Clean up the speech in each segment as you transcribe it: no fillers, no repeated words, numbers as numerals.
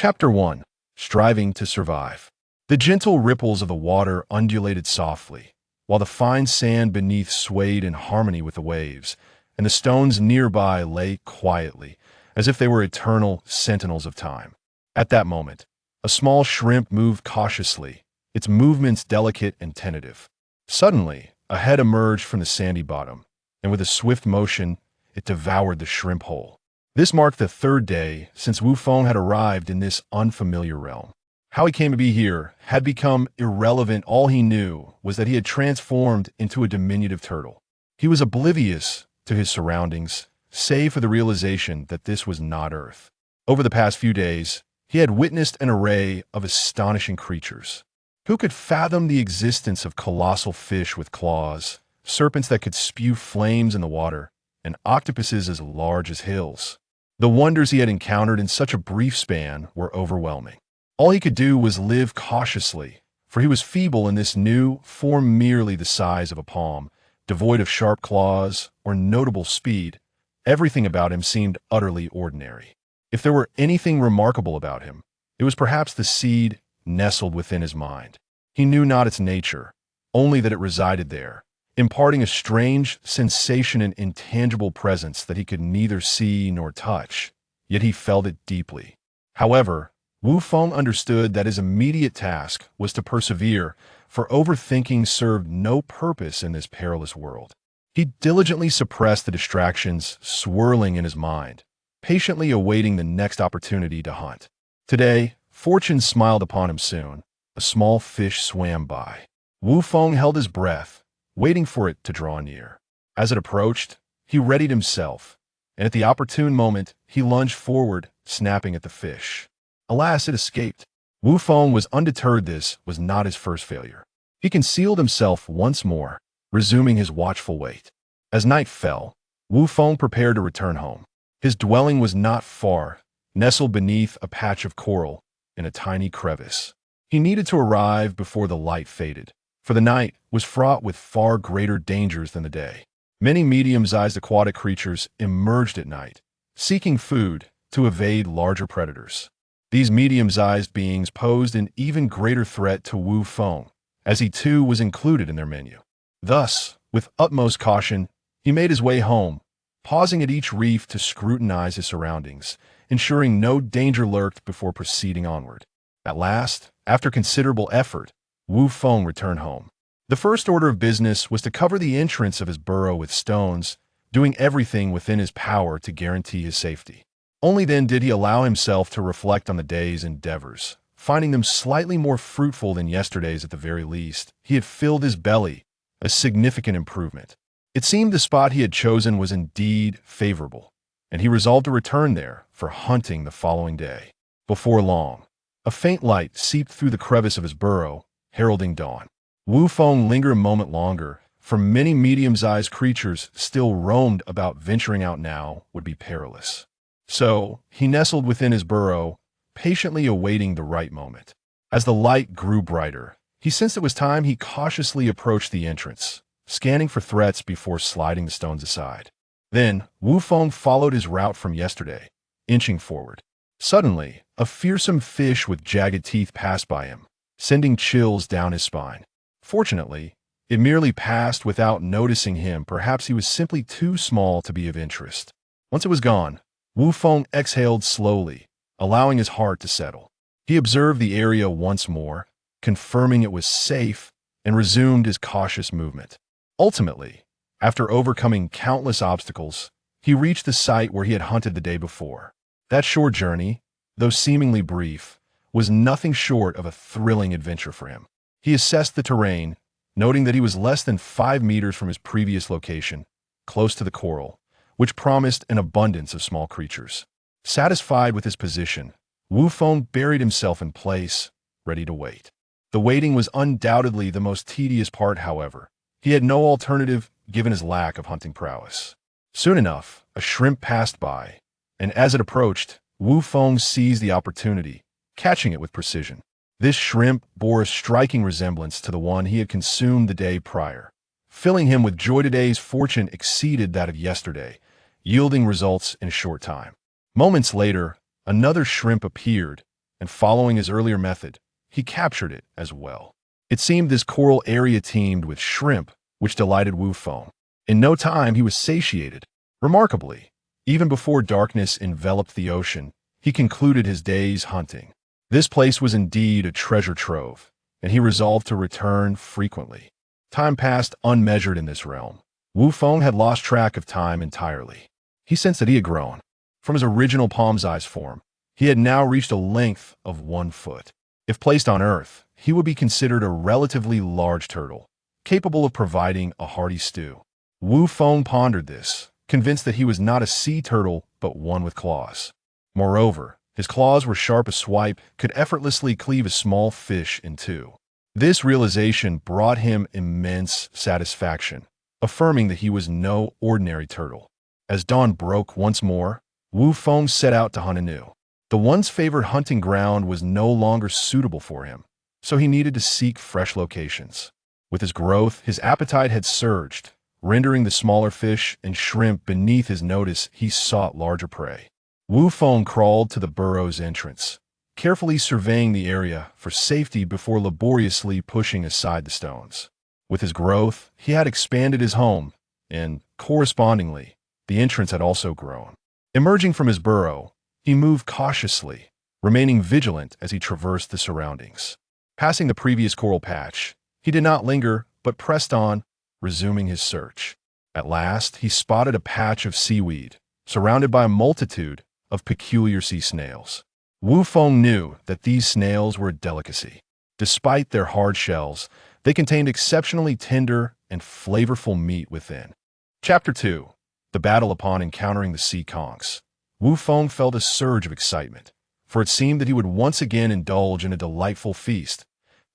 Chapter 1. Striving to Survive. The gentle ripples of the water undulated softly, while the fine sand beneath swayed in harmony with the waves, and the stones nearby lay quietly, as if they were eternal sentinels of time. At that moment, a small shrimp moved cautiously, its movements delicate and tentative. Suddenly, a head emerged from the sandy bottom, and with a swift motion, it devoured the shrimp whole. This marked the third day since Wu Feng had arrived in this unfamiliar realm. How he came to be here had become irrelevant. All he knew was that he had transformed into a diminutive turtle. He was oblivious to his surroundings, save for the realization that this was not Earth. Over the past few days, he had witnessed an array of astonishing creatures. Who could fathom the existence of colossal fish with claws, serpents that could spew flames in the water, and octopuses as large as hills? The wonders he had encountered in such a brief span were overwhelming. All he could do was live cautiously, for he was feeble in this new form, merely the size of a palm, devoid of sharp claws or notable speed. Everything about him seemed utterly ordinary. If there were anything remarkable about him, it was perhaps the seed nestled within his mind. He knew not its nature, only that it resided there, imparting a strange sensation and intangible presence that he could neither see nor touch, yet he felt it deeply. However, Wu Feng understood that his immediate task was to persevere, for overthinking served no purpose in this perilous world. He diligently suppressed the distractions swirling in his mind, patiently awaiting the next opportunity to hunt. Today, fortune smiled upon him soon. A small fish swam by. Wu Feng held his breath, waiting for it to draw near. As it approached, he readied himself, and at the opportune moment, he lunged forward, snapping at the fish. Alas, it escaped. Wu Feng was undeterred. This was not his first failure. He concealed himself once more, resuming his watchful wait. As night fell, Wu Feng prepared to return home. His dwelling was not far, nestled beneath a patch of coral in a tiny crevice. He needed to arrive before the light faded, for the night was fraught with far greater dangers than the day. Many medium-sized aquatic creatures emerged at night, seeking food to evade larger predators. These medium-sized beings posed an even greater threat to Wu Feng, as he too was included in their menu. Thus, with utmost caution, he made his way home, pausing at each reef to scrutinize his surroundings, ensuring no danger lurked before proceeding onward. At last, after considerable effort, Wu Feng returned home. The first order of business was to cover the entrance of his burrow with stones, doing everything within his power to guarantee his safety. Only then did he allow himself to reflect on the day's endeavors, finding them slightly more fruitful than yesterday's at the very least. He had filled his belly, a significant improvement. It seemed the spot he had chosen was indeed favorable, and he resolved to return there for hunting the following day. Before long, a faint light seeped through the crevice of his burrow, heralding dawn. Wu Feng lingered a moment longer, for many medium-sized creatures still roamed about. Venturing out now would be perilous. So, he nestled within his burrow, patiently awaiting the right moment. As the light grew brighter, he sensed it was time. He cautiously approached the entrance, scanning for threats before sliding the stones aside. Then, Wu Feng followed his route from yesterday, inching forward. Suddenly, a fearsome fish with jagged teeth passed by him, sending chills down his spine. Fortunately, it merely passed without noticing him. Perhaps he was simply too small to be of interest. Once it was gone, Wu Feng exhaled slowly, allowing his heart to settle. He observed the area once more, confirming it was safe, and resumed his cautious movement. Ultimately, after overcoming countless obstacles, he reached the site where he had hunted the day before. That short journey, though seemingly brief, was nothing short of a thrilling adventure for him. He assessed the terrain, noting that he was less than 5 meters from his previous location, close to the coral, which promised an abundance of small creatures. Satisfied with his position, Wu Feng buried himself in place, ready to wait. The waiting was undoubtedly the most tedious part. However, he had no alternative given his lack of hunting prowess. Soon enough, a shrimp passed by, and as it approached, Wu Feng seized the opportunity, catching it with precision. This shrimp bore a striking resemblance to the one he had consumed the day prior, filling him with joy. Today's fortune exceeded that of yesterday, yielding results in a short time. Moments later, another shrimp appeared, and following his earlier method, he captured it as well. It seemed this coral area teemed with shrimp, which delighted Wu Feng. In no time, he was satiated. Remarkably, even before darkness enveloped the ocean, he concluded his day's hunting. This place was indeed a treasure trove, and he resolved to return frequently. Time passed unmeasured in this realm. Wu Feng had lost track of time entirely. He sensed that he had grown. From his original palm-sized form, he had now reached a length of 1 foot. If placed on Earth, he would be considered a relatively large turtle, capable of providing a hearty stew. Wu Feng pondered this, convinced that he was not a sea turtle but one with claws. Moreover, his claws were sharp as swipe, could effortlessly cleave a small fish in two. This realization brought him immense satisfaction, affirming that he was no ordinary turtle. As dawn broke once more, Wu Feng set out to hunt anew. The once favored hunting ground was no longer suitable for him, so he needed to seek fresh locations. With his growth, his appetite had surged, rendering the smaller fish and shrimp beneath his notice. He sought larger prey. Wu Feng crawled to the burrow's entrance, carefully surveying the area for safety before laboriously pushing aside the stones. With his growth, he had expanded his home, and, correspondingly, the entrance had also grown. Emerging from his burrow, he moved cautiously, remaining vigilant as he traversed the surroundings. Passing the previous coral patch, he did not linger but pressed on, resuming his search. At last, he spotted a patch of seaweed, surrounded by a multitude of peculiar sea snails. Wu Feng knew that these snails were a delicacy. Despite their hard shells, they contained exceptionally tender and flavorful meat within. Chapter 2. The Battle Upon Encountering the Sea Conchs. Wu Feng felt a surge of excitement, for it seemed that he would once again indulge in a delightful feast.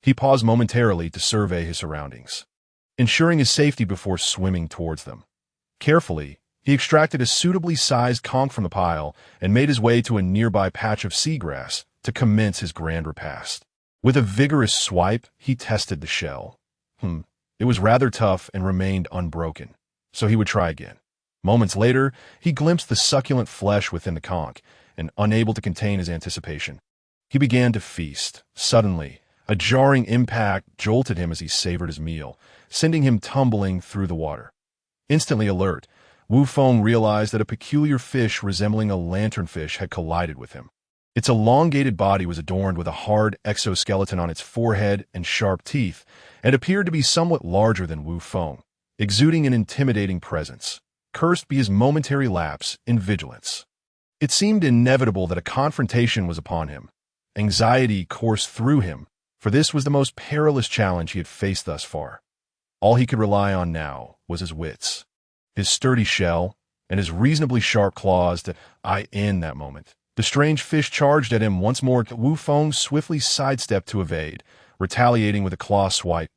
He paused momentarily to survey his surroundings, ensuring his safety before swimming towards them. Carefully, he extracted a suitably sized conch from the pile and made his way to a nearby patch of seagrass to commence his grand repast. With a vigorous swipe, he tested the shell. It was rather tough and remained unbroken, so he would try again. Moments later, he glimpsed the succulent flesh within the conch, and unable to contain his anticipation, he began to feast. Suddenly, a jarring impact jolted him as he savored his meal, sending him tumbling through the water. Instantly alert, Wu Feng realized that a peculiar fish resembling a lanternfish had collided with him. Its elongated body was adorned with a hard exoskeleton on its forehead and sharp teeth, and appeared to be somewhat larger than Wu Feng, exuding an intimidating presence. Cursed be his momentary lapse in vigilance. It seemed inevitable that a confrontation was upon him. Anxiety coursed through him, for this was the most perilous challenge he had faced thus far. All he could rely on now was his wits, his sturdy shell, and his reasonably sharp claws to end that moment. The strange fish charged at him once more. Wu Feng swiftly sidestepped to evade, retaliating with a claw swipe.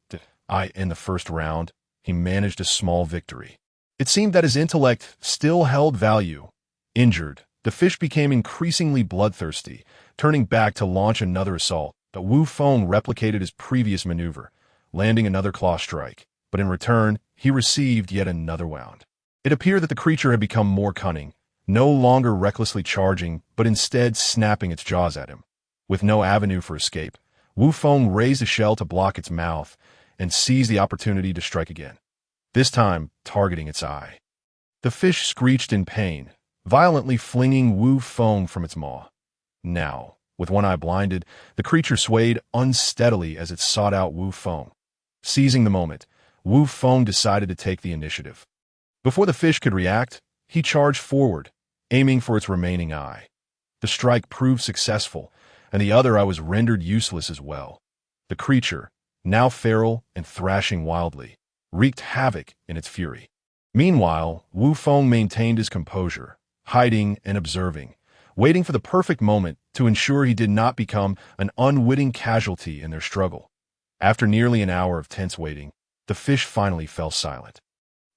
In the first round, he managed a small victory. It seemed that his intellect still held value. Injured, the fish became increasingly bloodthirsty, turning back to launch another assault. But Wu Feng replicated his previous maneuver, landing another claw strike. But in return, he received yet another wound. It appeared that the creature had become more cunning, no longer recklessly charging, but instead snapping its jaws at him. With no avenue for escape, Wu Feng raised a shell to block its mouth and seized the opportunity to strike again, this time targeting its eye. The fish screeched in pain, violently flinging Wu Feng from its maw. Now, with one eye blinded, the creature swayed unsteadily as it sought out Wu Feng. Seizing the moment, Wu Feng decided to take the initiative. Before the fish could react, he charged forward, aiming for its remaining eye. The strike proved successful, and the other eye was rendered useless as well. The creature, now feral and thrashing wildly, wreaked havoc in its fury. Meanwhile, Wu Feng maintained his composure, hiding and observing, waiting for the perfect moment to ensure he did not become an unwitting casualty in their struggle. After nearly an hour of tense waiting, the fish finally fell silent.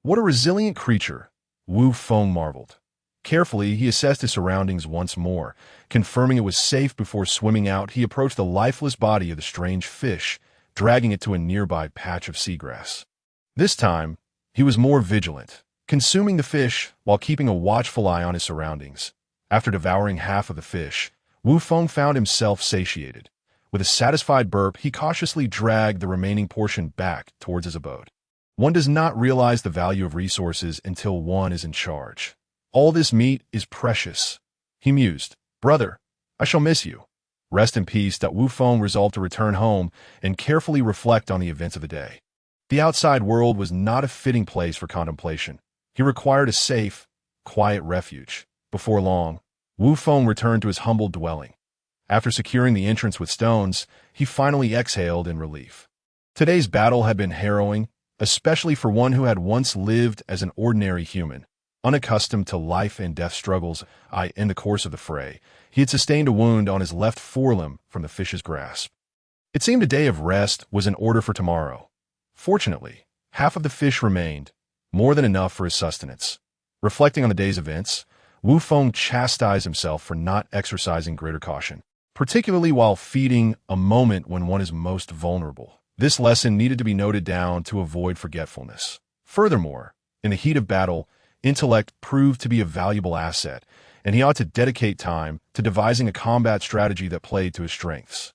What a resilient creature, Wu Feng marveled. Carefully, he assessed his surroundings once more. Confirming it was safe before swimming out, he approached the lifeless body of the strange fish, dragging it to a nearby patch of seagrass. This time, he was more vigilant, consuming the fish while keeping a watchful eye on his surroundings. After devouring half of the fish, Wu Feng found himself satiated. With a satisfied burp, he cautiously dragged the remaining portion back towards his abode. One does not realize the value of resources until one is in charge. All this meat is precious, he mused. Brother, I shall miss you. Rest in peace. Wu Feng resolved to return home and carefully reflect on the events of the day. The outside world was not a fitting place for contemplation. He required a safe, quiet refuge. Before long, Wu Feng returned to his humble dwelling. After securing the entrance with stones, he finally exhaled in relief. Today's battle had been harrowing, especially for one who had once lived as an ordinary human. Unaccustomed to life and death struggles, in the course of the fray, he had sustained a wound on his left forelimb from the fish's grasp. It seemed a day of rest was in order for tomorrow. Fortunately, half of the fish remained, more than enough for his sustenance. Reflecting on the day's events, Wu Feng chastised himself for not exercising greater caution, particularly while feeding a moment when one is most vulnerable. This lesson needed to be noted down to avoid forgetfulness. Furthermore, in the heat of battle, intellect proved to be a valuable asset, and he ought to dedicate time to devising a combat strategy that played to his strengths.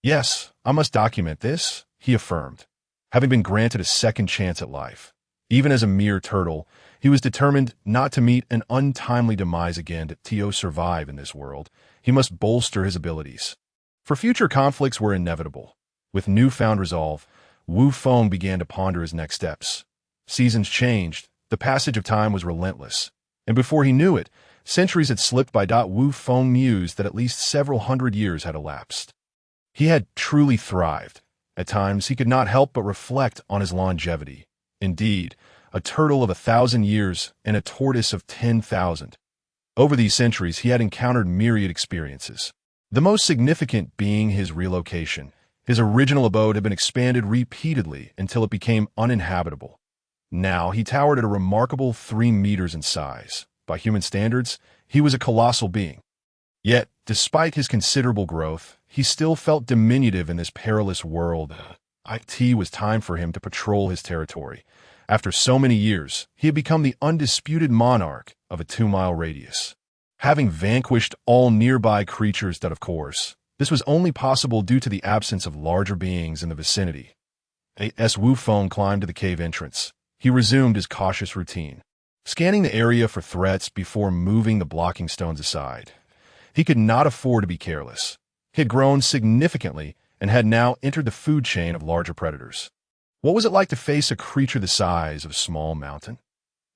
Yes, I must document this, he affirmed. Having been granted a second chance at life, even as a mere turtle, he was determined not to meet an untimely demise again. To survive in this world, he must bolster his abilities. For future conflicts were inevitable. With newfound resolve, Wu Feng began to ponder his next steps. Seasons changed, the passage of time was relentless, and before he knew it, centuries had slipped by. Wu Feng mused that at least several hundred years had elapsed. He had truly thrived. At times, he could not help but reflect on his longevity. Indeed, a turtle of 1,000 years and a tortoise of 10,000. Over these centuries, he had encountered myriad experiences, the most significant being his relocation. His original abode had been expanded repeatedly until it became uninhabitable. Now he towered at a remarkable 3 meters in size. By human standards, he was a colossal being. Yet, despite his considerable growth, he still felt diminutive in this perilous world. It was time for him to patrol his territory. After so many years, he had become the undisputed monarch of a 2-mile radius. Having vanquished all nearby creatures of course, this was only possible due to the absence of larger beings in the vicinity. As Wu Feng climbed to the cave entrance, he resumed his cautious routine, scanning the area for threats before moving the blocking stones aside. He could not afford to be careless. He had grown significantly and had now entered the food chain of larger predators. What was it like to face a creature the size of a small mountain?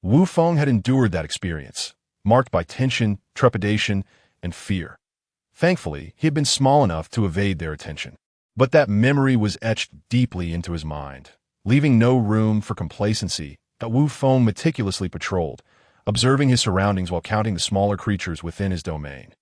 Wu Feng had endured that experience, marked by tension, trepidation, and fear. Thankfully, he had been small enough to evade their attention. But that memory was etched deeply into his mind, leaving no room for complacency. Wu Feng meticulously patrolled, observing his surroundings while counting the smaller creatures within his domain.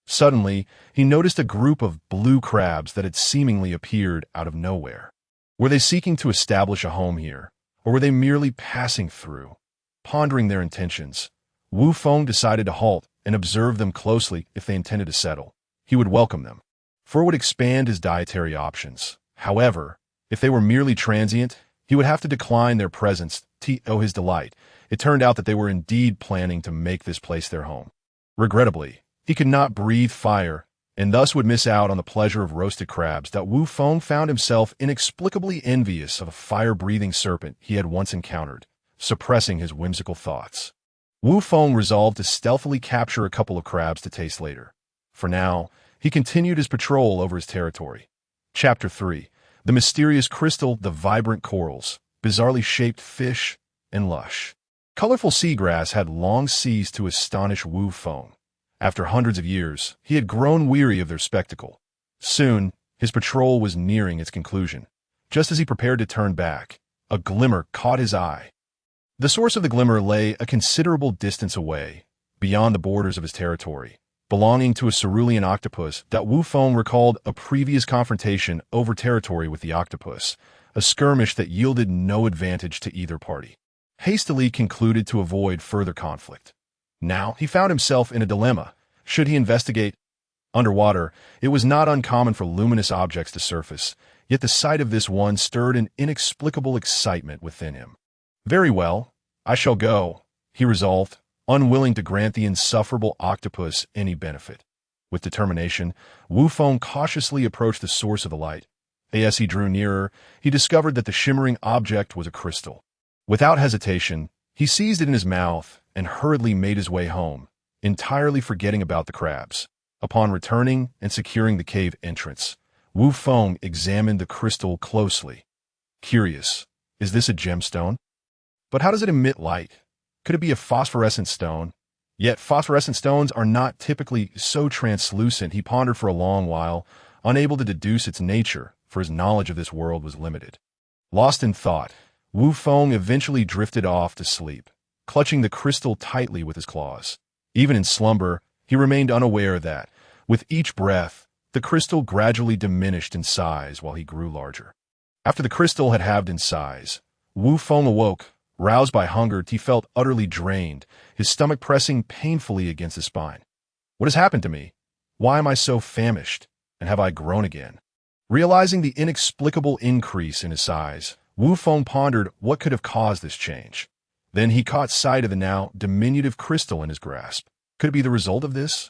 Suddenly, he noticed a group of blue crabs that had seemingly appeared out of nowhere. Were they seeking to establish a home here, or were they merely passing through? Pondering their intentions, Wu Feng decided to halt and observe them closely. If they intended to settle, he would welcome them, for it would expand his dietary options. However, if they were merely transient, he would have to decline their presence. To his delight, it turned out that they were indeed planning to make this place their home. Regrettably, he could not breathe fire, and thus would miss out on the pleasure of roasted crabs. Wu Feng found himself inexplicably envious of a fire-breathing serpent he had once encountered, suppressing his whimsical thoughts. Wu Feng resolved to stealthily capture a couple of crabs to taste later. For now, he continued his patrol over his territory. Chapter 3. The mysterious crystal, the vibrant corals, bizarrely shaped fish, and lush, colorful seagrass had long ceased to astonish Wu Feng. After hundreds of years, he had grown weary of their spectacle. Soon, his patrol was nearing its conclusion. Just as he prepared to turn back, a glimmer caught his eye. The source of the glimmer lay a considerable distance away, beyond the borders of his territory, belonging to a cerulean octopus. Wu Feng recalled a previous confrontation over territory with the octopus, a skirmish that yielded no advantage to either party. Hastily concluded to avoid further conflict. Now he found himself in a dilemma. Should he investigate? Underwater, it was not uncommon for luminous objects to surface, yet the sight of this one stirred an inexplicable excitement within him. Very well, I shall go, he resolved, unwilling to grant the insufferable octopus any benefit. With determination, Wu Feng cautiously approached the source of the light. As he drew nearer, he discovered that the shimmering object was a crystal. Without hesitation, he seized it in his mouth and hurriedly made his way home, entirely forgetting about the crabs. Upon returning and securing the cave entrance, Wu Feng examined the crystal closely. Curious, is this a gemstone? But how does it emit light? Could it be a phosphorescent stone? Yet phosphorescent stones are not typically so translucent. He pondered for a long while, unable to deduce its nature, for his knowledge of this world was limited. Lost in thought, Wu Feng eventually drifted off to sleep, clutching the crystal tightly with his claws. Even in slumber, he remained unaware that, with each breath, the crystal gradually diminished in size while he grew larger. After the crystal had halved in size, Wu Feng awoke. Roused by hunger, he felt utterly drained, his stomach pressing painfully against his spine. What has happened to me? Why am I so famished? And have I grown again? Realizing the inexplicable increase in his size, Wu Feng pondered what could have caused this change. Then he caught sight of the now diminutive crystal in his grasp. Could it be the result of this?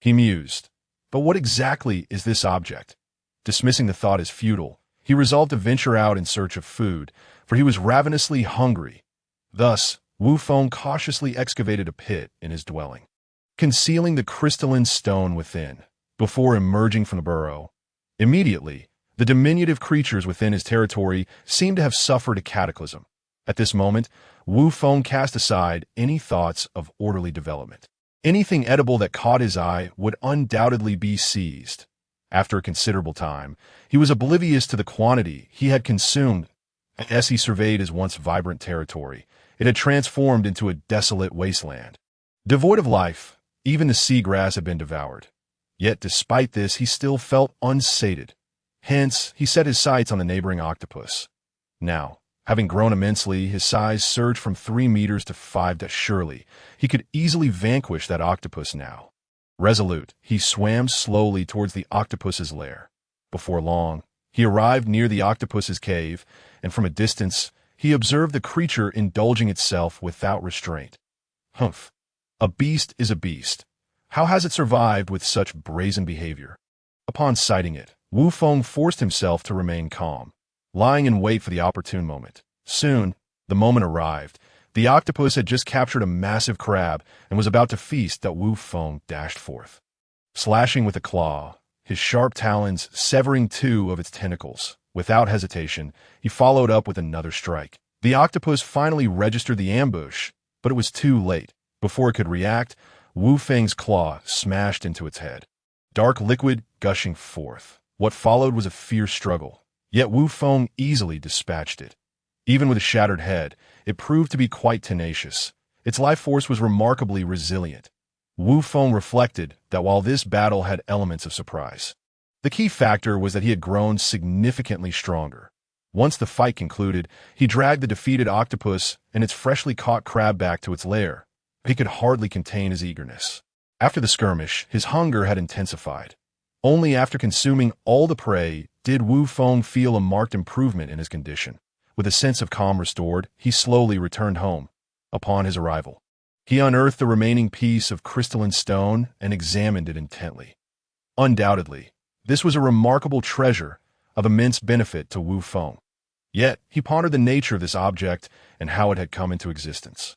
He mused. But what exactly is this object? Dismissing the thought as futile, he resolved to venture out in search of food, for he was ravenously hungry. Thus, Wu Feng cautiously excavated a pit in his dwelling, concealing the crystalline stone within, before emerging from the burrow. Immediately, the diminutive creatures within his territory seemed to have suffered a cataclysm. At this moment, Wu Feng cast aside any thoughts of orderly development. Anything edible that caught his eye would undoubtedly be seized. After a considerable time, he was oblivious to the quantity he had consumed. As he surveyed his once vibrant territory, it had transformed into a desolate wasteland. Devoid of life, even the seagrass had been devoured. Yet despite this, he still felt unsated. Hence, he set his sights on the neighboring octopus. Now, having grown immensely, his size surged from 3 meters to 5. Surely, he could easily vanquish that octopus now. Resolute, he swam slowly towards the octopus's lair. Before long, he arrived near the octopus's cave, and from a distance, he observed the creature indulging itself without restraint. Humph! A beast is a beast. How has it survived with such brazen behavior? Upon sighting it, Wu Feng forced himself to remain calm, lying in wait for the opportune moment. Soon, the moment arrived. The octopus had just captured a massive crab and was about to feast. Wu Feng dashed forth, slashing with a claw, his sharp talons severing 2 of its tentacles. Without hesitation, he followed up with another strike. The octopus finally registered the ambush, but it was too late. Before it could react, Wu Feng's claw smashed into its head, dark liquid gushing forth. What followed was a fierce struggle, yet Wu Feng easily dispatched it. Even with a shattered head, it proved to be quite tenacious. Its life force was remarkably resilient. Wu Feng reflected that while this battle had elements of surprise, the key factor was that he had grown significantly stronger. Once the fight concluded, he dragged the defeated octopus and its freshly caught crab back to its lair. He could hardly contain his eagerness. After the skirmish, his hunger had intensified. Only after consuming all the prey did Wu Feng feel a marked improvement in his condition. With a sense of calm restored, he slowly returned home. Upon his arrival, he unearthed the remaining piece of crystalline stone and examined it intently. Undoubtedly, this was a remarkable treasure of immense benefit to Wu Feng. Yet, he pondered the nature of this object and how it had come into existence.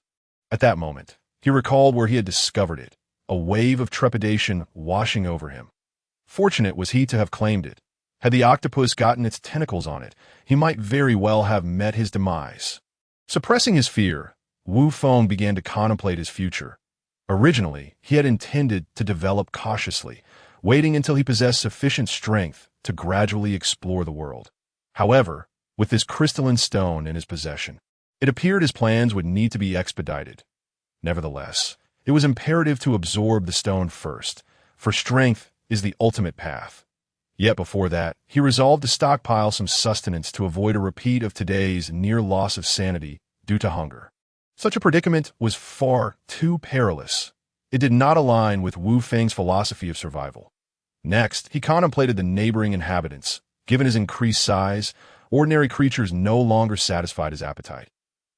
At that moment, he recalled where he had discovered it, a wave of trepidation washing over him. Fortunate was he to have claimed it. Had the octopus gotten its tentacles on it, he might very well have met his demise. Suppressing his fear, Wu Feng began to contemplate his future. Originally, he had intended to develop cautiously, waiting until he possessed sufficient strength to gradually explore the world. However, with this crystalline stone in his possession, it appeared his plans would need to be expedited. Nevertheless, it was imperative to absorb the stone first, for strength is the ultimate path. Yet before that, he resolved to stockpile some sustenance to avoid a repeat of today's near loss of sanity due to hunger. Such a predicament was far too perilous. It did not align with Wu Feng's philosophy of survival. Next, he contemplated the neighboring inhabitants. Given his increased size, ordinary creatures no longer satisfied his appetite.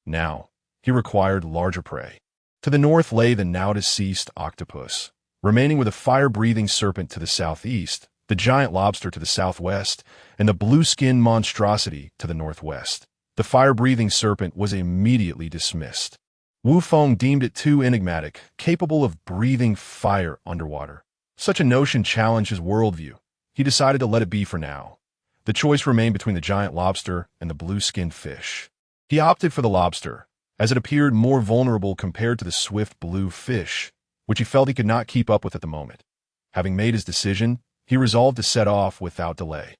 Now, he required larger prey. To the north lay the now-deceased octopus. remaining with a fire-breathing serpent to the southeast, the giant lobster to the southwest, and the blue-skinned monstrosity to the northwest. The fire-breathing serpent was immediately dismissed. Wu Feng deemed it too enigmatic, capable of breathing fire underwater. Such a notion challenged his worldview. He decided to let it be for now. The choice remained between the giant lobster and the blue-skinned fish. He opted for the lobster, as it appeared more vulnerable compared to the swift blue fish, which he felt he could not keep up with at the moment. Having made his decision, he resolved to set off without delay.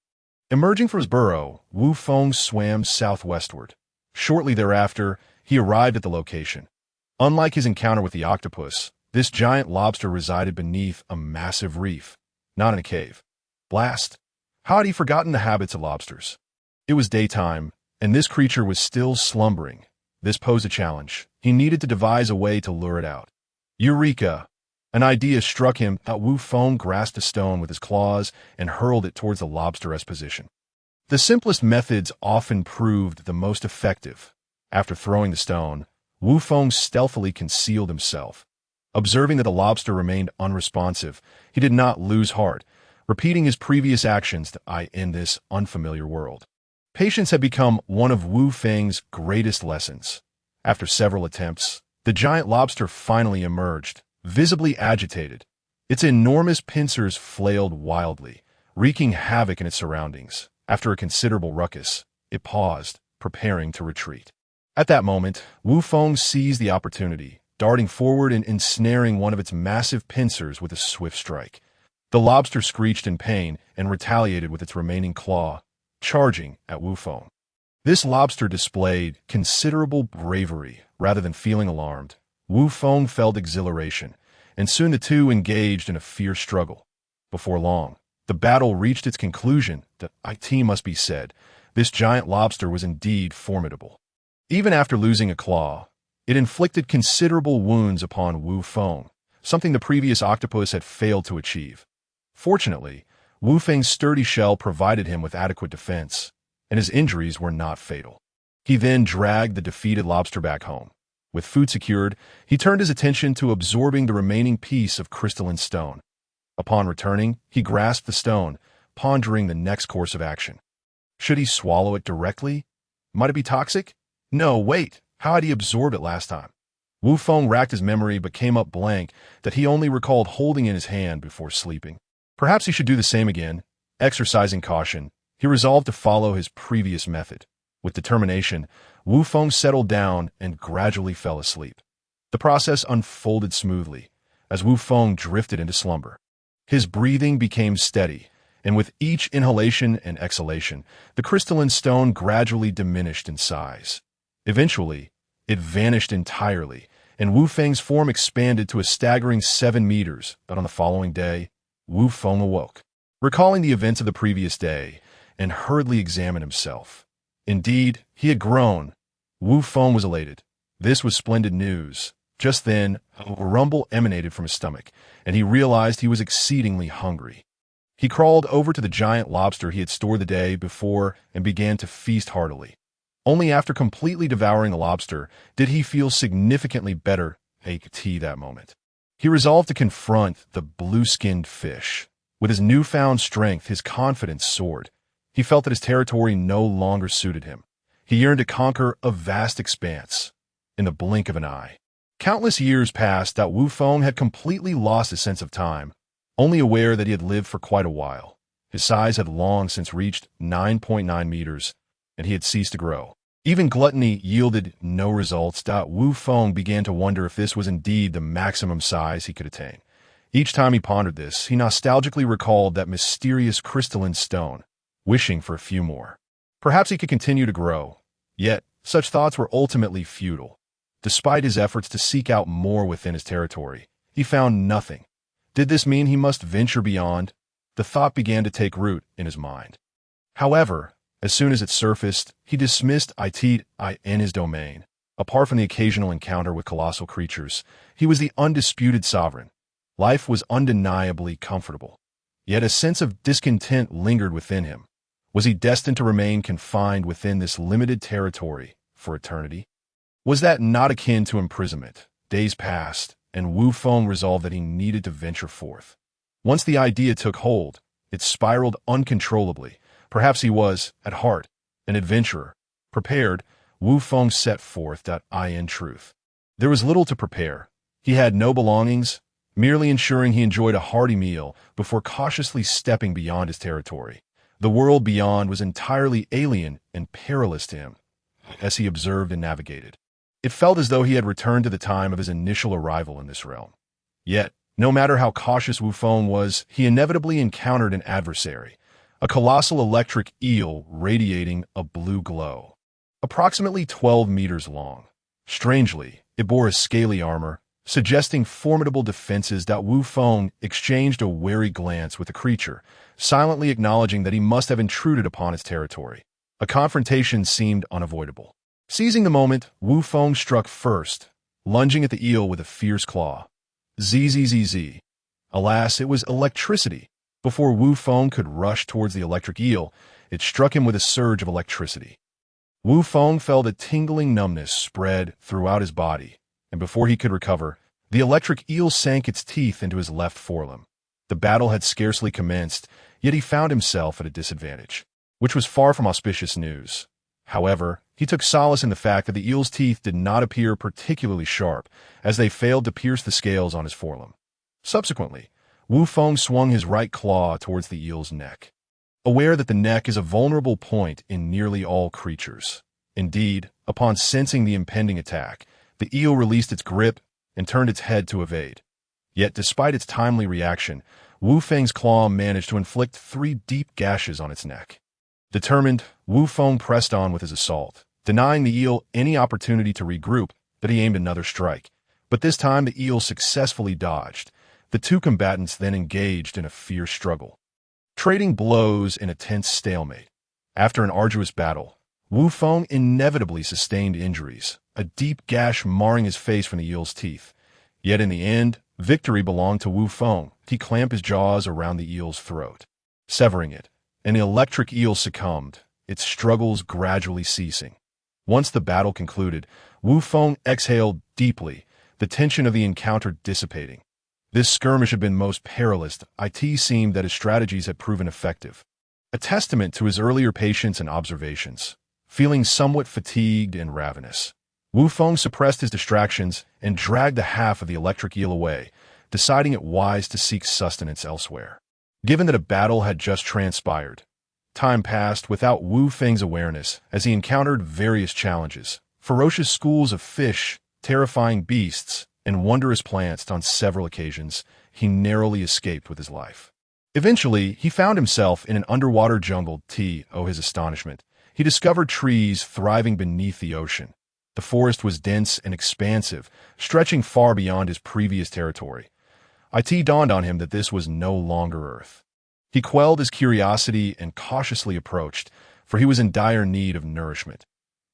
Emerging from his burrow, Wu Feng swam southwestward. Shortly thereafter, he arrived at the location. Unlike his encounter with the octopus, this giant lobster resided beneath a massive reef, not in a cave. Blast! How had he forgotten the habits of lobsters? It was daytime, and this creature was still slumbering. This posed a challenge. He needed to devise a way to lure it out. Eureka! An idea struck him. Wu Feng grasped a stone with his claws and hurled it towards the lobster's position. The simplest methods often proved the most effective. After throwing the stone, Wu Feng stealthily concealed himself. Observing that the lobster remained unresponsive, he did not lose heart, repeating his previous actions in this unfamiliar world. Patience had become one of Wu Feng's greatest lessons. After several attempts, the giant lobster finally emerged, visibly agitated. Its enormous pincers flailed wildly, wreaking havoc in its surroundings. After a considerable ruckus, it paused, preparing to retreat. At that moment, Wu Feng seized the opportunity, darting forward and ensnaring one of its massive pincers with a swift strike. The lobster screeched in pain and retaliated with its remaining claw, charging at Wu Feng. This lobster displayed considerable bravery. Rather than feeling alarmed, Wu Feng felt exhilaration, and soon the two engaged in a fierce struggle. Before long, the battle reached its conclusion. It must be said, this giant lobster was indeed formidable. Even after losing a claw, it inflicted considerable wounds upon Wu Feng, something the previous octopus had failed to achieve. Fortunately, Wu Feng's sturdy shell provided him with adequate defense, and his injuries were not fatal. He then dragged the defeated lobster back home. With food secured, he turned his attention to absorbing the remaining piece of crystalline stone. Upon returning, he grasped the stone, pondering the next course of action. Should he swallow it directly? Might it be toxic? No, wait, how had he absorbed it last time? Wu Feng racked his memory but came up blank that he only recalled holding in his hand before sleeping. Perhaps he should do the same again. Exercising caution, he resolved to follow his previous method. With determination, Wu Feng settled down and gradually fell asleep. The process unfolded smoothly as Wu Feng drifted into slumber. His breathing became steady, and with each inhalation and exhalation, the crystalline stone gradually diminished in size. Eventually, it vanished entirely, and Wu Feng's form expanded to a staggering 7 meters. But on the following day, Wu Feng awoke, recalling the events of the previous day, and hurriedly examined himself. Indeed, he had grown. Wu Feng was elated. This was splendid news. Just then, a rumble emanated from his stomach, and he realized he was exceedingly hungry. He crawled over to the giant lobster he had stored the day before and began to feast heartily. Only after completely devouring the lobster did he feel significantly better that moment. He resolved to confront the blue-skinned fish. With his newfound strength, his confidence soared. He felt that his territory no longer suited him. He yearned to conquer a vast expanse in the blink of an eye. Countless years passed that Wu Feng had completely lost his sense of time, only aware that he had lived for quite a while. His size had long since reached 9.9 meters, and he had ceased to grow. Even gluttony yielded no results. Wu Feng began to wonder if this was indeed the maximum size he could attain. Each time he pondered this, he nostalgically recalled that mysterious crystalline stone, wishing for a few more. Perhaps he could continue to grow. Yet, such thoughts were ultimately futile. Despite his efforts to seek out more within his territory, he found nothing. Did this mean he must venture beyond? The thought began to take root in his mind. However, as soon as it surfaced, he dismissed it in his domain. Apart from the occasional encounter with colossal creatures, he was the undisputed sovereign. Life was undeniably comfortable. Yet a sense of discontent lingered within him. Was he destined to remain confined within this limited territory for eternity? Was that not akin to imprisonment? Days passed, and Wu Feng resolved that he needed to venture forth. Once the idea took hold, it spiraled uncontrollably. Perhaps he was, at heart, an adventurer. Prepared, Wu Feng set forth. In truth, there was little to prepare. He had no belongings, merely ensuring he enjoyed a hearty meal before cautiously stepping beyond his territory. The world beyond was entirely alien and perilous to him, as he observed and navigated. It felt as though he had returned to the time of his initial arrival in this realm. Yet, no matter how cautious Wu Feng was, he inevitably encountered an adversary, a colossal electric eel radiating a blue glow. Approximately 12 meters long. Strangely, it bore a scaly armor, suggesting formidable defenses. Wu Feng exchanged a wary glance with the creature, silently acknowledging that he must have intruded upon its territory. A confrontation seemed unavoidable. Seizing the moment, Wu Feng struck first, lunging at the eel with a fierce claw. Zzz. Alas, it was electricity. Before Wu Feng could rush towards the electric eel, it struck him with a surge of electricity. Wu Feng felt a tingling numbness spread throughout his body, and before he could recover, the electric eel sank its teeth into his left forelimb. The battle had scarcely commenced, yet he found himself at a disadvantage, which was far from auspicious news. However, he took solace in the fact that the eel's teeth did not appear particularly sharp, as they failed to pierce the scales on his forelimb. Subsequently, Wu Feng swung his right claw towards the eel's neck, aware that the neck is a vulnerable point in nearly all creatures. Indeed, upon sensing the impending attack, the eel released its grip and turned its head to evade. Yet, despite its timely reaction, Wu Feng's claw managed to inflict 3 deep gashes on its neck. Determined, Wu Feng pressed on with his assault, denying the eel any opportunity to regroup. But he aimed another strike. But this time the eel successfully dodged. The two combatants then engaged in a fierce struggle, trading blows in a tense stalemate. After an arduous battle, Wu Feng inevitably sustained injuries, a deep gash marring his face from the eel's teeth. Yet in the end, victory belonged to Wu Feng. He clamped his jaws around the eel's throat, severing it, and the electric eel succumbed, its struggles gradually ceasing. Once the battle concluded, Wu Feng exhaled deeply, the tension of the encounter dissipating. This skirmish had been most perilous. It seemed that his strategies had proven effective, a testament to his earlier patience and observations. Feeling somewhat fatigued and ravenous, Wu Feng suppressed his distractions and dragged the half of the electric eel away, deciding it wise to seek sustenance elsewhere. Given that a battle had just transpired, time passed without Wu Feng's awareness as he encountered various challenges, ferocious schools of fish, terrifying beasts, and wondrous plants. On several occasions, he narrowly escaped with his life. Eventually, he found himself in an underwater jungle. His astonishment, he discovered trees thriving beneath the ocean. The forest was dense and expansive, stretching far beyond his previous territory. It dawned on him that this was no longer Earth. He quelled his curiosity and cautiously approached, for he was in dire need of nourishment.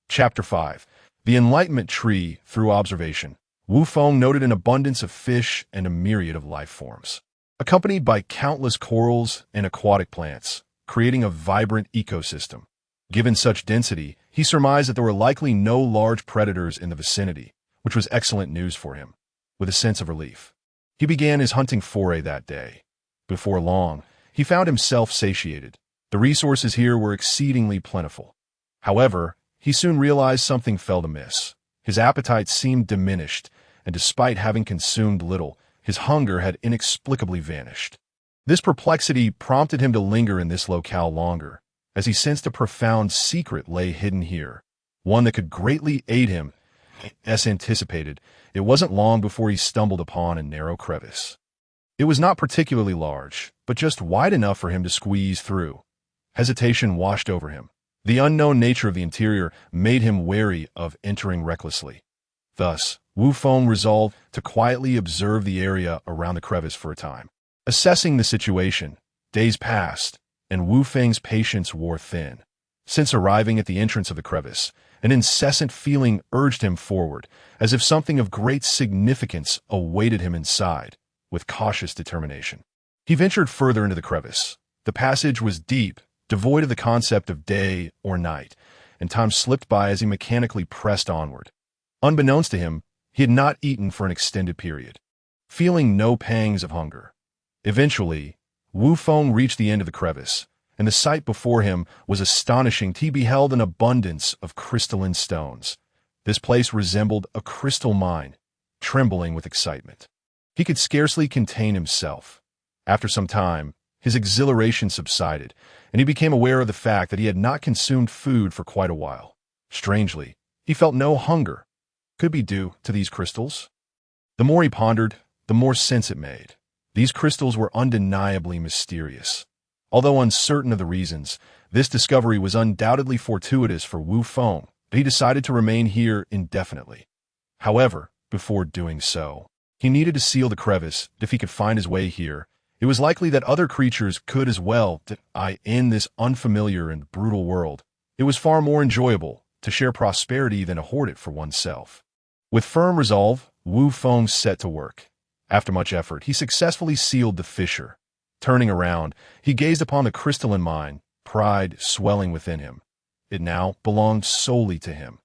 Chapter 5. The Enlightenment Tree. Through observation, Wu Feng noted an abundance of fish and a myriad of life forms, accompanied by countless corals and aquatic plants, creating a vibrant ecosystem. Given such density, he surmised that there were likely no large predators in the vicinity, which was excellent news for him. With a sense of relief, he began his hunting foray that day. Before long, he found himself satiated. The resources here were exceedingly plentiful. However, he soon realized something felt amiss. His appetite seemed diminished, and despite having consumed little, his hunger had inexplicably vanished. This perplexity prompted him to linger in this locale longer, as he sensed a profound secret lay hidden here, one that could greatly aid him. As anticipated, it wasn't long before he stumbled upon a narrow crevice. It was not particularly large, but just wide enough for him to squeeze through. Hesitation washed over him. The unknown nature of the interior made him wary of entering recklessly. Thus, Wu Feng resolved to quietly observe the area around the crevice for a time. Assessing the situation, days passed, and Wu Feng's patience wore thin. Since arriving at the entrance of the crevice, an incessant feeling urged him forward, as if something of great significance awaited him inside. With cautious determination, he ventured further into the crevice. The passage was deep, devoid of the concept of day or night, and time slipped by as he mechanically pressed onward. Unbeknownst to him, he had not eaten for an extended period. feeling no pangs of hunger. Eventually, Wu Feng reached the end of the crevice, and the sight before him was astonishing. He beheld an abundance of crystalline stones. This place resembled a crystal mine, trembling with excitement. He could scarcely contain himself. After some time, his exhilaration subsided, and he became aware of the fact that he had not consumed food for quite a while. Strangely, he felt no hunger. Could it be due to these crystals? The more he pondered, the more sense it made. These crystals were undeniably mysterious. Although uncertain of the reasons, this discovery was undoubtedly fortuitous for Wu Feng, but he decided to remain here indefinitely. However, before doing so, he needed to seal the crevice. If he could find his way here, it was likely that other creatures could as well. In this unfamiliar and brutal world, it was far more enjoyable to share prosperity than to hoard it for oneself. With firm resolve, Wu Feng set to work. After much effort, he successfully sealed the fissure. Turning around, he gazed upon the crystalline mine, pride swelling within him. It now belonged solely to him.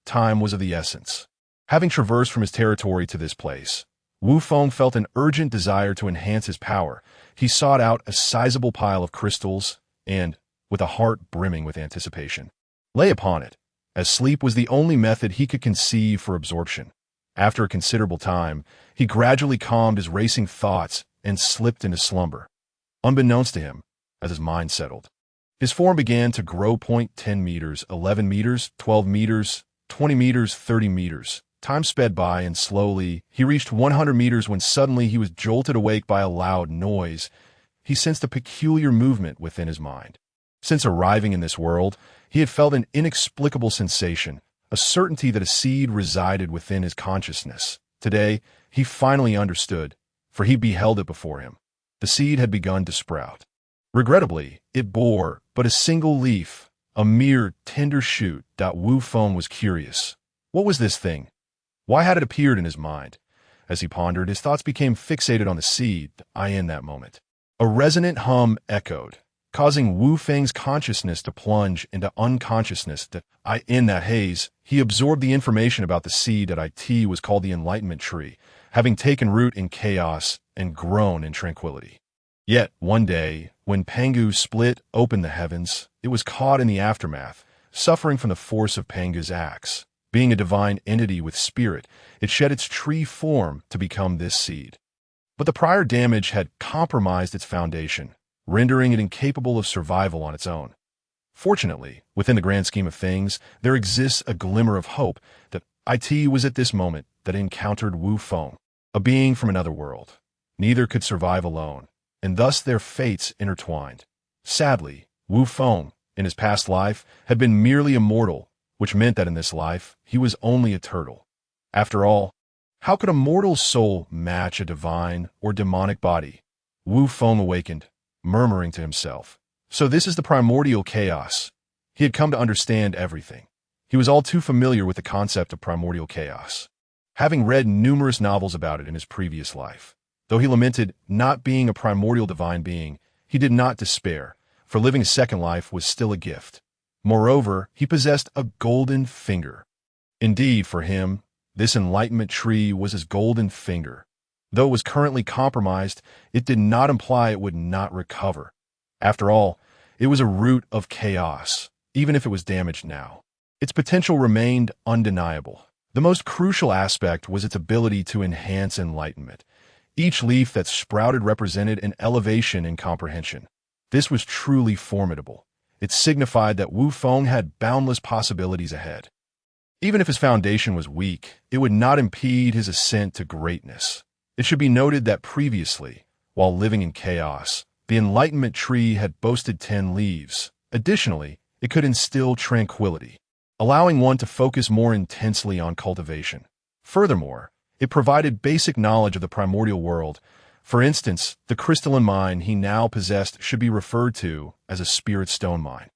Time was of the essence. Having traversed from his territory to this place, Wu Feng felt an urgent desire to enhance his power. He sought out a sizable pile of crystals and, with a heart brimming with anticipation, lay upon it, as sleep was the only method he could conceive for absorption. After a considerable time, he gradually calmed his racing thoughts and slipped into slumber. Unbeknownst to him, as his mind settled, his form began to grow. 10 meters, 11 meters, 12 meters, 20 meters, 30 meters. Time sped by, and slowly he reached 100 meters when suddenly he was jolted awake by a loud noise. He sensed a peculiar movement within his mind. Since arriving in this world, he had felt an inexplicable sensation, a certainty that a seed resided within his consciousness. Today, he finally understood, for he beheld it before him. The seed had begun to sprout. Regrettably, it bore but a single leaf, a mere tender shoot. Wu Feng was curious. What was this thing? Why had it appeared in his mind? As he pondered, his thoughts became fixated on the seed. In that moment, a resonant hum echoed, causing Wu Feng's consciousness to plunge into unconsciousness. In that haze, he absorbed the information about the seed that was called the Enlightenment Tree, having taken root in chaos and grown in tranquility. Yet, one day, when Pangu split open the heavens, it was caught in the aftermath, suffering from the force of Pangu's axe. Being a divine entity with spirit, it shed its tree form to become this seed. But the prior damage had compromised its foundation, rendering it incapable of survival on its own. Fortunately, within the grand scheme of things, there exists a glimmer of hope that it was at this moment that it encountered Wu Feng, a being from another world. Neither could survive alone, and thus their fates intertwined. Sadly, Wu Feng, in his past life, had been merely a mortal, which meant that in this life, he was only a turtle. After all, how could a mortal soul match a divine or demonic body? Wu Feng awakened, murmuring to himself, "So this is the primordial chaos." He had come to understand everything. He was all too familiar with the concept of primordial chaos, having read numerous novels about it in his previous life. Though he lamented not being a primordial divine being, he did not despair, for living a second life was still a gift. Moreover, he possessed a golden finger. Indeed, for him, this enlightenment tree was his golden finger. Though it was currently compromised, it did not imply it would not recover. After all, it was a root of chaos, even if it was damaged now. Its potential remained undeniable. The most crucial aspect was its ability to enhance enlightenment. Each leaf that sprouted represented an elevation in comprehension. This was truly formidable. It signified that Wu Feng had boundless possibilities ahead. Even if his foundation was weak, it would not impede his ascent to greatness. It should be noted that previously, while living in chaos, the Enlightenment Tree had boasted 10 leaves. Additionally, it could instill tranquility, allowing one to focus more intensely on cultivation. Furthermore, it provided basic knowledge of the primordial world. For instance, the crystalline mine he now possessed should be referred to as a spirit stone mine.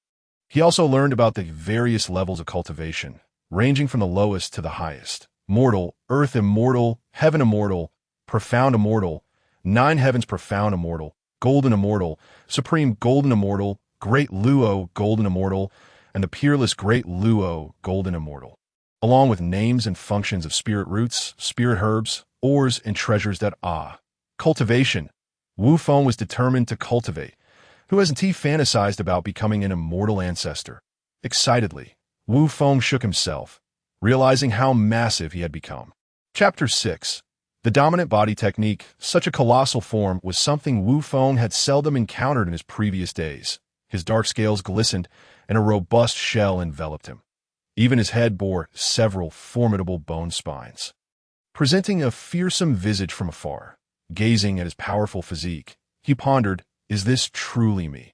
He also learned about the various levels of cultivation, ranging from the lowest to the highest: mortal, earth immortal, heaven immortal, profound immortal, 9 heavens profound immortal, golden immortal, supreme golden immortal, great luo golden immortal, and the peerless great luo golden immortal. along with names and functions of spirit roots, spirit herbs, ores, and treasures that cultivation. Wu Feng was determined to cultivate, who hasn't he fantasized about becoming an immortal ancestor? Excitedly, Wu Feng shook himself, realizing how massive he had become. Chapter 6. The dominant body technique, such a colossal form, was something Wu Feng had seldom encountered in his previous days. His dark scales glistened, and a robust shell enveloped him. Even his head bore several formidable bone spines. Presenting a fearsome visage from afar, gazing at his powerful physique, he pondered, "Is this truly me?"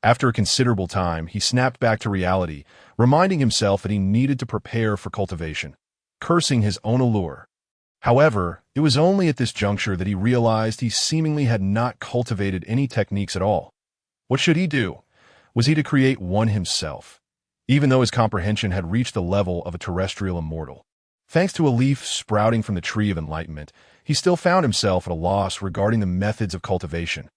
After a considerable time, he snapped back to reality, reminding himself that he needed to prepare for cultivation, cursing his own allure. However, it was only at this juncture that he realized he seemingly had not cultivated any techniques at all. What should he do? Was he to create one himself? Even though his comprehension had reached the level of a terrestrial immortal, thanks to a leaf sprouting from the tree of enlightenment, he still found himself at a loss regarding the methods of cultivation.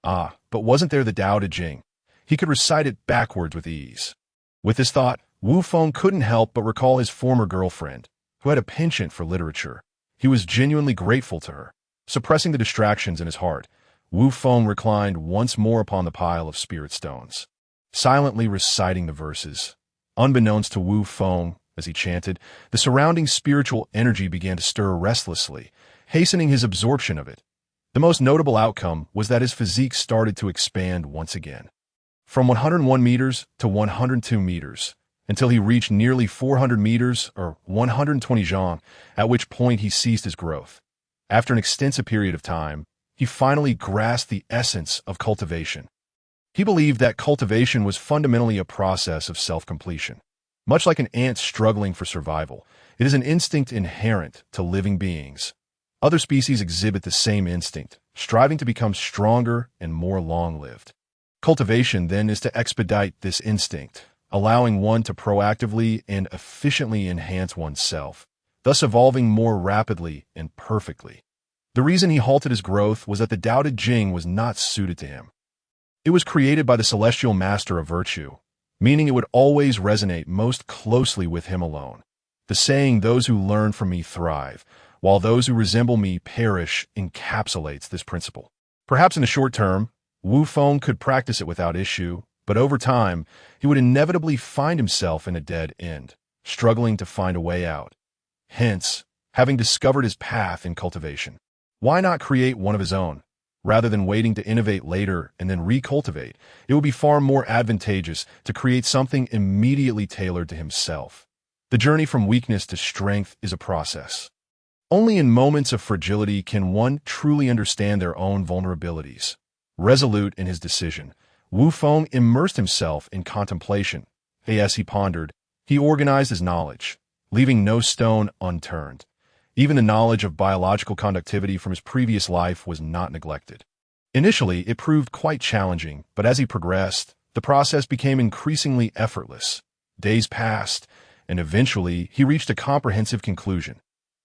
But wasn't there the Tao Te Ching? He could recite it backwards with ease. With this thought, Wu Feng couldn't help but recall his former girlfriend, who had a penchant for literature. He was genuinely grateful to her. Suppressing the distractions in his heart, Wu Feng reclined once more upon the pile of spirit stones, silently reciting the verses. Unbeknownst to Wu Feng, as he chanted, the surrounding spiritual energy began to stir restlessly, hastening his absorption of it. The most notable outcome was that his physique started to expand once again. From 101 meters to 102 meters, until he reached nearly 400 meters, or 120 zhang, at which point he ceased his growth. After an extensive period of time, he finally grasped the essence of cultivation. He believed that cultivation was fundamentally a process of self-completion. Much like an ant struggling for survival, it is an instinct inherent to living beings. Other species exhibit the same instinct, striving to become stronger and more long-lived. Cultivation, then, is to expedite this instinct, allowing one to proactively and efficiently enhance oneself, thus evolving more rapidly and perfectly. The reason he halted his growth was that the Tao Te Ching was not suited to him. It was created by the celestial master of virtue, meaning it would always resonate most closely with him alone. The saying, "Those who learn from me thrive, while those who resemble me perish," encapsulates this principle. Perhaps in the short term, Wu Feng could practice it without issue, but over time, he would inevitably find himself in a dead end, struggling to find a way out. Hence, having discovered his path in cultivation, why not create one of his own? Rather than waiting to innovate later and then recultivate, it would be far more advantageous to create something immediately tailored to himself. The journey from weakness to strength is a process. Only in moments of fragility can one truly understand their own vulnerabilities. Resolute in his decision, Wu Feng immersed himself in contemplation. As he pondered, he organized his knowledge, leaving no stone unturned. Even the knowledge of biological conductivity from his previous life was not neglected. Initially, it proved quite challenging, but as he progressed, the process became increasingly effortless. Days passed, and eventually he reached a comprehensive conclusion.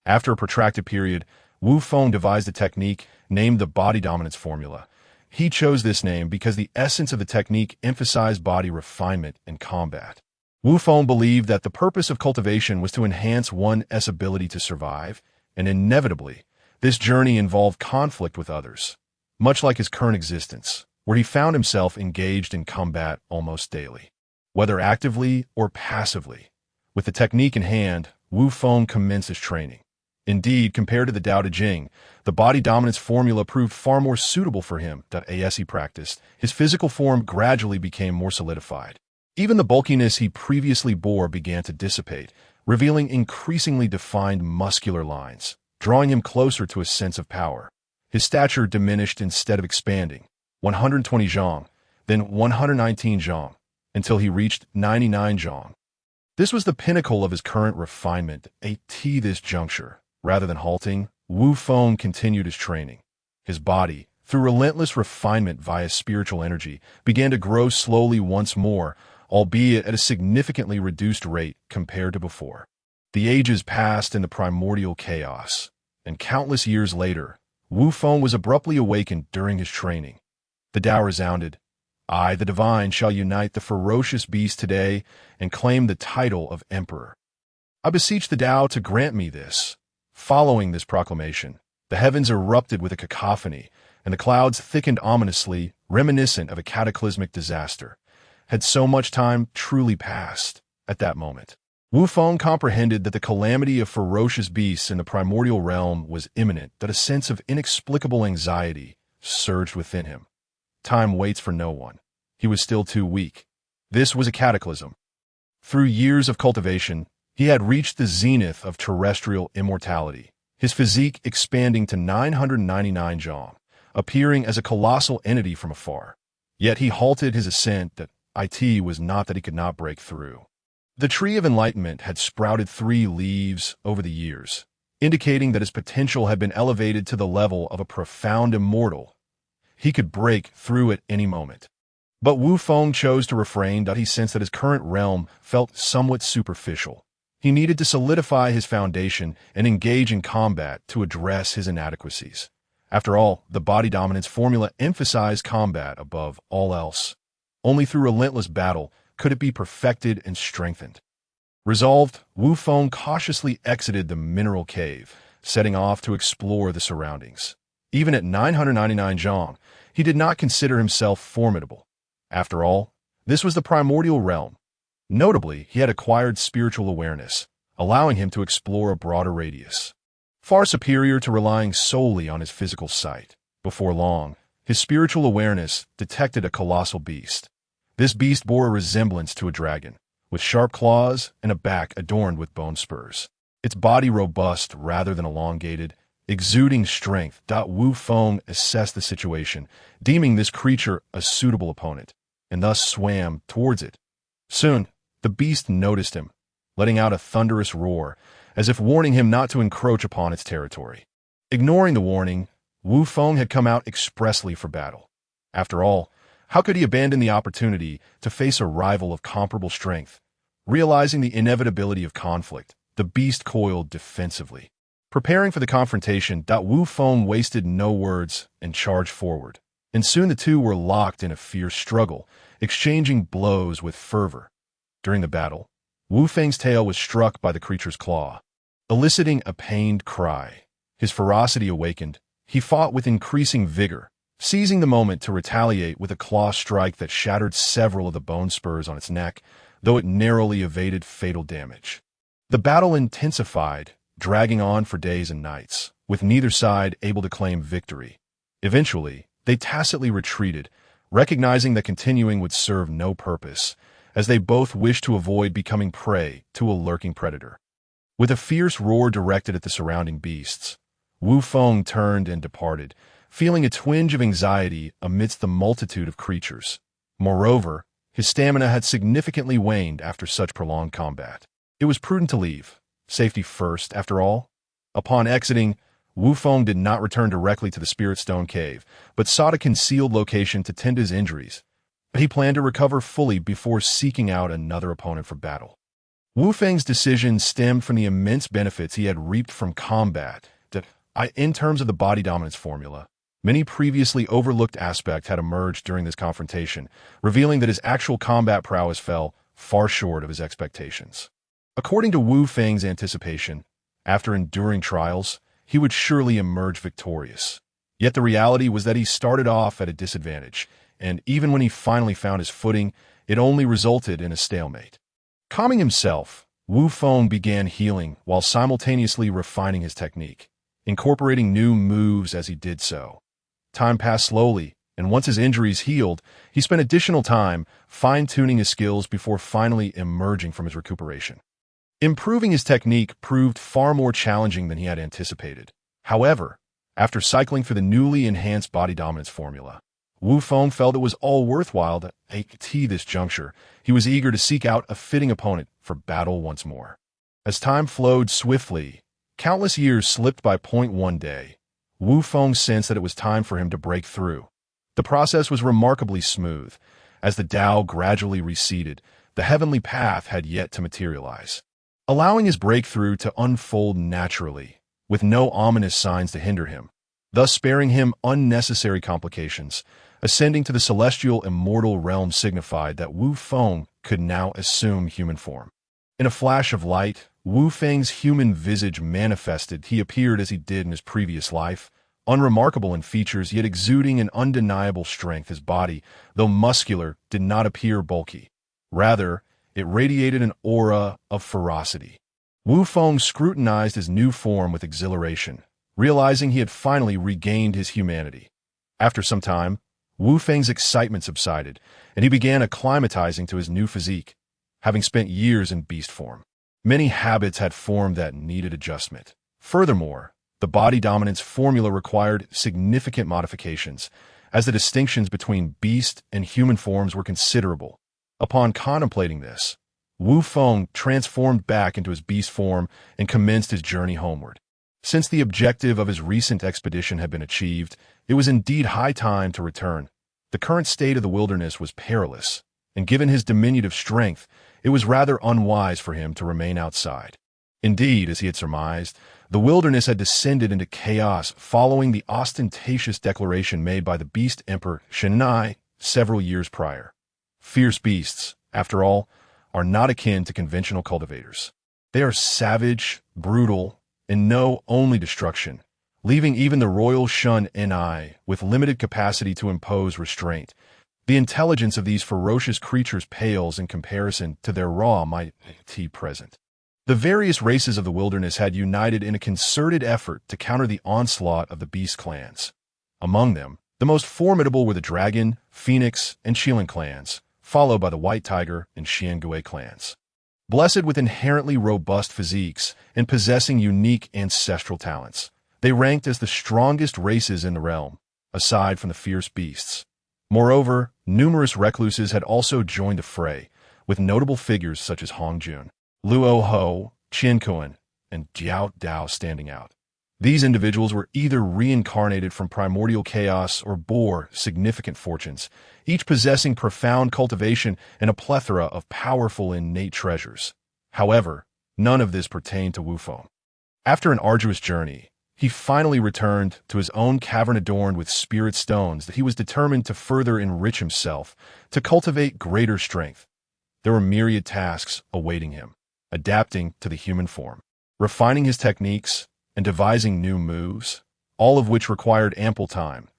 After a protracted period, Wu Feng devised a technique named the body dominance formula. He chose this name because the essence of the technique emphasized body refinement and combat. Wu Feng believed that the purpose of cultivation was to enhance one's ability to survive, and inevitably, this journey involved conflict with others, much like his current existence, where he found himself engaged in combat almost daily. Whether actively or passively, with the technique in hand, Wu Feng commenced his training. Indeed, compared to the Tao Te Ching, the body dominance formula proved far more suitable for him. As he practiced, his physical form gradually became more solidified. Even the bulkiness he previously bore began to dissipate, revealing increasingly defined muscular lines, drawing him closer to a sense of power. His stature diminished instead of expanding, 120 zhang, then 119 zhang, until he reached 99 zhang. This was the pinnacle of his current refinement. At this juncture, rather than halting, Wu Feng continued his training. His body, through relentless refinement via spiritual energy, began to grow slowly once more, albeit at a significantly reduced rate compared to before. The ages passed in the primordial chaos, and countless years later, Wu Feng was abruptly awakened during his training. The Tao resounded, "I, the divine, shall unite the ferocious beast today and claim the title of emperor." I beseech the Tao to grant me this." Following this proclamation, the heavens erupted with a cacophony, and the clouds thickened ominously, reminiscent of a cataclysmic disaster. Had so much time truly passed at that moment? Wu Feng comprehended that the calamity of ferocious beasts in the primordial realm was imminent, that a sense of inexplicable anxiety surged within him. Time waits for no one. He was still too weak. This was a cataclysm. Through years of cultivation, he had reached the zenith of terrestrial immortality, his physique expanding to 999 jom, appearing as a colossal entity from afar. Yet he halted his ascent. That it was not that he could not break through. The tree of enlightenment had sprouted 3 leaves over the years, indicating that his potential had been elevated to the level of a profound immortal. He could break through at any moment. But Wu Feng chose to refrain. He sensed that his current realm felt somewhat superficial. He needed to solidify his foundation and engage in combat to address his inadequacies. After all, the body dominance formula emphasized combat above all else. Only through relentless battle could it be perfected and strengthened. Resolved, Wu Feng cautiously exited the mineral cave, setting off to explore the surroundings. Even at 999 jom, he did not consider himself formidable. After all, this was the primordial realm. Notably, he had acquired spiritual awareness, allowing him to explore a broader radius, far superior to relying solely on his physical sight. Before long, his spiritual awareness detected a colossal beast. This beast bore a resemblance to a dragon, with sharp claws and a back adorned with bone spurs. Its body robust rather than elongated, exuding strength. Wu Feng assessed the situation, deeming this creature a suitable opponent, and thus swam towards it. Soon, the beast noticed him, letting out a thunderous roar, as if warning him not to encroach upon its territory. Ignoring the warning, Wu Feng had come out expressly for battle. After all, how could he abandon the opportunity to face a rival of comparable strength? Realizing the inevitability of conflict, the beast coiled defensively. Preparing for the confrontation, Wu Feng wasted no words and charged forward. And soon the two were locked in a fierce struggle, exchanging blows with fervor. During the battle, Wu Feng's tail was struck by the creature's claw, eliciting a pained cry. His ferocity awakened. He fought with increasing vigor, seizing the moment to retaliate with a claw strike that shattered several of the bone spurs on its neck, though it narrowly evaded fatal damage. The battle intensified, dragging on for days and nights, with neither side able to claim victory. Eventually, they tacitly retreated, recognizing that continuing would serve no purpose, as they both wished to avoid becoming prey to a lurking predator. With a fierce roar directed at the surrounding beasts, Wu Feng turned and departed, feeling a twinge of anxiety amidst the multitude of creatures. Moreover, his stamina had significantly waned after such prolonged combat. It was prudent to leave. Safety first, after all. Upon exiting, Wu Feng did not return directly to the Spirit Stone Cave, but sought a concealed location to tend his injuries. He planned to recover fully before seeking out another opponent for battle. Wu Feng's decision stemmed from the immense benefits he had reaped from combat. In terms of the body dominance formula, many previously overlooked aspects had emerged during this confrontation, revealing that his actual combat prowess fell far short of his expectations. According to Wu Feng's anticipation, after enduring trials, he would surely emerge victorious. Yet the reality was that he started off at a disadvantage, and even when he finally found his footing, it only resulted in a stalemate. Calming himself, Wu Feng began healing while simultaneously refining his technique, incorporating new moves as he did so. Time passed slowly, and once his injuries healed, he spent additional time fine-tuning his skills before finally emerging from his recuperation. Improving his technique proved far more challenging than he had anticipated. However, after cycling for the newly enhanced body dominance formula, Wu Feng felt it was all worthwhile at this juncture. He was eager to seek out a fitting opponent for battle once more. As time flowed swiftly, countless years slipped by. One day, Wu Feng sensed that it was time for him to break through. The process was remarkably smooth. As the Tao gradually receded, the heavenly path had yet to materialize, allowing his breakthrough to unfold naturally, with no ominous signs to hinder him, thus sparing him unnecessary complications. Ascending to the celestial immortal realm signified that Wu Feng could now assume human form. In a flash of light, Wu Feng's human visage manifested. He appeared as he did in his previous life, unremarkable in features yet exuding an undeniable strength. His body, though muscular, did not appear bulky. Rather, it radiated an aura of ferocity. Wu Feng scrutinized his new form with exhilaration, realizing he had finally regained his humanity. After some time, Wu Feng's excitement subsided, and he began acclimatizing to his new physique, having spent years in beast form. Many habits had formed that needed adjustment. Furthermore, the body dominance formula required significant modifications, as the distinctions between beast and human forms were considerable. Upon contemplating this, Wu Feng transformed back into his beast form and commenced his journey homeward. Since the objective of his recent expedition had been achieved, it was indeed high time to return. The current state of the wilderness was perilous, and given his diminutive strength, it was rather unwise for him to remain outside. Indeed, as he had surmised, the wilderness had descended into chaos following the ostentatious declaration made by the Beast Emperor Shenai several years prior. Fierce beasts, after all, are not akin to conventional cultivators. They are savage, brutal, and know only destruction, leaving even the royal Shun Ni with limited capacity to impose restraint. The intelligence of these ferocious creatures pales in comparison to their raw mighty present. The various races of the wilderness had united in a concerted effort to counter the onslaught of the beast clans. Among them, the most formidable were the Dragon, Phoenix, and Qilin clans, followed by the White Tiger and Xiangui clans. Blessed with inherently robust physiques and possessing unique ancestral talents, they ranked as the strongest races in the realm, aside from the fierce beasts. Moreover, numerous recluses had also joined the fray, with notable figures such as Hong Jun, Luo Ho, Qian Kuan, and Jiao Dao standing out. These individuals were either reincarnated from primordial chaos or bore significant fortunes, each possessing profound cultivation and a plethora of powerful innate treasures. However, none of this pertained to Wu Feng. After an arduous journey, he finally returned to his own cavern adorned with spirit stones that he was determined to further enrich himself, to cultivate greater strength. There were myriad tasks awaiting him, adapting to the human form, refining his techniques, and devising new moves, all of which required ample time.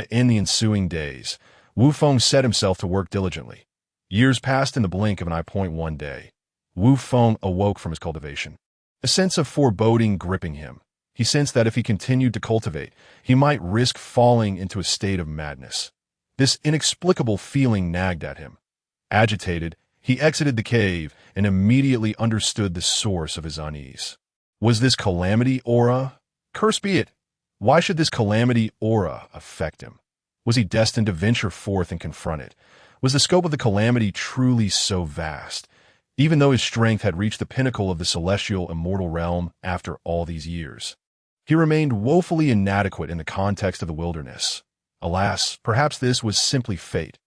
In the ensuing days, Wu Feng set himself to work diligently. Years passed in the blink of an eye. One day, Wu Feng awoke from his cultivation. A sense of foreboding gripping him. He sensed that if he continued to cultivate, he might risk falling into a state of madness. This inexplicable feeling nagged at him. Agitated, he exited the cave and immediately understood the source of his unease. Was this calamity aura? Cursed be it! Why should this calamity aura affect him? Was he destined to venture forth and confront it? Was the scope of the calamity truly so vast, even though his strength had reached the pinnacle of the celestial immortal realm after all these years? He remained woefully inadequate in the context of the wilderness. Alas, perhaps this was simply fate.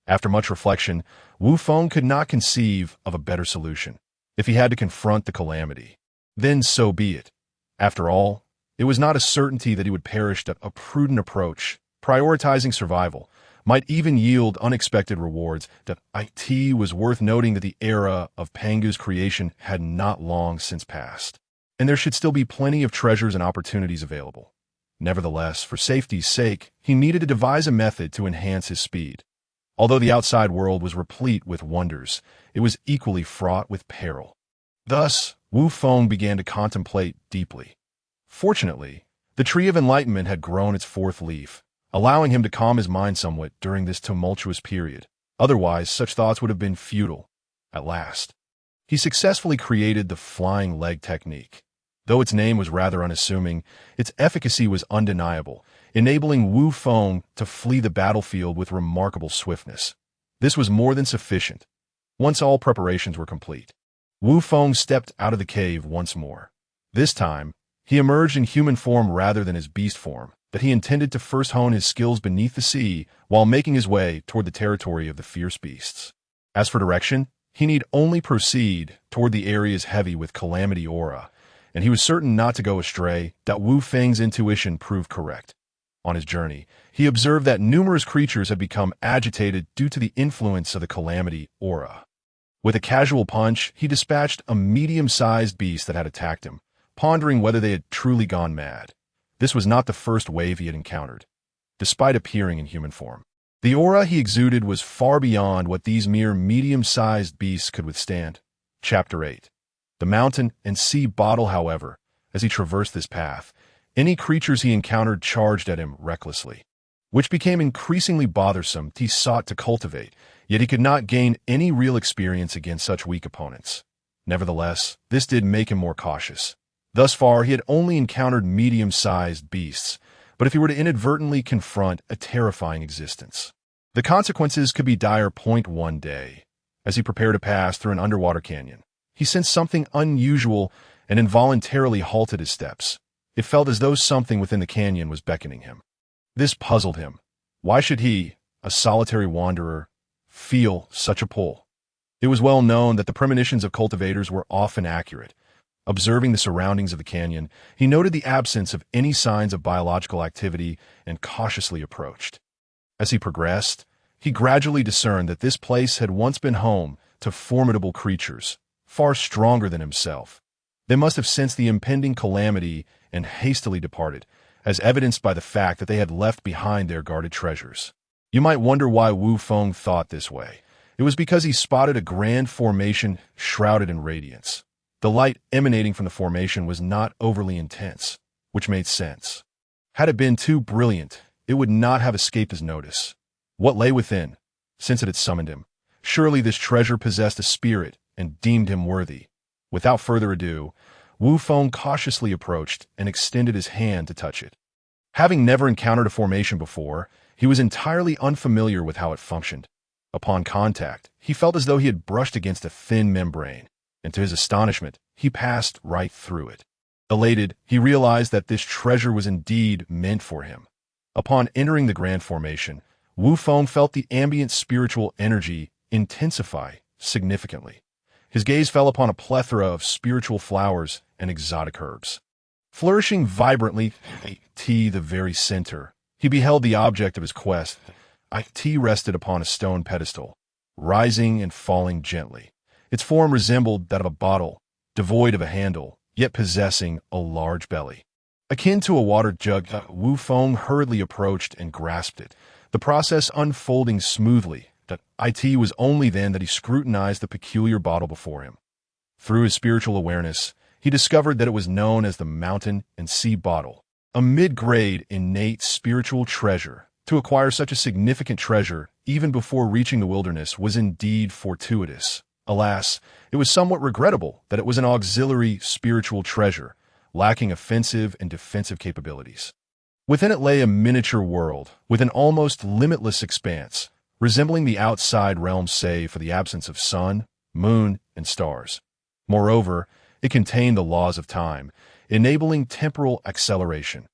After much reflection, Wu Feng could not conceive of a better solution. If he had to confront the calamity, then so be it. After all, it was not a certainty that he would perish. That a prudent approach, prioritizing survival, might even yield unexpected rewards. That it was worth noting that the era of Pangu's creation had not long since passed, and there should still be plenty of treasures and opportunities available. Nevertheless, for safety's sake, he needed to devise a method to enhance his speed. Although the outside world was replete with wonders, it was equally fraught with peril. Thus, Wu Feng began to contemplate deeply. Fortunately, the tree of enlightenment had grown its fourth leaf, allowing him to calm his mind somewhat during this tumultuous period. Otherwise, such thoughts would have been futile. At last, he successfully created the flying leg technique. Though its name was rather unassuming, its efficacy was undeniable, enabling Wu Feng to flee the battlefield with remarkable swiftness. This was more than sufficient. Once all preparations were complete, Wu Feng stepped out of the cave once more. This time, he emerged in human form rather than his beast form, that he intended to first hone his skills beneath the sea while making his way toward the territory of the fierce beasts. As for direction, he need only proceed toward the areas heavy with calamity aura, and he was certain not to go astray. That Wu Feng's intuition proved correct. On his journey, he observed that numerous creatures had become agitated due to the influence of the calamity aura. With a casual punch, he dispatched a medium-sized beast that had attacked him, pondering whether they had truly gone mad. This was not the first wave he had encountered, despite appearing in human form. The aura he exuded was far beyond what these mere medium-sized beasts could withstand. Chapter 8. The mountain and sea bottle, however, as he traversed this path, any creatures he encountered charged at him recklessly, which became increasingly bothersome. He sought to cultivate, yet he could not gain any real experience against such weak opponents. Nevertheless, this did make him more cautious. Thus far, he had only encountered medium-sized beasts, but if he were to inadvertently confront a terrifying existence, the consequences could be dire. One day, as he prepared to pass through an underwater canyon, he sensed something unusual and involuntarily halted his steps. It felt as though something within the canyon was beckoning him. This puzzled him. Why should he, a solitary wanderer, feel such a pull? It was well known that the premonitions of cultivators were often accurate. Observing the surroundings of the canyon, he noted the absence of any signs of biological activity and cautiously approached. As he progressed, he gradually discerned that this place had once been home to formidable creatures, far stronger than himself. They must have sensed the impending calamity and hastily departed, as evidenced by the fact that they had left behind their guarded treasures. You might wonder why Wu Feng thought this way. It was because he spotted a grand formation shrouded in radiance. The light emanating from the formation was not overly intense, which made sense. Had it been too brilliant, it would not have escaped his notice. What lay within, since it had summoned him? Surely this treasure possessed a spirit and deemed him worthy. Without further ado, Wu Feng cautiously approached and extended his hand to touch it. Having never encountered a formation before, he was entirely unfamiliar with how it functioned. Upon contact, he felt as though he had brushed against a thin membrane, and to his astonishment, he passed right through it. Elated, he realized that this treasure was indeed meant for him. Upon entering the grand formation, Wu Feng felt the ambient spiritual energy intensify significantly. His gaze fell upon a plethora of spiritual flowers and exotic herbs. Flourishing vibrantly, the very center, he beheld the object of his quest. Rested upon a stone pedestal, rising and falling gently. Its form resembled that of a bottle, devoid of a handle, yet possessing a large belly. Akin to a water jug, Wu Feng hurriedly approached and grasped it, the process unfolding smoothly. It was only then that he scrutinized the peculiar bottle before him. Through his spiritual awareness, he discovered that it was known as the Mountain and Sea Bottle, a mid-grade innate spiritual treasure. To acquire such a significant treasure, even before reaching the wilderness, was indeed fortuitous. Alas, it was somewhat regrettable that it was an auxiliary spiritual treasure, lacking offensive and defensive capabilities. Within it lay a miniature world, with an almost limitless expanse, resembling the outside realm save for the absence of sun, moon, and stars. Moreover, it contained the laws of time, enabling temporal acceleration,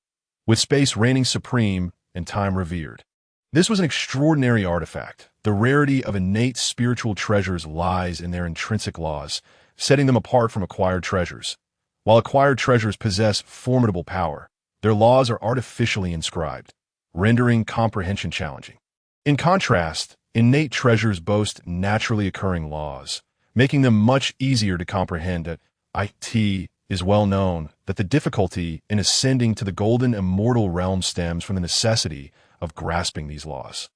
with space reigning supreme and time revered. This was an extraordinary artifact. The rarity of innate spiritual treasures lies in their intrinsic laws, setting them apart from acquired treasures. While acquired treasures possess formidable power, their laws are artificially inscribed, rendering comprehension challenging. In contrast, innate treasures boast naturally occurring laws, making them much easier to comprehend. It is well known that the difficulty in ascending to the golden immortal realm stems from the necessity of grasping these laws.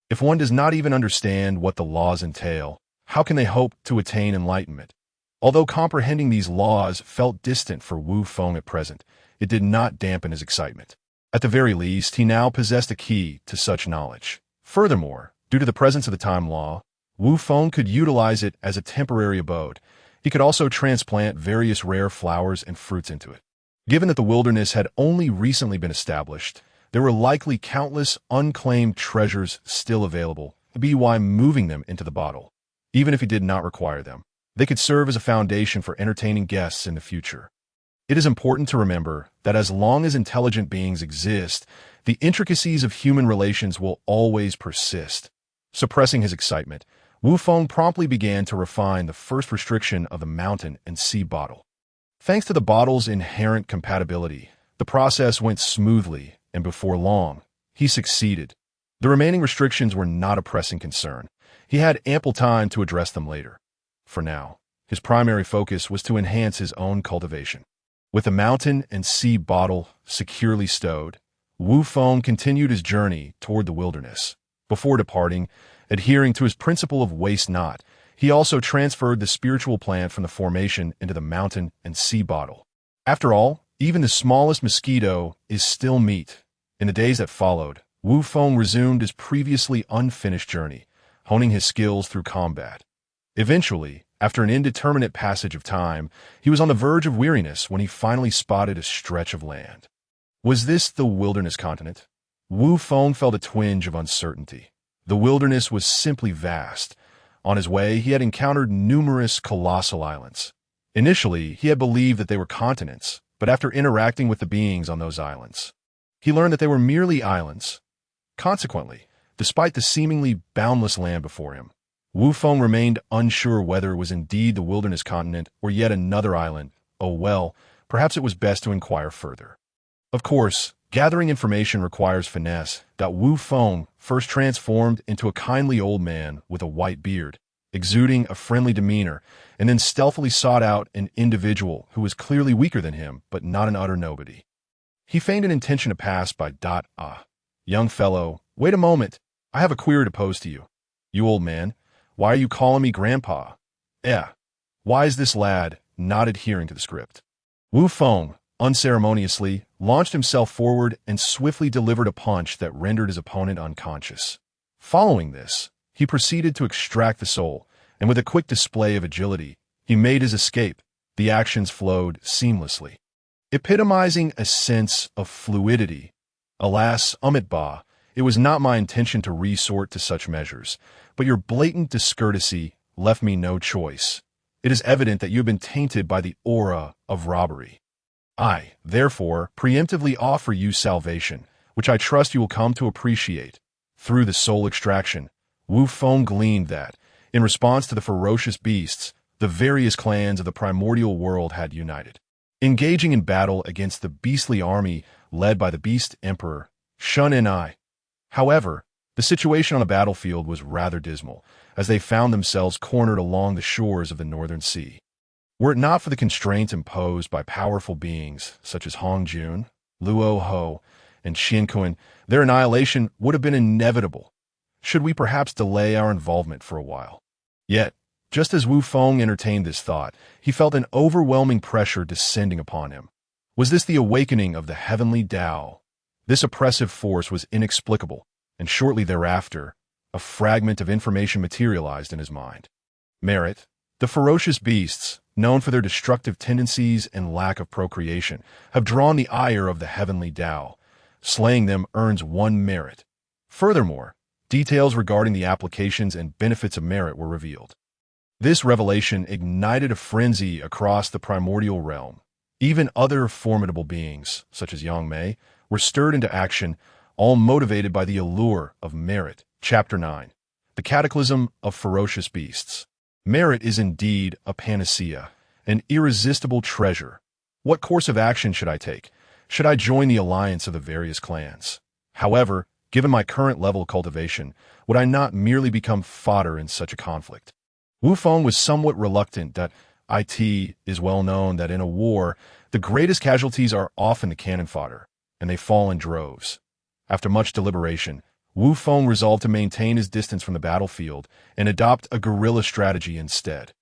If one does not even understand what the laws entail, how can they hope to attain enlightenment? Although comprehending these laws felt distant for Wu Feng at present, it did not dampen his excitement. At the very least, he now possessed a key to such knowledge. Furthermore, due to the presence of the time law, Wu Feng could utilize it as a temporary abode. He could also transplant various rare flowers and fruits into it. Given that the wilderness had only recently been established, there were likely countless unclaimed treasures still available, by moving them into the bottle. Even if he did not require them, they could serve as a foundation for entertaining guests in the future. It is important to remember that as long as intelligent beings exist, the intricacies of human relations will always persist. Suppressing his excitement, Wu Feng promptly began to refine the first restriction of the Mountain and Sea Bottle. Thanks to the bottle's inherent compatibility, the process went smoothly, and before long, he succeeded. The remaining restrictions were not a pressing concern. He had ample time to address them later. For now, his primary focus was to enhance his own cultivation. With the mountain and sea bottle securely stowed, Wu Feng continued his journey toward the wilderness. Before departing, adhering to his principle of waste not, he also transferred the spiritual plant from the formation into the mountain and sea bottle. After all, even the smallest mosquito is still meat. In the days that followed, Wu Feng resumed his previously unfinished journey, honing his skills through combat. Eventually, after an indeterminate passage of time, he was on the verge of weariness when he finally spotted a stretch of land. Was this the wilderness continent? Wu Feng felt a twinge of uncertainty. The wilderness was simply vast. On his way, he had encountered numerous colossal islands. Initially, he had believed that they were continents, but after interacting with the beings on those islands, he learned that they were merely islands. Consequently, despite the seemingly boundless land before him, Wu Feng remained unsure whether it was indeed the wilderness continent or yet another island. Oh well, perhaps it was best to inquire further. Of course, gathering information requires finesse. Wu Feng first transformed into a kindly old man with a white beard, exuding a friendly demeanor, and then stealthily sought out an individual who was clearly weaker than him, but not an utter nobody. He feigned an intention to pass by. Young fellow, wait a moment. I have a query to pose to you. You old man, why are you calling me grandpa? Why is this lad not adhering to the script? Wu Feng, unceremoniously, launched himself forward and swiftly delivered a punch that rendered his opponent unconscious. Following this, he proceeded to extract the soul, and with a quick display of agility, he made his escape. The actions flowed seamlessly, epitomizing a sense of fluidity. Alas, Ba, it was not my intention to resort to such measures, but your blatant discourtesy left me no choice. It is evident that you have been tainted by the aura of robbery. I, therefore, preemptively offer you salvation, which I trust you will come to appreciate. Through the soul extraction, Wu Feng gleaned that, in response to the ferocious beasts, the various clans of the primordial world had united, engaging in battle against the beastly army led by the Beast Emperor, Shun and I. However, the situation on the battlefield was rather dismal, as they found themselves cornered along the shores of the northern sea. Were it not for the constraints imposed by powerful beings such as Hong Jun, Luo Ho, and Xian Kun, their annihilation would have been inevitable. Should we perhaps delay our involvement for a while? Yet, just as Wu Feng entertained this thought, he felt an overwhelming pressure descending upon him. Was this the awakening of the heavenly Tao? This oppressive force was inexplicable, and shortly thereafter, a fragment of information materialized in his mind. Merit. The ferocious beasts, known for their destructive tendencies and lack of procreation, have drawn the ire of the heavenly Tao. Slaying them earns 1 merit. Furthermore, details regarding the applications and benefits of merit were revealed. This revelation ignited a frenzy across the primordial realm. Even other formidable beings, such as Yang Mei, were stirred into action, all motivated by the allure of merit. Chapter 9. The Cataclysm of Ferocious Beasts. Merit is indeed a panacea, an irresistible treasure. What course of action should I take? Should I join the alliance of the various clans? However, given my current level of cultivation, would I not merely become fodder in such a conflict? Wu Feng was somewhat reluctant. It is well known that in a war, the greatest casualties are often the cannon fodder, and they fall in droves. After much deliberation, Wu Feng resolved to maintain his distance from the battlefield and adopt a guerrilla strategy instead.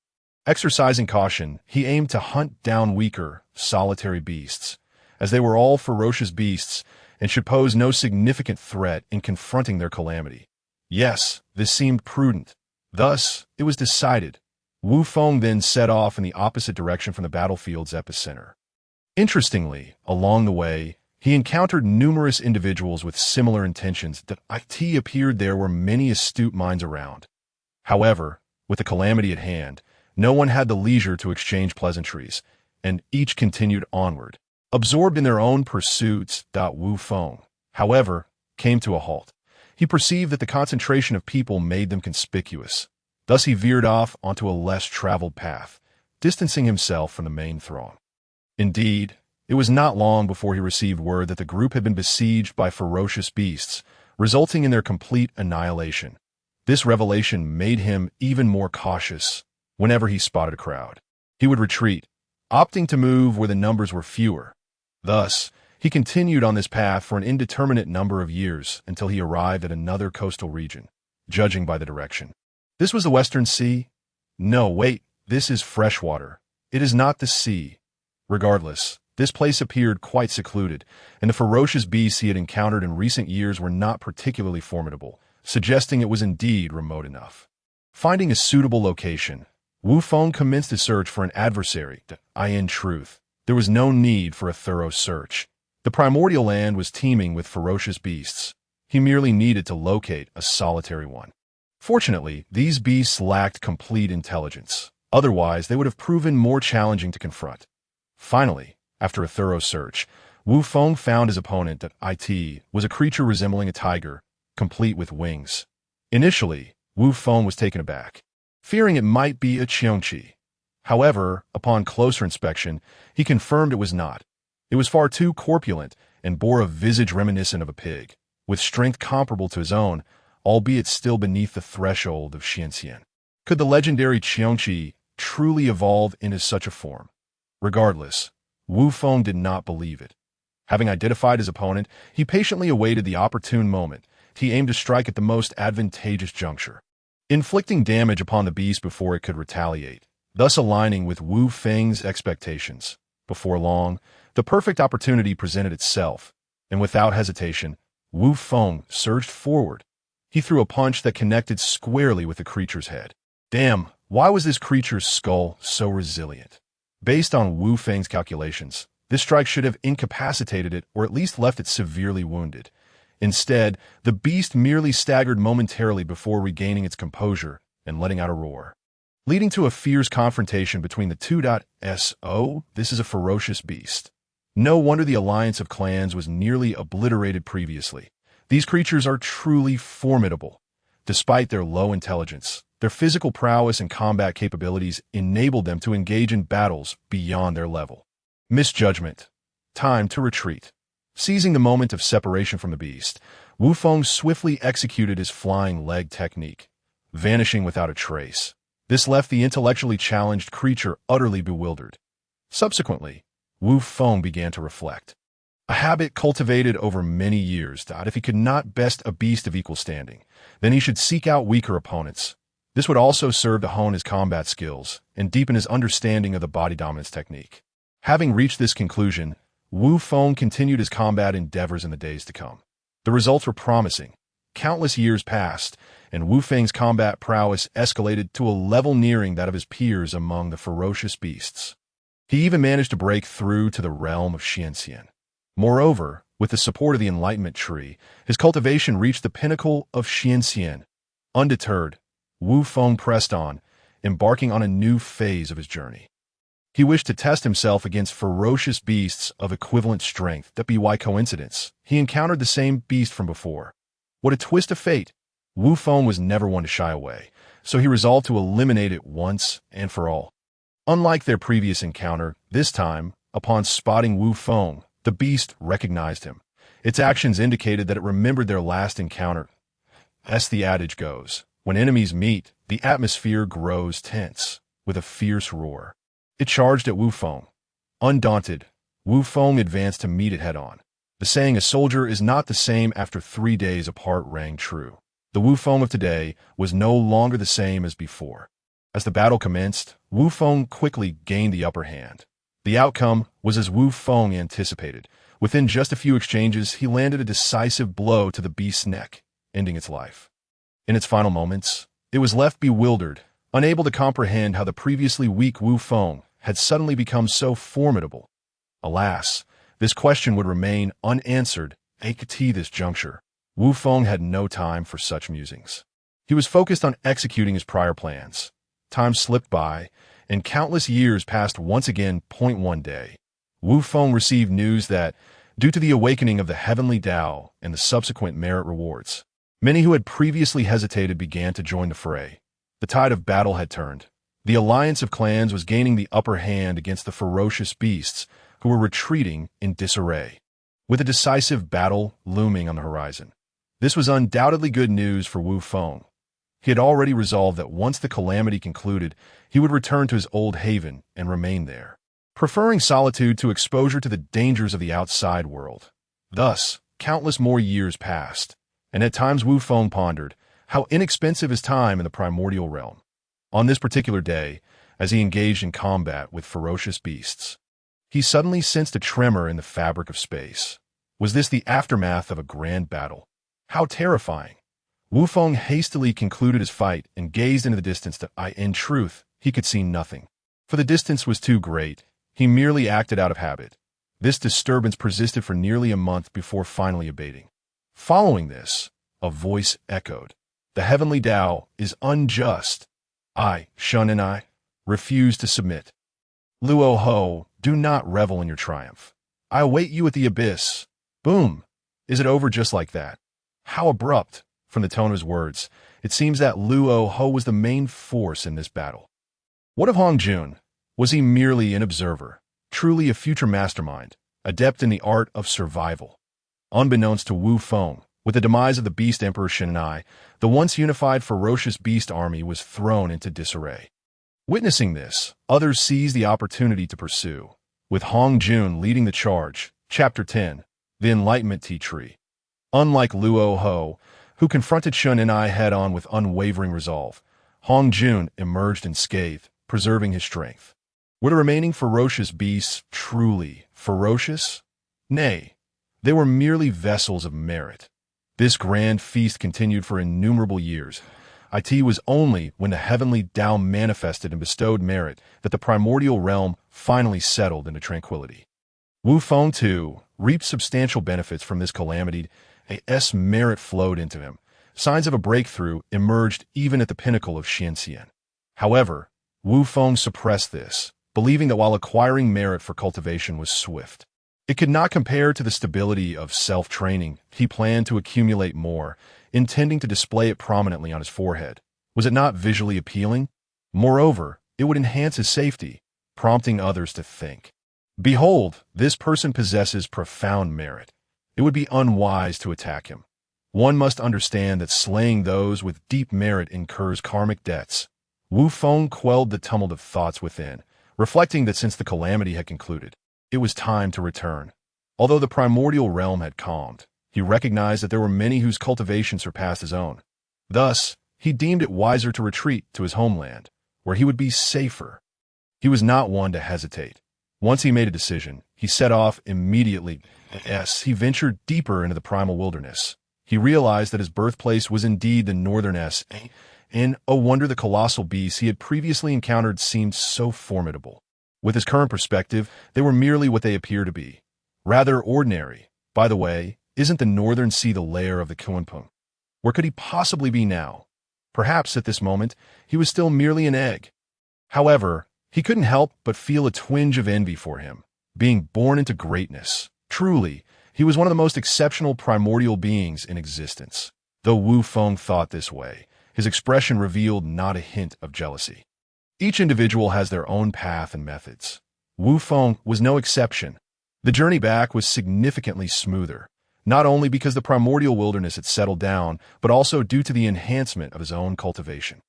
Exercising caution, he aimed to hunt down weaker, solitary beasts, as they were all ferocious beasts and should pose no significant threat in confronting their calamity. Yes, this seemed prudent. Thus, it was decided. Wu Feng then set off in the opposite direction from the battlefield's epicenter. Interestingly, along the way, he encountered numerous individuals with similar intentions. It appeared there were many astute minds around. However, with the calamity at hand, no one had the leisure to exchange pleasantries, and each continued onward, absorbed in their own pursuits. Wu Feng, however, came to a halt. He perceived that the concentration of people made them conspicuous. Thus he veered off onto a less traveled path, distancing himself from the main throng. Indeed, it was not long before he received word that the group had been besieged by ferocious beasts, resulting in their complete annihilation. This revelation made him even more cautious. Whenever he spotted a crowd, he would retreat, opting to move where the numbers were fewer. Thus, he continued on this path for an indeterminate number of years until he arrived at another coastal region, judging by the direction. This was the Western Sea? No, wait, this is freshwater. It is not the sea. Regardless, this place appeared quite secluded, and the ferocious beasts he had encountered in recent years were not particularly formidable, suggesting it was indeed remote enough. Finding a suitable location, Wu Feng commenced a search for an adversary. In truth, there was no need for a thorough search. The primordial land was teeming with ferocious beasts. He merely needed to locate a solitary one. Fortunately, these beasts lacked complete intelligence. Otherwise, they would have proven more challenging to confront. Finally, after a thorough search, Wu Feng found his opponent. It was a creature resembling a tiger, complete with wings. Initially, Wu Feng was taken aback, fearing it might be a Qiongqi. However, upon closer inspection, he confirmed it was not. It was far too corpulent and bore a visage reminiscent of a pig, with strength comparable to his own, albeit still beneath the threshold of Xianxian. Could the legendary Qiongqi truly evolve into such a form? Regardless, Wu Feng did not believe it. Having identified his opponent, he patiently awaited the opportune moment. He aimed to strike at the most advantageous juncture, inflicting damage upon the beast before it could retaliate, thus aligning with Wu Feng's expectations. Before long, the perfect opportunity presented itself, and without hesitation, Wu Feng surged forward. He threw a punch that connected squarely with the creature's head. Damn, why was this creature's skull so resilient? Based on Wu Feng's calculations, this strike should have incapacitated it or at least left it severely wounded. Instead, the beast merely staggered momentarily before regaining its composure and letting out a roar, leading to a fierce confrontation between the two. This is a ferocious beast. No wonder the alliance of clans was nearly obliterated previously. These creatures are truly formidable. Despite their low intelligence, their physical prowess and combat capabilities enabled them to engage in battles beyond their level. Misjudgment. Time to retreat. Seizing the moment of separation from the beast, Wu Feng swiftly executed his flying leg technique, vanishing without a trace. This left the intellectually challenged creature utterly bewildered. Subsequently, Wu Feng began to reflect. A habit cultivated over many years. If he could not best a beast of equal standing, then he should seek out weaker opponents. This would also serve to hone his combat skills and deepen his understanding of the body dominance technique. Having reached this conclusion, Wu Feng continued his combat endeavors in the days to come. The results were promising. Countless years passed, and Wu Feng's combat prowess escalated to a level nearing that of his peers among the ferocious beasts. He even managed to break through to the realm of Xianxian. Moreover, with the support of the Enlightenment Tree, his cultivation reached the pinnacle of Xianxian. Undeterred, Wu Feng pressed on, embarking on a new phase of his journey. He wished to test himself against ferocious beasts of equivalent strength. By coincidence, he encountered the same beast from before. What a twist of fate! Wu Feng was never one to shy away, so he resolved to eliminate it once and for all. Unlike their previous encounter, this time, upon spotting Wu Feng, the beast recognized him. Its actions indicated that it remembered their last encounter. As the adage goes, when enemies meet, the atmosphere grows tense, with a fierce roar. It charged at Wu Feng. Undaunted, Wu Feng advanced to meet it head-on. The saying, "a soldier is not the same after 3 days apart," rang true. The Wu Feng of today was no longer the same as before. As the battle commenced, Wu Feng quickly gained the upper hand. The outcome was as Wu Feng anticipated. Within just a few exchanges, he landed a decisive blow to the beast's neck, ending its life. In its final moments, it was left bewildered, unable to comprehend how the previously weak Wu Feng had suddenly become so formidable. Alas, this question would remain unanswered at this juncture. Wu Feng had no time for such musings. He was focused on executing his prior plans. Time slipped by, and countless years passed once again. One day, Wu Feng received news that, due to the awakening of the heavenly Tao and the subsequent merit rewards, many who had previously hesitated began to join the fray. The tide of battle had turned. The alliance of clans was gaining the upper hand against the ferocious beasts who were retreating in disarray, with a decisive battle looming on the horizon. This was undoubtedly good news for Wu Feng. He had already resolved that once the calamity concluded, he would return to his old haven and remain there, preferring solitude to exposure to the dangers of the outside world. Thus, countless more years passed, and at times Wu Feng pondered how inexpensive is time in the primordial realm. On this particular day, as he engaged in combat with ferocious beasts, he suddenly sensed a tremor in the fabric of space. Was this the aftermath of a grand battle? How terrifying! Wu Feng hastily concluded his fight and gazed into the distance. In truth, he could see nothing, for the distance was too great. He merely acted out of habit. This disturbance persisted for nearly a month before finally abating. Following this, a voice echoed. The heavenly Tao is unjust. I, Shun and I, refuse to submit. Luo Ho, do not revel in your triumph. I await you at the abyss. Boom! Is it over just like that? How abrupt! From the tone of his words, it seems that Luo Ho was the main force in this battle. What of Hong Jun? Was he merely an observer, truly a future mastermind, adept in the art of survival? Unbeknownst to Wu Feng, with the demise of the Beast Emperor Shenai, the once unified ferocious beast army was thrown into disarray. Witnessing this, others seized the opportunity to pursue, with Hong Jun leading the charge. Chapter 10, The Enlightenment Tea Tree. Unlike Luo Ho, who confronted Shun and I head-on with unwavering resolve, Hong Jun emerged unscathed, preserving his strength. Were the remaining ferocious beasts truly ferocious? Nay, they were merely vessels of merit. This grand feast continued for innumerable years. It was only when the heavenly Tao manifested and bestowed merit that the primordial realm finally settled into tranquility. Wu Feng, too, reaped substantial benefits from this calamity. As merit flowed into him, signs of a breakthrough emerged even at the pinnacle of Xianxian. However, Wu Feng suppressed this, believing that while acquiring merit for cultivation was swift, it could not compare to the stability of self-training. He planned to accumulate more, intending to display it prominently on his forehead. Was it not visually appealing? Moreover, it would enhance his safety, prompting others to think, "Behold, this person possesses profound merit. It would be unwise to attack him." One must understand that slaying those with deep merit incurs karmic debts. Wu Feng quelled the tumult of thoughts within, reflecting that since the calamity had concluded, it was time to return. Although the primordial realm had calmed, he recognized that there were many whose cultivation surpassed his own. Thus, he deemed it wiser to retreat to his homeland, where he would be safer. He was not one to hesitate. Once he made a decision, he set off immediately. He ventured deeper into the primal wilderness. He realized that his birthplace was indeed the northern S, and, oh wonder, the colossal beasts he had previously encountered seemed so formidable. With his current perspective, they were merely what they appear to be. Rather ordinary. By the way, isn't the northern sea the lair of the Kunpeng? Where could he possibly be now? Perhaps at this moment, he was still merely an egg. However, he couldn't help but feel a twinge of envy for him, being born into greatness. Truly, he was one of the most exceptional primordial beings in existence. Though Wu Feng thought this way, his expression revealed not a hint of jealousy. Each individual has their own path and methods. Wu Feng was no exception. The journey back was significantly smoother, not only because the primordial wilderness had settled down, but also due to the enhancement of his own cultivation.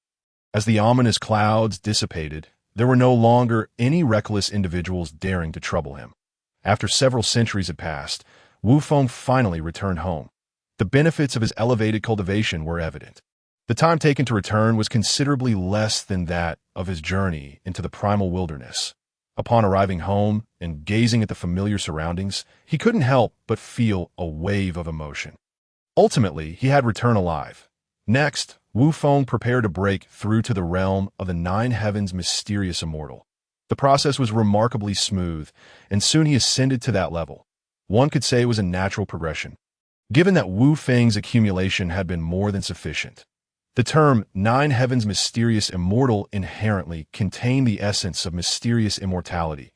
As the ominous clouds dissipated, there were no longer any reckless individuals daring to trouble him. After several centuries had passed, Wu Feng finally returned home. The benefits of his elevated cultivation were evident. The time taken to return was considerably less than that of his journey into the primal wilderness. Upon arriving home and gazing at the familiar surroundings, he couldn't help but feel a wave of emotion. Ultimately, he had returned alive. Next, Wu Feng prepared to break through to the realm of the Nine Heavens' mysterious immortal. The process was remarkably smooth, and soon he ascended to that level. One could say it was a natural progression, given that Wu Feng's accumulation had been more than sufficient. The term Nine Heavens Mysterious Immortal inherently contained the essence of mysterious immortality.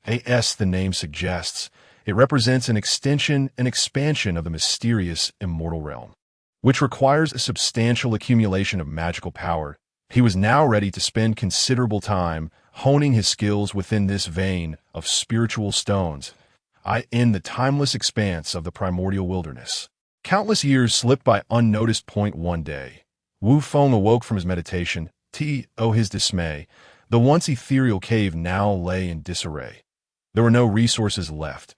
As the name suggests, it represents an extension and expansion of the mysterious immortal realm, which requires a substantial accumulation of magical power. He was now ready to spend considerable time honing his skills within this vein of spiritual stones, in the timeless expanse of the primordial wilderness. Countless years slipped by unnoticed. One day, Wu Feng awoke from his meditation. His dismay. The once ethereal cave now lay in disarray. There were no resources left.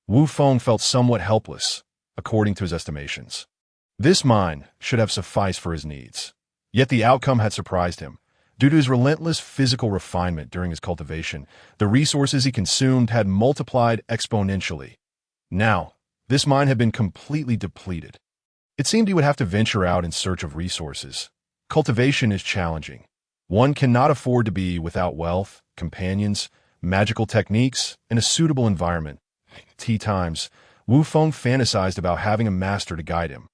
Wu Feng felt somewhat helpless, according to his estimations. This mine should have sufficed for his needs. Yet the outcome had surprised him. Due to his relentless physical refinement during his cultivation, the resources he consumed had multiplied exponentially. Now, this mine had been completely depleted. It seemed he would have to venture out in search of resources. Cultivation is challenging. One cannot afford to be without wealth, companions, magical techniques, and a suitable environment. Times, Wu Feng fantasized about having a master to guide him.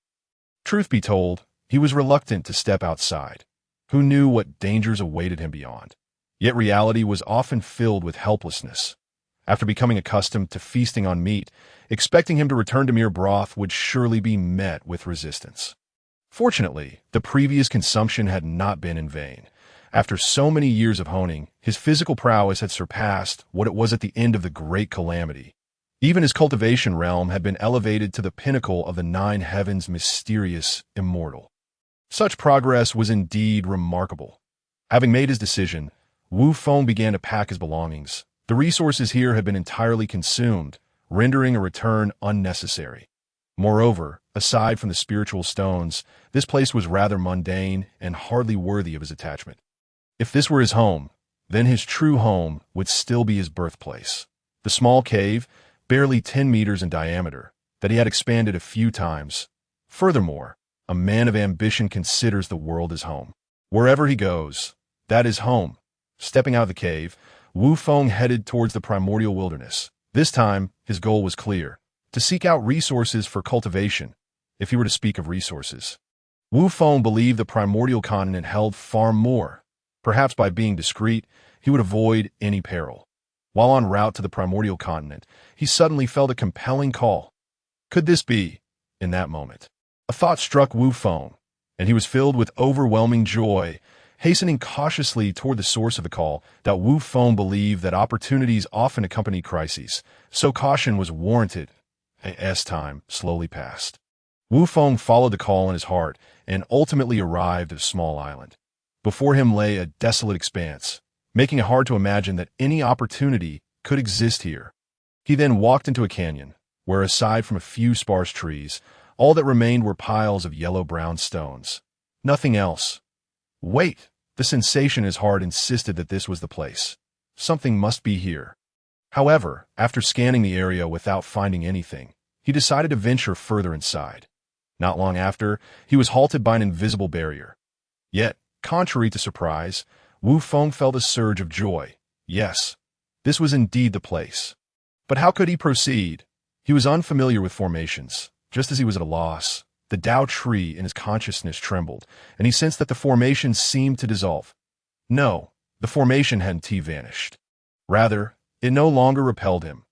Truth be told, he was reluctant to step outside. Who knew what dangers awaited him beyond? Yet reality was often filled with helplessness. After becoming accustomed to feasting on meat, expecting him to return to mere broth would surely be met with resistance. Fortunately, the previous consumption had not been in vain. After so many years of honing, his physical prowess had surpassed what it was at the end of the Great Calamity. Even his cultivation realm had been elevated to the pinnacle of the nine heavens, mysterious, immortal. Such progress was indeed remarkable. Having made his decision, Wu Feng began to pack his belongings. The resources here had been entirely consumed, rendering a return unnecessary. Moreover, aside from the spiritual stones, this place was rather mundane and hardly worthy of his attachment. If this were his home, then his true home would still be his birthplace. The small cave, barely 10 meters in diameter, that he had expanded a few times. Furthermore, a man of ambition considers the world his home. Wherever he goes, that is home. Stepping out of the cave, Wu Feng headed towards the primordial wilderness. This time, his goal was clear: to seek out resources for cultivation, if he were to speak of resources. Wu Feng believed the primordial continent held far more. Perhaps by being discreet, he would avoid any peril. While en route to the primordial continent, he suddenly felt a compelling call. Could this be? In that moment, a thought struck Wu Feng, and he was filled with overwhelming joy. Hastening cautiously toward the source of the call, that Wu Feng believed that opportunities often accompany crises, so caution was warranted. As time slowly passed, Wu Feng followed the call in his heart and ultimately arrived at a small island. Before him lay a desolate expanse, making it hard to imagine that any opportunity could exist here. He then walked into a canyon, where aside from a few sparse trees, all that remained were piles of yellow-brown stones. Nothing else. Wait! The sensation in his heart insisted that this was the place. Something must be here. However, after scanning the area without finding anything, he decided to venture further inside. Not long after, he was halted by an invisible barrier. Yet, contrary to surprise, Wu Feng felt a surge of joy. Yes, this was indeed the place. But how could he proceed? He was unfamiliar with formations. Just as he was at a loss, the Tao tree in his consciousness trembled, and he sensed that the formation seemed to dissolve. No, the formation hadn't vanished. Rather, it no longer repelled him.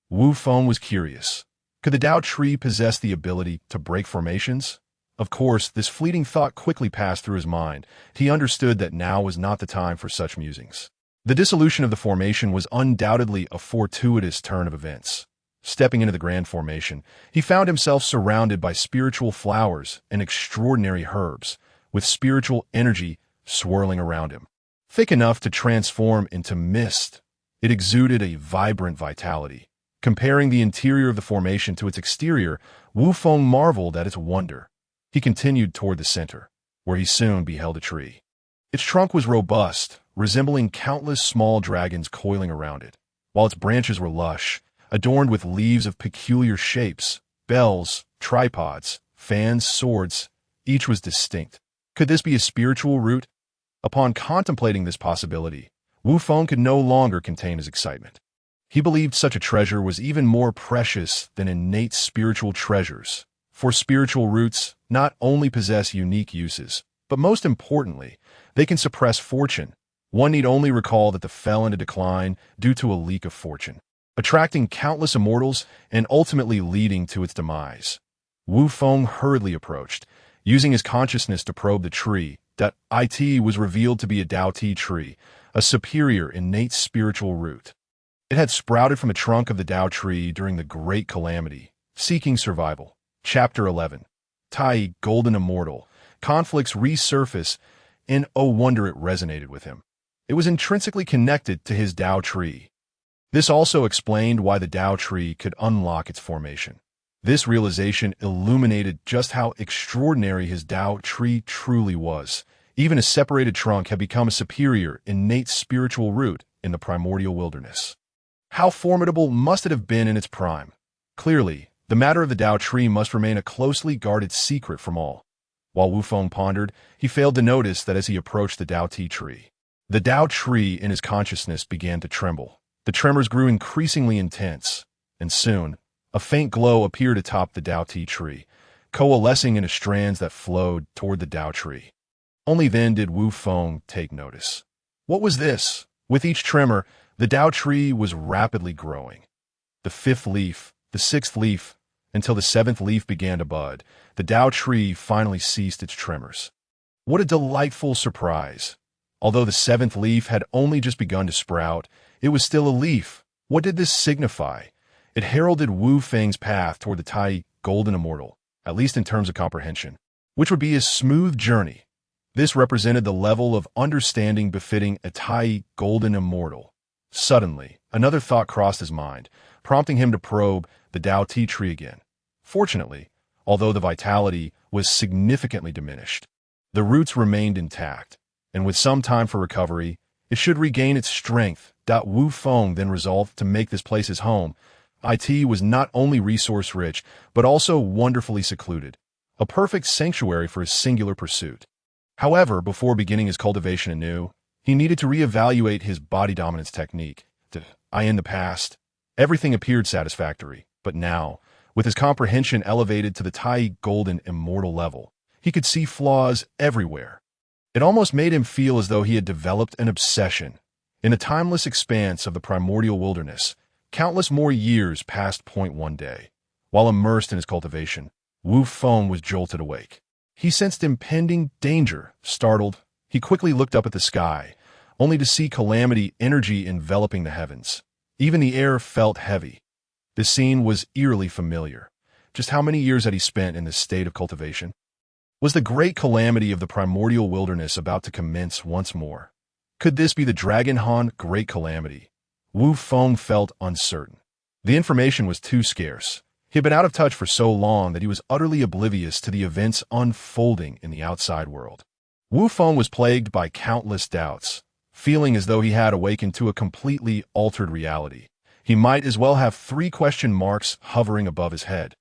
Wu Feng was curious. Could the Tao tree possess the ability to break formations? Of course, this fleeting thought quickly passed through his mind. He understood that now was not the time for such musings. The dissolution of the formation was undoubtedly a fortuitous turn of events. Stepping into the grand formation, he found himself surrounded by spiritual flowers and extraordinary herbs, with spiritual energy swirling around him. Thick enough to transform into mist, it exuded a vibrant vitality. Comparing the interior of the formation to its exterior, Wu Feng marveled at its wonder. He continued toward the center, where he soon beheld a tree. Its trunk was robust, resembling countless small dragons coiling around it, while its branches were lush, adorned with leaves of peculiar shapes, bells, tripods, fans, swords. Each was distinct. Could this be a spiritual root? Upon contemplating this possibility, Wu Feng could no longer contain his excitement. He believed such a treasure was even more precious than innate spiritual treasures, for spiritual roots not only possess unique uses, but most importantly, they can suppress fortune. One need only recall that the fell into decline due to a leak of fortune, attracting countless immortals and ultimately leading to its demise. Wu Feng hurriedly approached, using his consciousness to probe the tree. That it was revealed to be a Tao Te tree, a superior innate spiritual root. It had sprouted from the trunk of the Tao tree during the Great Calamity, seeking survival. Chapter 11. Tai, Golden Immortal. conflicts resurface, and oh wonder it resonated with him. It was intrinsically connected to his Tao tree. This also explained why the Tao tree could unlock its formation. This realization illuminated just how extraordinary his Tao tree truly was. Even a separated trunk had become a superior, innate spiritual root in the primordial wilderness. How formidable must it have been in its prime? Clearly, the matter of the Tao tree must remain a closely guarded secret from all. While Wu Feng pondered, he failed to notice that as he approached the Tao Ti tree, the Tao tree in his consciousness began to tremble. The tremors grew increasingly intense, and soon, a faint glow appeared atop the Tao Ti tree, coalescing into strands that flowed toward the Tao tree. Only then did Wu Feng take notice. What was this? With each tremor, the Tao tree was rapidly growing. The fifth leaf, the sixth leaf, until the seventh leaf began to bud, the Tao tree finally ceased its tremors. What a delightful surprise! Although the seventh leaf had only just begun to sprout, it was still a leaf. What did this signify? It heralded Wu Feng's path toward the Tai Golden Immortal, at least in terms of comprehension, which would be a smooth journey. This represented the level of understanding befitting a Tai Golden Immortal. Suddenly, another thought crossed his mind, prompting him to probe the Tao Ti tree again. Fortunately, although the vitality was significantly diminished, the roots remained intact, and with some time for recovery, it should regain its strength. Wu Feng then resolved to make this place his home. It was not only resource-rich, but also wonderfully secluded, a perfect sanctuary for his singular pursuit. However, before beginning his cultivation anew, he needed to reevaluate his body dominance technique. In the past, everything appeared satisfactory, but now, with his comprehension elevated to the Tai Golden Immortal level, he could see flaws everywhere. It almost made him feel as though he had developed an obsession. In the timeless expanse of the primordial wilderness, countless more years passed point one day. While immersed in his cultivation, Wu Feng was jolted awake. He sensed impending danger. Startled, he quickly looked up at the sky, only to see calamity energy enveloping the heavens. Even the air felt heavy. The scene was eerily familiar. Just how many years had he spent in this state of cultivation? Was the great calamity of the primordial wilderness about to commence once more? Could this be the Dragon Han Great Calamity? Wu Feng felt uncertain. The information was too scarce. He had been out of touch for so long that he was utterly oblivious to the events unfolding in the outside world. Wu Feng was plagued by countless doubts, feeling as though he had awakened to a completely altered reality. He might as well have 3 question marks hovering above his head.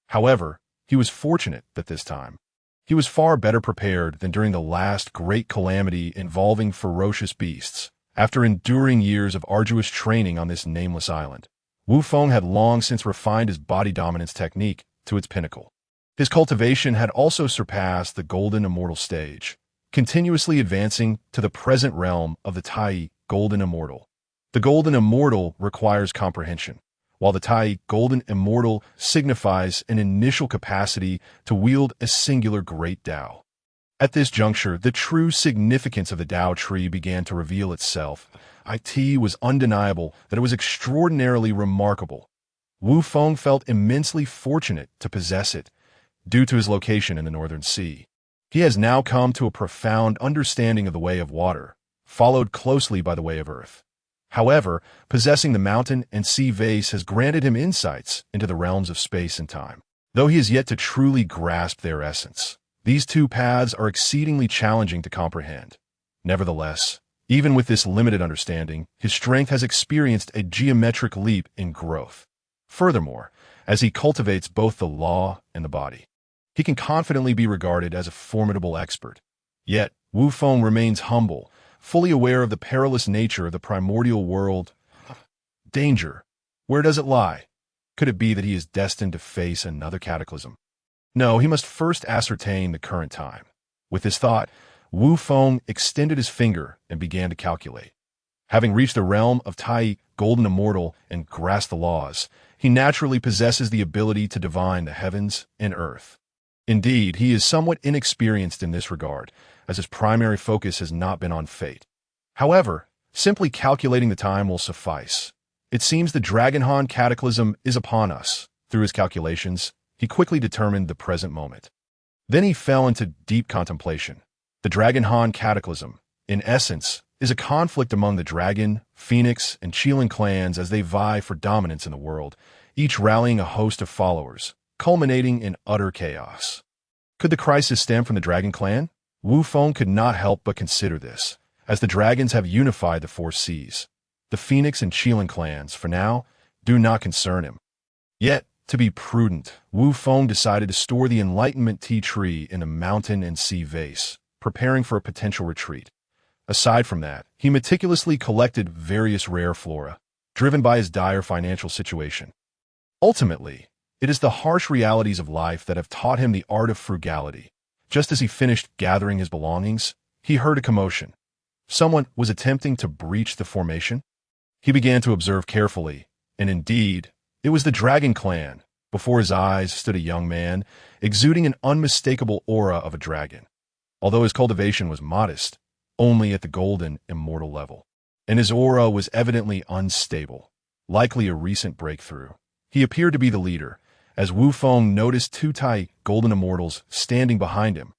However, he was fortunate that this time, he was far better prepared than during the last great calamity involving ferocious beasts. After enduring years of arduous training on this nameless island, Wu Feng had long since refined his body dominance technique to its pinnacle. His cultivation had also surpassed the Golden Immortal stage, continuously advancing to the present realm of the Tai Golden Immortal. The Golden Immortal requires comprehension, while the Tai Golden Immortal signifies an initial capacity to wield a singular great Tao. At this juncture, the true significance of the Tao tree began to reveal itself. It was undeniable that it was extraordinarily remarkable. Wu Feng felt immensely fortunate to possess it, due to his location in the Northern Sea. He has now come to a profound understanding of the way of water, followed closely by the way of earth. However, possessing the mountain and sea vase has granted him insights into the realms of space and time, though he has yet to truly grasp their essence. These 2 paths are exceedingly challenging to comprehend. Nevertheless, even with this limited understanding, his strength has experienced a geometric leap in growth. Furthermore, as he cultivates both the law and the body, he can confidently be regarded as a formidable expert. Yet, Wu Feng remains humble, fully aware of the perilous nature of the primordial world. Danger. Where does it lie? Could it be that he is destined to face another cataclysm? No, he must first ascertain the current time. With this thought, Wu Feng extended his finger and began to calculate. Having reached the realm of Tai Golden Immortal and grasped the laws, he naturally possesses the ability to divine the heavens and earth. Indeed, he is somewhat inexperienced in this regard, as his primary focus has not been on fate. However, simply calculating the time will suffice. It seems the Dragon Han cataclysm is upon us. Through his calculations, he quickly determined the present moment. Then he fell into deep contemplation. The Dragon Han Cataclysm, in essence, is a conflict among the Dragon, Phoenix, and Qilin clans as they vie for dominance in the world, each rallying a host of followers, culminating in utter chaos. Could the crisis stem from the Dragon clan? Wu Feng could not help but consider this, as the dragons have unified the four seas. The Phoenix and Qilin clans, for now, do not concern him. Yet, to be prudent, Wu Feng decided to store the Enlightenment Tea Tree in a mountain and sea vase, preparing for a potential retreat. Aside from that, he meticulously collected various rare flora, driven by his dire financial situation. Ultimately, it is the harsh realities of life that have taught him the art of frugality. Just as he finished gathering his belongings, he heard a commotion. Someone was attempting to breach the formation. He began to observe carefully, and indeed, it was the Dragon clan. Before his eyes stood a young man, exuding an unmistakable aura of a dragon. Although his cultivation was modest, only at the golden, immortal level, and his aura was evidently unstable, likely a recent breakthrough. He appeared to be the leader, as Wu Feng noticed two golden immortals standing behind him.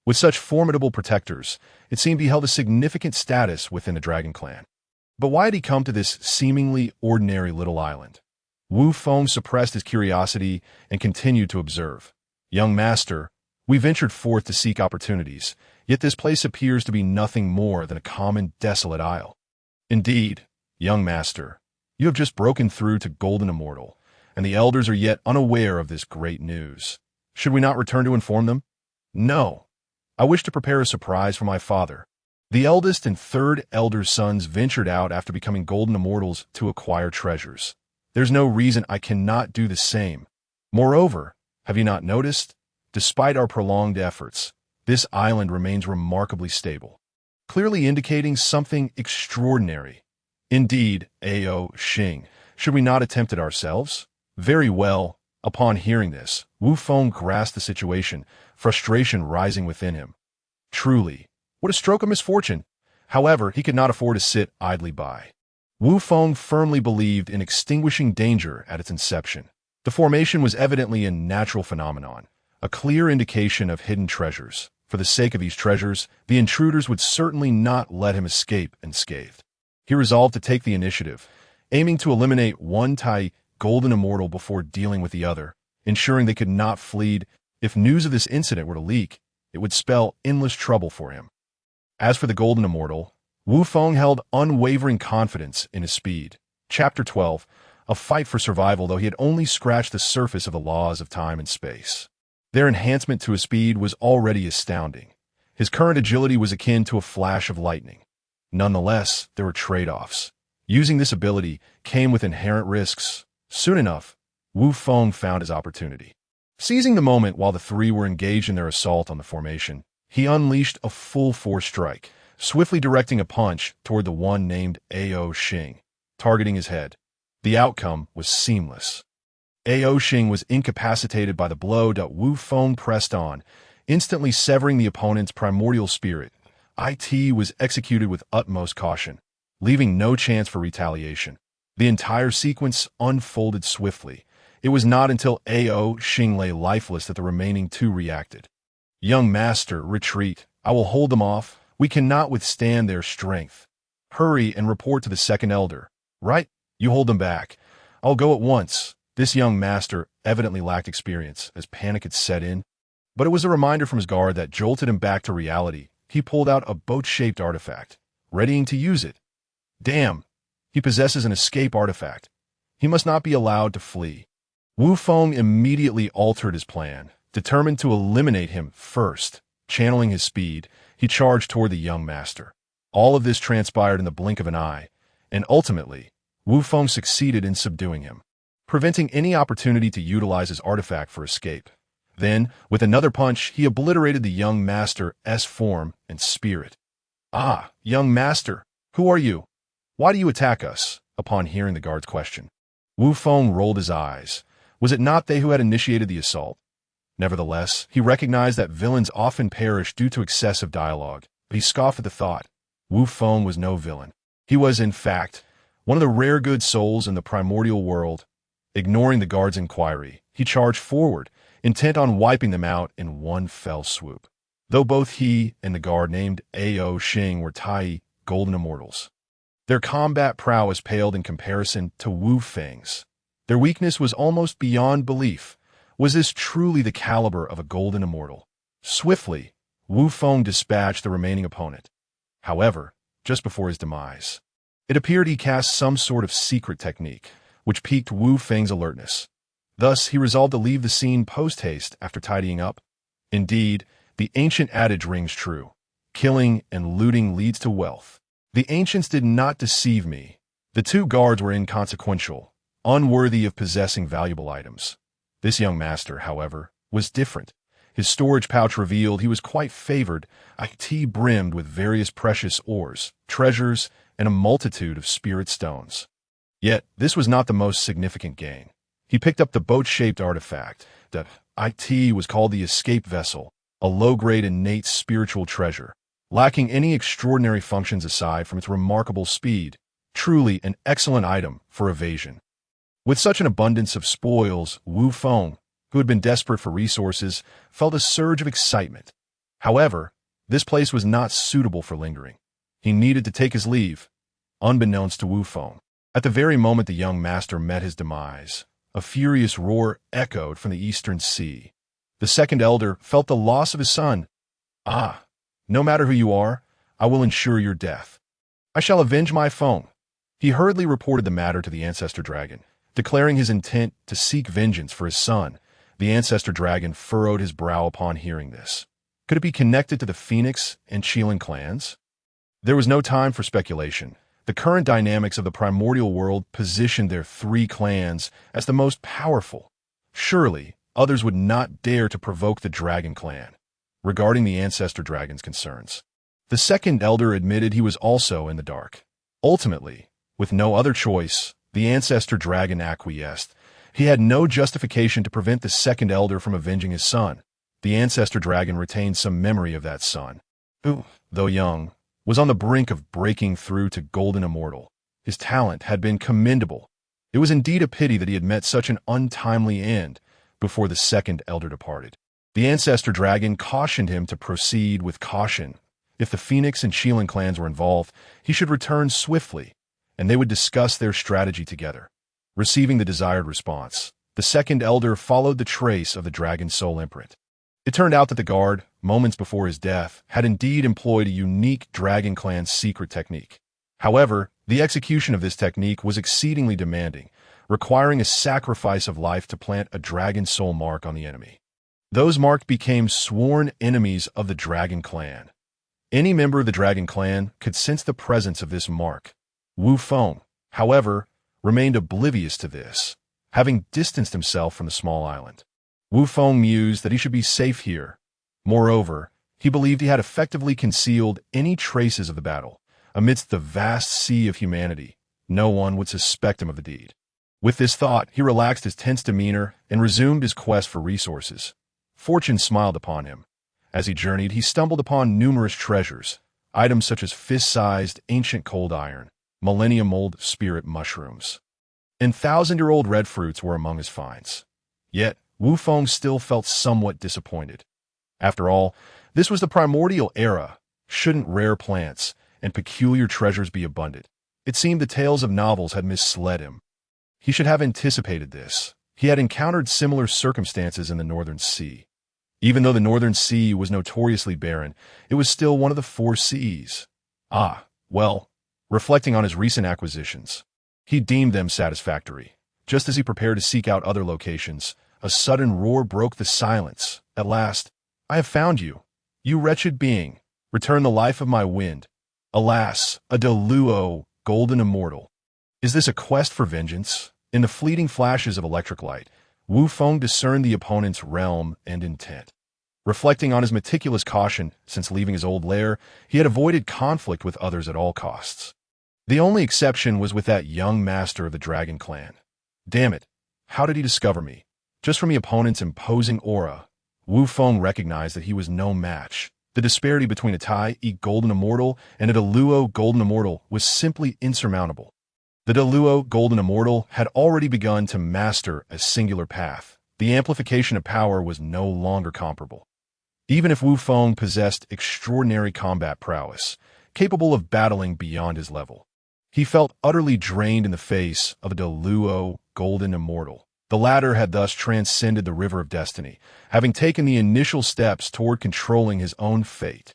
With such formidable protectors, it seemed he held a significant status within the Dragon clan. But why had he come to this seemingly ordinary little island? Wu Feng suppressed his curiosity and continued to observe. Young master, we ventured forth to seek opportunities, yet this place appears to be nothing more than a common, desolate isle. Indeed, young master, you have just broken through to Golden Immortal, and the elders are yet unaware of this great news. Should we not return to inform them? No. I wish to prepare a surprise for my father. The eldest and third elder's sons ventured out after becoming Golden Immortals to acquire treasures. There's no reason I cannot do the same. Moreover, have you not noticed? Despite our prolonged efforts, this island remains remarkably stable, clearly indicating something extraordinary. Indeed, Ao Xing, should we not attempt it ourselves? Very well. Upon hearing this, Wu Feng grasped the situation, frustration rising within him. Truly, what a stroke of misfortune! However, he could not afford to sit idly by. Wu Feng firmly believed in extinguishing danger at its inception. The formation was evidently a natural phenomenon, a clear indication of hidden treasures. For the sake of these treasures, the intruders would certainly not let him escape unscathed. He resolved to take the initiative, aiming to eliminate one Golden Immortal before dealing with the other, ensuring they could not flee. If news of this incident were to leak, it would spell endless trouble for him. As for the Golden Immortal, Wu Feng held unwavering confidence in his speed. Chapter 12, a fight for survival, though he had only scratched the surface of the laws of time and space. Their enhancement to his speed was already astounding. His current agility was akin to a flash of lightning. Nonetheless, there were trade-offs. Using this ability came with inherent risks. Soon enough, Wu Feng found his opportunity. Seizing the moment while the three were engaged in their assault on the formation, he unleashed a full-force strike, swiftly directing a punch toward the one named Ao Xing, targeting his head. The outcome was seamless. Ao Xing was incapacitated by the blow. Wu Feng pressed on, instantly severing the opponent's primordial spirit. It was executed with utmost caution, leaving no chance for retaliation. The entire sequence unfolded swiftly. It was not until Ao Xing lay lifeless that the remaining two reacted. Young master, retreat. I will hold them off. We cannot withstand their strength. Hurry and report to the second elder. Right? You hold them back. I'll go at once. This young master evidently lacked experience, as panic had set in. But it was a reminder from his guard that jolted him back to reality. He pulled out a boat-shaped artifact, readying to use it. Damn! He possesses an escape artifact. He must not be allowed to flee. Wu Feng immediately altered his plan, determined to eliminate him first. Channeling his speed, he charged toward the young master. All of this transpired in the blink of an eye, and ultimately, Wu Feng succeeded in subduing him, preventing any opportunity to utilize his artifact for escape. Then, with another punch, he obliterated the young master's form and spirit. Ah, young master, who are you? Why do you attack us? Upon hearing the guard's question, Wu Feng rolled his eyes. Was it not they who had initiated the assault? Nevertheless, he recognized that villains often perish due to excessive dialogue, but he scoffed at the thought. Wu Feng was no villain. He was, in fact, one of the rare good souls in the primordial world. Ignoring the guard's inquiry, he charged forward, intent on wiping them out in one fell swoop. Though both he and the guard named Ao Xing were Tai golden immortals, their combat prowess paled in comparison to Wu Feng's. Their weakness was almost beyond belief. Was this truly the caliber of a golden immortal? Swiftly, Wu Feng dispatched the remaining opponent. However, just before his demise, it appeared he cast some sort of secret technique, which piqued Wu Feng's alertness. Thus, he resolved to leave the scene post-haste after tidying up. Indeed, the ancient adage rings true. Killing and looting leads to wealth. The ancients did not deceive me. The two guards were inconsequential, unworthy of possessing valuable items. This young master, however, was different. His storage pouch revealed he was quite favored, a tea brimmed with various precious ores, treasures, and a multitude of spirit stones. Yet, this was not the most significant gain. He picked up the boat-shaped artifact. The IT was called the escape vessel, a low-grade innate spiritual treasure, lacking any extraordinary functions aside from its remarkable speed. Truly an excellent item for evasion. With such an abundance of spoils, Wu Feng, who had been desperate for resources, felt a surge of excitement. However, this place was not suitable for lingering. He needed to take his leave, unbeknownst to Wu Feng. At the very moment the young master met his demise, a furious roar echoed from the eastern sea. The second elder felt the loss of his son. "Ah, no matter who you are, I will ensure your death. I shall avenge my Feng." He hurriedly reported the matter to the ancestor dragon, declaring his intent to seek vengeance for his son. The ancestor dragon furrowed his brow upon hearing this. Could it be connected to the Phoenix and Qilin clans? There was no time for speculation. The current dynamics of the primordial world positioned their three clans as the most powerful. Surely, others would not dare to provoke the Dragon clan. Regarding the ancestor dragon's concerns, the second elder admitted he was also in the dark. Ultimately, with no other choice, the ancestor dragon acquiesced. He had no justification to prevent the second elder from avenging his son. The ancestor dragon retained some memory of that son, who, though young, was on the brink of breaking through to golden immortal. His talent had been commendable. It was indeed a pity that he had met such an untimely end before the second elder departed. The ancestor dragon cautioned him to proceed with caution. If the Phoenix and Qilin clans were involved, he should return swiftly, and they would discuss their strategy together. Receiving the desired response, the second elder followed the trace of the dragon's soul imprint. It turned out that the guard, moments before his death, had indeed employed a unique Dragon Clan secret technique. However, the execution of this technique was exceedingly demanding, requiring a sacrifice of life to plant a dragon soul mark on the enemy. Those marked became sworn enemies of the Dragon Clan. Any member of the Dragon Clan could sense the presence of this mark. Wu Feng, however, remained oblivious to this, having distanced himself from the small island. Wu Feng mused that he should be safe here. Moreover, he believed he had effectively concealed any traces of the battle. Amidst the vast sea of humanity, no one would suspect him of the deed. With this thought, he relaxed his tense demeanor and resumed his quest for resources. Fortune smiled upon him. As he journeyed, he stumbled upon numerous treasures, items such as fist-sized ancient cold iron, millennium-old spirit mushrooms, and thousand-year-old red fruits were among his finds. Yet, Wu Feng still felt somewhat disappointed. After all, this was the primordial era. Shouldn't rare plants and peculiar treasures be abundant? It seemed the tales of novels had misled him. He should have anticipated this. He had encountered similar circumstances in the Northern Sea. Even though the Northern Sea was notoriously barren, it was still one of the four seas. Reflecting on his recent acquisitions, he deemed them satisfactory. Just as he prepared to seek out other locations, a sudden roar broke the silence. At last, "I have found you, you wretched being. Return the life of my wind. Alas, a Deluo, golden immortal." Is this a quest for vengeance? In the fleeting flashes of electric light, Wu Feng discerned the opponent's realm and intent. Reflecting on his meticulous caution since leaving his old lair, he had avoided conflict with others at all costs. The only exception was with that young master of the Dragon Clan. Damn it, how did he discover me? Just from the opponent's imposing aura, Wu Feng recognized that he was no match. The disparity between a Tai golden immortal and a Deluo golden immortal was simply insurmountable. The Deluo golden immortal had already begun to master a singular path, The amplification of power was no longer comparable. Even if Wu Feng possessed extraordinary combat prowess, capable of battling beyond his level, he felt utterly drained in the face of a Deluo golden immortal. The latter had thus transcended the river of destiny, having taken the initial steps toward controlling his own fate.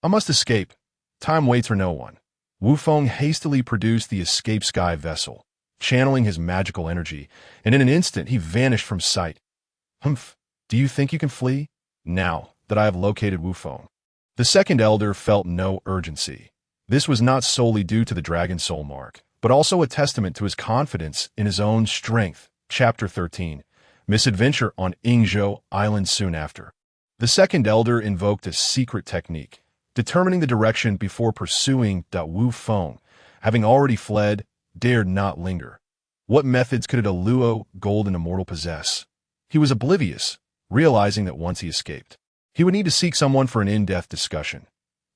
I must escape. Time waits for no one. Wu Feng hastily produced the escape sky vessel, channeling his magical energy, and in an instant he vanished from sight. Humph, do you think you can flee? Now that I have located Wu Feng. The second elder felt no urgency. This was not solely due to the dragon soul mark, but also a testament to his confidence in his own strength. Chapter 13. Misadventure on Ingzhou Island soon after. The second elder invoked a secret technique, determining the direction before pursuing Wu Feng, having already fled, dared not linger. What methods could a Luo golden immortal possess? He was oblivious, realizing that once he escaped, he would need to seek someone for an in-depth discussion.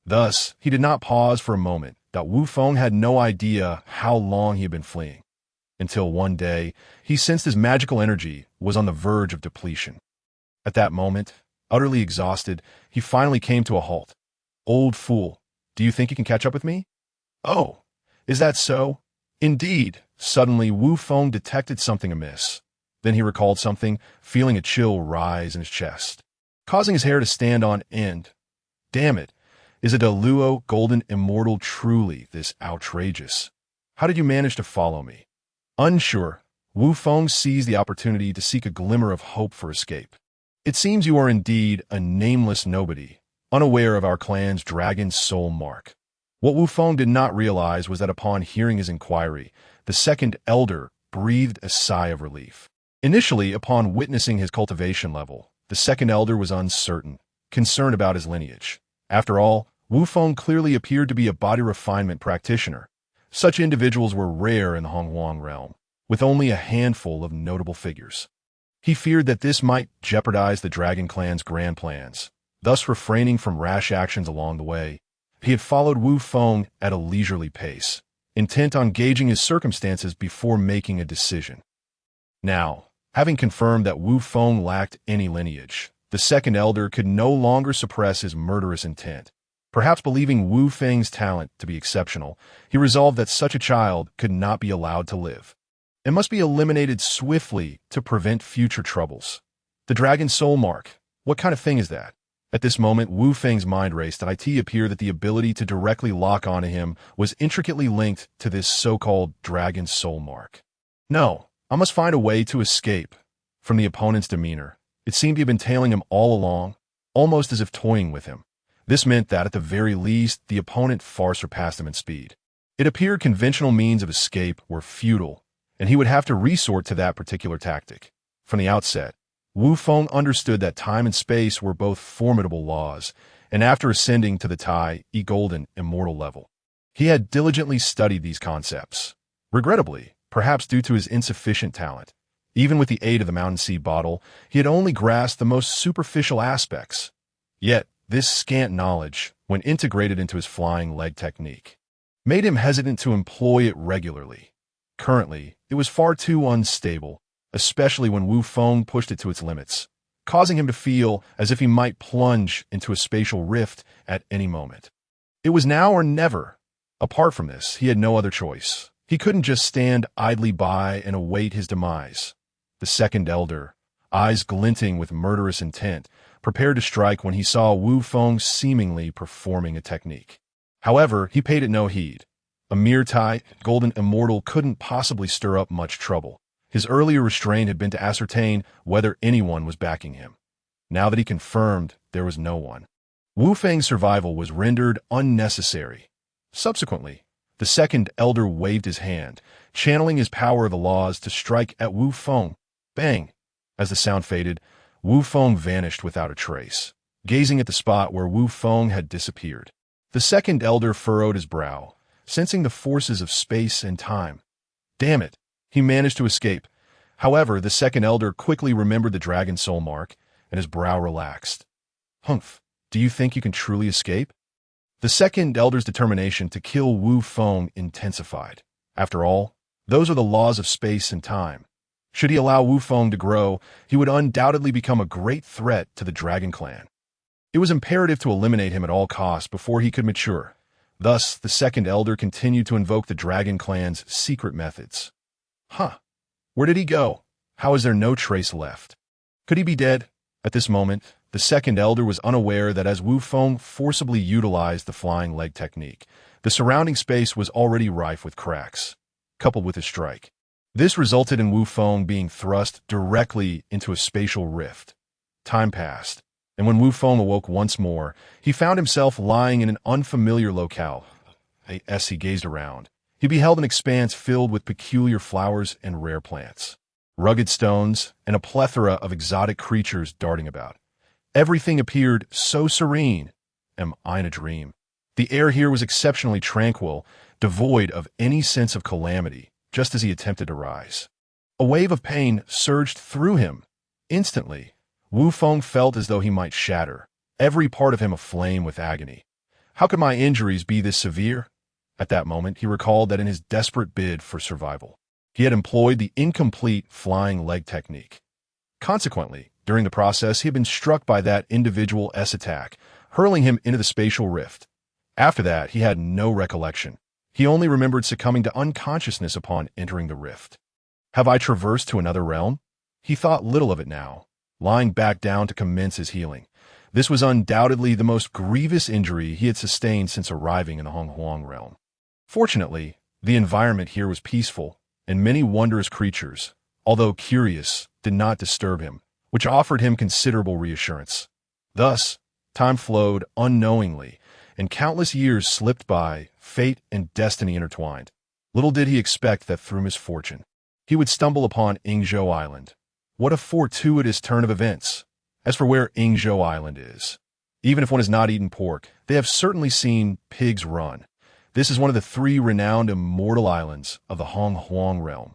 Thus, he did not pause for a moment. Wu Feng had no idea how long he had been fleeing, until one day he sensed his magical energy was on the verge of depletion. At that moment, utterly exhausted, he finally came to a halt. Old fool, do you think you can catch up with me? Oh, is that so? Indeed. Suddenly, Wu Feng detected something amiss. Then he recalled something, feeling a chill rise in his chest, causing his hair to stand on end. Damn it, is a Deluo golden immortal truly this outrageous? How did you manage to follow me? Unsure, Wu Feng seized the opportunity to seek a glimmer of hope for escape. It seems you are indeed a nameless nobody, unaware of our clan's dragon soul mark. What Wu Feng did not realize was that upon hearing his inquiry, the second elder breathed a sigh of relief. Initially, upon witnessing his cultivation level, the second elder was uncertain, concerned about his lineage. After all, Wu Feng clearly appeared to be a body refinement practitioner. Such individuals were rare in the Honghuang realm, with only a handful of notable figures. He feared that this might jeopardize the Dragon Clan's grand plans, thus refraining from rash actions along the way. He had followed Wu Feng at a leisurely pace, intent on gauging his circumstances before making a decision. Now, having confirmed that Wu Feng lacked any lineage, the second elder could no longer suppress his murderous intent. Perhaps believing Wu Feng's talent to be exceptional, he resolved that such a child could not be allowed to live and must be eliminated swiftly to prevent future troubles. The Dragon Soul Mark, what kind of thing is that? At this moment, Wu Feng's mind raced, and it appeared that the ability to directly lock onto him was intricately linked to this so-called Dragon Soul Mark. No, I must find a way to escape. From the opponent's demeanor, it seemed he had been tailing him all along, almost as if toying with him. This meant that, at the very least, the opponent far surpassed him in speed. It appeared conventional means of escape were futile, and he would have to resort to that particular tactic. From the outset, Wu Feng understood that time and space were both formidable laws, and after ascending to the Tai golden immortal level, he had diligently studied these concepts. Regrettably, perhaps due to his insufficient talent, even with the aid of the Mountain Sea bottle, he had only grasped the most superficial aspects. Yet, this scant knowledge, when integrated into his flying leg technique, made him hesitant to employ it regularly. Currently, it was far too unstable, especially when Wu Feng pushed it to its limits, causing him to feel as if he might plunge into a spatial rift at any moment. It was now or never. Apart from this, he had no other choice. He couldn't just stand idly by and await his demise. The second elder, eyes glinting with murderous intent, prepared to strike when he saw Wu Feng seemingly performing a technique. However, he paid it no heed. A mere Tai golden immortal couldn't possibly stir up much trouble. His earlier restraint had been to ascertain whether anyone was backing him. Now that he confirmed there was no one, Wu Feng's survival was rendered unnecessary. Subsequently, the second elder waved his hand, channeling his power of the laws to strike at Wu Feng. Bang! As the sound faded, Wu Feng vanished without a trace, gazing at the spot where Wu Feng had disappeared. The second elder furrowed his brow, sensing the forces of space and time. Damn it! He managed to escape. However, the second elder quickly remembered the Dragon Soul Mark, and his brow relaxed. Humph, do you think you can truly escape? The second elder's determination to kill Wu Feng intensified. After all, those are the laws of space and time. Should he allow Wu Feng to grow, he would undoubtedly become a great threat to the Dragon Clan. It was imperative to eliminate him at all costs before he could mature. Thus, the second elder continued to invoke the Dragon Clan's secret methods. Huh. Where did he go? How is there no trace left? Could he be dead? At this moment, the second elder was unaware that as Wu Feng forcibly utilized the flying leg technique, the surrounding space was already rife with cracks, coupled with his strike. This resulted in Wu Feng being thrust directly into a spatial rift. Time passed, and when Wu Feng awoke once more, he found himself lying in an unfamiliar locale. As he gazed around, he beheld an expanse filled with peculiar flowers and rare plants, rugged stones, and a plethora of exotic creatures darting about. Everything appeared so serene. Am I in a dream? The air here was exceptionally tranquil, devoid of any sense of calamity, just as he attempted to rise. A wave of pain surged through him. Instantly, Wu Feng felt as though he might shatter, every part of him aflame with agony. How could my injuries be this severe? At that moment, he recalled that in his desperate bid for survival, he had employed the incomplete flying leg technique. Consequently, during the process, he had been struck by that individual S attack, hurling him into the spatial rift. After that, he had no recollection. He only remembered succumbing to unconsciousness upon entering the rift. Have I traversed to another realm? He thought little of it now, lying back down to commence his healing. This was undoubtedly the most grievous injury he had sustained since arriving in the Honghuang realm. Fortunately, the environment here was peaceful, and many wondrous creatures, although curious, did not disturb him, which offered him considerable reassurance. Thus, time flowed unknowingly, and countless years slipped by, fate and destiny intertwined. Little did he expect that through misfortune, he would stumble upon Yingzhou Island. What a fortuitous turn of events! As for where Yingzhou Island is, even if one has not eaten pork, they have certainly seen pigs run. This is one of the 3 renowned immortal islands of the Honghuang realm.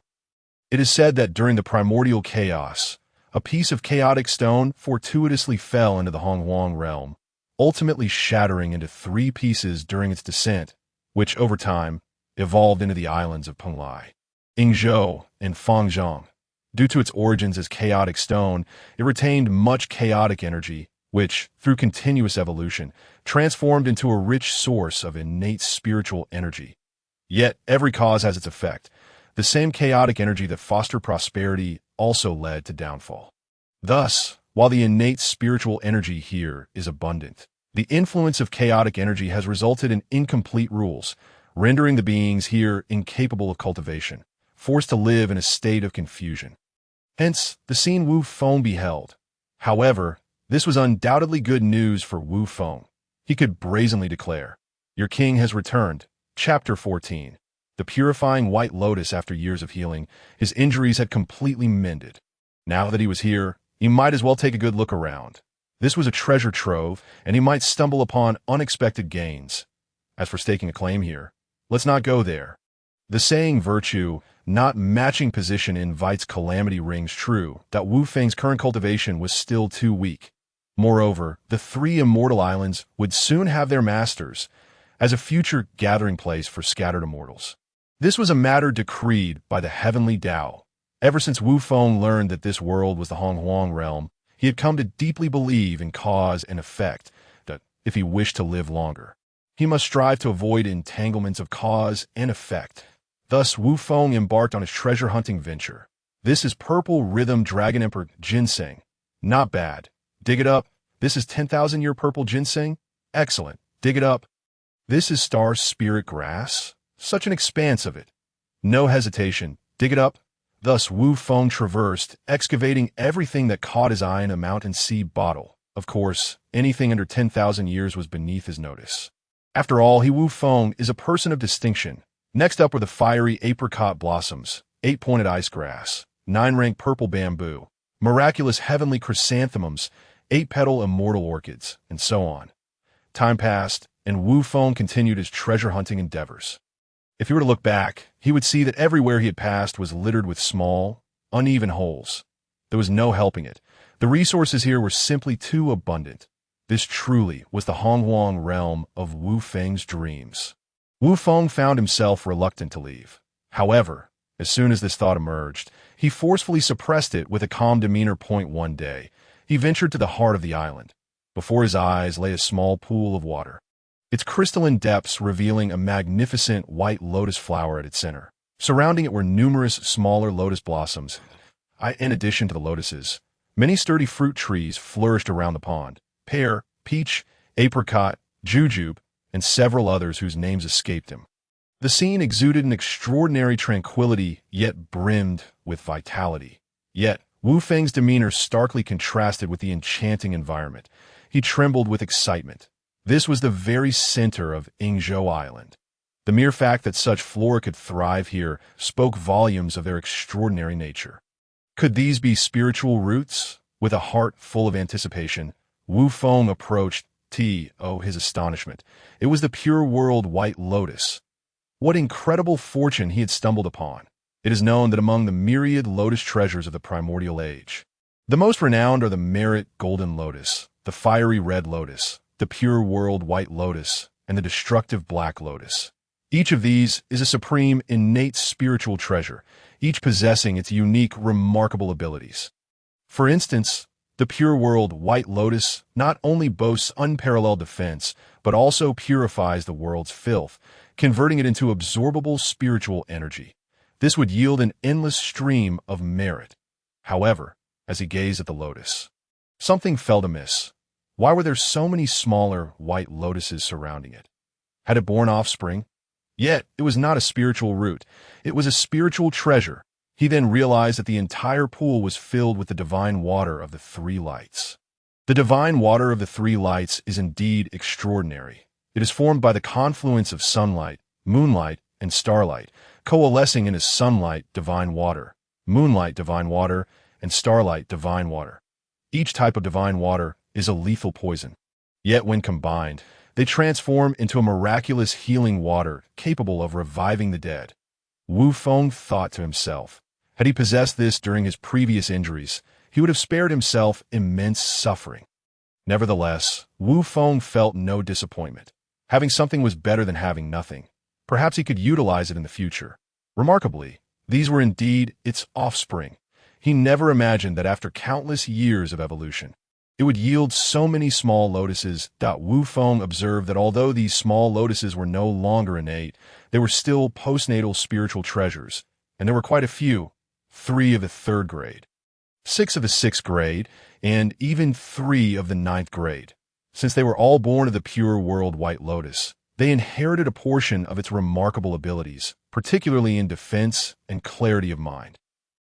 It is said that during the primordial chaos, a piece of chaotic stone fortuitously fell into the Honghuang realm, ultimately shattering into 3 pieces during its descent, which, over time, evolved into the islands of Penglai, Yingzhou, and Fangzhong. Due to its origins as chaotic stone, it retained much chaotic energy, which, through continuous evolution, transformed into a rich source of innate spiritual energy. Yet, every cause has its effect. The same chaotic energy that fostered prosperity also led to downfall. Thus, while the innate spiritual energy here is abundant, the influence of chaotic energy has resulted in incomplete rules, rendering the beings here incapable of cultivation, forced to live in a state of confusion. Hence, the scene Wu Feng beheld. However, this was undoubtedly good news for Wu Feng. He could brazenly declare, "Your king has returned." Chapter 14. The purifying white lotus after years of healing, his injuries had completely mended. Now that he was here, he might as well take a good look around. This was a treasure trove, and he might stumble upon unexpected gains. As for staking a claim here, let's not go there. The saying virtue, not matching position invites calamity rings true that Wu Feng's current cultivation was still too weak. Moreover, the 3 immortal islands would soon have their masters as a future gathering place for scattered immortals. This was a matter decreed by the heavenly Tao. Ever since Wu Feng learned that this world was the Honghuang realm, he had come to deeply believe in cause and effect, that if he wished to live longer, he must strive to avoid entanglements of cause and effect. Thus, Wu Feng embarked on his treasure-hunting venture. This is Purple Rhythm Dragon Emperor Ginseng. Not bad. Dig it up. This is 10,000-year purple ginseng. Excellent. Dig it up. This is Star Spirit Grass. Such an expanse of it. No hesitation. Dig it up. Thus Wu Feng traversed, excavating everything that caught his eye in a mountain sea bottle. Of course, anything under 10,000 years was beneath his notice. After all, Wu Feng is a person of distinction. Next up were the fiery apricot blossoms, 8-pointed ice grass, 9-rank purple bamboo, miraculous heavenly chrysanthemums, 8-petal immortal orchids, and so on. Time passed, and Wu Feng continued his treasure-hunting endeavors. If he were to look back, he would see that everywhere he had passed was littered with small, uneven holes. There was no helping it. The resources here were simply too abundant. This truly was the Honghuang realm of Wu Feng's dreams. Wu Feng found himself reluctant to leave. However, As soon as this thought emerged, he forcefully suppressed it with a calm demeanor. One day, he ventured to the heart of the island. Before his eyes lay a small pool of water, its crystalline depths revealing a magnificent white lotus flower at its center. Surrounding it were numerous smaller lotus blossoms. In addition to the lotuses, many sturdy fruit trees flourished around the pond: pear, peach, apricot, jujube, and several others whose names escaped him. The scene exuded an extraordinary tranquility, yet brimmed with vitality. Yet, Wu Feng's demeanor starkly contrasted with the enchanting environment. He trembled with excitement. This was the very center of Yingzhou Island. The mere fact that such flora could thrive here spoke volumes of their extraordinary nature. Could these be spiritual roots? With a heart full of anticipation, Wu Feng approached his astonishment. It was the pure world white lotus. What incredible fortune he had stumbled upon. It is known that among the myriad lotus treasures of the primordial age, the most renowned are the merit golden lotus, the fiery red lotus, the pure world white lotus, and the destructive black lotus. Each of these is a supreme, innate spiritual treasure, each possessing its unique, remarkable abilities. For instance, the pure world white lotus not only boasts unparalleled defense, but also purifies the world's filth, converting it into absorbable spiritual energy. This would yield an endless stream of merit. However, as he gazed at the lotus, something felt amiss. Why were there so many smaller white lotuses surrounding it? Had it borne offspring? Yet, it was not a spiritual root. It was a spiritual treasure. He then realized that the entire pool was filled with the divine water of the three lights. The divine water of the three lights is indeed extraordinary. It is formed by the confluence of sunlight, moonlight, and starlight, coalescing in a sunlight divine water, moonlight divine water, and starlight divine water. Each type of divine water is a lethal poison. Yet when combined, they transform into a miraculous healing water capable of reviving the dead. Wu Feng thought to himself, had he possessed this during his previous injuries, he would have spared himself immense suffering. Nevertheless, Wu Feng felt no disappointment. Having something was better than having nothing. Perhaps he could utilize it in the future. Remarkably, these were indeed its offspring. He never imagined that after countless years of evolution, it would yield so many small lotuses. Wu Feng observed that although these small lotuses were no longer innate, they were still postnatal spiritual treasures, and there were quite a few: 3 of the 3rd grade, 6 of the 6th grade, and even 3 of the 9th grade. Since they were all born of the pure world white lotus, they inherited a portion of its remarkable abilities, particularly in defense and clarity of mind.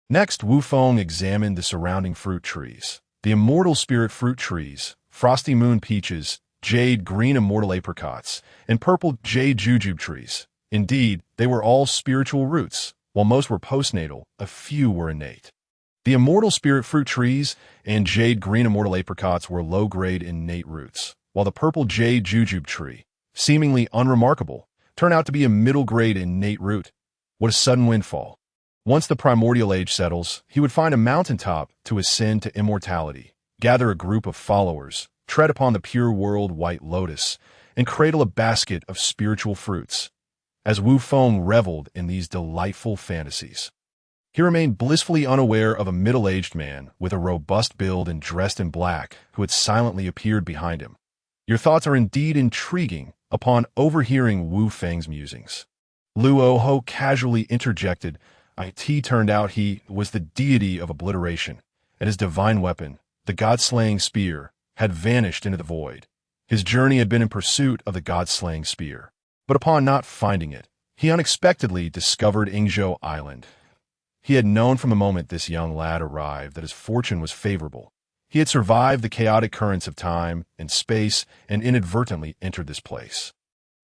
Next, Wu Feng examined the surrounding fruit trees. The immortal spirit fruit trees, frosty moon peaches, jade green immortal apricots, and purple jade jujube trees. Indeed, they were all spiritual roots. While most were postnatal, a few were innate. The immortal spirit fruit trees and jade green immortal apricots were low-grade innate roots, while the purple jade jujube tree, seemingly unremarkable, turned out to be a middle-grade innate root. What a sudden windfall. Once the primordial age settles, he would find a mountaintop to ascend to immortality, gather a group of followers, tread upon the pure world white lotus, and cradle a basket of spiritual fruits. As Wu Feng reveled in these delightful fantasies, he remained blissfully unaware of a middle-aged man with a robust build and dressed in black who had silently appeared behind him. Your thoughts are indeed intriguing. Upon overhearing Wu Feng's musings, Luo Ho casually interjected. It turned out he was the deity of obliteration, and his divine weapon, the god-slaying spear, had vanished into the void. His journey had been in pursuit of the god-slaying spear, but upon not finding it, he unexpectedly discovered Yingzhou Island. He had known from the moment this young lad arrived that his fortune was favorable. He had survived the chaotic currents of time and space and inadvertently entered this place.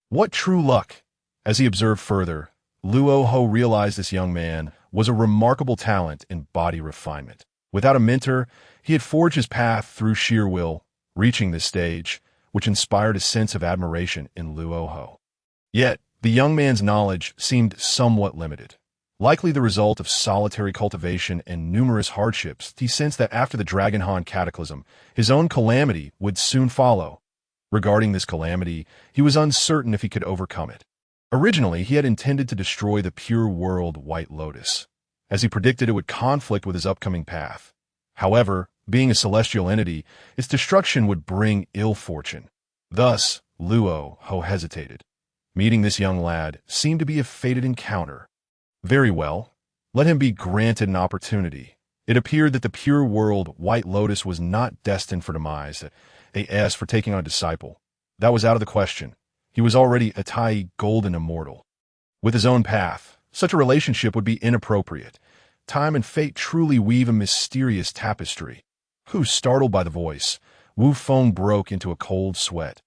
What true luck! As he observed further, Luo Ho realized this young man was a remarkable talent in body refinement. Without a mentor, he had forged his path through sheer will, reaching this stage, which inspired a sense of admiration in Luo Ho. Yet, the young man's knowledge seemed somewhat limited. Likely the result of solitary cultivation and numerous hardships, he sensed that after the Dragon Han cataclysm, his own calamity would soon follow. Regarding this calamity, he was uncertain if he could overcome it. Originally, he had intended to destroy the pure world White Lotus, as he predicted it would conflict with his upcoming path. However, being a celestial entity, its destruction would bring ill fortune. Thus, Luo Ho hesitated. Meeting this young lad seemed to be a fated encounter. Very well, let him be granted an opportunity. It appeared that the pure world White Lotus was not destined for demise, as for taking on a disciple. That was out of the question. He was already a Tai golden immortal. With his own path, such a relationship would be inappropriate. Time and fate truly weave a mysterious tapestry. Who, startled by the voice, Wu Feng broke into a cold sweat.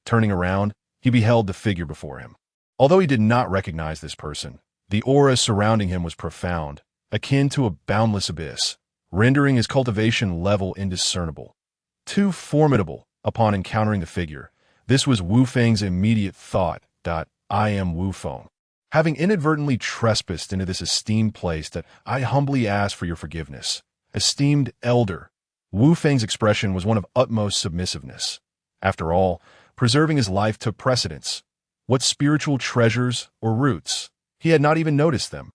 Turning around, he beheld the figure before him. Although he did not recognize this person, the aura surrounding him was profound, akin to a boundless abyss, rendering his cultivation level indiscernible. Too formidable. Upon encountering the figure, this was Wu Feng's immediate thought, I am Wu Feng. Having inadvertently trespassed into this esteemed place, that I humbly ask for your forgiveness. Esteemed elder. Wu Feng's expression was one of utmost submissiveness. After all, preserving his life took precedence. What spiritual treasures or roots? He had not even noticed them.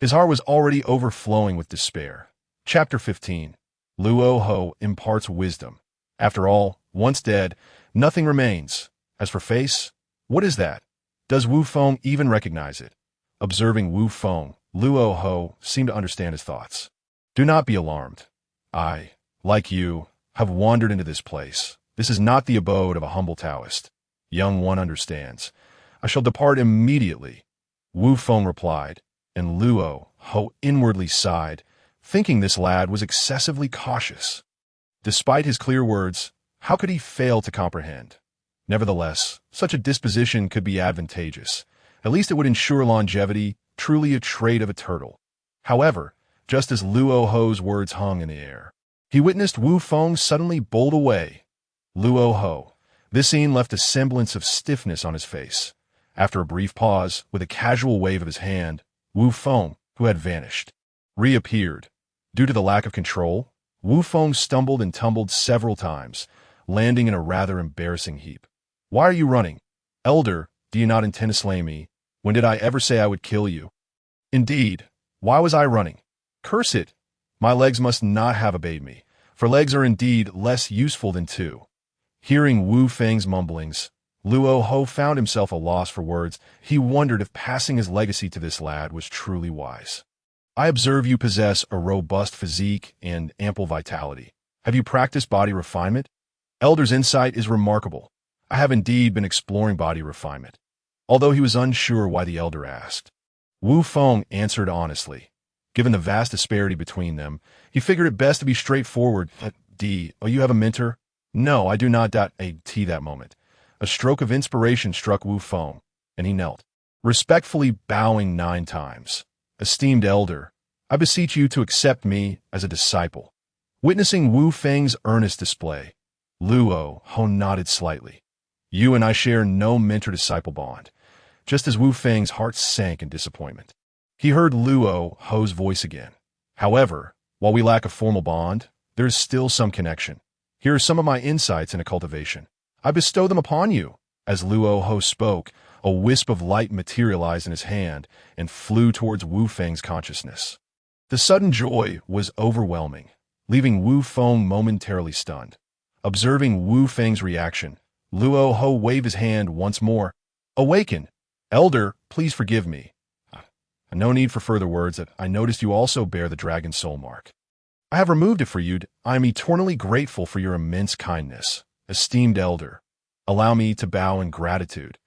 His heart was already overflowing with despair. Chapter 15. Luo Ho imparts wisdom. After all, once dead, nothing remains. As for face, what is that? Does Wu Feng even recognize it? Observing Wu Feng, Luo Ho seemed to understand his thoughts. Do not be alarmed. I, like you, have wandered into this place. This is not the abode of a humble Taoist. Young one understands. I shall depart immediately. Wu Feng replied, and Luo Ho inwardly sighed, thinking this lad was excessively cautious. Despite his clear words, how could he fail to comprehend? Nevertheless, such a disposition could be advantageous. At least it would ensure longevity, truly a trait of a turtle. However, just as Luo Ho's words hung in the air, he witnessed Wu Feng suddenly bolt away. Luo Ho. This scene left a semblance of stiffness on his face. After a brief pause, with a casual wave of his hand, Wu Feng, who had vanished, reappeared. Due to the lack of control, Wu Feng stumbled and tumbled several times, landing in a rather embarrassing heap. Why are you running? Elder, do you not intend to slay me? When did I ever say I would kill you? Indeed, why was I running? Curse it! My legs must not have obeyed me, for legs are indeed less useful than two. Hearing Wu Feng's mumblings, Luo Ho found himself a loss for words. He wondered if passing his legacy to this lad was truly wise. I observe you possess a robust physique and ample vitality. Have you practiced body refinement? Elder's insight is remarkable. I have indeed been exploring body refinement. Although he was unsure why the elder asked, Wu Feng answered honestly. Given the vast disparity between them, he figured it best to be straightforward. You have a mentor? No, I do not. That moment. A stroke of inspiration struck Wu Feng, and he knelt, respectfully bowing 9 times. Esteemed elder, I beseech you to accept me as a disciple. Witnessing Wu Feng's earnest display, Luo Ho nodded slightly. You and I share no mentor-disciple bond. Just as Wu Feng's heart sank in disappointment, he heard Luo Ho's voice again. However, while we lack a formal bond, there is still some connection. Here are some of my insights into cultivation. I bestow them upon you. As Luo Ho spoke, a wisp of light materialized in his hand and flew towards Wu Feng's consciousness. The sudden joy was overwhelming, leaving Wu Feng momentarily stunned. Observing Wu Feng's reaction, Luo Ho waved his hand once more. Awaken! Elder, please forgive me. No need for further words. That I noticed you also bear the dragon soul mark. I have removed it for you. I am eternally grateful for your immense kindness. Esteemed elder, allow me to bow in gratitude.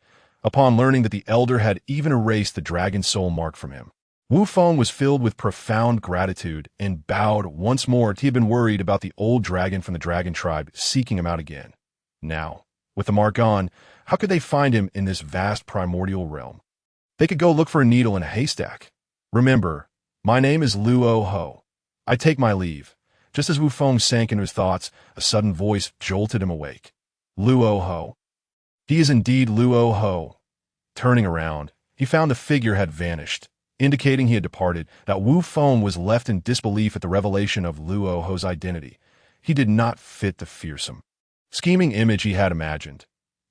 Upon learning that the elder had even erased the dragon soul mark from him, Wu Feng was filled with profound gratitude and bowed once more. He had been worried about the old dragon from the dragon tribe seeking him out again. Now, with the mark gone, how could they find him in this vast primordial realm? They could go look for a needle in a haystack. Remember, my name is Luo Ho. I take my leave. Just as Wu Feng sank into his thoughts, a sudden voice jolted him awake. Luo Ho. He is indeed Luo Ho. Turning around, he found the figure had vanished, indicating he had departed. That Wu Feng was left in disbelief at the revelation of Luo Ho's identity. He did not fit the fearsome, scheming image he had imagined.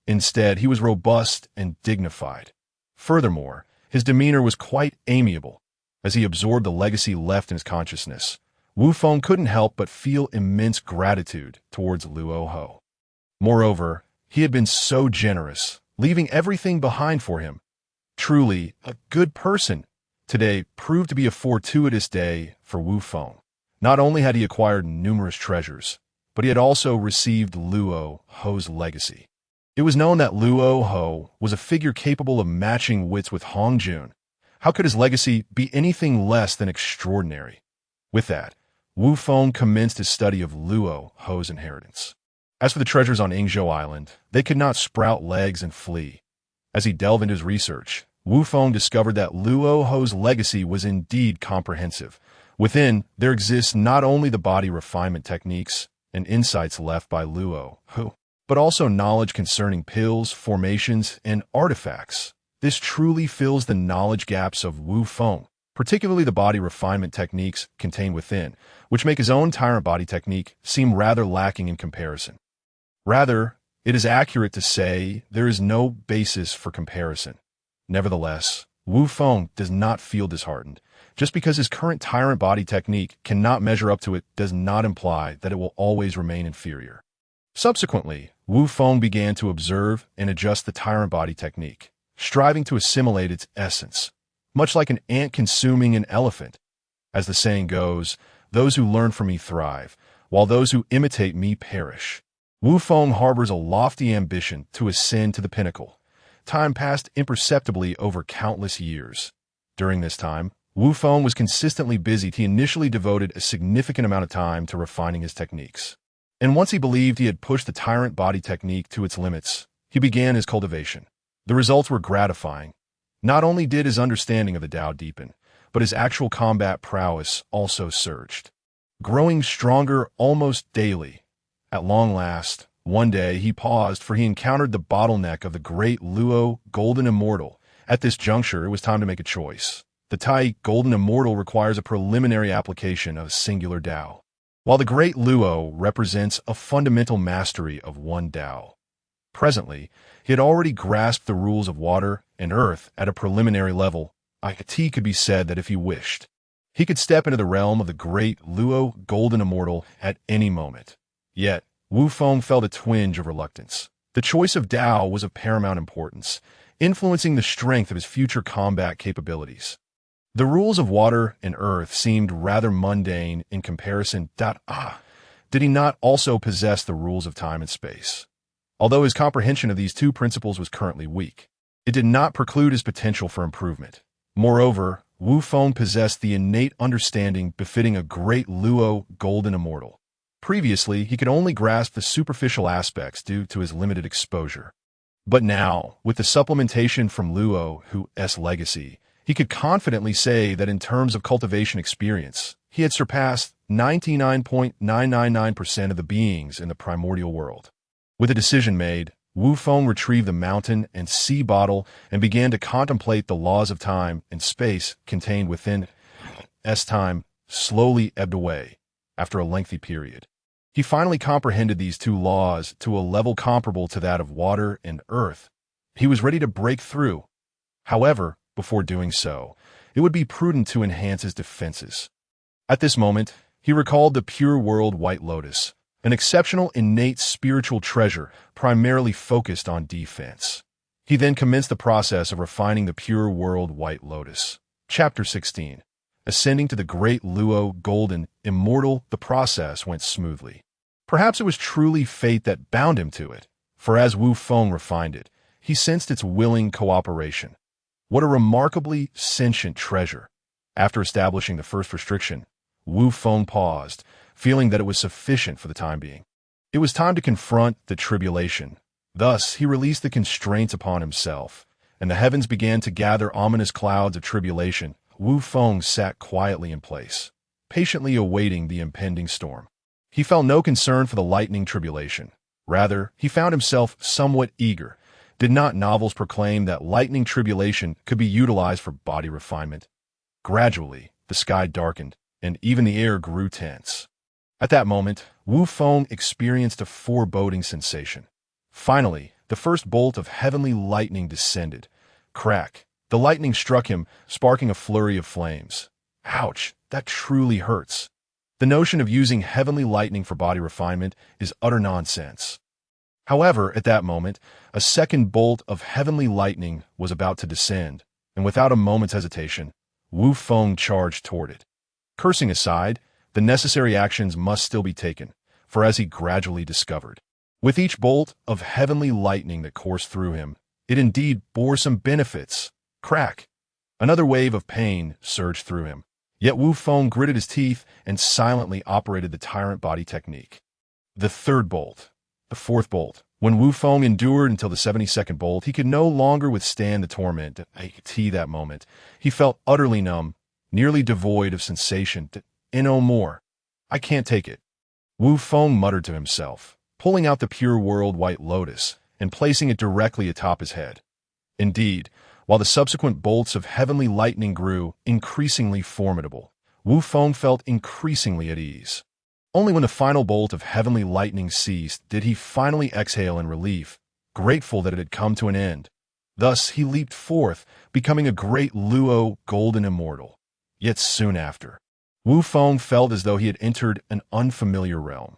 Instead, he was robust and dignified. Furthermore, his demeanor was quite amiable. As he absorbed the legacy left in his consciousness, Wu Feng couldn't help but feel immense gratitude towards Luo Ho. Moreover, he had been so generous, leaving everything behind for him. Truly, a good person. Today proved to be a fortuitous day for Wu Feng. Not only had he acquired numerous treasures, but he had also received Luo Ho's legacy. It was known that Luo Ho was a figure capable of matching wits with Hong Jun. How could his legacy be anything less than extraordinary? With that, Wu Feng commenced his study of Luo Ho's inheritance. As for the treasures on Yingzhou Island, they could not sprout legs and flee. As he delved into his research, Wu Feng discovered that Luo Ho's legacy was indeed comprehensive. Within, there exists not only the body refinement techniques and insights left by Luo Ho, but also knowledge concerning pills, formations, and artifacts. This truly fills the knowledge gaps of Wu Feng, particularly the body refinement techniques contained within, which make his own tyrant body technique seem rather lacking in comparison. Rather, it is accurate to say there is no basis for comparison. Nevertheless, Wu Feng does not feel disheartened. Just because his current tyrant body technique cannot measure up to it does not imply that it will always remain inferior. Subsequently, Wu Feng began to observe and adjust the tyrant body technique, striving to assimilate its essence, much like an ant consuming an elephant. As the saying goes, those who learn from me thrive, while those who imitate me perish. Wu Feng harbors a lofty ambition to ascend to the pinnacle. Time passed imperceptibly over countless years. During this time, Wu Feng was consistently busy. He initially devoted a significant amount of time to refining his techniques. And once he believed he had pushed the tyrant body technique to its limits, he began his cultivation. The results were gratifying. Not only did his understanding of the Tao deepen, but his actual combat prowess also surged, growing stronger almost daily. At long last, one day he paused, for he encountered the bottleneck of the great Luo Golden Immortal. At this juncture, it was time to make a choice. The Tai Golden Immortal requires a preliminary application of a singular Tao, while the great Luo represents a fundamental mastery of one Tao. Presently, he had already grasped the rules of water and earth at a preliminary level. It could be said that if he wished, he could step into the realm of the great Luo Golden Immortal at any moment. Yet, Wu Feng felt a twinge of reluctance. The choice of Tao was of paramount importance, influencing the strength of his future combat capabilities. The rules of water and earth seemed rather mundane in comparison. Did he not also possess the rules of time and space? Although his comprehension of these two principles was currently weak, it did not preclude his potential for improvement. Moreover, Wu Feng possessed the innate understanding befitting a great Luo Golden Immortal. Previously, he could only grasp the superficial aspects due to his limited exposure. But now, with the supplementation from Luo Ho's legacy, he could confidently say that in terms of cultivation experience, he had surpassed 99.999% of the beings in the primordial world. With a decision made, Wu Feng retrieved the mountain and sea bottle and began to contemplate the laws of time and space contained within. As time slowly ebbed away, after a lengthy period, he finally comprehended these two laws to a level comparable to that of water and earth. He was ready to break through. However, before doing so, it would be prudent to enhance his defenses. At this moment, he recalled the pure world White Lotus, an exceptional innate spiritual treasure primarily focused on defense. He then commenced the process of refining the pure world White Lotus. Chapter 16. Ascending to the great Luo Golden Immortal, the process went smoothly. Perhaps it was truly fate that bound him to it, for as Wu Feng refined it, he sensed its willing cooperation. What a remarkably sentient treasure. After establishing the first restriction, Wu Feng paused, feeling that it was sufficient for the time being. It was time to confront the tribulation. Thus, he released the constraints upon himself, and the heavens began to gather ominous clouds of tribulation. Wu Feng sat quietly in place, patiently awaiting the impending storm. He felt no concern for the lightning tribulation. Rather, he found himself somewhat eager. Did not novels proclaim that lightning tribulation could be utilized for body refinement? Gradually, the sky darkened, and even the air grew tense. At that moment, Wu Feng experienced a foreboding sensation. Finally, the first bolt of heavenly lightning descended. Crack, The lightning struck him, sparking a flurry of flames. Ouch, that truly hurts. The notion of using heavenly lightning for body refinement is utter nonsense. However, at that moment, a second bolt of heavenly lightning was about to descend, and without a moment's hesitation, Wu Feng charged toward it. Cursing aside, the necessary actions must still be taken, for as he gradually discovered, with each bolt of heavenly lightning that coursed through him, it indeed bore some benefits. Crack! Another wave of pain surged through him. Yet Wu Feng gritted his teeth and silently operated the tyrant body technique. The third bolt. The fourth bolt. When Wu Feng endured until the 72nd bolt, he could no longer withstand the torment. That moment, he felt utterly numb, nearly devoid of sensation. No more. I can't take it. Wu Feng muttered to himself, pulling out the pure world white lotus and placing it directly atop his head. Indeed, while the subsequent bolts of heavenly lightning grew increasingly formidable, Wu Feng felt increasingly at ease. Only when the final bolt of heavenly lightning ceased did he finally exhale in relief, grateful that it had come to an end. Thus he leaped forth, becoming a great Luo golden immortal. Yet soon after, Wu Feng felt as though he had entered an unfamiliar realm.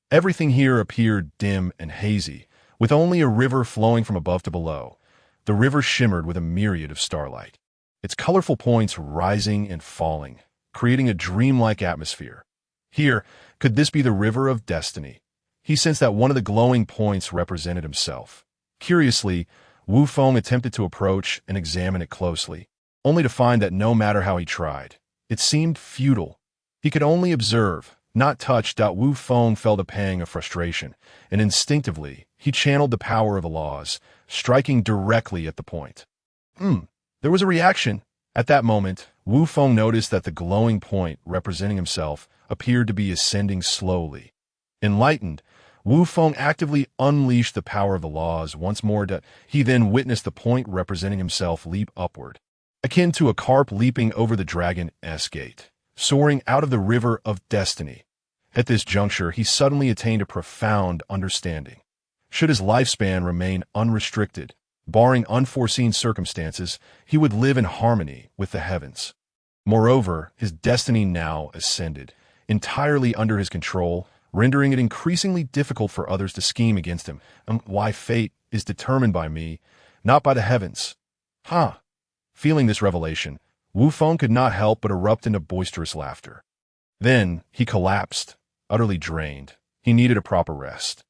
Everything here appeared dim and hazy, with only a river flowing from above to below. The river shimmered with a myriad of starlight, its colorful points rising and falling, creating a dreamlike atmosphere. Here, could this be the river of destiny? He sensed that one of the glowing points represented himself. Curiously, Wu Feng attempted to approach and examine it closely, only to find that no matter how he tried, it seemed futile. He could only observe, not touch. Wu Feng felt a pang of frustration, and instinctively, he channeled the power of the laws, striking directly at the point. There was a reaction. At that moment, Wu Feng noticed that the glowing point representing himself appeared to be ascending slowly. Enlightened, Wu Feng actively unleashed the power of the laws once more. He then witnessed the point representing himself leap upward, akin to a carp leaping over the dragon's gate, soaring out of the river of destiny. At this juncture, he suddenly attained a profound understanding. Should his lifespan remain unrestricted, barring unforeseen circumstances, he would live in harmony with the heavens. Moreover, his destiny now ascended, entirely under his control, rendering it increasingly difficult for others to scheme against him. Why fate is determined by me, not by the heavens. Feeling this revelation, Wu Feng could not help but erupt into boisterous laughter. Then he collapsed, utterly drained. He needed a proper rest.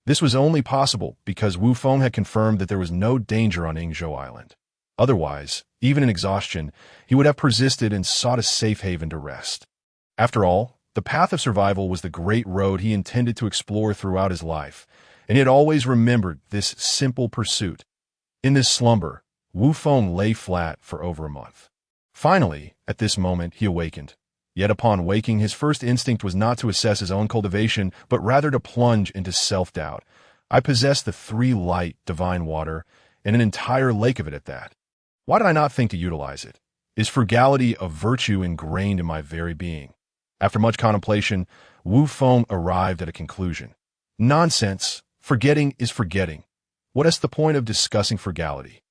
This was only possible because Wu Feng had confirmed that there was no danger on Yingzhou Island. Otherwise, even in exhaustion, he would have persisted and sought a safe haven to rest. After all, the path of survival was the great road he intended to explore throughout his life, and he had always remembered this simple pursuit. In this slumber, Wu Feng lay flat for over a month. Finally, at this moment, he awakened. Yet upon waking, his first instinct was not to assess his own cultivation, but rather to plunge into self-doubt. I possessed the three light, divine water, and an entire lake of it at that. Why did I not think to utilize it? Is frugality a virtue ingrained in my very being? After much contemplation, Wu Feng arrived at a conclusion. Nonsense. Forgetting is forgetting. What is the point of discussing frugality?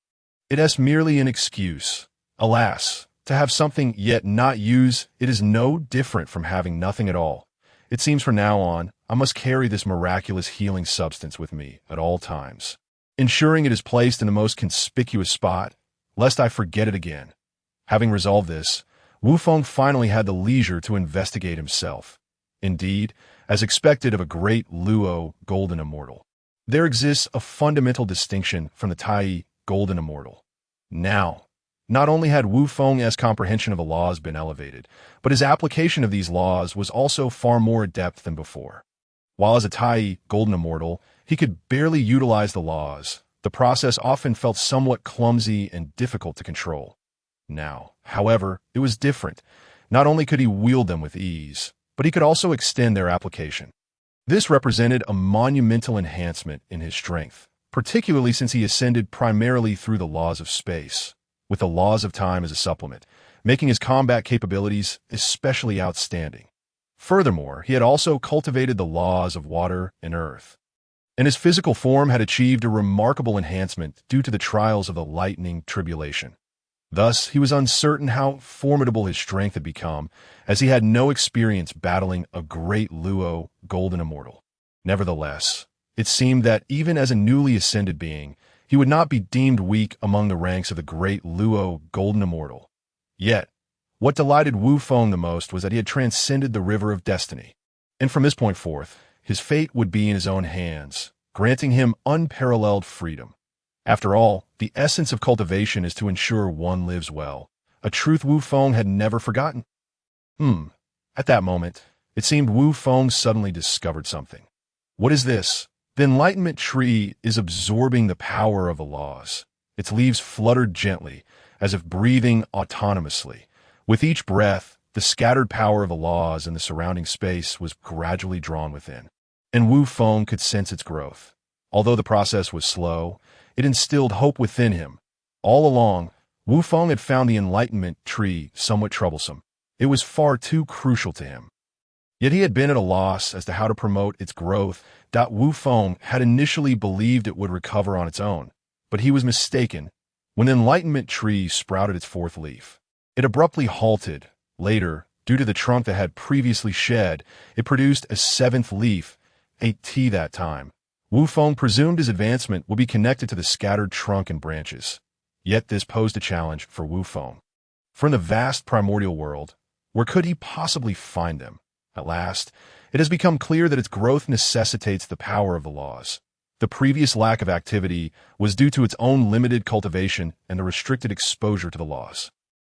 It is merely an excuse. Alas, to have something yet not use, it is no different from having nothing at all. It seems from now on, I must carry this miraculous healing substance with me at all times, ensuring it is placed in the most conspicuous spot, lest I forget it again. Having resolved this, Wu Feng finally had the leisure to investigate himself. Indeed, as expected of a great Luo golden immortal, there exists a fundamental distinction from the Tai golden immortal. Now, not only had Wu Feng's comprehension of the laws been elevated, but his application of these laws was also far more adept than before. While as a Tai golden immortal, he could barely utilize the laws, the process often felt somewhat clumsy and difficult to control. Now, however, it was different. Not only could he wield them with ease, but he could also extend their application. This represented a monumental enhancement in his strength, particularly since he ascended primarily through the laws of space, with the laws of time as a supplement, making his combat capabilities especially outstanding. Furthermore, he had also cultivated the laws of water and earth, and his physical form had achieved a remarkable enhancement due to the trials of the lightning tribulation. Thus, he was uncertain how formidable his strength had become, as he had no experience battling a great Luo, golden immortal. Nevertheless, it seemed that even as a newly ascended being, he would not be deemed weak among the ranks of the great Luo, golden immortal. Yet, what delighted Wu Feng the most was that he had transcended the river of destiny. And from this point forth, his fate would be in his own hands, granting him unparalleled freedom. After all, the essence of cultivation is to ensure one lives well, a truth Wu Feng had never forgotten. At that moment, it seemed Wu Feng suddenly discovered something. What is this? The enlightenment tree is absorbing the power of the laws. Its leaves fluttered gently, as if breathing autonomously. With each breath, the scattered power of the laws in the surrounding space was gradually drawn within, and Wu Feng could sense its growth. Although the process was slow, it instilled hope within him. All along, Wu Feng had found the enlightenment tree somewhat troublesome. It was far too crucial to him. Yet he had been at a loss as to how to promote its growth. Wu Feng had initially believed it would recover on its own, but he was mistaken. When the enlightenment tree sprouted its fourth leaf, it abruptly halted. Later, due to the trunk that had previously shed, it produced a seventh leaf, a T that time. Wu Feng presumed his advancement would be connected to the scattered trunk and branches. Yet this posed a challenge for Wu Feng. From the vast primordial world, where could he possibly find them? At last, it has become clear that its growth necessitates the power of the laws. The previous lack of activity was due to its own limited cultivation and the restricted exposure to the laws.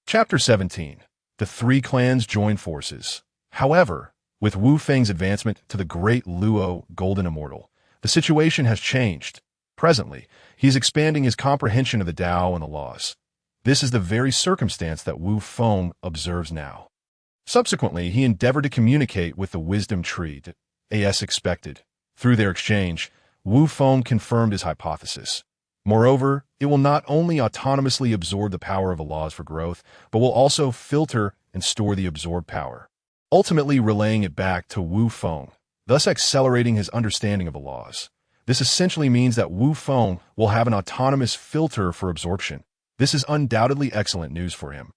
Chapter 17. The three clans join forces. However, with Wu Feng's advancement to the great Luo, golden immortal, the situation has changed. Presently, he is expanding his comprehension of the Tao and the laws. This is the very circumstance that Wu Feng observes now. Subsequently, he endeavored to communicate with the wisdom tree, as expected. Through their exchange, Wu Feng confirmed his hypothesis. Moreover, it will not only autonomously absorb the power of the laws for growth, but will also filter and store the absorbed power, ultimately relaying it back to Wu Feng, thus accelerating his understanding of the laws. This essentially means that Wu Feng will have an autonomous filter for absorption. This is undoubtedly excellent news for him.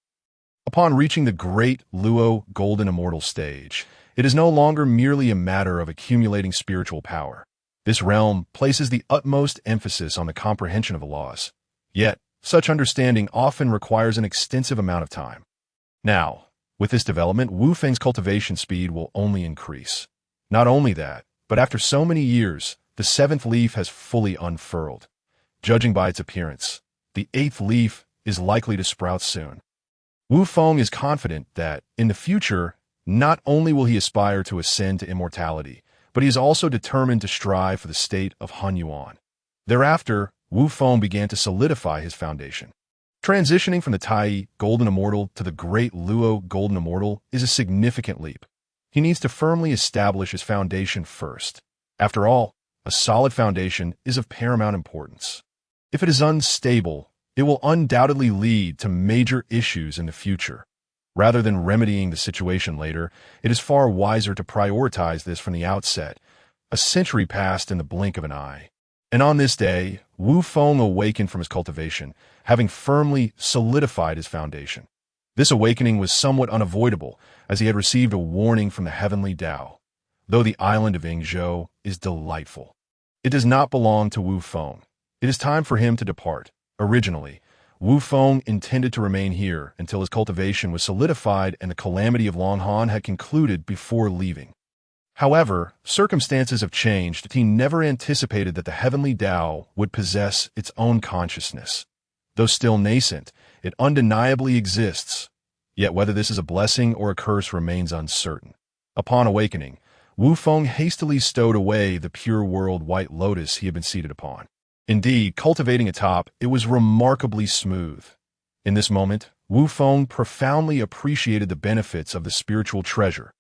Upon reaching the great Luo golden immortal stage, it is no longer merely a matter of accumulating spiritual power. This realm places the utmost emphasis on the comprehension of the laws. Yet, such understanding often requires an extensive amount of time. Now, with this development, Wu Feng's cultivation speed will only increase. Not only that, but after so many years, the seventh leaf has fully unfurled. Judging by its appearance, the eighth leaf is likely to sprout soon. Wu Feng is confident that, in the future, not only will he aspire to ascend to immortality, but he is also determined to strive for the state of Han Yuan. Thereafter, Wu Feng began to solidify his foundation. Transitioning from the Tai Golden Immortal to the Great Luo Golden Immortal is a significant leap. He needs to firmly establish his foundation first. After all, a solid foundation is of paramount importance. If it is unstable, it will undoubtedly lead to major issues in the future. Rather than remedying the situation later, it is far wiser to prioritize this from the outset. A century passed in the blink of an eye. And on this day, Wu Feng awakened from his cultivation, having firmly solidified his foundation. This awakening was somewhat unavoidable, as he had received a warning from the heavenly Tao. Though the island of Yingzhou is delightful, it does not belong to Wu Feng. It is time for him to depart. Originally, Wu Feng intended to remain here until his cultivation was solidified and the calamity of Longhan had concluded before leaving. However, circumstances have changed. He never anticipated that the heavenly Tao would possess its own consciousness. Though still nascent, it undeniably exists. Yet whether this is a blessing or a curse remains uncertain. Upon awakening, Wu Feng hastily stowed away the pure world white lotus he had been seated upon. Indeed, cultivating atop, it was remarkably smooth. In this moment, Wu Feng profoundly appreciated the benefits of the spiritual treasure.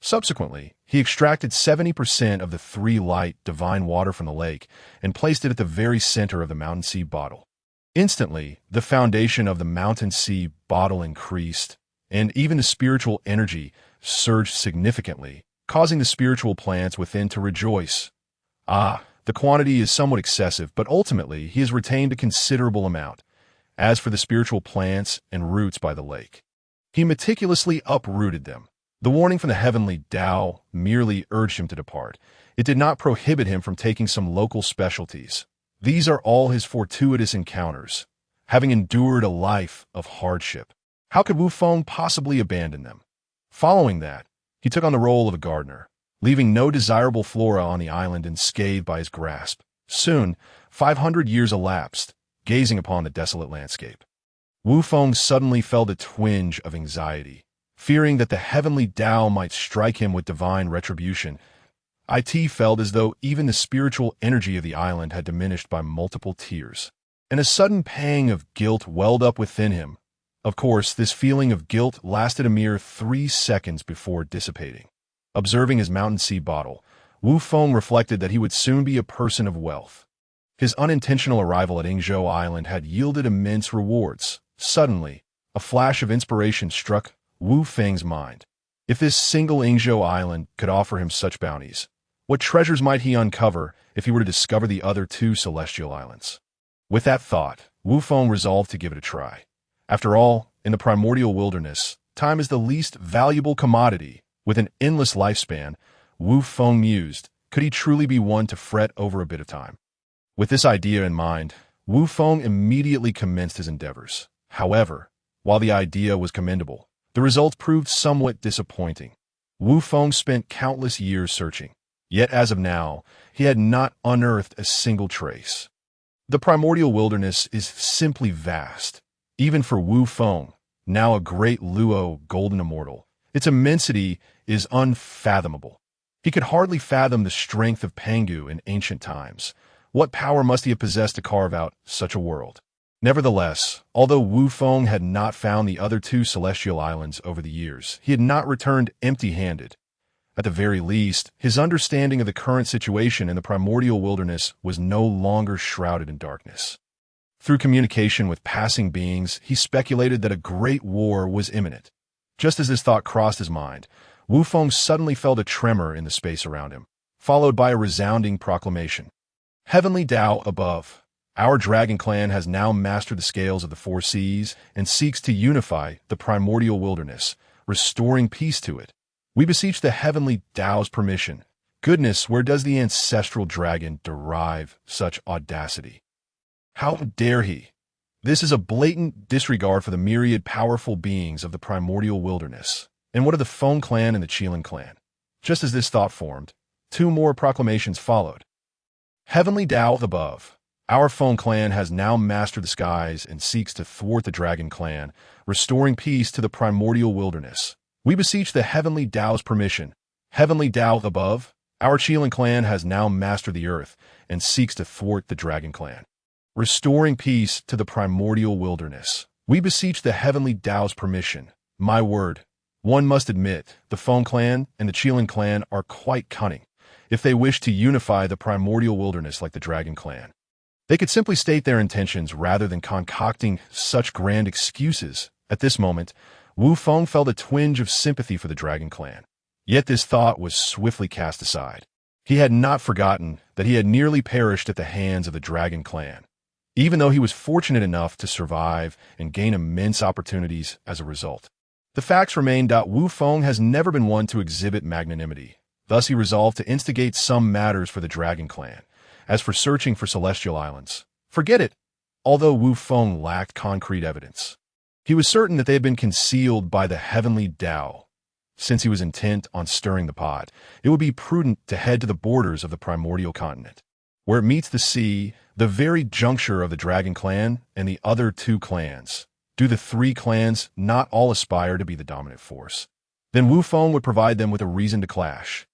Subsequently, he extracted 70% of the three light divine water from the lake and placed it at the very center of the mountain sea bottle. Instantly, the foundation of the mountain sea bottle increased, and even the spiritual energy surged significantly, causing the spiritual plants within to rejoice. The quantity is somewhat excessive, but ultimately he has retained a considerable amount. As for the spiritual plants and roots by the lake, he meticulously uprooted them. The warning from the heavenly Tao merely urged him to depart. It did not prohibit him from taking some local specialties. These are all his fortuitous encounters, having endured a life of hardship. How could Wu Feng possibly abandon them? Following that, he took on the role of a gardener, leaving no desirable flora on the island unscathed by his grasp. Soon, 500 years elapsed, gazing upon the desolate landscape. Wu Feng suddenly felt a twinge of anxiety, fearing that the heavenly Tao might strike him with divine retribution. It felt as though even the spiritual energy of the island had diminished by multiple tiers, and a sudden pang of guilt welled up within him. Of course, this feeling of guilt lasted a mere 3 seconds before dissipating. Observing his mountain sea bottle, Wu Feng reflected that he would soon be a person of wealth. His unintentional arrival at Yingzhou Island had yielded immense rewards. Suddenly, a flash of inspiration struck Wu Feng's mind. If this single Yingzhou Island could offer him such bounties, what treasures might he uncover if he were to discover the other 2 celestial islands? With that thought, Wu Feng resolved to give it a try. After all, in the primordial wilderness, time is the least valuable commodity. With an endless lifespan, Wu Feng mused, could he truly be one to fret over a bit of time? With this idea in mind, Wu Feng immediately commenced his endeavors. However, while the idea was commendable, the results proved somewhat disappointing. Wu Feng spent countless years searching. Yet as of now, he had not unearthed a single trace. The primordial wilderness is simply vast. Even for Wu Feng, now a great Luo golden immortal, its immensity is unfathomable. He could hardly fathom the strength of Pangu in ancient times. What power must he have possessed to carve out such a world? Nevertheless, although Wu Feng had not found the other 2 celestial islands over the years, he had not returned empty-handed. At the very least, his understanding of the current situation in the primordial wilderness was no longer shrouded in darkness. Through communication with passing beings, he speculated that a great war was imminent. Just as this thought crossed his mind, Wu Feng suddenly felt a tremor in the space around him, followed by a resounding proclamation. Heavenly Tao above, our dragon clan has now mastered the scales of the 4 seas and seeks to unify the primordial wilderness, restoring peace to it. We beseech the heavenly Tao's permission. Goodness, where does the ancestral dragon derive such audacity? How dare he? This is a blatant disregard for the myriad powerful beings of the primordial wilderness. And what of the Feng clan and the Qilin clan? Just as this thought formed, 2 more proclamations followed. Heavenly Tao above, our Feng clan has now mastered the skies and seeks to thwart the dragon clan, restoring peace to the primordial wilderness. We beseech the heavenly Tao's permission. Heavenly Tao above, our Qilin clan has now mastered the earth and seeks to thwart the dragon clan, restoring peace to the primordial wilderness. We beseech the heavenly Tao's permission. My word, one must admit, the Feng clan and the Qilin clan are quite cunning. If they wish to unify the primordial wilderness like the dragon clan, they could simply state their intentions rather than concocting such grand excuses. At this moment, Wu Feng felt a twinge of sympathy for the dragon clan. Yet this thought was swiftly cast aside. He had not forgotten that he had nearly perished at the hands of the dragon clan, even though he was fortunate enough to survive and gain immense opportunities as a result. The facts remain that Wu Feng has never been one to exhibit magnanimity. Thus he resolved to instigate some matters for the dragon clan. As for searching for celestial islands, forget it. Although Wu Feng lacked concrete evidence, he was certain that they had been concealed by the heavenly Tao. Since he was intent on stirring the pot, it would be prudent to head to the borders of the primordial continent, where it meets the sea, the very juncture of the dragon clan and the other 2 clans. Do the 3 clans not all aspire to be the dominant force? Then Wu Feng would provide them with a reason to clash.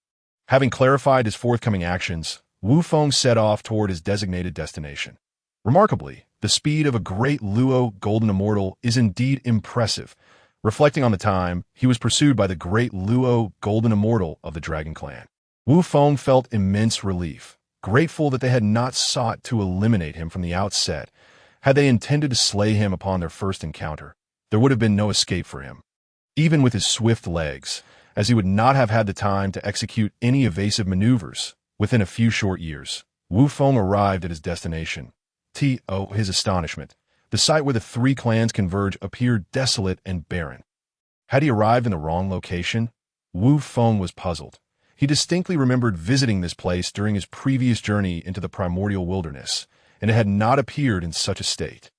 Having clarified his forthcoming actions, Wu Feng set off toward his designated destination. Remarkably, the speed of a great Luo golden immortal is indeed impressive. Reflecting on the time, he was pursued by the great Luo golden immortal of the dragon clan. Wu Feng felt immense relief, grateful that they had not sought to eliminate him from the outset. Had they intended to slay him upon their first encounter, there would have been no escape for him. Even with his swift legs, as he would not have had the time to execute any evasive maneuvers. Within a few short years, Wu Feng arrived at his destination. To his astonishment, The site where the three clans converge appeared desolate and barren. Had he arrived in the wrong location? Wu Feng was puzzled. He distinctly remembered visiting this place during his previous journey into the Primordial Wilderness, and it had not appeared in such a state.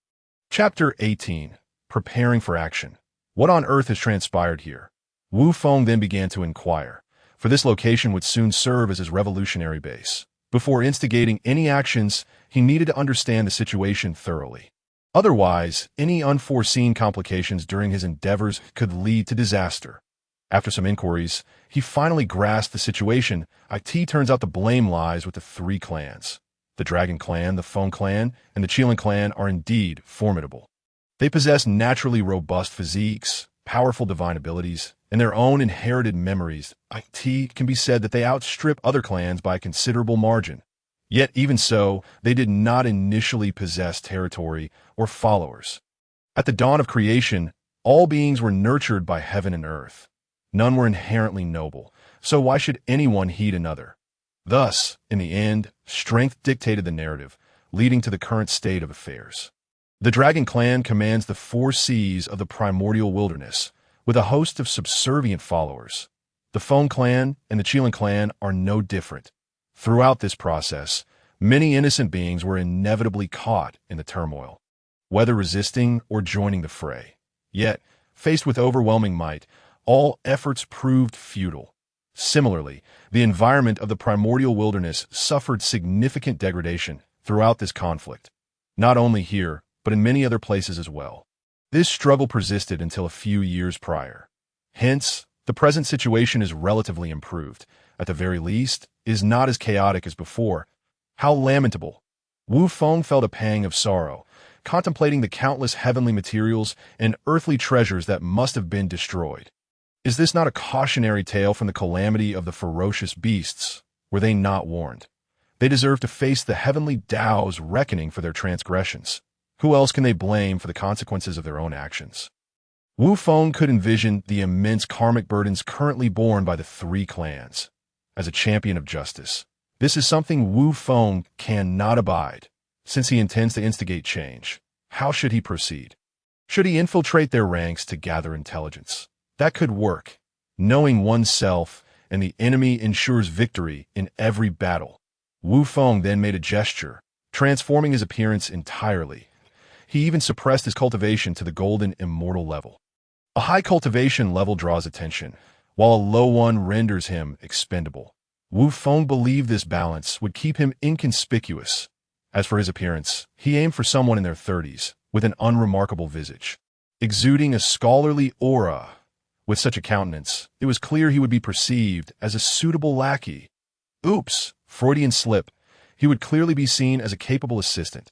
Chapter 18. Preparing for Action. What on earth has transpired here? Wu Feng then began to inquire, for this location would soon serve as his revolutionary base. Before instigating any actions, he needed to understand the situation thoroughly. Otherwise, any unforeseen complications during his endeavors could lead to disaster. After some inquiries, he finally grasped the situation. It turns out the blame lies with the three clans. The Dragon Clan, the Feng Clan, and the Qilin Clan are indeed formidable. They possess naturally robust physiques, powerful divine abilities, and their own inherited memories. It can be said that they outstrip other clans by a considerable margin. Yet even so, they did not initially possess territory or followers. At the dawn of creation, all beings were nurtured by heaven and earth. None were inherently noble, so why should anyone heed another? Thus, in the end, strength dictated the narrative, leading to the current state of affairs. The Dragon Clan commands the 4 seas of the Primordial Wilderness, with a host of subservient followers. The Feng Clan and the Qilin Clan are no different. Throughout this process, many innocent beings were inevitably caught in the turmoil, whether resisting or joining the fray. Yet, faced with overwhelming might, all efforts proved futile. Similarly, the environment of the Primordial Wilderness suffered significant degradation throughout this conflict, not only here, but in many other places as well. This struggle persisted until a few years prior. Hence, the present situation is relatively improved. At the very least, is not as chaotic as before. How lamentable! Wu Feng felt a pang of sorrow, contemplating the countless heavenly materials and earthly treasures that must have been destroyed. Is this not a cautionary tale from the calamity of the ferocious beasts? Were they not warned? They deserve to face the heavenly Tao's reckoning for their transgressions. Who else can they blame for the consequences of their own actions? Wu Feng could envision the immense karmic burdens currently borne by the 3 clans. As a champion of justice, this is something Wu Feng cannot abide. Since he intends to instigate change, how should he proceed? Should he infiltrate their ranks to gather intelligence? That could work. Knowing oneself and the enemy ensures victory in every battle. Wu Feng then made a gesture, transforming his appearance entirely. He even suppressed his cultivation to the golden immortal level. A high cultivation level draws attention, while a low one renders him expendable. Wu Feng believed this balance would keep him inconspicuous. As for his appearance, he aimed for someone in their 30s, with an unremarkable visage, exuding a scholarly aura. With such a countenance, it was clear he would be perceived as a suitable lackey. Oops, Freudian slip. He would clearly be seen as a capable assistant.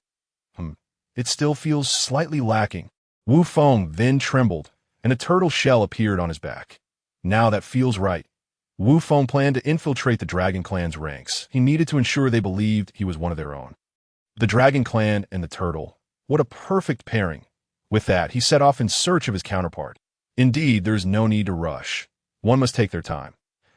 It still feels slightly lacking. Wu Feng then trembled, and a turtle shell appeared on his back. Now that feels right. Wu Feng planned to infiltrate the Dragon Clan's ranks. He needed to ensure they believed he was one of their own. The Dragon Clan and the turtle. What a perfect pairing. With that, he set off in search of his counterpart. Indeed, there's no need to rush. One must take their time.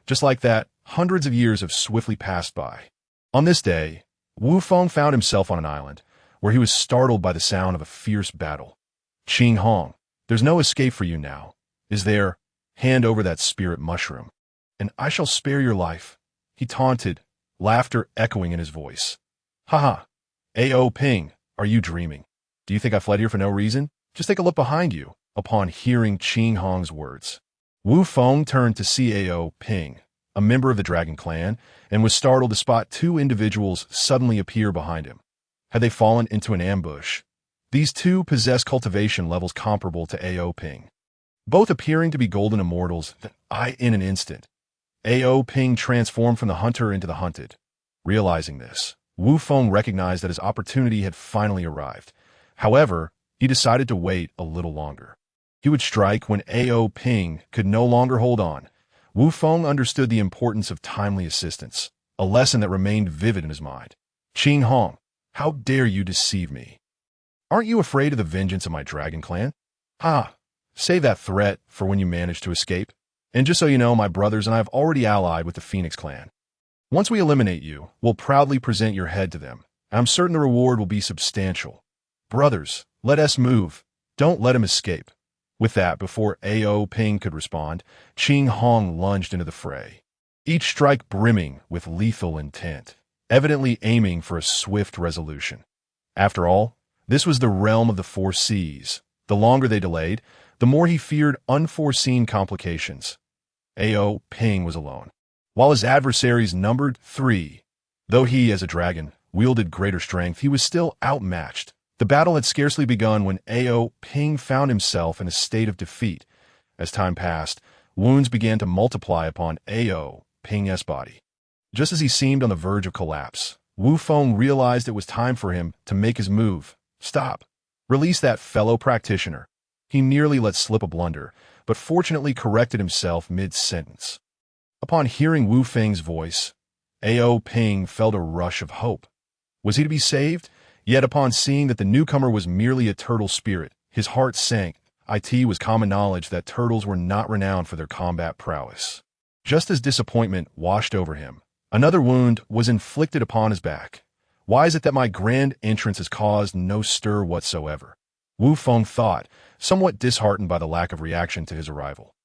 Just like that, hundreds of years have swiftly passed by. On this day, Wu Feng found himself on an island, where he was startled by the sound of a fierce battle. Qing Hong, there's no escape for you now, is there? Hand over that spirit mushroom, and I shall spare your life. He taunted, laughter echoing in his voice. Haha, A.O. Ping, are you dreaming? Do you think I fled here for no reason? Just take a look behind you. Upon hearing Qing Hong's words, Wu Feng turned to see A.O. Ping, a member of the Dragon Clan, and was startled to spot 2 individuals suddenly appear behind him. Had they fallen into an ambush? These 2 possessed cultivation levels comparable to A.O. Ping, both appearing to be golden immortals in an instant. A.O. Ping transformed from the hunter into the hunted. Realizing this, Wu Feng recognized that his opportunity had finally arrived. However, he decided to wait a little longer. He would strike when A.O. Ping could no longer hold on. Wu Feng understood the importance of timely assistance, a lesson that remained vivid in his mind. Qing Hong, how dare you deceive me? Aren't you afraid of the vengeance of my Dragon Clan? Save that threat for when you manage to escape. And just so you know, my brothers and I have already allied with the Phoenix Clan. Once we eliminate you, we'll proudly present your head to them. I'm certain the reward will be substantial. Brothers, Let us move. Don't let him escape. With that, before Ao Ping could respond, Qing Hong lunged into the fray, each strike brimming with lethal intent, evidently aiming for a swift resolution. After all, this was the realm of the four seas. The longer they delayed, the more he feared unforeseen complications. Ao Ping was alone, while his adversaries numbered 3. Though he, as a dragon, wielded greater strength, he was still outmatched. The battle had scarcely begun when Ao Ping found himself in a state of defeat. As time passed, wounds began to multiply upon Ao Ping's body. Just as he seemed on the verge of collapse, Wu Feng realized it was time for him to make his move. Stop. Release that fellow practitioner. He nearly let slip a blunder, but fortunately corrected himself mid-sentence. Upon hearing Wu Feng's voice, Ao Ping felt a rush of hope. Was he to be saved? Yet upon seeing that the newcomer was merely a turtle spirit, his heart sank. It was common knowledge that turtles were not renowned for their combat prowess. Just as disappointment washed over him, another wound was inflicted upon his back. Why is it that my grand entrance has caused no stir whatsoever? Wu Feng thought, somewhat disheartened by the lack of reaction to his arrival.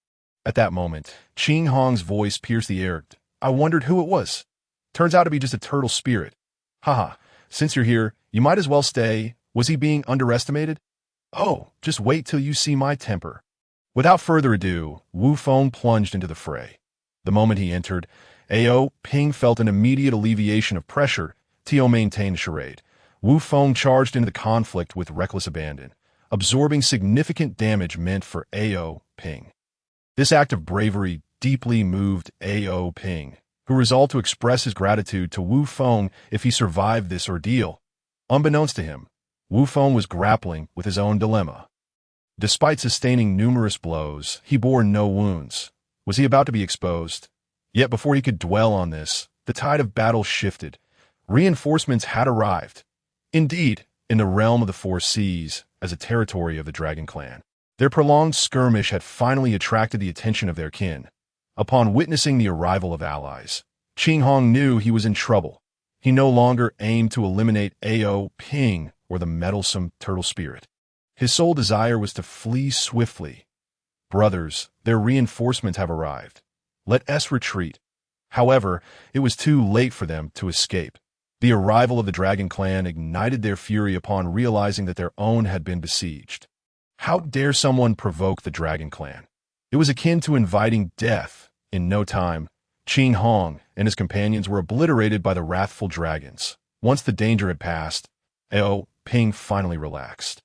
At that moment, Qing Hong's voice pierced the air. I wondered who it was. Turns out to be just a turtle spirit. Haha, since you're here, you might as well stay. Was he being underestimated? Oh, just wait till you see my temper. Without further ado, Wu Feng plunged into the fray. The moment he entered, Ao Ping felt an immediate alleviation of pressure. Tio maintained charade. Wu Feng charged into the conflict with reckless abandon, absorbing significant damage meant for Ao Ping. This act of bravery deeply moved Ao Ping, who resolved to express his gratitude to Wu Feng if he survived this ordeal. Unbeknownst to him, Wu Feng was grappling with his own dilemma. Despite sustaining numerous blows, he bore no wounds. Was he about to be exposed? Yet before he could dwell on this, the tide of battle shifted. Reinforcements had arrived. Indeed, in the realm of the four seas, as a territory of the Dragon Clan, their prolonged skirmish had finally attracted the attention of their kin. Upon witnessing the arrival of allies, Qing Hong knew he was in trouble. He no longer aimed to eliminate Ao Ping or the meddlesome turtle spirit. His sole desire was to flee swiftly. Brothers, their reinforcements have arrived. Let us retreat. However, it was too late for them to escape. The arrival of the Dragon Clan ignited their fury upon realizing that their own had been besieged. How dare someone provoke the Dragon Clan? It was akin to inviting death. In no time, Qing Hong and his companions were obliterated by the wrathful dragons. Once the danger had passed, Ao Ping finally relaxed.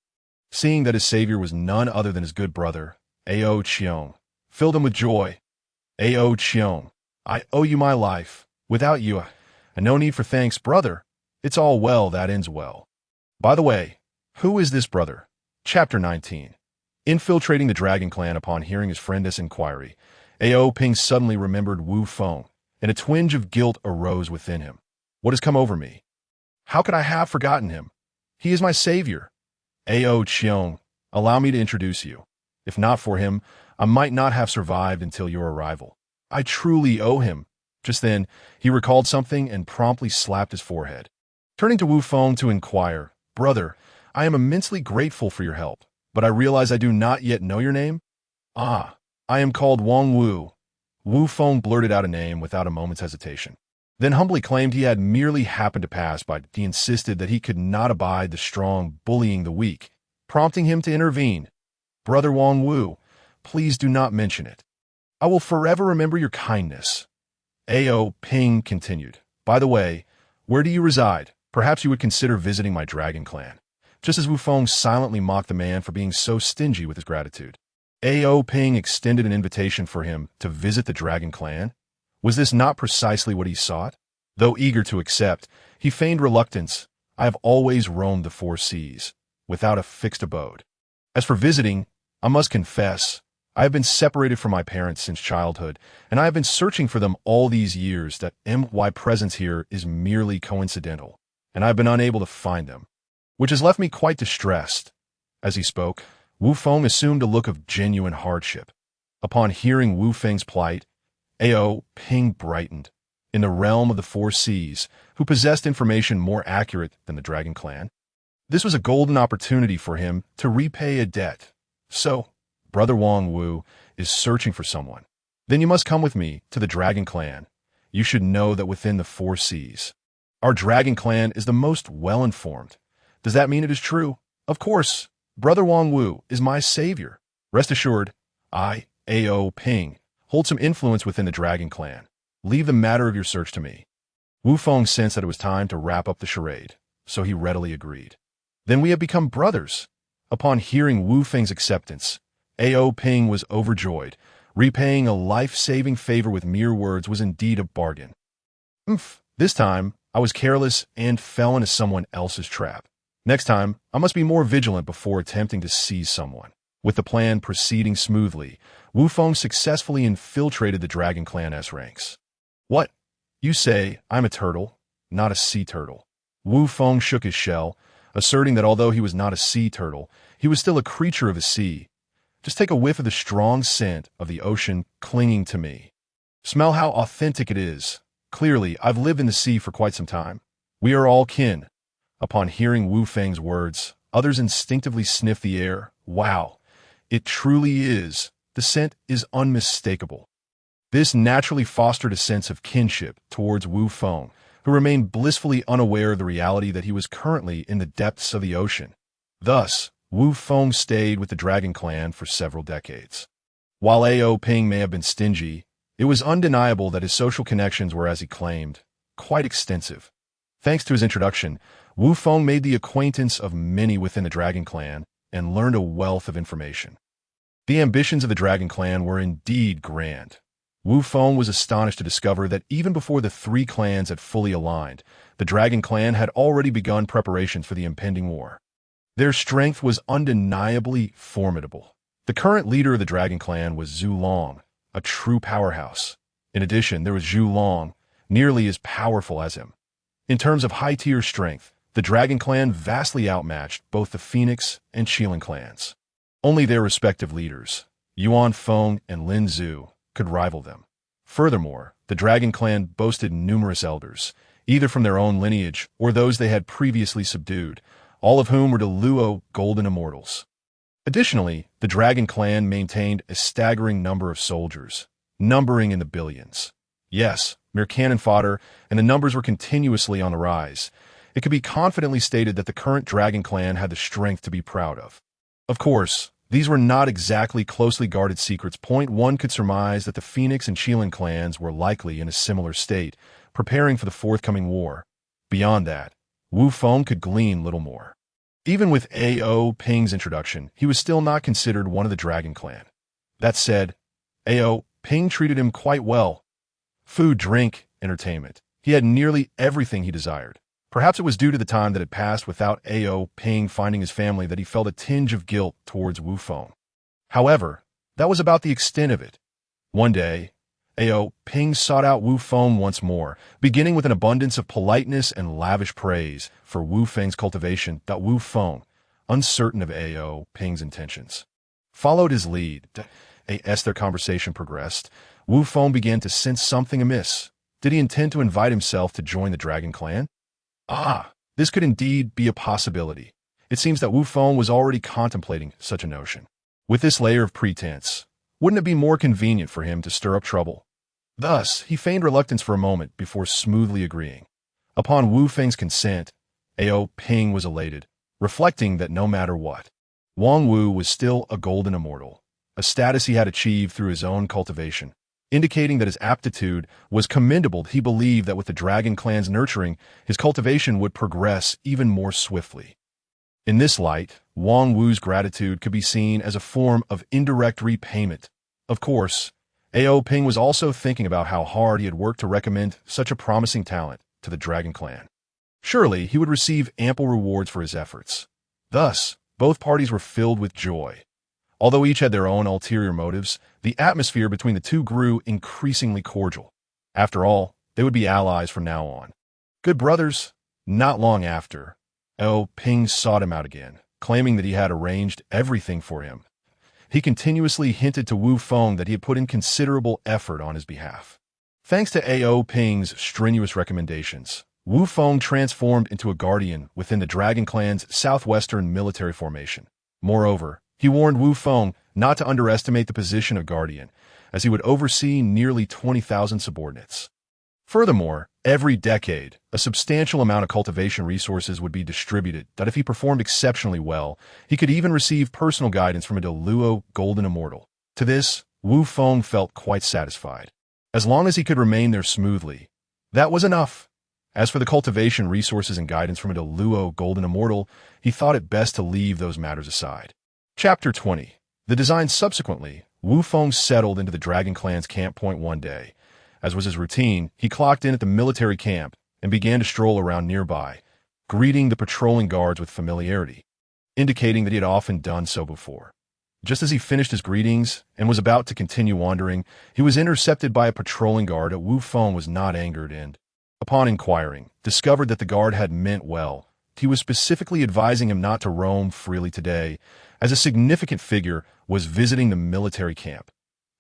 Seeing that his savior was none other than his good brother, Ao Qiong, filled him with joy. Ao Qiong, I owe you my life. Without you, and no need for thanks, brother. It's all well that ends well. By the way, who is this brother? Chapter 19. Infiltrating the Dragon Clan. Upon hearing his friend's inquiry, Ao Ping suddenly remembered Wu Feng, and a twinge of guilt arose within him. What has come over me? How could I have forgotten him? He is my savior. Ao Qiong, allow me to introduce you. If not for him, I might not have survived until your arrival. I truly owe him. Just then, he recalled something and promptly slapped his forehead. Turning to Wu Feng to inquire, Brother, I am immensely grateful for your help, but I realize I do not yet know your name. Ah, I am called Wang Wu. Wu Feng blurted out a name without a moment's hesitation, then humbly claimed he had merely happened to pass by. He insisted that he could not abide the strong bullying the weak, prompting him to intervene. Brother Wang Wu, please do not mention it. I will forever remember your kindness. Ao Ping continued. By the way, where do you reside? Perhaps you would consider visiting my Dragon Clan. Just as Wu Feng silently mocked the man for being so stingy with his gratitude, Ao Ping extended an invitation for him to visit the Dragon Clan. Was this not precisely what he sought? Though eager to accept, he feigned reluctance. I have always roamed the four seas, without a fixed abode. As for visiting, I must confess, I have been separated from my parents since childhood, and I have been searching for them all these years. That my presence here is merely coincidental, and I have been unable to find them, which has left me quite distressed. As he spoke, Wu Feng assumed a look of genuine hardship. Upon hearing Wu Feng's plight, Ao Ping brightened. In the realm of the four seas, who possessed information more accurate than the Dragon Clan? This was a golden opportunity for him to repay a debt. So, Brother Wang Wu is searching for someone. Then you must come with me to the Dragon Clan. You should know that within the 4 seas, our Dragon Clan is the most well-informed. Does that mean it is true? Of course, Brother Wang Wu is my savior. Rest assured, I, Ao Ping, hold some influence within the Dragon Clan. Leave the matter of your search to me. Wu Feng sensed that it was time to wrap up the charade, so he readily agreed. Then we have become brothers. Upon hearing Wu Feng's acceptance, Ao Ping was overjoyed. Repaying a life-saving favor with mere words was indeed a bargain. This time, I was careless and fell into someone else's trap. Next time, I must be more vigilant before attempting to seize someone. With the plan proceeding smoothly, Wu Feng successfully infiltrated the Dragon Clan's ranks. What? You say I'm a turtle, not a sea turtle. Wu Feng shook his shell, asserting that although he was not a sea turtle, he was still a creature of the sea. Just take a whiff of the strong scent of the ocean clinging to me. Smell how authentic it is. Clearly, I've lived in the sea for quite some time. We are all kin. Upon hearing Wu Feng's words, others instinctively sniffed the air. Wow, it truly is. The scent is unmistakable. This naturally fostered a sense of kinship towards Wu Feng, who remained blissfully unaware of the reality that he was currently in the depths of the ocean. Thus, Wu Feng stayed with the Dragon Clan for several decades. While Ao Ping may have been stingy, it was undeniable that his social connections were, as he claimed, quite extensive. Thanks to his introduction, Wu Feng made the acquaintance of many within the Dragon Clan and learned a wealth of information. The ambitions of the Dragon Clan were indeed grand. Wu Feng was astonished to discover that even before the 3 clans had fully aligned, the Dragon Clan had already begun preparations for the impending war. Their strength was undeniably formidable. The current leader of the Dragon Clan was Zhu Long, a true powerhouse. In addition, there was Zhu Long, nearly as powerful as him. In terms of high-tier strength, the Dragon Clan vastly outmatched both the Phoenix and Qilin clans. Only their respective leaders, Yuan Feng and Lin Zhu, could rival them. Furthermore, the Dragon Clan boasted numerous elders, either from their own lineage or those they had previously subdued, all of whom were the Luo Golden Immortals. Additionally, the Dragon Clan maintained a staggering number of soldiers, numbering in the billions. Yes, mere cannon fodder, and the numbers were continuously on the rise. It could be confidently stated that the current Dragon Clan had the strength to be proud of. Of course, these were not exactly closely guarded secrets. One could surmise that the Phoenix and Qilin clans were likely in a similar state, preparing for the forthcoming war. Beyond that, Wu Feng could glean little more. Even with Ao Ping's introduction, he was still not considered one of the Dragon Clan. That said, Ao Ping treated him quite well. Food, drink, entertainment. He had nearly everything he desired. Perhaps it was due to the time that had passed without Ao Ping finding his family that he felt a tinge of guilt towards Wu Feng. However, that was about the extent of it. One day, Ao Ping sought out Wu Feng once more, beginning with an abundance of politeness and lavish praise for Wu Feng's cultivation. That Wu Feng, uncertain of Ao Ping's intentions, followed his lead. As their conversation progressed, Wu Feng began to sense something amiss. Did he intend to invite himself to join the Dragon Clan? This could indeed be a possibility. It seems that Wu Feng was already contemplating such a notion. With this layer of pretense, wouldn't it be more convenient for him to stir up trouble? Thus, he feigned reluctance for a moment before smoothly agreeing. Upon Wu Feng's consent, Ao Ping was elated, reflecting that no matter what, Wang Wu was still a golden immortal, a status he had achieved through his own cultivation. Indicating that his aptitude was commendable, he believed that with the Dragon Clan's nurturing, his cultivation would progress even more swiftly. In this light, Wang Wu's gratitude could be seen as a form of indirect repayment. Of course, Ao Ping was also thinking about how hard he had worked to recommend such a promising talent to the Dragon Clan. Surely, he would receive ample rewards for his efforts. Thus, both parties were filled with joy. Although each had their own ulterior motives, the atmosphere between the two grew increasingly cordial. After all, they would be allies from now on. Good brothers. Not long after, Ao Ping sought him out again, claiming that he had arranged everything for him. He continuously hinted to Wu Feng that he had put in considerable effort on his behalf. Thanks to Ao Ping's strenuous recommendations, Wu Feng transformed into a guardian within the Dragon Clan's southwestern military formation. Moreover, he warned Wu Feng not to underestimate the position of guardian, as he would oversee nearly 20,000 subordinates. Furthermore, every decade, a substantial amount of cultivation resources would be distributed that if he performed exceptionally well, he could even receive personal guidance from a Deluo Golden Immortal. To this, Wu Feng felt quite satisfied. As long as he could remain there smoothly, that was enough. As for the cultivation resources and guidance from a Deluo Golden Immortal, he thought it best to leave those matters aside. Chapter 20. The design. Subsequently, Wu Feng settled into the Dragon Clan's camp point one day. As was his routine, he clocked in at the military camp and began to stroll around nearby, greeting the patrolling guards with familiarity, indicating that he had often done so before. Just as he finished his greetings and was about to continue wandering, he was intercepted by a patrolling guard that Wu Feng was not angered and, upon inquiring, discovered that the guard had meant well. He was specifically advising him not to roam freely today, as a significant figure was visiting the military camp.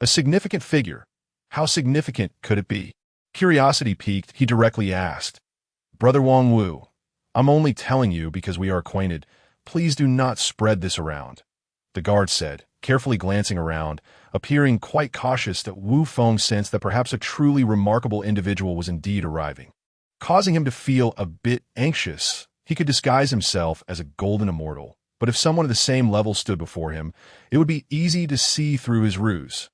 A significant figure? How significant could it be? Curiosity piqued, he directly asked, "Brother Wang Wu, I'm only telling you because we are acquainted. Please do not spread this around," the guard said, carefully glancing around, appearing quite cautious that Wu Feng sensed that perhaps a truly remarkable individual was indeed arriving. Causing him to feel a bit anxious, he could disguise himself as a golden immortal, but if someone of the same level stood before him, it would be easy to see through his ruse.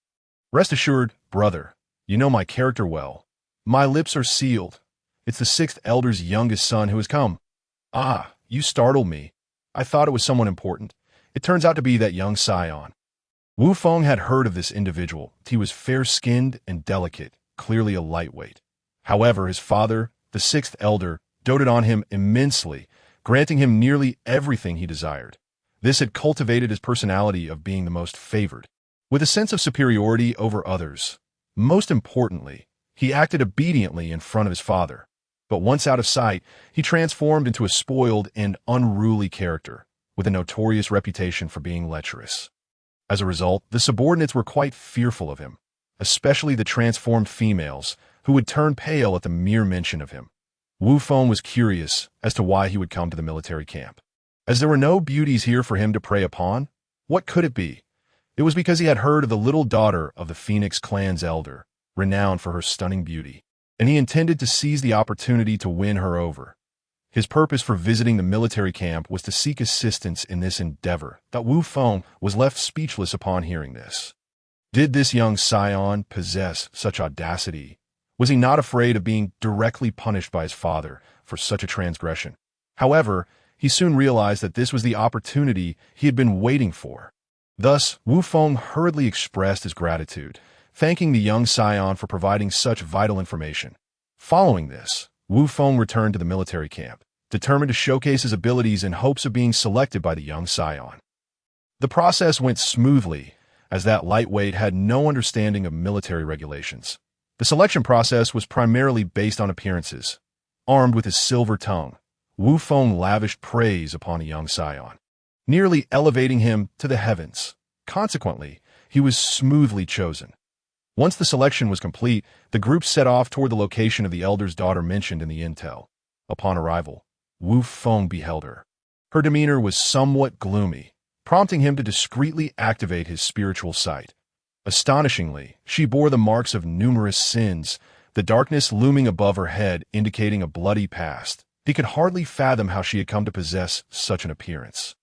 "Rest assured, brother, you know my character well. My lips are sealed. It's the sixth elder's youngest son who has come." "Ah, you startled me. I thought it was someone important. It turns out to be that young scion." Wu Feng had heard of this individual. He was fair-skinned and delicate, clearly a lightweight. However, his father, the sixth elder, doted on him immensely, granting him nearly everything he desired. This had cultivated his personality of being the most favored, with a sense of superiority over others. Most importantly, he acted obediently in front of his father. But once out of sight, he transformed into a spoiled and unruly character, with a notorious reputation for being lecherous. As a result, the subordinates were quite fearful of him, especially the transformed females, who would turn pale at the mere mention of him. Wu Feng was curious as to why he would come to the military camp. As there were no beauties here for him to prey upon, what could it be? It was because he had heard of the little daughter of the Phoenix clan's elder, renowned for her stunning beauty, and he intended to seize the opportunity to win her over. His purpose for visiting the military camp was to seek assistance in this endeavor. That Wu Feng was left speechless upon hearing this. Did this young scion possess such audacity? Was he not afraid of being directly punished by his father for such a transgression? However, he soon realized that this was the opportunity he had been waiting for. Thus, Wu Feng hurriedly expressed his gratitude, thanking the young scion for providing such vital information. Following this, Wu Feng returned to the military camp, determined to showcase his abilities in hopes of being selected by the young scion. The process went smoothly, as that lightweight had no understanding of military regulations. The selection process was primarily based on appearances. Armed with his silver tongue, Wu Feng lavished praise upon a young scion, nearly elevating him to the heavens. Consequently, he was smoothly chosen. Once the selection was complete, the group set off toward the location of the elder's daughter mentioned in the intel. Upon arrival, Wu Feng beheld her. Her demeanor was somewhat gloomy, prompting him to discreetly activate his spiritual sight. Astonishingly, she bore the marks of numerous sins, the darkness looming above her head indicating a bloody past. He could hardly fathom how she had come to possess such an appearance.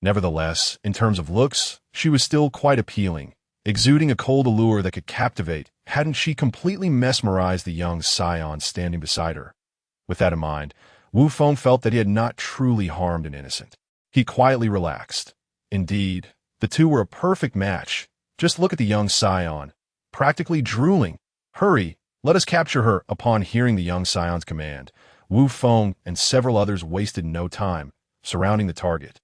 Nevertheless, in terms of looks, she was still quite appealing, exuding a cold allure that could captivate. Hadn't she completely mesmerized the young scion standing beside her? With that in mind, Wu Feng felt that he had not truly harmed an innocent. He quietly relaxed. Indeed, the two were a perfect match. Just look at the young scion, practically drooling. "Hurry, let us capture her." Upon hearing the young scion's command, Wu Feng and several others wasted no time, surrounding the target.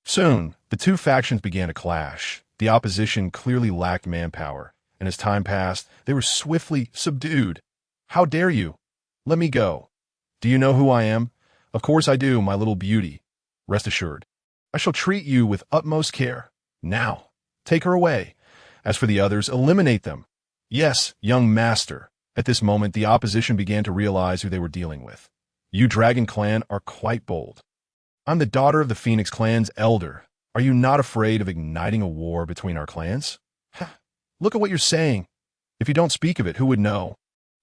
Soon, the two factions began to clash. The opposition clearly lacked manpower, and as time passed, they were swiftly subdued. "How dare you? Let me go. Do you know who I am?" "Of course I do, my little beauty. Rest assured, I shall treat you with utmost care. Now, take her away. As for the others, eliminate them." "Yes, young master." At this moment, the opposition began to realize who they were dealing with. You Dragon Clan are quite bold. I'm the daughter of the Phoenix Clan's elder. Are you not afraid of igniting a war between our clans? Look at what you're saying. If you don't speak of it, who would know?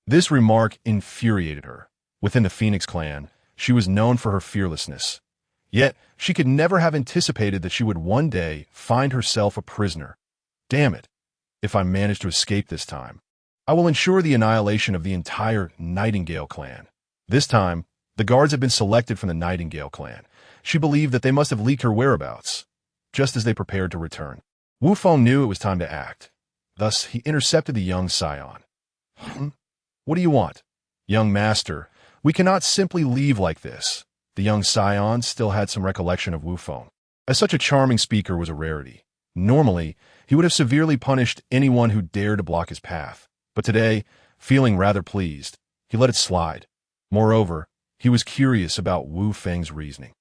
This remark infuriated her. Within the Phoenix Clan, she was known for her fearlessness. Yet, she could never have anticipated that she would one day find herself a prisoner. Damn it. If I manage to escape this time, I will ensure the annihilation of the entire Nightingale clan. This time, the guards had been selected from the Nightingale clan. She believed that they must have leaked her whereabouts, just as they prepared to return. Wu Feng knew it was time to act. Thus, he intercepted the young scion. What do you want? Young master, we cannot simply leave like this. The young scion still had some recollection of Wu Feng, as such a charming speaker was a rarity. Normally, he would have severely punished anyone who dared to block his path. But today, feeling rather pleased, he let it slide. Moreover, he was curious about Wu Feng's reasoning.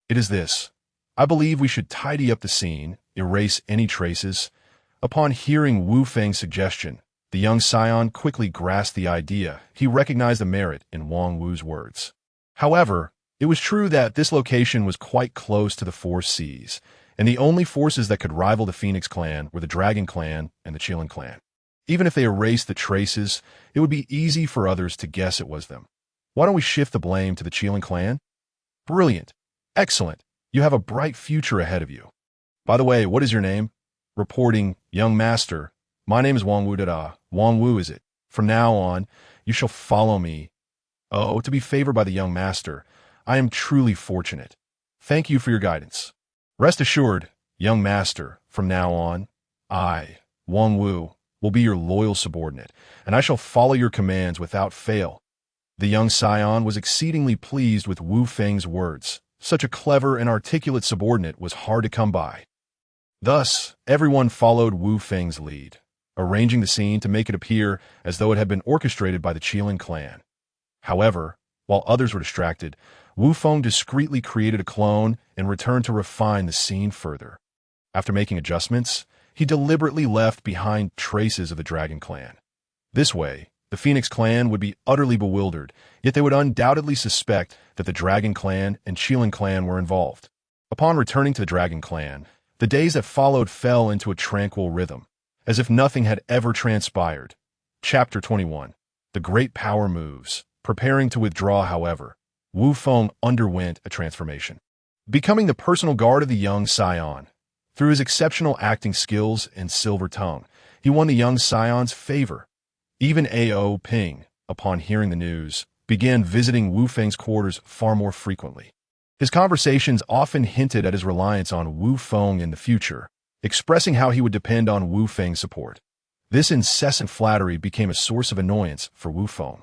It is this. I believe we should tidy up the scene, erase any traces. Upon hearing Wu Feng's suggestion, the young scion quickly grasped the idea. He recognized the merit in Wang Wu's words. However, it was true that this location was quite close to the Four Seas, and the only forces that could rival the Phoenix Clan were the Dragon Clan and the Qilin Clan. Even if they erased the traces, it would be easy for others to guess it was them. Why don't we shift the blame to the Qilin Clan? Brilliant. Excellent. You have a bright future ahead of you. By the way, what is your name? Reporting, young master. My name is Wang Wu Dada. Wang Wu is it. From now on, you shall follow me. Oh, to be favored by the young master. I am truly fortunate. Thank you for your guidance. Rest assured, young master, from now on, I, Wang Wu, will be your loyal subordinate, and I shall follow your commands without fail. The young scion was exceedingly pleased with Wu Feng's words. Such a clever and articulate subordinate was hard to come by. Thus, everyone followed Wu Feng's lead, arranging the scene to make it appear as though it had been orchestrated by the Qilin clan. However, while others were distracted, Wu Feng discreetly created a clone and returned to refine the scene further. After making adjustments, he deliberately left behind traces of the Dragon Clan. This way, the Phoenix Clan would be utterly bewildered, yet they would undoubtedly suspect that the Dragon Clan and Qilin Clan were involved. Upon returning to the Dragon Clan, the days that followed fell into a tranquil rhythm, as if nothing had ever transpired. Chapter 21. The Great Power Moves. Preparing to withdraw, however, Wu Feng underwent a transformation, becoming the personal guard of the young scion. Through his exceptional acting skills and silver tongue, he won the young scion's favor. Even A.O. Ping, upon hearing the news, began visiting Wu Feng's quarters far more frequently. His conversations often hinted at his reliance on Wu Feng in the future, expressing how he would depend on Wu Feng's support. This incessant flattery became a source of annoyance for Wu Feng,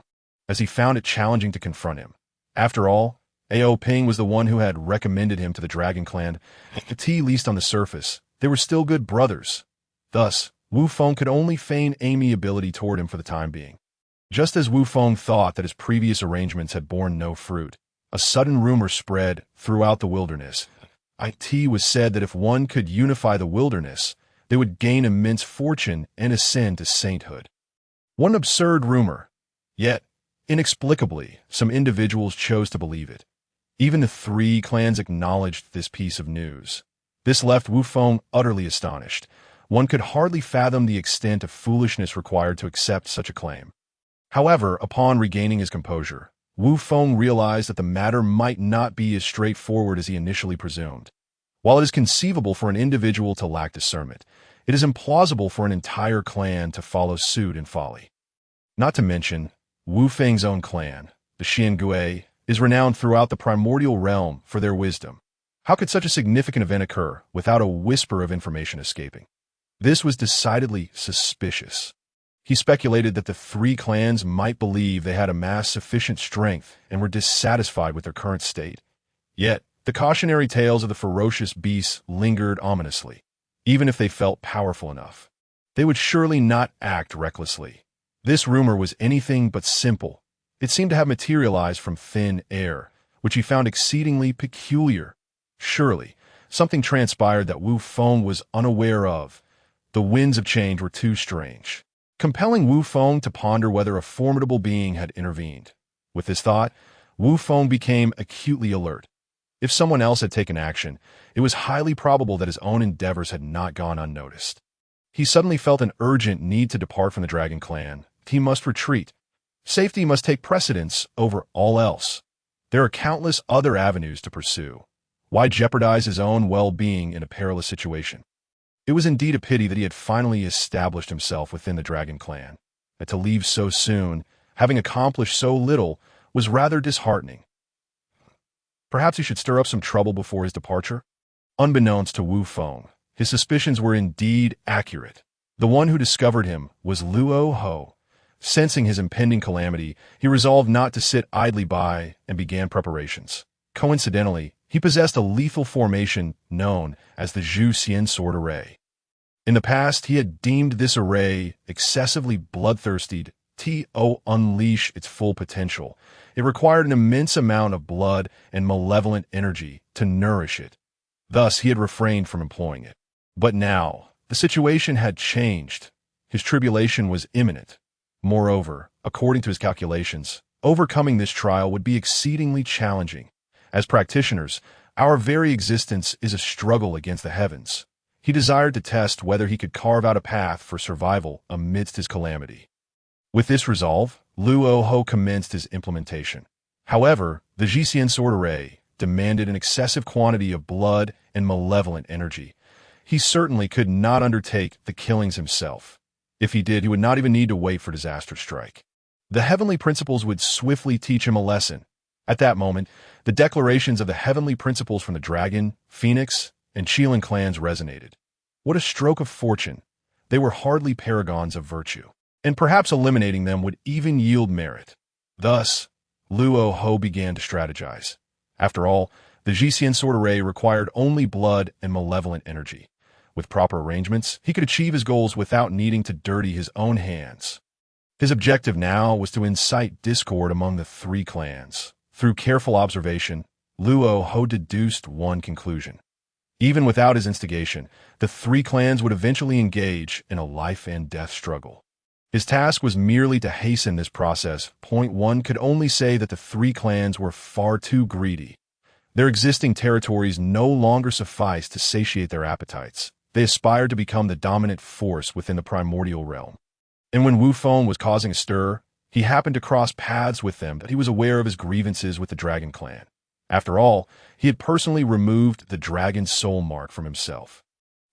as he found it challenging to confront him. After all, A.O. Ping was the one who had recommended him to the Dragon Clan. At least on the surface, they were still good brothers. Thus, Wu Feng could only feign amiability toward him for the time being. Just as Wu Feng thought that his previous arrangements had borne no fruit, a sudden rumor spread throughout the wilderness. It was said that if one could unify the wilderness, they would gain immense fortune and ascend to sainthood. One absurd rumor. Yet, inexplicably, some individuals chose to believe it. Even the three clans acknowledged this piece of news. This left Wu Feng utterly astonished. One could hardly fathom the extent of foolishness required to accept such a claim. However, upon regaining his composure, Wu Feng realized that the matter might not be as straightforward as he initially presumed. While it is conceivable for an individual to lack discernment, it is implausible for an entire clan to follow suit in folly. Not to mention, Wu Feng's own clan, the Xiangui, is renowned throughout the Primordial realm for their wisdom. How could such a significant event occur without a whisper of information escaping? This was decidedly suspicious. He speculated that the three clans might believe they had amassed sufficient strength and were dissatisfied with their current state. Yet, the cautionary tales of the ferocious beasts lingered ominously. Even if they felt powerful enough, they would surely not act recklessly. This rumor was anything but simple. It seemed to have materialized from thin air, which he found exceedingly peculiar. Surely, something transpired that Wu Feng was unaware of. The winds of change were too strange, compelling Wu Feng to ponder whether a formidable being had intervened. With this thought, Wu Feng became acutely alert. If someone else had taken action, it was highly probable that his own endeavors had not gone unnoticed. He suddenly felt an urgent need to depart from the Dragon Clan. He must retreat. Safety must take precedence over all else. There are countless other avenues to pursue. Why jeopardize his own well-being in a perilous situation? It was indeed a pity that he had finally established himself within the Dragon Clan, and to leave so soon, having accomplished so little, was rather disheartening. Perhaps he should stir up some trouble before his departure? Unbeknownst to Wu Feng, his suspicions were indeed accurate. The one who discovered him was Luo Ho. Sensing his impending calamity, he resolved not to sit idly by and began preparations. Coincidentally, he possessed a lethal formation known as the Zhu Xian Sword Array. In the past, he had deemed this array excessively bloodthirsty to unleash its full potential. It required an immense amount of blood and malevolent energy to nourish it. Thus, he had refrained from employing it. But now, the situation had changed. His tribulation was imminent. Moreover, according to his calculations, overcoming this trial would be exceedingly challenging. As practitioners, our very existence is a struggle against the heavens. He desired to test whether he could carve out a path for survival amidst his calamity. With this resolve, Luo Ho commenced his implementation. However, the Jixian Sword Array demanded an excessive quantity of blood and malevolent energy. He certainly could not undertake the killings himself. If he did, he would not even need to wait for disaster to strike. The heavenly principles would swiftly teach him a lesson. At that moment, the declarations of the heavenly principles from the Dragon, Phoenix, and Qilin clans resonated. What a stroke of fortune! They were hardly paragons of virtue, and perhaps eliminating them would even yield merit. Thus, Luo Ho began to strategize. After all, the Jixian Sword Array required only blood and malevolent energy. With proper arrangements, he could achieve his goals without needing to dirty his own hands. His objective now was to incite discord among the three clans. Through careful observation, Luo Ho deduced one conclusion. Even without his instigation, the three clans would eventually engage in a life-and-death struggle. His task was merely to hasten this process. Point one could only say that the three clans were far too greedy. Their existing territories no longer sufficed to satiate their appetites. They aspired to become the dominant force within the primordial realm. And when Wu Feng was causing a stir, he happened to cross paths with them that he was aware of his grievances with the Dragon Clan. After all, he had personally removed the Dragon's soul mark from himself.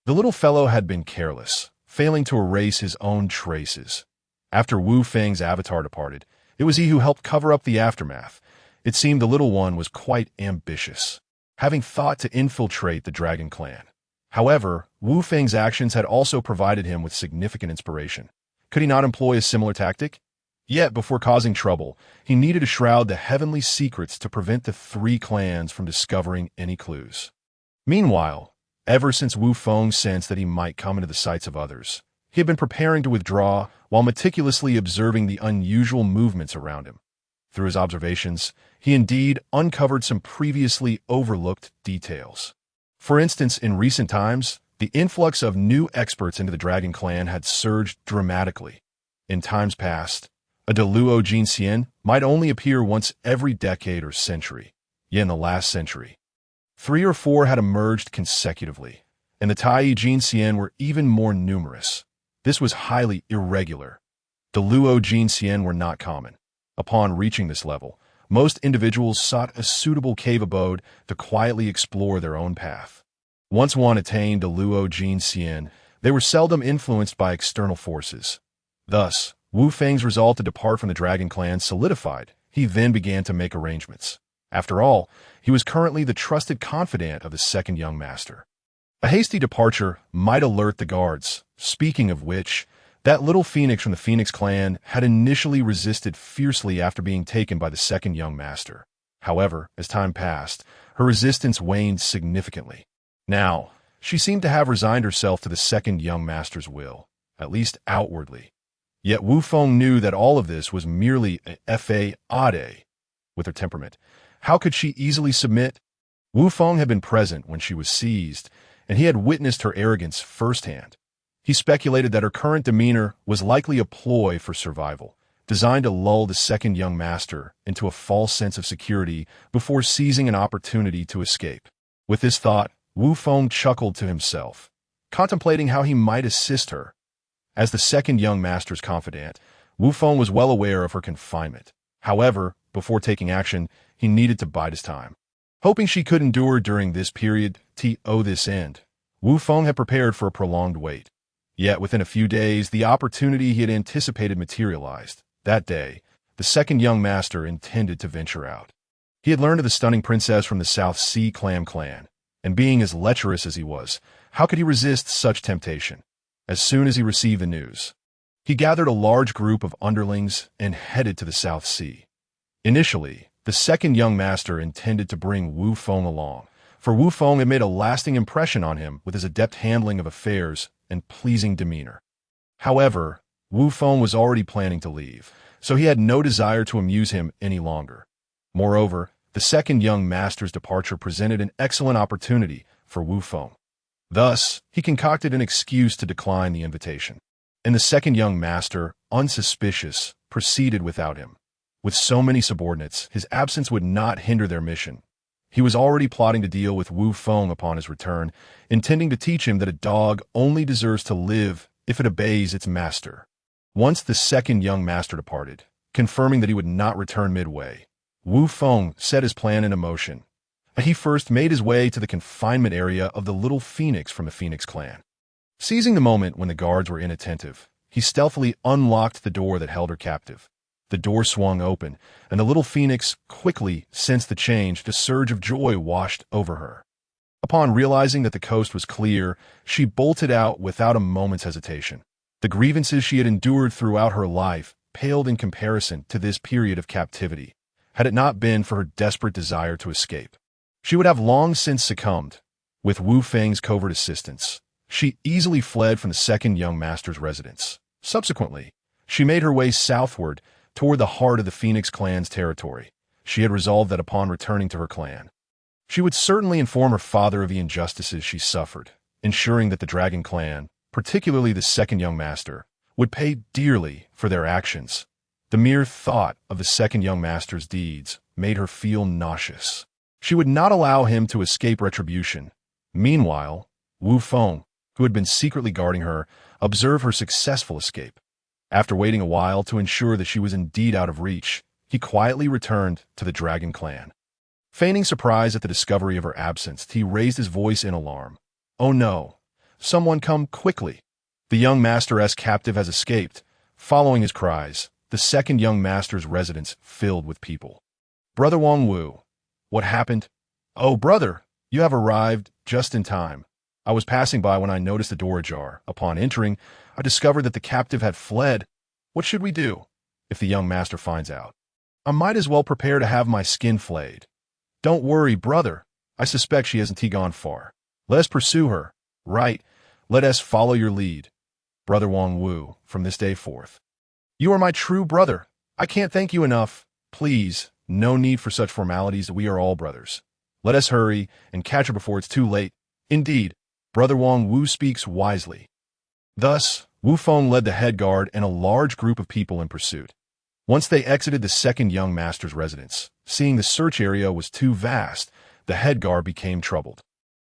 The little fellow had been careless, failing to erase his own traces. After Wu Feng's avatar departed, it was he who helped cover up the aftermath. It seemed the little one was quite ambitious, having thought to infiltrate the Dragon Clan. However, Wu Feng's actions had also provided him with significant inspiration. Could he not employ a similar tactic? Yet, before causing trouble, he needed to shroud the heavenly secrets to prevent the three clans from discovering any clues. Meanwhile, ever since Wu Feng sensed that he might come into the sights of others, he had been preparing to withdraw while meticulously observing the unusual movements around him. Through his observations, he indeed uncovered some previously overlooked details. For instance, in recent times, the influx of new experts into the Dragon Clan had surged dramatically. In times past, a Deluo Jinxian might only appear once every decade or century. Yet in the last century, 3 or 4 had emerged consecutively, and the Tai Jinxian were even more numerous. This was highly irregular. Deluo Jinxian were not common. Upon reaching this level, most individuals sought a suitable cave abode to quietly explore their own path. Once one attained Deluo Jinxian, they were seldom influenced by external forces. Thus, Wu Feng's resolve to depart from the Dragon Clan solidified. He then began to make arrangements. After all, he was currently the trusted confidant of the second young master. A hasty departure might alert the guards, speaking of which, that little phoenix from the Phoenix clan had initially resisted fiercely after being taken by the second young master. However, as time passed, her resistance waned significantly. Now, she seemed to have resigned herself to the second young master's will, at least outwardly. Yet Wu Feng knew that all of this was merely a fade. With her temperament, how could she easily submit? Wu Feng had been present when she was seized, and he had witnessed her arrogance firsthand. He speculated that her current demeanor was likely a ploy for survival, designed to lull the second young master into a false sense of security before seizing an opportunity to escape. With this thought, Wu Feng chuckled to himself, contemplating how he might assist her. As the second young master's confidant, Wu Feng was well aware of her confinement. However, before taking action, he needed to bide his time. Hoping she could endure during this period to this end, Wu Feng had prepared for a prolonged wait. Yet within a few days, the opportunity he had anticipated materialized. That day, the second young master intended to venture out. He had learned of the stunning princess from the South Sea clan, and being as lecherous as he was, how could he resist such temptation? As soon as he received the news, he gathered a large group of underlings and headed to the South Sea. Initially, the second young master intended to bring Wu Feng along, for Wu Feng had made a lasting impression on him with his adept handling of affairs and pleasing demeanor. However, Wu Feng was already planning to leave, so he had no desire to amuse him any longer. Moreover, the second young master's departure presented an excellent opportunity for Wu Feng. Thus, he concocted an excuse to decline the invitation. And the second young master, unsuspicious, proceeded without him. With so many subordinates, his absence would not hinder their mission. He was already plotting to deal with Wu Feng upon his return, intending to teach him that a dog only deserves to live if it obeys its master. Once the second young master departed, confirming that he would not return midway, Wu Feng set his plan into motion. He first made his way to the confinement area of the little phoenix from the Phoenix clan. Seizing the moment when the guards were inattentive, he stealthily unlocked the door that held her captive. The door swung open, and the little phoenix quickly sensed the change. A surge of joy washed over her. Upon realizing that the coast was clear, she bolted out without a moment's hesitation. The grievances she had endured throughout her life paled in comparison to this period of captivity. Had it not been for her desperate desire to escape, she would have long since succumbed. With Wu Feng's covert assistance, she easily fled from the second young master's residence. Subsequently, she made her way southward toward the heart of the Phoenix clan's territory. She had resolved that upon returning to her clan, she would certainly inform her father of the injustices she suffered, ensuring that the Dragon clan, particularly the second young master, would pay dearly for their actions. The mere thought of the second young master's deeds made her feel nauseous. She would not allow him to escape retribution. Meanwhile, Wu Feng, who had been secretly guarding her, observed her successful escape. After waiting a while to ensure that she was indeed out of reach, he quietly returned to the Dragon clan. Feigning surprise at the discovery of her absence, he raised his voice in alarm. "Oh no! Someone come quickly! The young master's captive has escaped." Following his cries, the second young master's residence filled with people. "Brother Wang Wu, what happened?" "Oh, brother, you have arrived just in time. I was passing by when I noticed the door ajar. Upon entering, I discovered that the captive had fled. What should we do if the young master finds out? I might as well prepare to have my skin flayed." "Don't worry, brother. I suspect she hasn't gone far. Let us pursue her. Right. Let us follow your lead. Brother Wang Wu, from this day forth. You are my true brother. I can't thank you enough. Please, no need for such formalities. We are all brothers. Let us hurry and catch her before it's too late." Indeed, Brother Wang Wu speaks wisely. Thus, Wu Feng led the head guard and a large group of people in pursuit. Once they exited the second young master's residence, seeing the search area was too vast, the head guard became troubled.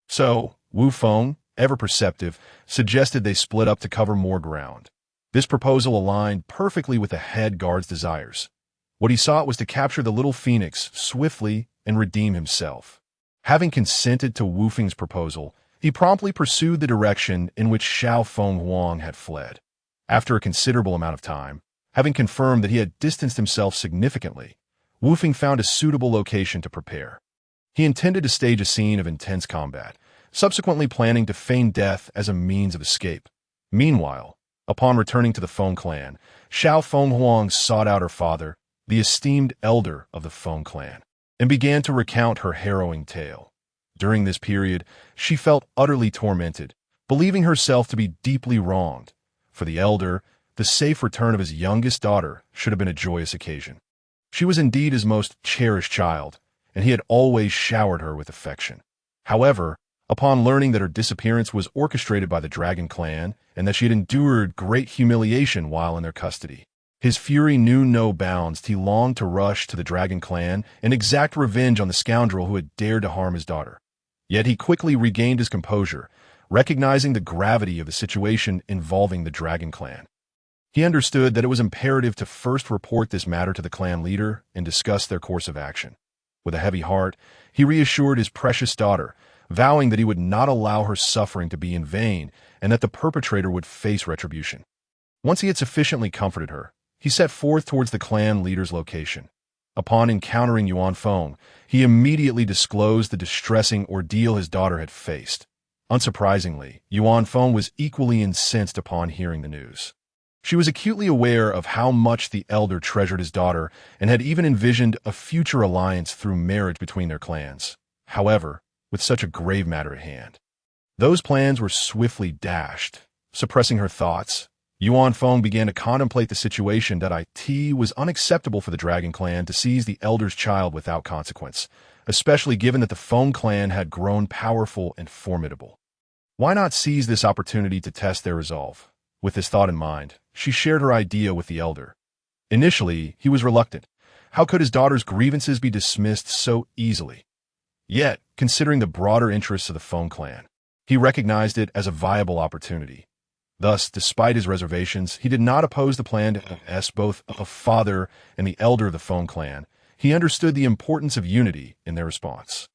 So, Wu Feng, ever perceptive, suggested they split up to cover more ground. This proposal aligned perfectly with the head guard's desires. What he sought was to capture the little phoenix swiftly and redeem himself. Having consented to Wu Feng's proposal, he promptly pursued the direction in which Xiao Feng Huang had fled. After a considerable amount of time, having confirmed that he had distanced himself significantly, Wu Feng found a suitable location to prepare. He intended to stage a scene of intense combat, subsequently planning to feign death as a means of escape. Meanwhile, upon returning to the Feng clan, Xiao Feng Huang sought out her father, the esteemed elder of the Feng clan, and began to recount her harrowing tale. During this period, she felt utterly tormented, believing herself to be deeply wronged. For the elder, the safe return of his youngest daughter should have been a joyous occasion. She was indeed his most cherished child, and he had always showered her with affection. However, upon learning that her disappearance was orchestrated by the Dragon clan and that she had endured great humiliation while in their custody, His fury knew no bounds. He longed to rush to the dragon clan and exact revenge on the scoundrel who had dared to harm his daughter. Yet he quickly regained his composure, recognizing the gravity of the situation involving the dragon clan. He understood that it was imperative to first report this matter to the clan leader and discuss their course of action. With a heavy heart, he reassured his precious daughter, vowing that he would not allow her suffering to be in vain and that the perpetrator would face retribution. Once he had sufficiently comforted her, he set forth towards the clan leader's location. Upon encountering Yuan Feng, he immediately disclosed the distressing ordeal his daughter had faced. Unsurprisingly, Yuan Feng was equally incensed upon hearing the news. She was acutely aware of how much the elder treasured his daughter and had even envisioned a future alliance through marriage between their clans. However, with such a grave matter at hand, those plans were swiftly dashed. Suppressing her thoughts, Yuan Feng began to contemplate the situation that it was unacceptable for the Dragon Clan to seize the elder's child without consequence, especially given that the Feng clan had grown powerful and formidable. Why not seize this opportunity to test their resolve? With this thought in mind, she shared her idea with the elder. Initially, he was reluctant. How could his daughter's grievances be dismissed so easily? Yet, considering the broader interests of the Feng clan, he recognized it as a viable opportunity. Thus, despite his reservations, he did not oppose the plan to ask both a father and the elder of the Feng clan. He understood the importance of unity in their response.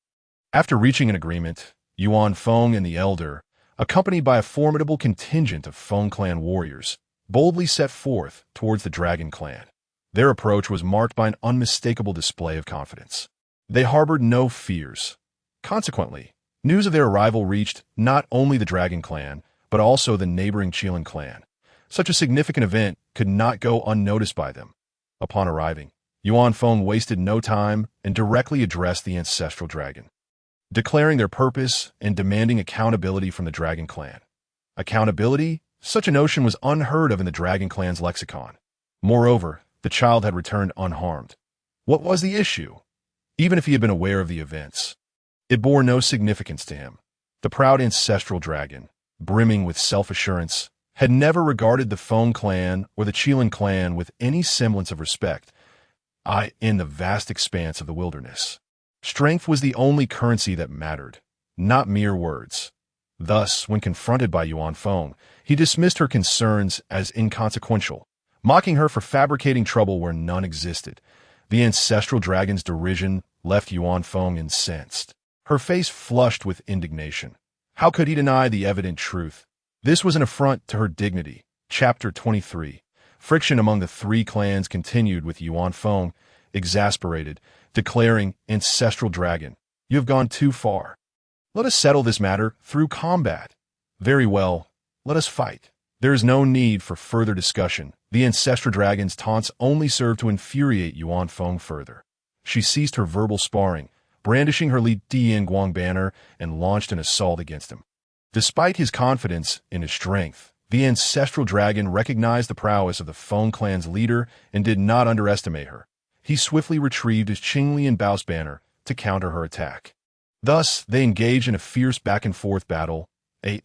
After reaching an agreement, Yuan Feng and the elder, accompanied by a formidable contingent of Feng clan warriors, boldly set forth towards the Dragon clan. Their approach was marked by an unmistakable display of confidence. They harbored no fears. Consequently, news of their arrival reached not only the Dragon clan, but also the neighboring Qilin clan. Such a significant event could not go unnoticed by them. Upon arriving, Yuan Feng wasted no time and directly addressed the ancestral dragon, declaring their purpose and demanding accountability from the Dragon clan. Accountability? Such a notion was unheard of in the Dragon clan's lexicon. Moreover, the child had returned unharmed. What was the issue? Even if he had been aware of the events, it bore no significance to him. The proud ancestral dragon, brimming with self-assurance, had never regarded the Feng clan or the Qilin clan with any semblance of respect. In the vast expanse of the wilderness, strength was the only currency that mattered, not mere words. Thus, when confronted by Yuan Feng, he dismissed her concerns as inconsequential, mocking her for fabricating trouble where none existed. The ancestral dragon's derision left Yuan Feng incensed, her face flushed with indignation. How could he deny the evident truth? This was an affront to her dignity. Chapter 23. Friction among the three clans continued with Yuan Feng, exasperated, declaring, "Ancestral dragon, you have gone too far. Let us settle this matter through combat." "Very well, let us fight." There is no need for further discussion. The ancestral dragon's taunts only served to infuriate Yuan Feng further. She ceased her verbal sparring, brandishing her Li Dian Guang banner, and launched an assault against him. Despite his confidence in his strength, the ancestral dragon recognized the prowess of the Feng clan's leader and did not underestimate her. He swiftly retrieved his Qinglian Bao's banner to counter her attack. Thus, they engaged in a fierce back-and-forth battle.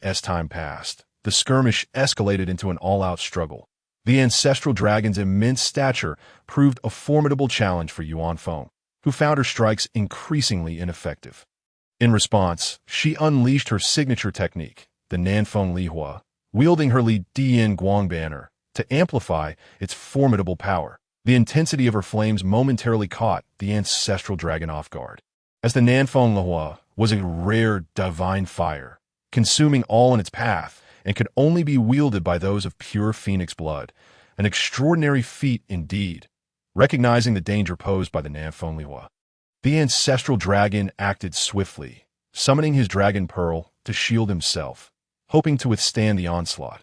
As time passed, the skirmish escalated into an all-out struggle. The ancestral dragon's immense stature proved a formidable challenge for Yuan Feng, who found her strikes increasingly ineffective. In response, she unleashed her signature technique, the Nanfeng Lihua, wielding her Li Dian Guang banner to amplify its formidable power. The intensity of her flames momentarily caught the ancestral dragon off guard. As the Nanfeng Lihua was a rare divine fire, consuming all in its path, and could only be wielded by those of pure phoenix blood, an extraordinary feat indeed. Recognizing the danger posed by the Nanfeng Lihua, the ancestral dragon acted swiftly, summoning his dragon pearl to shield himself, hoping to withstand the onslaught.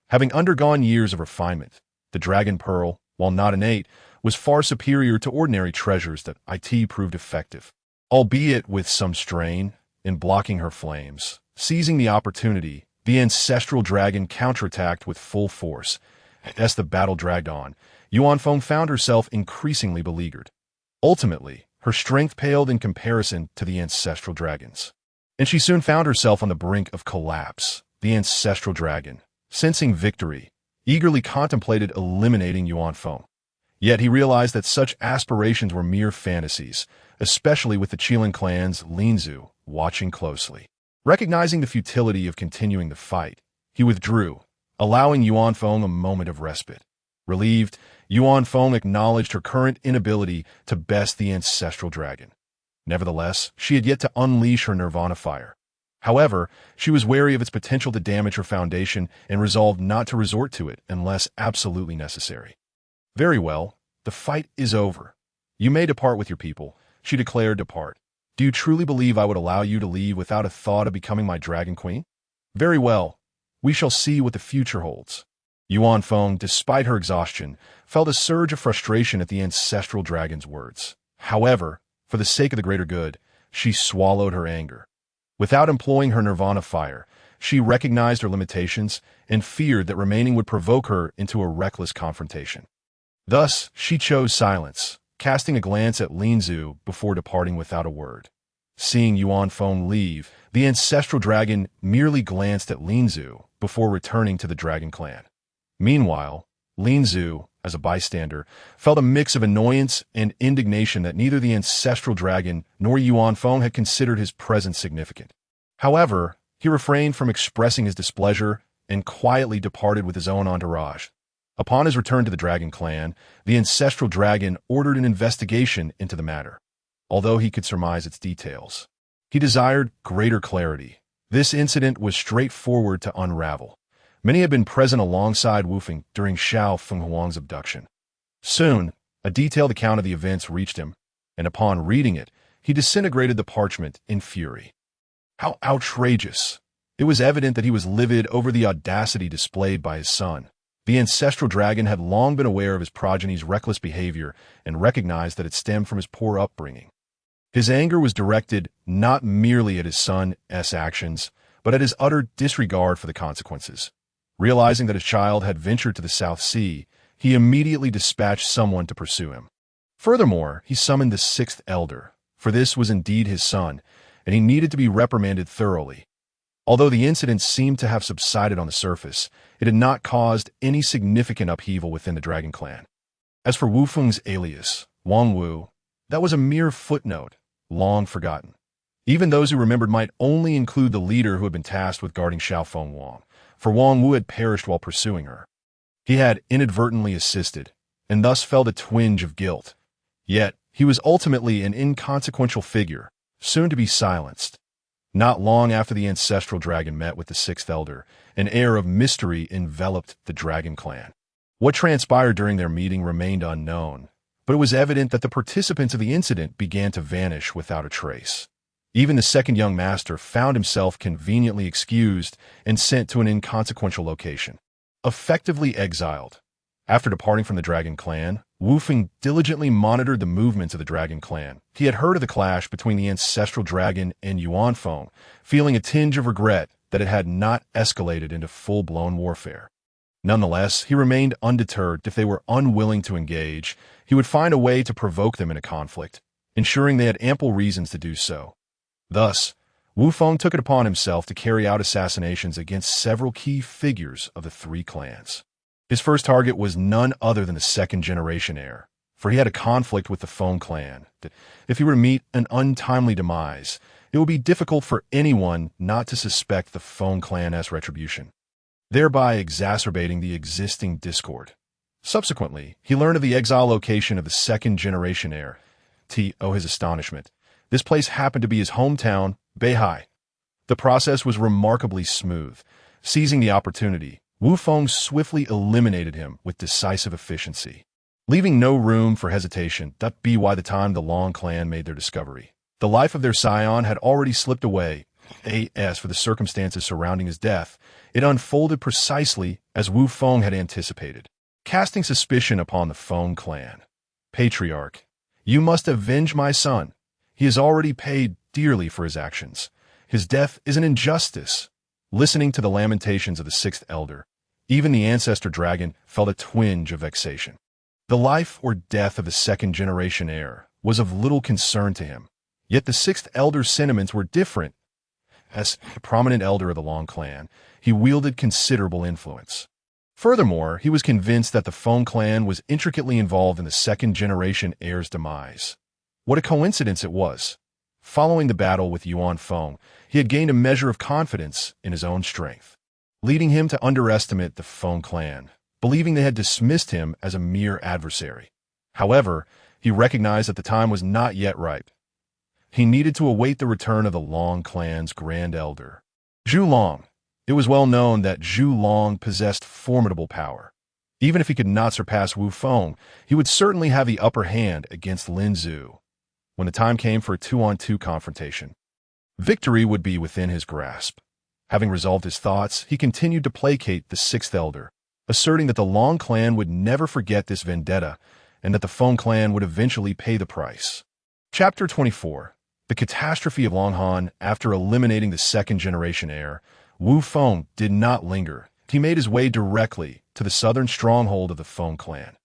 Having undergone years of refinement, the dragon pearl, while not innate, was far superior to ordinary treasures that it proved effective, albeit with some strain, in blocking her flames. Seizing the opportunity, the ancestral dragon counterattacked with full force. As the battle dragged on, Yuan Feng found herself increasingly beleaguered. Ultimately, her strength paled in comparison to the ancestral dragon's, and she soon found herself on the brink of collapse. The ancestral dragon, sensing victory, eagerly contemplated eliminating Yuan Feng. Yet he realized that such aspirations were mere fantasies, especially with the Qilin clan's Linzu watching closely. Recognizing the futility of continuing the fight, he withdrew, allowing Yuan Feng a moment of respite. Relieved, Yuan Feng acknowledged her current inability to best the ancestral dragon. Nevertheless, she had yet to unleash her Nirvana fire. However, she was wary of its potential to damage her foundation and resolved not to resort to it unless absolutely necessary. Very well, the fight is over. You may depart with your people, she declared. Depart. Do you truly believe I would allow you to leave without a thought of becoming my dragon queen? Very well. We shall see what the future holds. Yuan Feng, despite her exhaustion, felt a surge of frustration at the ancestral dragon's words. However, for the sake of the greater good, she swallowed her anger. Without employing her Nirvana fire, she recognized her limitations and feared that remaining would provoke her into a reckless confrontation. Thus, she chose silence, casting a glance at Linzu before departing without a word. Seeing Yuan Feng leave, the ancestral dragon merely glanced at Linzu before returning to the dragon clan. Meanwhile, Linzu, as a bystander, felt a mix of annoyance and indignation that neither the ancestral dragon nor Yuan Feng had considered his presence significant. However, he refrained from expressing his displeasure and quietly departed with his own entourage. Upon his return to the dragon clan, the ancestral dragon ordered an investigation into the matter. Although he could surmise its details, he desired greater clarity. This incident was straightforward to unravel. Many had been present alongside Wu Feng during Xiao Fenghuang's abduction. Soon, a detailed account of the events reached him, and upon reading it, he disintegrated the parchment in fury. How outrageous! It was evident that he was livid over the audacity displayed by his son. The ancestral dragon had long been aware of his progeny's reckless behavior and recognized that it stemmed from his poor upbringing. His anger was directed not merely at his son's actions, but at his utter disregard for the consequences. Realizing that his child had ventured to the South Sea, he immediately dispatched someone to pursue him. Furthermore, he summoned the sixth elder, for this was indeed his son, and he needed to be reprimanded thoroughly. Although the incident seemed to have subsided on the surface, it had not caused any significant upheaval within the dragon clan. As for Wu Feng's alias, Wang Wu, that was a mere footnote, long forgotten. Even those who remembered might only include the leader who had been tasked with guarding Xiao Fenghuang, for Wang Wu had perished while pursuing her. He had inadvertently assisted, and thus felt a twinge of guilt. Yet, he was ultimately an inconsequential figure, soon to be silenced. Not long after the ancestral dragon met with the sixth elder, an air of mystery enveloped the dragon clan. What transpired during their meeting remained unknown, but it was evident that the participants of the incident began to vanish without a trace. Even the second young master found himself conveniently excused and sent to an inconsequential location. Effectively exiled. After departing from the dragon clan, Wu Feng diligently monitored the movements of the dragon clan. He had heard of the clash between the ancestral dragon and Yuan Feng, feeling a tinge of regret that it had not escalated into full-blown warfare. Nonetheless, he remained undeterred. If they were unwilling to engage, he would find a way to provoke them in a conflict, ensuring they had ample reasons to do so. Thus, Wu Feng took it upon himself to carry out assassinations against several key figures of the three clans. His first target was none other than the second-generation heir, for he had a conflict with the Feng clan that, if he were to meet an untimely demise, it would be difficult for anyone not to suspect the Feng clan's retribution, thereby exacerbating the existing discord. Subsequently, he learned of the exile location of the second-generation heir. To his astonishment, this place happened to be his hometown, Beihai. The process was remarkably smooth. Seizing the opportunity, Wu Feng swiftly eliminated him with decisive efficiency, leaving no room for hesitation. By the time the Long clan made their discovery, the life of their scion had already slipped away. As for the circumstances surrounding his death, it unfolded precisely as Wu Feng had anticipated, casting suspicion upon the Feng clan. Patriarch, you must avenge my son. He has already paid dearly for his actions. His death is an injustice. Listening to the lamentations of the sixth elder, even the ancestor dragon felt a twinge of vexation. The life or death of the second-generation heir was of little concern to him, yet the sixth elder's sentiments were different. As a prominent elder of the Long clan, he wielded considerable influence. Furthermore, he was convinced that the Feng clan was intricately involved in the second-generation heir's demise. What a coincidence it was. Following the battle with Yuan Feng, he had gained a measure of confidence in his own strength, leading him to underestimate the Feng clan, believing they had dismissed him as a mere adversary. However, he recognized that the time was not yet ripe. He needed to await the return of the Long clan's grand elder, Zhu Long. It was well known that Zhu Long possessed formidable power. Even if he could not surpass Wu Feng, he would certainly have the upper hand against Lin Zhu. When the time came for a 2-on-2 confrontation, victory would be within his grasp. Having resolved his thoughts, he continued to placate the sixth elder, asserting that the Long clan would never forget this vendetta and that the Feng clan would eventually pay the price. Chapter 24. The catastrophe of Longhan. After eliminating the second-generation heir, Wu Feng did not linger. He made his way directly to the southern stronghold of the Feng clan.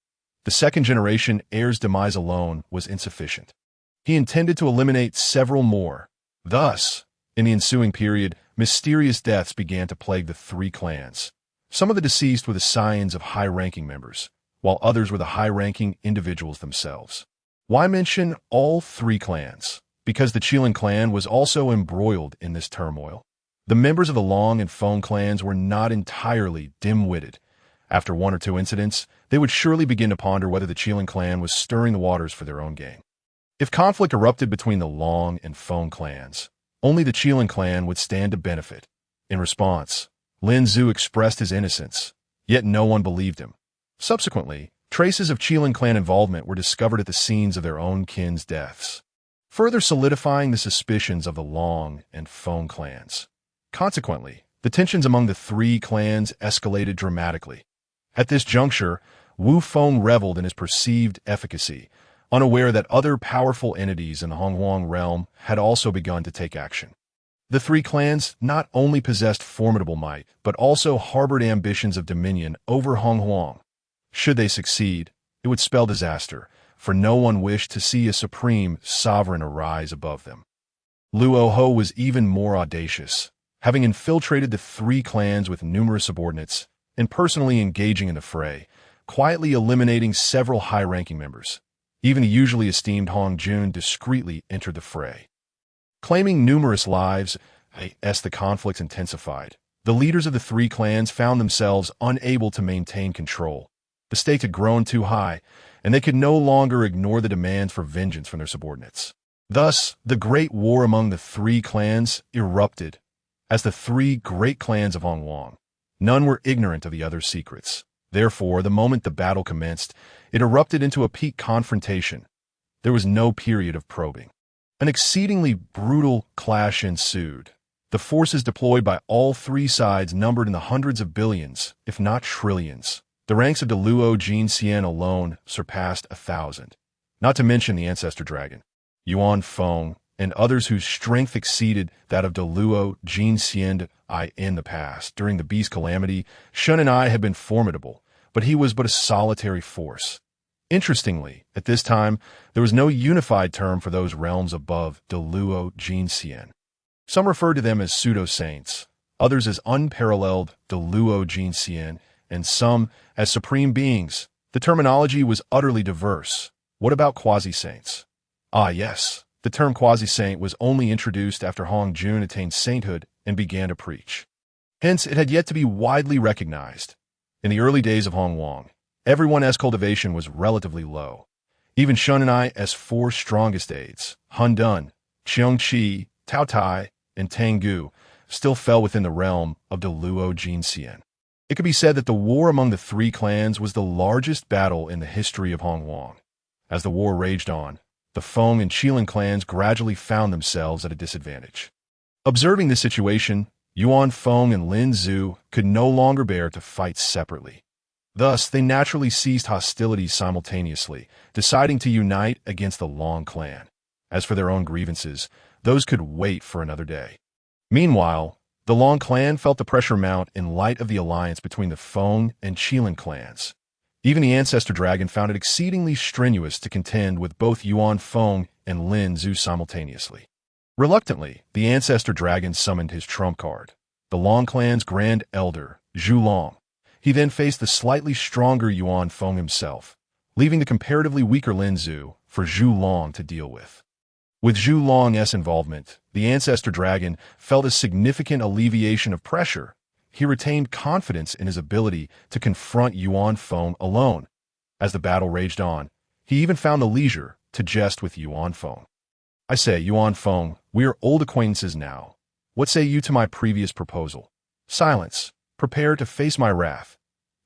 The second-generation heir's demise alone was insufficient. He intended to eliminate several more. Thus, in the ensuing period, mysterious deaths began to plague the three clans. Some of the deceased were the scions of high-ranking members, while others were the high-ranking individuals themselves. Why mention all three clans? Because the Qilin clan was also embroiled in this turmoil. The members of the Long and Feng clans were not entirely dim-witted. After one or two incidents, they would surely begin to ponder whether the Qilin clan was stirring the waters for their own gain. If conflict erupted between the Long and Feng clans, only the Qilin clan would stand to benefit. In response, Lin Zhu expressed his innocence, yet no one believed him. Subsequently, traces of Qilin clan involvement were discovered at the scenes of their own kin's deaths, further solidifying the suspicions of the Long and Feng clans. Consequently, the tensions among the three clans escalated dramatically. At this juncture, Wu Feng reveled in his perceived efficacy, unaware that other powerful entities in the Honghuang realm had also begun to take action. The three clans not only possessed formidable might, but also harbored ambitions of dominion over Honghuang. Should they succeed, it would spell disaster, for no one wished to see a supreme sovereign arise above them. Luo Ho was even more audacious, having infiltrated the three clans with numerous subordinates and personally engaging in the fray, quietly eliminating several high-ranking members. Even the usually esteemed Hong Jun discreetly entered the fray. Claiming numerous lives, as the conflicts intensified, the leaders of the three clans found themselves unable to maintain control. The stakes had grown too high, and they could no longer ignore the demands for vengeance from their subordinates. Thus, the great war among the three clans erupted. As the three great clans of Honghuang, none were ignorant of the other's secrets. Therefore, the moment the battle commenced, it erupted into a peak confrontation. There was no period of probing. An exceedingly brutal clash ensued. The forces deployed by all three sides numbered in the hundreds of billions, if not trillions. The ranks of the Luo Jinxian alone surpassed 1,000. Not to mention the ancestor dragon, Yuan Feng, and others whose strength exceeded that of the Luo Jinxian. In the past, during the Beast Calamity, Shun and I had been formidable, but he was but a solitary force. Interestingly, at this time, there was no unified term for those realms above the Luo Jinxian. Some referred to them as pseudo-saints, others as unparalleled the Luo Jinxian, and some as supreme beings. The terminology was utterly diverse. What about quasi-saints? Ah, yes. The term quasi-saint was only introduced after Hong Jun attained sainthood and began to preach. Hence, it had yet to be widely recognized. In the early days of Honghuang, everyone's cultivation was relatively low. Even Shun and I, as four strongest aides, Han Dun, Qiong Qi, Tao Tai, and Tang Gu, still fell within the realm of the Luo Jinxian. It could be said that the war among the three clans was the largest battle in the history of Honghuang. As the war raged on, the Feng and Qilin clans gradually found themselves at a disadvantage. Observing this situation, Yuan Feng and Lin Zhu could no longer bear to fight separately. Thus, they naturally ceased hostilities simultaneously, deciding to unite against the Long clan. As for their own grievances, those could wait for another day. Meanwhile, the Long clan felt the pressure mount in light of the alliance between the Feng and Qilin clans. Even the ancestor dragon found it exceedingly strenuous to contend with both Yuan Feng and Lin Zhu simultaneously. Reluctantly, the ancestor dragon summoned his trump card, the Long clan's grand elder, Zhu Long. He then faced the slightly stronger Yuan Feng himself, leaving the comparatively weaker Lin Zhu for Zhu Long to deal with. With Zhu Long's involvement, the Ancestor Dragon felt a significant alleviation of pressure. He retained confidence in his ability to confront Yuan Feng alone. As the battle raged on, he even found the leisure to jest with Yuan Feng. "I say, Yuan Feng, we are old acquaintances now. What say you to my previous proposal? Silence. Prepare to face my wrath.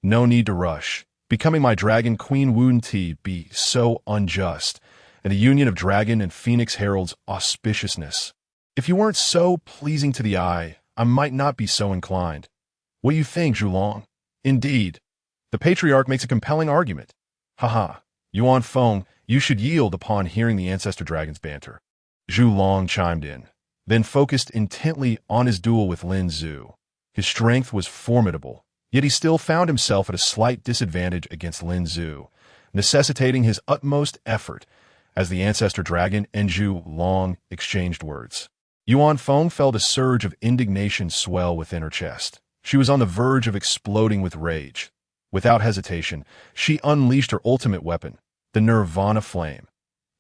No need to rush. Becoming my dragon queen wouldn't be so unjust, and the union of dragon and phoenix heralds auspiciousness. If you weren't so pleasing to the eye, I might not be so inclined. What do you think, Zhulong?" "Indeed. The patriarch makes a compelling argument. Haha. Yuan Feng, you should yield upon hearing the Ancestor Dragon's banter." Zhu Long chimed in, then focused intently on his duel with Lin Zhu. His strength was formidable, yet he still found himself at a slight disadvantage against Lin Zhu, necessitating his utmost effort as the Ancestor Dragon and Zhu Long exchanged words. Yuan Feng felt a surge of indignation swell within her chest. She was on the verge of exploding with rage. Without hesitation, she unleashed her ultimate weapon, the Nirvana Flame.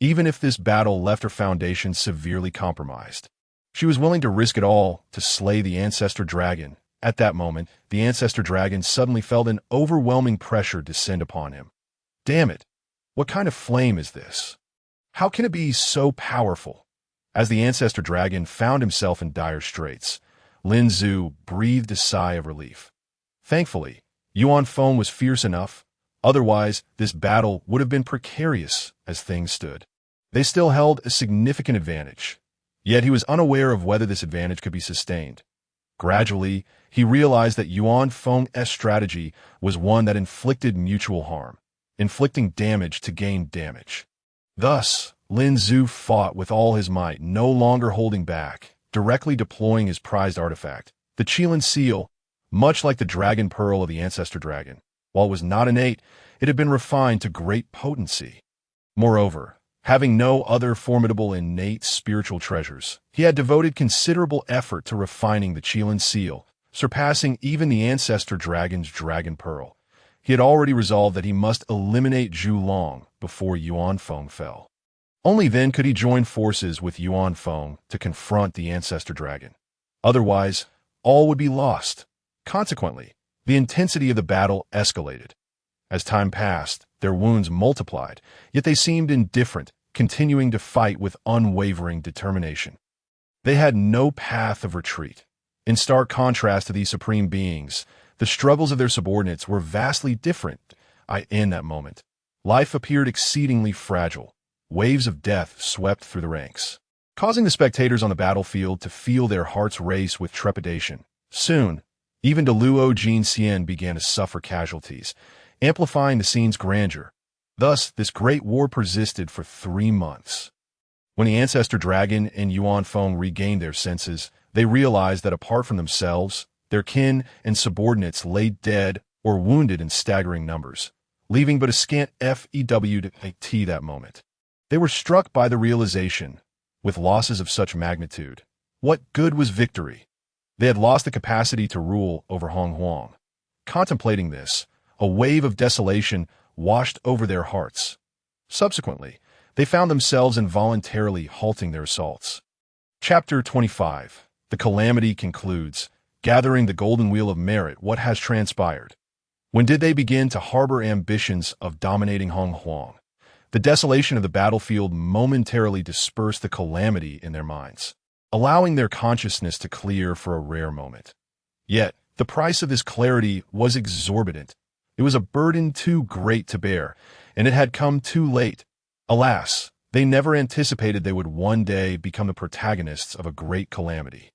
Even if this battle left her foundation severely compromised, she was willing to risk it all to slay the Ancestor Dragon. At that moment, the Ancestor Dragon suddenly felt an overwhelming pressure descend upon him. Damn it! What kind of flame is this? How can it be so powerful? As the Ancestor Dragon found himself in dire straits, Lin Zhu breathed a sigh of relief. Thankfully, Yuan Feng was fierce enough. Otherwise, this battle would have been precarious as things stood. They still held a significant advantage, yet he was unaware of whether this advantage could be sustained. Gradually, he realized that Yuan Feng's strategy was one that inflicted mutual harm, inflicting damage to gain damage. Thus, Lin Zhu fought with all his might, no longer holding back, directly deploying his prized artifact, the Qilin Seal. Much like the Dragon Pearl of the Ancestor Dragon, while it was not innate, it had been refined to great potency. Moreover, having no other formidable innate spiritual treasures, he had devoted considerable effort to refining the Qilin Seal, surpassing even the Ancestor Dragon's Dragon Pearl. He had already resolved that he must eliminate Zhu Long before Yuan Feng fell. Only then could he join forces with Yuan Feng to confront the Ancestor Dragon. Otherwise, all would be lost. Consequently, the intensity of the battle escalated. As time passed, their wounds multiplied, yet they seemed indifferent, continuing to fight with unwavering determination. They had no path of retreat. In stark contrast to these supreme beings, the struggles of their subordinates were vastly different. In that moment, life appeared exceedingly fragile. Waves of death swept through the ranks, causing the spectators on the battlefield to feel their hearts race with trepidation. Soon, even Deluo Jinxian began to suffer casualties, amplifying the scene's grandeur. Thus, this great war persisted for 3 months. When the Ancestor Dragon and Yuan Feng regained their senses, they realized that apart from themselves, their kin and subordinates lay dead or wounded in staggering numbers, leaving but a scant FEW that moment. They were struck by the realization, with losses of such magnitude, what good was victory? They had lost the capacity to rule over Hong Huang. Contemplating this, a wave of desolation washed over their hearts. Subsequently, they found themselves involuntarily halting their assaults. Chapter 25. The Calamity concludes, gathering the golden wheel of merit. What has transpired? When did they begin to harbor ambitions of dominating Hong Huang? The desolation of the battlefield momentarily dispersed the calamity in their minds, allowing their consciousness to clear for a rare moment. Yet, the price of this clarity was exorbitant. It was a burden too great to bear, and it had come too late. Alas, they never anticipated they would one day become the protagonists of a great calamity.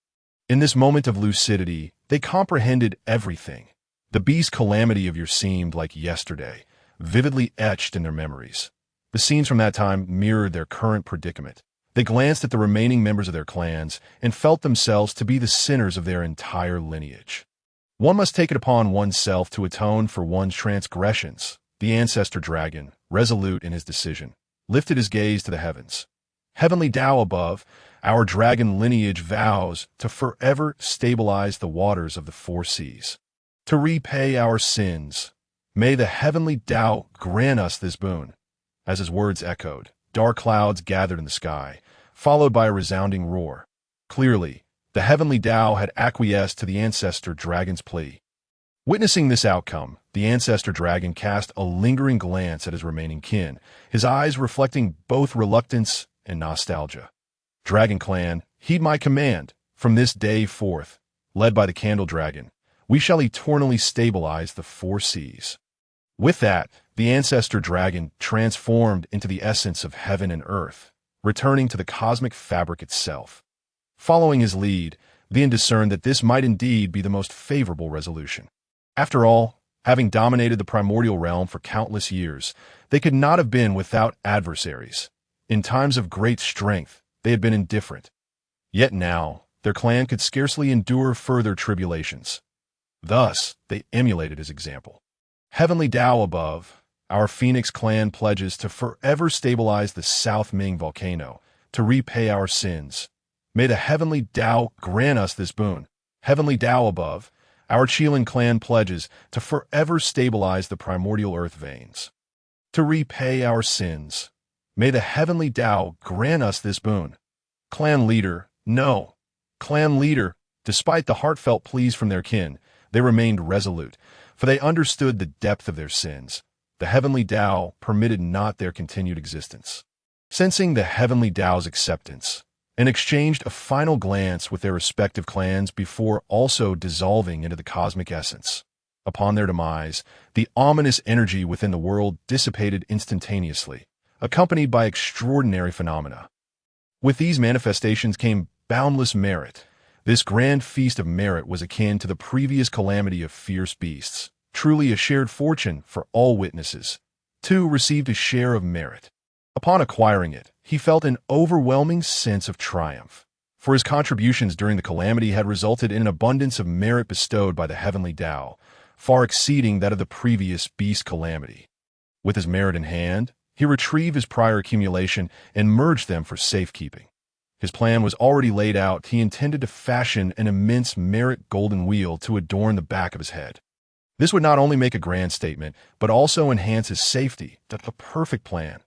In this moment of lucidity, they comprehended everything. The beast calamity of year seemed like yesterday, vividly etched in their memories. The scenes from that time mirrored their current predicament. They glanced at the remaining members of their clans and felt themselves to be the sinners of their entire lineage. One must take it upon oneself to atone for one's transgressions. The Ancestor Dragon, resolute in his decision, lifted his gaze to the heavens. Heavenly Tao above, our dragon lineage vows to forever stabilize the waters of the 4 seas. to repay our sins. May the heavenly Tao grant us this boon. As his words echoed, dark clouds gathered in the sky, followed by a resounding roar. Clearly, the heavenly Tao had acquiesced to the ancestor dragon's plea. Witnessing this outcome, the ancestor dragon cast a lingering glance at his remaining kin, his eyes reflecting both reluctance and nostalgia. Dragon clan, heed my command. From this day forth, led by the candle dragon, we shall eternally stabilize the four seas. With that, the ancestor dragon transformed into the essence of heaven and earth, returning to the cosmic fabric itself. Following his lead, Vian discerned that this might indeed be the most favorable resolution. After all, having dominated the primordial realm for countless years, they could not have been without adversaries. In times of great strength, they had been indifferent. Yet now, their clan could scarcely endure further tribulations. Thus, they emulated his example. Heavenly Tao above, our Phoenix clan pledges to forever stabilize the South Ming volcano, to repay our sins. May the Heavenly Tao grant us this boon. Heavenly Tao above, our Qilin clan pledges to forever stabilize the primordial earth veins. To repay our sins. May the Heavenly Tao grant us this boon. Clan leader, no. Clan leader, despite the heartfelt pleas from their kin, they remained resolute, for they understood the depth of their sins. The heavenly Tao permitted not their continued existence. Sensing the heavenly Tao's acceptance, and exchanged a final glance with their respective clans before also dissolving into the cosmic essence. Upon their demise, the ominous energy within the world dissipated instantaneously, accompanied by extraordinary phenomena. With these manifestations came boundless merit. This grand feast of merit was akin to the previous calamity of fierce beasts, truly a shared fortune for all witnesses. Tu received a share of merit. Upon acquiring it, he felt an overwhelming sense of triumph, for his contributions during the calamity had resulted in an abundance of merit bestowed by the heavenly Tao, far exceeding that of the previous beast calamity. With his merit in hand, he retrieved his prior accumulation and merged them for safekeeping. His plan was already laid out. He intended to fashion an immense merit golden wheel to adorn the back of his head. This would not only make a grand statement, but also enhance his safety. That's a perfect plan.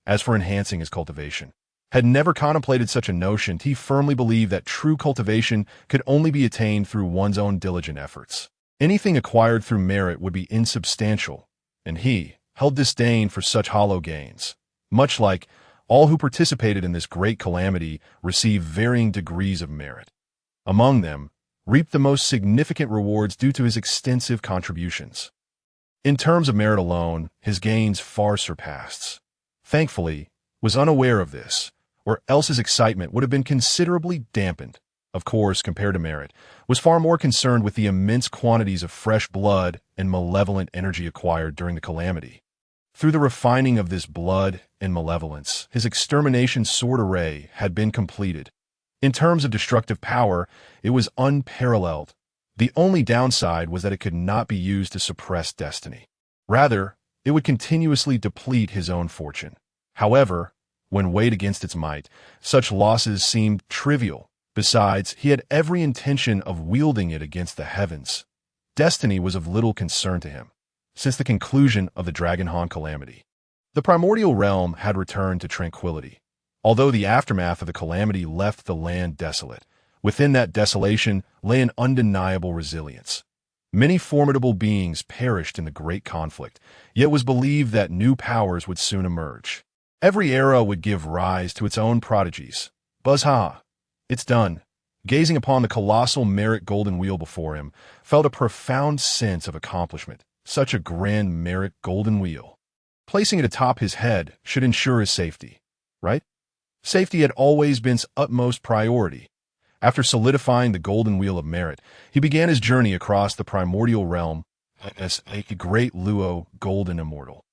As for enhancing his cultivation, had never contemplated such a notion. He firmly believed that true cultivation could only be attained through one's own diligent efforts. Anything acquired through merit would be insubstantial, and he held disdain for such hollow gains. Much like all who participated in this great calamity received varying degrees of merit. Among them, reaped the most significant rewards due to his extensive contributions. In terms of merit alone, his gains far surpassed. Thankfully, was unaware of this, or else his excitement would have been considerably dampened. Of course, compared to merit, was far more concerned with the immense quantities of fresh blood and malevolent energy acquired during the calamity. Through the refining of this blood and malevolence, his extermination sword array had been completed. In terms of destructive power, it was unparalleled. The only downside was that it could not be used to suppress destiny. Rather, it would continuously deplete his own fortune. However, when weighed against its might, such losses seemed trivial. Besides, he had every intention of wielding it against the heavens. Destiny was of little concern to him, since the conclusion of the Dragonhan calamity. The primordial realm had returned to tranquility, although the aftermath of the calamity left the land desolate. Within that desolation lay an undeniable resilience. Many formidable beings perished in the great conflict, yet it was believed that new powers would soon emerge. Every era would give rise to its own prodigies. Buzz-ha! It's done. Gazing upon the colossal merit golden wheel before him, felt a profound sense of accomplishment. Such a grand merit golden wheel. Placing it atop his head should ensure his safety, right? Safety had always been his utmost priority. After solidifying the golden wheel of merit, he began his journey across the primordial realm as a great Luo golden immortal.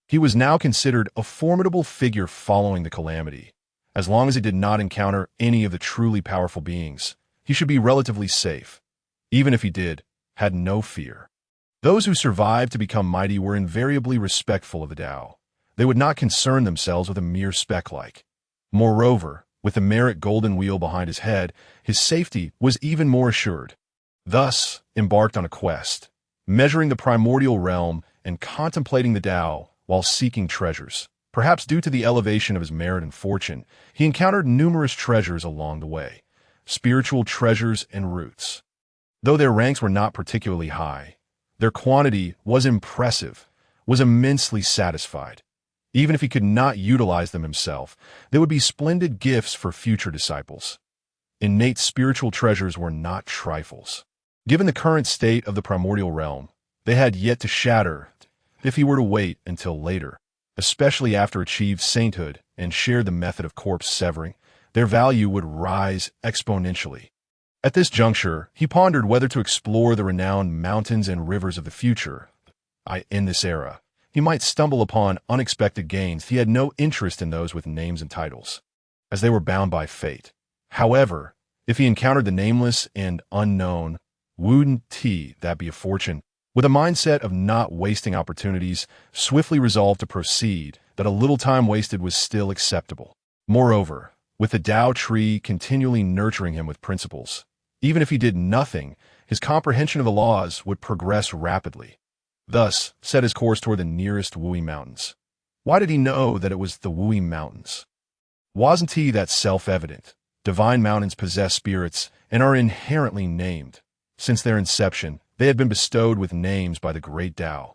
He was now considered a formidable figure following the calamity. As long as he did not encounter any of the truly powerful beings, he should be relatively safe. Even if he did, had no fear. Those who survived to become mighty were invariably respectful of the Tao. They would not concern themselves with a mere speck-like. Moreover, with the merit golden wheel behind his head, his safety was even more assured. Thus, embarked on a quest, measuring the primordial realm and contemplating the Tao while seeking treasures. Perhaps due to the elevation of his merit and fortune, he encountered numerous treasures along the way, spiritual treasures and roots. Though their ranks were not particularly high, their quantity was impressive, was immensely satisfied. Even if he could not utilize them himself, they would be splendid gifts for future disciples. Innate spiritual treasures were not trifles. Given the current state of the primordial realm, they had yet to shatter if he were to wait until later. Especially after achieved sainthood and shared the method of corpse severing, their value would rise exponentially. At this juncture, he pondered whether to explore the renowned mountains and rivers of the future. In this era, he might stumble upon unexpected gains. He had no interest in those with names and titles, as they were bound by fate. However, if he encountered the nameless and unknown, wouldn't that be a fortune? With a mindset of not wasting opportunities, swiftly resolved to proceed, that a little time wasted was still acceptable. Moreover, with the Tao tree continually nurturing him with principles, even if he did nothing, his comprehension of the laws would progress rapidly. Thus, set his course toward the nearest Wui Mountains. Why did he know that it was the Wui Mountains? Wasn't that self-evident? Divine mountains possess spirits and are inherently named. Since their inception, they had been bestowed with names by the great Tao.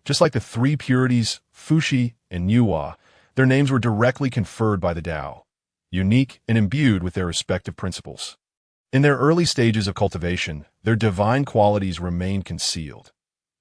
Just like the three purities, Fuxi and Yuhua, their names were directly conferred by the Tao, unique and imbued with their respective principles. In their early stages of cultivation, their divine qualities remained concealed.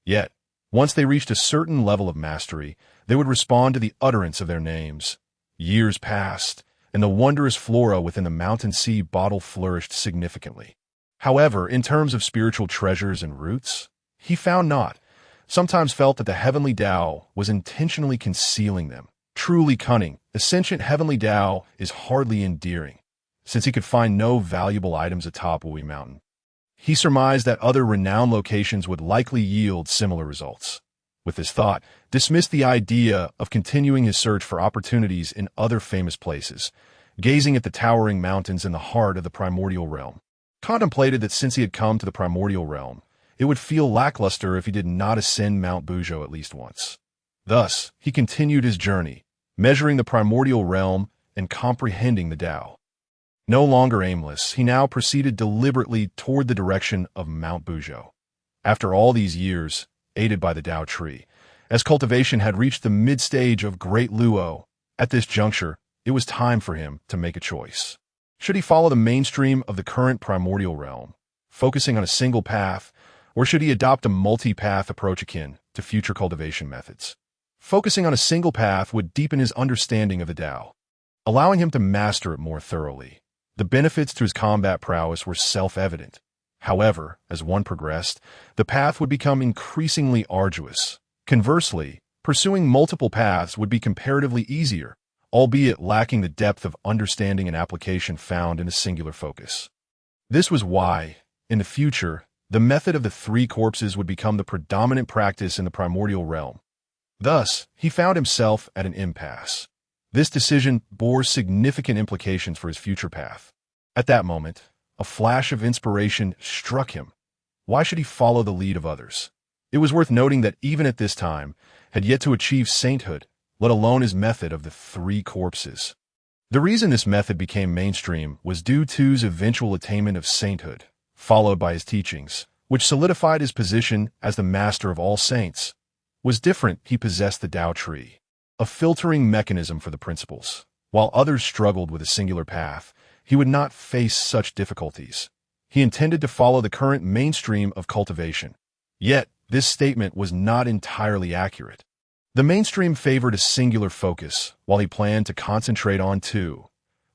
Yet, once they reached a certain level of mastery, they would respond to the utterance of their names. Years passed, and the wondrous flora within the mountain sea bottle flourished significantly. However, in terms of spiritual treasures and roots, he found not. Sometimes felt that the heavenly Tao was intentionally concealing them. Truly cunning, the sentient heavenly Tao is hardly endearing, since he could find no valuable items atop Wui Mountain. He surmised that other renowned locations would likely yield similar results. With this thought, dismissed the idea of continuing his search for opportunities in other famous places, gazing at the towering mountains in the heart of the primordial realm. Contemplated that since he had come to the primordial realm, it would feel lackluster if he did not ascend Mount Bujo at least once. Thus, he continued his journey, measuring the primordial realm and comprehending the Tao. No longer aimless, he now proceeded deliberately toward the direction of Mount Bujo. After all these years, aided by the Tao tree, as cultivation had reached the mid-stage of Great Luo, at this juncture, it was time for him to make a choice. Should he follow the mainstream of the current primordial realm, focusing on a single path, or should he adopt a multi-path approach akin to future cultivation methods? Focusing on a single path would deepen his understanding of the Tao, allowing him to master it more thoroughly. The benefits to his combat prowess were self-evident. However, as one progressed, the path would become increasingly arduous. Conversely, pursuing multiple paths would be comparatively easier, albeit lacking the depth of understanding and application found in a singular focus. This was why, in the future, the method of the three corpses would become the predominant practice in the primordial realm. Thus, he found himself at an impasse. This decision bore significant implications for his future path. At that moment, a flash of inspiration struck him. Why should he follow the lead of others? It was worth noting that even at this time, had yet to achieve sainthood, let alone his method of the three corpses. The reason this method became mainstream was due to his eventual attainment of sainthood, followed by his teachings, which solidified his position as the master of all saints. Was different, he possessed the Tao tree, a filtering mechanism for the principles. While others struggled with a singular path, he would not face such difficulties. He intended to follow the current mainstream of cultivation. Yet, this statement was not entirely accurate. The mainstream favored a singular focus, while he planned to concentrate on two.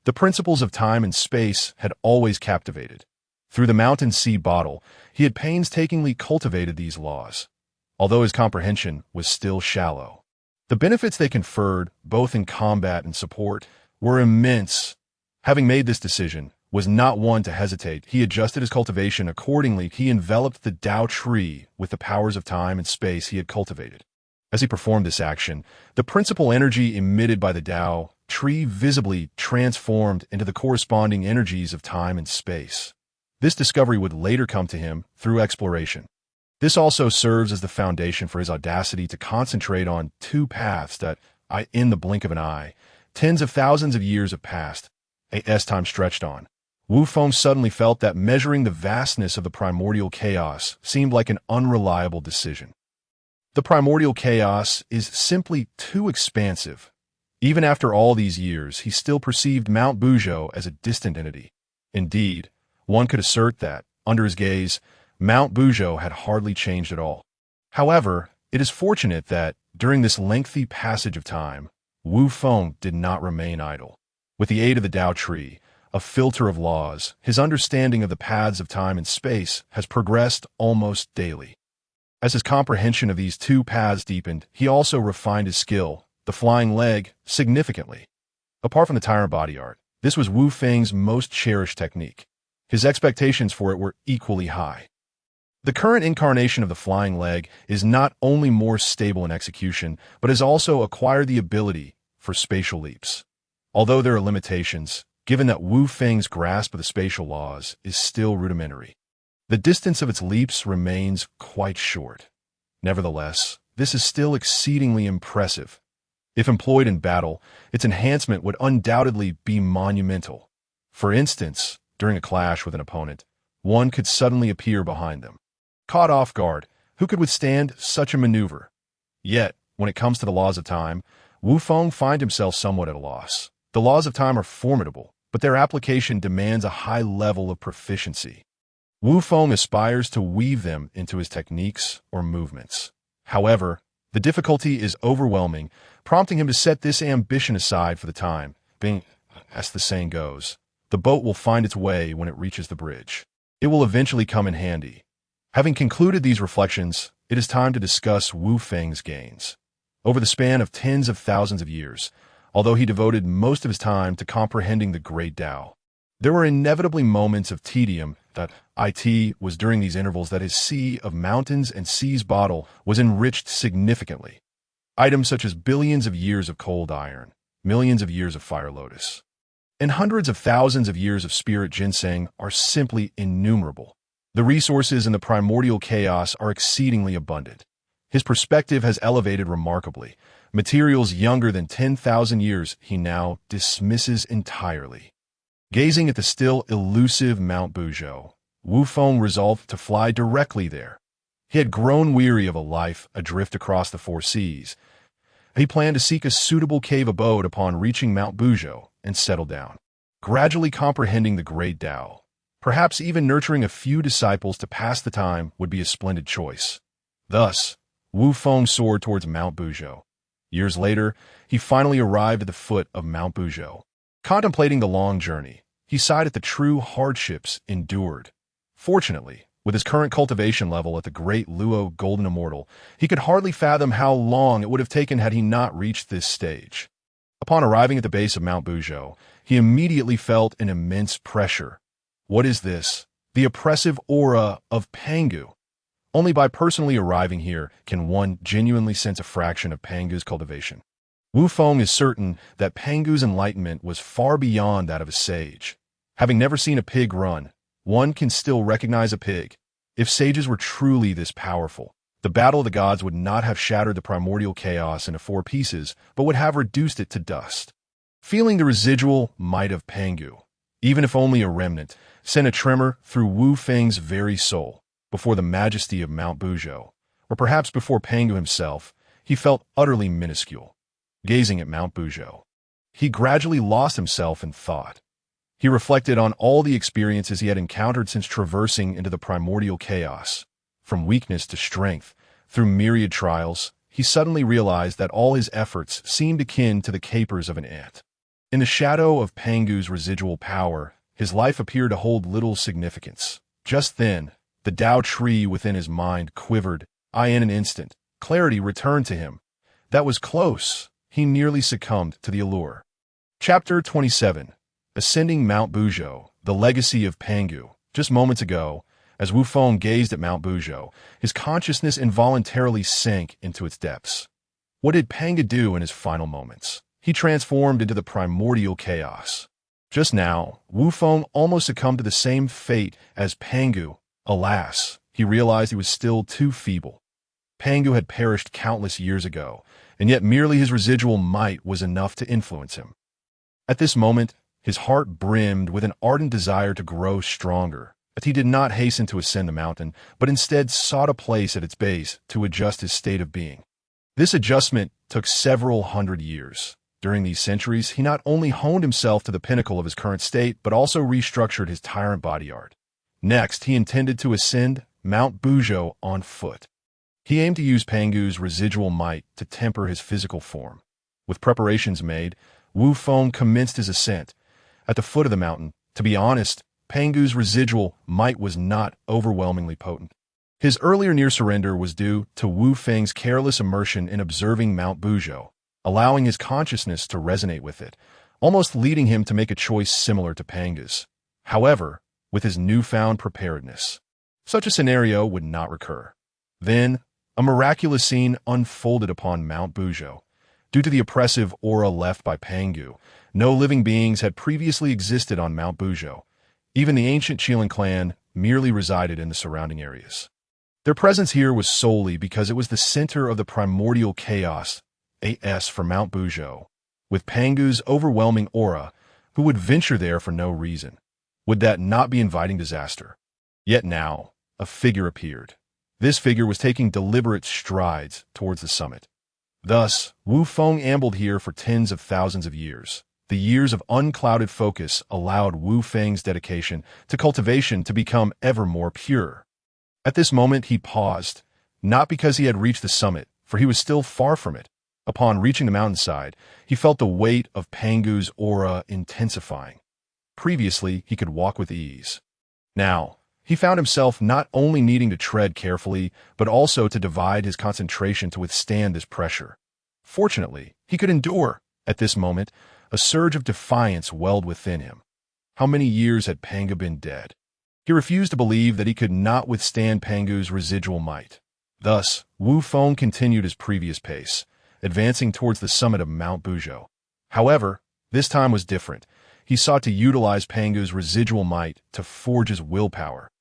The principles of time and space had always captivated. Through the mountain sea bottle, he had painstakingly cultivated these laws, although his comprehension was still shallow. The benefits they conferred, both in combat and support, were immense. Having made this decision, was not one to hesitate. He adjusted his cultivation accordingly. He enveloped the Tao tree with the powers of time and space he had cultivated. As he performed this action, the principal energy emitted by the Tao tree visibly transformed into the corresponding energies of time and space. This discovery would later come to him through exploration. This also serves as the foundation for his audacity to concentrate on two paths that, in the blink of an eye, tens of thousands of years have passed, as time stretched on. Wu Feng suddenly felt that measuring the vastness of the primordial chaos seemed like an unreliable decision. The primordial chaos is simply too expansive. Even after all these years, he still perceived Mount Buzhou as a distant entity. Indeed, one could assert that, under his gaze, Mount Buzhou had hardly changed at all. However, it is fortunate that, during this lengthy passage of time, Wu Feng did not remain idle. With the aid of the Tao Tree, a filter of laws, his understanding of the paths of time and space has progressed almost daily. As his comprehension of these two paths deepened, he also refined his skill, the flying leg, significantly. Apart from the tyrant body art, this was Wu Feng's most cherished technique. His expectations for it were equally high. The current incarnation of the flying leg is not only more stable in execution, but has also acquired the ability for spatial leaps. Although there are limitations, given that Wu Feng's grasp of the spatial laws is still rudimentary, the distance of its leaps remains quite short. Nevertheless, this is still exceedingly impressive. If employed in battle, its enhancement would undoubtedly be monumental. For instance, during a clash with an opponent, one could suddenly appear behind them. Caught off guard, who could withstand such a maneuver? Yet, when it comes to the laws of time, Wu Feng finds himself somewhat at a loss. The laws of time are formidable, but their application demands a high level of proficiency. Wu Feng aspires to weave them into his techniques or movements. However, the difficulty is overwhelming, prompting him to set this ambition aside for the time, being, as the saying goes, the boat will find its way when it reaches the bridge. It will eventually come in handy. Having concluded these reflections, it is time to discuss Wu Feng's gains. Over the span of tens of thousands of years, although he devoted most of his time to comprehending the great Tao, there were inevitably moments of tedium that it was during these intervals that his sea of mountains and seas bottle was enriched significantly. Items such as billions of years of cold iron, millions of years of fire lotus, and hundreds of thousands of years of spirit ginseng are simply innumerable. The resources in the primordial chaos are exceedingly abundant. His perspective has elevated remarkably. Materials younger than 10,000 years he now dismisses entirely. Gazing at the still elusive Mount Buzhou, Wu Feng resolved to fly directly there. He had grown weary of a life adrift across the four seas. He planned to seek a suitable cave abode upon reaching Mount Buzhou and settle down, gradually comprehending the great Tao. Perhaps even nurturing a few disciples to pass the time would be a splendid choice. Thus, Wu Feng soared towards Mount Buzhou. Years later, he finally arrived at the foot of Mount Buzhou. Contemplating the long journey, he sighed at the true hardships endured. Fortunately, with his current cultivation level at the great Luo Golden Immortal, he could hardly fathom how long it would have taken had he not reached this stage. Upon arriving at the base of Mount Buzhou, he immediately felt an immense pressure. What is this? The oppressive aura of Pangu. Only by personally arriving here can one genuinely sense a fraction of Pangu's cultivation. Wu Feng is certain that Pangu's enlightenment was far beyond that of a sage. Having never seen a pig run, one can still recognize a pig. If sages were truly this powerful, the battle of the gods would not have shattered the primordial chaos into 4 pieces, but would have reduced it to dust. Feeling the residual might of Pangu, even if only a remnant, sent a tremor through Wu Feng's very soul. Before the majesty of Mount Buzhou, or perhaps before Pangu himself, he felt utterly minuscule. Gazing at Mount Buzhou, he gradually lost himself in thought. He reflected on all the experiences he had encountered since traversing into the primordial chaos. From weakness to strength, through myriad trials, he suddenly realized that all his efforts seemed akin to the capers of an ant. In the shadow of Pangu's residual power, his life appeared to hold little significance. Just then, the Tao Tree within his mind quivered. In an instant, clarity returned to him. That was close. He nearly succumbed to the allure. Chapter 27. Ascending Mount Buzhou, the legacy of Pangu. Just moments ago, as Wu Feng gazed at Mount Buzhou, his consciousness involuntarily sank into its depths. What did Pangu do in his final moments? He transformed into the primordial chaos. Just now, Wu Feng almost succumbed to the same fate as Pangu. Alas, he realized he was still too feeble. Pangu had perished countless years ago, and yet merely his residual might was enough to influence him. At this moment, his heart brimmed with an ardent desire to grow stronger, but he did not hasten to ascend the mountain, but instead sought a place at its base to adjust his state of being. This adjustment took several hundred years. During these centuries, he not only honed himself to the pinnacle of his current state, but also restructured his tyrant body art. Next, he intended to ascend Mount Bujo on foot. He aimed to use Pangu's residual might to temper his physical form. With preparations made, Wu Feng commenced his ascent. At the foot of the mountain, to be honest, Pangu's residual might was not overwhelmingly potent. His earlier near surrender was due to Wu Feng's careless immersion in observing Mount Bujo, allowing his consciousness to resonate with it, almost leading him to make a choice similar to Pangu's. However, with his newfound preparedness, such a scenario would not recur. Then, a miraculous scene unfolded upon Mount Bujo. Due to the oppressive aura left by Pangu, no living beings had previously existed on Mount Bujo. Even the ancient Chilan clan merely resided in the surrounding areas. Their presence here was solely because it was the center of the primordial chaos, AS for Mount Bujo. With Pangu's overwhelming aura, who would venture there for no reason? Would that not be inviting disaster? Yet now, a figure appeared. This figure was taking deliberate strides towards the summit. Thus, Wu Feng ambled here for tens of thousands of years. The years of unclouded focus allowed Wu Feng's dedication to cultivation to become ever more pure. At this moment, he paused, not because he had reached the summit, for he was still far from it. Upon reaching the mountainside, he felt the weight of Pangu's aura intensifying. Previously, he could walk with ease. Now, he found himself not only needing to tread carefully, but also to divide his concentration to withstand this pressure. Fortunately, he could endure. At this moment, a surge of defiance welled within him. How many years had Pangu been dead? He refused to believe that he could not withstand Pangu's residual might. Thus, Wu Feng continued his previous pace, advancing towards the summit of Mount Bujo. However, this time was different. He sought to utilize Pangu's residual might to forge his willpower.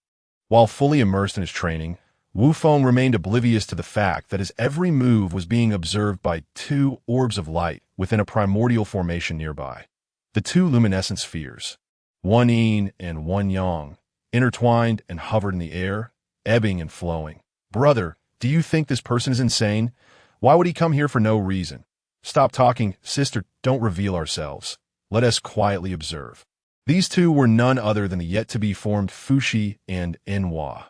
While fully immersed in his training, Wu Feng remained oblivious to the fact that his every move was being observed by two orbs of light within a primordial formation nearby. The two luminescent spheres, one yin and one yang, intertwined and hovered in the air, ebbing and flowing. Brother, do you think this person is insane? Why would he come here for no reason? Stop talking, sister, don't reveal ourselves. Let us quietly observe. These two were none other than the yet-to-be-formed Fushi and Enhua.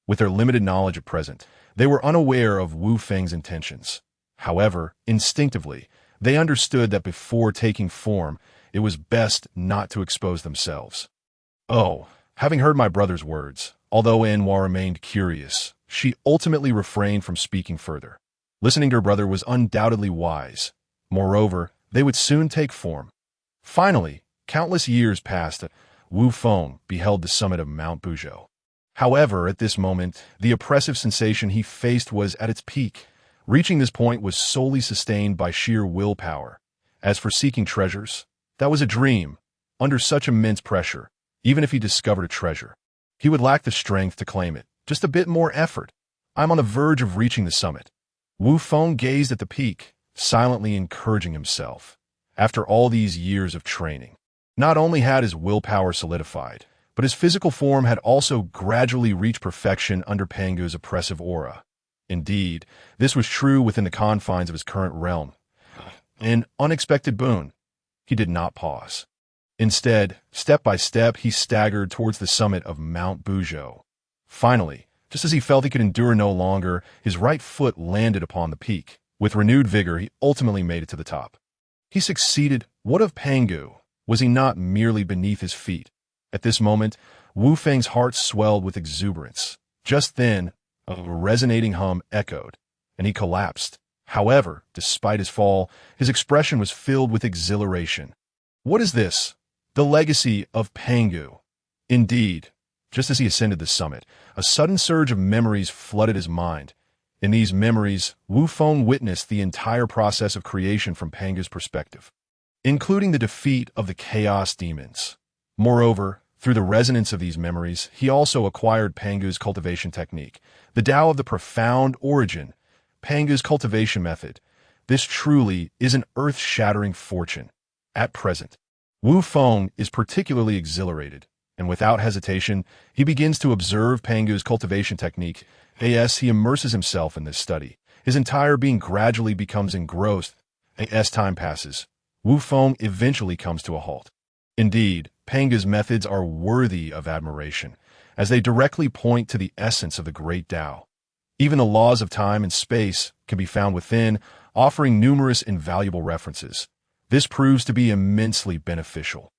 With their limited knowledge at present, they were unaware of Wu Feng's intentions. However, instinctively, they understood that before taking form, it was best not to expose themselves. Oh, having heard my brother's words, although Enhua remained curious, she ultimately refrained from speaking further. Listening to her brother was undoubtedly wise. Moreover, they would soon take form. Finally, countless years passed and Wu Feng beheld the summit of Mount Bujo. However, at this moment, the oppressive sensation he faced was at its peak. Reaching this point was solely sustained by sheer willpower. As for seeking treasures, that was a dream. Under such immense pressure, even if he discovered a treasure, he would lack the strength to claim it. Just a bit more effort. I'm on the verge of reaching the summit. Wu Feng gazed at the peak, silently encouraging himself. After all these years of training, not only had his willpower solidified, but his physical form had also gradually reached perfection under Pangu's oppressive aura. Indeed, this was true within the confines of his current realm. An unexpected boon. He did not pause. Instead, step by step, he staggered towards the summit of Mount Bujo. Finally, just as he felt he could endure no longer, his right foot landed upon the peak. With renewed vigor, he ultimately made it to the top. He succeeded. What of Pangu? Was he not merely beneath his feet? At this moment, Wu Feng's heart swelled with exuberance. Just then, a resonating hum echoed, and he collapsed. However, despite his fall, his expression was filled with exhilaration. What is this? The legacy of Pangu. Indeed, just as he ascended the summit, a sudden surge of memories flooded his mind. In these memories, Wu Feng witnessed the entire process of creation from Pangu's perspective, including the defeat of the Chaos Demons. Moreover, Through the resonance of these memories, he also acquired Pangu's cultivation technique, the Tao of the profound origin, Pangu's cultivation method. This truly is an earth-shattering fortune. At present, Wu Feng is particularly exhilarated, and without hesitation, he begins to observe Pangu's cultivation technique. As he immerses himself in this study, his entire being gradually becomes engrossed. As time passes, Wu Feng eventually comes to a halt. Indeed, Pangu's methods are worthy of admiration, as they directly point to the essence of the great Tao. Even the laws of time and space can be found within, offering numerous invaluable references. This proves to be immensely beneficial,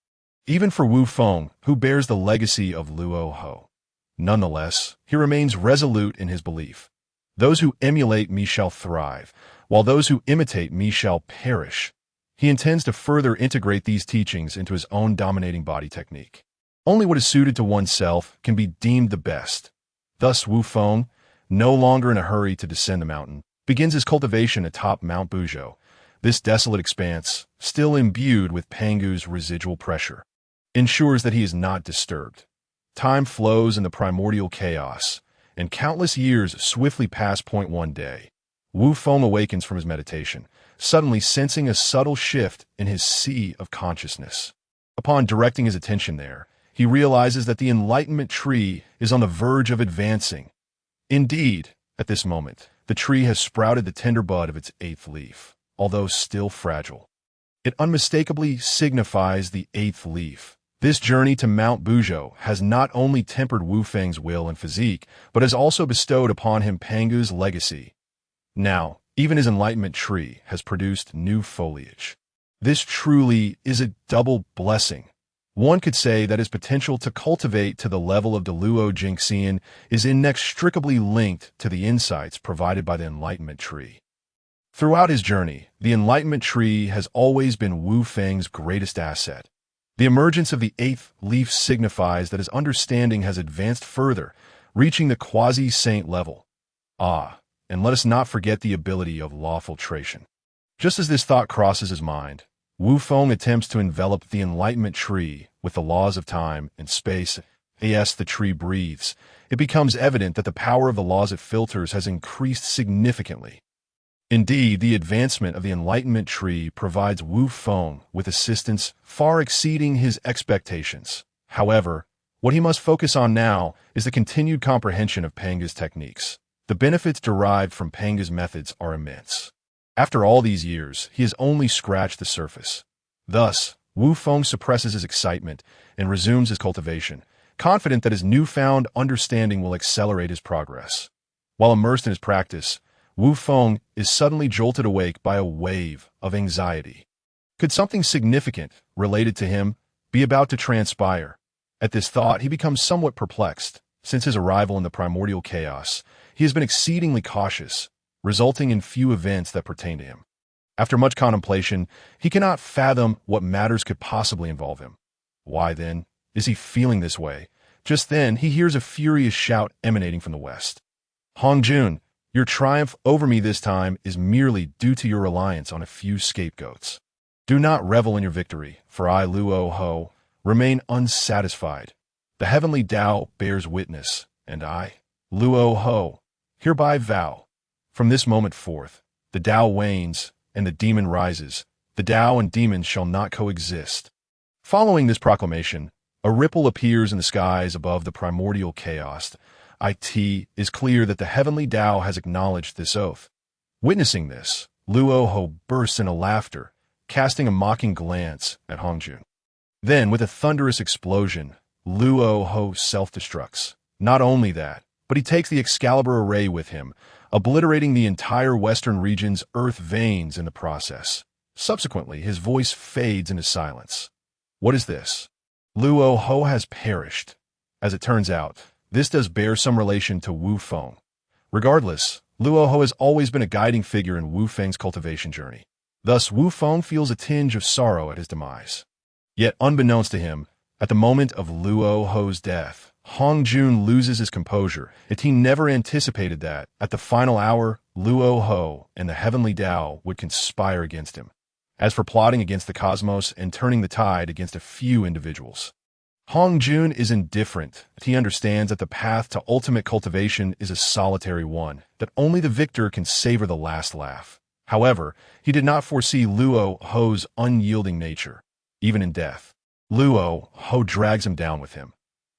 even for Wu Feng, who bears the legacy of Luo Ho. Nonetheless, he remains resolute in his belief. Those who emulate me shall thrive, while those who imitate me shall perish. He intends to further integrate these teachings into his own dominating body technique. Only what is suited to oneself can be deemed the best. Thus Wu Feng, no longer in a hurry to descend the mountain, begins his cultivation atop Mount Buzhou, this desolate expanse, still imbued with Pangu's residual pressure, ensures that he is not disturbed. Time flows in the primordial chaos, and countless years swiftly pass. One day, Wu Feng awakens from his meditation, suddenly sensing a subtle shift in his sea of consciousness. Upon directing his attention there, he realizes that the enlightenment tree is on the verge of advancing. Indeed, at this moment, the tree has sprouted the tender bud of its 8th leaf, although still fragile. It unmistakably signifies the 8th leaf. This journey to Mount Buzhou has not only tempered Wu Feng's will and physique, but has also bestowed upon him Pangu's legacy. Now, even his enlightenment tree has produced new foliage. This truly is a double blessing. One could say that his potential to cultivate to the level of the Luo Jingxian is inextricably linked to the insights provided by the enlightenment tree. Throughout his journey, the enlightenment tree has always been Wu Feng's greatest asset. The emergence of the 8th leaf signifies that his understanding has advanced further, reaching the quasi-saint level. And let us not forget the ability of law filtration. Just as this thought crosses his mind, Wu Feng attempts to envelop the enlightenment tree with the laws of time and space. As the tree breathes, it becomes evident that the power of the laws it filters has increased significantly. Indeed, the advancement of the enlightenment tree provides Wu Feng with assistance far exceeding his expectations. However, what he must focus on now is the continued comprehension of Pangu's techniques. The benefits derived from Pangu's methods are immense. After all these years, he has only scratched the surface. Thus, Wu Feng suppresses his excitement and resumes his cultivation, confident that his newfound understanding will accelerate his progress. While immersed in his practice, Wu Feng is suddenly jolted awake by a wave of anxiety. Could something significant, related to him, be about to transpire? At this thought, he becomes somewhat perplexed. Since his arrival in the primordial chaos, he has been exceedingly cautious, resulting in few events that pertain to him. After much contemplation, he cannot fathom what matters could possibly involve him. Why, then, is he feeling this way? Just then, he hears a furious shout emanating from the west. Hongjun, your triumph over me this time is merely due to your reliance on a few scapegoats. Do not revel in your victory, for I, Luo Ho, remain unsatisfied. The heavenly Tao bears witness, and I, Luo Ho, hereby vow. From this moment forth, the Tao wanes, and the demon rises. The Tao and demons shall not coexist. Following this proclamation, a ripple appears in the skies above the primordial chaos. It is clear that the heavenly Tao has acknowledged this oath. Witnessing this, Luo Ho bursts into laughter, casting a mocking glance at Hongjun. Then, with a thunderous explosion, Luo Ho self-destructs. Not only that, but he takes the Excalibur array with him, obliterating the entire western region's earth veins in the process. Subsequently, his voice fades into silence. What is this? Luo Ho has perished. As it turns out, this does bear some relation to Wu Feng. Regardless, Luo Ho has always been a guiding figure in Wu Feng's cultivation journey. Thus, Wu Feng feels a tinge of sorrow at his demise. Yet, unbeknownst to him, at the moment of Luo Ho's death, Hongjun loses his composure, yet he never anticipated that, at the final hour, Luo Ho and the heavenly Tao would conspire against him. As for plotting against the cosmos and turning the tide against a few individuals, Hong Jun is indifferent. He understands that the path to ultimate cultivation is a solitary one, that only the victor can savor the last laugh. However, he did not foresee Luo Ho's unyielding nature. Even in death, Luo Ho drags him down with him.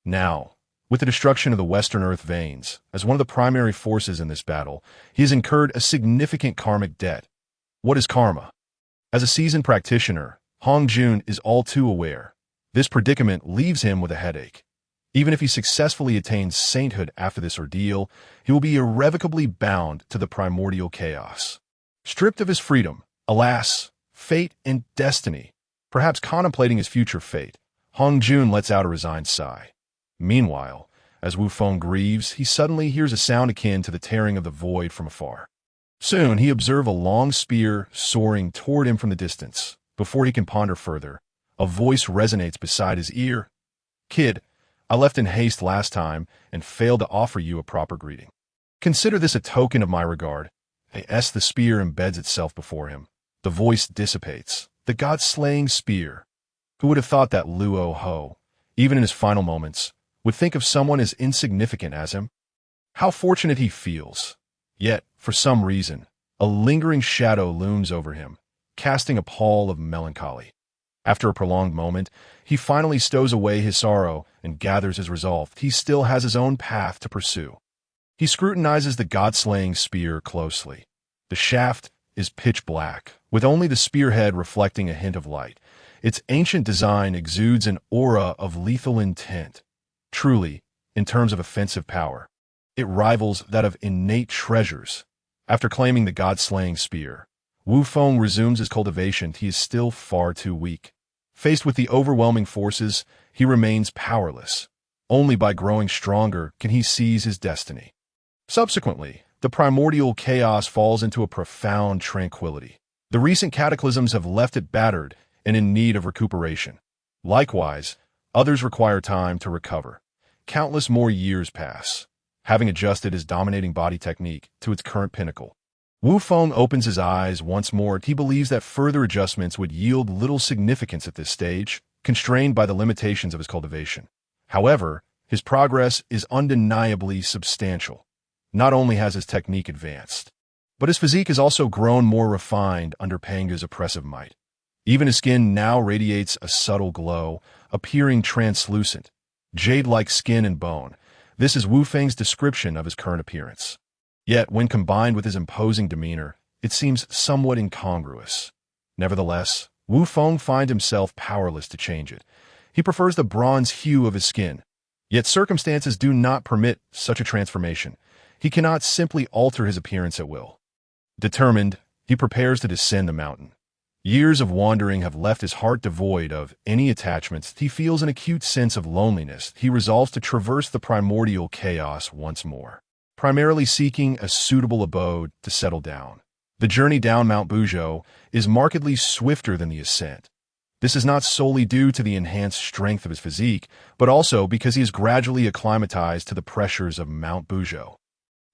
Now, with the destruction of the Western Earth veins, as one of the primary forces in this battle, he has incurred a significant karmic debt. What is karma? As a seasoned practitioner, Hong Jun is all too aware. This predicament leaves him with a headache. Even if he successfully attains sainthood after this ordeal, he will be irrevocably bound to the primordial chaos. Stripped of his freedom, alas, fate and destiny, perhaps contemplating his future fate, Hong Jun lets out a resigned sigh. Meanwhile, as Wu Feng grieves, he suddenly hears a sound akin to the tearing of the void from afar. Soon he observes a long spear soaring toward him from the distance. Before he can ponder further, a voice resonates beside his ear. "Kid, I left in haste last time and failed to offer you a proper greeting. Consider this a token of my regard." As the spear embeds itself before him, the voice dissipates. The god-slaying spear. Who would have thought that Luo Ho, even in his final moments, would think of someone as insignificant as him? How fortunate he feels. Yet, for some reason, a lingering shadow looms over him, casting a pall of melancholy. After a prolonged moment, he finally stows away his sorrow and gathers his resolve. He still has his own path to pursue. He scrutinizes the god-slaying spear closely. The shaft is pitch black, with only the spearhead reflecting a hint of light. Its ancient design exudes an aura of lethal intent. Truly, in terms of offensive power, it rivals that of innate treasures. After claiming the god-slaying spear, Wu Feng resumes his cultivation. He is still far too weak. Faced with the overwhelming forces, he remains powerless. Only by growing stronger can he seize his destiny. Subsequently, the primordial chaos falls into a profound tranquility. The recent cataclysms have left it battered and in need of recuperation. Likewise, others require time to recover. Countless more years pass, having adjusted his dominating body technique to its current pinnacle. Wu Feng opens his eyes once more. He believes that further adjustments would yield little significance at this stage, constrained by the limitations of his cultivation. However, his progress is undeniably substantial. Not only has his technique advanced, but his physique has also grown more refined under Panga's oppressive might. Even his skin now radiates a subtle glow, appearing translucent, jade-like skin and bone. This is Wu Feng's description of his current appearance. Yet, when combined with his imposing demeanor, it seems somewhat incongruous. Nevertheless, Wu Feng finds himself powerless to change it. He prefers the bronze hue of his skin. Yet circumstances do not permit such a transformation. He cannot simply alter his appearance at will. Determined, he prepares to descend the mountain. Years of wandering have left his heart devoid of any attachments. He feels an acute sense of loneliness. He resolves to traverse the primordial chaos once more, primarily seeking a suitable abode to settle down. The journey down Mount Buzhou is markedly swifter than the ascent. This is not solely due to the enhanced strength of his physique, but also because he is gradually acclimatized to the pressures of Mount Buzhou.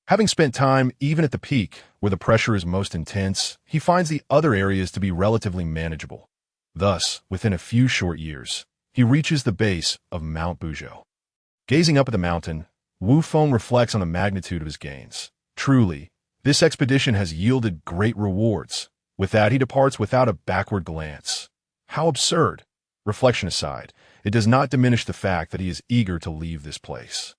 Having spent time even at the peak, where the pressure is most intense, he finds the other areas to be relatively manageable. Thus, within a few short years, he reaches the base of Mount Buzhou. Gazing up at the mountain, Wu Feng reflects on the magnitude of his gains. Truly, this expedition has yielded great rewards. With that, he departs without a backward glance. How absurd! Reflection aside, it does not diminish the fact that he is eager to leave this place.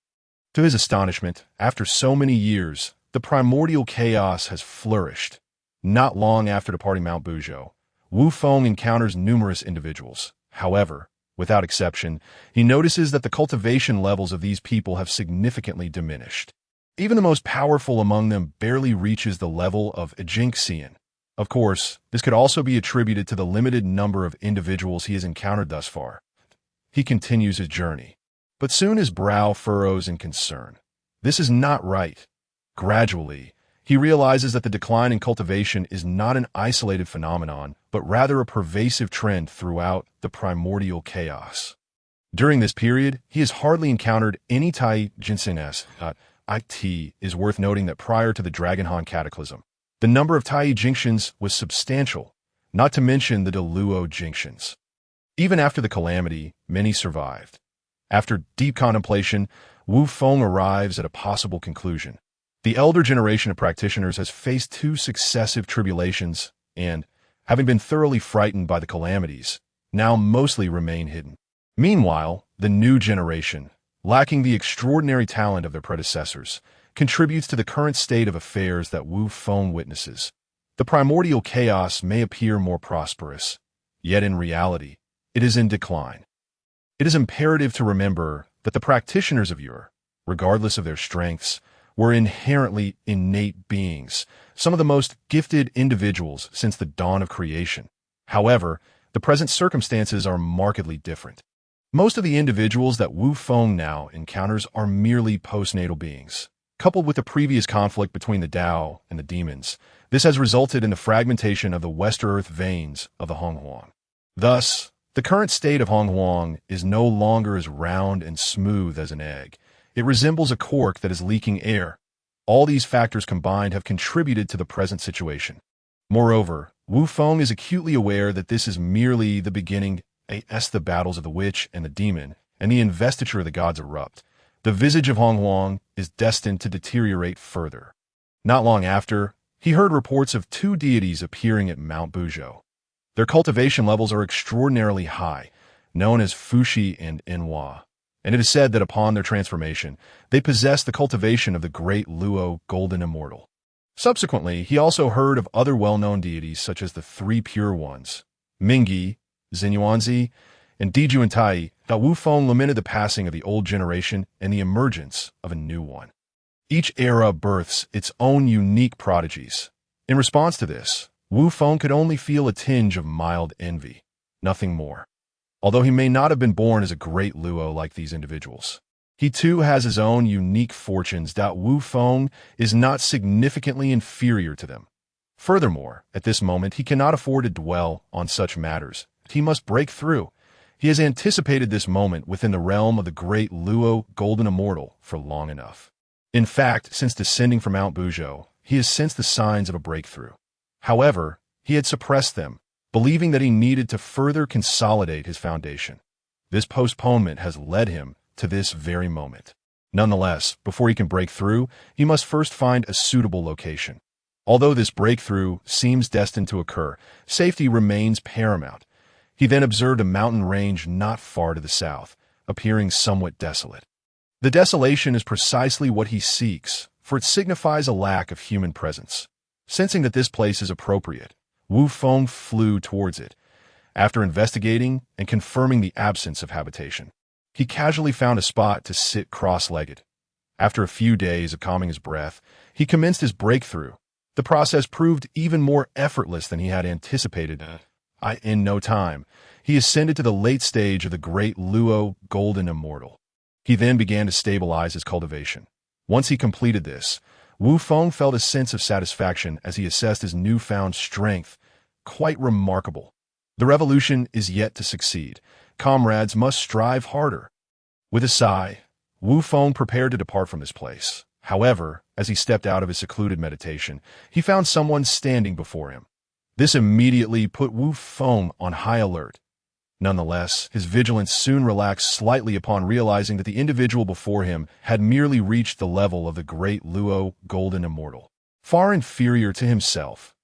To his astonishment, after so many years, the primordial chaos has flourished. Not long after departing Mount Buzhou, Wu Feng encounters numerous individuals. However, without exception, he notices that the cultivation levels of these people have significantly diminished. Even the most powerful among them barely reaches the level of Ajinxian. Of course, this could also be attributed to the limited number of individuals he has encountered thus far. He continues his journey, but soon his brow furrows in concern. This is not right. Gradually, he realizes that the decline in cultivation is not an isolated phenomenon, but rather a pervasive trend throughout the primordial chaos. During this period, he has hardly encountered any Tai Jinsen-S. It is worth noting that prior to the Dragonhan cataclysm, the number of Tai Jingshians was substantial, not to mention the Deluo Jingshians. Even after the calamity, many survived. After deep contemplation, Wu Feng arrives at a possible conclusion. The elder generation of practitioners has faced two successive tribulations and, having been thoroughly frightened by the calamities, now mostly remain hidden. Meanwhile, the new generation, lacking the extraordinary talent of their predecessors, contributes to the current state of affairs that Wu Feng witnesses. The primordial chaos may appear more prosperous, yet in reality, it is in decline. It is imperative to remember that the practitioners of yore, regardless of their strengths, were inherently innate beings, some of the most gifted individuals since the dawn of creation. However, the present circumstances are markedly different. Most of the individuals that Wu Feng now encounters are merely postnatal beings. Coupled with the previous conflict between the Tao and the demons, this has resulted in the fragmentation of the West Earth veins of the Honghuang. Thus, the current state of Honghuang is no longer as round and smooth as an egg. It resembles a cork that is leaking air. All these factors combined have contributed to the present situation. Moreover, Wu Feng is acutely aware that this is merely the beginning as the battles of the witch and the demon and the investiture of the gods erupt. The visage of Honghuang is destined to deteriorate further. Not long after, he heard reports of two deities appearing at Mount Buzhou. Their cultivation levels are extraordinarily high, known as Fuxi and Enhua, and it is said that upon their transformation, they possess the cultivation of the great Luo Golden Immortal. Subsequently, he also heard of other well-known deities such as the Three Pure Ones, Mingyi, Xinyuanzi, and Dijuantai. That Wu Feng lamented the passing of the old generation and the emergence of a new one. Each era births its own unique prodigies. In response to this, Wu Feng could only feel a tinge of mild envy, nothing more. Although he may not have been born as a great Luo like these individuals, he too has his own unique fortunes. Wu Feng is not significantly inferior to them. Furthermore, at this moment he cannot afford to dwell on such matters. He must break through. He has anticipated this moment within the realm of the great Luo Golden Immortal for long enough. In fact, since descending from Mount Buzhou, he has sensed the signs of a breakthrough. However, he had suppressed them, believing that he needed to further consolidate his foundation. This postponement has led him to this very moment. Nonetheless, before he can break through, he must first find a suitable location. Although this breakthrough seems destined to occur, safety remains paramount. He then observed a mountain range not far to the south, appearing somewhat desolate. The desolation is precisely what he seeks, for it signifies a lack of human presence. Sensing that this place is appropriate, Wu Feng flew towards it. After investigating and confirming the absence of habitation, he casually found a spot to sit cross-legged. After a few days of calming his breath, he commenced his breakthrough. The process proved even more effortless than he had anticipated. In no time, he ascended to the late stage of the great Luo Golden Immortal. He then began to stabilize his cultivation. Once he completed this, Wu Feng felt a sense of satisfaction as he assessed his newfound strength. Quite remarkable. The revolution is yet to succeed. Comrades must strive harder. With a sigh, Wu Feng prepared to depart from this place. However, as he stepped out of his secluded meditation, he found someone standing before him. This immediately put Wu Feng on high alert. Nonetheless, his vigilance soon relaxed slightly upon realizing that the individual before him had merely reached the level of the great Luo Golden Immortal, far inferior to himself.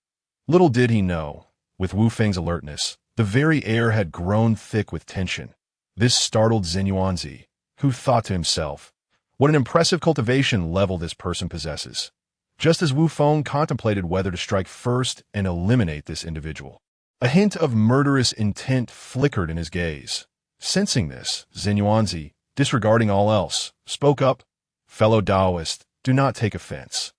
Little did he know, with Wu Feng's alertness, the very air had grown thick with tension. This startled Xinyuanzi, who thought to himself, what an impressive cultivation level this person possesses. Just as Wu Feng contemplated whether to strike first and eliminate this individual, a hint of murderous intent flickered in his gaze. Sensing this, Xinyuanzi, disregarding all else, spoke up, "Fellow Taoist, do not take offense.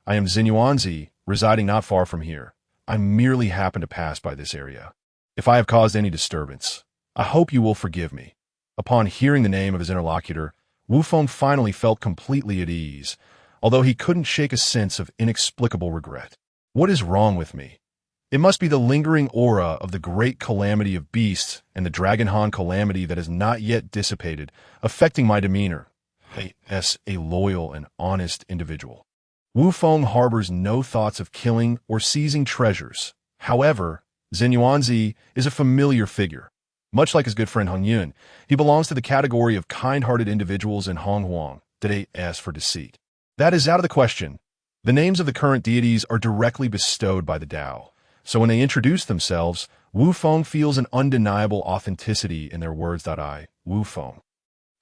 I am Xinyuanzi, residing not far from here. I merely happen to pass by this area. If I have caused any disturbance, I hope you will forgive me." Upon hearing the name of his interlocutor, Wu Feng finally felt completely at ease, although he couldn't shake a sense of inexplicable regret. What is wrong with me? It must be the lingering aura of the great calamity of beasts and the Dragonhan calamity that has not yet dissipated, affecting my demeanor. As a loyal and honest individual, Wu Feng harbors no thoughts of killing or seizing treasures. However, Xinyuanzi is a familiar figure. Much like his good friend Hong Yun, he belongs to the category of kind-hearted individuals in Hong Huang, that as for deceit. That is out of the question. The names of the current deities are directly bestowed by the Tao, so when they introduce themselves, Wu Feng feels an undeniable authenticity in their words. I, Wu Feng,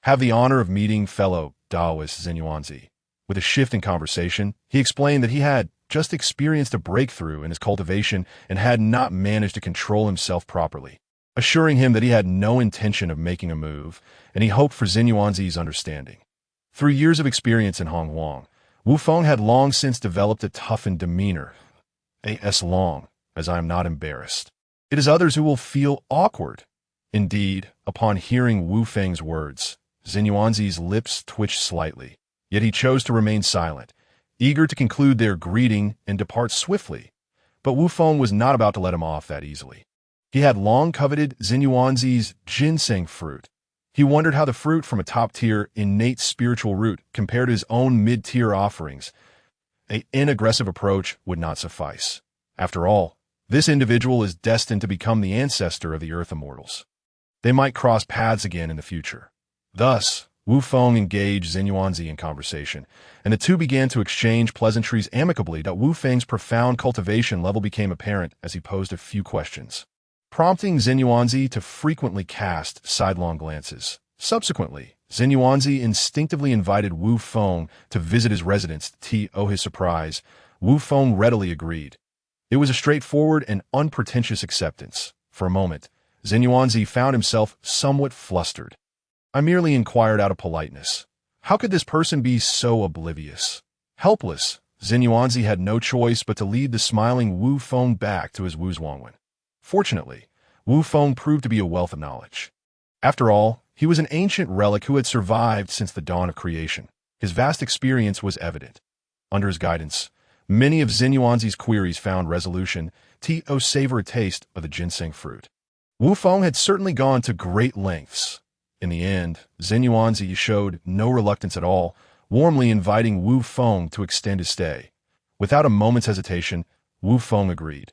have the honor of meeting fellow Taoist Zhen Yuanzi. With a shift in conversation, he explained that he had just experienced a breakthrough in his cultivation and had not managed to control himself properly, assuring him that he had no intention of making a move, and he hoped for Zhen Yuanzi's understanding. Through years of experience in Hong Huang, Wu Feng had long since developed a toughened demeanor. As long as I am not embarrassed, it is others who will feel awkward. Indeed, upon hearing Wu Feng's words, Zhen Yuanzi's lips twitched slightly, yet he chose to remain silent, eager to conclude their greeting and depart swiftly. But Wu Feng was not about to let him off that easily. He had long coveted Zhen Yuanzi's ginseng fruit. He wondered how the fruit from a top-tier, innate spiritual root compared to his own mid-tier offerings. An inaggressive approach would not suffice. After all, this individual is destined to become the ancestor of the Earth Immortals. They might cross paths again in the future. Thus, Wu Feng engaged Zhen Yuanzi in conversation, and the two began to exchange pleasantries amicably. Wu Feng's profound cultivation level became apparent as he posed a few questions, prompting Zhen Yuanzi to frequently cast sidelong glances. Subsequently, Zhen Yuanzi instinctively invited Wu Feng to visit his residence. To his surprise, Wu Feng readily agreed. It was a straightforward and unpretentious acceptance. For a moment, Zhen Yuanzi found himself somewhat flustered. I merely inquired out of politeness. How could this person be so oblivious? Helpless, Zhen Yuanzi had no choice but to lead the smiling Wu Feng back to his Wuzhuangwen. Fortunately, Wu Feng proved to be a wealth of knowledge. After all, he was an ancient relic who had survived since the dawn of creation. His vast experience was evident. Under his guidance, many of Zhen Yuanzi's queries found resolution. To savor a taste of the ginseng fruit. Wu Feng had certainly gone to great lengths. In the end, Zhen Yuanzi showed no reluctance at all, warmly inviting Wu Feng to extend his stay. Without a moment's hesitation, Wu Feng agreed.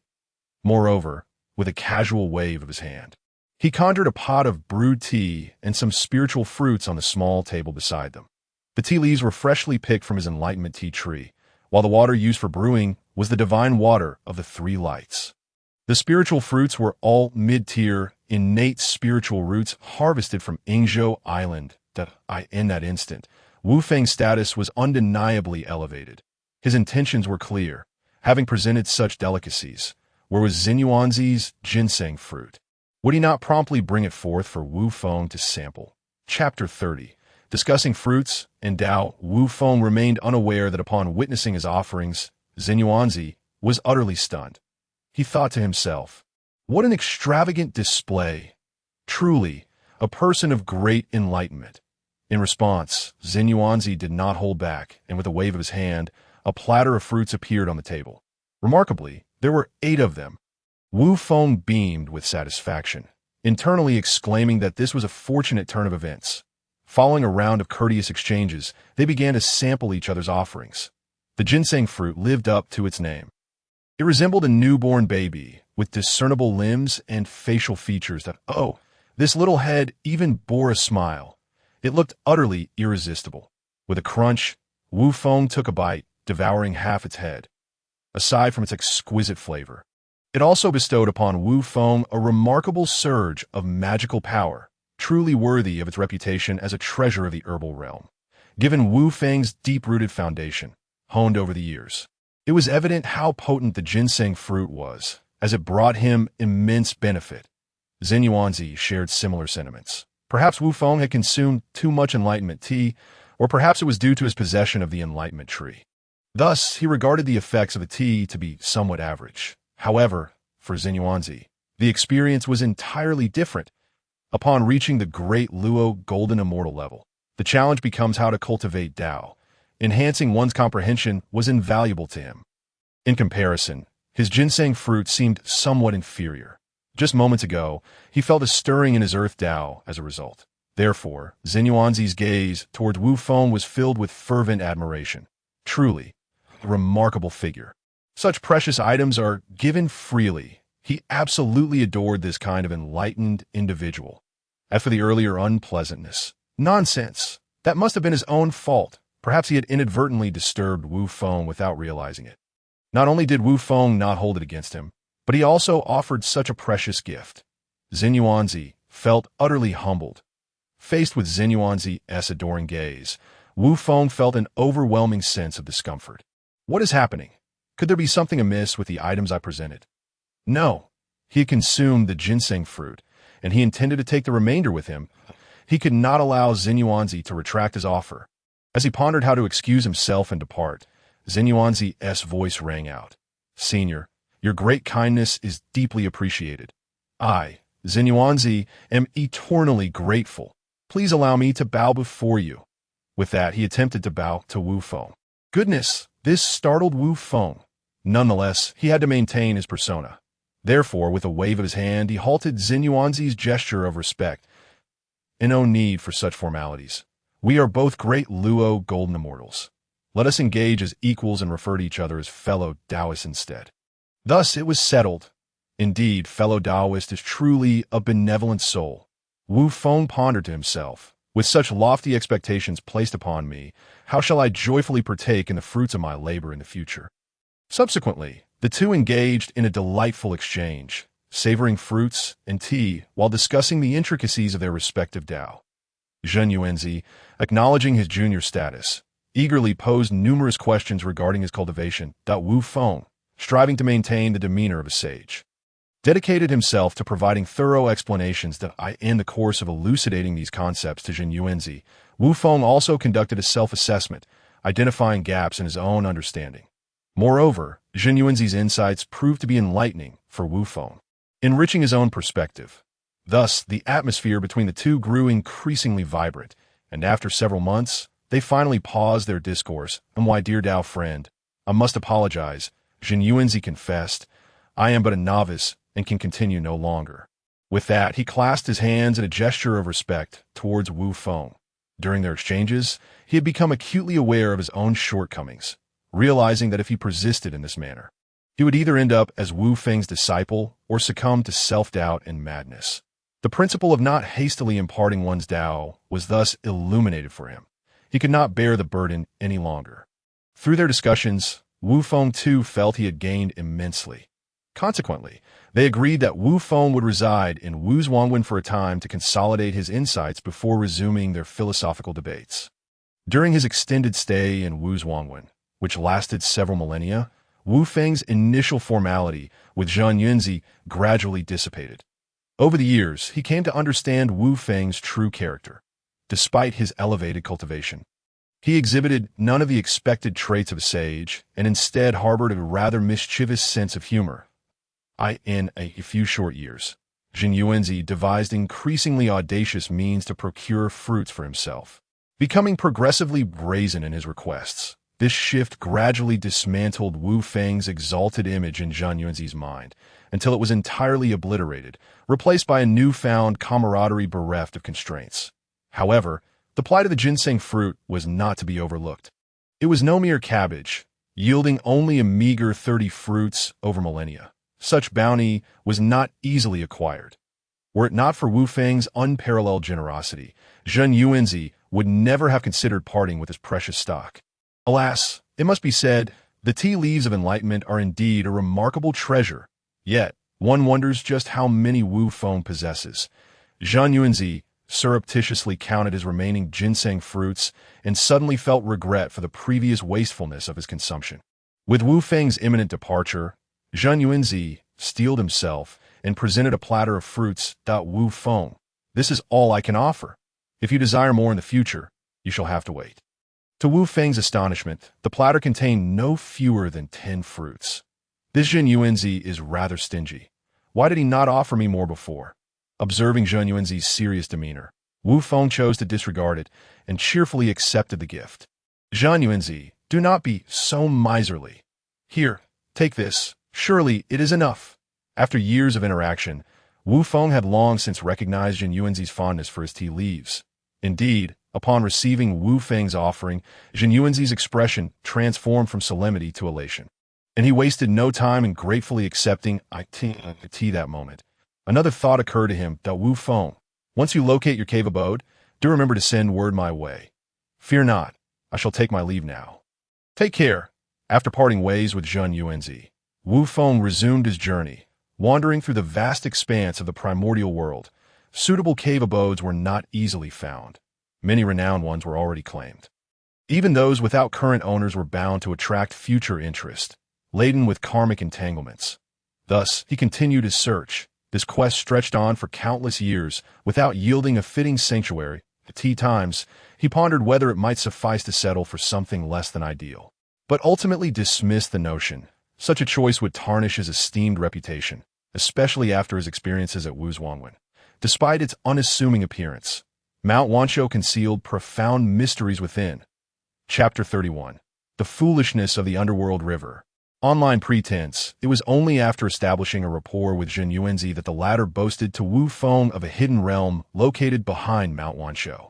Moreover, with a casual wave of his hand, he conjured a pot of brewed tea and some spiritual fruits on the small table beside them. The tea leaves were freshly picked from his enlightenment tea tree, while the water used for brewing was the divine water of the three lights. The spiritual fruits were all mid-tier, innate spiritual roots harvested from Yingzhou Island. In that instant, Wu Feng's status was undeniably elevated. His intentions were clear. Having presented such delicacies, where was Zhen Yuanzi's ginseng fruit? Would he not promptly bring it forth for Wu Feng to sample? Chapter 30. Discussing fruits and Tao, Wu Feng remained unaware that upon witnessing his offerings, Zhen Yuanzi was utterly stunned. He thought to himself, what an extravagant display! Truly, a person of great enlightenment. In response, Zhen Yuanzi did not hold back, and with a wave of his hand, a platter of fruits appeared on the table. Remarkably, there were 8 of them. Wu Feng beamed with satisfaction, internally exclaiming that this was a fortunate turn of events. Following a round of courteous exchanges, they began to sample each other's offerings. The ginseng fruit lived up to its name. It resembled a newborn baby, with discernible limbs and facial features this little head even bore a smile. It looked utterly irresistible. With a crunch, Wu Feng took a bite, devouring half its head. Aside from its exquisite flavor, it also bestowed upon Wu Feng a remarkable surge of magical power, truly worthy of its reputation as a treasure of the herbal realm. Given Wu Feng's deep-rooted foundation, honed over the years, it was evident how potent the ginseng fruit was, as it brought him immense benefit. Zhen Yuanzi shared similar sentiments. Perhaps Wu Feng had consumed too much enlightenment tea, or perhaps it was due to his possession of the enlightenment tree. Thus, he regarded the effects of the tea to be somewhat average. However, for Zhen Yuanzi, the experience was entirely different. Upon reaching the great Luo golden immortal level, the challenge becomes how to cultivate Tao. Enhancing one's comprehension was invaluable to him. In comparison, his ginseng fruit seemed somewhat inferior. Just moments ago, he felt a stirring in his earth Tao as a result. Therefore, Zhen Yuanzi's gaze towards Wu Feng was filled with fervent admiration. Truly, a remarkable figure. Such precious items are given freely. He absolutely adored this kind of enlightened individual. As for the earlier unpleasantness, nonsense. That must have been his own fault. Perhaps he had inadvertently disturbed Wu Feng without realizing it. Not only did Wu Feng not hold it against him, but he also offered such a precious gift. Zhen Yuanzi felt utterly humbled. Faced with Zhen Yuanzi's adoring gaze, Wu Feng felt an overwhelming sense of discomfort. What is happening? Could there be something amiss with the items I presented? No. He had consumed the ginseng fruit, and he intended to take the remainder with him. He could not allow Zhen Yuanzi to retract his offer. As he pondered how to excuse himself and depart, Zhen Yuanzi's voice rang out. Senior, your great kindness is deeply appreciated. I, Zhen Yuanzi, am eternally grateful. Please allow me to bow before you. With that, he attempted to bow to Wu Feng. Goodness, this startled Wu Feng. Nonetheless, he had to maintain his persona. Therefore, with a wave of his hand, he halted Zhen Yuanzi's gesture of respect. No need for such formalities. We are both great Luo golden immortals. Let us engage as equals and refer to each other as fellow Taoists instead. Thus it was settled. Indeed, fellow Taoist is truly a benevolent soul. Wu Feng pondered to himself. With such lofty expectations placed upon me, how shall I joyfully partake in the fruits of my labor in the future? Subsequently, the two engaged in a delightful exchange, savoring fruits and tea while discussing the intricacies of their respective Tao. Zhen Yuanzi, acknowledging his junior status, eagerly posed numerous questions regarding his cultivation. Wu Feng, striving to maintain the demeanor of a sage, dedicated himself to providing thorough explanations in the course of elucidating these concepts to Zhen Yuanzi. Wu Feng also conducted a self-assessment, identifying gaps in his own understanding. Moreover, Zhen Yuanzi's insights proved to be enlightening for Wu Feng, enriching his own perspective. Thus, the atmosphere between the two grew increasingly vibrant, and after several months, they finally paused their discourse. My dear Tao friend, I must apologize, Zhen Yuanzi confessed. I am but a novice and can continue no longer. With that, he clasped his hands in a gesture of respect towards Wu Feng. During their exchanges, he had become acutely aware of his own shortcomings, realizing that if he persisted in this manner, he would either end up as Wu Feng's disciple or succumb to self-doubt and madness. The principle of not hastily imparting one's Tao was thus illuminated for him. He could not bear the burden any longer. Through their discussions, Wu Feng too felt he had gained immensely. Consequently, they agreed that Wu Feng would reside in Wu Zhuangwen for a time to consolidate his insights before resuming their philosophical debates. During his extended stay in Wu Zhuangwen, which lasted several millennia, Wu Feng's initial formality with Zhen Yuanzi gradually dissipated. Over the years, he came to understand Wu Feng's true character. Despite his elevated cultivation, he exhibited none of the expected traits of a sage and instead harbored a rather mischievous sense of humor. In a few short years, Zhen Yuanzi devised increasingly audacious means to procure fruits for himself, becoming progressively brazen in his requests. This shift gradually dismantled Wu Feng's exalted image in Zhen Yuanzi's mind until it was entirely obliterated, replaced by a newfound camaraderie bereft of constraints. However, the plight of the ginseng fruit was not to be overlooked. It was no mere cabbage, yielding only a meager 30 fruits over millennia. Such bounty was not easily acquired. Were it not for Wu Feng's unparalleled generosity, Zhen Yuanzi would never have considered parting with his precious stock. Alas, it must be said, the tea leaves of enlightenment are indeed a remarkable treasure. Yet, one wonders just how many Wu Feng possesses. Zhen Yuanzi surreptitiously counted his remaining ginseng fruits and suddenly felt regret for the previous wastefulness of his consumption. With Wu Feng's imminent departure, Zhen Yuanzi steeled himself and presented a platter of fruits. Wu Feng, this is all I can offer. If you desire more in the future, you shall have to wait. To Wu Feng's astonishment, the platter contained no fewer than 10 fruits. This Zhen Yuanzi is rather stingy. Why did he not offer me more before? Observing Zhen Yuanzi's serious demeanor, Wu Feng chose to disregard it and cheerfully accepted the gift. Zhen Yuanzi, do not be so miserly. Here, take this. Surely it is enough. After years of interaction, Wu Feng had long since recognized Zhen Yuanzi's fondness for his tea leaves. Indeed, upon receiving Wu Feng's offering, Zhen Yuanzi's expression transformed from solemnity to elation. and he wasted no time in gratefully accepting IT that moment. Another thought occurred to him that Wu Feng, once you locate your cave abode, do remember to send word my way. Fear not, I shall take my leave now. Take care. After parting ways with Zhen Yuanzi, Wu Feng resumed his journey, wandering through the vast expanse of the primordial world. Suitable cave abodes were not easily found. Many renowned ones were already claimed. Even those without current owners were bound to attract future interest, laden with karmic entanglements. Thus, he continued his search. This quest stretched on for countless years without yielding a fitting sanctuary. At times, he pondered whether it might suffice to settle for something less than ideal, but ultimately dismissed the notion. Such a choice would tarnish his esteemed reputation, especially after his experiences at Wuzhuangwen. Despite its unassuming appearance, Mount Wanshou concealed profound mysteries within. Chapter 31. The Foolishness of the Underworld River. Online pretense. It was only after establishing a rapport with Zhen Yuanzi that the latter boasted to Wu Feng of a hidden realm located behind Mount Wanshou.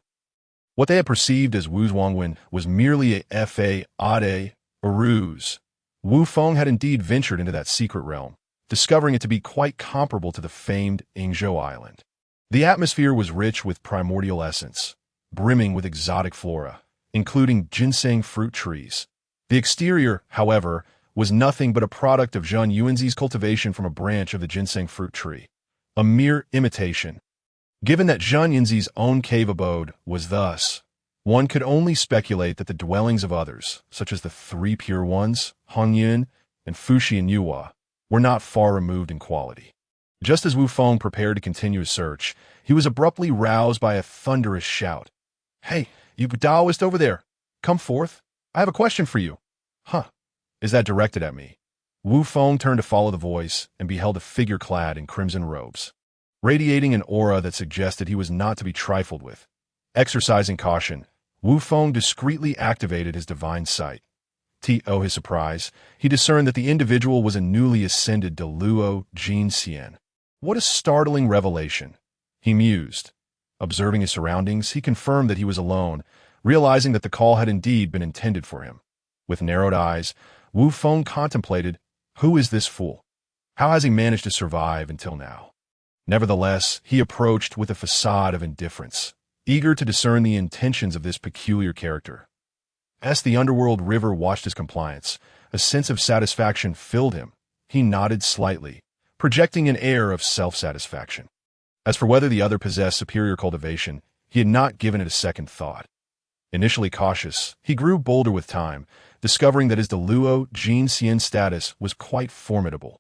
What they had perceived as Wuzhuangwen was merely a ruse. Wu Feng had indeed ventured into that secret realm, discovering it to be quite comparable to the famed Yingzhou Island. The atmosphere was rich with primordial essence, brimming with exotic flora, including ginseng fruit trees. The exterior, however, was nothing but a product of Zhen Yuanzi's cultivation from a branch of the ginseng fruit tree, a mere imitation. Given that Zhen Yuanzi's own cave abode was thus, one could only speculate that the dwellings of others, such as the three pure ones, Hongyan and Fuxi and Yuhua, were not far removed in quality. Just as Wu Feng prepared to continue his search, he was abruptly roused by a thunderous shout. "Hey, you Taoist over there, come forth. I have a question for you." "Huh, is that directed at me?" Wu Feng turned to follow the voice and beheld a figure clad in crimson robes, radiating an aura that suggested he was not to be trifled with. Exercising caution, Wu Feng discreetly activated his divine sight. To his surprise, he discerned that the individual was a newly ascended Deluo Jin Xian. What a startling revelation, he mused. Observing his surroundings, he confirmed that he was alone, realizing that the call had indeed been intended for him. With narrowed eyes, Wu Feng contemplated, who is this fool? How has he managed to survive until now? Nevertheless, he approached with a facade of indifference, eager to discern the intentions of this peculiar character. As the underworld river watched his compliance, a sense of satisfaction filled him. He nodded slightly, projecting an air of self-satisfaction. As for whether the other possessed superior cultivation, he had not given it a second thought. Initially cautious, he grew bolder with time, discovering that his Deluo Jin Xian status was quite formidable.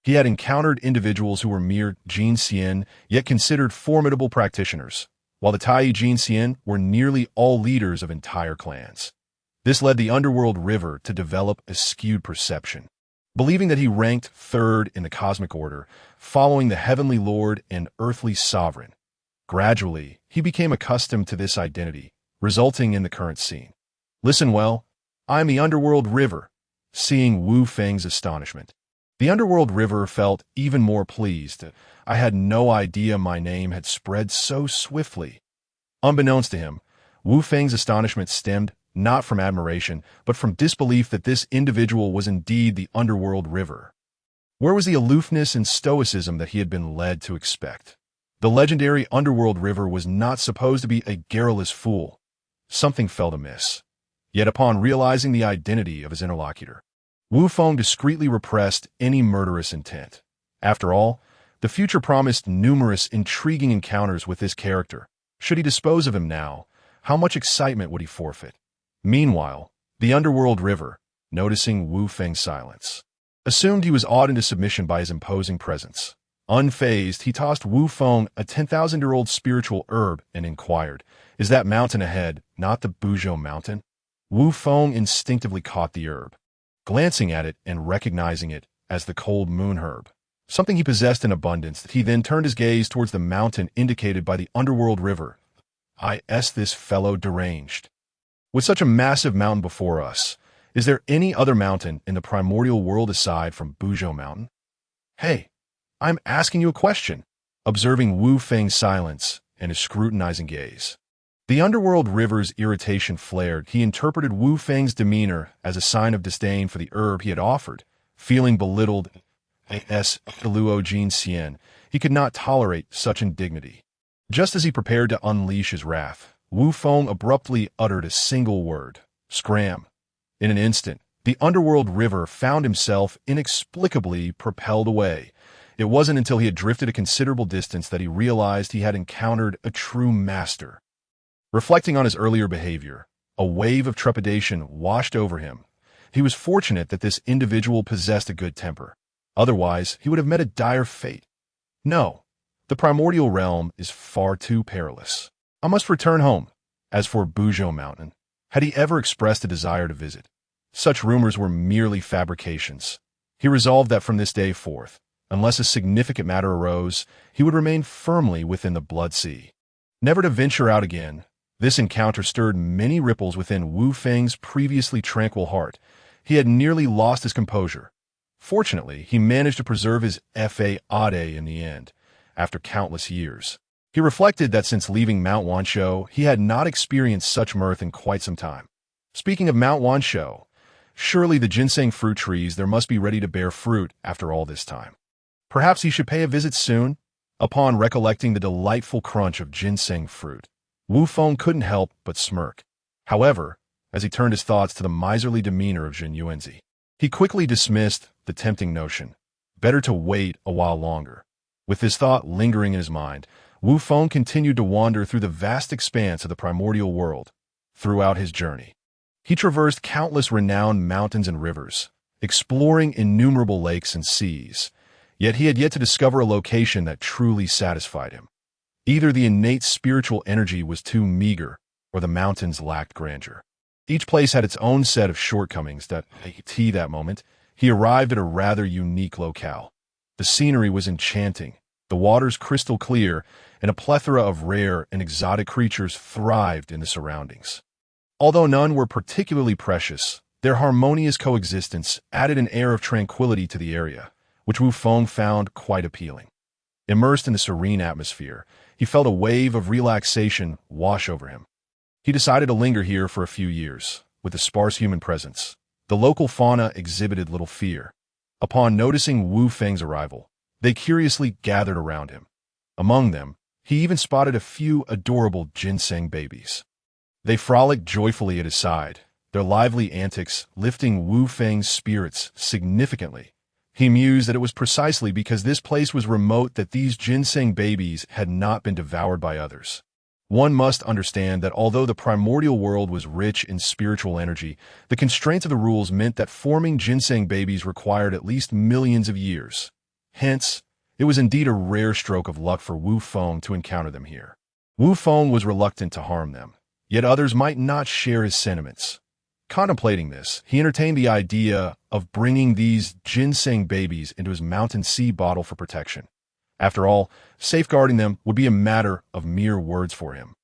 He had encountered individuals who were mere Jin Xian, yet considered formidable practitioners, while the Tai Jin Xian were nearly all leaders of entire clans. This led the underworld river to develop a skewed perception, believing that he ranked third in the cosmic order, following the heavenly lord and earthly sovereign. Gradually, he became accustomed to this identity, resulting in the current scene. Listen well, I'm the underworld river. Seeing Wu Feng's astonishment, the underworld river felt even more pleased. I had no idea my name had spread so swiftly. Unbeknownst to him, Wu Feng's astonishment stemmed not from admiration, but from disbelief that this individual was indeed the underworld river. Where was the aloofness and stoicism that he had been led to expect? The legendary underworld river was not supposed to be a garrulous fool. Something felt amiss. Yet upon realizing the identity of his interlocutor, Wu Feng discreetly repressed any murderous intent. After all, the future promised numerous intriguing encounters with this character. Should he dispose of him now, how much excitement would he forfeit? Meanwhile, the underworld river, noticing Wu Feng's silence, assumed he was awed into submission by his imposing presence. Unfazed, he tossed Wu Feng a 10,000-year-old spiritual herb and inquired, "Is that mountain ahead not the Buzhou mountain?" Wu Feng instinctively caught the herb, glancing at it and recognizing it as the cold moon herb, something he possessed in abundance. He then turned his gaze towards the mountain indicated by the underworld river. This fellow deranged. With such a massive mountain before us, is there any other mountain in the primordial world aside from Buzhou Mountain? Hey, I'm asking you a question. Observing Wu Feng's silence and his scrutinizing gaze, the underworld river's irritation flared. He interpreted Wu Feng's demeanor as a sign of disdain for the herb he had offered, Feeling belittled, Luo Jin Xian, he could not tolerate such indignity. Just as he prepared to unleash his wrath, Wu Feng abruptly uttered a single word, scram. In an instant, the underworld river found himself inexplicably propelled away. It wasn't until he had drifted a considerable distance that he realized he had encountered a true master. Reflecting on his earlier behavior, a wave of trepidation washed over him. He was fortunate that this individual possessed a good temper. Otherwise, he would have met a dire fate. No, the primordial realm is far too perilous. I must return home. As for Buzhou Mountain, had he ever expressed a desire to visit? Such rumors were merely fabrications. He resolved that from this day forth, unless a significant matter arose, he would remain firmly within the Blood Sea. Never to venture out again, this encounter stirred many ripples within Wu Feng's previously tranquil heart. He had nearly lost his composure. Fortunately, he managed to preserve his faade in the end, after countless years. He reflected that since leaving Mount Wanshou, he had not experienced such mirth in quite some time. Speaking of Mount Wanshou, surely the ginseng fruit trees there must be ready to bear fruit after all this time. Perhaps he should pay a visit soon? Upon recollecting the delightful crunch of ginseng fruit, Wu Feng couldn't help but smirk. However, as he turned his thoughts to the miserly demeanor of Jin Yuanzi, he quickly dismissed the tempting notion. Better to wait a while longer. With this thought lingering in his mind, Wu Feng continued to wander through the vast expanse of the primordial world. Throughout his journey, he traversed countless renowned mountains and rivers, exploring innumerable lakes and seas. Yet he had yet to discover a location that truly satisfied him. Either the innate spiritual energy was too meager, or the mountains lacked grandeur. Each place had its own set of shortcomings that, at that moment, he arrived at a rather unique locale. The scenery was enchanting, the waters crystal clear, and a plethora of rare and exotic creatures thrived in the surroundings. Although none were particularly precious, their harmonious coexistence added an air of tranquility to the area, which Wu Feng found quite appealing. Immersed in the serene atmosphere, he felt a wave of relaxation wash over him. He decided to linger here for a few years. With a sparse human presence, the local fauna exhibited little fear. Upon noticing Wu Feng's arrival, they curiously gathered around him. Among them, he even spotted a few adorable ginseng babies. They frolicked joyfully at his side, their lively antics lifting Wu Feng's spirits significantly. He mused that it was precisely because this place was remote that these ginseng babies had not been devoured by others. One must understand that although the primordial world was rich in spiritual energy, the constraints of the rules meant that forming ginseng babies required at least millions of years. Hence, it was indeed a rare stroke of luck for Wu Feng to encounter them here. Wu Feng was reluctant to harm them, yet others might not share his sentiments. Contemplating this, he entertained the idea of bringing these ginseng babies into his mountain sea bottle for protection. After all, safeguarding them would be a matter of mere words for him.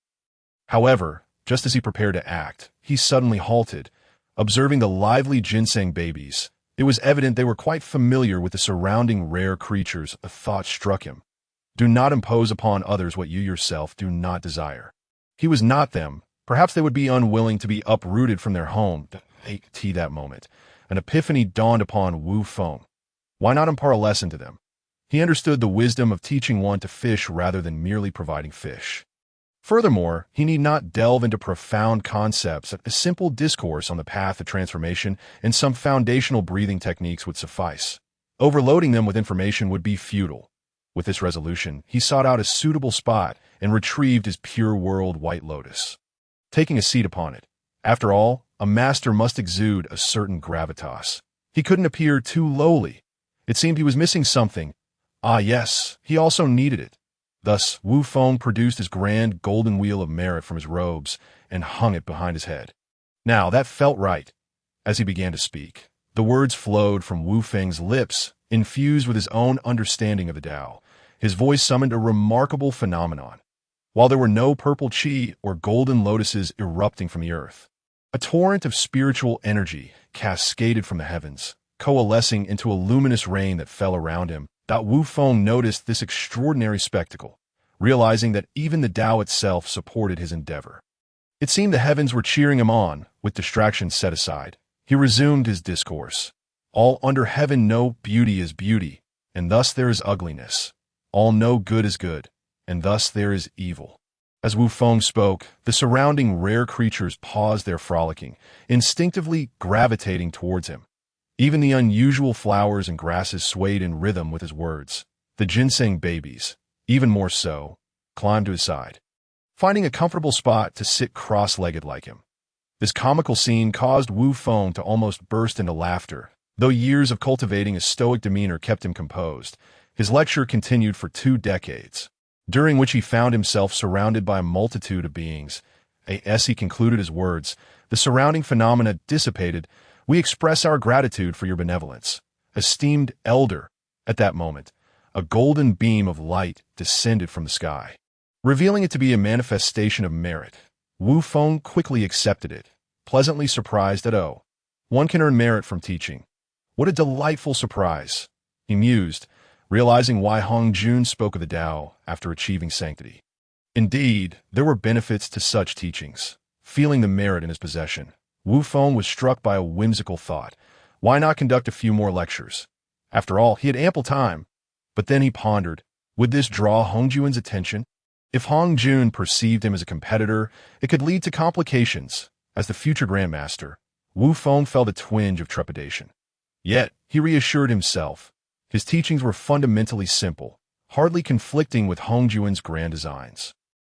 However, just as he prepared to act, he suddenly halted. Observing the lively ginseng babies, it was evident they were quite familiar with the surrounding rare creatures. A thought struck him. Do not impose upon others what you yourself do not desire. He was not them. Perhaps they would be unwilling to be uprooted from their home. At that moment, an epiphany dawned upon Wu Feng. Why not impart a lesson to them? He understood the wisdom of teaching one to fish rather than merely providing fish. Furthermore, he need not delve into profound concepts. A simple discourse on the path of transformation and some foundational breathing techniques would suffice. Overloading them with information would be futile. With this resolution, he sought out a suitable spot and retrieved his pure world white lotus. Taking a seat upon it. After all, a master must exude a certain gravitas. He couldn't appear too lowly. It seemed he was missing something. Ah yes, he also needed it. Thus, Wu Feng produced his grand golden wheel of merit from his robes and hung it behind his head. Now, that felt right. As he began to speak, the words flowed from Wu Feng's lips, infused with his own understanding of the Tao. His voice summoned a remarkable phenomenon. While there were no purple chi or golden lotuses erupting from the earth, a torrent of spiritual energy cascaded from the heavens, coalescing into a luminous rain that fell around him. Wu Feng noticed this extraordinary spectacle, realizing that even the Tao itself supported his endeavor. It seemed the heavens were cheering him on. With distractions set aside, he resumed his discourse. All under heaven know beauty is beauty, and thus there is ugliness. All know good is good, and thus there is evil. As Wu Feng spoke, the surrounding rare creatures paused their frolicking, instinctively gravitating towards him. Even the unusual flowers and grasses swayed in rhythm with his words. The ginseng babies, even more so, climbed to his side, finding a comfortable spot to sit cross-legged like him. This comical scene caused Wu Feng to almost burst into laughter. Though years of cultivating a stoic demeanor kept him composed, his lecture continued for 2 decades, during which he found himself surrounded by a multitude of beings. As he concluded his words, the surrounding phenomena dissipated. We express our gratitude for your benevolence, esteemed elder. At that moment, a golden beam of light descended from the sky, revealing it to be a manifestation of merit. Wu Feng quickly accepted it, pleasantly surprised that, oh, one can earn merit from teaching. What a delightful surprise, he mused, realizing why Hong Jun spoke of the Tao after achieving sanctity. Indeed, there were benefits to such teachings. Feeling the merit in his possession, Wu Feng was struck by a whimsical thought. Why not conduct a few more lectures? After all, he had ample time. But then he pondered, would this draw Hong Jun's attention? If Hong Jun perceived him as a competitor, it could lead to complications. As the future grandmaster, Wu Feng felt a twinge of trepidation. Yet, he reassured himself. His teachings were fundamentally simple, hardly conflicting with Hong Jun's grand designs.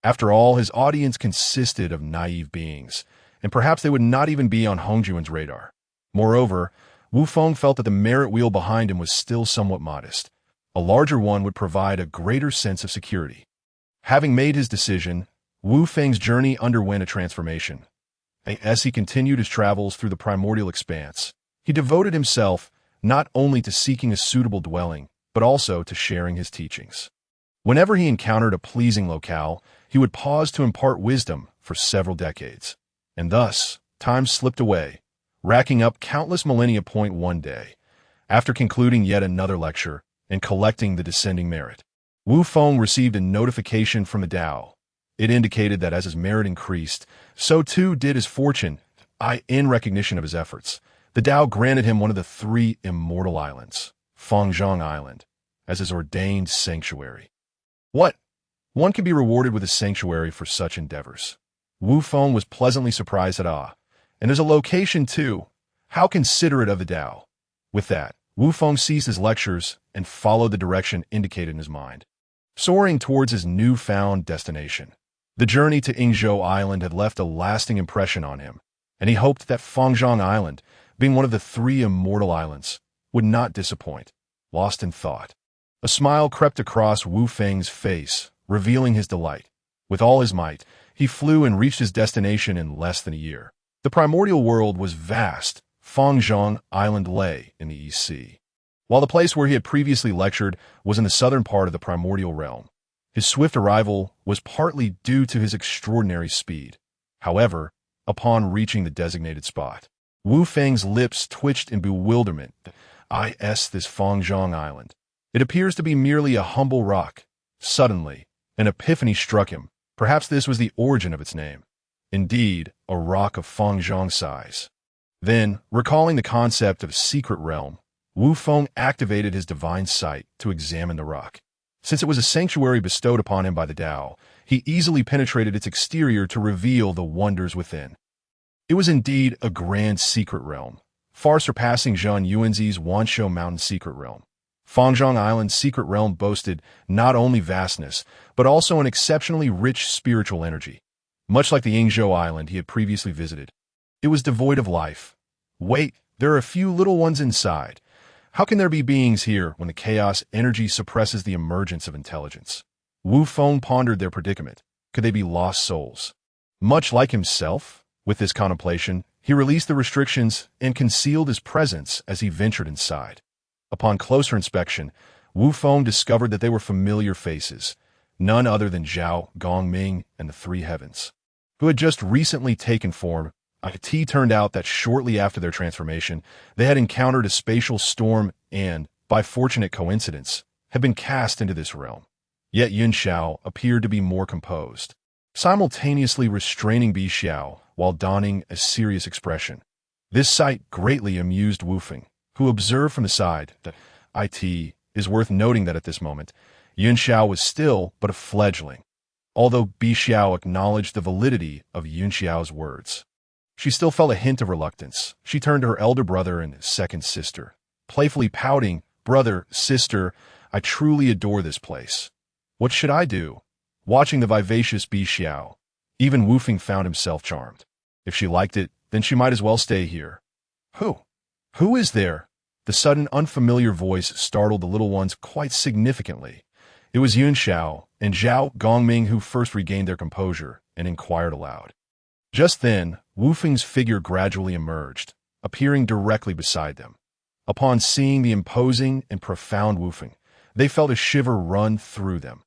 After all, his audience consisted of naive beings, and perhaps they would not even be on Hong Jun's radar. Moreover, Wu Feng felt that the merit wheel behind him was still somewhat modest. A larger one would provide a greater sense of security. Having made his decision, Wu Feng's journey underwent a transformation. As he continued his travels through the primordial expanse, he devoted himself not only to seeking a suitable dwelling, but also to sharing his teachings. Whenever he encountered a pleasing locale, he would pause to impart wisdom for several decades. And thus, time slipped away, racking up countless millennia. One day, after concluding yet another lecture and collecting the descending merit, Wu Feng received a notification from the Tao. It indicated that as his merit increased, so too did his fortune. In recognition of his efforts, the Tao granted him one of the 3 immortal islands, Fangzhong Island, as his ordained sanctuary. What? One can be rewarded with a sanctuary for such endeavors. Wu Feng was pleasantly surprised at and there's a location too. How considerate of the Tao. With that, Wu Feng ceased his lectures and followed the direction indicated in his mind, soaring towards his newfound destination. The journey to Yingzhou Island had left a lasting impression on him, and he hoped that Fangzhong Island, being one of the 3 immortal islands, would not disappoint. Lost in thought, a smile crept across Wu Feng's face, revealing his delight. With all his might, he flew and reached his destination in less than a year. The primordial world was vast. Fangzhong Island lay in the East Sea, while the place where he had previously lectured was in the southern part of the primordial realm. His swift arrival was partly due to his extraordinary speed. However, upon reaching the designated spot, Wu Feng's lips twitched in bewilderment. This Fangzhong Island. It appears to be merely a humble rock. Suddenly, an epiphany struck him. Perhaps this was the origin of its name. Indeed, a rock of Fangzhong size. Then, recalling the concept of secret realm, Wu Feng activated his divine sight to examine the rock. Since it was a sanctuary bestowed upon him by the Tao, he easily penetrated its exterior to reveal the wonders within. It was indeed a grand secret realm, far surpassing Zhang Yuanzi's Wanshou Mountain secret realm. Fangzhong Island's secret realm boasted not only vastness, but also an exceptionally rich spiritual energy. Much like the Yingzhou Island he had previously visited, it was devoid of life. Wait, there are a few little ones inside. How can there be beings here when the chaos energy suppresses the emergence of intelligence? Wu Feng pondered their predicament. Could they be lost souls? Much like himself? With this contemplation, he released the restrictions and concealed his presence as he ventured inside. Upon closer inspection, Wu Feng discovered that they were familiar faces, none other than Zhao, Gongming, and the 3 heavens, who had just recently taken form. It turned out that shortly after their transformation, they had encountered a spatial storm and, by fortunate coincidence, had been cast into this realm. Yet Yun Xiao appeared to be more composed, simultaneously restraining Bi Xiao while donning a serious expression. This sight greatly amused Wu Feng, who observed from the side that it is worth noting that at this moment, Yun Xiao was still but a fledgling. Although Bi Xiao acknowledged the validity of Yun Xiao's words, she still felt a hint of reluctance. She turned to her elder brother and second sister, playfully pouting, "Brother, sister, I truly adore this place. What should I do?" Watching the vivacious Bi Xiao, even Wu Feng found himself charmed. If she liked it, then she might as well stay here. Who? Who is there? The sudden unfamiliar voice startled the little ones quite significantly. It was Yun Xiao and Zhao Gongming who first regained their composure and inquired aloud. Just then, Wu Feng's figure gradually emerged, appearing directly beside them. Upon seeing the imposing and profound Wu Feng, they felt a shiver run through them.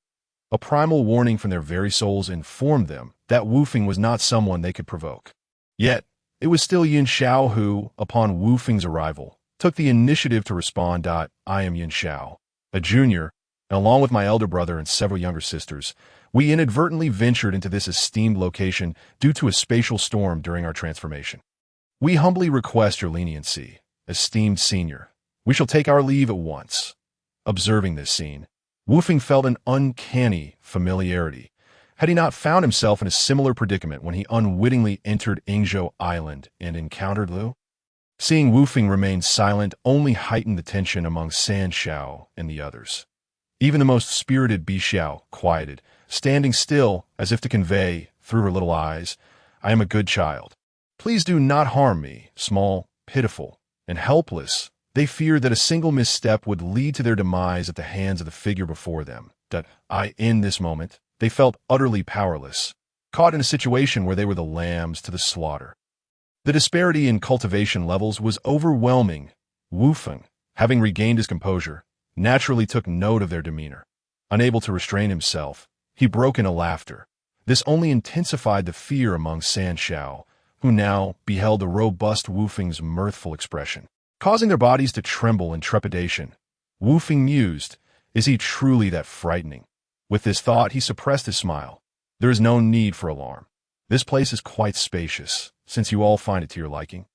A primal warning from their very souls informed them that Wu Feng was not someone they could provoke. Yet, it was still Yun Xiao who, upon Wu Feng's arrival, took the initiative to respond. "I am Yun Xiao, a junior, and along with my elder brother and several younger sisters, we inadvertently ventured into this esteemed location due to a spatial storm during our transformation. We humbly request your leniency, esteemed senior. We shall take our leave at once." Observing this scene, Wu Feng felt an uncanny familiarity. Had he not found himself in a similar predicament when he unwittingly entered Yingzhou Island and encountered Liu? Seeing Wu Feng remain silent only heightened the tension among San Xiao and the others. Even the most spirited Bi Xiao quieted, standing still as if to convey, through her little eyes, "I am a good child. Please do not harm me." Small, pitiful, and helpless, they feared that a single misstep would lead to their demise at the hands of the figure before them. In this moment, they felt utterly powerless, caught in a situation where they were the lambs to the slaughter. The disparity in cultivation levels was overwhelming. Wu Feng, having regained his composure, naturally took note of their demeanor. Unable to restrain himself, he broke into laughter. This only intensified the fear among San Xiao, who now beheld the robust Wu Feng's mirthful expression, causing their bodies to tremble in trepidation. Wu Feng mused, "Is he truly that frightening?" With this thought, he suppressed his smile. "There is no need for alarm. This place is quite spacious, since you all find it to your liking.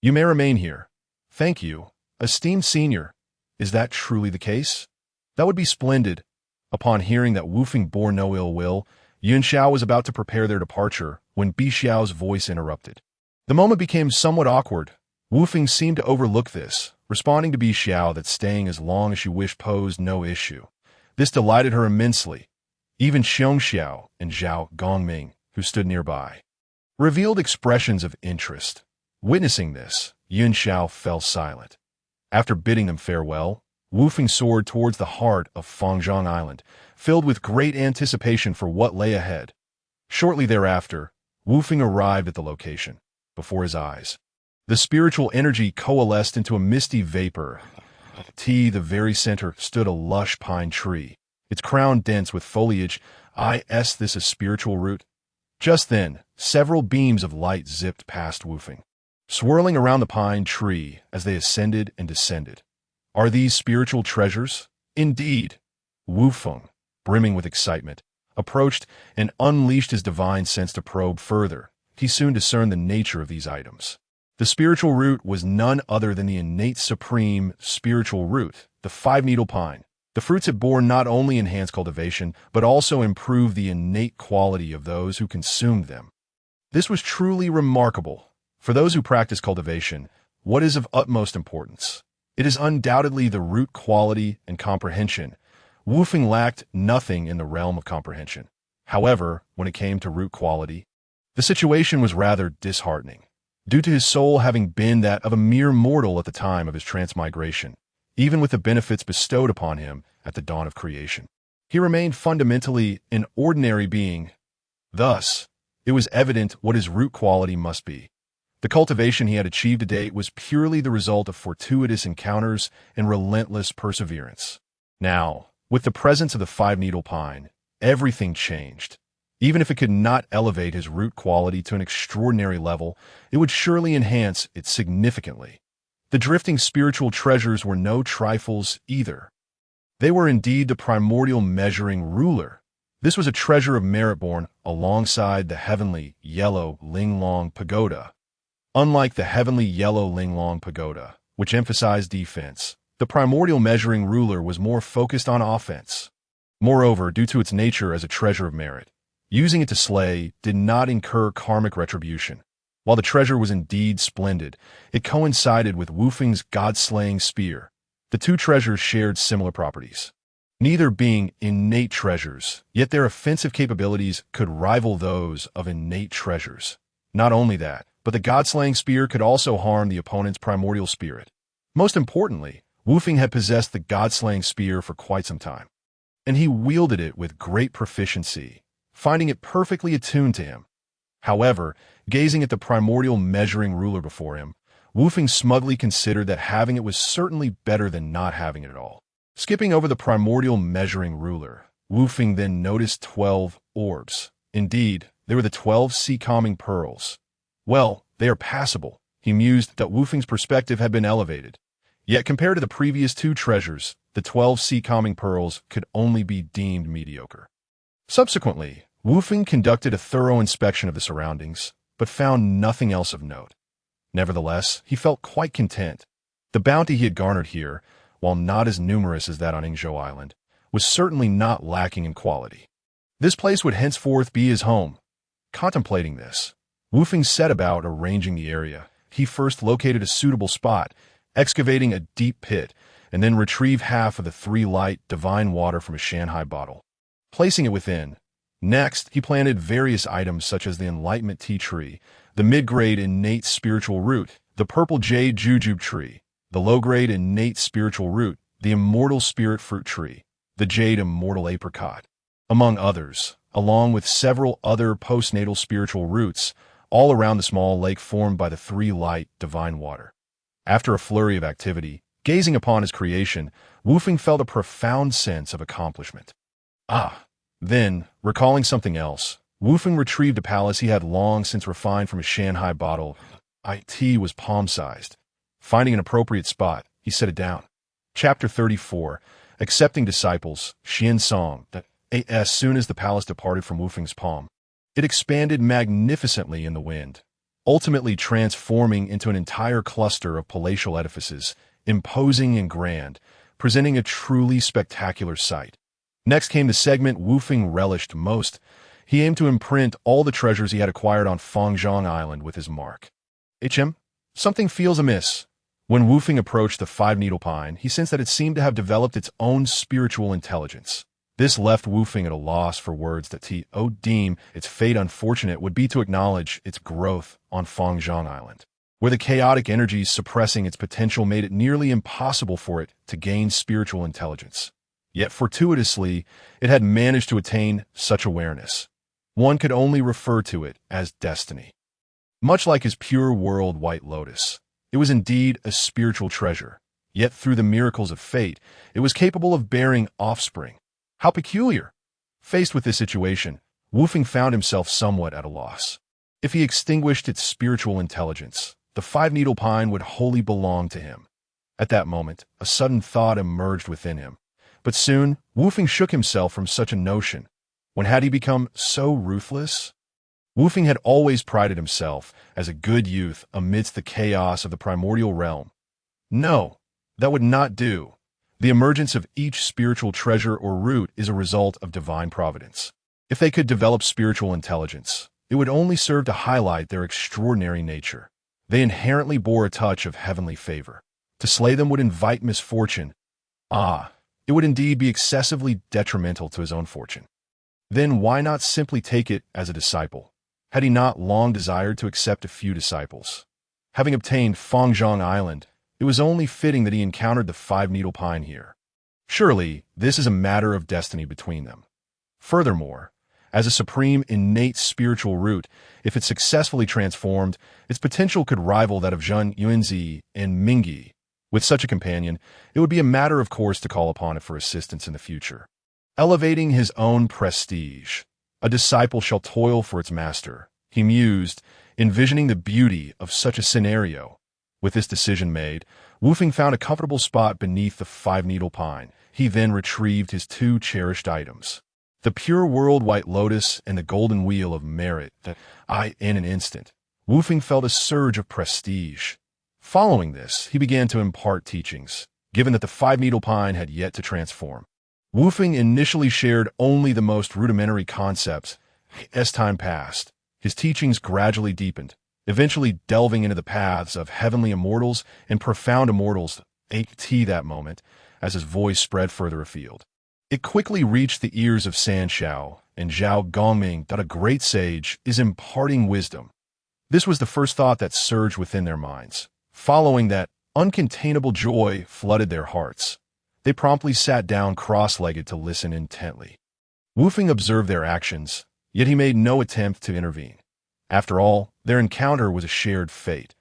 You may remain here." "Thank you, esteemed senior. Is that truly the case?" "That would be splendid." Upon hearing that Wu Feng bore no ill will, Yun Xiao was about to prepare their departure when Bi Xiao's voice interrupted. The moment became somewhat awkward. Wu Feng seemed to overlook this, responding to Bi Xiao that staying as long as she wished posed no issue. This delighted her immensely. Even Xiong Xiao and Zhao Gongming, who stood nearby, revealed expressions of interest. Witnessing this, Yun Xiao fell silent. After bidding them farewell, Wu Feng soared towards the heart of Fangzhong Island, filled with great anticipation for what lay ahead. Shortly thereafter, Wu Feng arrived at the location. Before his eyes, the spiritual energy coalesced into a misty vapor. The very center stood a lush pine tree, its crown dense with foliage. Is this a spiritual root? Just then, several beams of light zipped past Wu Feng, swirling around the pine tree as they ascended and descended. Are these spiritual treasures? Indeed. Wu Feng, brimming with excitement, approached and unleashed his divine sense to probe further. He soon discerned the nature of these items. The spiritual root was none other than the innate supreme spiritual root, the five-needle pine. The fruits it bore not only enhanced cultivation, but also improved the innate quality of those who consumed them. This was truly remarkable. For those who practice cultivation, what is of utmost importance? It is undoubtedly the root quality and comprehension. Wu Feng lacked nothing in the realm of comprehension. However, when it came to root quality, the situation was rather disheartening, due to his soul having been that of a mere mortal at the time of his transmigration. Even with the benefits bestowed upon him at the dawn of creation, he remained fundamentally an ordinary being. Thus, it was evident what his root quality must be. The cultivation he had achieved to date was purely the result of fortuitous encounters and relentless perseverance. Now, with the presence of the five-needle pine, everything changed. Even if it could not elevate his root quality to an extraordinary level, it would surely enhance it significantly. The drifting spiritual treasures were no trifles either. They were indeed the primordial measuring ruler. This was a treasure of merit born alongside the heavenly yellow Linglong Pagoda. Unlike the heavenly yellow Linglong Pagoda, which emphasized defense. The primordial measuring ruler was more focused on offense. Moreover, due to its nature as a treasure of merit, using it to slay did not incur karmic retribution. While the treasure was indeed splendid, it coincided with Wufeng's god-slaying spear. The two treasures shared similar properties, neither being innate treasures, yet their offensive capabilities could rival those of innate treasures. Not only that, but the god-slaying spear could also harm the opponent's primordial spirit. Most importantly, Wufeng had possessed the god-slaying spear for quite some time, and he wielded it with great proficiency, finding it perfectly attuned to him. However, gazing at the primordial measuring ruler before him, Wufeng smugly considered that having it was certainly better than not having it at all. Skipping over the primordial measuring ruler, Wufeng then noticed 12 orbs. Indeed, they were the 12 sea-calming pearls. Well, they are passable. He mused that Wufeng's perspective had been elevated. Yet compared to the previous two treasures, the 12 sea-calming pearls could only be deemed mediocre. Subsequently, Wufeng conducted a thorough inspection of the surroundings, but found nothing else of note. Nevertheless, he felt quite content. The bounty he had garnered here, while not as numerous as that on Ingzhou Island, was certainly not lacking in quality. This place would henceforth be his home. Contemplating this, Wufeng set about arranging the area. He first located a suitable spot, excavating a deep pit, and then retrieved half of the 3 light divine water from a Shanghai bottle, placing it within. Next, he planted various items such as the enlightenment tea tree, the mid-grade innate spiritual root, the purple jade jujube tree, the low-grade innate spiritual root, the immortal spirit fruit tree, the jade immortal apricot, among others, along with several other postnatal spiritual roots, all around the small lake formed by the 3 light divine water. After a flurry of activity, gazing upon his creation, Wufeng felt a profound sense of accomplishment. Then, recalling something else, Wufeng retrieved a palace he had long since refined from a Shanghai bottle. Tea was palm-sized. Finding an appropriate spot, he set it down. Chapter 34. Accepting Disciples, Xian Song. As soon as the palace departed from Wufeng's palm, it expanded magnificently in the wind, ultimately transforming into an entire cluster of palatial edifices, imposing and grand, presenting a truly spectacular sight. Next came the segment Wufeng relished most. He aimed to imprint all the treasures he had acquired on Fangzhong Island with his mark. Something feels amiss. When Wufeng approached the 5-needle pine, he sensed that it seemed to have developed its own spiritual intelligence. This left Wufeng at a loss for words that deem its fate unfortunate would be to acknowledge its growth on Fangzhong Island, where the chaotic energies suppressing its potential made it nearly impossible for it to gain spiritual intelligence. Yet fortuitously, it had managed to attain such awareness. One could only refer to it as destiny. Much like his pure world White Lotus, it was indeed a spiritual treasure, yet through the miracles of fate, it was capable of bearing offspring. How peculiar! Faced with this situation, Wufeng found himself somewhat at a loss. If he extinguished its spiritual intelligence, the 5-needle pine would wholly belong to him. At that moment, a sudden thought emerged within him. But soon, Wufeng shook himself from such a notion. When had he become so ruthless? Wufeng had always prided himself as a good youth amidst the chaos of the primordial realm. No, that would not do. The emergence of each spiritual treasure or root is a result of divine providence. If they could develop spiritual intelligence, it would only serve to highlight their extraordinary nature. They inherently bore a touch of heavenly favor. To slay them would invite misfortune. It would indeed be excessively detrimental to his own fortune. Then why not simply take it as a disciple? Had he not long desired to accept a few disciples? Having obtained Fangzhong Island, it was only fitting that he encountered the 5-needle pine here. Surely, this is a matter of destiny between them. Furthermore, as a supreme innate spiritual root, if it successfully transformed, its potential could rival that of Zhen Yuanzi and Mingyi. With such a companion, it would be a matter of course to call upon it for assistance in the future. Elevating his own prestige, a disciple shall toil for its master, he mused, envisioning the beauty of such a scenario. With this decision made, Wufeng found a comfortable spot beneath the 5-needle pine. He then retrieved his 2 cherished items, the pure world White Lotus and the golden wheel of merit. In an instant, Wufeng felt a surge of prestige. Following this, he began to impart teachings, given that the five-needle pine had yet to transform. Wu Feng initially shared only the most rudimentary concepts. As time passed, his teachings gradually deepened, eventually delving into the paths of heavenly immortals and profound immortals, that moment, as his voice spread further afield. It quickly reached the ears of San Xiao and Zhao Gongming that a great sage is imparting wisdom. This was the first thought that surged within their minds. Following that, uncontainable joy flooded their hearts. They promptly sat down cross-legged to listen intently. Wu Feng observed their actions, yet he made no attempt to intervene. After all, their encounter was a shared fate.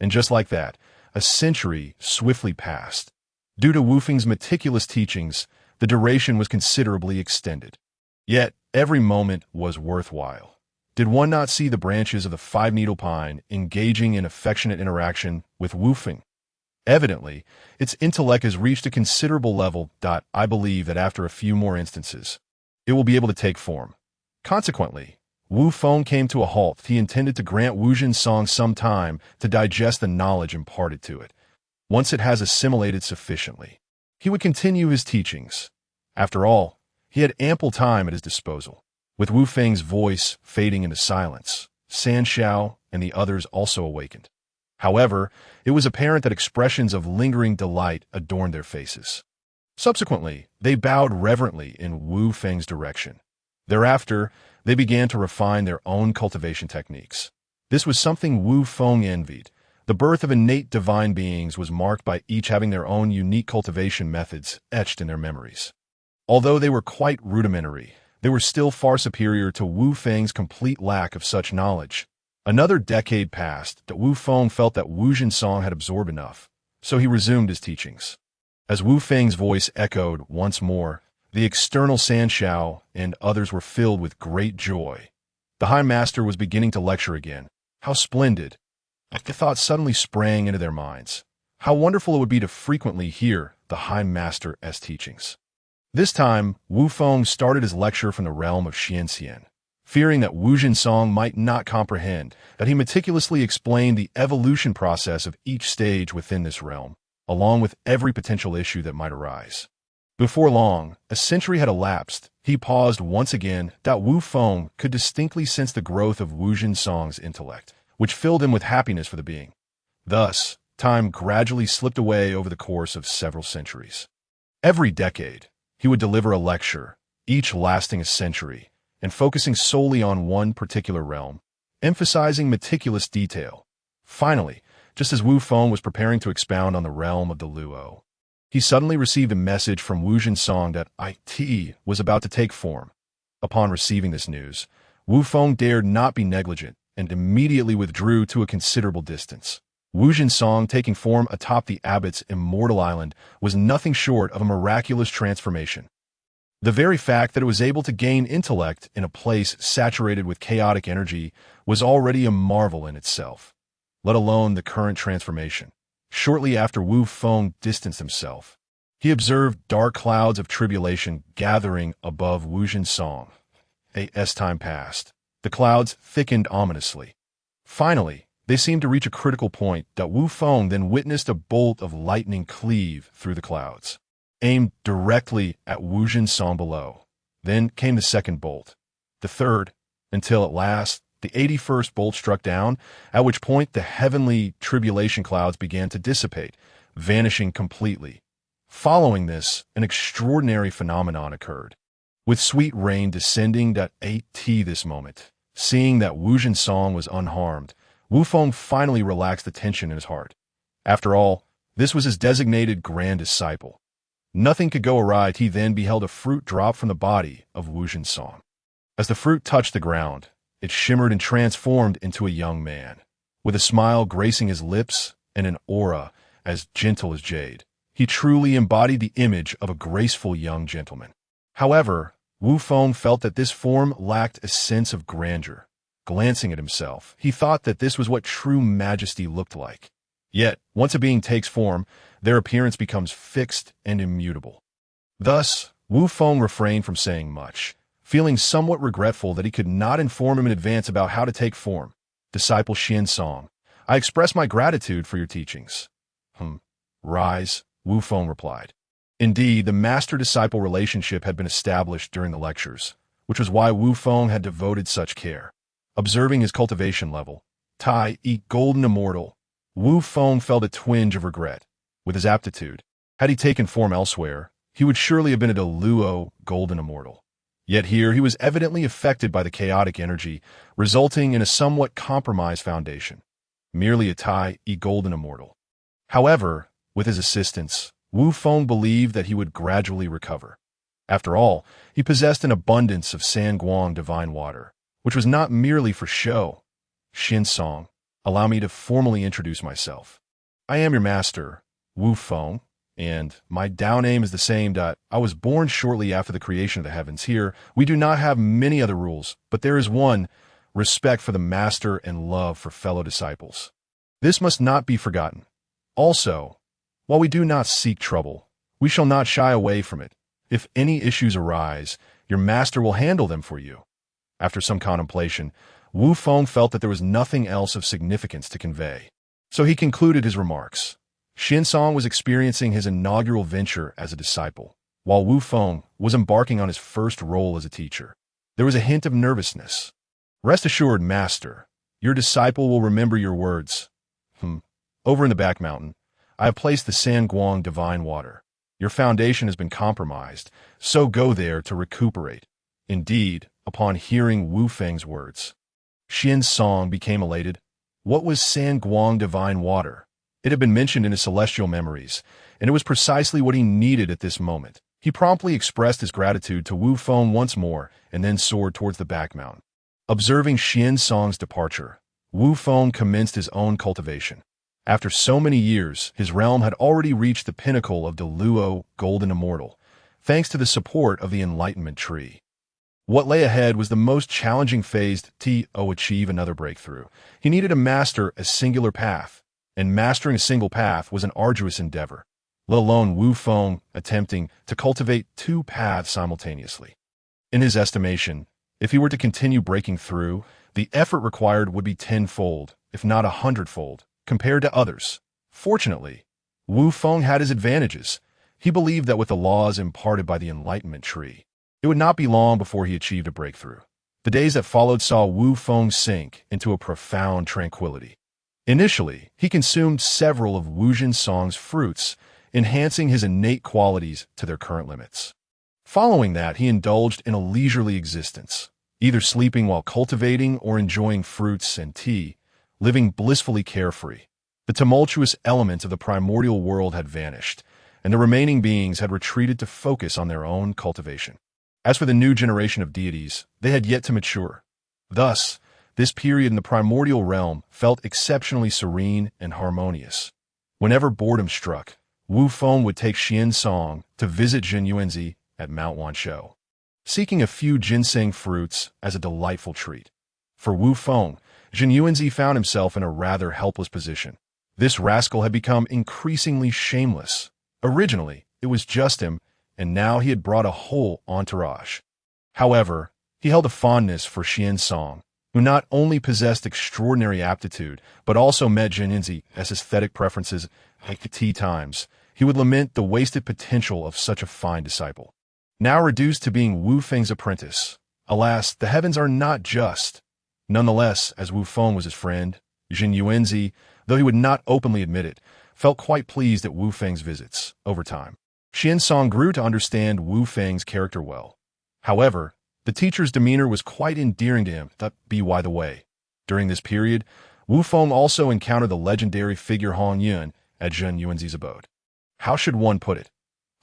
And just like that, a century swiftly passed. Due to Wu Feng's meticulous teachings, the duration was considerably extended. Yet, every moment was worthwhile. Did one not see the branches of the five-needle pine engaging in affectionate interaction with Wu Feng? Evidently, its intellect has reached a considerable level. I believe that after a few more instances, it will be able to take form. Consequently, Wu Feng came to a halt. He intended to grant Wu Jinsong some time to digest the knowledge imparted to it. Once it has assimilated sufficiently, he would continue his teachings. After all, he had ample time at his disposal. With Wu Feng's voice fading into silence, San Xiao and the others also awakened. However, it was apparent that expressions of lingering delight adorned their faces. Subsequently, they bowed reverently in Wu Feng's direction. Thereafter, they began to refine their own cultivation techniques. This was something Wu Feng envied. The birth of innate divine beings was marked by each having their own unique cultivation methods etched in their memories. Although they were quite rudimentary, they were still far superior to Wu Feng's complete lack of such knowledge. Another decade passed that Wu Feng felt that Wu Jinsong had absorbed enough, so he resumed his teachings. As Wu Feng's voice echoed once more, the external San Xiao and others were filled with great joy. The High Master was beginning to lecture again. How splendid! The thought suddenly sprang into their minds. How wonderful it would be to frequently hear the High Master's teachings. This time, Wu Feng started his lecture from the realm of Xianxian. Fearing that Wu Jinsong might not comprehend, that he meticulously explained the evolution process of each stage within this realm, along with every potential issue that might arise. Before long, a century had elapsed. He paused once again. Wu Feng could distinctly sense the growth of Wu Jinsong's intellect, which filled him with happiness for the being. Thus, time gradually slipped away over the course of several centuries. Every decade, he would deliver a lecture, each lasting a century, and focusing solely on one particular realm, emphasizing meticulous detail. Finally, just as Wu Feng was preparing to expound on the realm of the Luo, he suddenly received a message from Wu Jinsong that it was about to take form. Upon receiving this news, Wu Feng dared not be negligent and immediately withdrew to a considerable distance. Wu Jinsong taking form atop the abbot's immortal island was nothing short of a miraculous transformation. The very fact that it was able to gain intellect in a place saturated with chaotic energy was already a marvel in itself, let alone the current transformation. Shortly after Wu Feng distanced himself, he observed dark clouds of tribulation gathering above Wu Jinsong. As time passed, the clouds thickened ominously. Finally, they seemed to reach a critical point. Wu Feng then witnessed a bolt of lightning cleave through the clouds, aimed directly at Wu Jinsong below. Then came the second bolt, the third, until at last the 81st bolt struck down, at which point the heavenly tribulation clouds began to dissipate, vanishing completely. Following this, an extraordinary phenomenon occurred. With sweet rain descending at this moment, seeing that Wu Jinsong was unharmed, Wu Feng finally relaxed the tension in his heart. After all, this was his designated grand disciple. Nothing could go awry. He then beheld a fruit drop from the body of Wu Jinsong. As the fruit touched the ground, it shimmered and transformed into a young man, with a smile gracing his lips and an aura as gentle as jade. He truly embodied the image of a graceful young gentleman. However, Wu Feng felt that this form lacked a sense of grandeur. Glancing at himself, he thought that this was what true majesty looked like. Yet, once a being takes form, their appearance becomes fixed and immutable. Thus, Wu Feng refrained from saying much, feeling somewhat regretful that he could not inform him in advance about how to take form. Disciple Xian Song, I express my gratitude for your teachings. Rise, Wu Feng replied. Indeed, the master-disciple relationship had been established during the lectures, which was why Wu Feng had devoted such care. Observing his cultivation level, Tai, golden immortal, Wu Feng felt a twinge of regret. With his aptitude, had he taken form elsewhere, he would surely have been a Deluo golden immortal. Yet here he was evidently affected by the chaotic energy, resulting in a somewhat compromised foundation. Merely a Tai, golden immortal. However, with his assistance, Wu Feng believed that he would gradually recover. After all, he possessed an abundance of Sanguang divine water, which was not merely for show. Xin Song, allow me to formally introduce myself. I am your master, Wu Feng, and my Dao name is the same. I was born shortly after the creation of the heavens. Here, we do not have many other rules, but there is one: respect for the master and love for fellow disciples. This must not be forgotten. Also, while we do not seek trouble, we shall not shy away from it. If any issues arise, your master will handle them for you. After some contemplation, Wu Feng felt that there was nothing else of significance to convey. So he concluded his remarks. Xin Song was experiencing his inaugural venture as a disciple, while Wu Feng was embarking on his first role as a teacher. There was a hint of nervousness. Rest assured, master, your disciple will remember your words. Over in the back mountain, I have placed the Sanguang divine water. Your foundation has been compromised, so go there to recuperate. Indeed, upon hearing Wu Feng's words, Xin Song became elated. What was Sanguang divine water? It had been mentioned in his celestial memories, and it was precisely what he needed at this moment. He promptly expressed his gratitude to Wu Feng once more, and then soared towards the back mountain. Observing Xin Song's departure, Wu Feng commenced his own cultivation. After so many years, his realm had already reached the pinnacle of Deluo golden immortal, thanks to the support of the enlightenment tree. What lay ahead was the most challenging phase to achieve another breakthrough. He needed to master a singular path, and mastering a single path was an arduous endeavor, let alone Wu Feng attempting to cultivate two paths simultaneously. In his estimation, if he were to continue breaking through, the effort required would be tenfold, if not 100-fold, compared to others. Fortunately, Wu Feng had his advantages. He believed that with the laws imparted by the enlightenment tree, it would not be long before he achieved a breakthrough. The days that followed saw Wu Feng sink into a profound tranquility. Initially, he consumed several of Wu Jin Song's fruits, enhancing his innate qualities to their current limits. Following that, he indulged in a leisurely existence, either sleeping while cultivating or enjoying fruits and tea, living blissfully carefree. The tumultuous elements of the primordial world had vanished, and the remaining beings had retreated to focus on their own cultivation. As for the new generation of deities, they had yet to mature. Thus, this period in the primordial realm felt exceptionally serene and harmonious. Whenever boredom struck, Wu Feng would take Xin Song to visit Jin Yuanzi at Mount Wanshou, seeking a few ginseng fruits as a delightful treat. For Wu Feng, Jin Yuanzi found himself in a rather helpless position. This rascal had become increasingly shameless. Originally, it was just him, and now he had brought a whole entourage. However, he held a fondness for Xin Song, who not only possessed extraordinary aptitude, but also met Jin Yuanzi as aesthetic preferences at tea times. He would lament the wasted potential of such a fine disciple. Now reduced to being Wu Feng's apprentice. Alas, the heavens are not just. Nonetheless, as Wu Feng was his friend, Jin Yuanzi, though he would not openly admit it, felt quite pleased at Wu Feng's visits. Over time, Xin Song grew to understand Wu Feng's character well. However, the teacher's demeanor was quite endearing to him. By the way, during this period, Wu Feng also encountered the legendary figure Hong Yun at Jin Yuanzi's abode. How should one put it?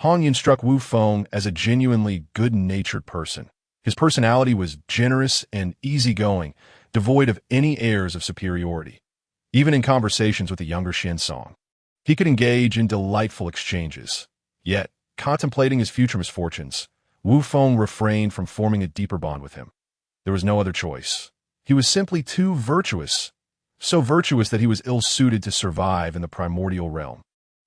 Hong Yun struck Wu Feng as a genuinely good-natured person. His personality was generous and easygoing, devoid of any airs of superiority. Even in conversations with the younger Xin Song, he could engage in delightful exchanges. Yet, contemplating his future misfortunes, Wu Feng refrained from forming a deeper bond with him. There was no other choice. He was simply too virtuous, so virtuous that he was ill-suited to survive in the primordial realm,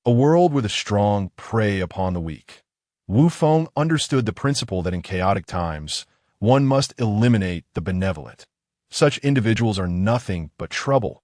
a world where the strong prey upon the weak. Wu Feng understood the principle that in chaotic times, one must eliminate the benevolent. Such individuals are nothing but trouble.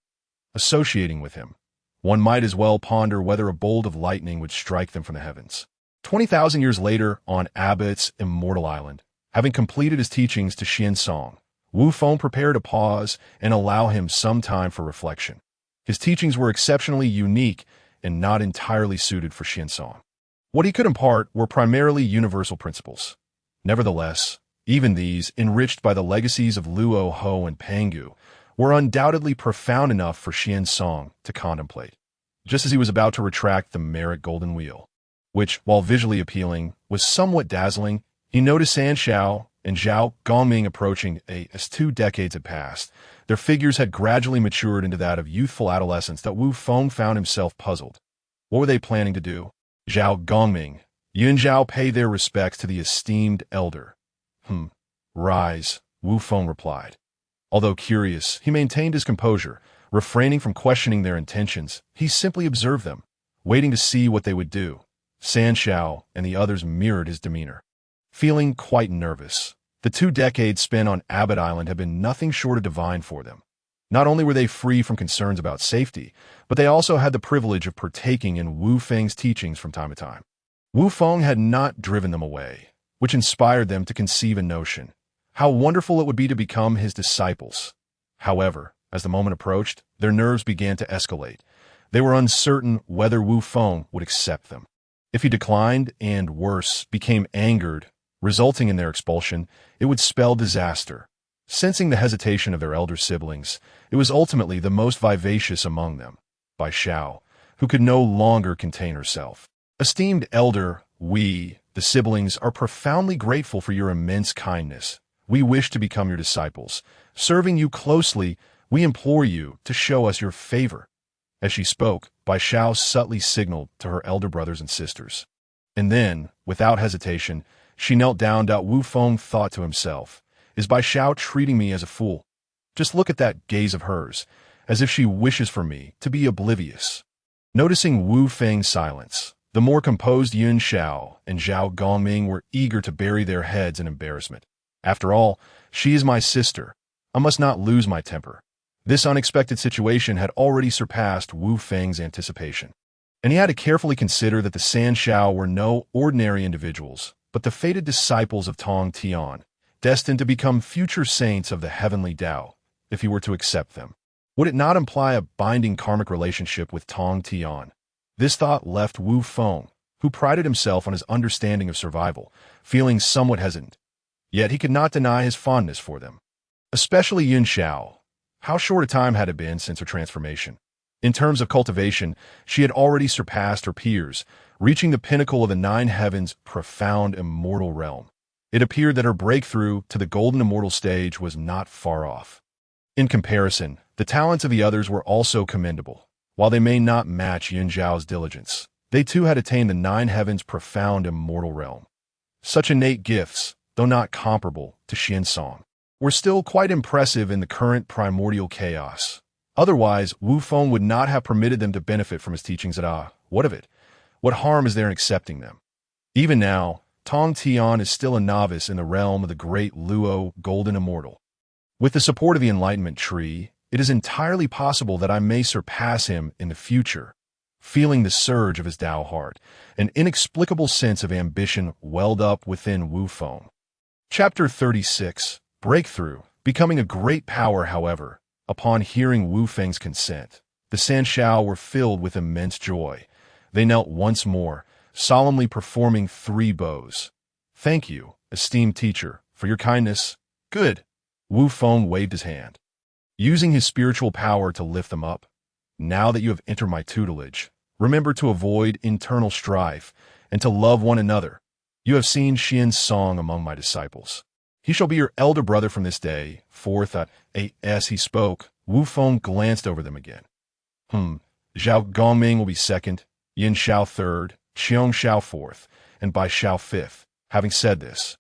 associating with him. One might as well ponder whether a bolt of lightning would strike them from the heavens. 20,000 years later, on Abbott's immortal island, having completed his teachings to Xian Wu Feng prepared to pause and allow him some time for reflection. His teachings were exceptionally unique and not entirely suited for Xian. What he could impart were primarily universal principles. Nevertheless, even these, enriched by the legacies of Luo Ho and Pangu, were undoubtedly profound enough for Xian to contemplate. Just as he was about to retract the merit golden wheel, which, while visually appealing, was somewhat dazzling, he noticed San Shao and Zhao Gongming approaching as 2 decades had passed. Their figures had gradually matured into that of youthful adolescence that Wu Feng found himself puzzled. What were they planning to do? Zhao Gongming, Yun Zhao paid their respects to the esteemed elder. Rise, Wu Feng replied. Although curious, he maintained his composure, refraining from questioning their intentions. He simply observed them, waiting to see what they would do. San Shao and the others mirrored his demeanor. Feeling quite nervous, the 2 decades spent on Abbott Island had been nothing short of divine for them. Not only were they free from concerns about safety, but they also had the privilege of partaking in Wu Feng's teachings from time to time. Wu Feng had not driven them away, which inspired them to conceive a notion. How wonderful it would be to become his disciples. However, as the moment approached, their nerves began to escalate. They were uncertain whether Wu Feng would accept them. If he declined and, worse, became angered, resulting in their expulsion, it would spell disaster. Sensing the hesitation of their elder siblings, it was ultimately the most vivacious among them, Bai Xiao, who could no longer contain herself. Esteemed elder, we, the siblings, are profoundly grateful for your immense kindness. We wish to become your disciples. Serving you closely, we implore you to show us your favor. As she spoke, Bai Xiao subtly signaled to her elder brothers and sisters. And then, without hesitation, she knelt down. Wu Feng thought to himself, is Bai Xiao treating me as a fool? Just look at that gaze of hers, as if she wishes for me to be oblivious. Noticing Wu Feng's silence, the more composed Yun Xiao and Zhao Gongming were eager to bury their heads in embarrassment. After all, she is my sister. I must not lose my temper. This unexpected situation had already surpassed Wu Feng's anticipation. And he had to carefully consider that the San Shao were no ordinary individuals, but the fated disciples of Tong Tian, destined to become future saints of the heavenly Tao, if he were to accept them. Would it not imply a binding karmic relationship with Tong Tian? This thought left Wu Feng, who prided himself on his understanding of survival, feeling somewhat hesitant. Yet he could not deny his fondness for them. Especially Yun Xiao. How short a time had it been since her transformation? In terms of cultivation, she had already surpassed her peers, reaching the pinnacle of the 9 heavens' profound immortal realm. It appeared that her breakthrough to the golden immortal stage was not far off. In comparison, the talents of the others were also commendable. While they may not match Yun Zhao's diligence, they too had attained the 9 heavens' profound immortal realm. Such innate gifts, though not comparable to Xian, were still quite impressive in the current primordial chaos. Otherwise, Wu Feng would not have permitted them to benefit from his teachings at all. What of it? What harm is there in accepting them? Even now, Tong Tian is still a novice in the realm of the great Luo Golden Immortal. With the support of the Enlightenment Tree, it is entirely possible that I may surpass him in the future. Feeling the surge of his Tao heart, an inexplicable sense of ambition welled up within Wu Feng. Chapter 36. Breakthrough. Becoming a great power, however, upon hearing Wu Feng's consent, the San Shao were filled with immense joy. They knelt once more, solemnly performing 3 bows. Thank you, esteemed teacher, for your kindness. Good. Wu Feng waved his hand, using his spiritual power to lift them up. Now that you have entered my tutelage, remember to avoid internal strife and to love one another. You have seen Xian among my disciples. He shall be your elder brother from this day forth. As he spoke, Wu Feng glanced over them again. Zhao Gongming will be second, Yin Xiao third, Qiong Xiao fourth, and Bai Xiao fifth. Having said this,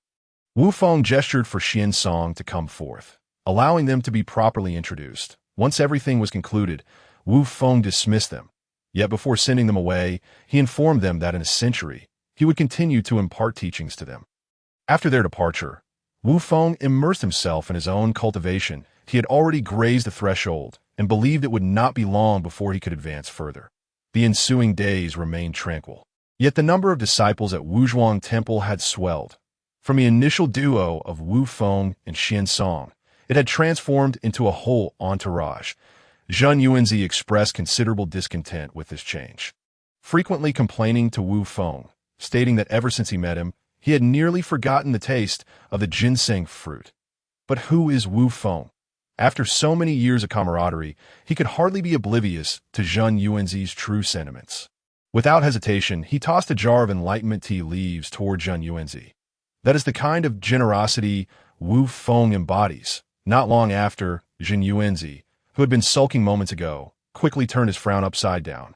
Wu Feng gestured for Xian to come forth, allowing them to be properly introduced. Once everything was concluded, Wu Feng dismissed them. Yet before sending them away, he informed them that in a century, he would continue to impart teachings to them. After their departure, Wu Feng immersed himself in his own cultivation. He had already grazed the threshold, and believed it would not be long before he could advance further. The ensuing days remained tranquil. Yet the number of disciples at Wuzhuang Temple had swelled. From the initial duo of Wu Feng and Xian Song, it had transformed into a whole entourage. Zheng Yuanzi expressed considerable discontent with this change, frequently complaining to Wu Feng, stating that ever since he met him, he had nearly forgotten the taste of the ginseng fruit. But who is Wu Feng? After so many years of camaraderie, he could hardly be oblivious to Zheng Yuanzi's true sentiments. Without hesitation, he tossed a jar of enlightenment tea leaves toward Zheng Yuanzi. That is the kind of generosity Wu Feng embodies. Not long after, Zheng Yuanzi, who had been sulking moments ago, quickly turned his frown upside down,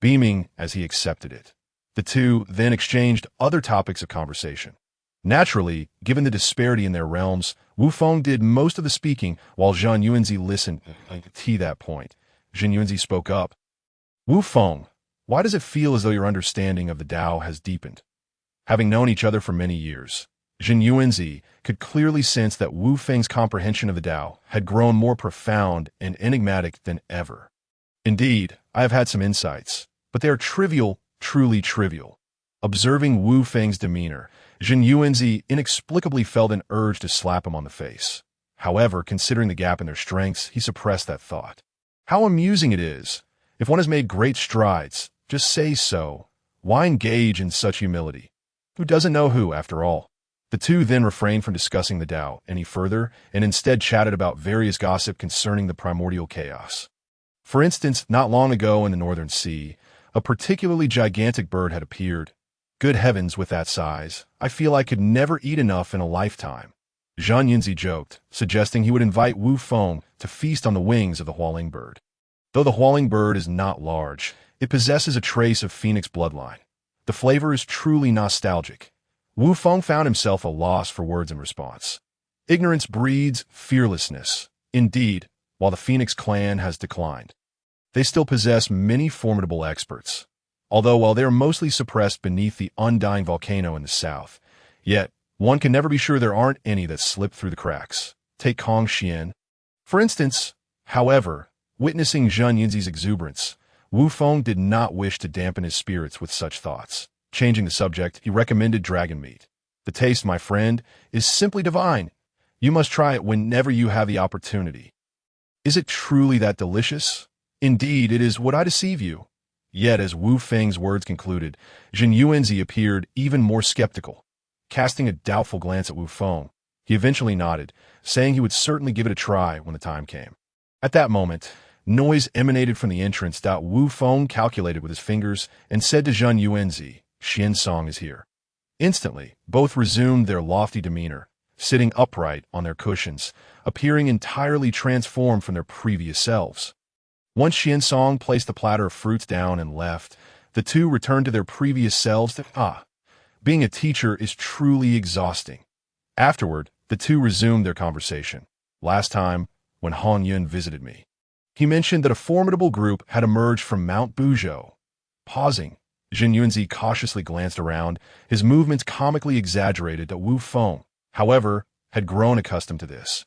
beaming as he accepted it. The two then exchanged other topics of conversation. Naturally, given the disparity in their realms, Wu Feng did most of the speaking while Zheng Yuanzi listened. To that point, Zheng Yuanzi spoke up. Wu Feng, why does it feel as though your understanding of the Tao has deepened? Having known each other for many years, Zheng Yuanzi could clearly sense that Wu Feng's comprehension of the Tao had grown more profound and enigmatic than ever. Indeed, I have had some insights, but they are trivial, truly trivial. Observing Wu Feng's demeanor, Zheng Yuanzi inexplicably felt an urge to slap him on the face. However, considering the gap in their strengths, he suppressed that thought. How amusing it is! If one has made great strides, just say so. Why engage in such humility? Who doesn't know who, after all? The two then refrained from discussing the Tao any further and instead chatted about various gossip concerning the primordial chaos. For instance, not long ago in the Northern Sea, a particularly gigantic bird had appeared. Good heavens, with that size, I feel I could never eat enough in a lifetime. Zheng Yuanzi joked, suggesting he would invite Wu Feng to feast on the wings of the Hualing bird. Though the Hualing bird is not large, it possesses a trace of phoenix bloodline. The flavor is truly nostalgic. Wu Feng found himself a loss for words in response. Ignorance breeds fearlessness. Indeed, while the Phoenix clan has declined, they still possess many formidable experts. Although while they are mostly suppressed beneath the undying volcano in the south, yet one can never be sure there aren't any that slip through the cracks. Take Kong Xian, for instance. However, witnessing Zheng Yuanzi's exuberance, Wu Feng did not wish to dampen his spirits with such thoughts. Changing the subject, he recommended dragon meat. The taste, my friend, is simply divine. You must try it whenever you have the opportunity. Is it truly that delicious? Indeed, it is. Would I deceive you? Yet, as Wu Feng's words concluded, Zheng Yuanzi appeared even more skeptical. Casting a doubtful glance at Wu Feng, he eventually nodded, saying he would certainly give it a try when the time came. At that moment, noise emanated from the entrance. Wu Feng calculated with his fingers and said to Zheng Yuanzi, Xian Song is here. Instantly, both resumed their lofty demeanor, sitting upright on their cushions, appearing entirely transformed from their previous selves. Once Xian Song placed the platter of fruits down and left, the two returned to their previous selves. Being a teacher is truly exhausting. Afterward, the two resumed their conversation. Last time, when Han Yun visited me, he mentioned that a formidable group had emerged from Mount Buzhou. Pausing, Zheng Yuanzi cautiously glanced around, his movements comically exaggerated. Wu Feng, however, had grown accustomed to this.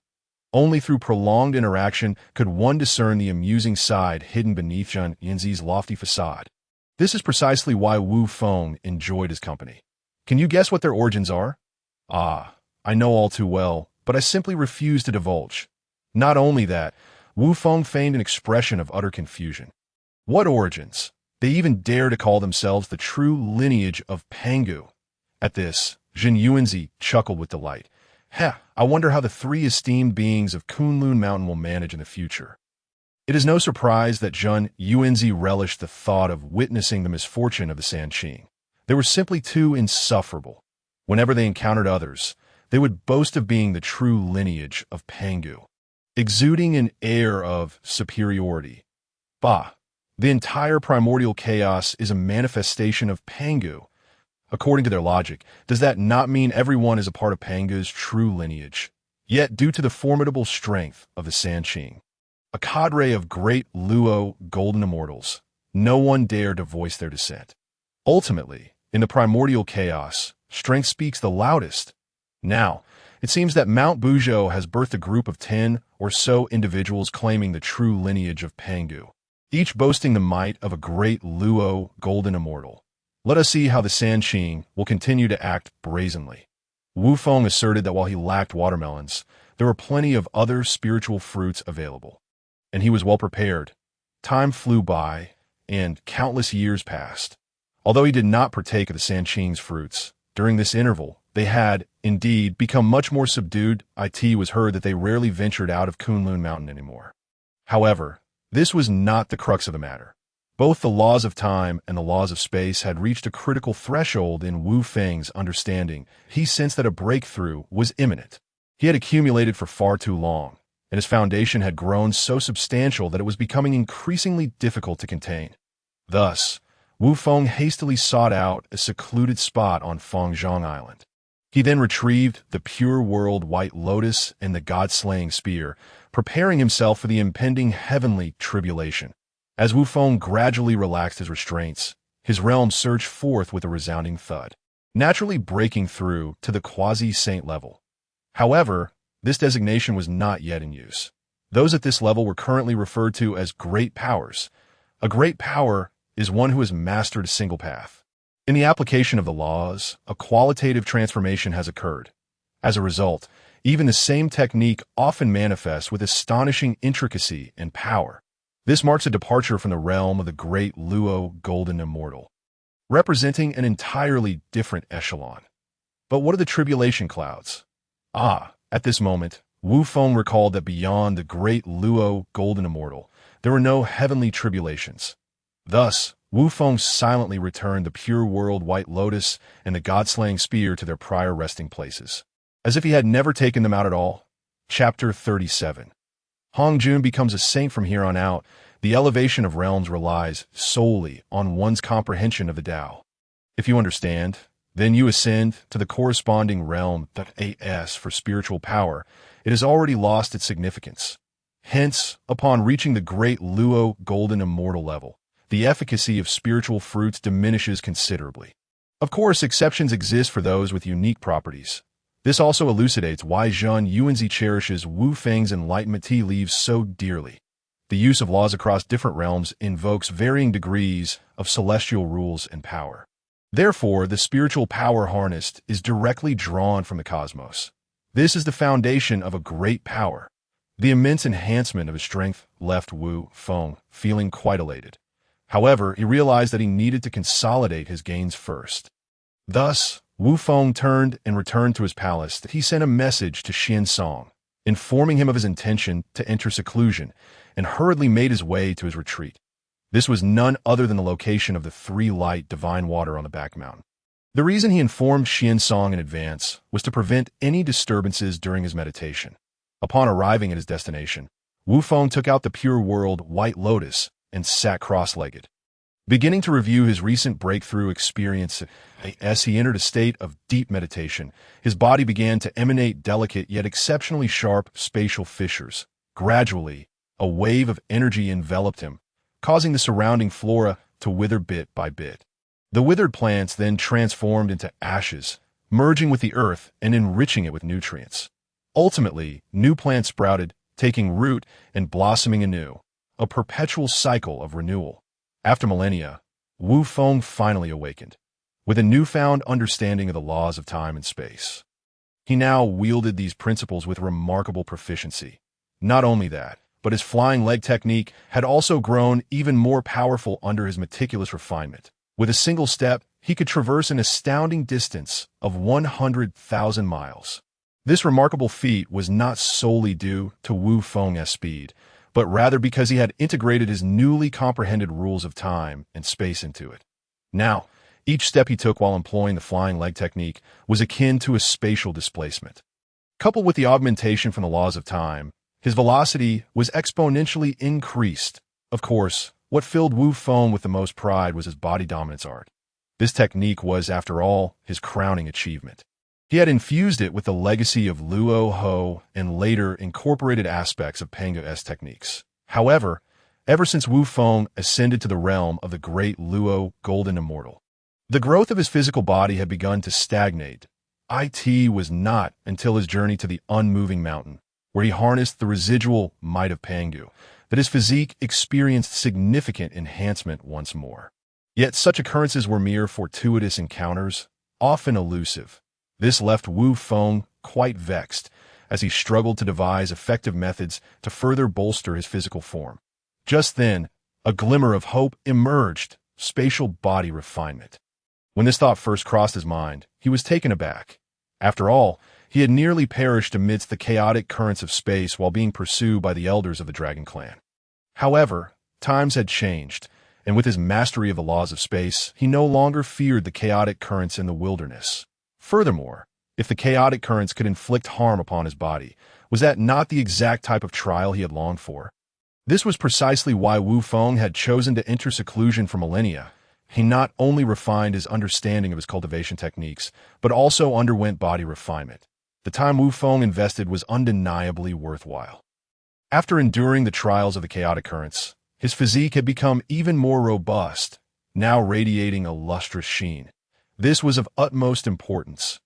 Only through prolonged interaction could one discern the amusing side hidden beneath Zheng Yuanzi's lofty facade. This is precisely why Wu Feng enjoyed his company. Can you guess what their origins are? I know all too well, but I simply refuse to divulge. Not only that, Wu Feng feigned an expression of utter confusion. What origins? They even dare to call themselves the true lineage of Pangu. At this, Zheng Yuanzi chuckled with delight. I wonder how the three esteemed beings of Kunlun Mountain will manage in the future. It is no surprise that Zheng Yuanzi relished the thought of witnessing the misfortune of the Sanqing. They were simply too insufferable. Whenever they encountered others, they would boast of being the true lineage of Pangu, exuding an air of superiority. The entire primordial chaos is a manifestation of Pangu. According to their logic, does that not mean everyone is a part of Pangu's true lineage? Yet, due to the formidable strength of the Sanqing, a cadre of great Luo golden immortals, no one dared to voice their dissent. Ultimately, in the primordial chaos, strength speaks the loudest. Now, It seems that Mount Buzhou has birthed a group of 10 or so individuals claiming the true lineage of Pangu, each boasting the might of a great Luo golden immortal. Let us see how the Sanqing will continue to act brazenly. Wu Feng asserted that while he lacked watermelons, there were plenty of other spiritual fruits available, and he was well prepared. Time flew by, and countless years passed. Although he did not partake of the Sanqing's fruits, during this interval, they had, indeed, become much more subdued. It was heard that they rarely ventured out of Kunlun Mountain anymore. However, this was not the crux of the matter. Both the laws of time and the laws of space had reached a critical threshold in Wu Feng's understanding. He sensed that a breakthrough was imminent. He had accumulated for far too long, and his foundation had grown so substantial that it was becoming increasingly difficult to contain. Thus, Wu Feng hastily sought out a secluded spot on Fengzhong Island. He then retrieved the pure world white lotus and the god-slaying spear, preparing himself for the impending heavenly tribulation. As Wu Feng gradually relaxed his restraints, his realm surged forth with a resounding thud, naturally breaking through to the quasi-saint level. However, this designation was not yet in use. Those at this level were currently referred to as great powers. A great power is one who has mastered a single path. In the application of the laws, a qualitative transformation has occurred. As a result, even the same technique often manifests with astonishing intricacy and power. This marks a departure from the realm of the great Luo golden immortal, representing an entirely different echelon. But what are the tribulation clouds? At this moment, Wu Feng recalled that beyond the great Luo golden immortal, there were no heavenly tribulations. Thus, Wu Feng silently returned the pure world white lotus and the god-slaying spear to their prior resting places, as if he had never taken them out at all. Chapter 37. Hong Jun becomes a saint from here on out. The elevation of realms relies solely on one's comprehension of the Tao. If you understand, then you ascend to the corresponding realm. As for spiritual power, it has already lost its significance. Hence, upon reaching the great Luo golden immortal level, the efficacy of spiritual fruits diminishes considerably. Of course, exceptions exist for those with unique properties. This also elucidates why Zhang Yuanzi cherishes Wu Feng's enlightenment tea leaves so dearly. The use of laws across different realms invokes varying degrees of celestial rules and power. Therefore, the spiritual power harnessed is directly drawn from the cosmos. This is the foundation of a great power. The immense enhancement of his strength left Wu Feng feeling quite elated. However, he realized that he needed to consolidate his gains first. Thus, Wu Feng turned and returned to his palace. He sent a message to Xian Song, informing him of his intention to enter seclusion, and hurriedly made his way to his retreat. This was none other than the location of the three-light divine water on the back mountain. The reason he informed Xian Song in advance was to prevent any disturbances during his meditation. Upon arriving at his destination, Wu Feng took out the pure world white lotus and sat cross-legged. Beginning to review his recent breakthrough experience, as he entered a state of deep meditation, his body began to emanate delicate yet exceptionally sharp spatial fissures. Gradually, a wave of energy enveloped him, causing the surrounding flora to wither bit by bit. The withered plants then transformed into ashes, merging with the earth and enriching it with nutrients. Ultimately, new plants sprouted, taking root and blossoming anew, a perpetual cycle of renewal. After millennia, Wu Feng finally awakened, with a newfound understanding of the laws of time and space. He now wielded these principles with remarkable proficiency. Not only that, but his flying leg technique had also grown even more powerful under his meticulous refinement. With a single step, he could traverse an astounding distance of 100,000 miles. This remarkable feat was not solely due to Wu Feng's speed, but rather because he had integrated his newly comprehended rules of time and space into it. Now, each step he took while employing the flying leg technique was akin to a spatial displacement. Coupled with the augmentation from the laws of time, his velocity was exponentially increased. Of course, what filled Wu Feng with the most pride was his body dominance art. This technique was, after all, his crowning achievement. He had infused it with the legacy of Luo Ho and later incorporated aspects of Pangu's techniques. However, ever since Wu Feng ascended to the realm of the great Luo golden immortal, the growth of his physical body had begun to stagnate. It was not until his journey to the unmoving mountain, where he harnessed the residual might of Pangu, that his physique experienced significant enhancement once more. Yet such occurrences were mere fortuitous encounters, often elusive. This left Wu Feng quite vexed, as he struggled to devise effective methods to further bolster his physical form. Just then, a glimmer of hope emerged: spatial body refinement. When this thought first crossed his mind, he was taken aback. After all, he had nearly perished amidst the chaotic currents of space while being pursued by the elders of the Dragon Clan. However, times had changed, and with his mastery of the laws of space, he no longer feared the chaotic currents in the wilderness. Furthermore, if the chaotic currents could inflict harm upon his body, was that not the exact type of trial he had longed for? This was precisely why Wu Feng had chosen to enter seclusion for millennia. He not only refined his understanding of his cultivation techniques, but also underwent body refinement. The time Wu Feng invested was undeniably worthwhile. After enduring the trials of the chaotic currents, his physique had become even more robust, now radiating a lustrous sheen. This was of utmost importance.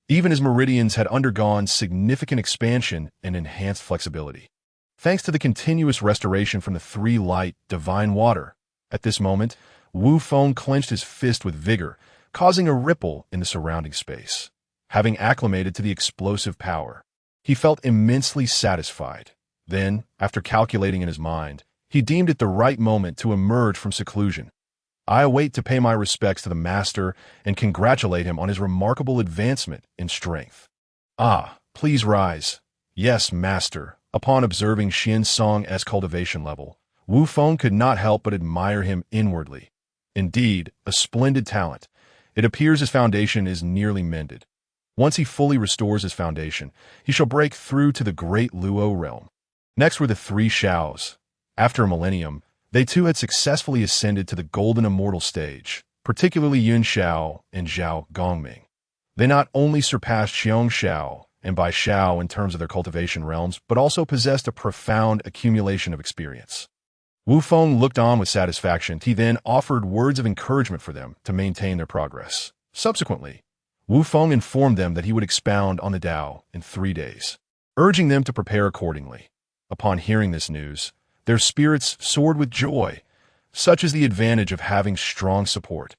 Even his meridians had undergone significant expansion and enhanced flexibility. Thanks to the continuous restoration from the three light, divine water. At this moment, Wu Feng clenched his fist with vigor, causing a ripple in the surrounding space. Having acclimated to the explosive power, he felt immensely satisfied. Then, after calculating in his mind, he deemed it the right moment to emerge from seclusion. I await to pay my respects to the master and congratulate him on his remarkable advancement in strength. Ah, please rise. Yes, master. Upon observing Xian Song's cultivation level, Wu Feng could not help but admire him inwardly. Indeed, a splendid talent. It appears his foundation is nearly mended. Once he fully restores his foundation, he shall break through to the great Luo realm. Next were the three Xiaos. After a millennium, they too had successfully ascended to the golden immortal stage, particularly Yun Xiao and Zhao Gongming. They not only surpassed Xiong Xiao, and by Xiao in terms of their cultivation realms, but also possessed a profound accumulation of experience. Wu Feng looked on with satisfaction. He then offered words of encouragement for them to maintain their progress. Subsequently, Wu Feng informed them that he would expound on the Tao in 3 days, urging them to prepare accordingly. Upon hearing this news, their spirits soared with joy. Such is the advantage of having strong support.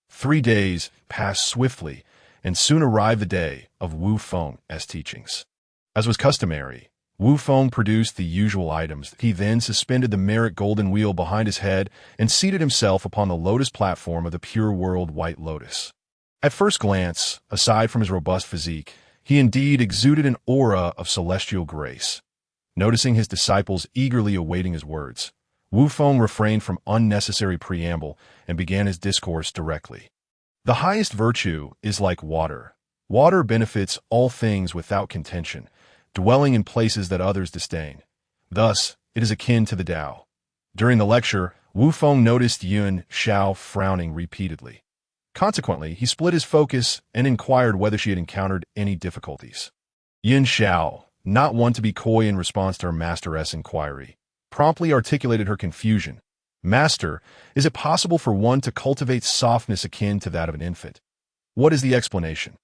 3 days passed swiftly, and soon arrived the day of Wu Feng's teachings. As was customary, Wu Feng produced the usual items. He then suspended the merit golden wheel behind his head and seated himself upon the lotus platform of the pure world White Lotus. At first glance, aside from his robust physique, he indeed exuded an aura of celestial grace. Noticing his disciples eagerly awaiting his words, Wu Feng refrained from unnecessary preamble and began his discourse directly. The highest virtue is like water. Water benefits all things without contention, dwelling in places that others disdain. Thus, it is akin to the Tao. During the lecture, Wu Feng noticed Yun Xiao frowning repeatedly. Consequently, he split his focus and inquired whether she had encountered any difficulties. Yun Xiao, not one to be coy in response to her master's inquiry, promptly articulated her confusion. Master, is it possible for one to cultivate softness akin to that of an infant? What is the explanation?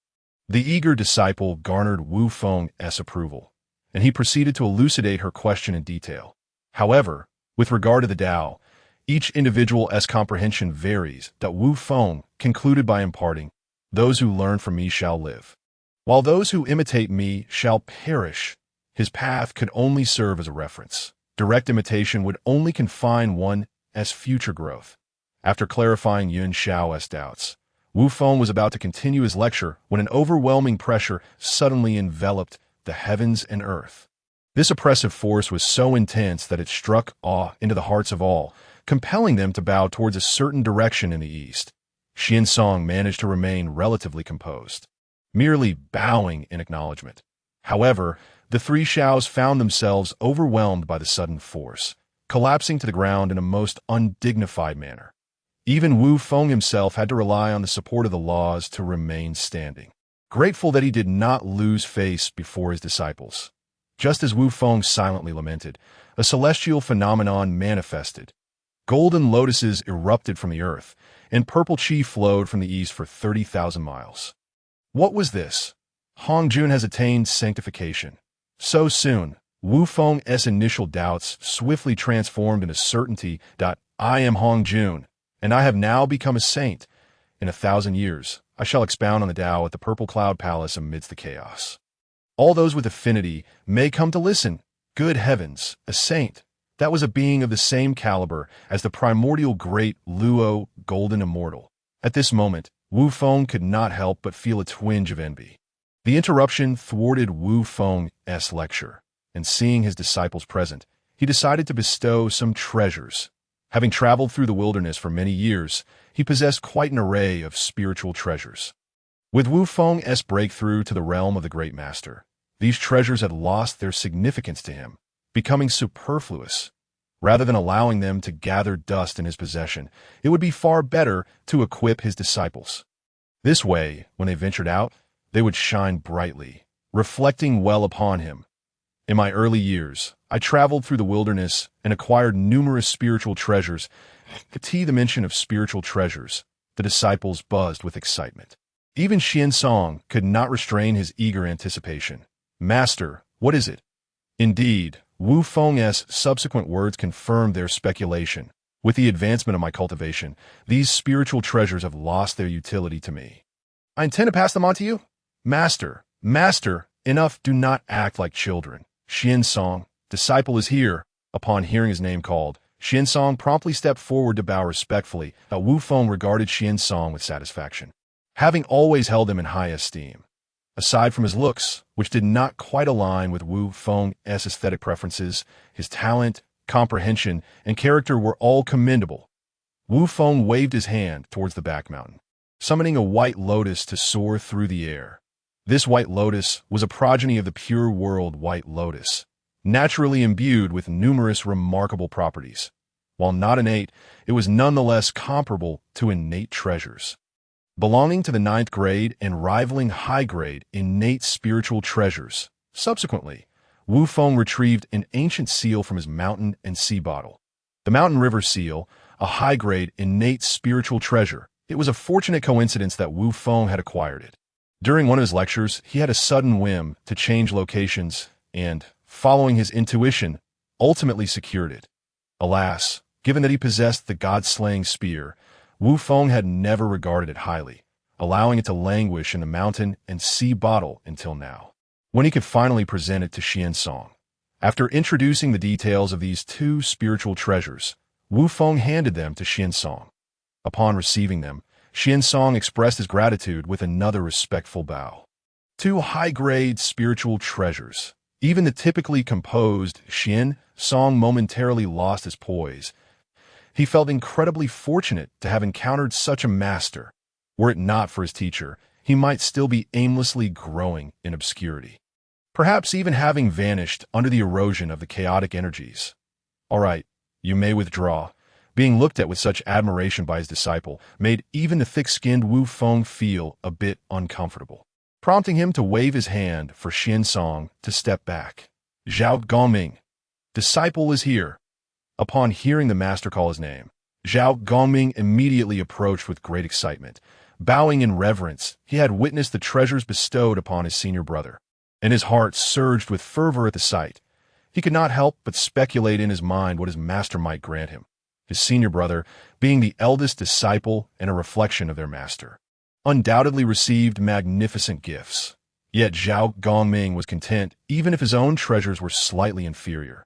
The eager disciple garnered Wu Feng's approval, and he proceeded to elucidate her question in detail. However, with regard to the Tao, each individual's comprehension varies. That Wu Feng concluded by imparting, "Those who learn from me shall live, while those who imitate me shall perish." His path could only serve as a reference. Direct imitation would only confine one's future growth. After clarifying Yun Xiao's doubts, Wu Feng was about to continue his lecture when an overwhelming pressure suddenly enveloped the heavens and earth. This oppressive force was so intense that it struck awe into the hearts of all, compelling them to bow towards a certain direction in the east. Xian Song managed to remain relatively composed, merely bowing in acknowledgement. However, the three Xiaos found themselves overwhelmed by the sudden force, collapsing to the ground in a most undignified manner. Even Wu Feng himself had to rely on the support of the laws to remain standing, grateful that he did not lose face before his disciples. Just as Wu Feng silently lamented, a celestial phenomenon manifested. Golden lotuses erupted from the earth, and purple chi flowed from the east for 30,000 miles. What was this? Hongjun has attained sanctification. So soon, Wu Feng's initial doubts swiftly transformed into certainty that I am Hongjun, and I have now become a saint. In 1,000 years, I shall expound on the Tao at the Purple Cloud Palace amidst the chaos. All those with affinity may come to listen. Good heavens, a saint! That was a being of the same caliber as the primordial great Luo, golden immortal. At this moment, Wu Feng could not help but feel a twinge of envy. The interruption thwarted Wu Feng's lecture, and seeing his disciples present, he decided to bestow some treasures. Having traveled through the wilderness for many years, he possessed quite an array of spiritual treasures. With Wu Feng's breakthrough to the realm of the Great Master, these treasures had lost their significance to him, becoming superfluous. Rather than allowing them to gather dust in his possession, it would be far better to equip his disciples. This way, when they ventured out, they would shine brightly, reflecting well upon him. In my early years, I traveled through the wilderness and acquired numerous spiritual treasures. At the mention of spiritual treasures, the disciples buzzed with excitement. Even Xian Song could not restrain his eager anticipation. Master, what is it? Indeed, Wu Feng's subsequent words confirmed their speculation. With the advancement of my cultivation, these spiritual treasures have lost their utility to me. I intend to pass them on to you. Master, enough, do not act like children. Xian Song, disciple is here. Upon hearing his name called, Xian Song promptly stepped forward to bow respectfully. Wu Feng regarded Xian Song with satisfaction, having always held him in high esteem. Aside from his looks, which did not quite align with Wu Feng's aesthetic preferences, his talent, comprehension, and character were all commendable. Wu Feng waved his hand towards the back mountain, summoning a white lotus to soar through the air. This white lotus was a progeny of the pure world white lotus, naturally imbued with numerous remarkable properties. While not innate, it was nonetheless comparable to innate treasures. Belonging to the 9th grade and rivaling high-grade innate spiritual treasures. Subsequently, Wu Feng retrieved an ancient seal from his mountain and sea bottle. The mountain river seal, a high-grade innate spiritual treasure. It was a fortunate coincidence that Wu Feng had acquired it. During one of his lectures, he had a sudden whim to change locations and, following his intuition, ultimately secured it. Alas, given that he possessed the god-slaying spear, Wu Feng had never regarded it highly, allowing it to languish in the mountain and sea bottle until now, when he could finally present it to Xian Song. After introducing the details of these two spiritual treasures, Wu Feng handed them to Xian Song. Upon receiving them, Xian Song expressed his gratitude with another respectful bow. Two high-grade spiritual treasures. Even the typically composed Xian Song momentarily lost his poise. He felt incredibly fortunate to have encountered such a master. Were it not for his teacher, he might still be aimlessly growing in obscurity, perhaps even having vanished under the erosion of the chaotic energies. All right, you may withdraw. Being looked at with such admiration by his disciple made even the thick-skinned Wu Feng feel a bit uncomfortable, prompting him to wave his hand for Xian Song to step back. Zhao Gongming, disciple is here. Upon hearing the master call his name, Zhao Gongming immediately approached with great excitement. Bowing in reverence, he had witnessed the treasures bestowed upon his senior brother, and his heart surged with fervor at the sight. He could not help but speculate in his mind what his master might grant him, his senior brother, being the eldest disciple and a reflection of their master, undoubtedly received magnificent gifts. Yet Zhao Gongming was content even if his own treasures were slightly inferior.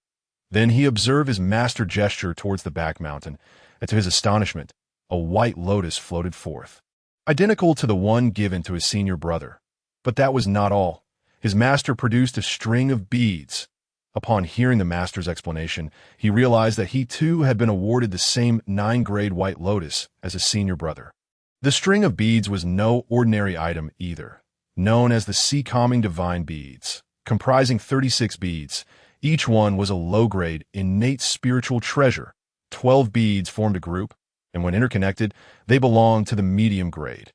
Then he observed his master gesture towards the back mountain, and to his astonishment, a white lotus floated forth, identical to the one given to his senior brother. But that was not all. His master produced a string of beads. Upon hearing the master's explanation, he realized that he too had been awarded the same 9-grade white lotus as his senior brother. The string of beads was no ordinary item either, known as the Sea-Calming Divine Beads, comprising 36 beads. Each one was a low-grade, innate spiritual treasure. 12 beads formed a group, and when interconnected, they belonged to the medium grade.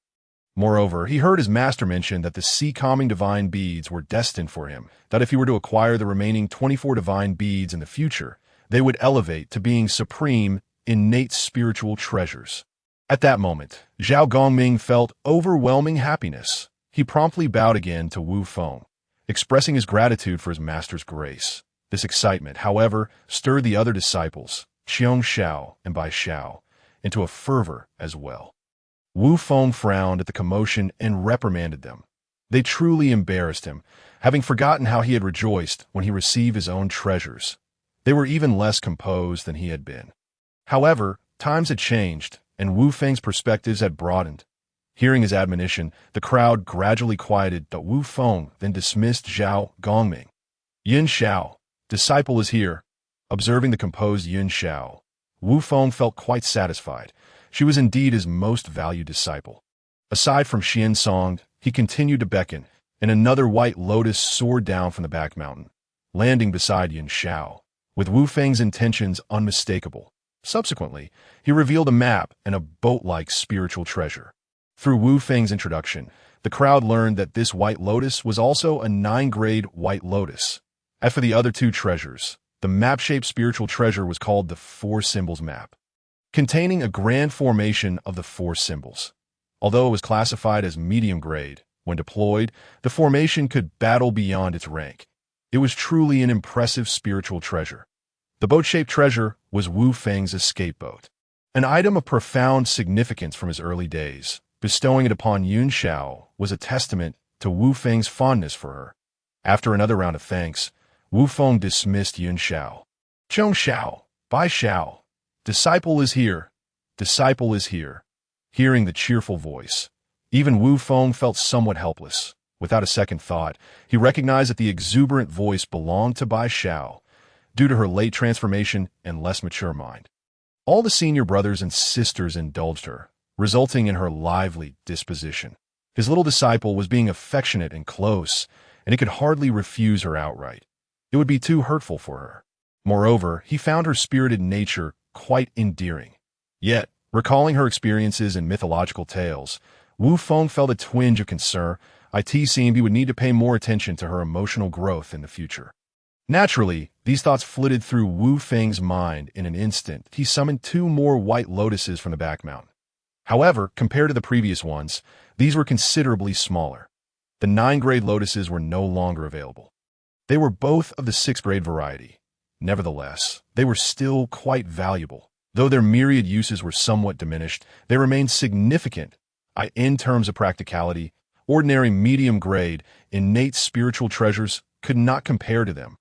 Moreover, he heard his master mention that the Sea-Calming Divine Beads were destined for him, that if he were to acquire the remaining 24 divine beads in the future, they would elevate to being supreme, innate spiritual treasures. At that moment, Zhao Gongming felt overwhelming happiness. He promptly bowed again to Wu Feng, expressing his gratitude for his master's grace. This excitement, however, stirred the other disciples, Qiong Xiao and Bai Xiao, into a fervor as well. Wu Feng frowned at the commotion and reprimanded them. They truly embarrassed him, having forgotten how he had rejoiced when he received his own treasures. They were even less composed than he had been. However, times had changed, and Wu Feng's perspectives had broadened. Hearing his admonition, the crowd gradually quieted, but Wu Feng then dismissed Zhao Gongming. Yin Xiao, disciple is here. Observing the composed Yin Xiao, Wu Feng felt quite satisfied. She was indeed his most valued disciple. Aside from Xian Song, he continued to beckon, and another white lotus soared down from the back mountain, landing beside Yin Xiao, with Wu Feng's intentions unmistakable. Subsequently, he revealed a map and a boat-like spiritual treasure. Through Wu Feng's introduction, the crowd learned that this white lotus was also a 9-grade white lotus. As for the other two treasures, the map-shaped spiritual treasure was called the Four Symbols Map, containing a grand formation of the four symbols. Although it was classified as medium grade, when deployed, the formation could battle beyond its rank. It was truly an impressive spiritual treasure. The boat-shaped treasure was Wu Feng's escape boat, an item of profound significance from his early days. Bestowing it upon Yun Xiao was a testament to Wu Feng's fondness for her. After another round of thanks, Wu Feng dismissed Yun Xiao. Qiong Xiao, Bai Xiao, disciple is here. Disciple is here. Hearing the cheerful voice, even Wu Feng felt somewhat helpless. Without a second thought, he recognized that the exuberant voice belonged to Bai Xiao, due to her late transformation and less mature mind. All the senior brothers and sisters indulged her, resulting in her lively disposition. His little disciple was being affectionate and close, and he could hardly refuse her outright. It would be too hurtful for her. Moreover, he found her spirited nature quite endearing. Yet, recalling her experiences in mythological tales, Wu Feng felt a twinge of concern. It seemed he would need to pay more attention to her emotional growth in the future. Naturally, these thoughts flitted through Wu Feng's mind in an instant. He summoned 2 more white lotuses from the back mountain. However, compared to the previous ones, these were considerably smaller. The 9-grade lotuses were no longer available. They were both of the 6-grade variety. Nevertheless, they were still quite valuable. Though their myriad uses were somewhat diminished, they remained significant. In terms of practicality, ordinary medium-grade, innate spiritual treasures could not compare to them.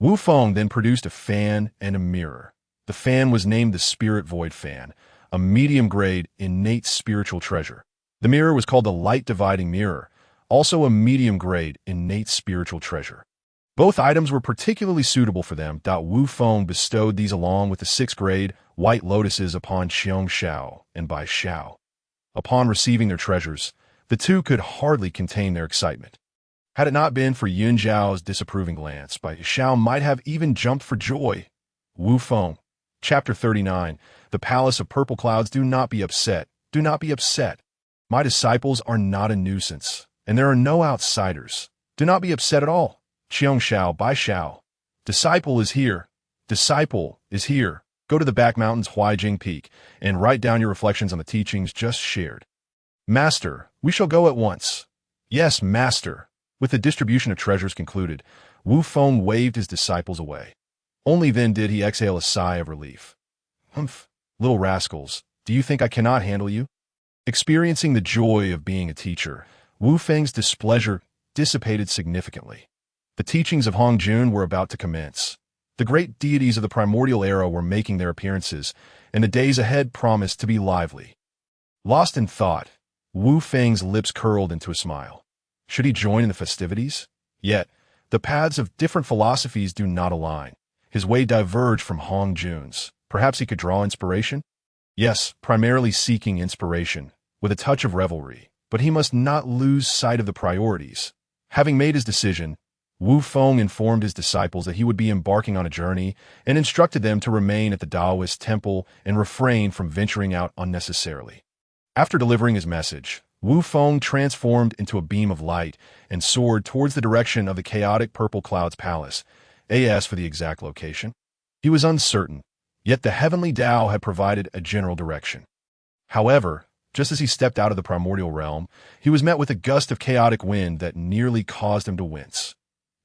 Wu Feng then produced a fan and a mirror. The fan was named the Spirit Void Fan, a medium-grade, innate spiritual treasure. The mirror was called the Light Dividing Mirror, also a medium-grade, innate spiritual treasure. Both items were particularly suitable for them. Wu Feng bestowed these along with the 6th-grade white lotuses upon Qiong Xiao and Bai Xiao. Upon receiving their treasures, the two could hardly contain their excitement. Had it not been for Yun Zhao's disapproving glance, Bai Xiao might have even jumped for joy. Wu Feng, Chapter 39, The Palace of Purple Clouds. Do not be upset. Do not be upset. My disciples are not a nuisance, and there are no outsiders. Do not be upset at all. Qiong Xiao, Bai Xiao. Disciple is here. Disciple is here. Go to the back mountains Huaijing Peak and write down your reflections on the teachings just shared. Master, we shall go at once. Yes, Master. With the distribution of treasures concluded, Wu Feng waved his disciples away. Only then did he exhale a sigh of relief. Humph, little rascals, do you think I cannot handle you? Experiencing the joy of being a teacher, Wu Feng's displeasure dissipated significantly. The teachings of Hongjun were about to commence. The great deities of the primordial era were making their appearances, and the days ahead promised to be lively. Lost in thought, Wu Feng's lips curled into a smile. Should he join in the festivities? Yet, the paths of different philosophies do not align. His way diverged from Hongjun's. Perhaps he could draw inspiration? Yes, primarily seeking inspiration, with a touch of revelry, but he must not lose sight of the priorities. Having made his decision, Wu Feng informed his disciples that he would be embarking on a journey and instructed them to remain at the Taoist temple and refrain from venturing out unnecessarily. After delivering his message, Wu Feng transformed into a beam of light and soared towards the direction of the chaotic Purple Clouds Palace. As for the exact location, he was uncertain, yet the heavenly Tao had provided a general direction. However, just as he stepped out of the primordial realm, he was met with a gust of chaotic wind that nearly caused him to wince.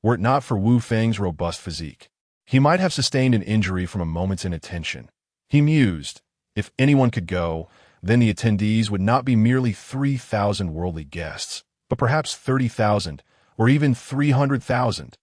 Were it not for Wu Feng's robust physique, he might have sustained an injury from a moment's inattention. He mused, if anyone could go, then the attendees would not be merely 3,000 worldly guests, but perhaps 30,000, or even 300,000.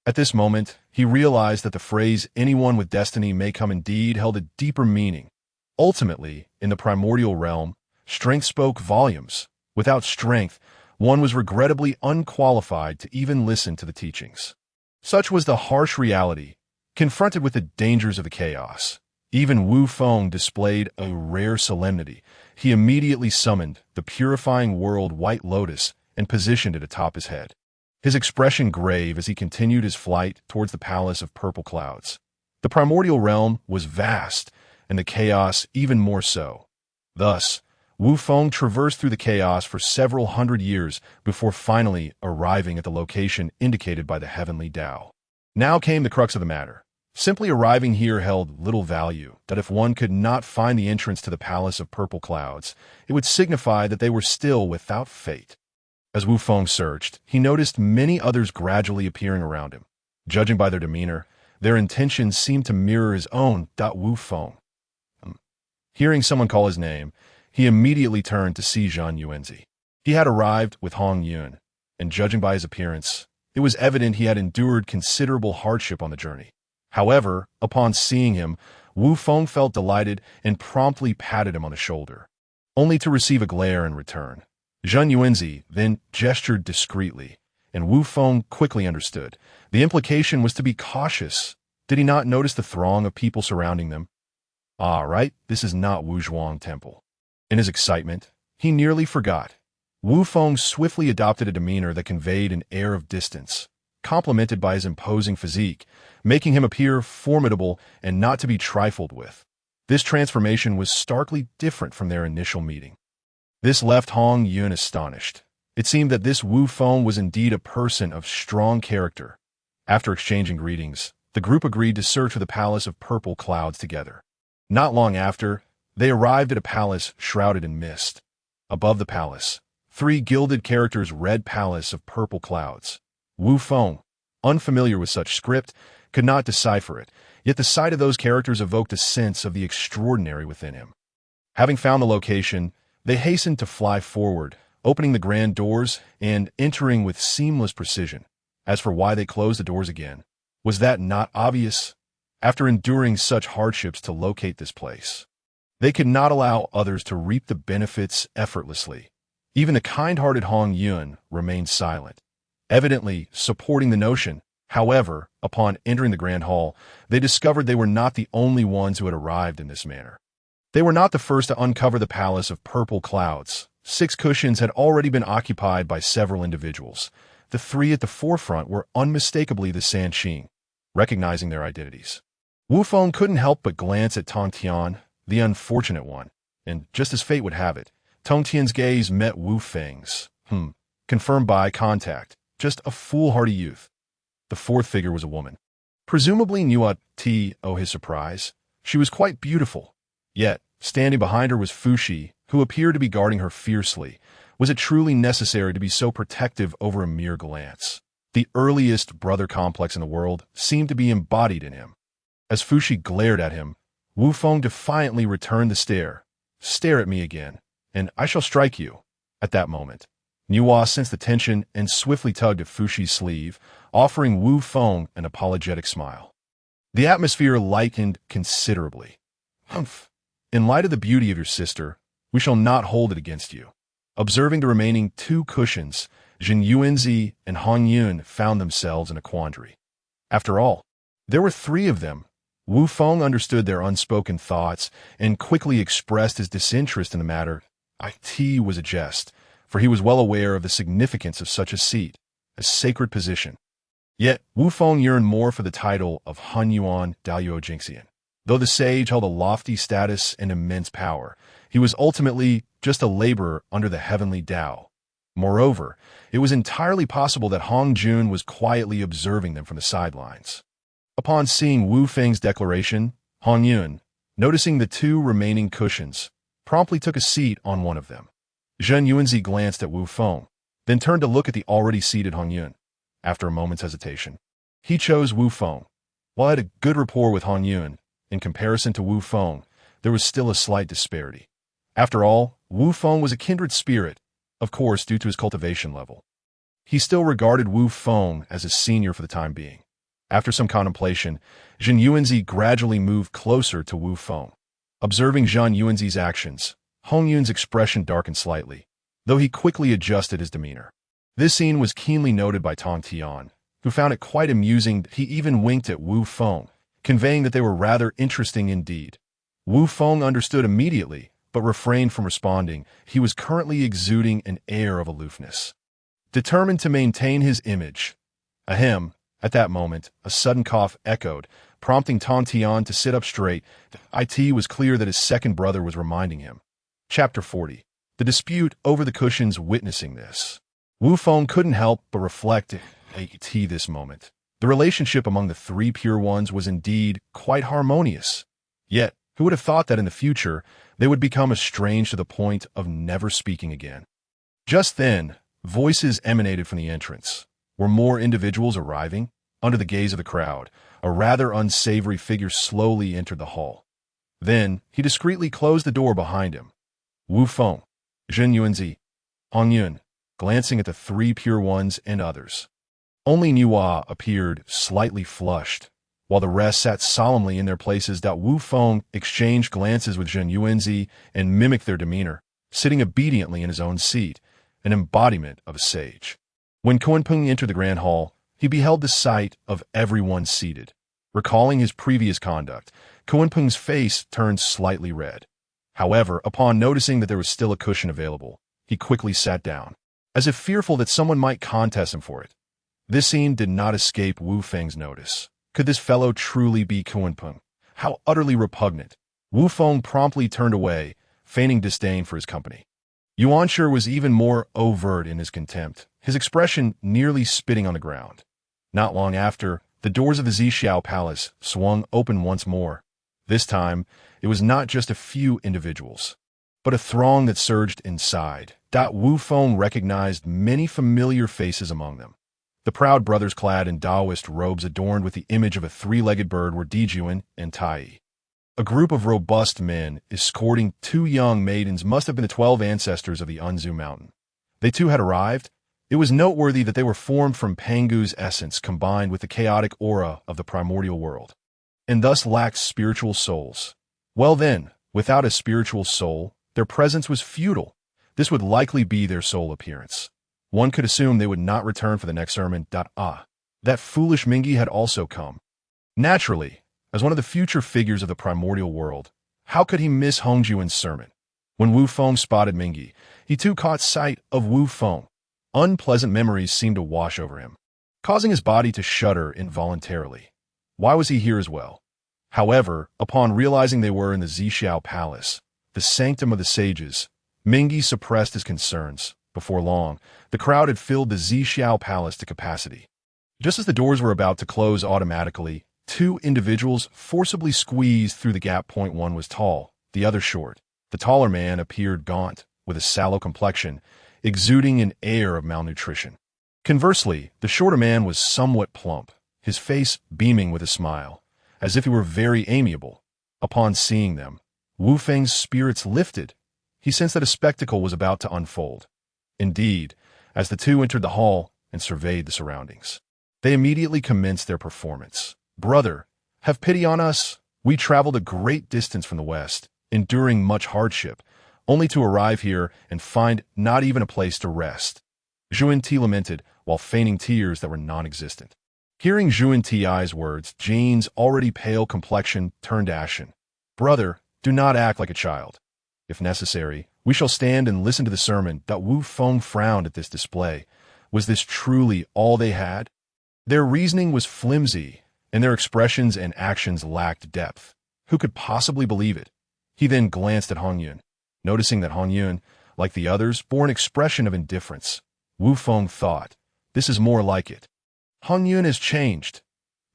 At this moment, he realized that the phrase anyone with destiny may come indeed held a deeper meaning. Ultimately, in the primordial realm, strength spoke volumes. Without strength, one was regrettably unqualified to even listen to the teachings. Such was the harsh reality. Confronted with the dangers of the chaos, even Wu Feng displayed a rare solemnity. He immediately summoned the purifying world White Lotus and positioned it atop his head. His expression grave as he continued his flight towards the palace of purple clouds. The primordial realm was vast, and the chaos even more so. Thus, Wu Feng traversed through the chaos for several hundred years before finally arriving at the location indicated by the heavenly Tao. Now came the crux of the matter. Simply arriving here held little value, that if one could not find the entrance to the palace of purple clouds, it would signify that they were still without fate. As Wu Feng searched, he noticed many others gradually appearing around him. Judging by their demeanor, their intentions seemed to mirror his own. Wu Feng. Hearing someone call his name, he immediately turned to see Zhang Yuanzi. He had arrived with Hong Yun, and judging by his appearance, it was evident he had endured considerable hardship on the journey. However, upon seeing him, Wu Feng felt delighted and promptly patted him on the shoulder, only to receive a glare in return. Zhang Yuanzi then gestured discreetly, and Wu Feng quickly understood. The implication was to be cautious. Did he not notice the throng of people surrounding them? Ah, right, this is not Wu Zhuang Temple. In his excitement, he nearly forgot. Wu Feng swiftly adopted a demeanor that conveyed an air of distance, complemented by his imposing physique, making him appear formidable and not to be trifled with. This transformation was starkly different from their initial meeting. This left Hong Yun astonished. It seemed that this Wu Feng was indeed a person of strong character. After exchanging greetings, the group agreed to search for the palace of purple clouds together. Not long after, they arrived at a palace shrouded in mist. Above the palace, 3 gilded characters read Palace of Purple Clouds. Wu Feng, unfamiliar with such script, could not decipher it, yet the sight of those characters evoked a sense of the extraordinary within him. Having found the location, they hastened to fly forward, opening the grand doors and entering with seamless precision. As for why they closed the doors again, was that not obvious? After enduring such hardships to locate this place, they could not allow others to reap the benefits effortlessly. Even the kind-hearted Hong Yun remained silent, evidently supporting the notion. However, upon entering the grand hall, they discovered they were not the only ones who had arrived in this manner. They were not the first to uncover the palace of purple clouds. 6 cushions had already been occupied by several individuals. The 3 at the forefront were unmistakably the Sanqing. Recognizing their identities, Wu Feng couldn't help but glance at Tong Tian, the unfortunate one, and just as fate would have it, Tong Tian's gaze met Wu Feng's. Confirmed by contact, just a foolhardy youth. The 4th figure was a woman. Presumably Nuat T. Oh, his surprise. She was quite beautiful. Yet, standing behind her was Fushi, who appeared to be guarding her fiercely. Was it truly necessary to be so protective over a mere glance? The earliest brother complex in the world seemed to be embodied in him. As Fushi glared at him, Wu Feng defiantly returned the stare. Stare at me again, and I shall strike you. At that moment, Nuwa sensed the tension and swiftly tugged at Fushi's sleeve, offering Wu Feng an apologetic smile. The atmosphere lightened considerably. Humph. In light of the beauty of your sister, we shall not hold it against you. Observing the remaining 2 cushions, Zhang Yuanzi and Hong Yun found themselves in a quandary. After all, there were 3 of them. Wu Feng understood their unspoken thoughts and quickly expressed his disinterest in the matter. It was a jest, for he was well aware of the significance of such a seat, a sacred position. Yet, Wu Feng yearned more for the title of Han Yuan Daoyuo Jingxian. Though the sage held a lofty status and immense power, he was ultimately just a laborer under the heavenly Tao. Moreover, it was entirely possible that Hong Jun was quietly observing them from the sidelines. Upon seeing Wu Feng's declaration, Hong Yun, noticing the 2 remaining cushions, promptly took a seat on one of them. Zhen Yuanzi glanced at Wu Feng, then turned to look at the already seated Hong Yun. After a moment's hesitation, he chose Wu Feng. While he had a good rapport with Hong Yun, in comparison to Wu Feng, there was still a slight disparity. After all, Wu Feng was a kindred spirit, of course due to his cultivation level. He still regarded Wu Feng as his senior for the time being. After some contemplation, Zhen Yuanzi gradually moved closer to Wu Feng. Observing Zhen Yuanzi's actions, Hong Yun's expression darkened slightly, though he quickly adjusted his demeanor. This scene was keenly noted by Tong Tian, who found it quite amusing that he even winked at Wu Feng, conveying that they were rather interesting indeed. Wu Feng understood immediately, but refrained from responding. He was currently exuding an air of aloofness, determined to maintain his image. Ahem. At that moment, a sudden cough echoed, prompting Tong Tian to sit up straight. It was clear that his second brother was reminding him. Chapter 40. The dispute over the cushions. Witnessing this, Wu Feng couldn't help but reflect at this moment. The relationship among the three pure ones was indeed quite harmonious. Yet, who would have thought that in the future, they would become estranged to the point of never speaking again? Just then, voices emanated from the entrance. Were more individuals arriving? Under the gaze of the crowd, a rather unsavory figure slowly entered the hall. Then, he discreetly closed the door behind him. Wu Feng, Zhen Yuanzi, Hong Yun, glancing at the three pure ones and others. Only Nuo appeared slightly flushed, while the rest sat solemnly in their places. Wu Feng exchanged glances with Zhen Yuanzi and mimicked their demeanor, sitting obediently in his own seat, an embodiment of a sage. When Kunpeng entered the grand hall, he beheld the sight of everyone seated. Recalling his previous conduct, Kunpeng's face turned slightly red. However, upon noticing that there was still a cushion available, he quickly sat down, as if fearful that someone might contest him for it. This scene did not escape Wu Feng's notice. Could this fellow truly be Kunpeng? How utterly repugnant! Wu Feng promptly turned away, feigning disdain for his company. Yuanshi was even more overt in his contempt, his expression nearly spitting on the ground. Not long after, the doors of the Zixiao Palace swung open once more. This time, it was not just a few individuals, but a throng that surged inside. Wu Feng recognized many familiar faces among them. The proud brothers clad in Taoist robes adorned with the image of a three-legged bird were Dijuan and Tai. A group of robust men escorting two young maidens must have been the 12 ancestors of the Unzu Mountain. They too had arrived. It was noteworthy that they were formed from Pangu's essence combined with the chaotic aura of the primordial world, and thus lacked spiritual souls. Well then, without a spiritual soul, their presence was futile. This would likely be their sole appearance. One could assume they would not return for the next sermon. That foolish Mingi had also come. Naturally, as one of the future figures of the primordial world, how could he miss Hongjuan's sermon? When Wu Feng spotted Mingi, he too caught sight of Wu Feng. Unpleasant memories seemed to wash over him, causing his body to shudder involuntarily. Why was he here as well? However, upon realizing they were in the Zixiao Palace, the sanctum of the sages, Mingi suppressed his concerns. Before long, the crowd had filled the Zixiao Palace to capacity. Just as the doors were about to close automatically, two individuals forcibly squeezed through the gap. One was tall, the other short. The taller man appeared gaunt, with a sallow complexion, exuding an air of malnutrition. Conversely, the shorter man was somewhat plump, his face beaming with a smile, as if he were very amiable. Upon seeing them, Wu Feng's spirits lifted. He sensed that a spectacle was about to unfold. Indeed, as the two entered the hall and surveyed the surroundings, they immediately commenced their performance. "Brother, have pity on us. We traveled a great distance from the west, enduring much hardship, only to arrive here and find not even a place to rest." Zhuan Ti lamented, while feigning tears that were non-existent. Hearing Zhuan Ti's words, Jane's already pale complexion turned ashen. "Brother, do not act like a child. If necessary, we shall stand and listen to the sermon." Wu Feng frowned at this display. Was this truly all they had? Their reasoning was flimsy, and their expressions and actions lacked depth. Who could possibly believe it? He then glanced at Hong Yun. Noticing that Hong Yun, like the others, bore an expression of indifference, Wu Feng thought, "This is more like it. Hong Yun has changed.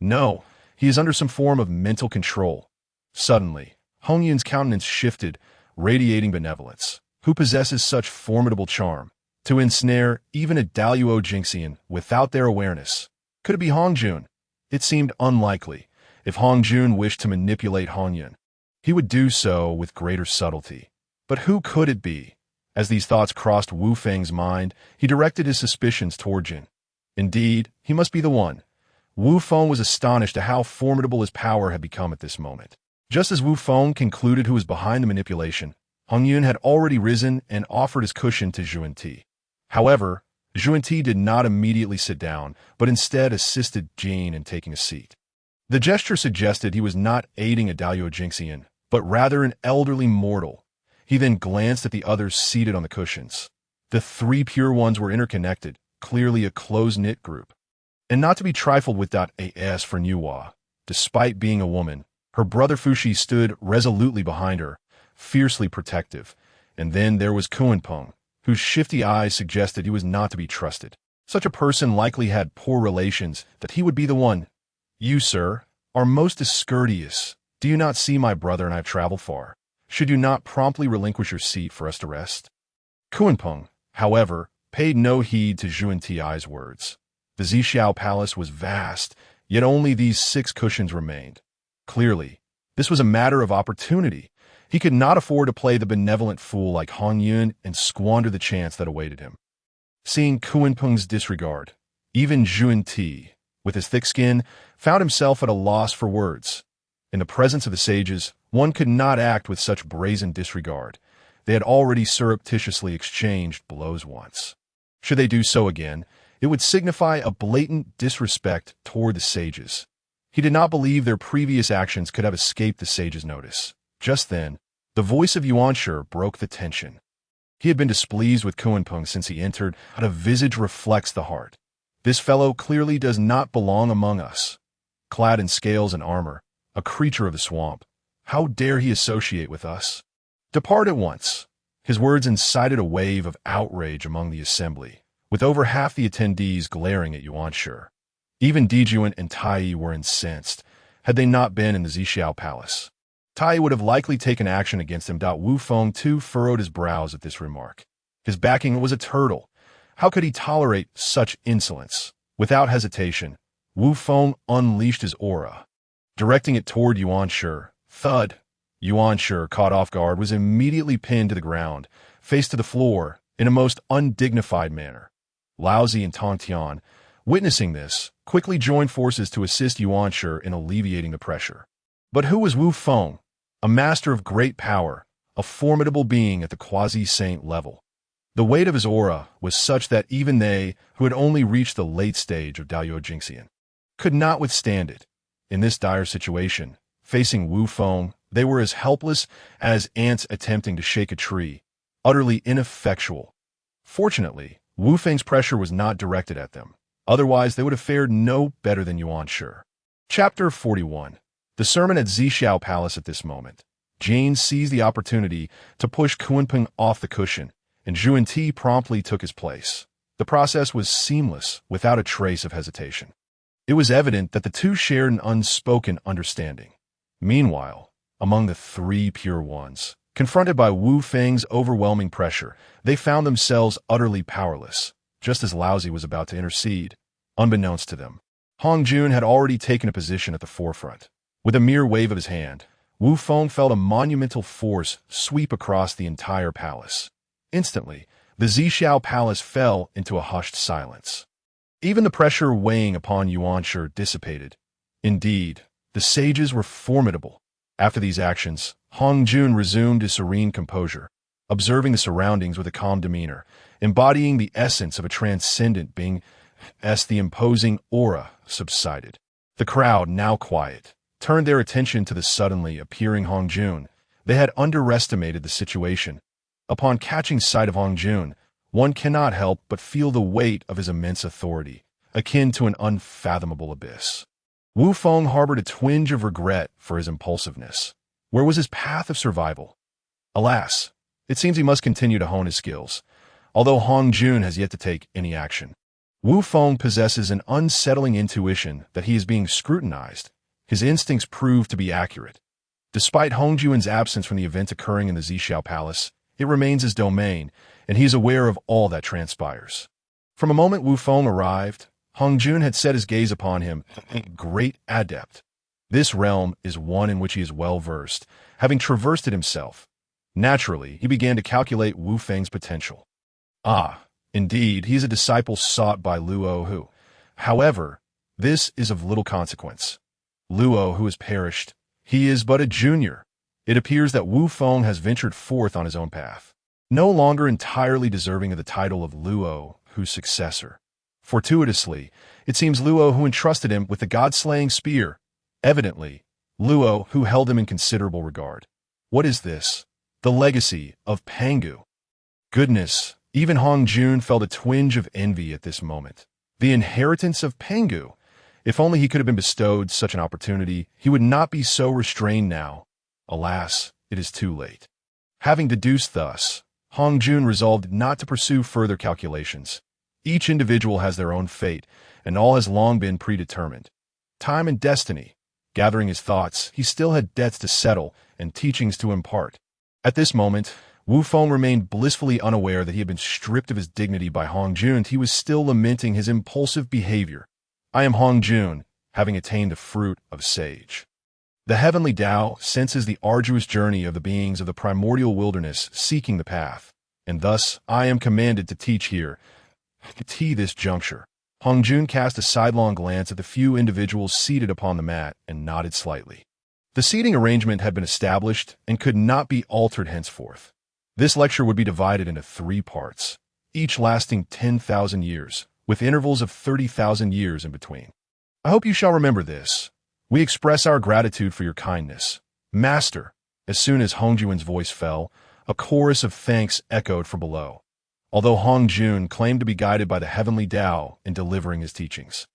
No, he is under some form of mental control." Suddenly, Hong Yun's countenance shifted, radiating benevolence. Who possesses such formidable charm to ensnare even a Daluo Jinxian without their awareness? Could it be Hong Jun? It seemed unlikely. If Hong Jun wished to manipulate Hong Yun, he would do so with greater subtlety. But who could it be? As these thoughts crossed Wu Feng's mind, he directed his suspicions toward Jin. Indeed, he must be the one. Wu Feng was astonished at how formidable his power had become at this moment. Just as Wu Feng concluded who was behind the manipulation, Hong Yun had already risen and offered his cushion to Zhuan Ti. However, Zhuan Ti did not immediately sit down, but instead assisted Jin in taking a seat. The gesture suggested he was not aiding a Daluo Jinxian, but rather an elderly mortal. He then glanced at the others seated on the cushions. The three pure ones were interconnected, clearly a close-knit group. And not to be trifled with. As for Nuwa, despite being a woman, her brother Fushi stood resolutely behind her, fiercely protective. And then there was Kuanpeng, whose shifty eyes suggested he was not to be trusted. Such a person likely had poor relations, that he would be the one. You, sir, are most discourteous. Do you not see my brother and I have traveled far? Should you not promptly relinquish your seat for us to rest? Kuanpeng, however, paid no heed to Zhuan Ti's words. The Zixiao Palace was vast, yet only these 6 cushions remained. Clearly, this was a matter of opportunity. He could not afford to play the benevolent fool like Hong Yun and squander the chance that awaited him. Seeing Kuanpeng's disregard, even Zhuan Ti, with his thick skin, found himself at a loss for words. In the presence of the sages, one could not act with such brazen disregard. They had already surreptitiously exchanged blows once. Should they do so again, it would signify a blatant disrespect toward the sages. He did not believe their previous actions could have escaped the sages' notice. Just then, the voice of Yuanshi broke the tension. He had been displeased with Kuanpeng since he entered, but a visage reflects the heart. This fellow clearly does not belong among us. Clad in scales and armor, a creature of the swamp, how dare he associate with us? Depart at once. His words incited a wave of outrage among the assembly, with over half the attendees glaring at Yuanshi. Even Dijuan and Tai were incensed, had they not been in the Zixiao Palace. Tai would have likely taken action against him. Wu Feng too furrowed his brows at this remark. His backing was a turtle. How could he tolerate such insolence? Without hesitation, Wu Feng unleashed his aura, directing it toward Yuanshi. Thud! Yuanshi, caught off guard, was immediately pinned to the ground, face to the floor, in a most undignified manner. Laozi and Tongtian, witnessing this, quickly joined forces to assist Yuanshi in alleviating the pressure. But who was Wu Feng? A master of great power, a formidable being at the quasi-saint level. The weight of his aura was such that even they, who had only reached the late stage of Daluo Jinxian, could not withstand it. In this dire situation, facing Wu Feng, they were as helpless as ants attempting to shake a tree, utterly ineffectual. Fortunately, Wu Feng's pressure was not directed at them. Otherwise, they would have fared no better than Yuanshi. Chapter 41. The sermon at Zixiao Palace. At this moment, Jane seized the opportunity to push Kuanpeng off the cushion, and Zhuan Ti promptly took his place. The process was seamless, without a trace of hesitation. It was evident that the two shared an unspoken understanding. Meanwhile, among the 3 pure ones, confronted by Wu Feng's overwhelming pressure, they found themselves utterly powerless, just as Laozi was about to intercede. Unbeknownst to them, Hong Jun had already taken a position at the forefront. With a mere wave of his hand, Wu Feng felt a monumental force sweep across the entire palace. Instantly, the Zixiao Palace fell into a hushed silence. Even the pressure weighing upon Yuanshi dissipated. Indeed, the sages were formidable. After these actions, Hong Jun resumed his serene composure, observing the surroundings with a calm demeanor, embodying the essence of a transcendent being. As the imposing aura subsided, the crowd, now quiet, turned their attention to the suddenly appearing Hong Jun. They had underestimated the situation. Upon catching sight of Hong Jun, one cannot help but feel the weight of his immense authority, akin to an unfathomable abyss. Wu Feng harbored a twinge of regret for his impulsiveness. Where was his path of survival? Alas, it seems he must continue to hone his skills, although Hong Jun has yet to take any action. Wu Feng possesses an unsettling intuition that he is being scrutinized. His instincts prove to be accurate. Despite Hongjuan's absence from the event occurring in the Zhixiao Palace, it remains his domain, and he is aware of all that transpires. From the moment Wu Feng arrived, Hongjun had set his gaze upon him, a great adept. This realm is one in which he is well versed, having traversed it himself. Naturally, he began to calculate Wu Feng's potential. Ah, indeed, he is a disciple sought by Luo Hu. However, this is of little consequence. Luo Hu has perished. He is but a junior. It appears that Wu Feng has ventured forth on his own path, no longer entirely deserving of the title of Luo Hu's successor. Fortuitously, it seems Luo Hu entrusted him with the god-slaying spear. Evidently, Luo Hu held him in considerable regard. What is this? The legacy of Pangu. Goodness, even Hongjun felt a twinge of envy at this moment. The inheritance of Pangu. If only he could have been bestowed such an opportunity, he would not be so restrained now. Alas, it is too late. Having deduced thus, Hongjun resolved not to pursue further calculations. Each individual has their own fate, and all has long been predetermined. Time and destiny. Gathering his thoughts, he still had debts to settle and teachings to impart. At this moment, Wu Feng remained blissfully unaware that he had been stripped of his dignity by Hongjun. He was still lamenting his impulsive behavior. I am Hongjun, having attained the fruit of sage. The heavenly Tao senses the arduous journey of the beings of the primordial wilderness seeking the path, and thus I am commanded to teach here. At this juncture, Hongjun cast a sidelong glance at the few individuals seated upon the mat and nodded slightly. The seating arrangement had been established and could not be altered henceforth. This lecture would be divided into 3 parts, each lasting 10,000 years, with intervals of 30,000 years in between. I hope you shall remember this. We express our gratitude for your kindness. Master, as soon as Hongjun's voice fell, a chorus of thanks echoed from below, although Hongjun claimed to be guided by the heavenly Tao in delivering his teachings.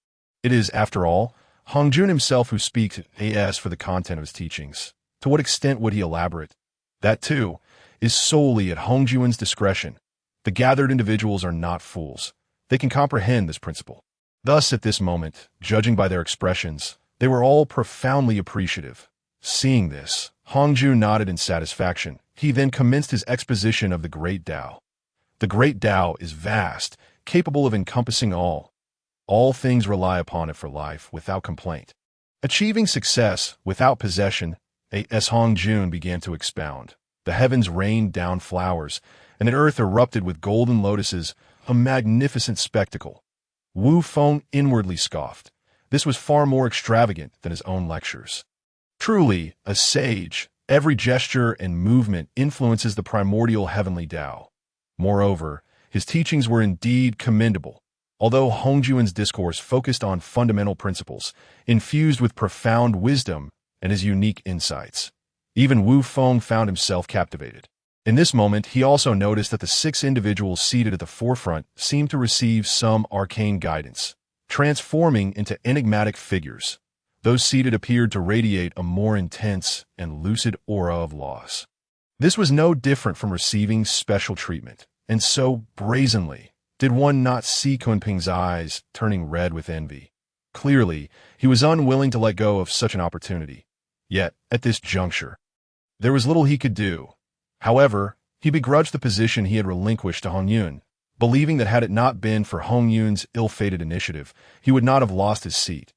It is, after all, Hongjun himself who speaks as for the content of his teachings. To what extent would he elaborate? That, too, is solely at Hongjun's discretion. The gathered individuals are not fools. They can comprehend this principle. Thus, at this moment, judging by their expressions, they were all profoundly appreciative. Seeing this, Hongjun nodded in satisfaction. He then commenced his exposition of the Great Tao. The Great Tao is vast, capable of encompassing all. All things rely upon it for life without complaint. Achieving success without possession, as Hongjun began to expound. The heavens rained down flowers, and the earth erupted with golden lotuses, a magnificent spectacle. Wu Feng inwardly scoffed. This was far more extravagant than his own lectures. Truly, a sage, every gesture and movement influences the primordial heavenly Tao. Moreover, his teachings were indeed commendable. Although Hongjun's discourse focused on fundamental principles, infused with profound wisdom and his unique insights, even Wu Feng found himself captivated. In this moment, he also noticed that the 6 individuals seated at the forefront seemed to receive some arcane guidance, transforming into enigmatic figures. Those seated appeared to radiate a more intense and lucid aura of laws. This was no different from receiving special treatment, and so brazenly did one not see Kunping's eyes turning red with envy. Clearly, he was unwilling to let go of such an opportunity. Yet, at this juncture, there was little he could do. However, he begrudged the position he had relinquished to Hongyun, believing that had it not been for Hongyun's ill-fated initiative, he would not have lost his seat.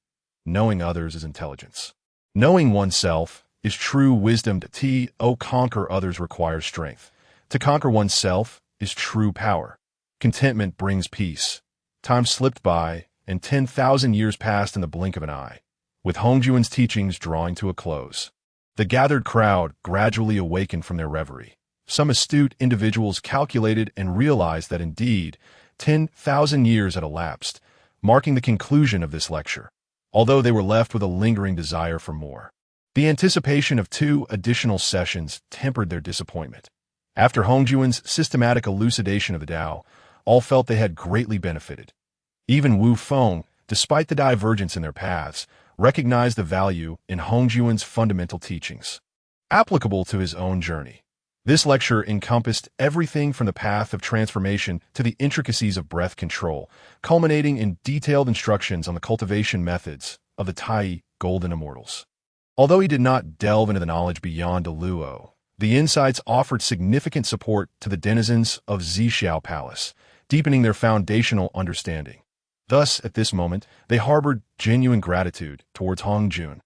Knowing others is intelligence. Knowing oneself is true wisdom. To conquer others requires strength. To conquer oneself is true power. Contentment brings peace. Time slipped by, and 10,000 years passed in the blink of an eye, with Hongjun's teachings drawing to a close. The gathered crowd gradually awakened from their reverie. Some astute individuals calculated and realized that indeed 10,000 years had elapsed, marking the conclusion of this lecture, although they were left with a lingering desire for more. The anticipation of 2 additional sessions tempered their disappointment. After Hongjun's systematic elucidation of the Tao, all felt they had greatly benefited. Even Wu Feng, despite the divergence in their paths, recognized the value in Hongjun's fundamental teachings, applicable to his own journey. This lecture encompassed everything from the path of transformation to the intricacies of breath control, culminating in detailed instructions on the cultivation methods of the Tai Golden Immortals. Although he did not delve into the knowledge beyond the Luo, the insights offered significant support to the denizens of Zixiao Palace, deepening their foundational understanding. Thus, at this moment, they harbored genuine gratitude towards Hong Jun.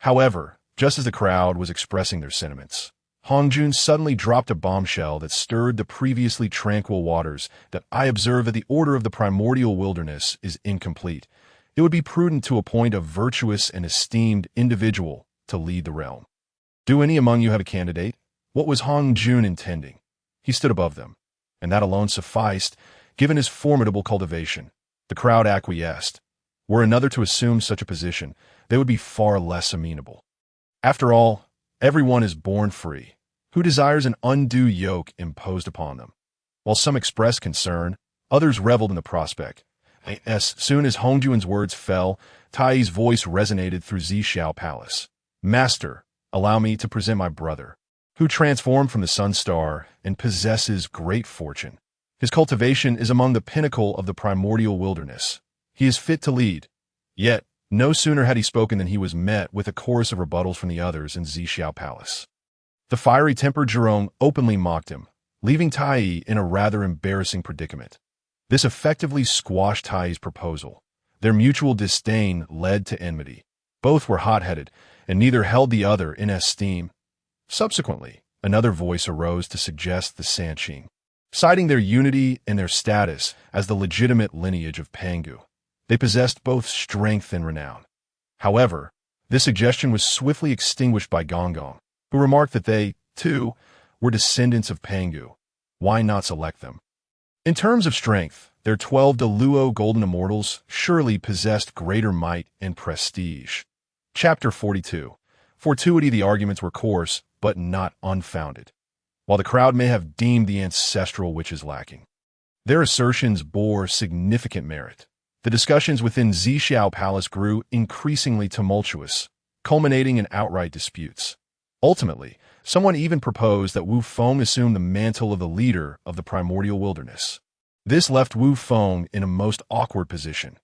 However, just as the crowd was expressing their sentiments, Hong Jun suddenly dropped a bombshell that stirred the previously tranquil waters. That I observe that the order of the primordial wilderness is incomplete. It would be prudent to appoint a virtuous and esteemed individual to lead the realm. Do any among you have a candidate? What was Hong Jun intending? He stood above them, and that alone sufficed, given his formidable cultivation. The crowd acquiesced. Were another to assume such a position, they would be far less amenable. After all, everyone is born free. Who desires an undue yoke imposed upon them? While some expressed concern, others reveled in the prospect. As soon as Hong Jun's words fell, Tai's voice resonated through Zixiao Palace. Master, allow me to present my brother, who transformed from the sun star and possesses great fortune. His cultivation is among the pinnacle of the primordial wilderness. He is fit to lead. Yet, no sooner had he spoken than he was met with a chorus of rebuttals from the others in Zixiao Palace. The fiery-tempered Zhurong openly mocked him, leaving Tai in a rather embarrassing predicament. This effectively squashed Tai's proposal. Their mutual disdain led to enmity. Both were hot-headed, and neither held the other in esteem. Subsequently, another voice arose to suggest the Sanqing, citing their unity and their status as the legitimate lineage of Pangu. They possessed both strength and renown. However, this suggestion was swiftly extinguished by Gonggong, who remarked that they, too, were descendants of Pangu. Why not select them? In terms of strength, their 12 Luo golden immortals surely possessed greater might and prestige. Chapter 42. Fortuity. The arguments were coarse, but not unfounded. While the crowd may have deemed the ancestral witches lacking, their assertions bore significant merit. The discussions within Zixiao Palace grew increasingly tumultuous, culminating in outright disputes. Ultimately, someone even proposed that Wu Feng assume the mantle of the leader of the primordial wilderness. This left Wu Feng in a most awkward position.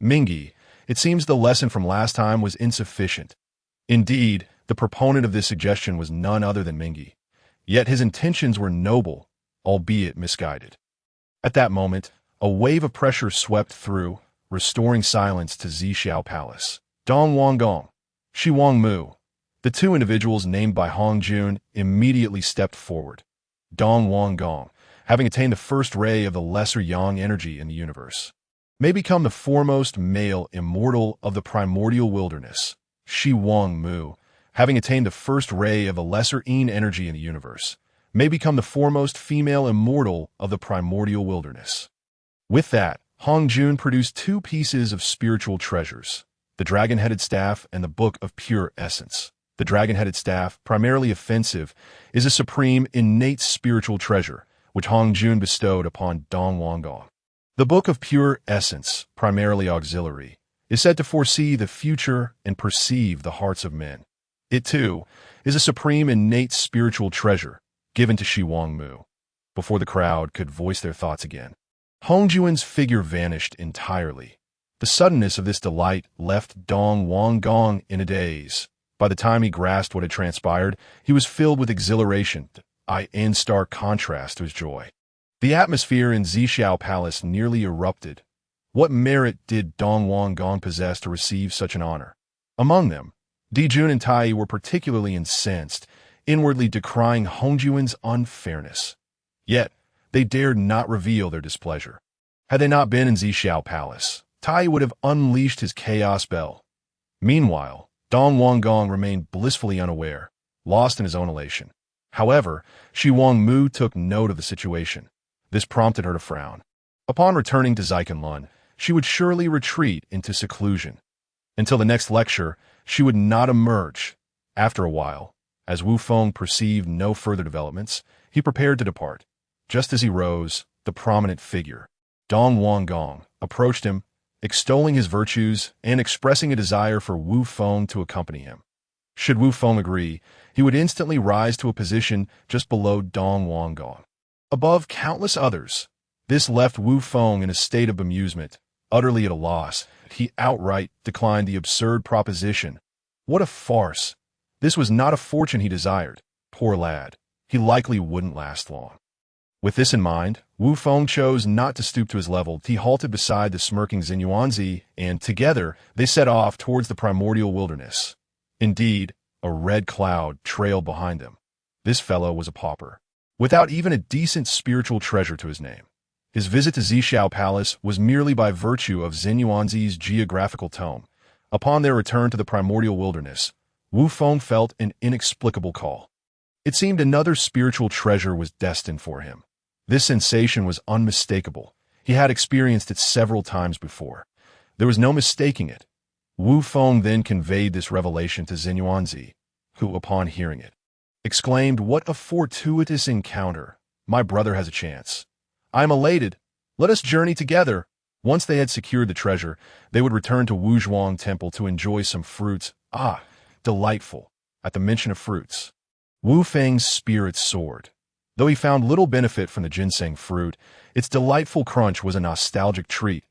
Mingyi, it seems the lesson from last time was insufficient. Indeed, the proponent of this suggestion was none other than Mingyi. Yet his intentions were noble, albeit misguided. At that moment, a wave of pressure swept through, restoring silence to Zixiao Palace. Dong Wanggong, Shi Wangmu, the two individuals named by Hong Jun, immediately stepped forward. Dong Wanggong, having attained the first ray of the lesser yang energy in the universe, may become the foremost male immortal of the primordial wilderness. Shi Wangmu, having attained the first ray of the lesser yin energy in the universe, may become the foremost female immortal of the primordial wilderness. With that, Hong Jun produced two pieces of spiritual treasures, the dragon-headed staff and the Book of Pure Essence. The dragon-headed staff, primarily offensive, is a supreme, innate spiritual treasure, which Hong Jun bestowed upon Dong Wanggong. The Book of Pure Essence, primarily auxiliary, is said to foresee the future and perceive the hearts of men. It, too, is a supreme, innate spiritual treasure, given to Shi Wangmu. Before the crowd could voice their thoughts again, Hong Jun's figure vanished entirely. The suddenness of this delight left Dong Wanggong in a daze. By the time he grasped what had transpired, he was filled with exhilaration, in stark contrast to his joy. The atmosphere in Zixiao Palace nearly erupted. What merit did Dong Wanggong possess to receive such an honor? Among them, Dijun and Tai were particularly incensed, inwardly decrying Hong Jun's unfairness. Yet, they dared not reveal their displeasure. Had they not been in Zixiao Palace, Tai would have unleashed his chaos bell. Meanwhile, Dong Wanggong remained blissfully unaware, lost in his own elation. However, Shi Wangmu took note of the situation. This prompted her to frown. Upon returning to Zikenlun, she would surely retreat into seclusion. Until the next lecture, she would not emerge. After a while, as Wu Feng perceived no further developments, he prepared to depart. Just as he rose, the prominent figure, Dong Wanggong, approached him, extolling his virtues and expressing a desire for Wu Feng to accompany him. Should Wu Feng agree, he would instantly rise to a position just below Dong Wanggong, above countless others. This left Wu Feng in a state of bemusement, utterly at a loss. He outright declined the absurd proposition. What a farce! This was not a fortune he desired. Poor lad. He likely wouldn't last long. With this in mind, Wu Feng chose not to stoop to his level. He halted beside the smirking Xinyuanzi, and together they set off towards the primordial wilderness. Indeed, a red cloud trailed behind them. This fellow was a pauper, without even a decent spiritual treasure to his name. His visit to Zhixiao Palace was merely by virtue of Xinyuanzi's geographical tome. Upon their return to the primordial wilderness, Wu Feng felt an inexplicable call. It seemed another spiritual treasure was destined for him. This sensation was unmistakable. He had experienced it several times before. There was no mistaking it. Wu Feng then conveyed this revelation to Xinyuanzi, who, upon hearing it, exclaimed, "What a fortuitous encounter! My brother has a chance. I am elated. Let us journey together." Once they had secured the treasure, they would return to Wuzhuang Temple to enjoy some fruits. Ah, delightful! At the mention of fruits, Wu Feng's spirits soared. Though he found little benefit from the ginseng fruit, its delightful crunch was a nostalgic treat.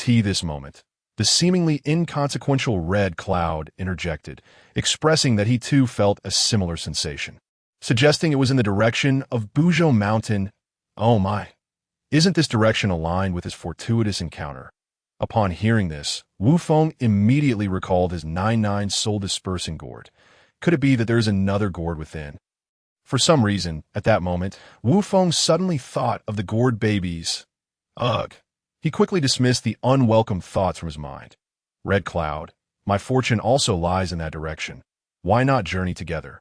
This moment, the seemingly inconsequential red cloud interjected, expressing that he too felt a similar sensation, suggesting it was in the direction of Buzhou Mountain. Oh my! Isn't this direction aligned with his fortuitous encounter? Upon hearing this, Wu Feng immediately recalled his 99 soul-dispersing gourd. Could it be that there is another gourd within? For some reason, at that moment, Wu Feng suddenly thought of the gourd babies. Ugh! He quickly dismissed the unwelcome thoughts from his mind. Red cloud, my fortune also lies in that direction. Why not journey together?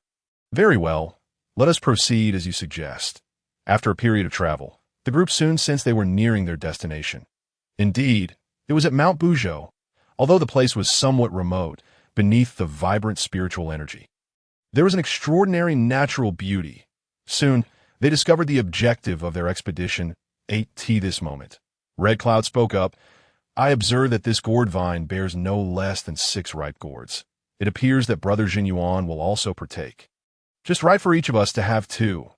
Very well, let us proceed as you suggest. After a period of travel, the group soon sensed they were nearing their destination. Indeed, it was at Mount Buzhou, although the place was somewhat remote, beneath the vibrant spiritual energy. There was an extraordinary natural beauty. Soon, they discovered the objective of their expedition. This moment, Red Cloud spoke up. I observe that this gourd vine bears no less than 6 ripe gourds. It appears that Brother Jinyuan will also partake. Just right for each of us to have 2.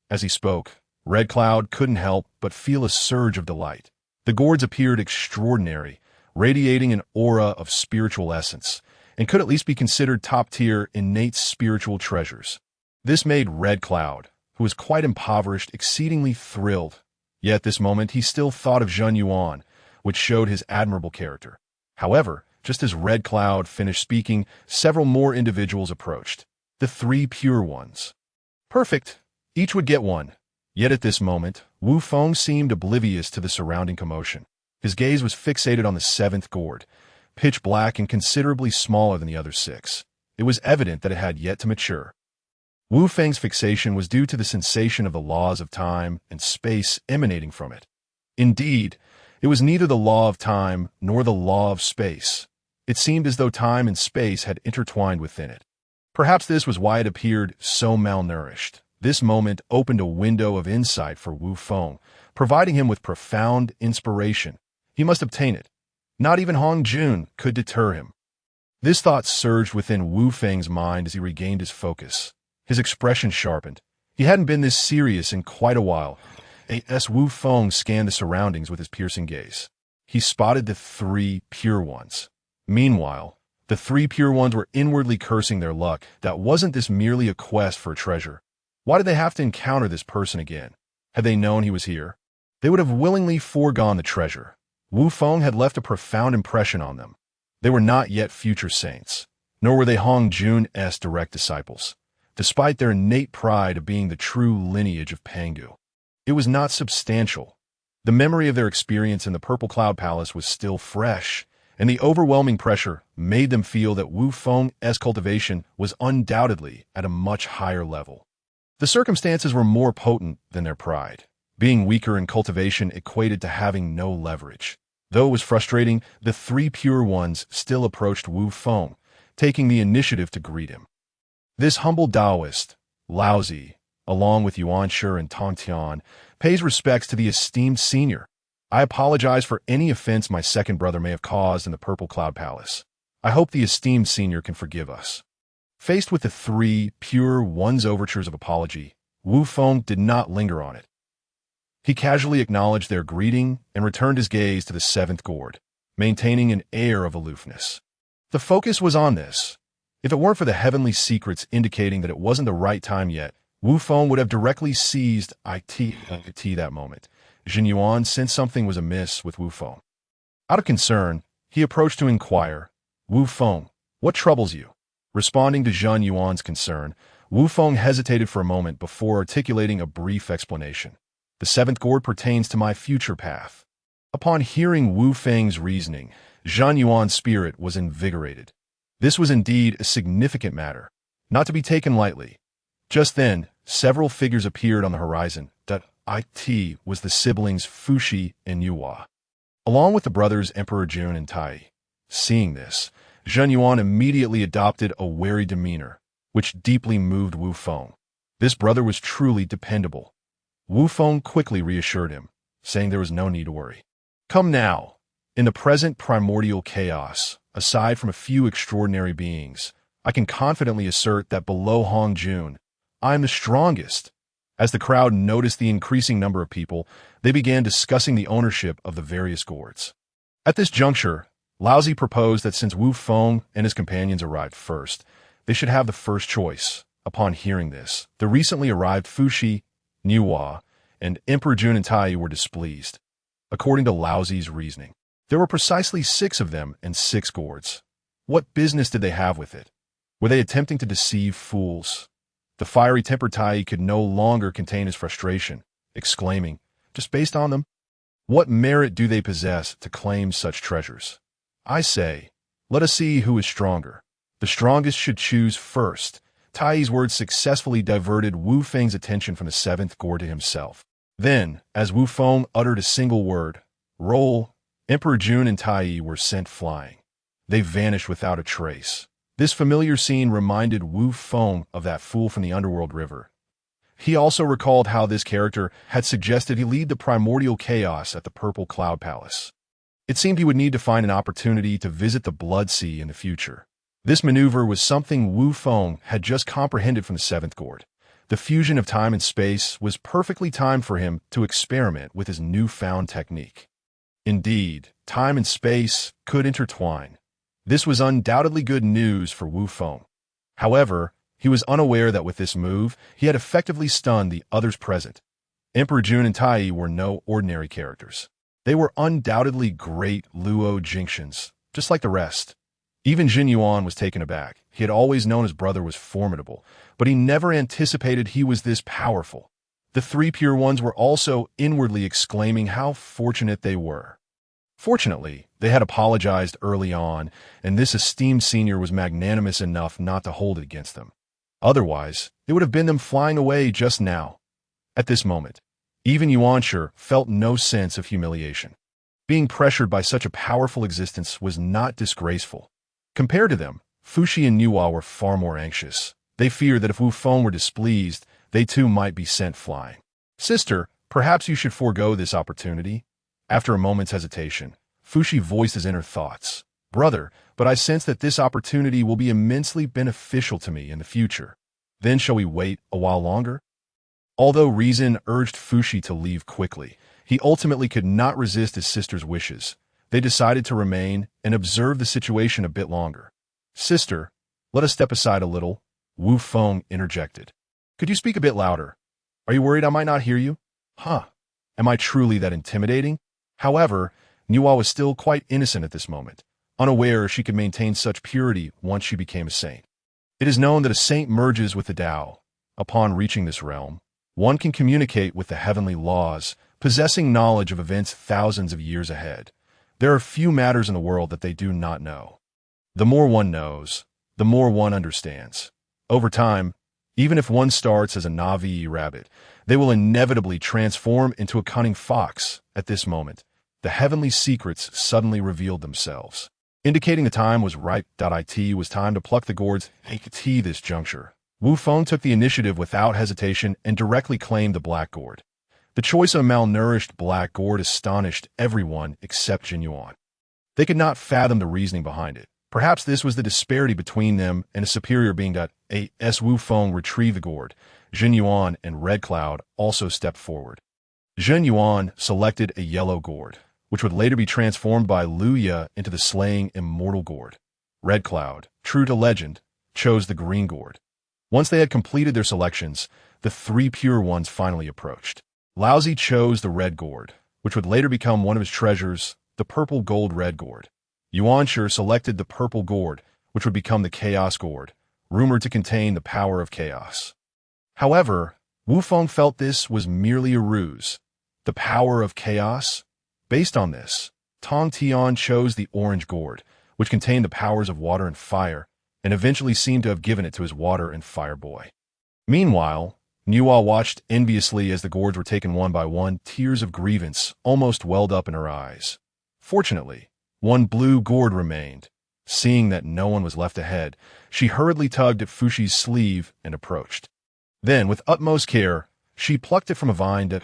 As he spoke, Red Cloud couldn't help but feel a surge of delight. The gourds appeared extraordinary, radiating an aura of spiritual essence, and could at least be considered top-tier innate spiritual treasures. This made Red Cloud, who was quite impoverished, exceedingly thrilled. Yet at this moment he still thought of Zhen Yuan, which showed his admirable character. However, just as Red Cloud finished speaking, several more individuals approached. The 3 pure ones. Perfect! Each would get 1. Yet at this moment, Wu Feng seemed oblivious to the surrounding commotion. His gaze was fixated on the 7th gourd, pitch black and considerably smaller than the other 6. It was evident that it had yet to mature. Wu Feng's fixation was due to the sensation of the laws of time and space emanating from it. Indeed, it was neither the law of time nor the law of space. It seemed as though time and space had intertwined within it. Perhaps this was why it appeared so malnourished. This moment opened a window of insight for Wu Feng, providing him with profound inspiration. He must obtain it. Not even Hong Jun could deter him. This thought surged within Wu Feng's mind as he regained his focus. His expression sharpened. He hadn't been this serious in quite a while. As Wu Feng scanned the surroundings with his piercing gaze, he spotted the 3 pure ones. Meanwhile, the 3 pure ones were inwardly cursing their luck. That wasn't this merely a quest for a treasure. Why did they have to encounter this person again? Had they known he was here, they would have willingly foregone the treasure. Wu Feng had left a profound impression on them. They were not yet future saints, nor were they Hong Jun's direct disciples, despite their innate pride of being the true lineage of Pangu. It was not substantial. The memory of their experience in the Purple Cloud Palace was still fresh, and the overwhelming pressure made them feel that Wu Feng's cultivation was undoubtedly at a much higher level. The circumstances were more potent than their pride. Being weaker in cultivation equated to having no leverage. Though it was frustrating, the 3 pure ones still approached Wu Feng, taking the initiative to greet him. This humble Taoist, Laozi, along with Yuan Shi and Tong Tian, pays respects to the esteemed senior. I apologize for any offense my second brother may have caused in the Purple Cloud Palace. I hope the esteemed senior can forgive us. Faced with the 3 pure ones' overtures of apology, Wu Feng did not linger on it. He casually acknowledged their greeting and returned his gaze to the 7th gourd, maintaining an air of aloofness. The focus was on this. If it weren't for the heavenly secrets indicating that it wasn't the right time yet, Wu Feng would have directly seized it that moment. Jin Yuan sensed something was amiss with Wu Feng. Out of concern, he approached to inquire, Wu Feng, what troubles you? Responding to Jin Yuan's concern, Wu Feng hesitated for a moment before articulating a brief explanation. The seventh gourd pertains to my future path. Upon hearing Wu Feng's reasoning, Jin Yuan's spirit was invigorated. This was indeed a significant matter, not to be taken lightly. Just then, several figures appeared on the horizon. It was the siblings Fuxi and Yuhua, along with the brothers Emperor Jun and Tai. Seeing this, Jin Yuan immediately adopted a wary demeanor, which deeply moved Wu Feng. This brother was truly dependable. Wu Feng quickly reassured him, saying there was no need to worry. Come now. In the present primordial chaos, aside from a few extraordinary beings, I can confidently assert that below Hong Jun, I am the strongest. As the crowd noticed the increasing number of people, they began discussing the ownership of the various gourds. At this juncture, Laozi proposed that since Wu Feng and his companions arrived first, they should have the first choice. Upon hearing this, the recently arrived Fuxi, Yuhua, and Emperor Jun and Tai were displeased. According to Laozi's reasoning, there were precisely 6 of them and 6 gourds. What business did they have with it? Were they attempting to deceive fools? The fiery-tempered Tai could no longer contain his frustration, exclaiming, just based on them? What merit do they possess to claim such treasures? I say, let us see who is stronger. The strongest should choose first. Tai's words successfully diverted Wu Feng's attention from the 7th gourd to himself. Then, as Wu Feng uttered a single word, roll, Emperor Jun and Tai were sent flying. They vanished without a trace. This familiar scene reminded Wu Feng of that fool from the underworld river. He also recalled how this character had suggested he lead the primordial chaos at the Purple Cloud Palace. It seemed he would need to find an opportunity to visit the Blood Sea in the future. This maneuver was something Wu Feng had just comprehended from the 7th gourd. The fusion of time and space was perfectly timed for him to experiment with his newfound technique. Indeed, time and space could intertwine. This was undoubtedly good news for Wu Feng. However, he was unaware that with this move, he had effectively stunned the others present. Emperor Jun and Tai were no ordinary characters. They were undoubtedly great Luo Jingxians, just like the rest. Even Jin Yuan was taken aback. He had always known his brother was formidable, but he never anticipated he was this powerful. The 3 Pure Ones were also inwardly exclaiming how fortunate they were. Fortunately, they had apologized early on, and this esteemed senior was magnanimous enough not to hold it against them. Otherwise, it would have been them flying away just now. At this moment, even Yuanshi felt no sense of humiliation. Being pressured by such a powerful existence was not disgraceful. Compared to them, Fuxi and Yuhua were far more anxious. They feared that if Wu Feng were displeased, they too might be sent flying. Sister, perhaps you should forego this opportunity. After a moment's hesitation, Fuxi voiced his inner thoughts. Brother, but I sense that this opportunity will be immensely beneficial to me in the future. Then shall we wait a while longer? Although reason urged Fuxi to leave quickly, he ultimately could not resist his sister's wishes. They decided to remain and observe the situation a bit longer. Sister, let us step aside a little, Wu Feng interjected. Could you speak a bit louder? Are you worried I might not hear you? Huh. Am I truly that intimidating? However, Yuhua was still quite innocent at this moment, unaware she could maintain such purity once she became a saint. It is known that a saint merges with the Tao. Upon reaching this realm, one can communicate with the heavenly laws, possessing knowledge of events thousands of years ahead. There are few matters in the world that they do not know. The more one knows, the more one understands. Over time, even if one starts as a Navi rabbit, they will inevitably transform into a cunning fox. At this moment, the heavenly secrets suddenly revealed themselves, indicating the time was ripe. It was time to pluck the gourds. This juncture, Wu Feng took the initiative without hesitation and directly claimed the black gourd. The choice of a malnourished black gourd astonished everyone except Jin Yuan. They could not fathom the reasoning behind it. Perhaps this was the disparity between them and a superior being. As Wu Feng retrieved the gourd, Jin Yuan and Red Cloud also stepped forward. Jin Yuan selected a yellow gourd, which would later be transformed by Lu Ye into the slaying immortal gourd. Red Cloud, true to legend, chose the green gourd. Once they had completed their selections, the three pure ones finally approached. Laozi chose the red gourd, which would later become one of his treasures, the purple gold red gourd. Yuanshi selected the purple gourd, which would become the chaos gourd, rumored to contain the power of chaos. However, Wu Feng felt this was merely a ruse. The power of chaos? Based on this, Tong Tian chose the orange gourd, which contained the powers of water and fire, and eventually seemed to have given it to his water and fire boy. Meanwhile, Nuo watched enviously as the gourds were taken one by one. Tears of grievance almost welled up in her eyes. Fortunately, one blue gourd remained. Seeing that no one was left ahead, she hurriedly tugged at Fushi's sleeve and approached. Then, with utmost care, she plucked it from a vine that,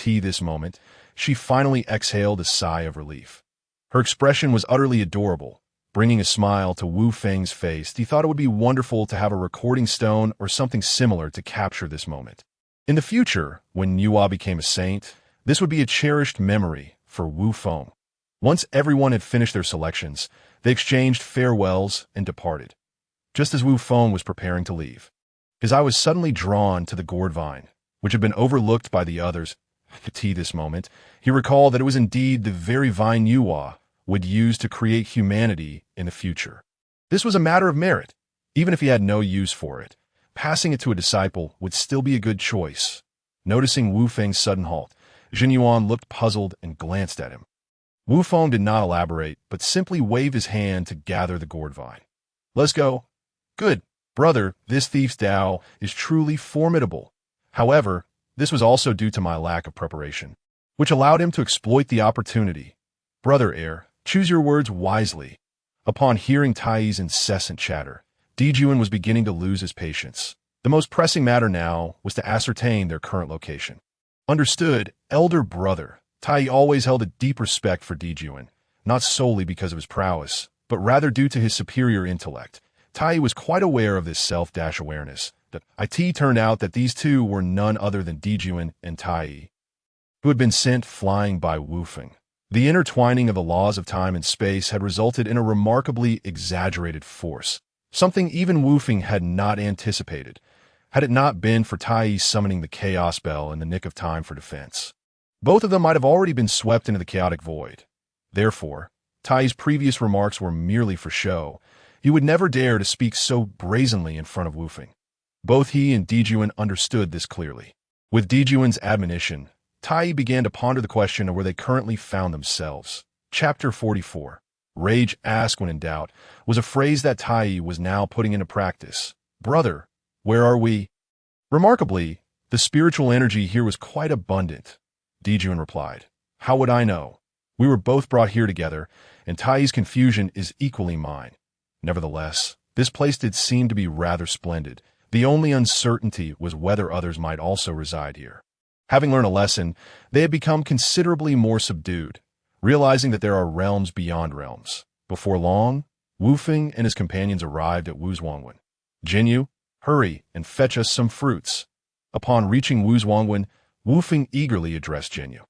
this moment, she finally exhaled a sigh of relief. Her expression was utterly adorable, bringing a smile to Wu Feng's face. He thought it would be wonderful to have a recording stone or something similar to capture this moment. In the future, when Nuo became a saint, this would be a cherished memory for Wu Feng. Once everyone had finished their selections, they exchanged farewells and departed. Just as Wu Feng was preparing to leave, his eye was suddenly drawn to the gourd vine, which had been overlooked by the others. This moment, he recalled that it was indeed the very vine Nuo would use to create humanity in the future. This was a matter of merit. Even if he had no use for it, passing it to a disciple would still be a good choice. Noticing Wu Feng's sudden halt, Jin Yuan looked puzzled and glanced at him. Wu Feng did not elaborate, but simply waved his hand to gather the gourd vine. Let's go. Good, brother, this thief's Tao is truly formidable. However, this was also due to my lack of preparation, which allowed him to exploit the opportunity. Brother heir, choose your words wisely. Upon hearing Tai's incessant chatter, Dijuan was beginning to lose his patience. The most pressing matter now was to ascertain their current location. Understood, elder brother. Tai always held a deep respect for Dijuan, not solely because of his prowess, but rather due to his superior intellect. Tai was quite aware of this self-awareness. It turned out that these two were none other than Dijuan and Tai, who had been sent flying by Wu Feng. The intertwining of the laws of time and space had resulted in a remarkably exaggerated force, something even Wu Feng had not anticipated, had it not been for Tai summoning the Chaos Bell in the nick of time for defense. Both of them might have already been swept into the chaotic void. Therefore, Tai's previous remarks were merely for show. He would never dare to speak so brazenly in front of Wu Feng. Both he and Dijuan understood this clearly. With Dijuan's admonition, Tai began to ponder the question of where they currently found themselves. Chapter 44. Rage ask when in doubt was a phrase that Tai was now putting into practice. Brother, where are we? Remarkably, the spiritual energy here was quite abundant. Dijuan replied, How would I know? We were both brought here together, and Tai's confusion is equally mine. Nevertheless, this place did seem to be rather splendid. The only uncertainty was whether others might also reside here. Having learned a lesson, they had become considerably more subdued, realizing that there are realms beyond realms. Before long, Wu Feng and his companions arrived at Wuzhuangwen. Jinyu, hurry and fetch us some fruits. Upon reaching Wuzhuangwen, Wu Feng eagerly addressed Jinyu.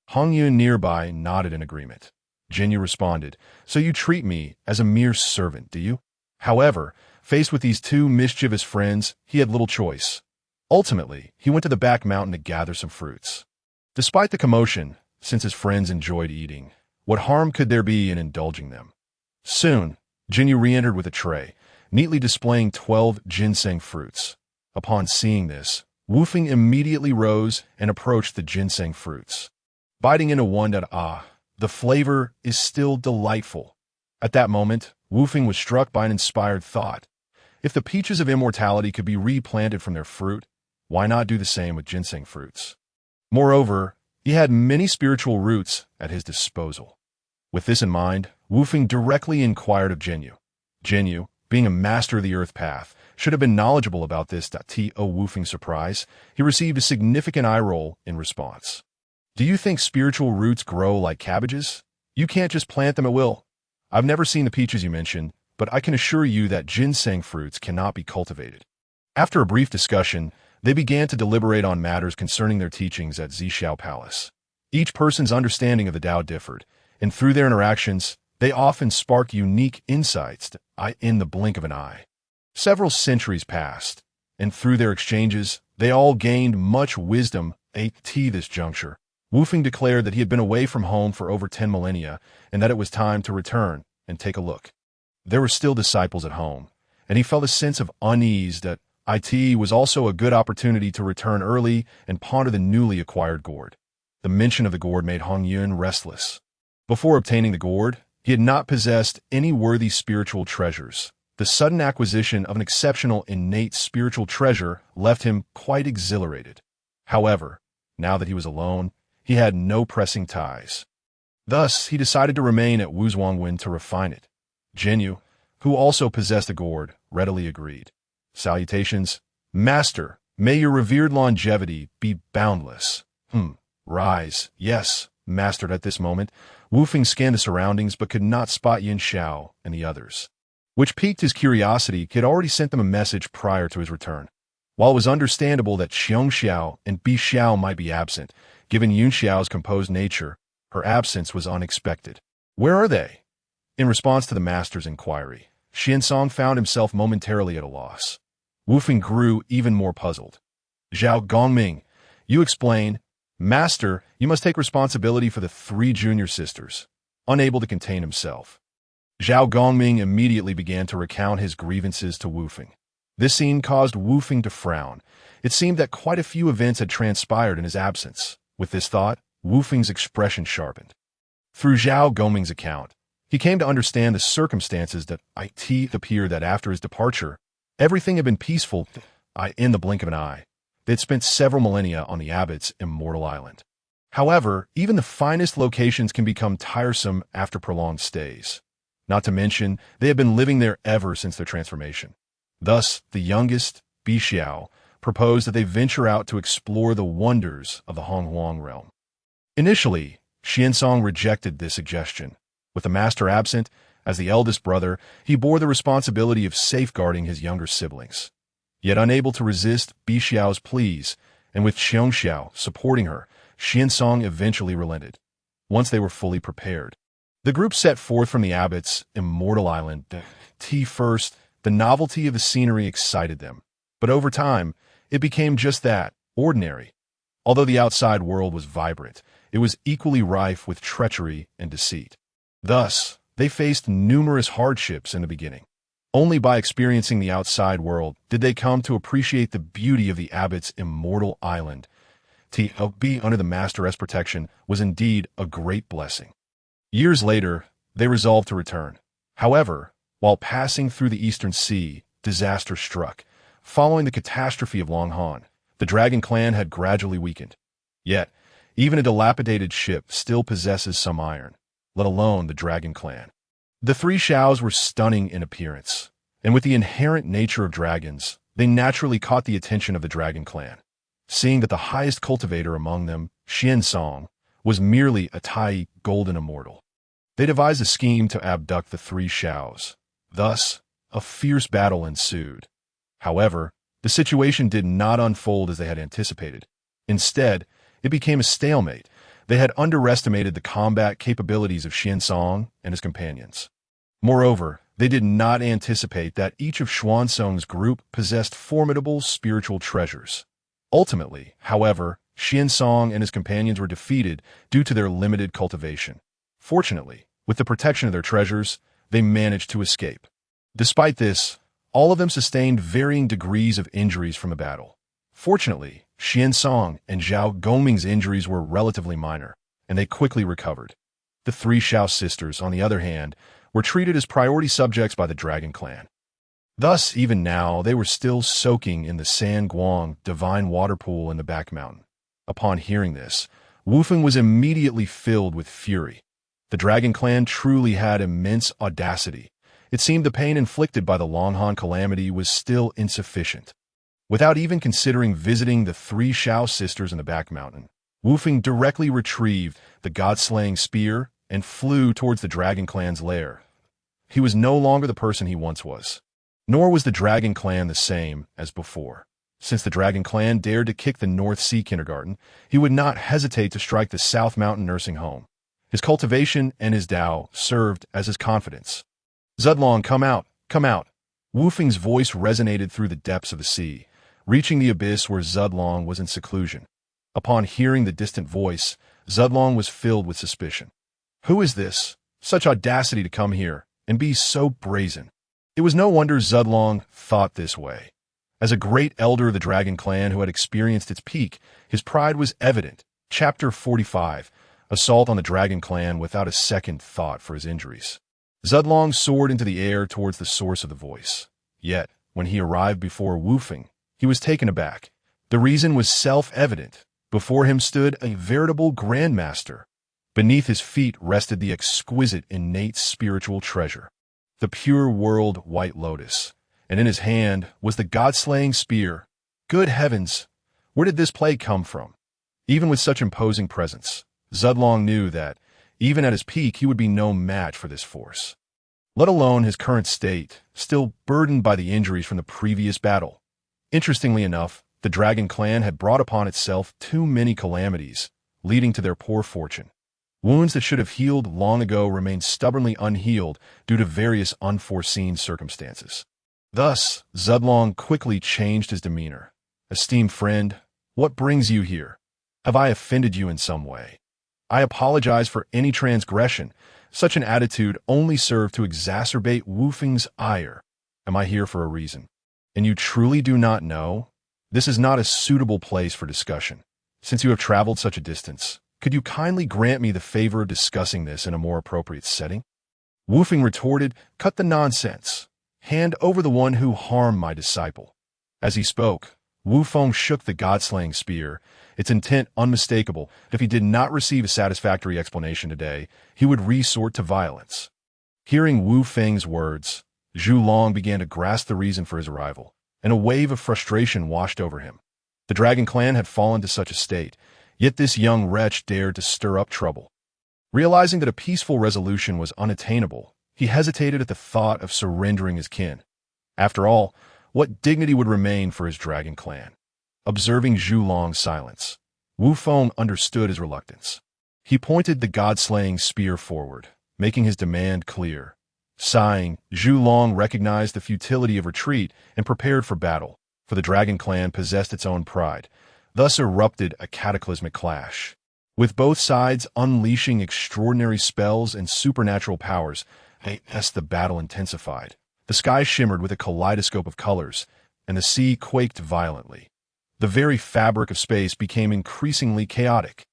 Hong Yun nearby nodded in agreement. Jinyu responded, So you treat me as a mere servant, do you? However, faced with these two mischievous friends, he had little choice. Ultimately, he went to the back mountain to gather some fruits. Despite the commotion, since his friends enjoyed eating, what harm could there be in indulging them? Soon, Jinyu re-entered with a tray, neatly displaying 12 ginseng fruits. Upon seeing this, Wu Feng immediately rose and approached the ginseng fruits. Biting into one, the flavor is still delightful. At that moment, Wu Feng was struck by an inspired thought. If the peaches of immortality could be replanted from their fruit, why not do the same with ginseng fruits? Moreover, he had many spiritual roots at his disposal. With this in mind, Wu Feng directly inquired of Jinyu. Jinyu, being a master of the earth path, should have been knowledgeable about this. To Wu Feng's surprise, he received a significant eye roll in response. Do you think spiritual roots grow like cabbages? You can't just plant them at will. I've never seen the peaches you mentioned, but I can assure you that ginseng fruits cannot be cultivated. After a brief discussion, they began to deliberate on matters concerning their teachings at Zhixiao Palace. Each person's understanding of the Tao differed, and through their interactions, they often sparked unique insights in the blink of an eye. Several centuries passed, and through their exchanges, they all gained much wisdom. At this juncture, Wufeng declared that he had been away from home for over 10 millennia and that it was time to return and take a look. There were still disciples at home, and he felt a sense of unease that it was also a good opportunity to return early and ponder the newly acquired gourd. The mention of the gourd made Hong Yun restless. Before obtaining the gourd, he had not possessed any worthy spiritual treasures. The sudden acquisition of an exceptional innate spiritual treasure left him quite exhilarated. However, now that he was alone, he had no pressing ties. Thus, he decided to remain at Wuzhuangwen to refine it. Jinyu, who also possessed a gourd, readily agreed. Salutations, Master, may your revered longevity be boundless. Rise, yes, Master. At this moment, Wufeng scanned the surroundings but could not spot Yin Xiao and the others, which piqued his curiosity. He had already sent them a message prior to his return. While it was understandable that Xiong Xiao and Bi Xiao might be absent, given Yun Xiao's composed nature, her absence was unexpected. Where are they? In response to the master's inquiry, Xiansong found himself momentarily at a loss. Wufeng grew even more puzzled. Zhao Gongming, you explain. Master, you must take responsibility for the 3 junior sisters. Unable to contain himself, Zhao Gongming immediately began to recount his grievances to Wufeng. This scene caused Wufeng to frown. It seemed that quite a few events had transpired in his absence. With this thought, Wufeng's expression sharpened. Through Zhao Gongming's account, he came to understand the circumstances that it appeared that after his departure, everything had been peaceful in the blink of an eye. They had spent several millennia on the abbot's immortal island. However, even the finest locations can become tiresome after prolonged stays. Not to mention, they had been living there ever since their transformation. Thus, the youngest, Bi Xiao, proposed that they venture out to explore the wonders of the Honghuang realm. Initially, Xiansong rejected this suggestion. With the master absent, as the eldest brother, he bore the responsibility of safeguarding his younger siblings. Yet unable to resist Bi Xiao's pleas, and with Xiong Xiao supporting her, Xiansong eventually relented. Once they were fully prepared, the group set forth from the abbot's immortal island. First, the novelty of the scenery excited them, but over time, it became just that, ordinary. Although the outside world was vibrant, it was equally rife with treachery and deceit. Thus, they faced numerous hardships in the beginning. Only by experiencing the outside world did they come to appreciate the beauty of the abbot's immortal island. To be under the master's protection was indeed a great blessing. Years later, they resolved to return. However, while passing through the Eastern Sea, disaster struck. Following the catastrophe of Longhan, the Dragon Clan had gradually weakened. Yet, even a dilapidated ship still possesses some iron, let alone the Dragon Clan. The 3 Xiaos were stunning in appearance, and with the inherent nature of dragons, they naturally caught the attention of the Dragon Clan. Seeing that the highest cultivator among them, Xiansong, was merely a Tai golden immortal, they devised a scheme to abduct the 3 Xiaos. Thus, a fierce battle ensued. However, the situation did not unfold as they had anticipated. Instead, it became a stalemate. They had underestimated the combat capabilities of Xiansong and his companions. Moreover, they did not anticipate that each of Xuansong's group possessed formidable spiritual treasures. Ultimately, however, Xiansong and his companions were defeated due to their limited cultivation. Fortunately, with the protection of their treasures, they managed to escape. Despite this, all of them sustained varying degrees of injuries from the battle. Fortunately, Xiansong and Zhao Gongming's injuries were relatively minor, and they quickly recovered. The 3 Xiao sisters, on the other hand, were treated as priority subjects by the Dragon Clan. Thus, even now, they were still soaking in the San Guang divine water pool in the back mountain. Upon hearing this, Wufeng was immediately filled with fury. The Dragon Clan truly had immense audacity. It seemed the pain inflicted by the Longhan calamity was still insufficient. Without even considering visiting the 3 Xiao sisters in the back mountain, Wufeng directly retrieved the god-slaying spear and flew towards the Dragon Clan's lair. He was no longer the person he once was. Nor was the Dragon Clan the same as before. Since the Dragon Clan dared to kick the North Sea kindergarten, he would not hesitate to strike the South Mountain nursing home. His cultivation and his Tao served as his confidence. Zudlong, come out, come out. Wu Feng's voice resonated through the depths of the sea, reaching the abyss where Zedlong was in seclusion. Upon hearing the distant voice, Zedlong was filled with suspicion. Who is this? Such audacity to come here and be so brazen. It was no wonder Zedlong thought this way. As a great elder of the Dragon Clan who had experienced its peak, his pride was evident. Chapter 45, Assault on the Dragon Clan without a second thought for his injuries. Zedlong soared into the air towards the source of the voice. Yet, when he arrived before Wu Feng, he was taken aback. The reason was self-evident. Before him stood a veritable grandmaster. Beneath his feet rested the exquisite innate spiritual treasure, the pure world white lotus, and in his hand was the god-slaying spear. Good heavens, where did this plague come from? Even with such imposing presence, Zedlong knew that, even at his peak, he would be no match for this force. Let alone his current state, still burdened by the injuries from the previous battle. Interestingly enough, the Dragon Clan had brought upon itself too many calamities, leading to their poor fortune. Wounds that should have healed long ago remained stubbornly unhealed due to various unforeseen circumstances. Thus, Zedlong quickly changed his demeanor. Esteemed friend, what brings you here? Have I offended you in some way? I apologize for any transgression. Such an attitude only served to exacerbate Wu Feng's ire. Am I here for a reason? And you truly do not know? This is not a suitable place for discussion. Since you have traveled such a distance, could you kindly grant me the favor of discussing this in a more appropriate setting? Wu Feng retorted, cut the nonsense. Hand over the one who harmed my disciple. As he spoke, Wu Feng shook the god-slaying spear, its intent unmistakable. If he did not receive a satisfactory explanation today, he would resort to violence. Hearing Wu Feng's words, Zhu Long began to grasp the reason for his arrival, and a wave of frustration washed over him. The Dragon Clan had fallen to such a state, yet this young wretch dared to stir up trouble. Realizing that a peaceful resolution was unattainable, he hesitated at the thought of surrendering his kin. After all, what dignity would remain for his Dragon Clan? Observing Zhu Long's silence, Wu Feng understood his reluctance. He pointed the god-slaying spear forward, making his demand clear. Sighing, Zhu Long recognized the futility of retreat and prepared for battle, for the Dragon Clan possessed its own pride. Thus erupted a cataclysmic clash. With both sides unleashing extraordinary spells and supernatural powers, as the battle intensified. The sky shimmered with a kaleidoscope of colors, and the sea quaked violently. The very fabric of space became increasingly chaotic.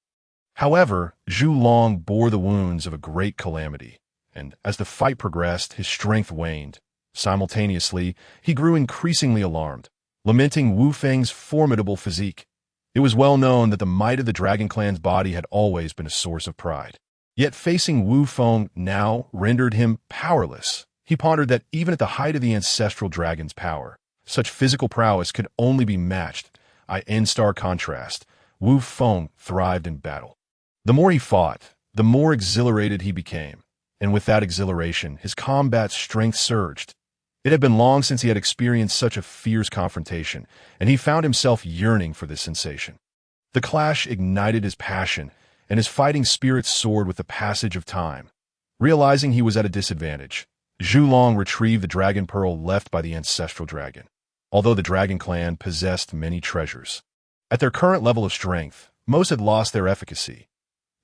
However, Zhu Long bore the wounds of a great calamity, and as the fight progressed, his strength waned. Simultaneously, he grew increasingly alarmed, lamenting Wu Feng's formidable physique. It was well known that the might of the Dragon Clan's body had always been a source of pride. Yet facing Wu Feng now rendered him powerless. He pondered that even at the height of the ancestral dragon's power, such physical prowess could only be matched. In stark contrast, Wu Feng thrived in battle. The more he fought, the more exhilarated he became, and with that exhilaration, his combat strength surged. It had been long since he had experienced such a fierce confrontation, and he found himself yearning for this sensation. The clash ignited his passion, and his fighting spirit soared with the passage of time. Realizing he was at a disadvantage, Zhu Long retrieved the dragon pearl left by the ancestral dragon. Although the Dragon Clan possessed many treasures, at their current level of strength, most had lost their efficacy.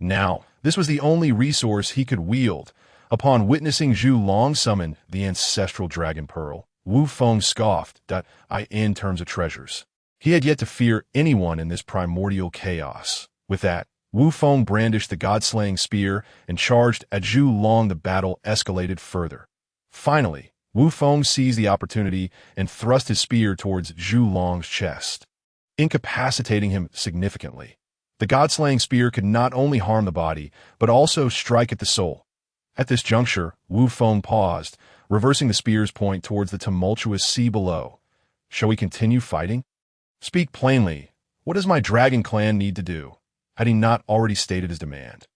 Now, this was the only resource he could wield. Upon witnessing Zhu Long summon the ancestral dragon pearl, Wu Feng scoffed. In terms of treasures, he had yet to fear anyone in this primordial chaos. With that, Wu Feng brandished the god-slaying spear and charged at Zhu Long. The battle escalated further. Finally, Wu Feng seized the opportunity and thrust his spear towards Zhu Long's chest, incapacitating him significantly. The god-slaying spear could not only harm the body, but also strike at the soul. At this juncture, Wu Feng paused, reversing the spear's point towards the tumultuous sea below. Shall we continue fighting? Speak plainly. What does my Dragon Clan need to do? Had he not already stated his demand?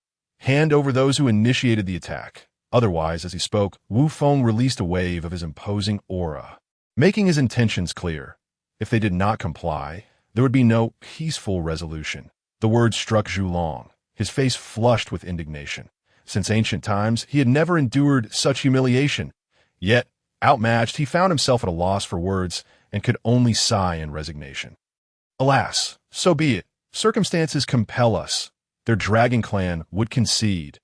Hand over those who initiated the attack. Otherwise, as he spoke, Wu Feng released a wave of his imposing aura, making his intentions clear. If they did not comply, there would be no peaceful resolution. The words struck Zhu Long, his face flushed with indignation. Since ancient times, he had never endured such humiliation. Yet, Outmatched, he found himself at a loss for words and could only sigh in resignation. Alas, so be it. Circumstances compel us. Their dragon clan would concede.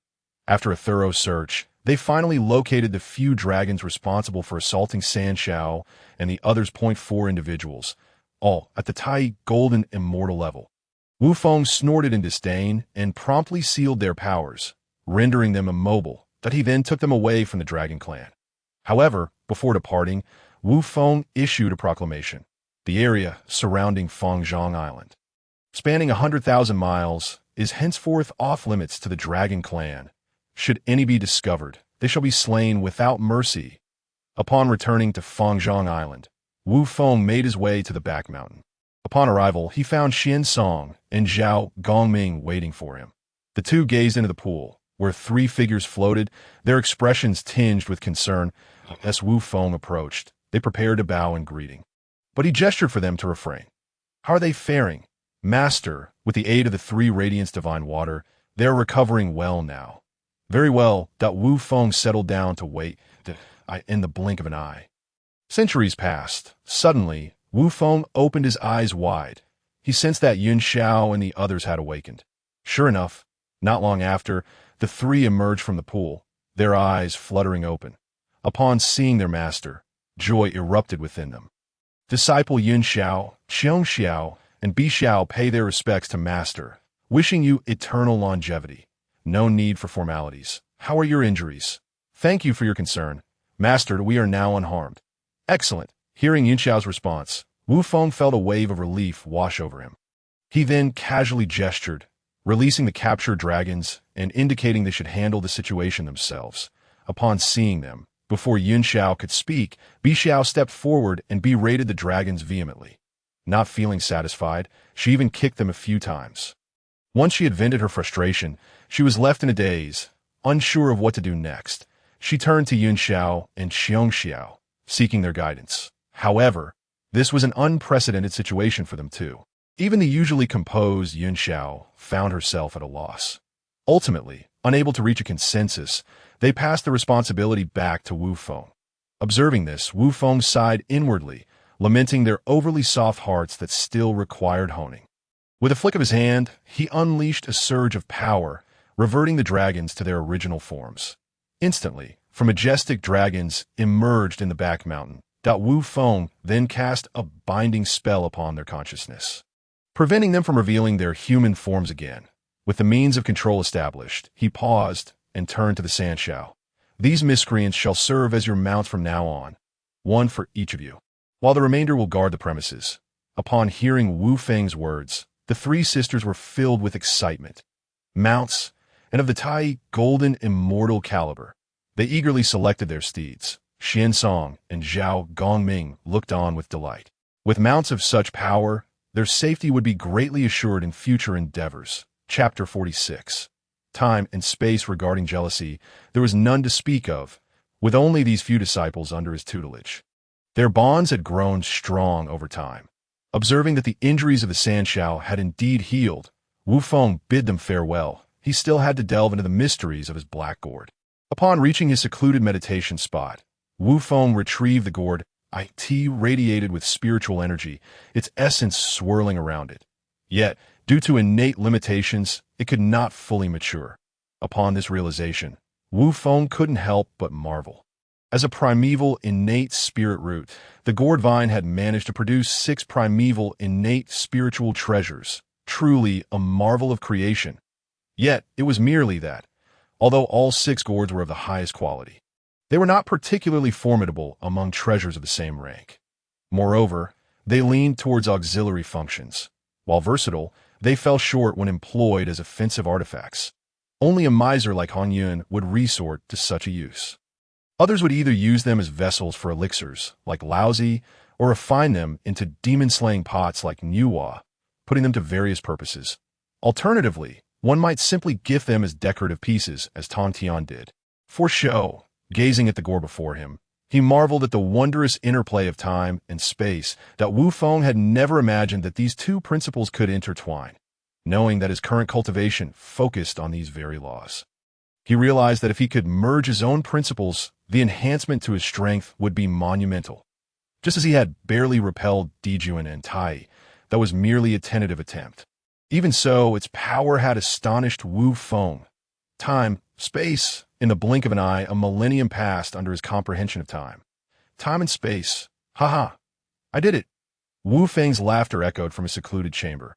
After a thorough search, they finally located the few dragons responsible for assaulting Sanshao and the others point 4 individuals, all at the Tai Golden Immortal level. Wu Feng snorted in disdain and promptly sealed their powers, rendering them immobile, that he then took them away from the dragon clan. However, before departing, Wu Feng issued a proclamation. The area surrounding Fengzhang Island, spanning 100,000 miles, is henceforth off-limits to the dragon clan. Should any be discovered, they shall be slain without mercy. Upon returning to Fengzhang Island, Wu Feng made his way to the back mountain. Upon arrival, he found Xian Song and Zhao Gongming waiting for him. The two gazed into the pool, where 3 figures floated, their expressions tinged with concern. As Wu Feng approached, they prepared to bow in greeting. But he gestured for them to refrain. How are they faring? Master, with the aid of the 3 Radiance Divine Water, they are recovering well now. Very well. Wu Feng settled down to wait in the blink of an eye. Centuries passed. Suddenly, Wu Feng opened his eyes wide. He sensed that Yun Xiao and the others had awakened. Sure enough, not long after, the 3 emerged from the pool, their eyes fluttering open. Upon seeing their master, joy erupted within them. Disciple Yun Xiao, Qiong Xiao, and Bi Xiao pay their respects to Master, wishing you eternal longevity. No need for formalities. How are your injuries? Thank you for your concern. Master, we are now unharmed. Excellent. Hearing Yun Xiao's response, Wu Feng felt a wave of relief wash over him. He then casually gestured, releasing the captured dragons and indicating they should handle the situation themselves. Upon seeing them, before Yun Xiao could speak, Bi Xiao stepped forward and berated the dragons vehemently. Not feeling satisfied, she even kicked them a few times. Once she had vented her frustration, she was left in a daze, unsure of what to do next. She turned to Yun Xiao and Qiong Xiao, seeking their guidance. However, this was an unprecedented situation for them too. Even the usually composed Yun Xiao found herself at a loss. Ultimately, unable to reach a consensus, they passed the responsibility back to Wu Feng. Observing this, Wu Feng sighed inwardly, lamenting their overly soft hearts that still required honing. With a flick of his hand, he unleashed a surge of power, reverting the dragons to their original forms. Instantly, majestic dragons emerged in the back mountain. Wu Feng then cast a binding spell upon their consciousness, preventing them from revealing their human forms again. With the means of control established, he paused and turned to the Sanshao. These miscreants shall serve as your mounts from now on, 1 for each of you, while the remainder will guard the premises. Upon hearing Wu Feng's words, the 3 sisters were filled with excitement. Mounts, and of the Tai Golden Immortal caliber. They eagerly selected their steeds. Xian Song and Zhao Gongming looked on with delight. With mounts of such power, their safety would be greatly assured in future endeavors. Chapter 46. Time and space regarding jealousy, there was none to speak of, with only these few disciples under his tutelage. Their bonds had grown strong over time. Observing that the injuries of the Sanshao had indeed healed, Wu Feng bid them farewell. He still had to delve into the mysteries of his black gourd. Upon reaching his secluded meditation spot, Wu Feng retrieved the gourd. It radiated with spiritual energy, its essence swirling around it. Yet, due to innate limitations, it could not fully mature. Upon this realization, Wu Feng couldn't help but marvel. As a primeval innate spirit root, the gourd vine had managed to produce 6 primeval innate spiritual treasures, truly a marvel of creation. Yet, it was merely that, although all 6 gourds were of the highest quality, they were not particularly formidable among treasures of the same rank. Moreover, they leaned towards auxiliary functions. While versatile, they fell short when employed as offensive artifacts. Only a miser like Han Yun would resort to such a use. Others would either use them as vessels for elixirs, like Laozi, or refine them into demon-slaying pots like Nuwa, putting them to various purposes. Alternatively, one might simply gift them as decorative pieces, as Tong Tian did. For show, gazing at the gourd before him, he marveled at the wondrous interplay of time and space that Wu Feng had never imagined that these 2 principles could intertwine, knowing that his current cultivation focused on these very laws. He realized that if he could merge his own principles, the enhancement to his strength would be monumental. Just as he had barely repelled Dijuan and Tai, that was merely a tentative attempt. Even so, its power had astonished Wu Feng. Time, space, in the blink of an eye, a millennium passed under his comprehension of time. Time and space. Haha, I did it. Wu Feng's laughter echoed from his secluded chamber,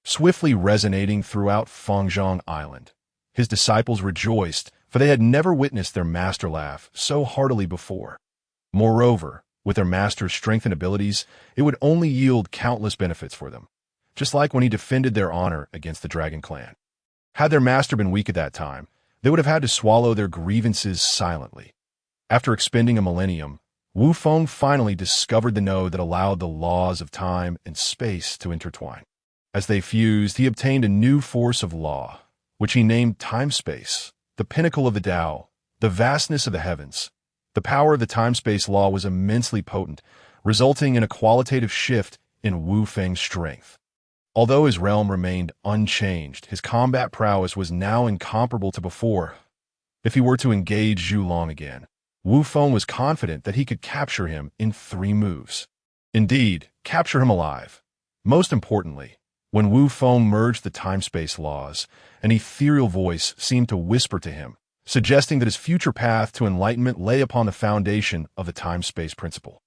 swiftly resonating throughout Fengzhong Island. His disciples rejoiced, for they had never witnessed their master laugh so heartily before. Moreover, with their master's strength and abilities, it would only yield countless benefits for them, just like when he defended their honor against the Dragon Clan. Had their master been weak at that time, they would have had to swallow their grievances silently. After expending a millennium, Wu Feng finally discovered the node that allowed the laws of time and space to intertwine. As they fused, he obtained a new force of law, which he named time-space, the pinnacle of the Tao, the vastness of the heavens. The power of the time-space law was immensely potent, resulting in a qualitative shift in Wu Feng's strength. Although his realm remained unchanged, his combat prowess was now incomparable to before. If he were to engage Zhu Long again, Wu Feng was confident that he could capture him in 3 moves. Indeed, capture him alive. Most importantly, when Wu Feng merged the time-space laws, an ethereal voice seemed to whisper to him, suggesting that his future path to enlightenment lay upon the foundation of the time-space principle.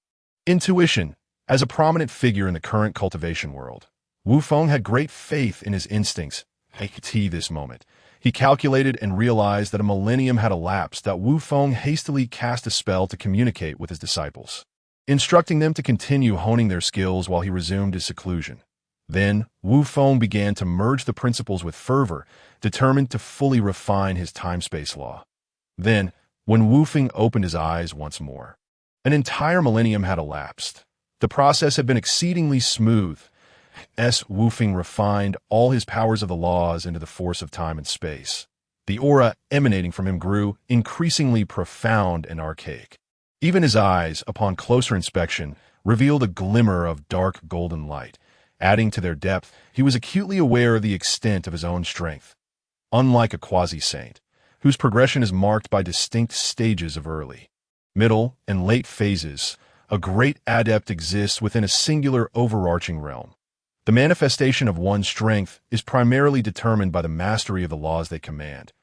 Intuition. As a prominent figure in the current cultivation world, Wu Feng had great faith in his instincts. At this moment, he calculated and realized that a millennium had elapsed that Wu Feng hastily cast a spell to communicate with his disciples, instructing them to continue honing their skills while he resumed his seclusion. Then, Wu Feng began to merge the principles with fervor, determined to fully refine his time-space law. Then, when Wu Feng opened his eyes once more, an entire millennium had elapsed. The process had been exceedingly smooth. Wu Feng refined all his powers of the laws into the force of time and space. The aura emanating from him grew increasingly profound and archaic. Even his eyes, upon closer inspection, revealed a glimmer of dark golden light. Adding to their depth, he was acutely aware of the extent of his own strength. Unlike a quasi-saint, whose progression is marked by distinct stages of early, middle, and late phases, a great adept exists within a singular overarching realm. The manifestation of one's strength is primarily determined by the mastery of the laws they command.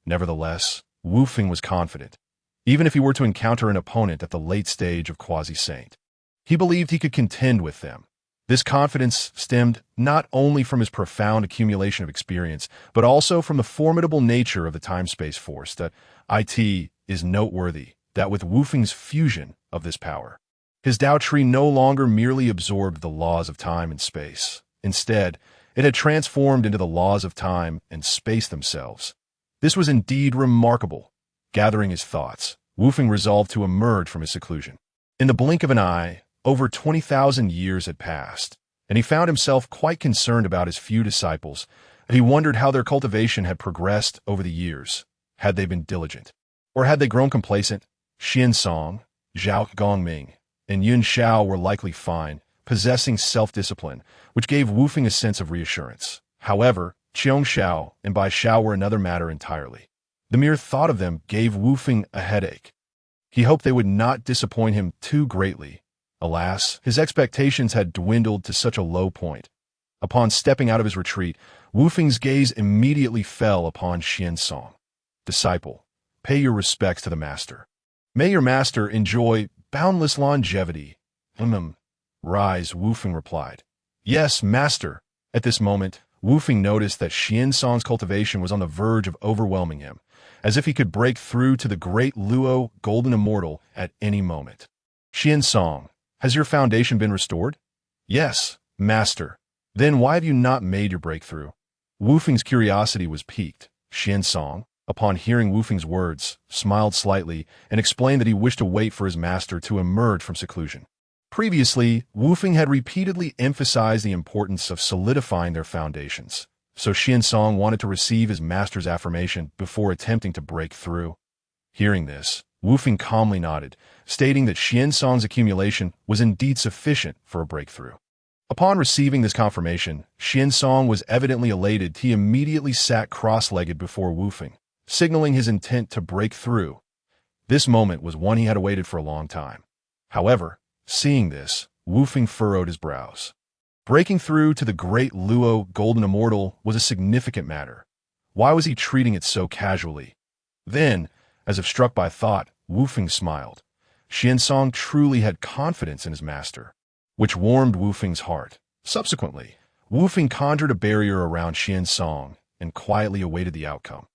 Nevertheless, Wu Feng was confident, even if he were to encounter an opponent at the late stage of quasi-saint. He believed he could contend with them. This confidence stemmed not only from his profound accumulation of experience, but also from the formidable nature of the time-space force. That it is noteworthy that with Wu Feng's fusion of this power, his Tao tree no longer merely absorbed the laws of time and space. Instead, it had transformed into the laws of time and space themselves. This was indeed remarkable. Gathering his thoughts, Wu Feng resolved to emerge from his seclusion. In the blink of an eye, over 20,000 years had passed, and he found himself quite concerned about his few disciples. He wondered how their cultivation had progressed over the years. Had they been diligent? Or had they grown complacent? Xian Song, Zhao Gongming, and Yun Xiao were likely fine, possessing self-discipline, which gave Wu Feng a sense of reassurance. However, Qiong Xiao and Bai Xiao were another matter entirely. The mere thought of them gave Wu Feng a headache. He hoped they would not disappoint him too greatly. Alas, his expectations had dwindled to such a low point. Upon stepping out of his retreat, Wu Feng's gaze immediately fell upon Xian Song. Disciple, pay your respects to the master. May your master enjoy boundless longevity. Rise, Wu Feng replied. Yes, master. At this moment, Wu Feng noticed that Xian Song's cultivation was on the verge of overwhelming him, as if he could break through to the great Luo Golden Immortal at any moment. Xian Song, has your foundation been restored? Yes, master. Then why have you not made your breakthrough? Wu Feng's curiosity was piqued. Xian Song, upon hearing Wu Feng's words, smiled slightly and explained that he wished to wait for his master to emerge from seclusion. Previously, Wu Feng had repeatedly emphasized the importance of solidifying their foundations, so Xian Song wanted to receive his master's affirmation before attempting to break through. Hearing this, Wu Feng calmly nodded, stating that Xian Song's accumulation was indeed sufficient for a breakthrough. Upon receiving this confirmation, Xian Song was evidently elated. He immediately sat cross-legged before Wu Feng. signaling his intent to break through. This moment was one he had awaited for a long time. However, seeing this, Wu Feng furrowed his brows. Breaking through to the great Luo Golden Immortal was a significant matter. Why was he treating it so casually? Then, as if struck by thought, Wu Feng smiled. Xiansong truly had confidence in his master, which warmed Wu Feng's heart. Subsequently, Wu Feng conjured a barrier around Xiansong and quietly awaited the outcome.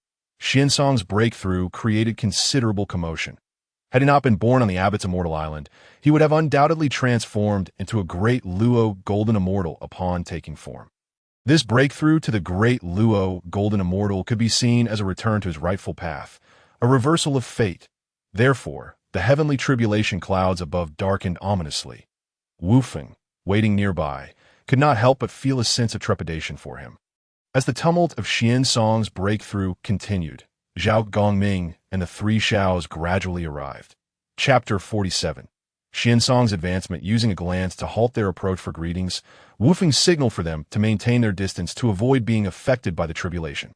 Xiansong's breakthrough created considerable commotion. Had he not been born on the Abbot's Immortal Island, he would have undoubtedly transformed into a great Luo Golden Immortal upon taking form. This breakthrough to the great Luo Golden Immortal could be seen as a return to his rightful path, a reversal of fate. Therefore, the heavenly tribulation clouds above darkened ominously. Wu Feng, waiting nearby, could not help but feel a sense of trepidation for him. As the tumult of Xiansong's breakthrough continued, Zhao Gongming and the three Xiaos gradually arrived. Chapter 47. Xiansong's advancement. Using a glance to halt their approach for greetings, Wu Feng signaled for them to maintain their distance to avoid being affected by the tribulation.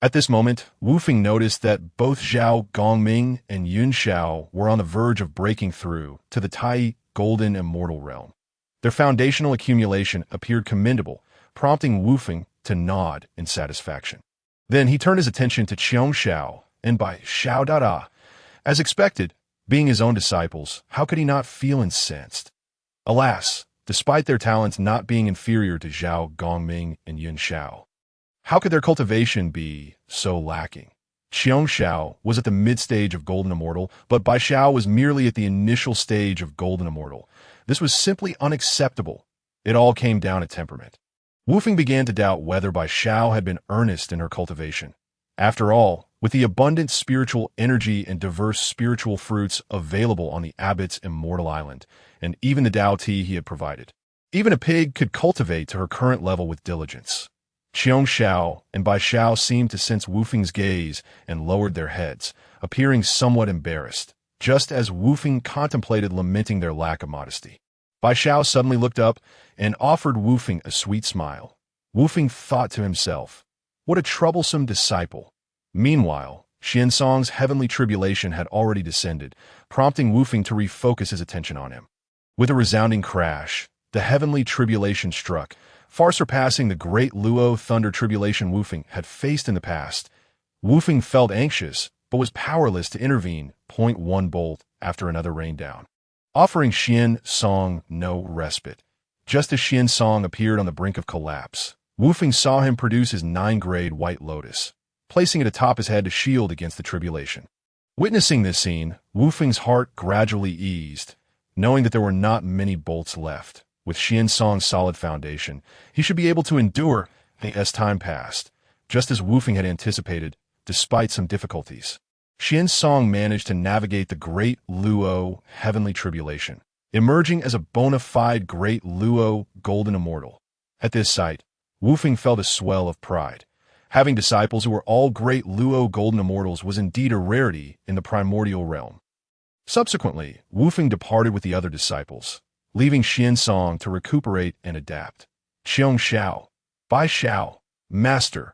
At this moment, Wu Feng noticed that both Zhao Gongming and Yun Xiao were on the verge of breaking through to the Tai Golden Immortal realm. Their foundational accumulation appeared commendable, prompting Wu Feng to nod in satisfaction. Then he turned his attention to Qiong Xiao and Bai Xiao Dada. As expected, being his own disciples, how could he not feel incensed? Alas, despite their talents not being inferior to Zhao Gongming and Yun Xiao, how could their cultivation be so lacking? Qiong Xiao was at the mid-stage of Golden Immortal, but Bai Xiao was merely at the initial stage of Golden Immortal. This was simply unacceptable. It all came down to temperament. Wu Feng began to doubt whether Bai Xiao had been earnest in her cultivation. After all, with the abundant spiritual energy and diverse spiritual fruits available on the Abbot's Immortal Island, and even the Dao tea he had provided, even a pig could cultivate to her current level with diligence. Qiong Xiao and Bai Xiao seemed to sense Wu Feng's gaze and lowered their heads, appearing somewhat embarrassed, just as Wu Feng contemplated lamenting their lack of modesty. Bai Xiao suddenly looked up and offered Wu Feng a sweet smile. Wu Feng thought to himself, what a troublesome disciple. Meanwhile, Xiansong's heavenly tribulation had already descended, prompting Wu Feng to refocus his attention on him. With a resounding crash, the heavenly tribulation struck, far surpassing the great Luo thunder tribulation Wu Feng had faced in the past. Wu Feng felt anxious, but was powerless to intervene. One bolt after another rained down, offering Xiansong no respite. Just as Xiansong appeared on the brink of collapse, Wu Feng saw him produce his 9-grade white lotus, placing it atop his head to shield against the tribulation. Witnessing this scene, Wu Feng's heart gradually eased, knowing that there were not many bolts left. With Xiansong's solid foundation, he should be able to endure as time passed, just as Wu Feng had anticipated, despite some difficulties. Xiansong managed to navigate the great Luo heavenly tribulation, emerging as a bona fide great Luo Golden Immortal. At this sight, Wu Feng felt a swell of pride. Having disciples who were all great Luo Golden Immortals was indeed a rarity in the Primordial realm. Subsequently, Wu Feng departed with the other disciples, leaving Xiansong to recuperate and adapt. Qiong Xiao, Bai Xiao, Master.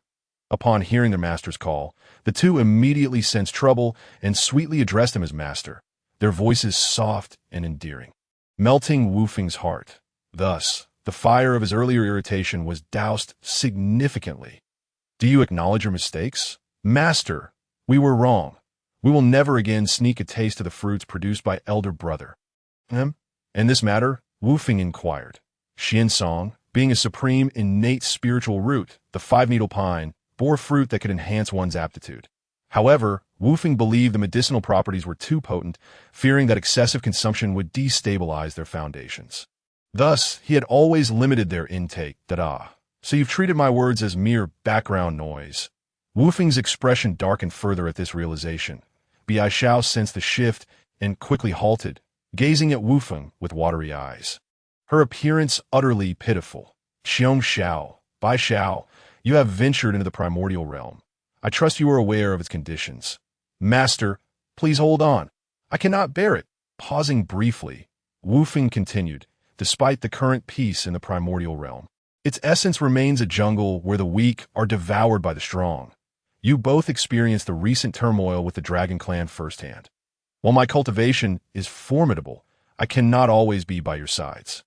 Upon hearing their master's call, the two immediately sensed trouble and sweetly addressed him as master, their voices soft and endearing, melting Wu Feng's heart. Thus, the fire of his earlier irritation was doused significantly. Do you acknowledge your mistakes? Master, we were wrong. We will never again sneak a taste of the fruits produced by elder brother. In this matter, Wu Feng inquired. Xiansong, being a supreme innate spiritual root, the 5-needle pine, bore fruit that could enhance one's aptitude. However, Wu Feng believed the medicinal properties were too potent, fearing that excessive consumption would destabilize their foundations. Thus, he had always limited their intake. So you've treated my words as mere background noise. Wu Feng's expression darkened further at this realization. Bai Xiao sensed the shift and quickly halted, gazing at Wu Feng with watery eyes, her appearance utterly pitiful. Qiong Xiao, Bai Xiao, you have ventured into the primordial realm. I trust you are aware of its conditions. Master, please hold on. I cannot bear it. Pausing briefly, Wu Feng continued, despite the current peace in the primordial realm, its essence remains a jungle where the weak are devoured by the strong. You both experienced the recent turmoil with the Dragon Clan firsthand. While my cultivation is formidable, I cannot always be by your sides.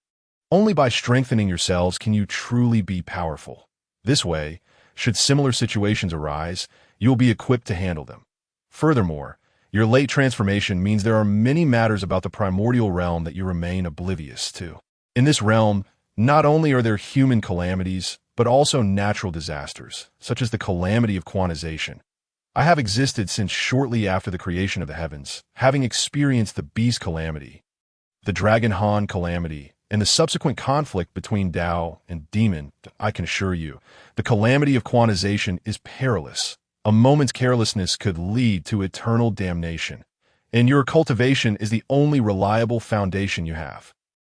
Only by strengthening yourselves can you truly be powerful. This way, should similar situations arise, you will be equipped to handle them. Furthermore, your late transformation means there are many matters about the primordial realm that you remain oblivious to. In this realm, not only are there human calamities, but also natural disasters, such as the calamity of quantization. I have existed since shortly after the creation of the heavens, having experienced the beast calamity, the Dragon Han calamity, and the subsequent conflict between Tao and Demon. I can assure you, the calamity of quantization is perilous. A moment's carelessness could lead to eternal damnation, and your cultivation is the only reliable foundation you have.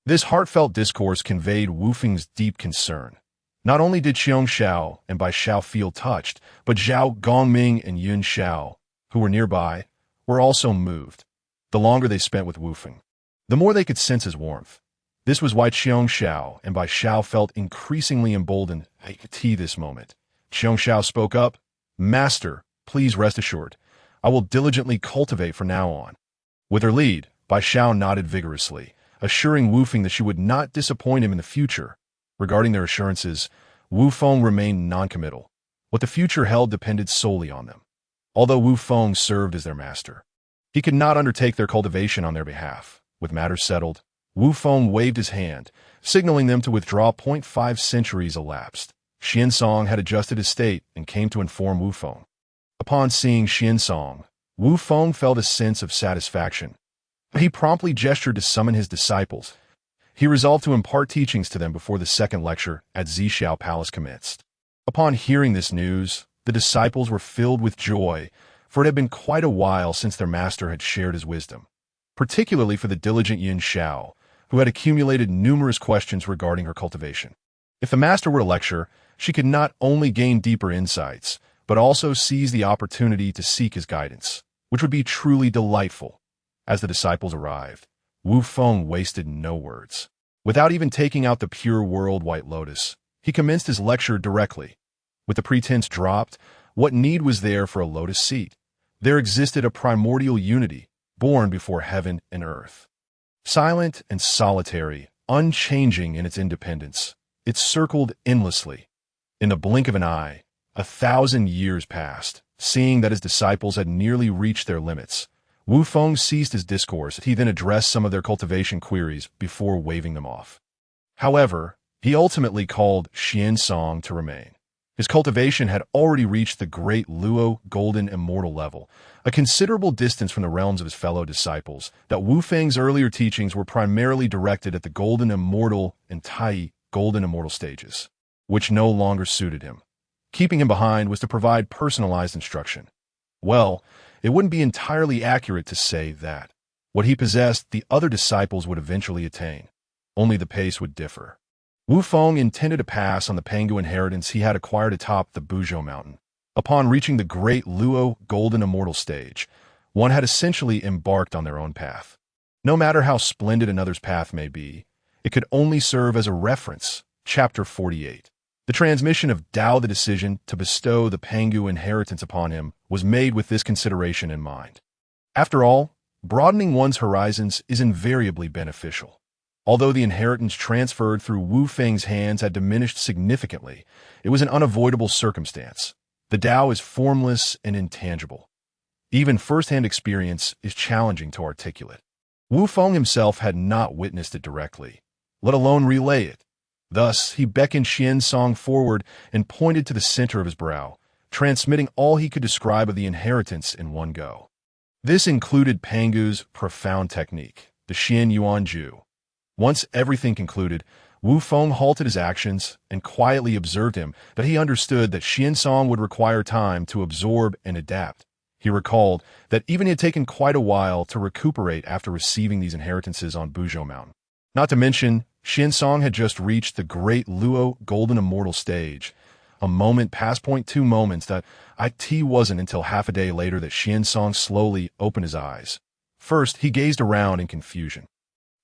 This heartfelt discourse conveyed Wu Feng's deep concern. Not only did Xiong Xiao and Bai Xiao feel touched, but Zhao Gongming and Yun Xiao, who were nearby, were also moved. The longer they spent with Wu Feng, the more they could sense his warmth. This was why Xiong Xiao and Bai Xiao felt increasingly emboldened at this moment. Xiong Xiao spoke up, "Master, please rest assured. I will diligently cultivate from now on." With her lead, Bai Xiao nodded vigorously, assuring Wu Feng that she would not disappoint him in the future. Regarding their assurances, Wu Feng remained noncommittal. What the future held depended solely on them. Although Wu Feng served as their master, he could not undertake their cultivation on their behalf. With matters settled, Wu Feng waved his hand, signaling them to withdraw. 0.5 centuries elapsed. Xiansong had adjusted his state and came to inform Wu Feng. Upon seeing Xiansong, Wu Feng felt a sense of satisfaction. He promptly gestured to summon his disciples. He resolved to impart teachings to them before the second lecture at Zixiao Palace commenced. Upon hearing this news, the disciples were filled with joy, for it had been quite a while since their master had shared his wisdom, particularly for the diligent Yin Xiao, who had accumulated numerous questions regarding her cultivation. If the master were to lecture, she could not only gain deeper insights, but also seize the opportunity to seek his guidance, which would be truly delightful. As the disciples arrived, Wu Feng wasted no words. Without even taking out the pure world White Lotus, he commenced his lecture directly. With the pretense dropped, what need was there for a lotus seat? There existed a primordial unity, born before heaven and earth. Silent and solitary, unchanging in its independence, it circled endlessly. In the blink of an eye, 1,000 years passed. Seeing that his disciples had nearly reached their limits, Wu Feng ceased his discourse. He then addressed some of their cultivation queries before waving them off. However, he ultimately called Xiansong to remain. His cultivation had already reached the great Luo golden immortal level, a considerable distance from the realms of his fellow disciples. That Wu Feng's earlier teachings were primarily directed at the golden immortal and Tai golden immortal stages, which no longer suited him. Keeping him behind was to provide personalized instruction. Well, it wouldn't be entirely accurate to say that. What he possessed, the other disciples would eventually attain. Only the pace would differ. Wu Feng intended to pass on the Pangu inheritance he had acquired atop the Buzhou mountain. Upon reaching the great Luo golden immortal stage, one had essentially embarked on their own path. No matter how splendid another's path may be, it could only serve as a reference. Chapter 48. The transmission of Tao, the decision to bestow the Pangu inheritance upon him, was made with this consideration in mind. After all, broadening one's horizons is invariably beneficial. Although the inheritance transferred through Wu Feng's hands had diminished significantly, it was an unavoidable circumstance. The Tao is formless and intangible. Even first-hand experience is challenging to articulate. Wu Feng himself had not witnessed it directly, let alone relay it. Thus, he beckoned Xiansong forward and pointed to the center of his brow, transmitting all he could describe of the inheritance in one go. This included Pangu's profound technique, the Xian Yuan Ju. Once everything concluded, Wu Feng halted his actions and quietly observed him, but he understood that Xiansong would require time to absorb and adapt. He recalled that even it had taken quite a while to recuperate after receiving these inheritances on Buzhou Mountain. Not to mention, Xiansong had just reached the great Luo golden immortal stage. A moment past 0.2 moments that it wasn't until half a day later that Xiansong slowly opened his eyes. First, he gazed around in confusion.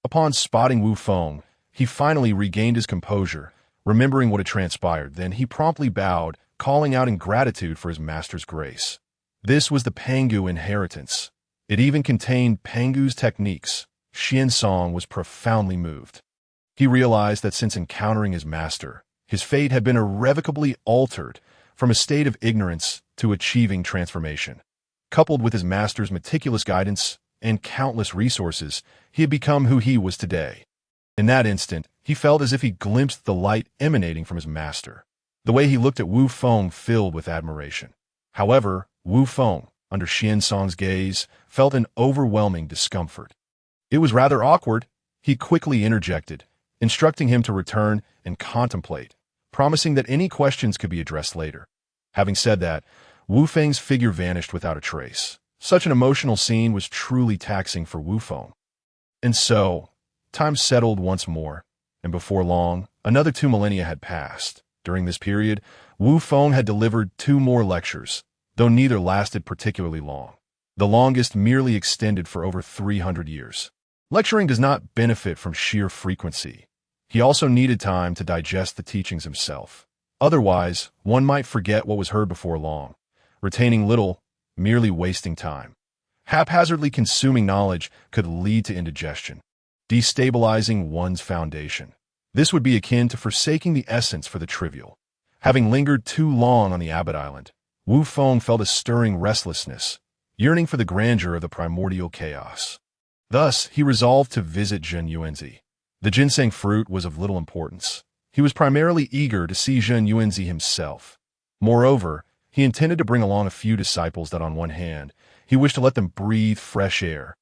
Upon spotting Wu Feng, he finally regained his composure, remembering what had transpired. Then he promptly bowed, calling out in gratitude for his master's grace. This was the Pangu inheritance. It even contained Pangu's techniques. Xiansong was profoundly moved. He realized that since encountering his master, his fate had been irrevocably altered from a state of ignorance to achieving transformation. Coupled with his master's meticulous guidance and countless resources, he had become who he was today. In that instant, he felt as if he glimpsed the light emanating from his master. The way he looked at Wu Feng filled with admiration. However, Wu Feng, under Xiansong's gaze, felt an overwhelming discomfort. It was rather awkward. He quickly interjected, instructing him to return and contemplate, promising that any questions could be addressed later. Having said that, Wu Feng's figure vanished without a trace. Such an emotional scene was truly taxing for Wu Feng. And so, time settled once more, and before long, another 2 millennia had passed. During this period, Wu Feng had delivered 2 more lectures, though neither lasted particularly long. The longest merely extended for over 300 years. Lecturing does not benefit from sheer frequency. He also needed time to digest the teachings himself. Otherwise, one might forget what was heard before long, retaining little, merely wasting time. Haphazardly consuming knowledge could lead to indigestion, destabilizing one's foundation. This would be akin to forsaking the essence for the trivial. Having lingered too long on the Abbot Island, Wu Feng felt a stirring restlessness, yearning for the grandeur of the primordial chaos. Thus, he resolved to visit Zhen Yuanzi. The ginseng fruit was of little importance. He was primarily eager to see Zhen Yuanzi himself. Moreover, he intended to bring along a few disciples that on one hand, he wished to let them breathe fresh air,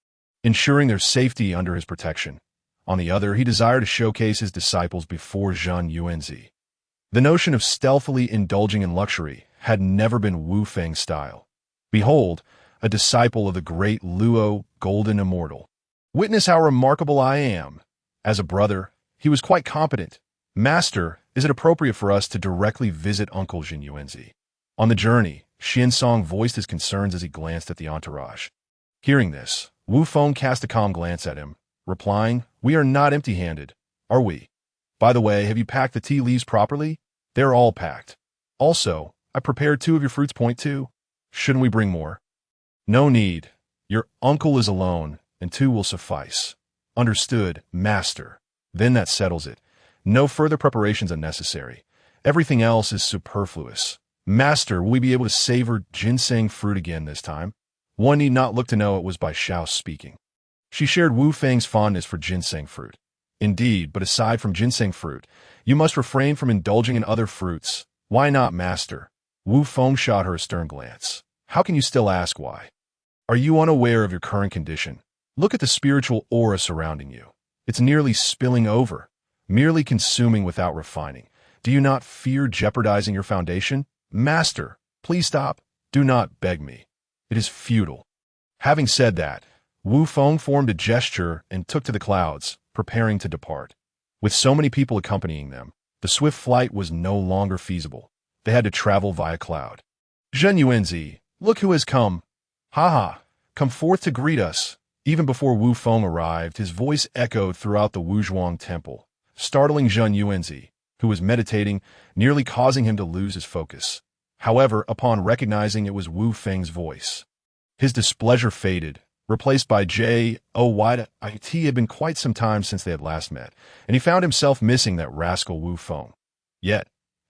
ensuring their safety under his protection. On the other, he desired to showcase his disciples before Zhen Yuanzi. The notion of stealthily indulging in luxury had never been Wu Feng's style. Behold, a disciple of the great Luo, golden immortal. Witness how remarkable I am. As a brother, he was quite competent. Master, is it appropriate for us to directly visit Uncle Zhen Yuanzi? On the journey, Xiansong voiced his concerns as he glanced at the entourage. Hearing this, Wu Feng cast a calm glance at him, replying, "We are not empty-handed, are we? By the way, have you packed the tea leaves properly? They're all packed. Also, I prepared 2 of your fruits. Point 2. Shouldn't we bring more?" "No need. Your uncle is alone, and 2 will suffice." "Understood, master." "Then that settles it. No further preparations are necessary. Everything else is superfluous." "Master, will we be able to savor ginseng fruit again this time?" One need not look to know it was by Xiao speaking. She shared Wu Feng's fondness for ginseng fruit. "Indeed, but aside from ginseng fruit, you must refrain from indulging in other fruits." "Why not, master?" Wu Feng shot her a stern glance. "How can you still ask why? Are you unaware of your current condition? Look at the spiritual aura surrounding you. It's nearly spilling over, merely consuming without refining. Do you not fear jeopardizing your foundation?" "Master, please stop. Do not beg me. It is futile." Having said that, Wu Feng formed a gesture and took to the clouds, preparing to depart. With so many people accompanying them, the swift flight was no longer feasible. They had to travel via cloud. "Zhen Yuanzi, look who has come. Ha ha, come forth to greet us." Even before Wu Feng arrived, his voice echoed throughout the Wuzhuang temple, startling Zhen Yuanzi, who was meditating, nearly causing him to lose his focus. However, upon recognizing it was Wu Feng's voice, his displeasure faded, replaced by It had been quite some time since they had last met, and he found himself missing that rascal Wu Feng. Yet,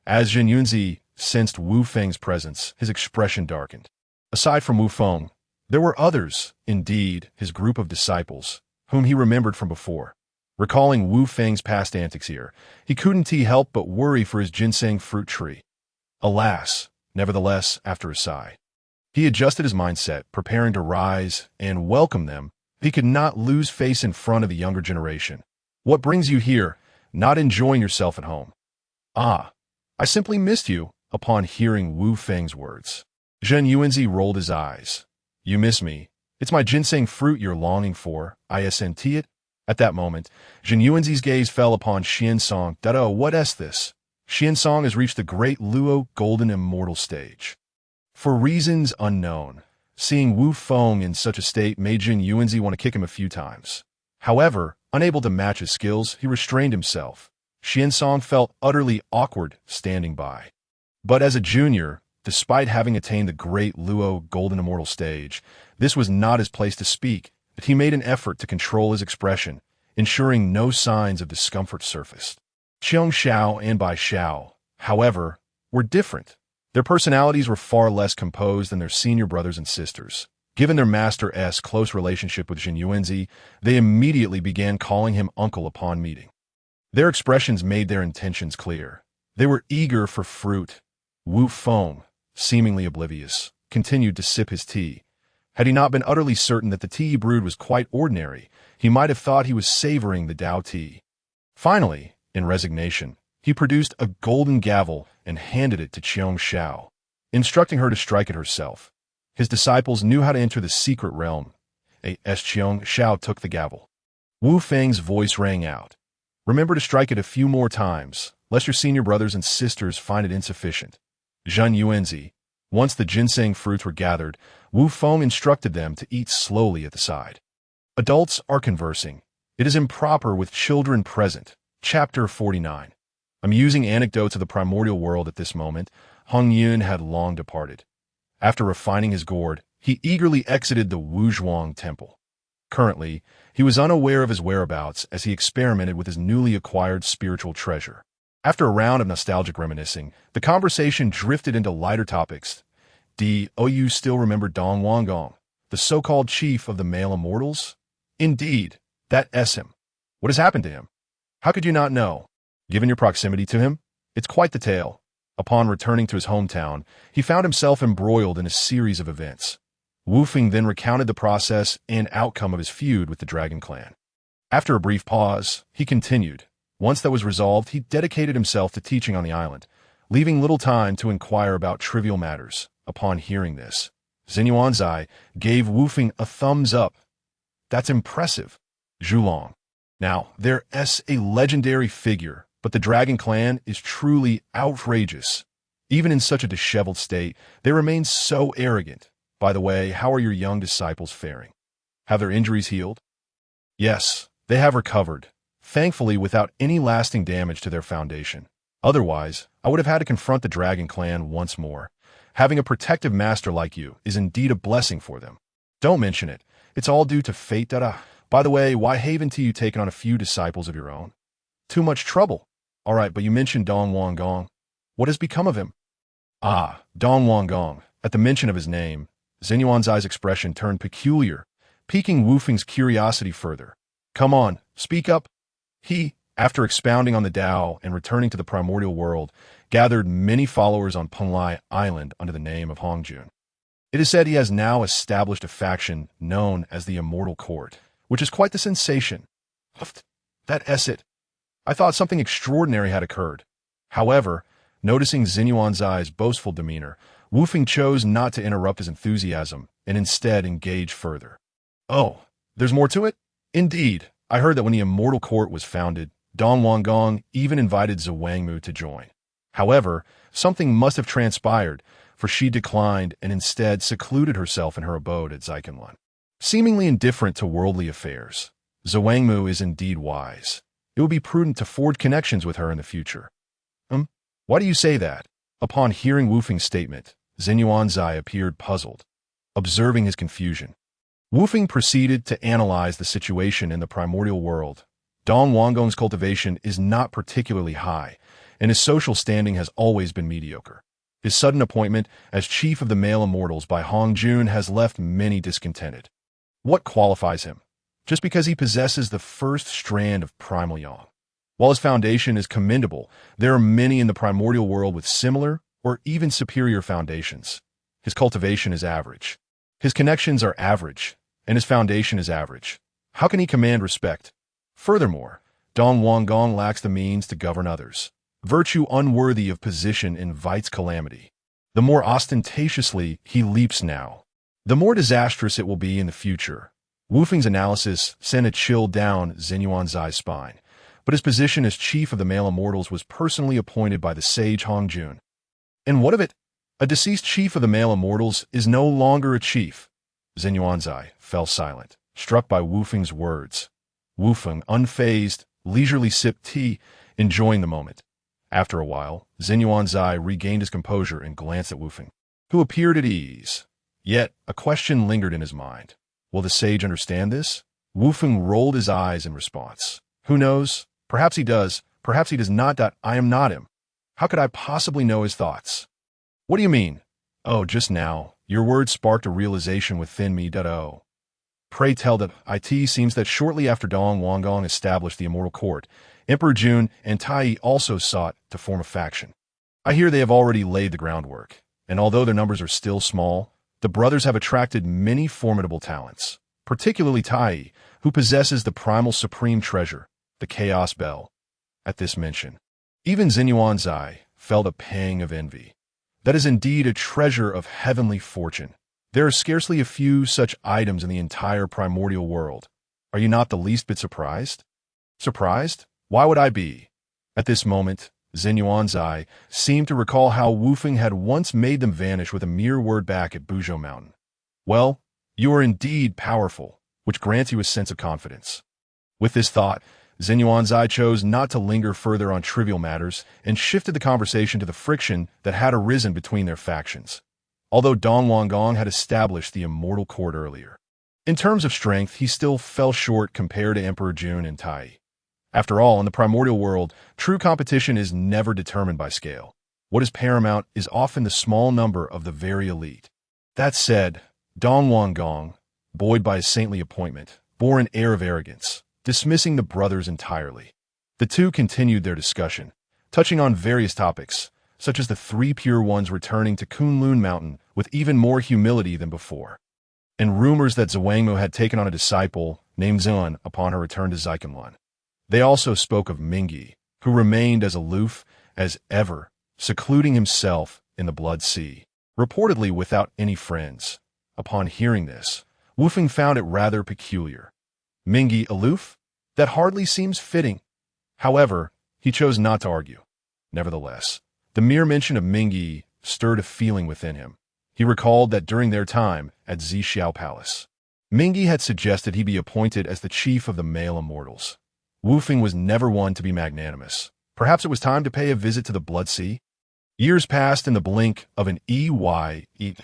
as Zhen Yuanzi sensed Wu Feng's presence, his expression darkened. Aside from Wu Feng, there were others, indeed, his group of disciples, whom he remembered from before. Recalling Wu Feng's past antics here, he couldn't help but worry for his ginseng fruit tree. Alas, nevertheless, after a sigh, he adjusted his mindset, preparing to rise and welcome them. He could not lose face in front of the younger generation. "What brings you here? Not enjoying yourself at home?" "Ah, I simply missed you." Upon hearing Wu Feng's words, Zhen Yuanzi rolled his eyes. "You miss me? It's my ginseng fruit you're longing for, isn't it?" At that moment, Zhen Yuanzi's gaze fell upon Xiansong. "Oh, what is this?" Xiansong has reached the great Luo golden immortal stage. For reasons unknown, seeing Wu Feng in such a state made Zhen Yuanzi want to kick him a few times. However, unable to match his skills, he restrained himself. Xiansong felt utterly awkward standing by. But as a junior, despite having attained the great Luo Golden Immortal stage, this was not his place to speak. He made an effort to control his expression, ensuring no signs of discomfort surfaced. Qiong Xiao and Bai Xiao, however, were different. Their personalities were far less composed than their senior brothers and sisters. Given their master's close relationship with Jin Yuanzi, they immediately began calling him uncle upon meeting. Their expressions made their intentions clear. They were eager for fruit. Wu Feng, seemingly oblivious, continued to sip his tea. Had he not been utterly certain that the tea he brewed was quite ordinary, he might have thought he was savoring the Tao tea. Finally, in resignation, he produced a golden gavel and handed it to Qiong Xiao, instructing her to strike it herself. His disciples knew how to enter the secret realm. As Qiong Xiao took the gavel, Wu Feng's voice rang out. Remember to strike it a few more times, lest your senior brothers and sisters find it insufficient. Zhen Yuanzi, once the ginseng fruits were gathered, Wu Feng instructed them to eat slowly at the side. Adults are conversing. It is improper with children present. Chapter 49. Amusing anecdotes of the primordial world at this moment, Hong Yun had long departed. After refining his gourd, he eagerly exited the Wuzhuang temple. Currently, he was unaware of his whereabouts as he experimented with his newly acquired spiritual treasure. After a round of nostalgic reminiscing, the conversation drifted into lighter topics. Do you still remember Dong Wangong, the so-called chief of the male immortals? Indeed, that's him. What has happened to him? How could you not know? Given your proximity to him, it's quite the tale. Upon returning to his hometown, he found himself embroiled in a series of events. Wu Feng then recounted the process and outcome of his feud with the Dragon Clan. After a brief pause, he continued. Once that was resolved, he dedicated himself to teaching on the island, leaving little time to inquire about trivial matters. Upon hearing this, Xinyuanzai gave Wu Feng a thumbs up. That's impressive. Zhulong. Now, there's a legendary figure, but the Dragon Clan is truly outrageous. Even in such a disheveled state, they remain so arrogant. By the way, how are your young disciples faring? Have their injuries healed? Yes, they have recovered, thankfully without any lasting damage to their foundation. Otherwise, I would have had to confront the Dragon Clan once more. Having a protective master like you is indeed a blessing for them. Don't mention it. It's all due to fate. By the way, why haven't you taken on a few disciples of your own? Too much trouble. All right, but you mentioned Dong Wangong. What has become of him? Ah, Dong Wangong. At the mention of his name, Xinyuanzai's expression turned peculiar, piquing Wu Feng's curiosity further. Come on, speak up. He, after expounding on the Tao and returning to the primordial world, gathered many followers on Penglai Island under the name of Hongjun. It is said he has now established a faction known as the Immortal Court, which is quite the sensation. That's it. I thought something extraordinary had occurred. However, noticing Xinyuanzai's boastful demeanor, Wu Feng chose not to interrupt his enthusiasm and instead engage further. Oh, there's more to it? Indeed, I heard that when the Immortal Court was founded, Dong Wangong even invited Zhuangmu to join. However, something must have transpired, for she declined and instead secluded herself in her abode at Zikanlun. Seemingly indifferent to worldly affairs, Zhuangmu is indeed wise. It would be prudent to forge connections with her in the future. Why do you say that? Upon hearing Wu Feng's statement, Xinyuanzai appeared puzzled. Observing his confusion, Wu Feng proceeded to analyze the situation in the primordial world. Dong Wangong's cultivation is not particularly high, and his social standing has always been mediocre. His sudden appointment as chief of the male immortals by Hong Jun has left many discontented. What qualifies him? Just because he possesses the first strand of primal yang. While his foundation is commendable, there are many in the primordial world with similar or even superior foundations. His cultivation is average. His connections are average, and his foundation is average. How can he command respect? Furthermore, Dong Wangong lacks the means to govern others. Virtue unworthy of position invites calamity. The more ostentatiously he leaps now, the more disastrous it will be in the future. Wu Feng's analysis sent a chill down Xinyuanzai's spine, but his position as chief of the male immortals was personally appointed by the sage Hong Jun. And what of it? A deceased chief of the male immortals is no longer a chief. Xinyuanzai fell silent, struck by Wu Feng's words. Wu Feng, unfazed, leisurely sipped tea, enjoying the moment. After a while, Zai regained his composure and glanced at Wufeng, who appeared at ease. Yet, a question lingered in his mind. Will the sage understand this? Wufeng rolled his eyes in response. Who knows? Perhaps he does. Perhaps he does not. I am not him. How could I possibly know his thoughts? What do you mean? Oh, just now. Your words sparked a realization within me. Oh. Pray tell that it seems that shortly after Dong Wanggong established the Immortal Court, Emperor Jun and Tai also sought to form a faction. I hear they have already laid the groundwork, and although their numbers are still small, the brothers have attracted many formidable talents, particularly Tai, who possesses the primal supreme treasure, the Chaos Bell. At this mention, even Zai felt a pang of envy. That is indeed a treasure of heavenly fortune. There are scarcely a few such items in the entire primordial world. Are you not the least bit surprised? Surprised? Why would I be? At this moment, Zai seemed to recall how Wufeng had once made them vanish with a mere word back at Buzhou Mountain. Well, you are indeed powerful, which grants you a sense of confidence. With this thought, Zai chose not to linger further on trivial matters and shifted the conversation to the friction that had arisen between their factions. Although Dong Wanggong had established the Immortal Court earlier, in terms of strength, he still fell short compared to Emperor Jun and Tai. After all, in the primordial world, true competition is never determined by scale. What is paramount is often the small number of the very elite. That said, Dong Wanggong, buoyed by his saintly appointment, bore an air of arrogance, dismissing the brothers entirely. The two continued their discussion, touching on various topics, such as the three pure ones returning to Kunlun Mountain with even more humility than before, and rumors that Zhuangmu had taken on a disciple named Zun upon her return to Zikenlun. They also spoke of Mingyi, who remained as aloof as ever, secluding himself in the Blood Sea, reportedly without any friends. Upon hearing this, Wufeng found it rather peculiar. Mingyi aloof? That hardly seems fitting. However, he chose not to argue. Nevertheless, the mere mention of Mingyi stirred a feeling within him. He recalled that during their time at Zixiao Palace, Mingyi had suggested he be appointed as the chief of the male immortals. Wufeng was never one to be magnanimous. Perhaps it was time to pay a visit to the Blood Sea? Years passed in the blink of an EYEAT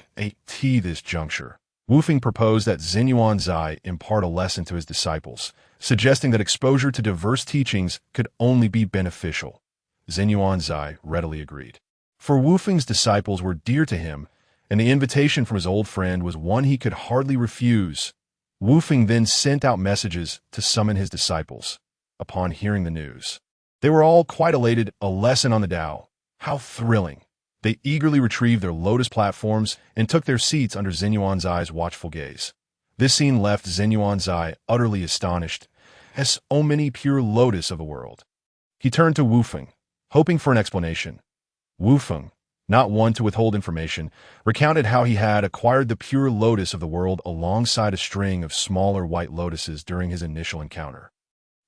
this juncture. Wufeng proposed that Zai impart a lesson to his disciples, suggesting that exposure to diverse teachings could only be beneficial. Zai readily agreed. For Wufeng's disciples were dear to him, and the invitation from his old friend was one he could hardly refuse. Wufeng then sent out messages to summon his disciples. Upon hearing the news, they were all quite elated. A lesson on the Tao. How thrilling! They eagerly retrieved their lotus platforms and took their seats under Zai's watchful gaze. This scene left Zai utterly astonished, as so many pure lotus of the world. He turned to Wufeng, hoping for an explanation. Wufeng, not one to withhold information, recounted how he had acquired the pure lotus of the world alongside a string of smaller white lotuses during his initial encounter.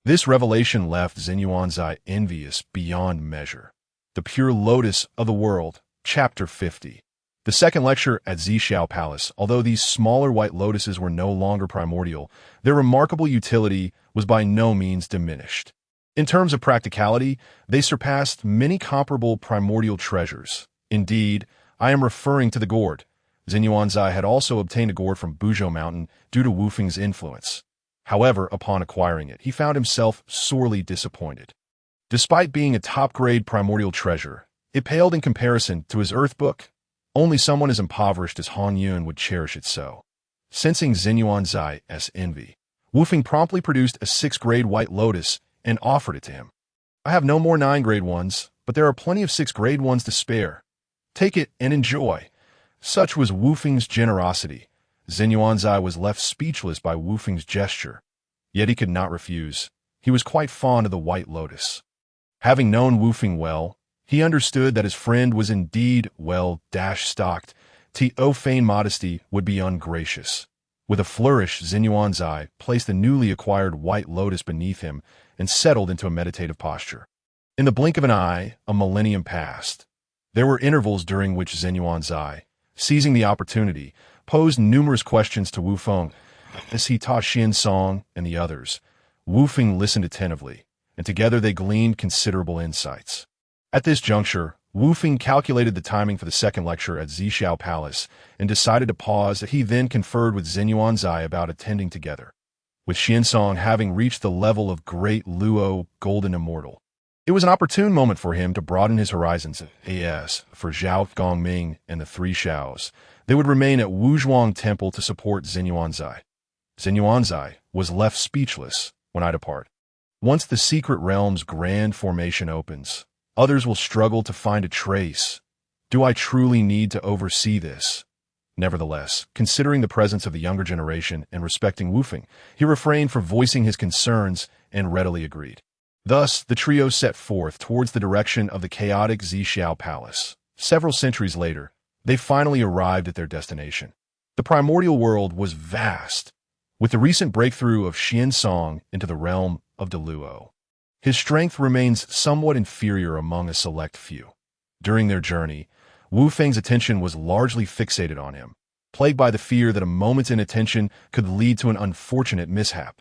This revelation left Zai envious beyond measure. The Pure Lotus of the World, Chapter 50. The second lecture at Zixiao Palace. Although these smaller white lotuses were no longer primordial, their remarkable utility was by no means diminished. In terms of practicality, they surpassed many comparable primordial treasures. Indeed, I am referring to the gourd. Zai had also obtained a gourd from Buzhou Mountain due to Wufeng's influence. However, upon acquiring it, he found himself sorely disappointed. Despite being a top-grade primordial treasure, it paled in comparison to his earth book. Only someone as impoverished as Han Yun would cherish it so. Sensing Zai's envy, Wufeng promptly produced a 6th-grade white lotus and offered it to him. I have no more 9th-grade ones, but there are plenty of 6th-grade ones to spare. Take it and enjoy. Such was Wufeng's generosity. Zai was left speechless by Wufeng's gesture. Yet he could not refuse. He was quite fond of the white lotus. Having known Wufeng well, he understood that his friend was indeed well-stocked. To feign modesty would be ungracious. With a flourish, Zai placed the newly acquired white lotus beneath him and settled into a meditative posture. In the blink of an eye, a millennium passed. There were intervals during which Zai, seizing the opportunity, posed numerous questions to Wufeng as he taught Xin Song and the others. Wufeng listened attentively, and together they gleaned considerable insights. At this juncture, Wu Feng calculated the timing for the second lecture at Zhixiao Palace and decided to pause. He then conferred with Zhen Yuanzai about attending together. With Xiansong having reached the level of Great Luo Golden Immortal, it was an opportune moment for him to broaden his horizons. As for Zhao Gongming and the three Shaos, they would remain at Wuzhuang Temple to support Zhen Yuanzai. Zhen Yuanzai was left speechless when I depart. Once the secret realm's grand formation opens, others will struggle to find a trace. Do I truly need to oversee this? Nevertheless, considering the presence of the younger generation and respecting Wu Feng, he refrained from voicing his concerns and readily agreed. Thus, the trio set forth towards the direction of the chaotic Zhixiao Palace. Several centuries later, they finally arrived at their destination. The primordial world was vast, with the recent breakthrough of Xiansong into the realm of Deluo. His strength remains somewhat inferior among a select few. During their journey, Wu Feng's attention was largely fixated on him, plagued by the fear that a moment's inattention could lead to an unfortunate mishap.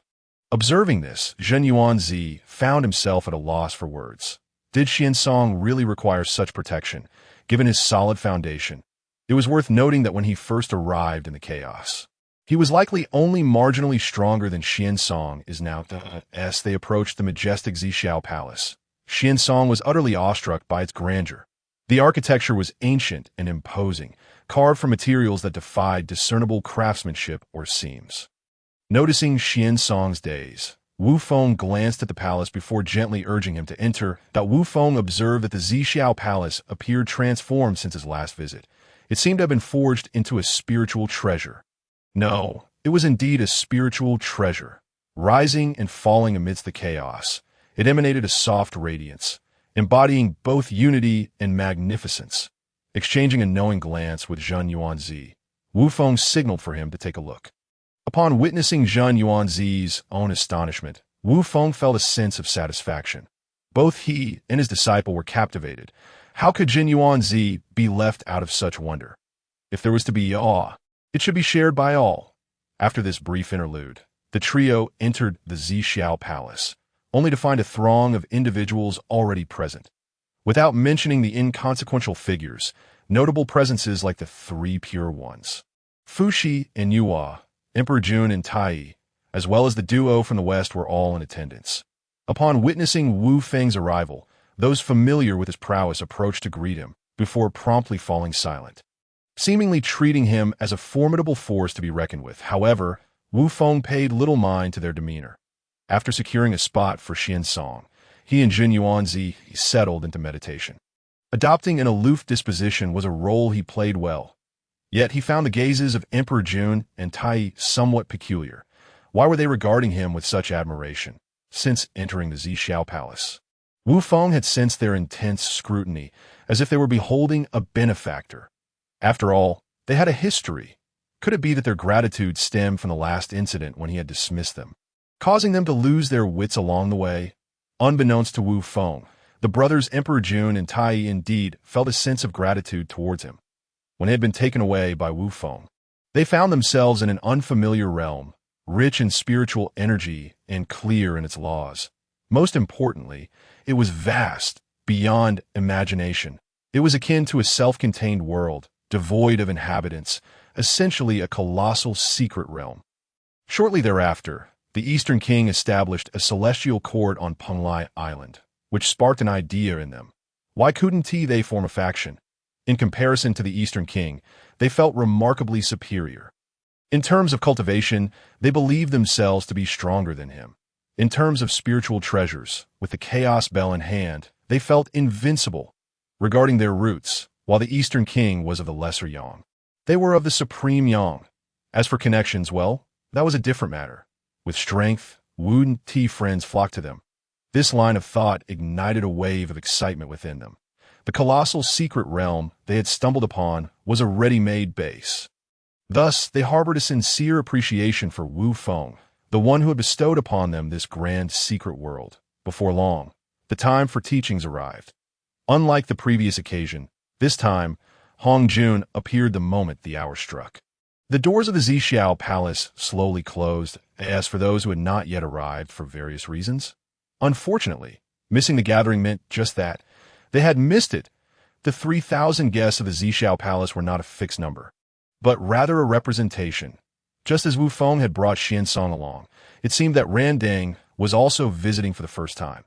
Observing this, Zhen Yuanzi found himself at a loss for words. Did Xiansong really require such protection, given his solid foundation? It was worth noting that when he first arrived in the chaos, he was likely only marginally stronger than Xiansong is now. As they approached the majestic Zhixiao Palace, Xiansong was utterly awestruck by its grandeur. The architecture was ancient and imposing, carved from materials that defied discernible craftsmanship or seams. Noticing Xiansong's daze, Wu Feng glanced at the palace before gently urging him to enter. Wu Feng observed that the Zhixiao Palace appeared transformed since his last visit. It seemed to have been forged into a spiritual treasure. No, it was indeed a spiritual treasure. Rising and falling amidst the chaos, it emanated a soft radiance, embodying both unity and magnificence. Exchanging a knowing glance with Zhen Yuanzi, Wu Feng signaled for him to take a look. Upon witnessing Zhen Yuanzi's own astonishment, Wu Feng felt a sense of satisfaction. Both he and his disciple were captivated. How could Zhen Yuanzi be left out of such wonder? If there was to be awe, it should be shared by all. After this brief interlude, the trio entered the Zhixiao Palace, only to find a throng of individuals already present. Without mentioning the inconsequential figures, notable presences like the three pure ones, Fuxi and Yuhua, Emperor Jun and Tai, as well as the duo from the west, were all in attendance. Upon witnessing Wu Feng's arrival, those familiar with his prowess approached to greet him, before promptly falling silent, seemingly treating him as a formidable force to be reckoned with. However, Wu Feng paid little mind to their demeanor. After securing a spot for Xiansong, he and Zhen Yuanzi settled into meditation. Adopting an aloof disposition was a role he played well. Yet he found the gazes of Emperor Jun and Tai somewhat peculiar. Why were they regarding him with such admiration? Since entering the Zhixiao Palace, Wu Feng had sensed their intense scrutiny, as if they were beholding a benefactor. After all, they had a history. Could it be that their gratitude stemmed from the last incident when he had dismissed them, causing them to lose their wits along the way? Unbeknownst to Wu Feng, the brothers Emperor Jun and Tai indeed felt a sense of gratitude towards him. When they had been taken away by Wu Feng, they found themselves in an unfamiliar realm, rich in spiritual energy and clear in its laws. Most importantly, it was vast, beyond imagination. It was akin to a self-contained world, devoid of inhabitants, essentially a colossal secret realm. Shortly thereafter, the Eastern King established a celestial court on Penglai Island, which sparked an idea in them. Why couldn't they form a faction? In comparison to the Eastern King, they felt remarkably superior. In terms of cultivation, they believed themselves to be stronger than him. In terms of spiritual treasures, with the Chaos Bell in hand, they felt invincible. Regarding their roots, while the Eastern King was of the lesser Yang, they were of the supreme Yang. As for connections, well, that was a different matter. With strength, Wu and Ti friends flocked to them. This line of thought ignited a wave of excitement within them. The colossal secret realm they had stumbled upon was a ready-made base. Thus, they harbored a sincere appreciation for Wu Feng, the one who had bestowed upon them this grand secret world. Before long, the time for teachings arrived. Unlike the previous occasion, this time, Hong Jun appeared the moment the hour struck. The doors of the Zhixiao Palace slowly closed, as for those who had not yet arrived for various reasons. Unfortunately, missing the gathering meant just that. They had missed it. The 3,000 guests of the Zishao Palace were not a fixed number, but rather a representation. Just as Wu Feng had brought Xiansong along, it seemed that Randang was also visiting for the first time.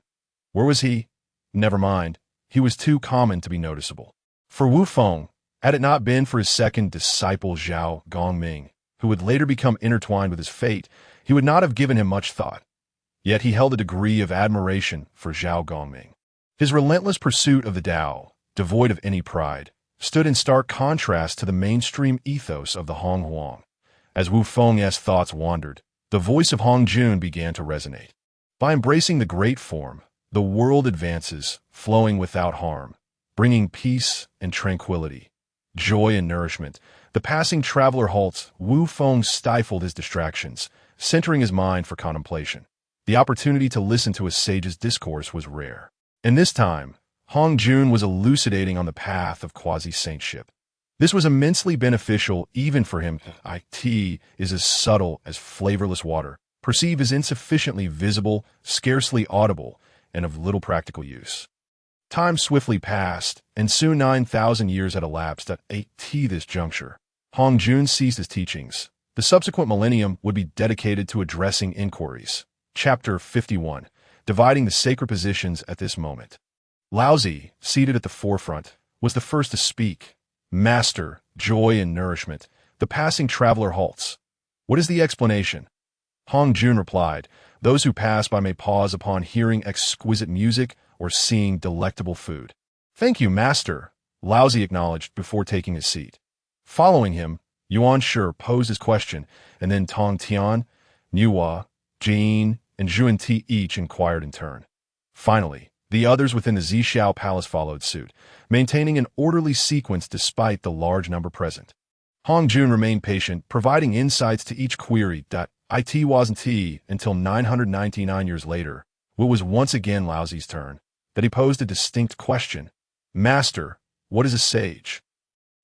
Where was he? Never mind. He was too common to be noticeable. For Wu Feng, had it not been for his second disciple Zhao Gongming, who would later become intertwined with his fate, he would not have given him much thought. Yet he held a degree of admiration for Zhao Gongming. His relentless pursuit of the Tao, devoid of any pride, stood in stark contrast to the mainstream ethos of the Hong Huang. As Wu Feng's thoughts wandered, the voice of Hong Jun began to resonate. By embracing the great form, the world advances, flowing without harm, bringing peace and tranquility, joy and nourishment. The passing traveler halts. Wu Feng stifled his distractions, centering his mind for contemplation. The opportunity to listen to a sage's discourse was rare. And this time, Hong Jun was elucidating on the path of quasi-saintship. This was immensely beneficial even for him. It is as subtle as flavorless water, perceived as insufficiently visible, scarcely audible, and of little practical use. Time swiftly passed, and soon 9,000 years had elapsed at this juncture. Hong Jun ceased his teachings. The subsequent millennium would be dedicated to addressing inquiries. Chapter 51, dividing the sacred positions at this moment. Laozi, seated at the forefront, was the first to speak. Master, joy and nourishment, the passing traveler halts. What is the explanation? Hong Jun replied, those who pass by may pause upon hearing exquisite music or seeing delectable food. Thank you, Master, Laozi acknowledged before taking his seat. Following him, Yuan Shi posed his question, and then Tong Tian, Niuhua, Jin, and Zhuan Ti each inquired in turn. Finally, the others within the Zishao Palace followed suit, maintaining an orderly sequence despite the large number present. Hong Jun remained patient, providing insights to each query. It wasn't until 999 years later, when it was once again Laozi's turn, that he posed a distinct question. Master, what is a sage?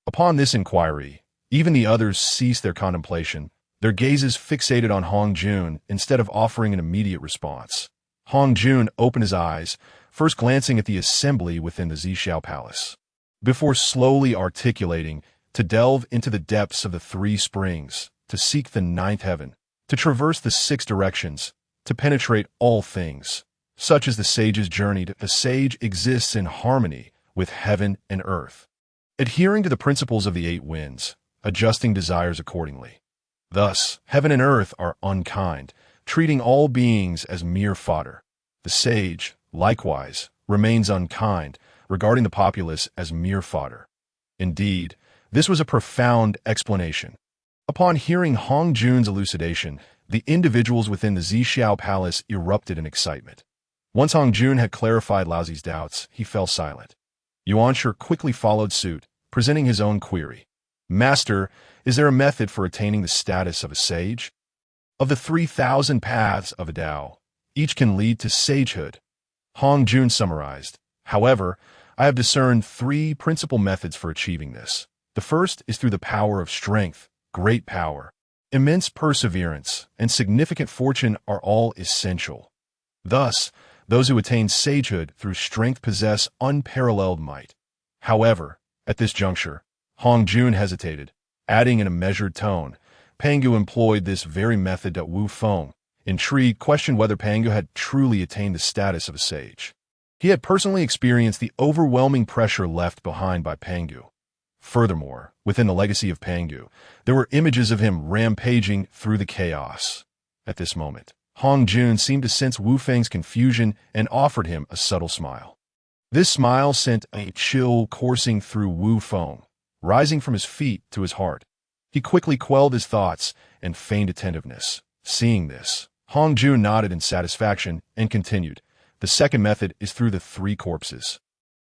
Upon this inquiry, even the others ceased their contemplation, their gazes fixated on Hong Jun instead of offering an immediate response. Hong Jun opened his eyes, first glancing at the assembly within the Zishao Palace, before slowly articulating, to delve into the depths of the three springs, to seek the ninth heaven, to traverse the six directions, to penetrate all things. Such is the sage's journey. The sage exists in harmony with heaven and earth, adhering to the principles of the eight winds, adjusting desires accordingly. Thus, heaven and earth are unkind, treating all beings as mere fodder. The sage, likewise, remains unkind, regarding the populace as mere fodder. Indeed, this was a profound explanation. Upon hearing Hong Jun's elucidation, the individuals within the Zishao Palace erupted in excitement. Once Hong Jun had clarified Laozi's doubts, he fell silent. Yuan Shi quickly followed suit, presenting his own query. Master, is there a method for attaining the status of a sage? Of the 3,000 paths of a Tao, each can lead to sagehood. Hong Jun summarized. However, I have discerned three principal methods for achieving this. The first is through the power of strength, great power. Immense perseverance and significant fortune are all essential. Thus, those who attain sagehood through strength possess unparalleled might. However, at this juncture, Hong Jun hesitated, adding in a measured tone, Pangu employed this very method at Wu Feng. Intrigued, questioned whether Pangu had truly attained the status of a sage. He had personally experienced the overwhelming pressure left behind by Pangu. Furthermore, within the legacy of Pangu, there were images of him rampaging through the chaos. At this moment, Hong Jun seemed to sense Wu Feng's confusion and offered him a subtle smile. This smile sent a chill coursing through Wu Feng, rising from his feet to his heart. He quickly quelled his thoughts and feigned attentiveness. Seeing this, Hong Jun nodded in satisfaction and continued. The second method is through the three corpses.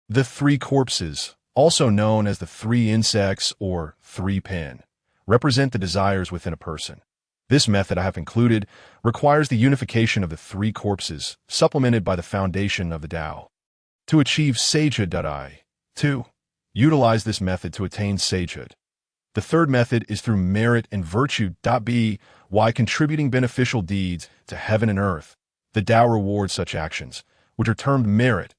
The three corpses, also known as the three insects or three pen, represent the desires within a person. This method I have included requires the unification of the three corpses, supplemented by the foundation of the Tao. To achieve sagehood, utilize this method to attain sagehood. The third method is through merit and virtue. Why contributing beneficial deeds to heaven and earth, the Tao rewards such actions, which are termed merit,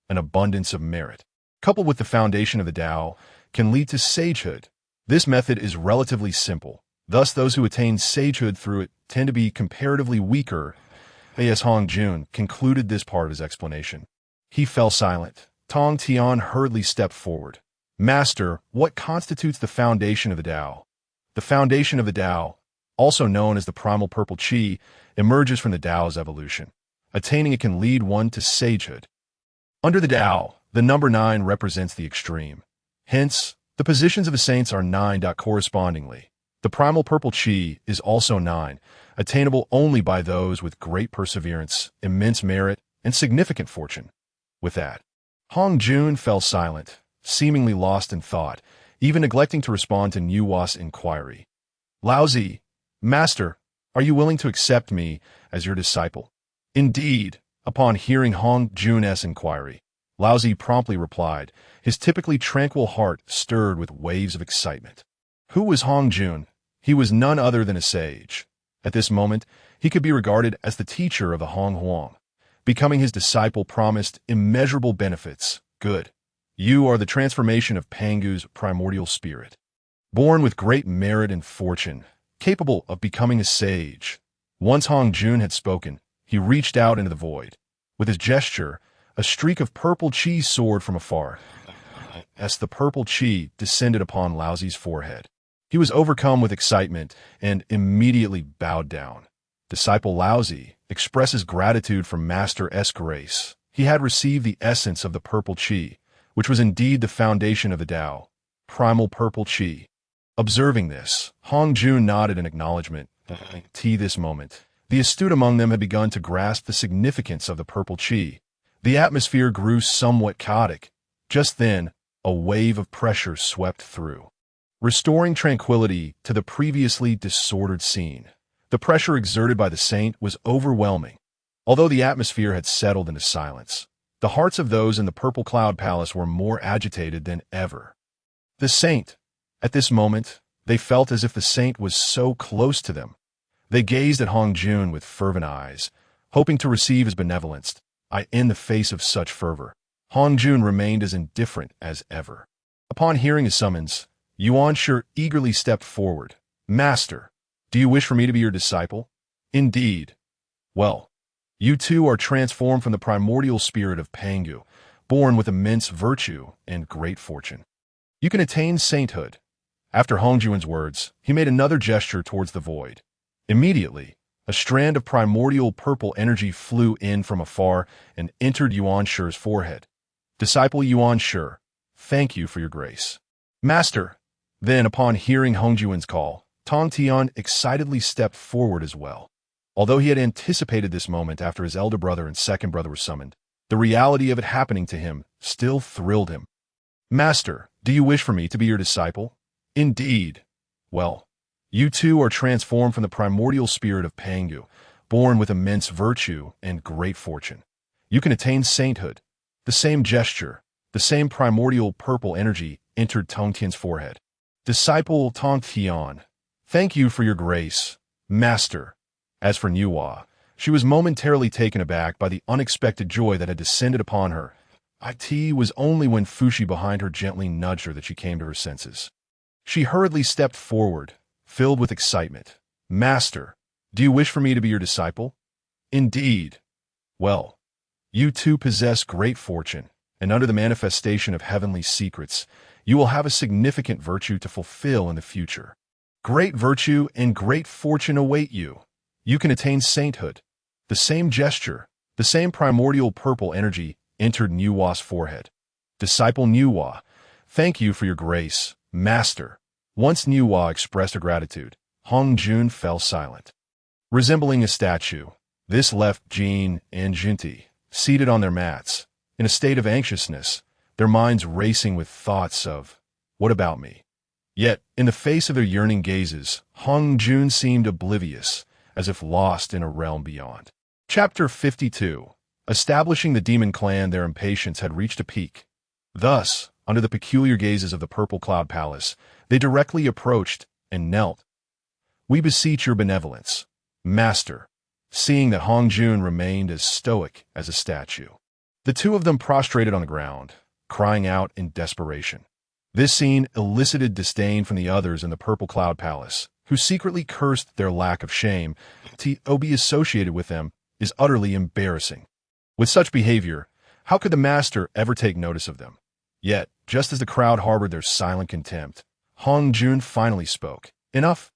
an abundance of merit. coupled with the foundation of the Tao, can lead to sagehood. This method is relatively simple. Thus, those who attain sagehood through it tend to be comparatively weaker. As Hong Jun concluded this part of his explanation, he fell silent. Tong Tian hurriedly stepped forward. Master, what constitutes the foundation of the Tao? The foundation of the Tao, also known as the primal purple qi, emerges from the Tao's evolution. Attaining it can lead one to sagehood. Under the Tao, the number 9 represents the extreme. Hence, the positions of the saints are 9. Correspondingly, the primal purple qi is also 9, attainable only by those with great perseverance, immense merit, and significant fortune. With that, Hong Jun fell silent, seemingly lost in thought, even neglecting to respond to Nuwa's inquiry. Laozi, Master, are you willing to accept me as your disciple? Indeed. Upon hearing Hong Jun's inquiry, Laozi promptly replied, his typically tranquil heart stirred with waves of excitement. Who was Hong Jun? He was none other than a sage. At this moment, he could be regarded as the teacher of the Hong Huang. Becoming his disciple promised immeasurable benefits. Good. You are the transformation of Pangu's primordial spirit. Born with great merit and fortune, capable of becoming a sage. Once Hong Jun had spoken, he reached out into the void. With his gesture, a streak of purple qi soared from afar. As the purple qi descended upon Laozi's forehead, he was overcome with excitement and immediately bowed down. Disciple Laozi expresses gratitude for Master S. grace. He had received the essence of the purple qi, which was indeed the foundation of the Tao, primal purple qi. Observing this, Hong Jun nodded in acknowledgement. This moment, the astute among them had begun to grasp the significance of the purple qi. The atmosphere grew somewhat chaotic. Just then, a wave of pressure swept through, restoring tranquility to the previously disordered scene. The pressure exerted by the saint was overwhelming. Although the atmosphere had settled into silence, the hearts of those in the Purple Cloud Palace were more agitated than ever. The saint. At this moment, they felt as if the saint was so close to them. They gazed at Hong Jun with fervent eyes, hoping to receive his benevolence. In the face of such fervor, Hong Jun remained as indifferent as ever. Upon hearing his summons, Yuan Shi eagerly stepped forward. Master, do you wish for me to be your disciple? Indeed. Well, you too are transformed from the primordial spirit of Pangu, born with immense virtue and great fortune. You can attain sainthood. After Hong Jun's words, he made another gesture towards the void. Immediately, a strand of primordial purple energy flew in from afar and entered Yuan Shi's forehead. Disciple Yuan Shi, thank you for your grace. Master. Then, upon hearing Hong Jun's call, Tong Tian excitedly stepped forward as well. Although he had anticipated this moment after his elder brother and second brother were summoned, the reality of it happening to him still thrilled him. Master, do you wish for me to be your disciple? Indeed. Well, you too are transformed from the primordial spirit of Pangu, born with immense virtue and great fortune. You can attain sainthood. The same gesture, the same primordial purple energy entered Tong Tian's forehead. Disciple Tong Tian, thank you for your grace, Master. As for Nuwa, she was momentarily taken aback by the unexpected joy that had descended upon her. It was only when Fushi behind her gently nudged her that she came to her senses. She hurriedly stepped forward, filled with excitement. Master, do you wish for me to be your disciple? Indeed. Well, you too possess great fortune, and under the manifestation of heavenly secrets, you will have a significant virtue to fulfill in the future. Great virtue and great fortune await you. You can attain sainthood. The same gesture, the same primordial purple energy entered Nuwa's forehead. Disciple Nuwa, thank you for your grace, Master. Once Nuwa expressed her gratitude, Hong Jun fell silent. Resembling a statue, this left Jean and Jinti seated on their mats, in a state of anxiousness, their minds racing with thoughts of, what about me? Yet, in the face of their yearning gazes, Hong Jun seemed oblivious, as if lost in a realm beyond. Chapter 52. Establishing the demon clan, their impatience had reached a peak. Thus, under the peculiar gazes of the Purple Cloud Palace, they directly approached and knelt. We beseech your benevolence, Master, seeing that Hong Jun remained as stoic as a statue. The two of them prostrated on the ground. crying out in desperation. This scene elicited disdain from the others in the Purple Cloud Palace, who secretly cursed their lack of shame. To be associated with them is utterly embarrassing. With such behavior, how could the master ever take notice of them? Yet, just as the crowd harbored their silent contempt, Hong Jun finally spoke. Enough.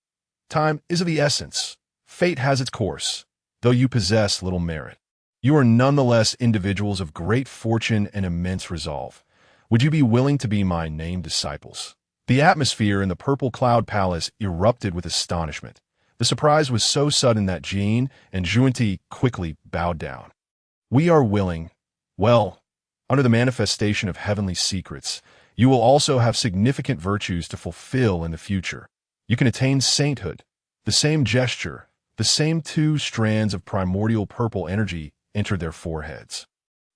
Time is of the essence. Fate has its course, though you possess little merit. You are nonetheless individuals of great fortune and immense resolve. Would you be willing to be my named disciples? The atmosphere in the Purple Cloud Palace erupted with astonishment. The surprise was so sudden that Jean and Junti quickly bowed down. We are willing. Well, under the manifestation of heavenly secrets, you will also have significant virtues to fulfill in the future. You can attain sainthood. The same gesture, the same 2 strands of primordial purple energy entered their foreheads.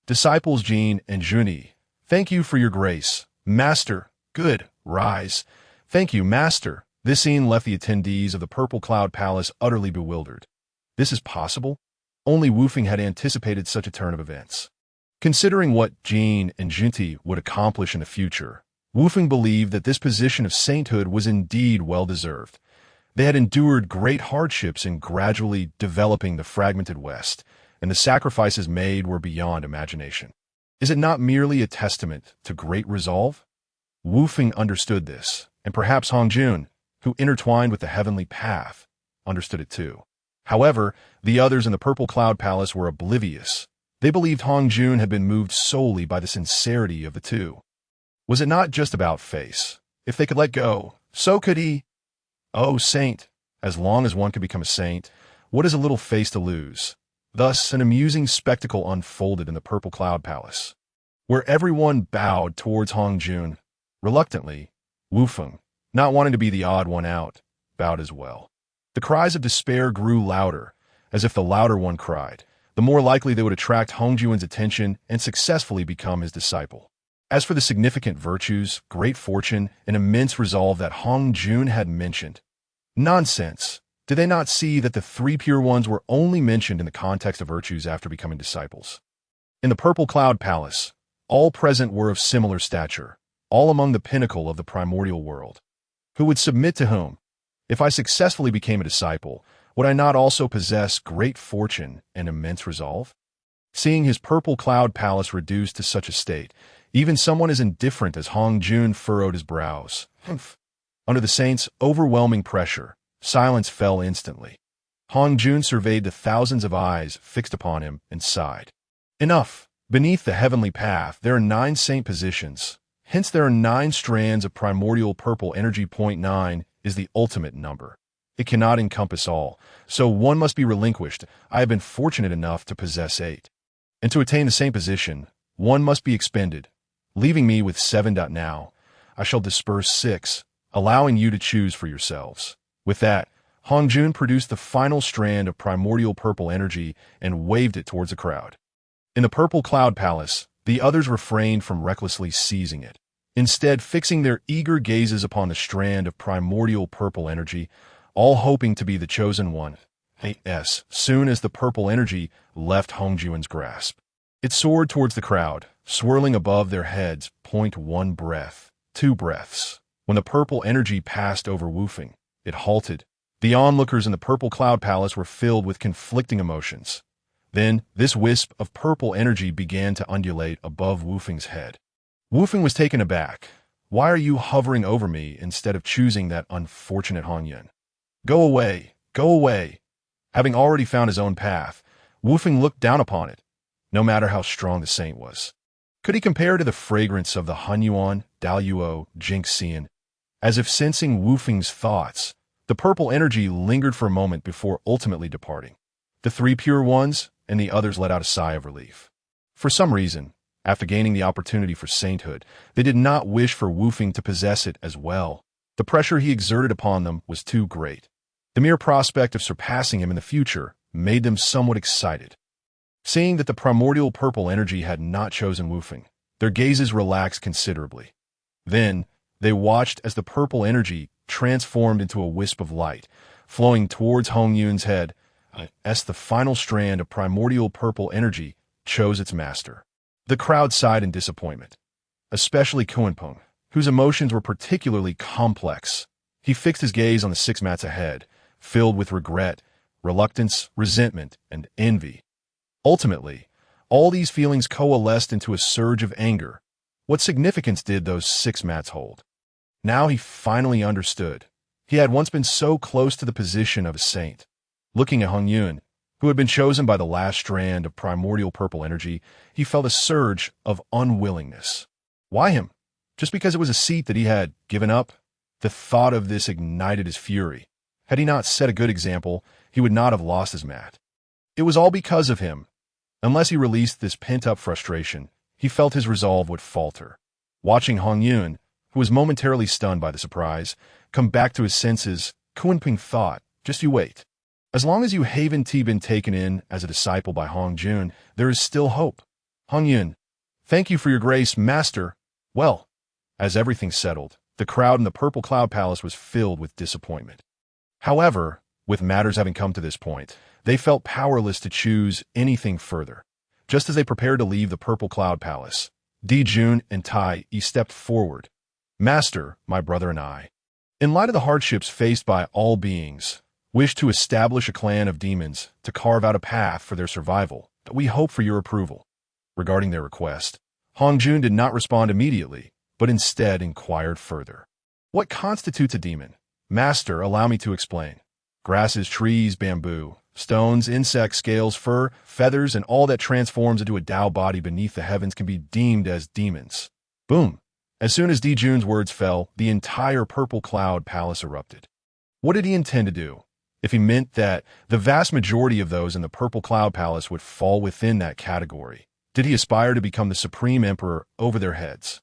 Disciples Jean and Junti, thank you for your grace. Master, good, rise. Thank you, Master. This scene left the attendees of the Purple Cloud Palace utterly bewildered. This is possible? Only Wufeng had anticipated such a turn of events. Considering what Jean and Junti would accomplish in the future, Wufeng believed that this position of sainthood was indeed well-deserved. They had endured great hardships in gradually developing the fragmented West, and the sacrifices made were beyond imagination. Is it not merely a testament to great resolve? Wufeng understood this, and perhaps Hong Jun, who intertwined with the heavenly path, understood it too. However, the others in the Purple Cloud Palace were oblivious. They believed Hong Jun had been moved solely by the sincerity of the two. Was it not just about face? If they could let go, so could he. Oh, saint, as long as one could become a saint, what is a little face to lose? Thus, an amusing spectacle unfolded in the Purple Cloud Palace, where everyone bowed towards Hong Jun. Reluctantly, Wufeng, not wanting to be the odd one out, bowed as well. The cries of despair grew louder, as if the louder one cried, the more likely they would attract Hong Jun's attention and successfully become his disciple. As for the significant virtues, great fortune, and immense resolve that Hong Jun had mentioned, nonsense. Did they not see that the 3 pure ones were only mentioned in the context of virtues after becoming disciples? In the Purple Cloud Palace, all present were of similar stature, all among the pinnacle of the primordial world. Who would submit to whom? If I successfully became a disciple, would I not also possess great fortune and immense resolve? Seeing his Purple Cloud Palace reduced to such a state, even someone as indifferent as Hong Jun furrowed his brows. Under the saint's overwhelming pressure, silence fell instantly. Hong Jun surveyed the thousands of eyes fixed upon him and sighed. Enough! Beneath the heavenly path, there are 9 saint positions. Hence there are 9 strands of primordial purple energy. 9 is the ultimate number. It cannot encompass all, so one must be relinquished. I have been fortunate enough to possess 8. And to attain the same position, one must be expended, leaving me with 7. Now, I shall disperse 6, allowing you to choose for yourselves. With that, Hong Jun produced the final strand of primordial purple energy and waved it towards the crowd. In the Purple Cloud Palace, the others refrained from recklessly seizing it, instead fixing their eager gazes upon the strand of primordial purple energy, all hoping to be the chosen one. Soon as the purple energy left Hong Jun's grasp, it soared towards the crowd, swirling above their heads. 1 breath, 2 breaths. When the purple energy passed over Wufeng, it halted. The onlookers in the Purple Cloud Palace were filled with conflicting emotions. Then, this wisp of purple energy began to undulate above Wufeng's head. Wufeng was taken aback. Why are you hovering over me instead of choosing that unfortunate Hong Yun? Go away, go away. Having already found his own path, Wufeng looked down upon it, no matter how strong the saint was. Could he compare to the fragrance of the Hunyuan, Daluo, Jinxian? As if sensing Wufeng's thoughts, the purple energy lingered for a moment before ultimately departing. The 3 pure ones and the others let out a sigh of relief. For some reason, after gaining the opportunity for sainthood, they did not wish for Wufeng to possess it as well. The pressure he exerted upon them was too great. The mere prospect of surpassing him in the future made them somewhat excited. Seeing that the primordial purple energy had not chosen Wufeng, their gazes relaxed considerably. Then, they watched as the purple energy transformed into a wisp of light, flowing towards Hong Yun's head, as the final strand of primordial purple energy chose its master. The crowd sighed in disappointment. especially Kunpeng, whose emotions were particularly complex. He fixed his gaze on the 6 mats ahead, filled with regret, reluctance, resentment, and envy. Ultimately, all these feelings coalesced into a surge of anger. What significance did those 6 mats hold? Now he finally understood. He had once been so close to the position of a saint. Looking at Hong Yun, who had been chosen by the last strand of primordial purple energy, he felt a surge of unwillingness. Why him? Just because it was a seat that he had given up? The thought of this ignited his fury. Had he not set a good example, he would not have lost his mat. It was all because of him. Unless he released this pent-up frustration, he felt his resolve would falter. Watching Hong Yun, who was momentarily stunned by the surprise, come back to his senses, Kunpeng thought, just you wait. As long as you haven't been taken in as a disciple by Hong Jun, there is still hope. Hong Yun, thank you for your grace, master. Well, as everything settled, the crowd in the Purple Cloud Palace was filled with disappointment. However, with matters having come to this point, they felt powerless to choose anything further. Just as they prepared to leave the Purple Cloud Palace, Jun and Tai Yi stepped forward. Master, my brother and I, in light of the hardships faced by all beings, wish to establish a clan of demons to carve out a path for their survival, but we hope for your approval. Regarding their request, Hong Jun did not respond immediately, but instead inquired further. What constitutes a demon? Master, allow me to explain. Grasses, trees, bamboo, stones, insects, scales, fur, feathers, and all that transforms into a Tao body beneath the heavens can be deemed as demons. Boom! As soon as Jun's words fell, the entire Purple Cloud Palace erupted. What did he intend to do? If he meant that the vast majority of those in the Purple Cloud Palace would fall within that category, did he aspire to become the supreme emperor over their heads?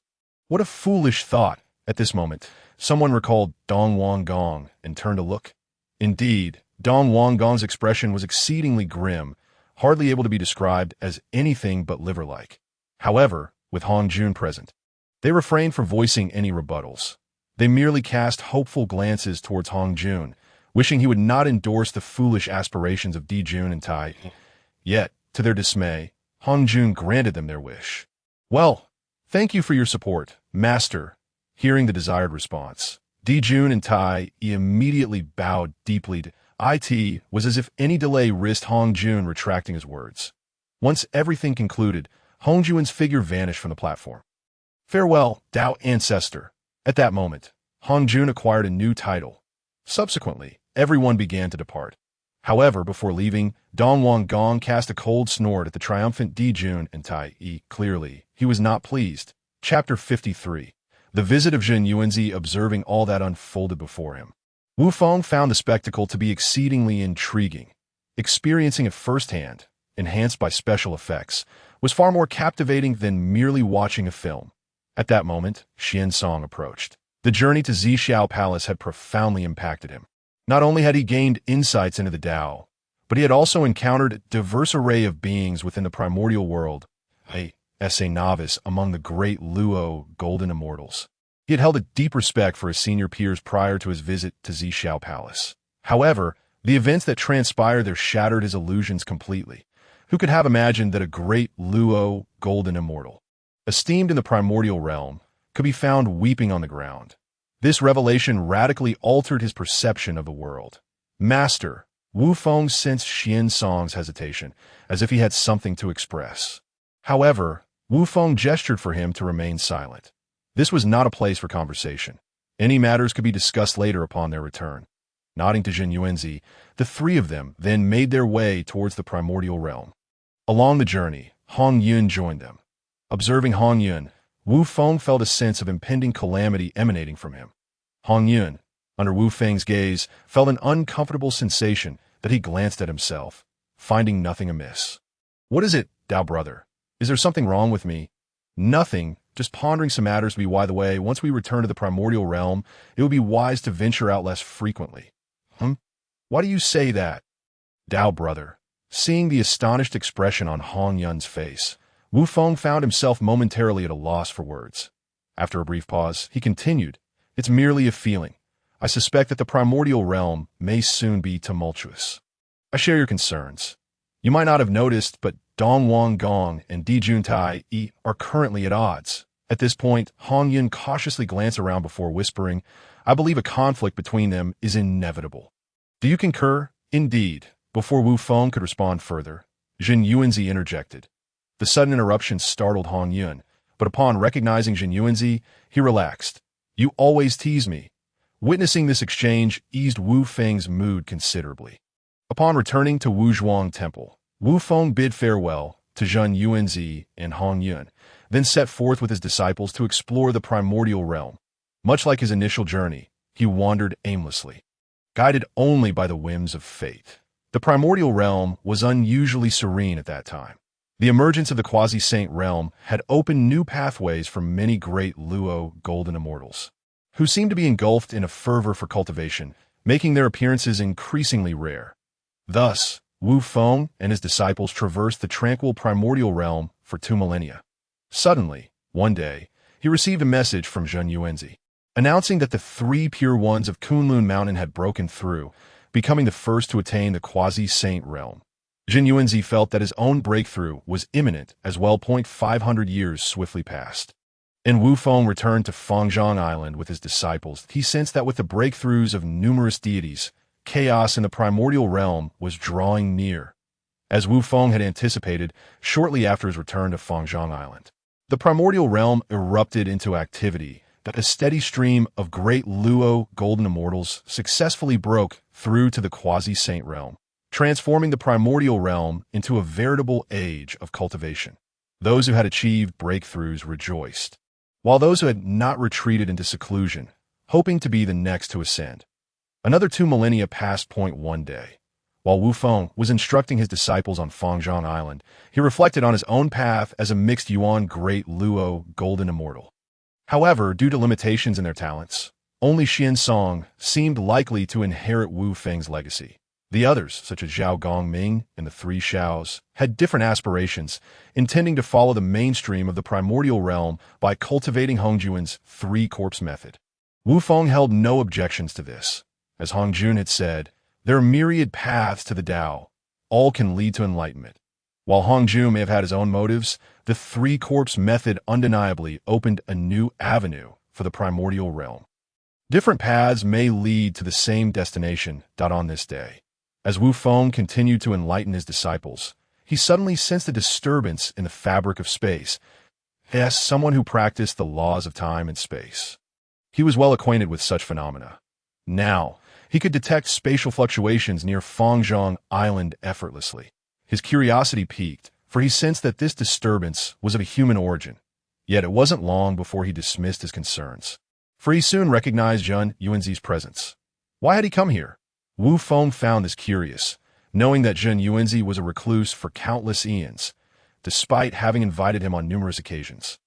What a foolish thought! At this moment, someone recalled Dong Wang Gong and turned to look. Indeed, Dong Wang Gong's expression was exceedingly grim, hardly able to be described as anything but liver-like. However, with Hong Jun present, they refrained from voicing any rebuttals. They merely cast hopeful glances towards Hong Jun, wishing he would not endorse the foolish aspirations of Jun and Tai. Yet, to their dismay, Hong Jun granted them their wish. Well, thank you for your support, master. Hearing the desired response, Jun and Tai immediately bowed deeply to it. Was as if any delay risked Hong Jun retracting his words. Once everything concluded, Hong Jun's figure vanished from the platform. Farewell, Tao Ancestor. At that moment, Hong Jun acquired a new title. Subsequently, everyone began to depart. However, before leaving, Dong Wang Gong cast a cold snort at the triumphant Jun and Tai Yi. Clearly, he was not pleased. Chapter 53. The visit of Zhen Yuanzi. Observing all that unfolded before him, Wu Feng found the spectacle to be exceedingly intriguing. Experiencing it firsthand, enhanced by special effects, was far more captivating than merely watching a film. At that moment, Xian Song approached. The journey to Zixiao Palace had profoundly impacted him. Not only had he gained insights into the Tao, but he had also encountered a diverse array of beings within the primordial world, as a novice among the great Luo golden immortals. He had held a deep respect for his senior peers prior to his visit to Zixiao Palace. However, the events that transpired there shattered his illusions completely. Who could have imagined that a great Luo golden immortal, esteemed in the primordial realm, could be found weeping on the ground? This revelation radically altered his perception of the world. Master, Wu Feng sensed Xian Song's hesitation, as if he had something to express. However, Wu Feng gestured for him to remain silent. This was not a place for conversation. Any matters could be discussed later upon their return. Nodding to Zhen Yuanzi, the three of them then made their way towards the primordial realm. Along the journey, Hong Yun joined them. Observing Hong Yun, Wu Feng felt a sense of impending calamity emanating from him. Hong Yun, under Wu Feng's gaze, felt an uncomfortable sensation that he glanced at himself, finding nothing amiss. What is it, Tao brother? Is there something wrong with me? Nothing, just pondering some matters to be by the way, once we return to the primordial realm, it would be wise to venture out less frequently. Why do you say that? Tao brother. Seeing the astonished expression on Hong Yun's face, Wu Feng found himself momentarily at a loss for words. After a brief pause, he continued, It's merely a feeling. I suspect that the primordial realm may soon be tumultuous. I share your concerns. You might not have noticed, but Dong Wang Gong and Jun Tai Yi are currently at odds. At this point, Hong Yun cautiously glanced around before whispering, "I believe a conflict between them is inevitable." "Do you concur?" "Indeed." Before Wu Feng could respond further, Jin Yuanzi interjected. The sudden interruption startled Hong Yun, but upon recognizing Jin Yuanzi, he relaxed. "You always tease me." Witnessing this exchange eased Wu Feng's mood considerably. Upon returning to Wuzhuang Temple, Wu Feng bid farewell to Jin Yuanzi and Hong Yun, then set forth with his disciples to explore the primordial realm. Much like his initial journey, he wandered aimlessly, guided only by the whims of fate. The primordial realm was unusually serene at that time. The emergence of the quasi-saint realm had opened new pathways for many great Luo golden immortals, who seemed to be engulfed in a fervor for cultivation, making their appearances increasingly rare. Thus, Wu Feng and his disciples traversed the tranquil primordial realm for 2 millennia. Suddenly, one day, he received a message from Jin Yuanzi, announcing that the 3 pure ones of Kunlun Mountain had broken through, becoming the first to attain the quasi-saint realm. Jin Yuanzi felt that his own breakthrough was imminent as well. 500 years swiftly passed. And Wu Feng returned to Fengzhang Island with his disciples. He sensed that with the breakthroughs of numerous deities, chaos in the primordial realm was drawing near. As Wu Feng had anticipated, shortly after his return to Fengzhang Island, the primordial realm erupted into activity. That a steady stream of great Luo golden immortals successfully broke through to the quasi-saint realm, transforming the primordial realm into a veritable age of cultivation. Those who had achieved breakthroughs rejoiced, while those who had not retreated into seclusion, hoping to be the next to ascend. Another 2 millennia passed. One day, while Wu Feng was instructing his disciples on Fengzhang Island, he reflected on his own path as a mixed Yuan great Luo golden immortal. However, due to limitations in their talents, only Xian Song seemed likely to inherit Wu Feng's legacy. The others, such as Zhao Gongming and the 3 Xiaos, had different aspirations, intending to follow the mainstream of the primordial realm by cultivating Hongjuan's 3-corpse method. Wu Feng held no objections to this. As Hongjun had said, there are myriad paths to the Tao. All can lead to enlightenment. While Hongjun may have had his own motives, the 3-corpse method undeniably opened a new avenue for the primordial realm. Different paths may lead to the same destination. On this day, as Wu Feng continued to enlighten his disciples, he suddenly sensed a disturbance in the fabric of space. As someone who practiced the laws of time and space, he was well acquainted with such phenomena. Now, he could detect spatial fluctuations near Fengzhang Island effortlessly. His curiosity piqued, for he sensed that this disturbance was of a human origin. Yet it wasn't long before he dismissed his concerns, for he soon recognized Jin Yuanzi's presence. Why had he come here? Wu Feng found this curious, knowing that Jin Yuanzi was a recluse for countless eons, despite having invited him on numerous occasions.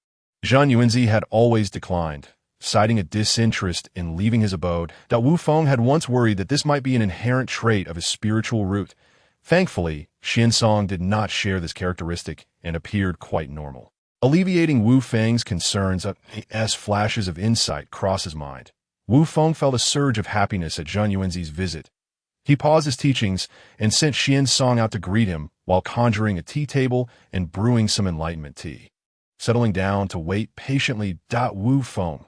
Jin Yuanzi had always declined, citing a disinterest in leaving his abode. Wu Feng had once worried that this might be an inherent trait of his spiritual root. Thankfully, Xian Song did not share this characteristic and appeared quite normal, alleviating Wu Feng's concerns as flashes of insight crossed his mind. Wu Feng felt a surge of happiness at Jin Yuanzi's visit. He paused his teachings and sent Xian Song out to greet him while conjuring a tea table and brewing some enlightenment tea. Settling down to wait patiently. Wu Feng,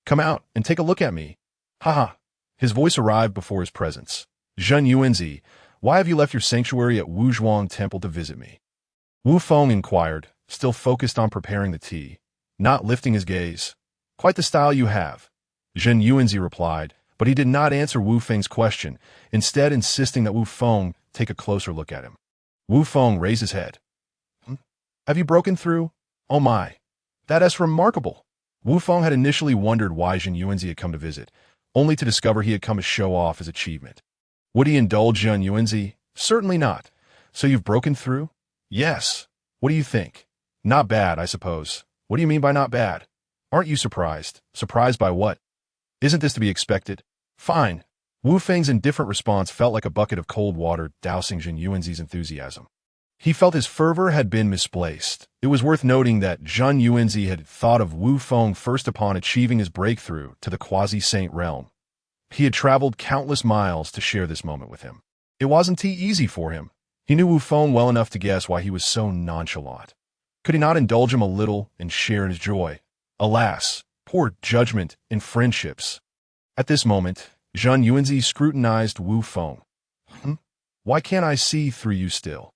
come out and take a look at me. Haha. His voice arrived before his presence. Jin Yuanzi, why have you left your sanctuary at Wuzhuang Temple to visit me? Wu Feng inquired, still focused on preparing the tea, not lifting his gaze. Quite the style you have, Jin Yuanzi replied, but he did not answer Wu Feng's question, instead insisting that Wu Feng take a closer look at him. Wu Feng raised his head. Have you broken through? Oh my, that is remarkable. Wu Feng had initially wondered why Jin Yuanzi had come to visit, only to discover he had come to show off his achievement. Would he indulge Jin Yuanzi? Certainly not. So you've broken through? Yes. What do you think? Not bad, I suppose. What do you mean by not bad? Aren't you surprised? Surprised by what? Isn't this to be expected? Fine. Wu Feng's indifferent response felt like a bucket of cold water dousing Jin Yuanzi's enthusiasm. He felt his fervor had been misplaced. It was worth noting that Jin Yuanzi had thought of Wu Feng first upon achieving his breakthrough to the quasi-saint realm. He had traveled countless miles to share this moment with him. It wasn't easy for him. He knew Wu Feng well enough to guess why he was so nonchalant. Could he not indulge him a little and share in his joy? Alas, poor judgment in friendships. At this moment, Zheng Yuanzi scrutinized Wu Feng. Why can't I see through you still?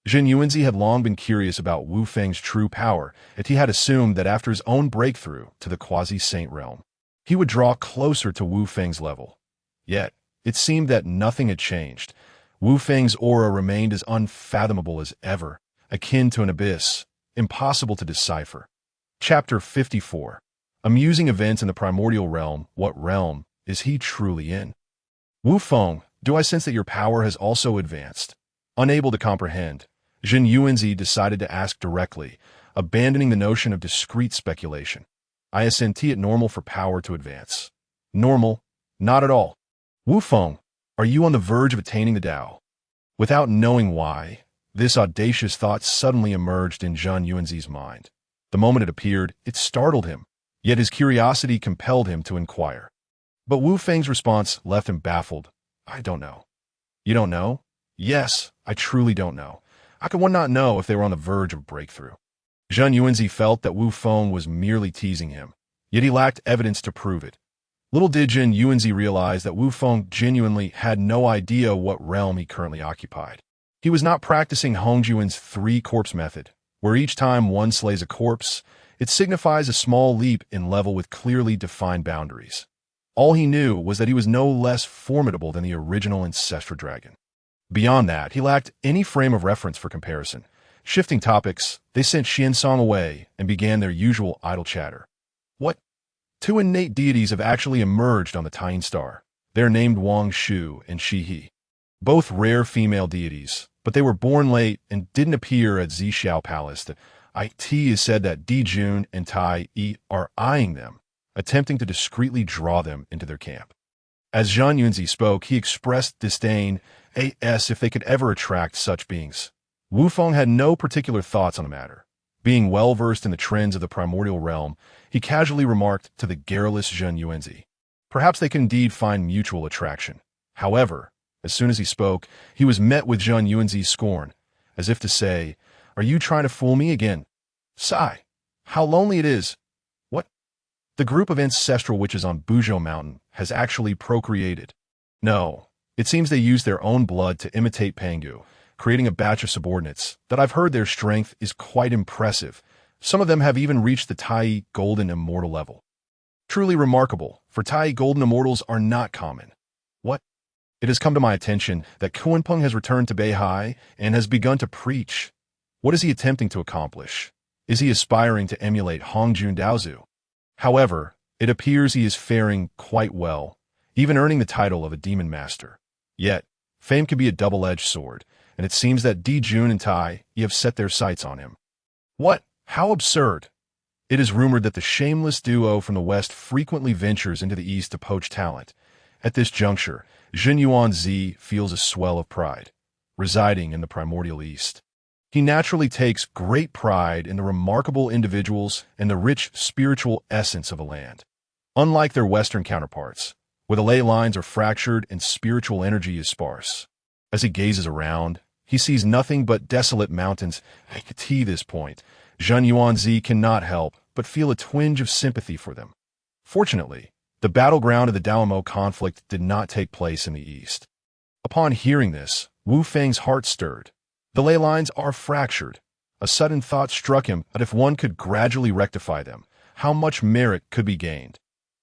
Zheng Yuanzi had long been curious about Wu Feng's true power, and he had assumed that after his own breakthrough to the quasi-saint realm, he would draw closer to Wu Feng's level. Yet, it seemed that nothing had changed. Wu Feng's aura remained as unfathomable as ever, akin to an abyss, impossible to decipher. Chapter 54. Amusing events in the primordial realm. What realm is he truly in? Wu Feng, do I sense that your power has also advanced? Unable to comprehend, Zheng Yuanzi decided to ask directly, abandoning the notion of discreet speculation. I assent it normal for power to advance. Normal? Not at all. Wu Feng, are you on the verge of attaining the Tao? Without knowing why, this audacious thought suddenly emerged in Zheng Yuanzi's mind. The moment it appeared, it startled him, yet his curiosity compelled him to inquire. But Wu Feng's response left him baffled. I don't know. You don't know? Yes, I truly don't know. How could one not know if they were on the verge of breakthrough? Zheng Yuanzi felt that Wu Feng was merely teasing him, yet he lacked evidence to prove it. Little did Zheng Yuanzi realize that Wu Feng genuinely had no idea what realm he currently occupied. He was not practicing Hongjuan's three-corpse method, where each time one slays a corpse, it signifies a small leap in level with clearly defined boundaries. All he knew was that he was no less formidable than the original ancestral dragon. Beyond that, he lacked any frame of reference for comparison. Shifting topics, they sent Xiansong away and began their usual idle chatter. What? Two innate deities have actually emerged on the Tying Star. They're named Wang Shu and Shi He. Both rare female deities, but they were born late and didn't appear at Zixiao Palace. The IT is said that Di Jun and Tai Yi are eyeing them, attempting to discreetly draw them into their camp. As Zheng Yuanzi spoke, he expressed disdain as if they could ever attract such beings. Wu Feng had no particular thoughts on the matter. Being well-versed in the trends of the primordial realm, he casually remarked to the garrulous Zheng Yuanzi, perhaps they can indeed find mutual attraction. However, as soon as he spoke, he was met with Zheng Yuanzi's scorn, as if to say, are you trying to fool me again? Sigh, how lonely it is. What? The group of ancestral witches on Buzhou Mountain has actually procreated. No, it seems they use their own blood to imitate Pangu, creating a batch of subordinates that I've heard their strength is quite impressive. Some of them have even reached the Tai Golden Immortal level. Truly remarkable, for Tai Golden Immortals are not common. What? It has come to my attention that Kunpeng has returned to Beihai and has begun to preach. What is he attempting to accomplish? Is he aspiring to emulate Hongjun Daozu? However, it appears he is faring quite well, even earning the title of a demon master. Yet, fame can be a double-edged sword, and it seems that Di Jun and Tai Yi have set their sights on him. What? How absurd! It is rumored that the shameless duo from the West frequently ventures into the East to poach talent. At this juncture, Zheng Yuanzi feels a swell of pride, residing in the primordial East. He naturally takes great pride in the remarkable individuals and the rich spiritual essence of a land. Unlike their Western counterparts, where the ley lines are fractured and spiritual energy is sparse. As he gazes around, he sees nothing but desolate mountains. At this point, Zheng Yuanzi cannot help but feel a twinge of sympathy for them. Fortunately, the battleground of the Daomo conflict did not take place in the East. Upon hearing this, Wu Feng's heart stirred. The ley lines are fractured. A sudden thought struck him that if one could gradually rectify them, how much merit could be gained.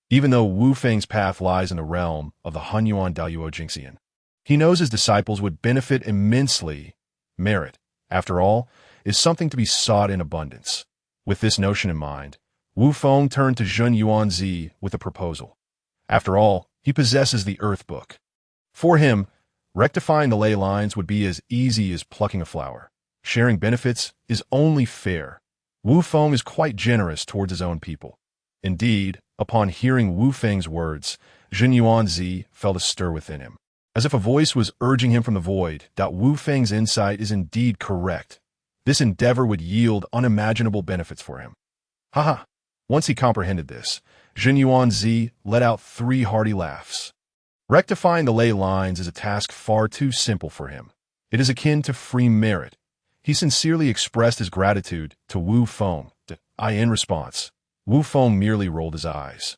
Even though Wu Feng's path lies in the realm of the Hunyuan Daoyuo Jingxian, he knows his disciples would benefit immensely. Merit, after all, is something to be sought in abundance. With this notion in mind, Wu Feng turned to Zheng Yuanzi with a proposal. After all, he possesses the Earth Book. For him, rectifying the ley lines would be as easy as plucking a flower. Sharing benefits is only fair. Wu Feng is quite generous towards his own people. Indeed, upon hearing Wu Feng's words, Zheng Yuanzi felt a stir within him, as if a voice was urging him from the void that Wu Feng's insight is indeed correct. This endeavor would yield unimaginable benefits for him. Haha! Once he comprehended this, Zheng Yuanzi let out 3 hearty laughs. Rectifying the ley lines is a task far too simple for him. It is akin to free merit. He sincerely expressed his gratitude to Wu Feng. In response, Wu Feng merely rolled his eyes.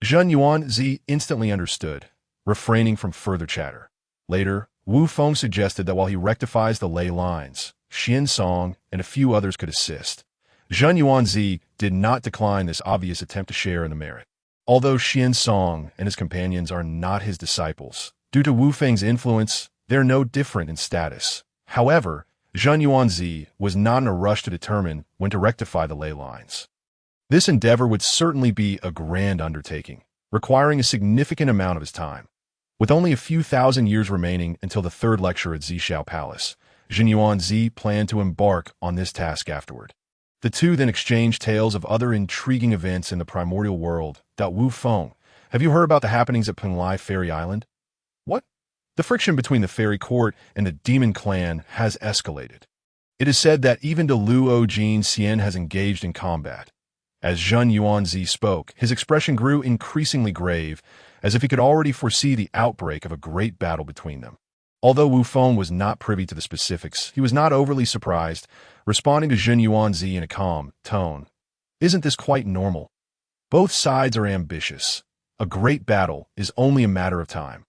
Zhen Yuanzi instantly understood, refraining from further chatter. Later, Wu Feng suggested that while he rectifies the ley lines, Xian Song and a few others could assist. Zhen Yuanzi did not decline this obvious attempt to share in the merit. Although Xian Song and his companions are not his disciples, due to Wu Feng's influence, they're no different in status. However, Zhen Yuanzi was not in a rush to determine when to rectify the ley lines. This endeavor would certainly be a grand undertaking, requiring a significant amount of his time. With only a few thousand years remaining until the third lecture at Zishao Palace, Zhen Yuanzi planned to embark on this task afterward. The two then exchanged tales of other intriguing events in the primordial world. Wu Feng, have you heard about the happenings at Penglai Fairy Island? What? The friction between the fairy court and the demon clan has escalated. It is said that even the Luo Jin Xian has engaged in combat. As Zhen Yuanzi spoke, his expression grew increasingly grave, as if he could already foresee the outbreak of a great battle between them. Although Wu Feng was not privy to the specifics, he was not overly surprised, responding to Zhen Yuanzi in a calm tone. Isn't this quite normal? Both sides are ambitious. A great battle is only a matter of time.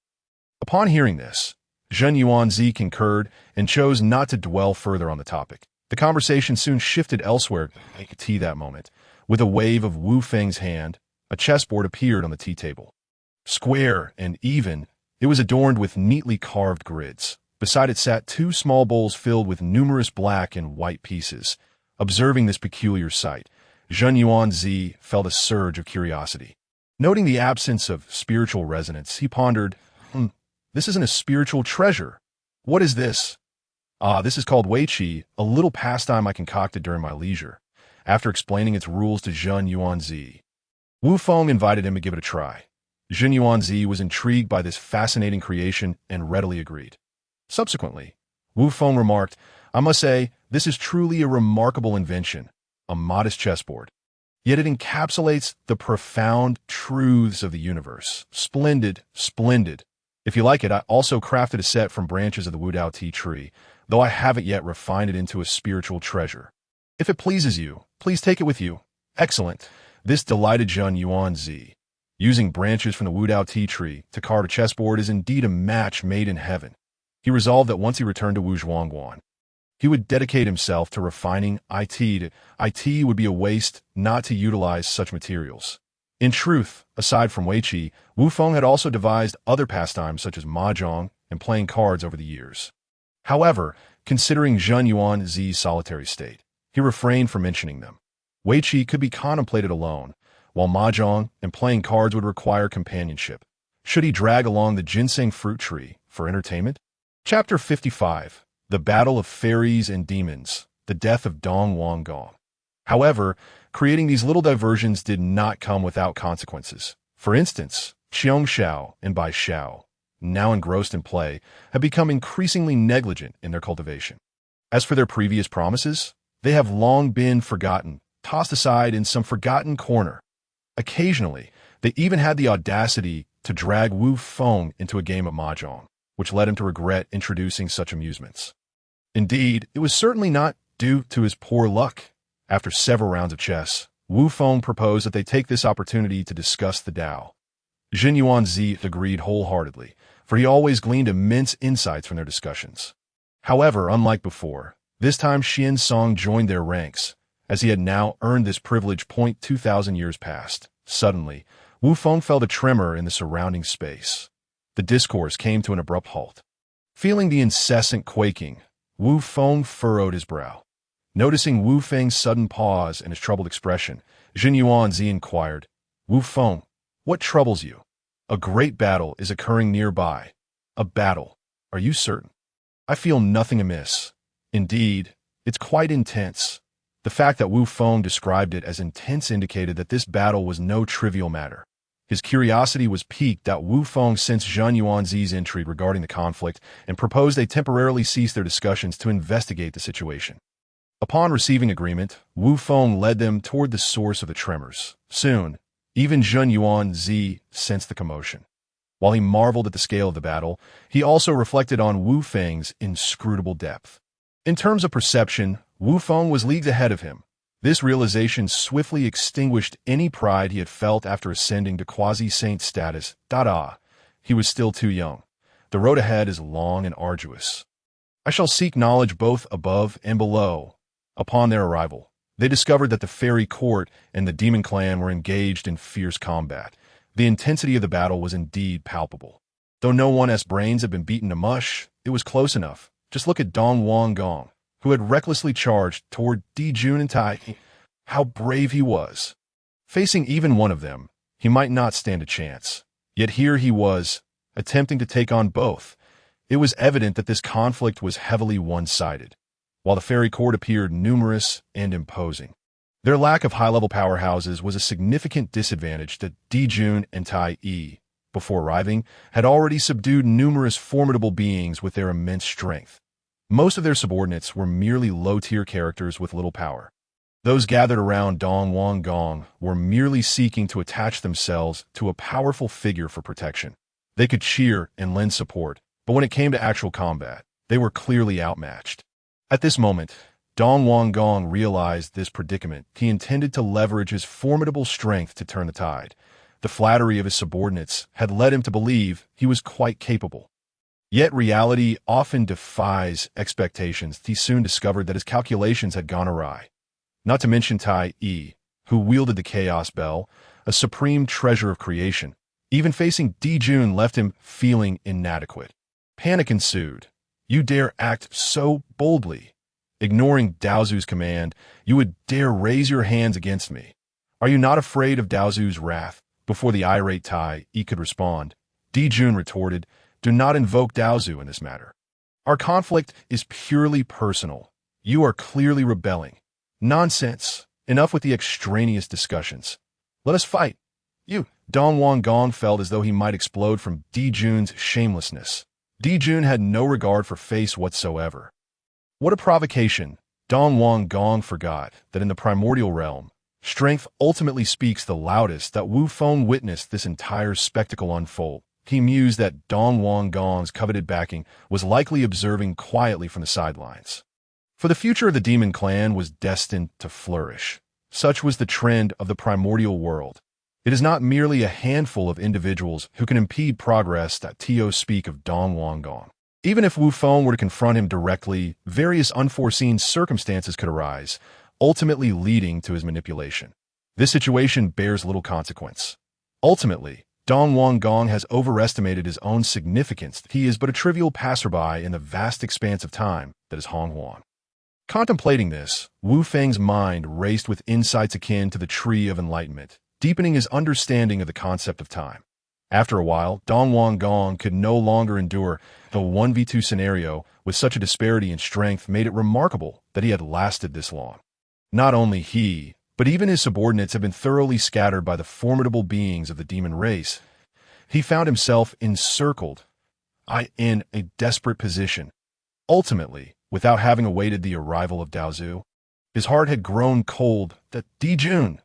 Upon hearing this, Zhen Yuanzi concurred and chose not to dwell further on the topic. The conversation soon shifted elsewhere. Tea that moment. With a wave of Wu Feng's hand, a chessboard appeared on the tea table. Square and even, it was adorned with neatly carved grids. Beside it sat two small bowls filled with numerous black and white pieces. Observing this peculiar sight, Zhen Yuanzi felt a surge of curiosity. Noting the absence of spiritual resonance, he pondered, this isn't a spiritual treasure. What is this? This is called Weiqi, a little pastime I concocted during my leisure. After explaining its rules to Zhen Yuanzi, Wu Feng invited him to give it a try. Zhen Yuanzi was intrigued by this fascinating creation and readily agreed. Subsequently, Wu Feng remarked, I must say, this is truly a remarkable invention, a modest chessboard. Yet it encapsulates the profound truths of the universe. Splendid, splendid. If you like it, I also crafted a set from branches of the Wudao tea tree, though I haven't yet refined it into a spiritual treasure. If it pleases you, please take it with you. Excellent. This delighted Zhen Yuanzi. Using branches from the Wudao tea tree to carve a chessboard is indeed a match made in heaven. He resolved that once he returned to Wuzhuangguan, he would dedicate himself to refining IT. IT would be a waste not to utilize such materials. In truth, aside from Weiqi, Wu Feng had also devised other pastimes such as mahjong and playing cards over the years. However, considering Zhen Yuanzi's solitary state, he refrained from mentioning them. Weiqi could be contemplated alone, while mahjong and playing cards would require companionship. Should he drag along the ginseng fruit tree for entertainment? Chapter 55. The Battle of Fairies and Demons, the Death of Dong Wanggong. However, creating these little diversions did not come without consequences. For instance, Qiong Xiao and Bai Xiao, now engrossed in play, have become increasingly negligent in their cultivation. As for their previous promises, they have long been forgotten, tossed aside in some forgotten corner. Occasionally, they even had the audacity to drag Wu Feng into a game of mahjong, which led him to regret introducing such amusements. Indeed, it was certainly not due to his poor luck. After several rounds of chess, Wu Feng proposed that they take this opportunity to discuss the Tao. Zhen Yuanzi agreed wholeheartedly, for he always gleaned immense insights from their discussions. However, unlike before, this time Xian Song joined their ranks, as he had now earned this privilege 2,000 years past. Suddenly, Wu Feng felt a tremor in the surrounding space. The discourse came to an abrupt halt. Feeling the incessant quaking, Wu Feng furrowed his brow. Noticing Wu Feng's sudden pause and his troubled expression, Zhen Yuanzi inquired, Wu Feng, what troubles you? A great battle is occurring nearby. A battle. Are you certain? I feel nothing amiss. Indeed, it's quite intense. The fact that Wu Feng described it as intense indicated that this battle was no trivial matter. His curiosity was piqued that Wu Feng sensed Zhen Yuanzi's intrigue regarding the conflict and proposed they temporarily cease their discussions to investigate the situation. Upon receiving agreement, Wu Feng led them toward the source of the tremors. Soon, even Zhen Yuanzi sensed the commotion. While he marveled at the scale of the battle, he also reflected on Wu Feng's inscrutable depth. In terms of perception, Wu Feng was leagues ahead of him, This realization swiftly extinguished any pride he had felt after ascending to quasi-saint status. He was still too young. The road ahead is long and arduous. I shall seek knowledge both above and below. Upon their arrival, they discovered that the fairy court and the demon clan were engaged in fierce combat. The intensity of the battle was indeed palpable. Though no one's brains had been beaten to mush, it was close enough. Just look at Dong Wang Gong, who had recklessly charged toward Di Jun and Tai. How brave he was. Facing even one of them, he might not stand a chance. Yet here he was, attempting to take on both. It was evident that this conflict was heavily one-sided, while the fairy court appeared numerous and imposing. Their lack of high-level powerhouses was a significant disadvantage that Di Jun and Tai Yi, before arriving, had already subdued numerous formidable beings with their immense strength. Most of their subordinates were merely low-tier characters with little power. Those gathered around Dong Wang Gong were merely seeking to attach themselves to a powerful figure for protection. They could cheer and lend support, but when it came to actual combat, they were clearly outmatched. At this moment, Dong Wang Gong realized this predicament. He intended to leverage his formidable strength to turn the tide. The flattery of his subordinates had led him to believe he was quite capable. Yet reality often defies expectations. He soon discovered that his calculations had gone awry. Not to mention Tai Yi, who wielded the Chaos Bell, a supreme treasure of creation. Even facing Di Jun left him feeling inadequate. Panic ensued. You dare act so boldly. Ignoring Daozu's command, you would dare raise your hands against me. Are you not afraid of Daozu's wrath? Before the irate Tai Yi could respond, Di Jun retorted, do not invoke Daozu in this matter. Our conflict is purely personal. You are clearly rebelling. Nonsense. Enough with the extraneous discussions. Let us fight. You. Dong Wang Gong felt as though he might explode from Di Jun's shamelessness. Di Jun had no regard for face whatsoever. What a provocation. Dong Wang Gong forgot that in the primordial realm, strength ultimately speaks the loudest. That Wu Feng witnessed this entire spectacle unfold. He mused that Dong Wang Gong's coveted backing was likely observing quietly from the sidelines. For the future of the demon clan was destined to flourish. Such was the trend of the primordial world. It is not merely a handful of individuals who can impede progress that Tio speak of Dong Wang Gong. Even if Wu Feng were to confront him directly, various unforeseen circumstances could arise, ultimately leading to his manipulation. This situation bears little consequence. Ultimately, Dong Wang Gong has overestimated his own significance. He is but a trivial passerby in the vast expanse of time that is Honghuan. Contemplating this, Wu Feng's mind raced with insights akin to the Tree of Enlightenment, deepening his understanding of the concept of time. After a while, Dong Wang Gong could no longer endure the 1v2 scenario with such a disparity in strength made it remarkable that he had lasted this long. Not only he, but even his subordinates have been thoroughly scattered by the formidable beings of the demon race. He found himself encircled, in a desperate position. Ultimately, without having awaited the arrival of Daozu, his heart had grown cold that Di Jun,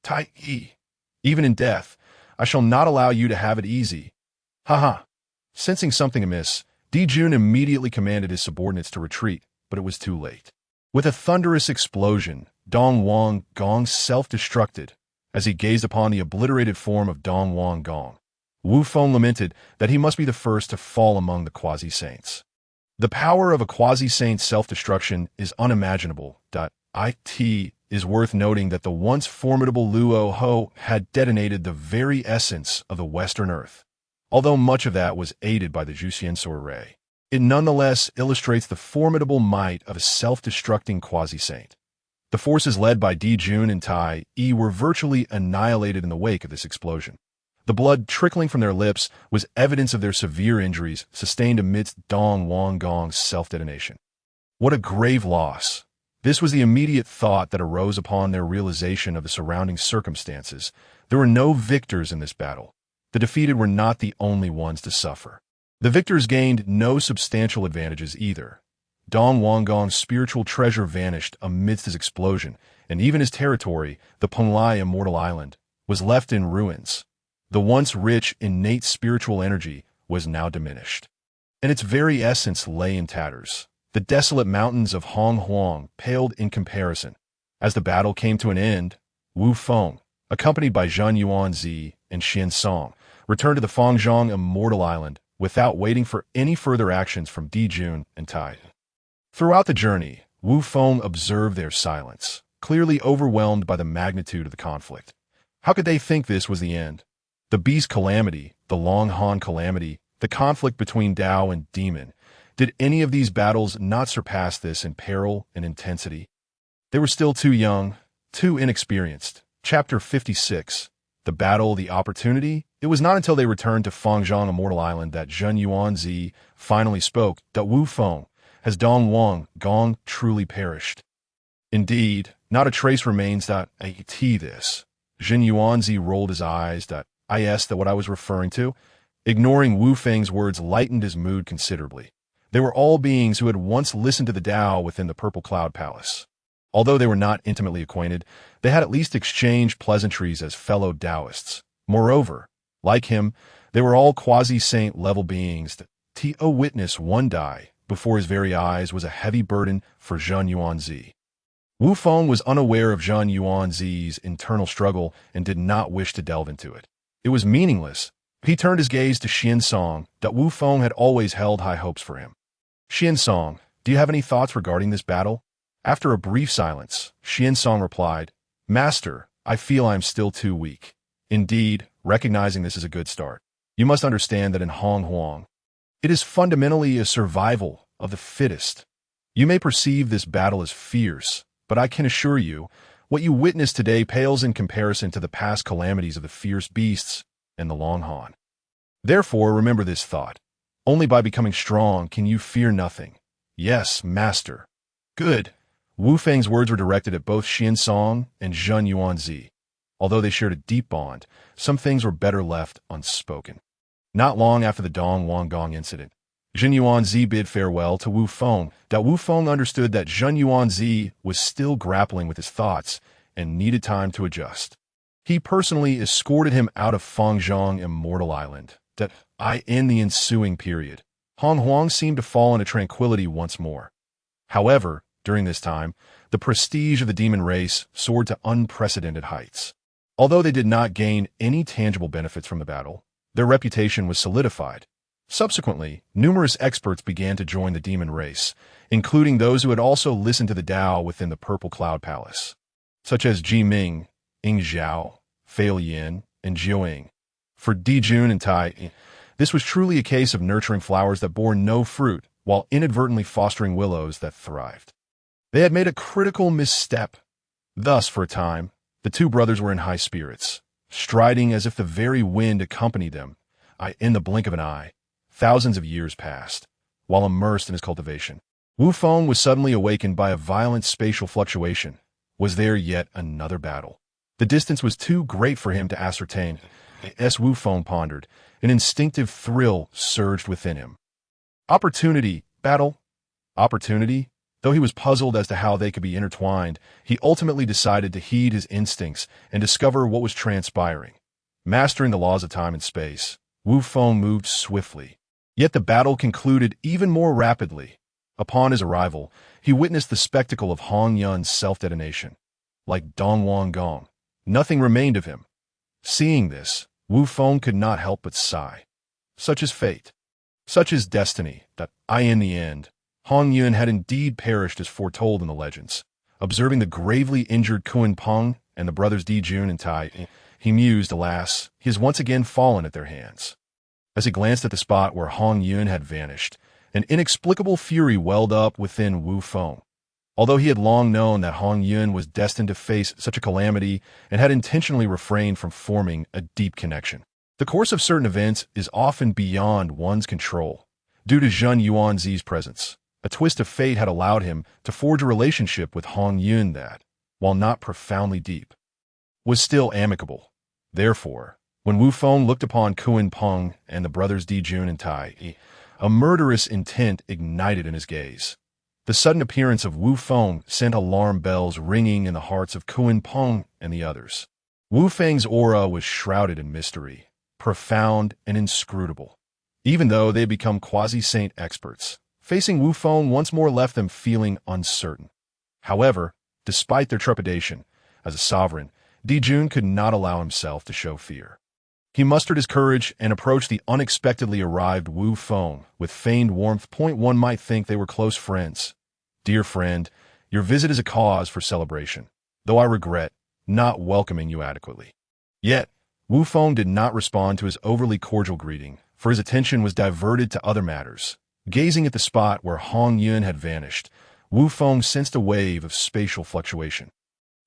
Tai Yi, even in death, I shall not allow you to have it easy. Sensing something amiss, Di Jun immediately commanded his subordinates to retreat, but it was too late. With a thunderous explosion, Dong Wang Gong self-destructed. As he gazed upon the obliterated form of Dong Wang Gong, Wu Feng lamented that he must be the first to fall among the quasi-saints. The power of a quasi-saint's self-destruction is unimaginable. It is worth noting that the once formidable Luo Ho had detonated the very essence of the Western Earth. Although much of that was aided by the Juxiansor ray, it nonetheless illustrates the formidable might of a self-destructing quasi-saint. The forces led by Di Jun and Tai Yi were virtually annihilated in the wake of this explosion. The blood trickling from their lips was evidence of their severe injuries sustained amidst Dong Wang Gong's self-detonation. What a grave loss! This was the immediate thought that arose upon their realization of the surrounding circumstances. There were no victors in this battle. The defeated were not the only ones to suffer. The victors gained no substantial advantages either. Dong Wang Gong's spiritual treasure vanished amidst his explosion, and even his territory, the Penglai Immortal Island, was left in ruins. The once rich, innate spiritual energy was now diminished, and its very essence lay in tatters. The desolate mountains of Honghuang paled in comparison. As the battle came to an end, Wu Feng, accompanied by Zheng Yuanzi and Xian Song, returned to the Fangzhong Immortal Island without waiting for any further actions from Di Jun and Tai. Throughout the journey, Wu Feng observed their silence, clearly overwhelmed by the magnitude of the conflict. How could they think this was the end? The Beast Calamity, the Long Han Calamity, the conflict between Tao and Demon. Did any of these battles not surpass this in peril and intensity? They were still too young, too inexperienced. Chapter 56. The Battle, the Opportunity. It was not until they returned to Fangzhong Immortal Island that Zheng Yuanzi finally spoke that Wu Feng, has Dong Wang Gong truly perished? Indeed, not a trace remains that this. Zheng Yuanzi rolled his eyes that what I was referring to. Ignoring Wu Feng's words lightened his mood considerably. They were all beings who had once listened to the Tao within the Purple Cloud Palace. Although they were not intimately acquainted, they had at least exchanged pleasantries as fellow Taoists. Moreover, like him, they were all quasi-saint level beings that to witness one die before his very eyes was a heavy burden for Zheng Yuanzi. Wu Feng was unaware of Zheng Yuanzi's internal struggle and did not wish to delve into it. It was meaningless. He turned his gaze to Xian Song, that Wu Feng had always held high hopes for him. Xian Song, do you have any thoughts regarding this battle? After a brief silence, Xian Song replied, Master, I feel I am still too weak. Indeed, recognizing this is a good start. You must understand that in Hong Huang, it is fundamentally a survival of the fittest. You may perceive this battle as fierce, but I can assure you, what you witness today pales in comparison to the past calamities of the fierce beasts and the Long Han. Therefore, remember this thought. Only by becoming strong can you fear nothing. Yes, Master. Good. Wu Feng's words were directed at both Xian Song and Zheng Yuanzi. Although they shared a deep bond, some things were better left unspoken. Not long after the Dong Wang Gong incident, Zheng Yuanzi bid farewell to Wu Feng. That Wu Feng understood that Zheng Yuanzi was still grappling with his thoughts and needed time to adjust. He personally escorted him out of Fangzhong Immortal Island. In the ensuing period, Hong Huang seemed to fall into tranquility once more. However, during this time, the prestige of the demon race soared to unprecedented heights. Although they did not gain any tangible benefits from the battle, their reputation was solidified. Subsequently, numerous experts began to join the demon race, including those who had also listened to the Tao within the Purple Cloud Palace, such as Ji Ming, Ying Zhao, Fei Yin, and Jiao Ying. For Di Jun and Tai, this was truly a case of nurturing flowers that bore no fruit, while inadvertently fostering willows that thrived. They had made a critical misstep. Thus, for a time, the two brothers were in high spirits, striding as if the very wind accompanied them. In the blink of an eye, thousands of years passed, while immersed in his cultivation. Wu Feng was suddenly awakened by a violent spatial fluctuation. Was there yet another battle? The distance was too great for him to ascertain. As Wu Feng pondered, an instinctive thrill surged within him. Opportunity, battle, opportunity. Though he was puzzled as to how they could be intertwined, he ultimately decided to heed his instincts and discover what was transpiring. Mastering the laws of time and space, Wu Feng moved swiftly. Yet the battle concluded even more rapidly. Upon his arrival, he witnessed the spectacle of Hong Yun's self-detonation. Like Dong Wang Gong, nothing remained of him. Seeing this, Wu Feng could not help but sigh. Such is fate. Such is destiny, that in the end, Hong Yun had indeed perished as foretold in the legends. Observing the gravely injured Kun Peng and the brothers Di Jun and Tai, he mused, alas, he has once again fallen at their hands. As he glanced at the spot where Hong Yun had vanished, an inexplicable fury welled up within Wu Feng. Although he had long known that Hong Yun was destined to face such a calamity and had intentionally refrained from forming a deep connection. The course of certain events is often beyond one's control. Due to Zheng Yuanzi's presence, a twist of fate had allowed him to forge a relationship with Hong Yun that, while not profoundly deep, was still amicable. Therefore, when Wu Feng looked upon Kun Peng and the brothers Di Jun and Tai, a murderous intent ignited in his gaze. The sudden appearance of Wu Feng sent alarm bells ringing in the hearts of Kun Peng and the others. Wu Feng's aura was shrouded in mystery, profound and inscrutable. Even though they had become quasi-saint experts, facing Wu Feng once more left them feeling uncertain. However, Despite their trepidation, as a sovereign, Dijun could not allow himself to show fear. He mustered his courage and approached the unexpectedly arrived Wu Feng with feigned warmth. One might think they were close friends. Dear friend, your visit is a cause for celebration, though I regret not welcoming you adequately. Yet, Wu Feng did not respond to his overly cordial greeting, for his attention was diverted to other matters. Gazing at the spot where Hong Yun had vanished, Wu Feng sensed a wave of spatial fluctuation.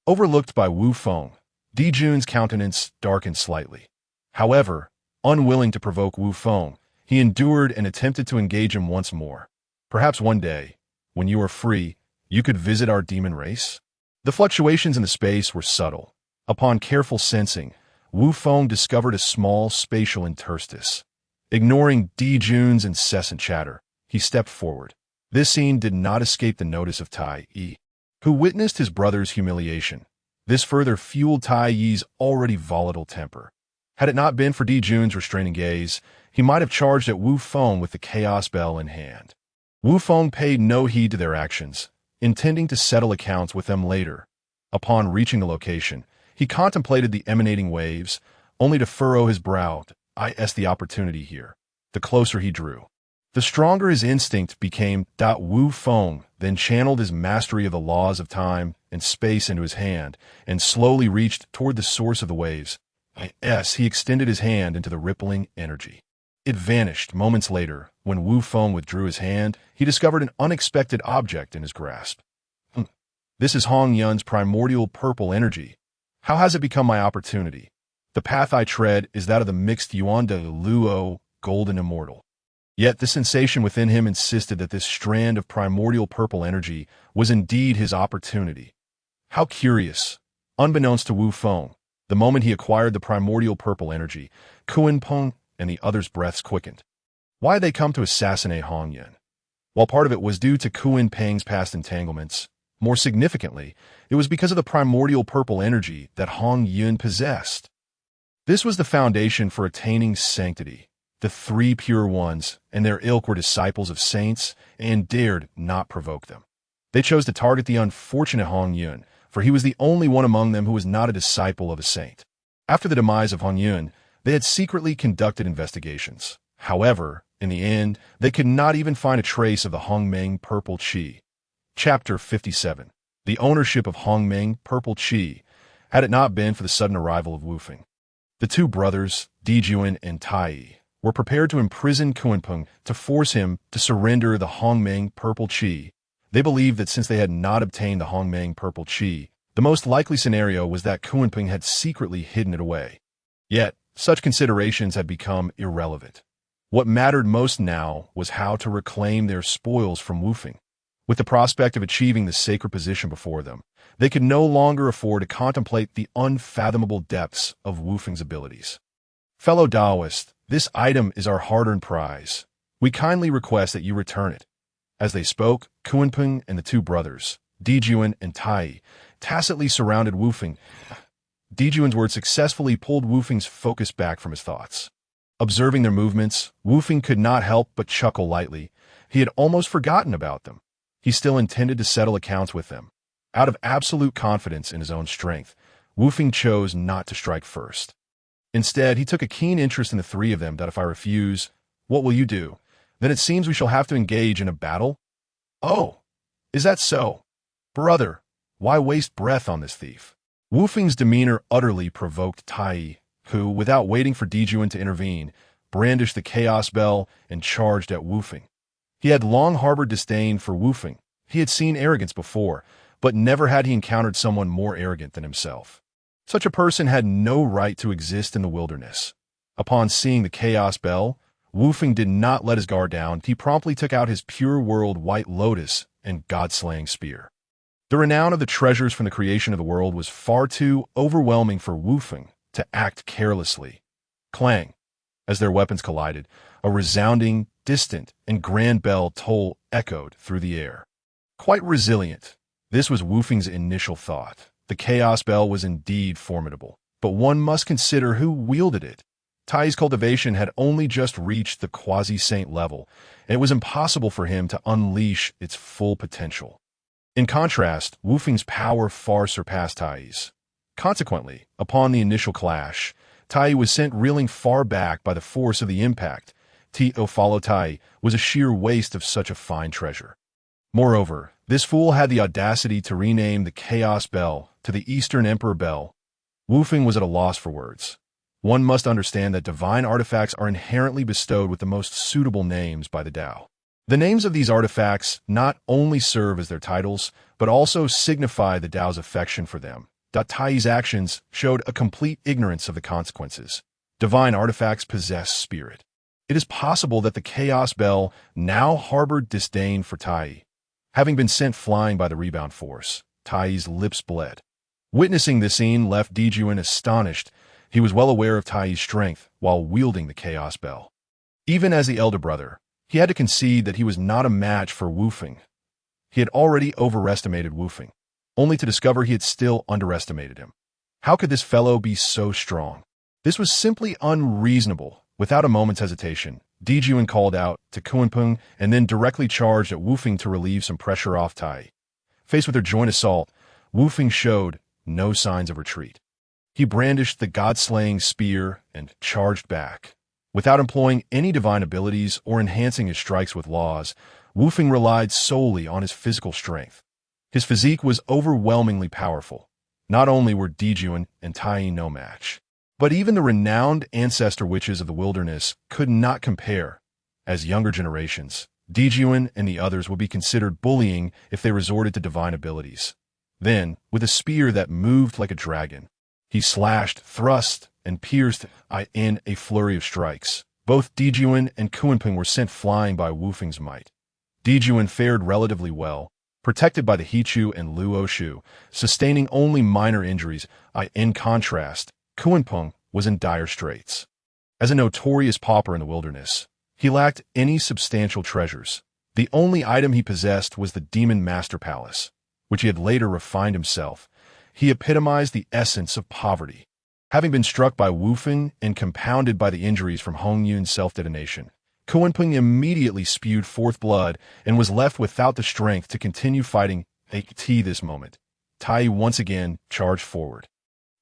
Overlooked by Wu Feng, Dijun's countenance darkened slightly. However, unwilling to provoke Wu Feng, he endured and attempted to engage him once more. Perhaps one day, when you are free, you could visit our demon race? The fluctuations in the space were subtle. Upon careful sensing, Wu Feng discovered a small spatial interstice. Ignoring Dijun's incessant chatter, he stepped forward. This scene did not escape the notice of Tai Yi, who witnessed his brother's humiliation. This further fueled Tai Yi's already volatile temper. Had it not been for Dijun's restraining gaze, he might have charged at Wu Feng with the chaos bell in hand. Wu Feng paid no heed to their actions, intending to settle accounts with them later. Upon reaching the location, he contemplated the emanating waves, only to furrow his brow. I seized the opportunity here. The closer he drew, the stronger his instinct became. Wu Feng then channeled his mastery of the laws of time and space into his hand and slowly reached toward the source of the waves. He extended his hand into the rippling energy. It vanished moments later. When Wu Feng withdrew his hand, he discovered an unexpected object in his grasp. This is Hong Yun's primordial purple energy. How has it become my opportunity? The path I tread is that of the mixed Yuan de Luo, golden immortal. Yet the sensation within him insisted that this strand of primordial purple energy was indeed his opportunity. How curious! Unbeknownst to Wu Feng, the moment he acquired the primordial purple energy, Kunpeng and the others' breaths quickened. Why had they come to assassinate Hong Yun? While part of it was due to Kunpeng's past entanglements, more significantly, it was because of the primordial purple energy that Hong Yun possessed. This was the foundation for attaining sanctity. The three pure ones and their ilk were disciples of saints and dared not provoke them. They chose to target the unfortunate Hong Yun, for he was the only one among them who was not a disciple of a saint. After the demise of Hong Yun, they had secretly conducted investigations. However, in the end, they could not even find a trace of the Hongmeng purple qi. Chapter 57. The ownership of Hongmeng purple qi, had it not been for the sudden arrival of Wu Feng. The two brothers, Dijun and Tai Yi, were prepared to imprison Kunpeng to force him to surrender the Hongmeng purple qi. They believed that since they had not obtained the Hongmeng purple qi, the most likely scenario was that Kunpeng had secretly hidden it away. Yet, such considerations had become irrelevant. What mattered most now was how to reclaim their spoils from Wu Feng. With the prospect of achieving the sacred position before them, they could no longer afford to contemplate the unfathomable depths of Wu Feng's abilities. Fellow Taoist, this item is our hard-earned prize. We kindly request that you return it. As they spoke, Kunpeng and the two brothers, Dijun and Tai Yi, tacitly surrounded Wu Feng. Dijun's words successfully pulled Wu Feng's focus back from his thoughts. Observing their movements, Wu Feng could not help but chuckle lightly. He had almost forgotten about them. He still intended to settle accounts with them. Out of absolute confidence in his own strength, Wu Feng chose not to strike first. Instead, he took a keen interest in the three of them. That if I refuse, what will you do? Then it seems we shall have to engage in a battle? Oh, is that so? Brother, why waste breath on this thief? Wu Feng's demeanor utterly provoked Tai Yi, who, without waiting for Dijun to intervene, brandished the chaos bell and charged at Wu Feng. He had long harbored disdain for Wu Feng. He had seen arrogance before, but never had he encountered someone more arrogant than himself. Such a person had no right to exist in the wilderness. Upon seeing the chaos bell, Wu Feng did not let his guard down. He promptly took out his pure world white lotus and god-slaying spear. The renown of the treasures from the creation of the world was far too overwhelming for Wu Feng to act carelessly. Clang! As their weapons collided, a resounding, distant, and grand bell toll echoed through the air. Quite resilient. This was Wu Feng's initial thought. The chaos bell was indeed formidable, but one must consider who wielded it. Tai's cultivation had only just reached the quasi-saint level, and it was impossible for him to unleash its full potential. In contrast, Wu Feng's power far surpassed Tai's. Consequently, upon the initial clash, Tai was sent reeling far back by the force of the impact. To follow Tai was a sheer waste of such a fine treasure. Moreover, this fool had the audacity to rename the Chaos Bell to the Eastern Emperor Bell. Wu Feng was at a loss for words. One must understand that divine artifacts are inherently bestowed with the most suitable names by the Tao. The names of these artifacts not only serve as their titles, but also signify the Tao's affection for them. Tai's actions showed a complete ignorance of the consequences. Divine artifacts possess spirit. It is possible that the Chaos Bell now harbored disdain for Tai. Having been sent flying by the rebound force, Tai's lips bled. Witnessing this scene left Dijuan astonished. He was well aware of Tai's strength while wielding the Chaos Bell. Even as the elder brother, he had to concede that he was not a match for Wu Feng. He had already overestimated Wu Feng, only to discover he had still underestimated him. How could this fellow be so strong? This was simply unreasonable. Without a moment's hesitation, Dijuan called out to Kunpeng and then directly charged at Wu Feng to relieve some pressure off Tai. Faced with their joint assault, Wu Feng showed no signs of retreat. He brandished the god-slaying spear and charged back. Without employing any divine abilities or enhancing his strikes with laws, Wu Feng relied solely on his physical strength. His physique was overwhelmingly powerful. Not only were Dijuan and Tai no match, but even the renowned ancestor witches of the wilderness could not compare. As younger generations, Dijuan and the others would be considered bullying if they resorted to divine abilities. Then, with a spear that moved like a dragon, he slashed, thrust, and pierced in a flurry of strikes. Both Dijuan and Kunpeng were sent flying by Wu Feng's might. Dijuan fared relatively well, protected by the Hichu and Luo Shu, sustaining only minor injuries. In contrast, Kunpeng was in dire straits. As a notorious pauper in the wilderness, he lacked any substantial treasures. The only item he possessed was the Demon Master Palace, which he had later refined himself. He epitomized the essence of poverty. Having been struck by Wu Feng and compounded by the injuries from Hong Yun's self-detonation, Kunpeng immediately spewed forth blood and was left without the strength to continue fighting. At this moment, Tai once again charged forward,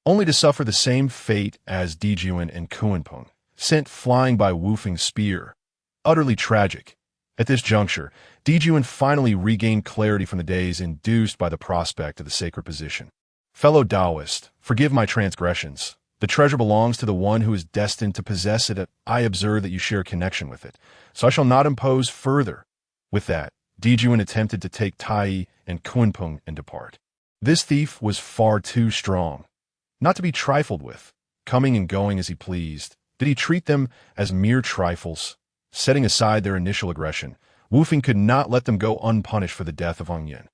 only to suffer the same fate as Dijuan and Kunpeng, sent flying by Wu Feng's spear. Utterly tragic. At this juncture, Dijuan finally regained clarity from the daze induced by the prospect of the sacred position. Fellow Taoist, forgive my transgressions. The treasure belongs to the one who is destined to possess it. I observe that you share a connection with it, so I shall not impose further. With that, Dijuan attempted to take Tai and Kunpeng and depart. This thief was far too strong, not to be trifled with. Coming and going as he pleased, did he treat them as mere trifles? Setting aside their initial aggression, Wu Feng could not let them go unpunished for the death of Hong Yun.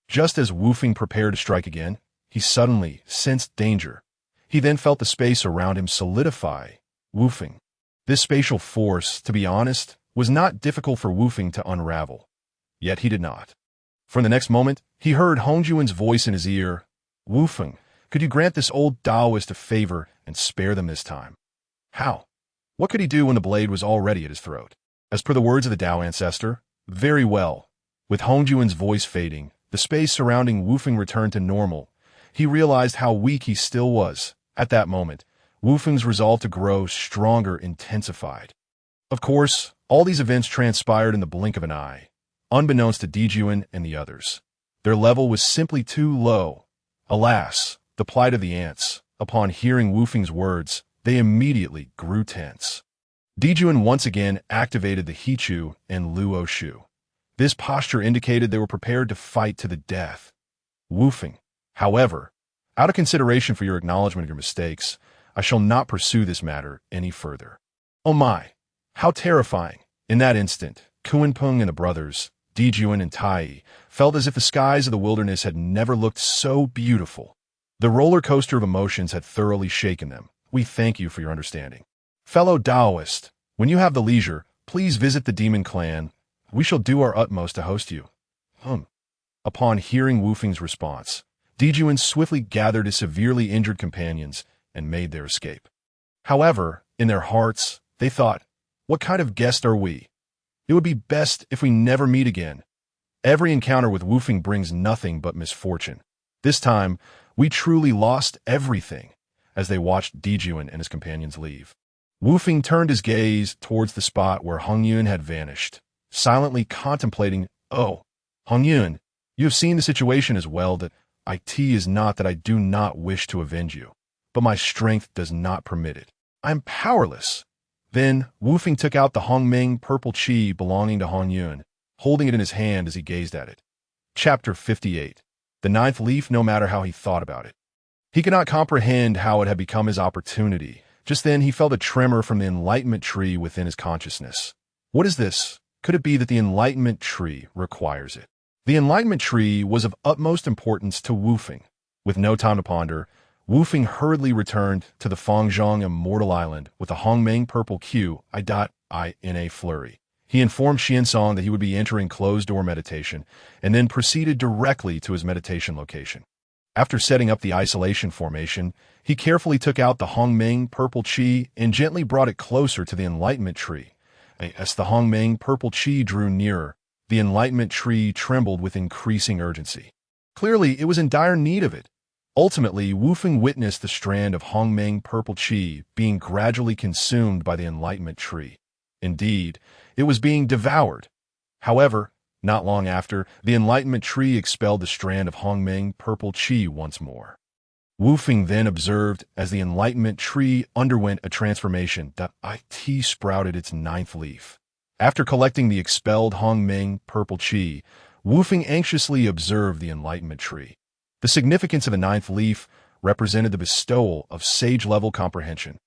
Just as Wu Feng prepared to strike again, he suddenly sensed danger. He then felt the space around him solidify. Wu Feng. This spatial force, to be honest, was not difficult for Wu Feng to unravel. Yet he did not. For the next moment, he heard Hong Juan's voice in his ear. Wu Feng, could you grant this old Taoist a favor and spare them this time? How? What could he do when the blade was already at his throat? As per the words of the Tao ancestor, very well. With Hong Juan's voice fading, the space surrounding Wu Feng returned to normal. He realized how weak he still was. At that moment, Wu Feng's resolve to grow stronger intensified. Of course, all these events transpired in the blink of an eye, unbeknownst to Dijuan and the others. Their level was simply too low. Alas, the plight of the ants. Upon hearing Wu Feng's words, they immediately grew tense. Dijuan once again activated the Hichu and Luo Shu. This posture indicated they were prepared to fight to the death. Wu Feng, however, out of consideration for your acknowledgement of your mistakes, I shall not pursue this matter any further. Oh my, how terrifying! In that instant, Kunpeng and the brothers, Dijuan and Tai, felt as if the skies of the wilderness had never looked so beautiful. The roller coaster of emotions had thoroughly shaken them. We thank you for your understanding. Fellow Taoist, when you have the leisure, please visit the Demon Clan. We shall do our utmost to host you. Upon hearing Wu Feng's response, Dijuan swiftly gathered his severely injured companions and made their escape. However, in their hearts, they thought, what kind of guest are we? It would be best if we never meet again. Every encounter with Wu Feng brings nothing but misfortune. This time, we truly lost everything, as they watched Dijuan and his companions leave. Wu Feng turned his gaze towards the spot where Hong Yun had vanished, silently contemplating, "Oh, Hong Yun, you have seen the situation as well that it is not that I do not wish to avenge you, but my strength does not permit it. I am powerless." Then, Wu Feng took out the Hongming purple chi belonging to Hong Yun, holding it in his hand as he gazed at it. Chapter 58. The ninth leaf, no matter how he thought about it. He could not comprehend how it had become his opportunity. Just then, he felt a tremor from the enlightenment tree within his consciousness. What is this? Could it be that the enlightenment tree requires it? The enlightenment tree was of utmost importance to Wu Feng. With no time to ponder, Wu Feng hurriedly returned to the Fangzhong Immortal Island with the Hongmeng purple Q in a flurry. He informed Xiansong that he would be entering closed-door meditation, and then proceeded directly to his meditation location. After setting up the isolation formation, he carefully took out the Hongmeng purple chi and gently brought it closer to the enlightenment tree. As the Hongmeng purple chi drew nearer, the enlightenment tree trembled with increasing urgency. Clearly, it was in dire need of it. Ultimately, Wu Feng witnessed the strand of Hongmeng purple chi being gradually consumed by the enlightenment tree. Indeed, it was being devoured. However, not long after, the enlightenment tree expelled the strand of Hongmeng purple chi once more. Wu Feng then observed as the enlightenment tree underwent a transformation that it sprouted its ninth leaf. After collecting the expelled Hongmeng purple chi, Wu Feng anxiously observed the enlightenment tree. The significance of the ninth leaf represented the bestowal of sage-level comprehension.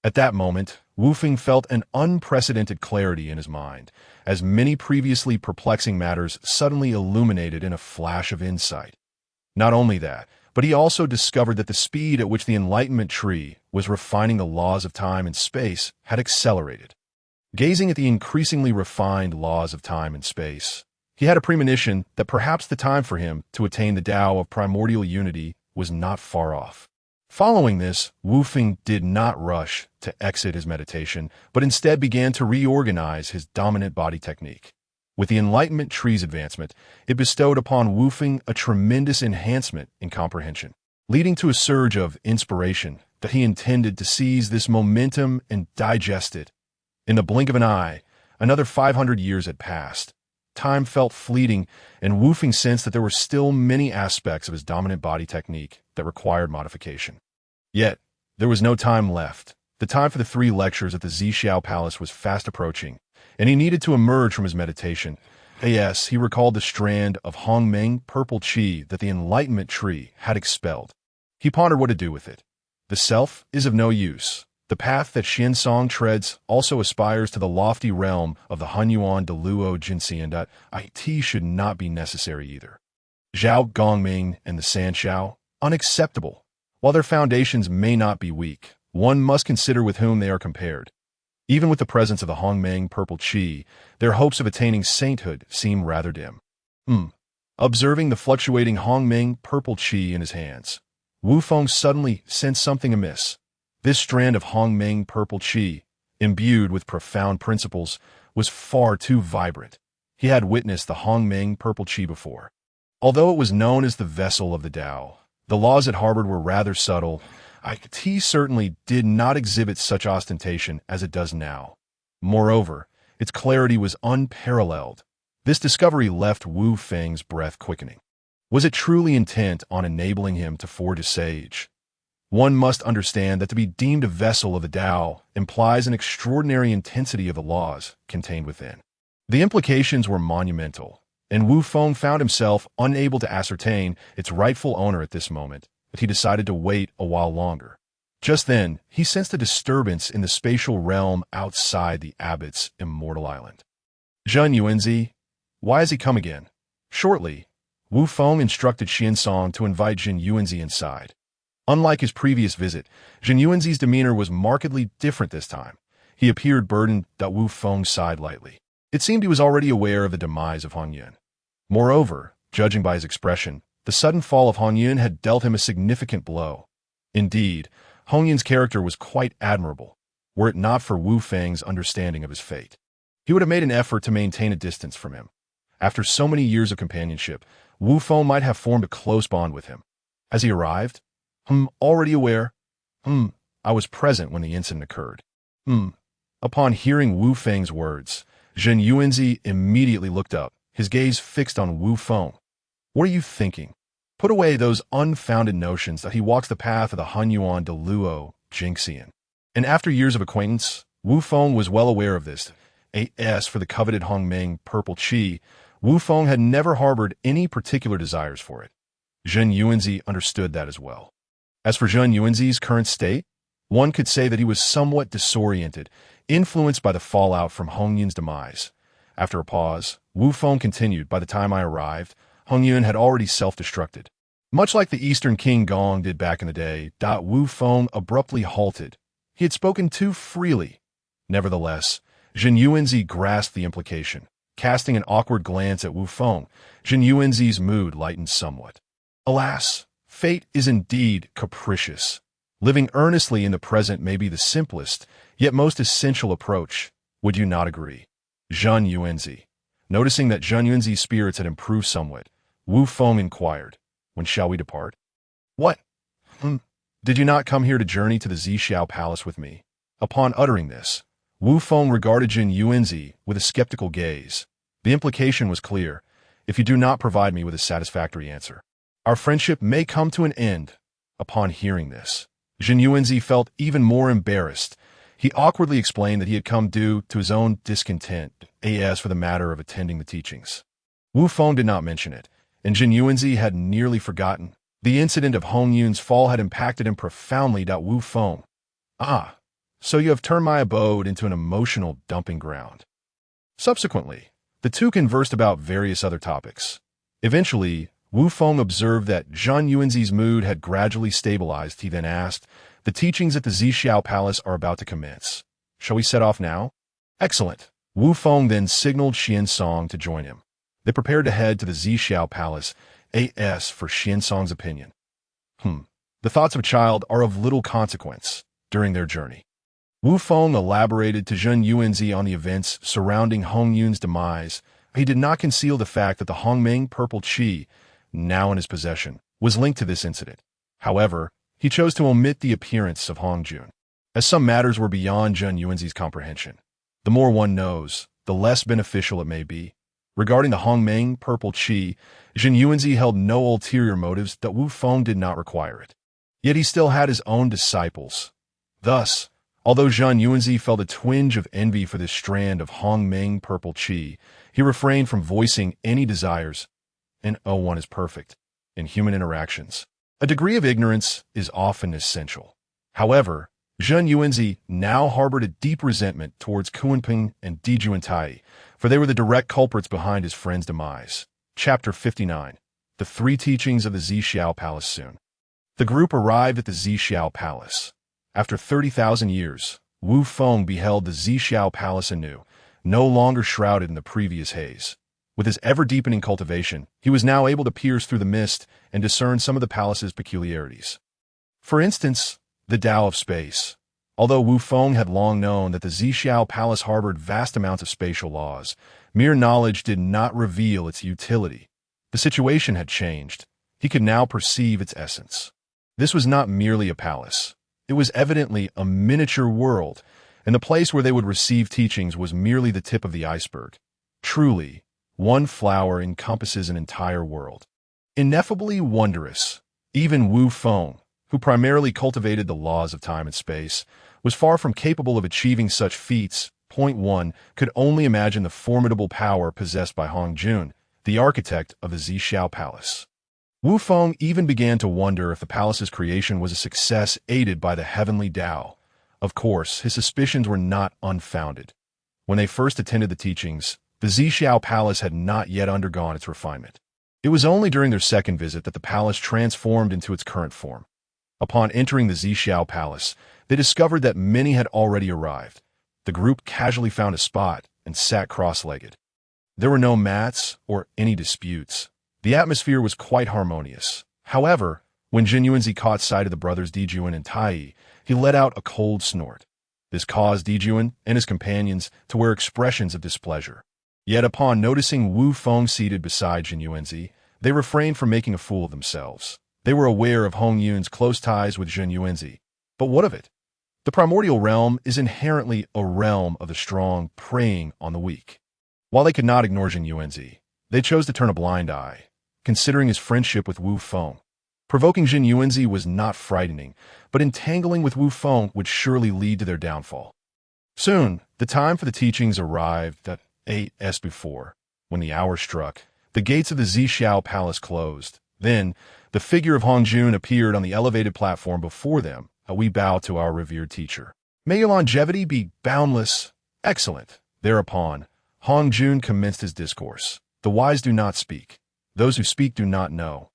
At that moment, Wu Feng felt an unprecedented clarity in his mind, as many previously perplexing matters suddenly illuminated in a flash of insight. Not only that, but he also discovered that the speed at which the enlightenment tree was refining the laws of time and space had accelerated. Gazing at the increasingly refined laws of time and space, he had a premonition that perhaps the time for him to attain the Tao of primordial unity was not far off. Following this, Wu Feng did not rush to exit his meditation, but instead began to reorganize his dominant body technique. With the enlightenment tree's advancement, it bestowed upon Wu Feng a tremendous enhancement in comprehension, leading to a surge of inspiration that he intended to seize this momentum and digest it. In the blink of an eye, another 500 years had passed. Time felt fleeting, and Wu Feng sensed that there were still many aspects of his dominant body technique that required modification. Yet, there was no time left. The time for the 3 lectures at the Zixiao Palace was fast approaching, and he needed to emerge from his meditation. Yes, he recalled the strand of Hongmeng purple chi that the enlightenment tree had expelled. He pondered what to do with it. The self is of no use. The path that Xiansong treads also aspires to the lofty realm of the Hunyuan de Luo Jinxian. It should not be necessary either. Zhao Gongming and the Sanshao, unacceptable. While their foundations may not be weak, one must consider with whom they are compared. Even with the presence of the Hongmeng purple chi, their hopes of attaining sainthood seem rather dim. Observing the fluctuating Hongmeng purple chi in his hands, Wu Feng suddenly sensed something amiss. This strand of Hongmeng purple chi, imbued with profound principles, was far too vibrant. He had witnessed the Hongmeng purple chi before. Although it was known as the vessel of the Tao, the laws it harbored were rather subtle. It certainly did not exhibit such ostentation as it does now. Moreover, its clarity was unparalleled. This discovery left Wu Feng's breath quickening. Was it truly intent on enabling him to forge a sage? One must understand that to be deemed a vessel of the Tao implies an extraordinary intensity of the laws contained within. The implications were monumental, and Wu Feng found himself unable to ascertain its rightful owner at this moment, but he decided to wait a while longer. Just then, he sensed a disturbance in the spatial realm outside the abbot's immortal island. Zhen Yuanzi, why has he come again? Shortly, Wu Feng instructed Xiansong to invite Zhen Yuanzi inside. Unlike his previous visit, Zhen Yuanzi's demeanor was markedly different this time. He appeared burdened. Wu Feng sighed lightly. It seemed he was already aware of the demise of Hong Yun. Moreover, judging by his expression, the sudden fall of Hong Yun had dealt him a significant blow. Indeed, Hong Yun's character was quite admirable, were it not for Wu Feng's understanding of his fate. He would have made an effort to maintain a distance from him. After so many years of companionship, Wu Feng might have formed a close bond with him. As he arrived, already aware, I was present when the incident occurred. Upon hearing Wu Feng's words, Zhen Yuanzi immediately looked up, his gaze fixed on Wu Feng. What are you thinking? Put away those unfounded notions that he walks the path of the Hunyuan de Luo, Jingxian. And after years of acquaintance, Wu Feng was well aware of this. As for the coveted Hongmeng purple qi, Wu Feng had never harbored any particular desires for it. Zhen Yuanzi understood that as well. As for Zhen Yuanzi's current state, one could say that he was somewhat disoriented, influenced by the fallout from Hongyun's demise. After a pause, Wu Feng continued, by the time I arrived, Hongyun had already self-destructed. Much like the Eastern King Gong did back in the day, Wu Feng abruptly halted. He had spoken too freely. Nevertheless, Zhen Yuanzi grasped the implication. Casting an awkward glance at Wu Feng, Zhen Yuanzi's mood lightened somewhat. Alas, fate is indeed capricious. Living earnestly in the present may be the simplest, yet most essential approach. Would you not agree? Zhen Yuanzi. Noticing that Zhen Yuanzi's spirits had improved somewhat, Wu Feng inquired, "When shall we depart?" "What? Did you not come here to journey to the Zixiao Palace with me?" Upon uttering this, Wu Feng regarded Zhen Yuanzi with a skeptical gaze. The implication was clear. If you do not provide me with a satisfactory answer, our friendship may come to an end. Upon hearing this, Zhen Yuanzi felt even more embarrassed. He awkwardly explained that he had come due to his own discontent, as for the matter of attending the teachings. Wu Feng did not mention it, and Zhen Yuanzi had nearly forgotten. The incident of Hongyun's fall had impacted him profoundly. Wu Feng. "Ah, so you have turned my abode into an emotional dumping ground." Subsequently, the two conversed about various other topics. Eventually, Wu Feng observed that Zhen Yuanzi's mood had gradually stabilized. He then asked, "The teachings at the Zixiao Palace are about to commence. Shall we set off now?" "Excellent." Wu Feng then signaled Xiansong to join him. They prepared to head to the Zixiao Palace, for Xiansong's opinion. The thoughts of a child are of little consequence during their journey. Wu Feng elaborated to Zhen Yuanzi on the events surrounding Hongyun's demise. He did not conceal the fact that the Hongmeng purple qi, now in his possession, was linked to this incident. However, he chose to omit the appearance of Hongjun, as some matters were beyond Zhen Yuanzi's comprehension. The more one knows, the less beneficial it may be. Regarding the Hongmeng purple qi, Zhen Yuanzi held no ulterior motives. Wu Feng did not require it. Yet he still had his own disciples. Thus, although Zhen Yuanzi felt a twinge of envy for this strand of Hongmeng purple qi, he refrained from voicing any desires. And one is perfect. In human interactions, a degree of ignorance is often essential. However, Zhen Yuanzi now harbored a deep resentment towards Kuanping and Di Juantai, for they were the direct culprits behind his friend's demise. Chapter 59. The Three Teachings of the Zixiao Palace. Soon, the group arrived at the Zixiao Palace. After 30,000 years, Wu Feng beheld the Zixiao Palace anew, no longer shrouded in the previous haze. With his ever-deepening cultivation, he was now able to pierce through the mist and discern some of the palace's peculiarities. For instance, the Tao of space. Although Wu Feng had long known that the Zixiao Palace harbored vast amounts of spatial laws, mere knowledge did not reveal its utility. The situation had changed. He could now perceive its essence. This was not merely a palace. It was evidently a miniature world, and the place where they would receive teachings was merely the tip of the iceberg. Truly, one flower encompasses an entire world. Ineffably wondrous, even Wu Feng, who primarily cultivated the laws of time and space, was far from capable of achieving such feats. Point 1 could only imagine the formidable power possessed by Hongjun, the architect of the Zixiao Palace. Wu Feng even began to wonder if the palace's creation was a success aided by the heavenly Tao. Of course, his suspicions were not unfounded. When they first attended the teachings, the Zixiao Palace had not yet undergone its refinement. It was only during their second visit that the palace transformed into its current form. Upon entering the Zixiao Palace, they discovered that many had already arrived. The group casually found a spot and sat cross-legged. There were no mats or any disputes. The atmosphere was quite harmonious. However, when Zhen Yuanzi caught sight of the brothers Dijuan and Tai, he let out a cold snort. This caused Dijuan and his companions to wear expressions of displeasure. Yet upon noticing Wu Feng seated beside Jin Yuanzi, they refrained from making a fool of themselves. They were aware of Hong Yun's close ties with Jin Yuanzi. But what of it? The primordial realm is inherently a realm of the strong preying on the weak. While they could not ignore Jin Yuanzi, they chose to turn a blind eye, considering his friendship with Wu Feng. Provoking Jin Yuanzi was not frightening, but entangling with Wu Feng would surely lead to their downfall. Soon, the time for the teachings arrived at 8 before. When the hour struck, the gates of the Zixiao Palace closed. Then, the figure of Hong Jun appeared on the elevated platform before them. We bow to our revered teacher. May your longevity be boundless. Excellent. Thereupon, Hong Jun commenced his discourse. The wise do not speak. Those who speak do not know.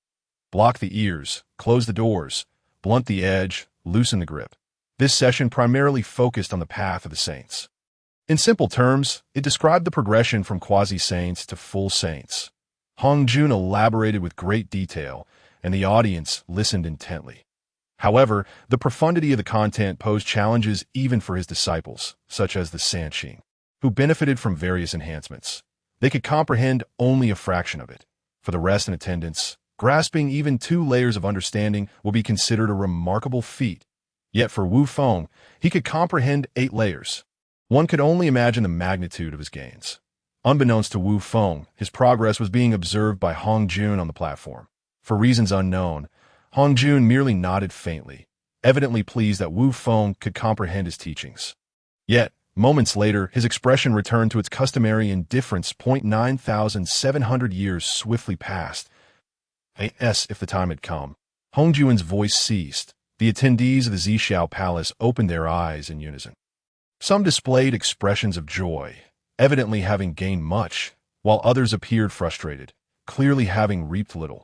Block the ears, close the doors, blunt the edge, loosen the grip. This session primarily focused on the path of the saints. In simple terms, it described the progression from quasi-saints to full saints. Hong Jun elaborated with great detail, and the audience listened intently. However, the profundity of the content posed challenges even for his disciples, such as the Sanqing, who benefited from various enhancements. They could comprehend only a fraction of it. For the rest in attendance, grasping even 2 layers of understanding will be considered a remarkable feat. Yet for Wu Feng, he could comprehend 8 layers. One could only imagine the magnitude of his gains. Unbeknownst to Wu Feng, his progress was being observed by Hong Jun on the platform. For reasons unknown, Hong Jun merely nodded faintly, evidently pleased that Wu Feng could comprehend his teachings. Yet, moments later, his expression returned to its customary indifference. 9,700 years swiftly passed. If the time had come. Hong Jun's voice ceased. The attendees of the Zixiao Palace opened their eyes in unison. Some displayed expressions of joy, evidently having gained much, while others appeared frustrated, clearly having reaped little.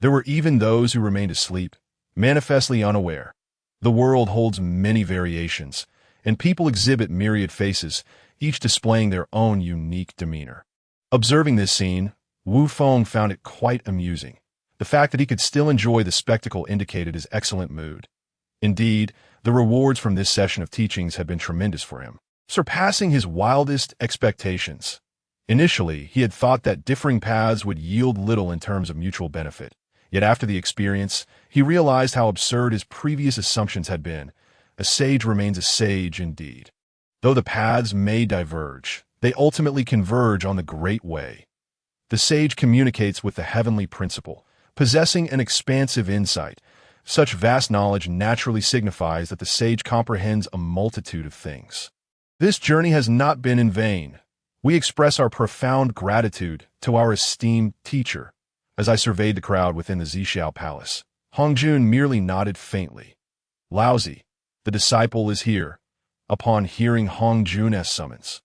There were even those who remained asleep, manifestly unaware. The world holds many variations, and people exhibit myriad faces, each displaying their own unique demeanor. Observing this scene, Wu Feng found it quite amusing. The fact that he could still enjoy the spectacle indicated his excellent mood. Indeed, the rewards from this session of teachings had been tremendous for him, surpassing his wildest expectations. Initially, he had thought that differing paths would yield little in terms of mutual benefit. Yet after the experience, he realized how absurd his previous assumptions had been. A sage remains a sage indeed. Though the paths may diverge, they ultimately converge on the great way. The sage communicates with the heavenly principle, possessing an expansive insight. Such vast knowledge naturally signifies that the sage comprehends a multitude of things. This journey has not been in vain. We express our profound gratitude to our esteemed teacher. As I surveyed the crowd within the Zixiao Palace, Hong Jun merely nodded faintly. Laozi, the disciple is here. Upon hearing Hong Jun's summons,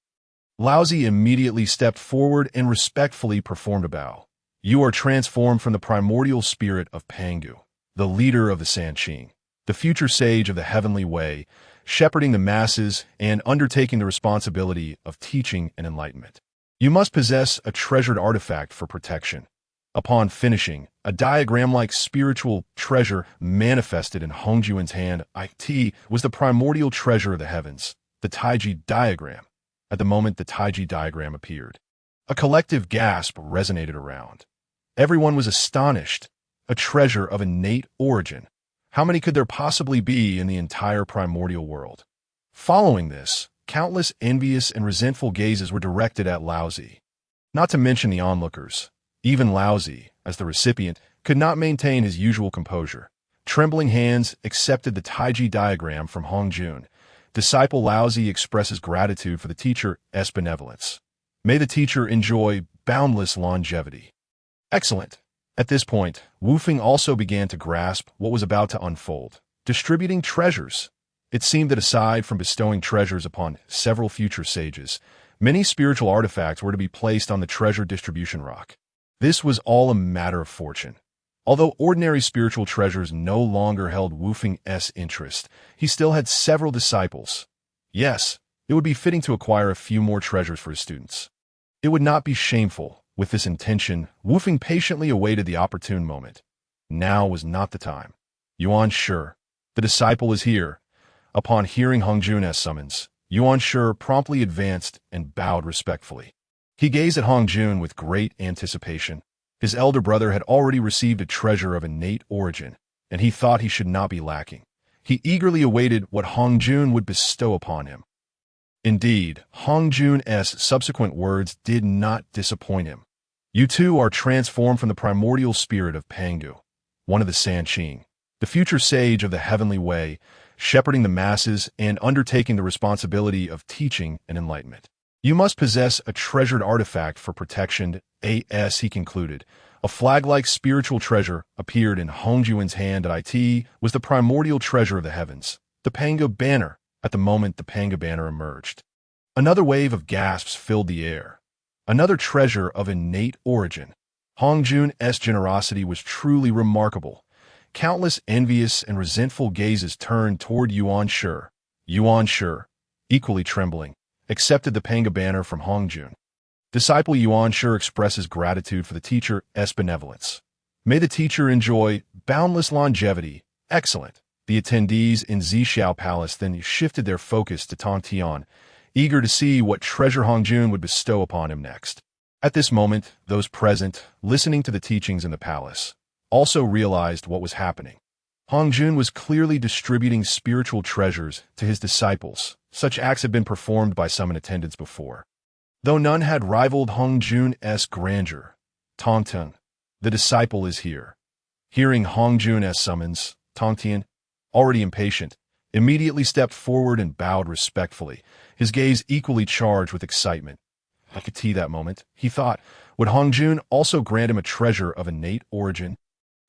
Laozi immediately stepped forward and respectfully performed a bow. You are transformed from the primordial spirit of Pangu, the leader of the Sanqing, the future sage of the heavenly way, shepherding the masses and undertaking the responsibility of teaching and enlightenment. You must possess a treasured artifact for protection. Upon finishing, a diagram-like spiritual treasure manifested in Hong Jun's hand. It was the primordial treasure of the heavens, the Taiji diagram. At the moment the Taiji diagram appeared, a collective gasp resonated around. Everyone was astonished. A treasure of innate origin. How many could there possibly be in the entire primordial world? Following this, countless envious and resentful gazes were directed at Laozi. Not to mention the onlookers. Even Laozi, as the recipient, could not maintain his usual composure. Trembling hands accepted the Taiji diagram from Hong Jun. Disciple Laozi expresses gratitude for the teacher's benevolence. May the teacher enjoy boundless longevity. Excellent. At this point, Wu Feng also began to grasp what was about to unfold. Distributing treasures. It seemed that aside from bestowing treasures upon several future sages, many spiritual artifacts were to be placed on the treasure distribution rock. This was all a matter of fortune. Although ordinary spiritual treasures no longer held Wu Feng's interest, he still had several disciples. Yes, it would be fitting to acquire a few more treasures for his students. It would not be shameful. With this intention, Wu Feng patiently awaited the opportune moment. Now was not the time. Yuan Shi, the disciple is here. Upon hearing Hong Jun's summons, Yuan Shi promptly advanced and bowed respectfully. He gazed at Hong Jun with great anticipation. His elder brother had already received a treasure of innate origin, and he thought he should not be lacking. He eagerly awaited what Hong Jun would bestow upon him. Indeed, Hong Jun's subsequent words did not disappoint him. You two are transformed from the primordial spirit of Pangu, one of the Sanqing, the future sage of the heavenly way, shepherding the masses and undertaking the responsibility of teaching and enlightenment. You must possess a treasured artifact for protection, as he concluded. A flag-like spiritual treasure appeared in Hong Jun's hand that it was the primordial treasure of the heavens, the Pangu banner. At the moment the Pangu banner emerged, another wave of gasps filled the air. Another treasure of innate origin. Hong Jun's generosity was truly remarkable. Countless envious and resentful gazes turned toward Yuan Shi. Yuan Shi, equally trembling, accepted the Pangu banner from Hong Jun. Disciple Yuan Shi expresses gratitude for the teacher's benevolence. May the teacher enjoy boundless longevity. Excellent. The attendees in Zhixiao Palace then shifted their focus to Tong Tian, eager to see what treasure Hong Jun would bestow upon him next. At this moment, those present, listening to the teachings in the palace, also realized what was happening. Hong Jun was clearly distributing spiritual treasures to his disciples. Such acts had been performed by some in attendance before, though none had rivaled Hong Jun's grandeur. Tong Tian, the disciple is here. Hearing Hong Jun's summons, Tong Tian, already impatient, immediately stepped forward and bowed respectfully, his gaze equally charged with excitement. I could see that moment, he thought. Would Hong Jun also grant him a treasure of innate origin?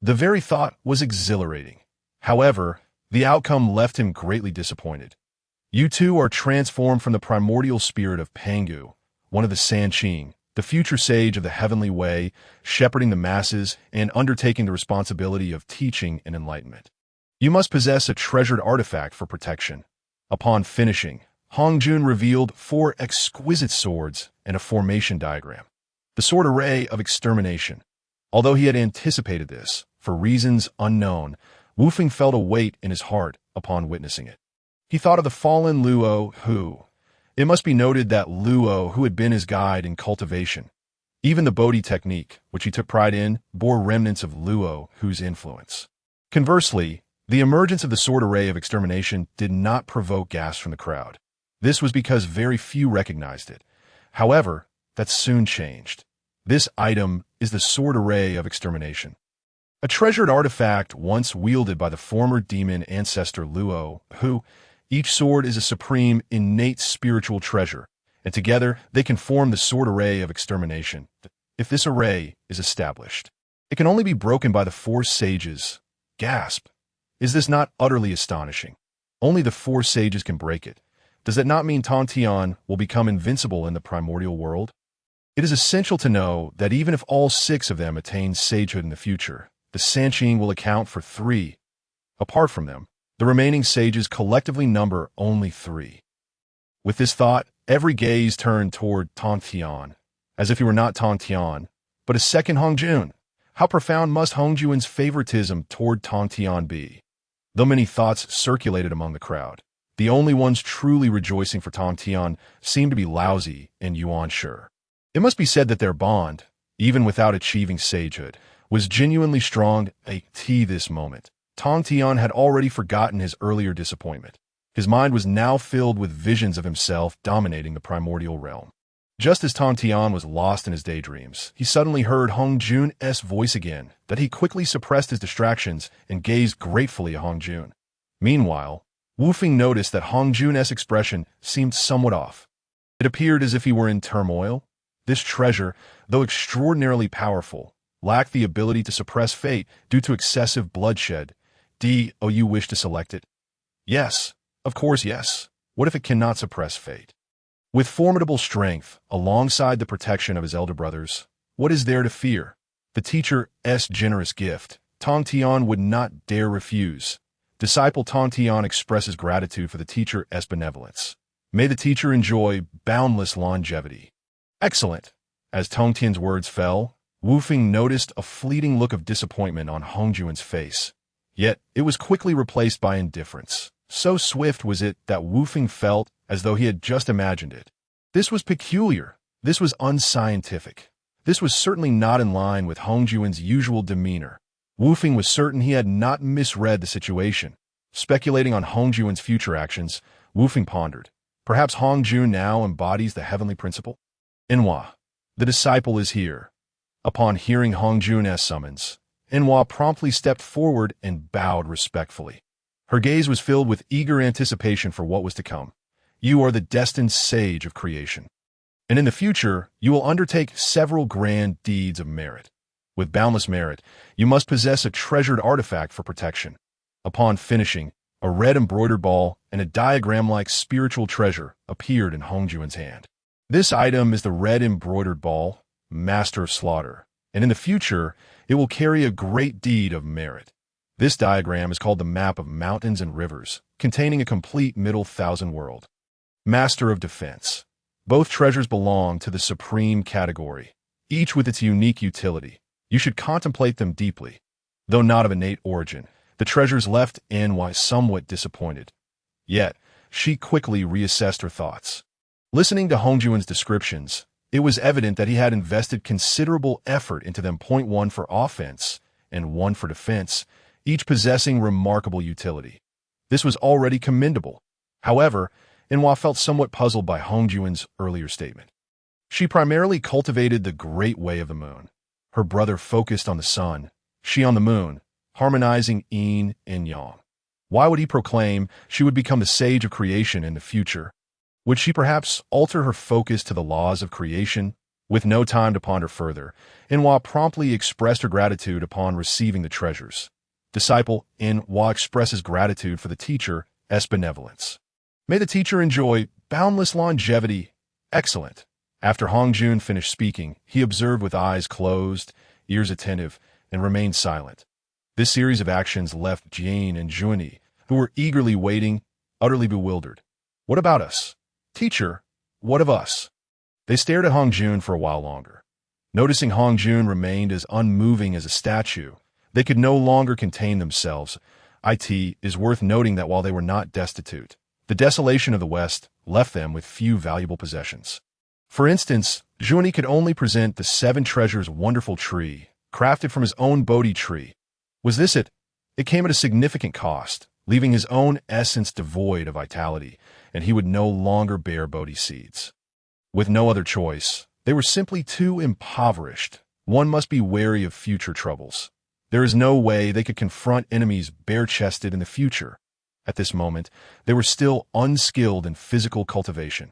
The very thought was exhilarating. However, the outcome left him greatly disappointed. You two are transformed from the primordial spirit of Pangu, one of the Sanqing, the future sage of the heavenly way, shepherding the masses and undertaking the responsibility of teaching and enlightenment. You must possess a treasured artifact for protection. Upon finishing, Hong Jun revealed 4 exquisite swords and a formation diagram. The sword array of extermination. Although he had anticipated this, for reasons unknown, Wu Feng felt a weight in his heart upon witnessing it. He thought of the fallen Luo Hu. It must be noted that Luo, who had been his guide in cultivation, even the Bodhi technique, which he took pride in, bore remnants of Luo Hu's influence. Conversely, the emergence of the sword array of extermination did not provoke gasps from the crowd. This was because very few recognized it. However, that soon changed. This item is the sword array of extermination, a treasured artifact once wielded by the former demon ancestor Luo Hu. Each sword is a supreme, innate spiritual treasure, and together they can form the sword array of extermination. If this array is established, it can only be broken by the 4 sages. Gasp! Is this not utterly astonishing? Only the 4 sages can break it. Does that not mean Tong Tian will become invincible in the primordial world? It is essential to know that even if all 6 of them attain sagehood in the future, the Sanqing will account for 3. Apart from them, the remaining sages collectively number only 3. With this thought, every gaze turned toward Tong Tian, as if he were not Tong Tian, but a second Hong Jun. How profound must Hong Jun's favoritism toward Tong Tian be? Though many thoughts circulated among the crowd, the only ones truly rejoicing for Tong Tian seemed to be Laozi and Yuan Shi. It must be said that their bond, even without achieving sagehood, was genuinely strong at this moment. Tong Tian had already forgotten his earlier disappointment. His mind was now filled with visions of himself dominating the primordial realm. Just as Tong Tian was lost in his daydreams, he suddenly heard Hong Jun's voice again, that he quickly suppressed his distractions and gazed gratefully at Hong Jun. Meanwhile, Wu Feng noticed that Hong Jun's expression seemed somewhat off. It appeared as if he were in turmoil. This treasure, though extraordinarily powerful, lacked the ability to suppress fate due to excessive bloodshed. You wish to select it? Yes, of course yes. What if it cannot suppress fate? With formidable strength, alongside the protection of his elder brothers, what is there to fear? The teacher's generous gift, Tong Tian would not dare refuse. Disciple Tong Tian expresses gratitude for the teacher's benevolence. May the teacher enjoy boundless longevity. Excellent. As Tong Tian's words fell, Wu Feng noticed a fleeting look of disappointment on Hong Jun's face. Yet, it was quickly replaced by indifference. So swift was it that Wu Feng felt as though he had just imagined it. This was peculiar. This was unscientific. This was certainly not in line with Hongjuan's usual demeanor. Wu Feng was certain he had not misread the situation. Speculating on Hongjuan's future actions, Wu Feng pondered. Perhaps Hongjun now embodies the heavenly principle? Enhua, the disciple is here. Upon hearing Hongjun's summons, Enhua promptly stepped forward and bowed respectfully. Her gaze was filled with eager anticipation for what was to come. You are the destined sage of creation. And in the future, you will undertake several grand deeds of merit. With boundless merit, you must possess a treasured artifact for protection. Upon finishing, a red embroidered ball and a diagram-like spiritual treasure appeared in Hongjuan's hand. This item is the red embroidered ball, Master of Slaughter, and in the future, it will carry a great deed of merit. This diagram is called the Map of Mountains and Rivers, containing a complete Middle Thousand World. Master of Defense. Both treasures belong to the supreme category, each with its unique utility. You should contemplate them deeply. Though not of innate origin, the treasures left Enhua somewhat disappointed. Yet, she quickly reassessed her thoughts. Listening to Hongjuan's descriptions, it was evident that he had invested considerable effort into them. One for offense and one for defense, each possessing remarkable utility. This was already commendable. However, Enhua felt somewhat puzzled by Hongjuan's earlier statement. She primarily cultivated the great way of the moon. Her brother focused on the sun, she on the moon, harmonizing yin and yang. Why would he proclaim she would become the sage of creation in the future? Would she perhaps alter her focus to the laws of creation? With no time to ponder further, Enhua promptly expressed her gratitude upon receiving the treasures. Disciple Enhua expresses gratitude for the teacher's benevolence. May the teacher enjoy boundless longevity. Excellent. After Hongjun finished speaking, he observed with eyes closed, ears attentive, and remained silent. This series of actions left Jane and Junie, who were eagerly waiting, utterly bewildered. What about us? Teacher, what of us? They stared at Hongjun for a while longer. Noticing Hongjun remained as unmoving as a statue, they could no longer contain themselves. It is worth noting that while they were not destitute, the desolation of the West left them with few valuable possessions. For instance, Junie could only present the 7 treasures wonderful tree, crafted from his own Bodhi tree. Was this it? It came at a significant cost, leaving his own essence devoid of vitality, and he would no longer bear Bodhi seeds. With no other choice, they were simply too impoverished. One must be wary of future troubles. There is no way they could confront enemies bare-chested in the future. At this moment, they were still unskilled in physical cultivation.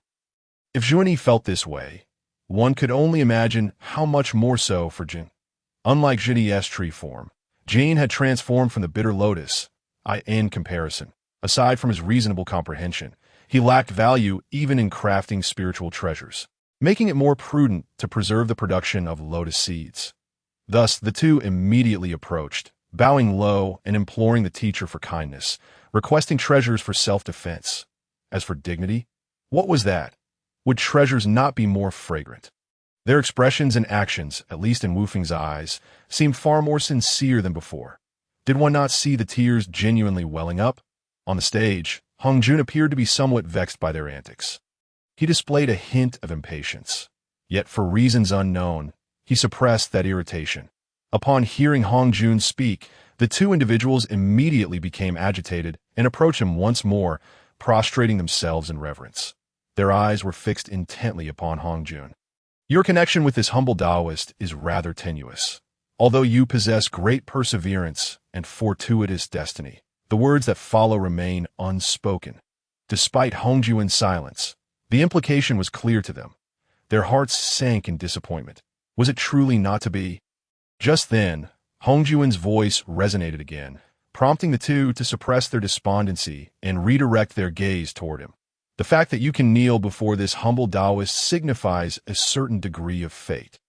If Junie felt this way, one could only imagine how much more so for Jin. Unlike Junie's tree form, Jane had transformed from the bitter lotus. In comparison, aside from his reasonable comprehension, he lacked value even in crafting spiritual treasures, making it more prudent to preserve the production of lotus seeds. Thus, the two immediately approached, bowing low and imploring the teacher for kindness, requesting treasures for self-defense. As for dignity, what was that? Would treasures not be more fragrant? Their expressions and actions, at least in Wu Feng's eyes, seemed far more sincere than before. Did one not see the tears genuinely welling up? On the stage, Hongjun appeared to be somewhat vexed by their antics. He displayed a hint of impatience. Yet for reasons unknown, he suppressed that irritation. Upon hearing Hongjun speak, the two individuals immediately became agitated and approached him once more, prostrating themselves in reverence. Their eyes were fixed intently upon Hongjun. Your connection with this humble Taoist is rather tenuous. Although you possess great perseverance and fortuitous destiny, the words that follow remain unspoken. Despite Hongjuan's silence, the implication was clear to them. Their hearts sank in disappointment. Was it truly not to be? Just then, Hongjuan's voice resonated again, prompting the two to suppress their despondency and redirect their gaze toward him. The fact that you can kneel before this humble Taoist signifies a certain degree of fate.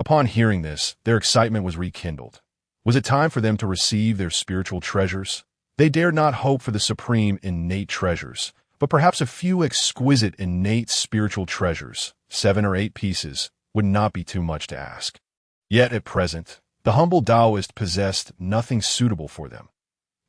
Upon hearing this, their excitement was rekindled. Was it time for them to receive their spiritual treasures? They dared not hope for the supreme innate treasures, but perhaps a few exquisite innate spiritual treasures, 7 or 8 pieces, would not be too much to ask. Yet at present, the humble Taoist possessed nothing suitable for them.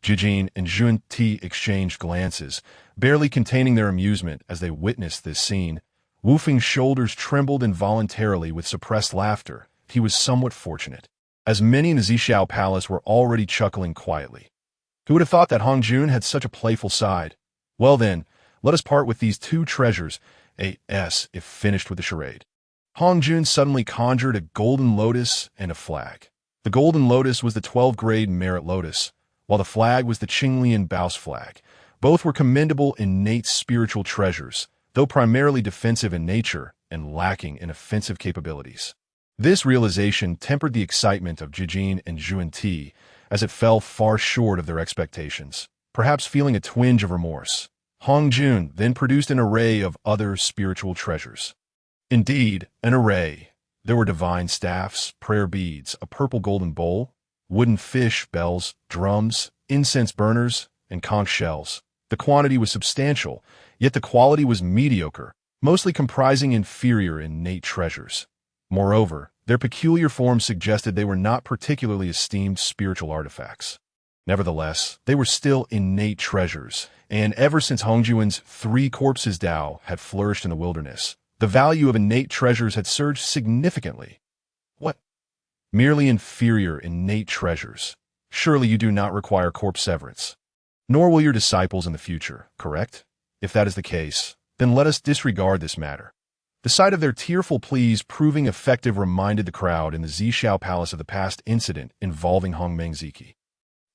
Jijin and Junti exchanged glances, barely containing their amusement as they witnessed this scene. Wu Feng's shoulders trembled involuntarily with suppressed laughter. He was somewhat fortunate, as many in the Zhixiao Palace were already chuckling quietly. Who would have thought that Hong Jun had such a playful side? Well then, let us part with these two treasures, if finished with the charade. Hong Jun suddenly conjured a golden lotus and a flag. The golden lotus was the 12th-grade merit lotus, while the flag was the Qinglian Bao's flag. Both were commendable innate spiritual treasures, though primarily defensive in nature and lacking in offensive capabilities. This realization tempered the excitement of Jijin and Zhuan-Ti, as it fell far short of their expectations, perhaps feeling a twinge of remorse. Hong Jun then produced an array of other spiritual treasures. Indeed, an array. There were divine staffs, prayer beads, a purple golden bowl, wooden fish, bells, drums, incense burners, and conch shells. The quantity was substantial, yet the quality was mediocre, mostly comprising inferior innate treasures. Moreover, their peculiar form suggested they were not particularly esteemed spiritual artifacts. Nevertheless, they were still innate treasures, and ever since Hongjuan's 3 corpses Dao had flourished in the wilderness, the value of innate treasures had surged significantly. What? Merely inferior innate treasures. Surely you do not require corpse severance. Nor will your disciples in the future, correct? If that is the case, then let us disregard this matter. The sight of their tearful pleas proving effective reminded the crowd in the Zhixiao Palace of the past incident involving Hong Mengziki.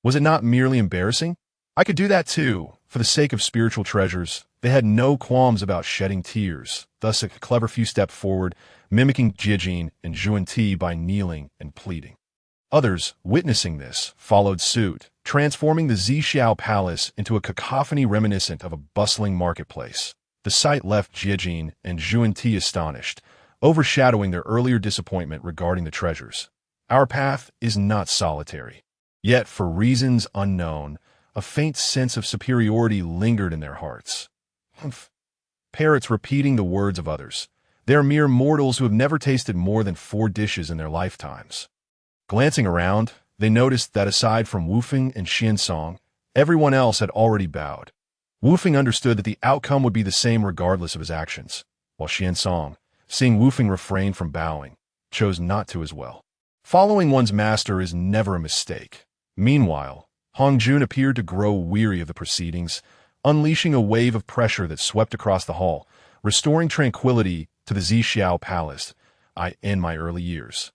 Was it not merely embarrassing? I could do that too, for the sake of spiritual treasures. They had no qualms about shedding tears, thus a clever few stepped forward, mimicking Jijin and Zhuan-Ti by kneeling and pleading. Others, witnessing this, followed suit, transforming the Zhixiao Palace into a cacophony reminiscent of a bustling marketplace. The sight left Jijin and Zhuan-Ti astonished, overshadowing their earlier disappointment regarding the treasures. Our path is not solitary. Yet, for reasons unknown, a faint sense of superiority lingered in their hearts. Humph. Parrots repeating the words of others. They are mere mortals who have never tasted more than 4 dishes in their lifetimes. Glancing around, they noticed that aside from Wu Feng and Xiansong, everyone else had already bowed. Wu Feng understood that the outcome would be the same regardless of his actions, while Xiansong, seeing Wu Feng refrain from bowing, chose not to as well. Following one's master is never a mistake. Meanwhile, Hong Jun appeared to grow weary of the proceedings, unleashing a wave of pressure that swept across the hall, restoring tranquility to the Zhixiao Palace. In my early years,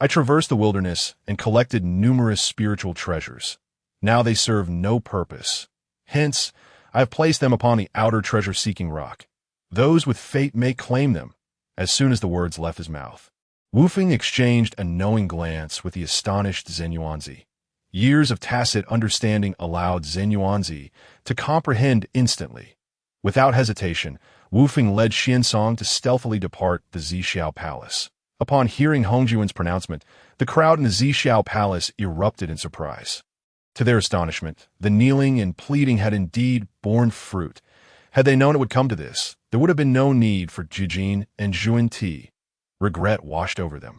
I traversed the wilderness and collected numerous spiritual treasures. Now they serve no purpose. Hence, I have placed them upon the outer treasure-seeking rock. Those with fate may claim them. As soon as the words left his mouth, Wu Feng exchanged a knowing glance with the astonished Zhen Yuanzi. Years of tacit understanding allowed Zhen Yuanzi to comprehend instantly. Without hesitation, Wu Feng led Xiansong to stealthily depart the Zhixiao Palace. Upon hearing Hongjuan's pronouncement, the crowd in the Zhixiao Palace erupted in surprise. To their astonishment, the kneeling and pleading had indeed borne fruit. Had they known it would come to this, there would have been no need for Jijin and Zhuan-Ti. Regret washed over them.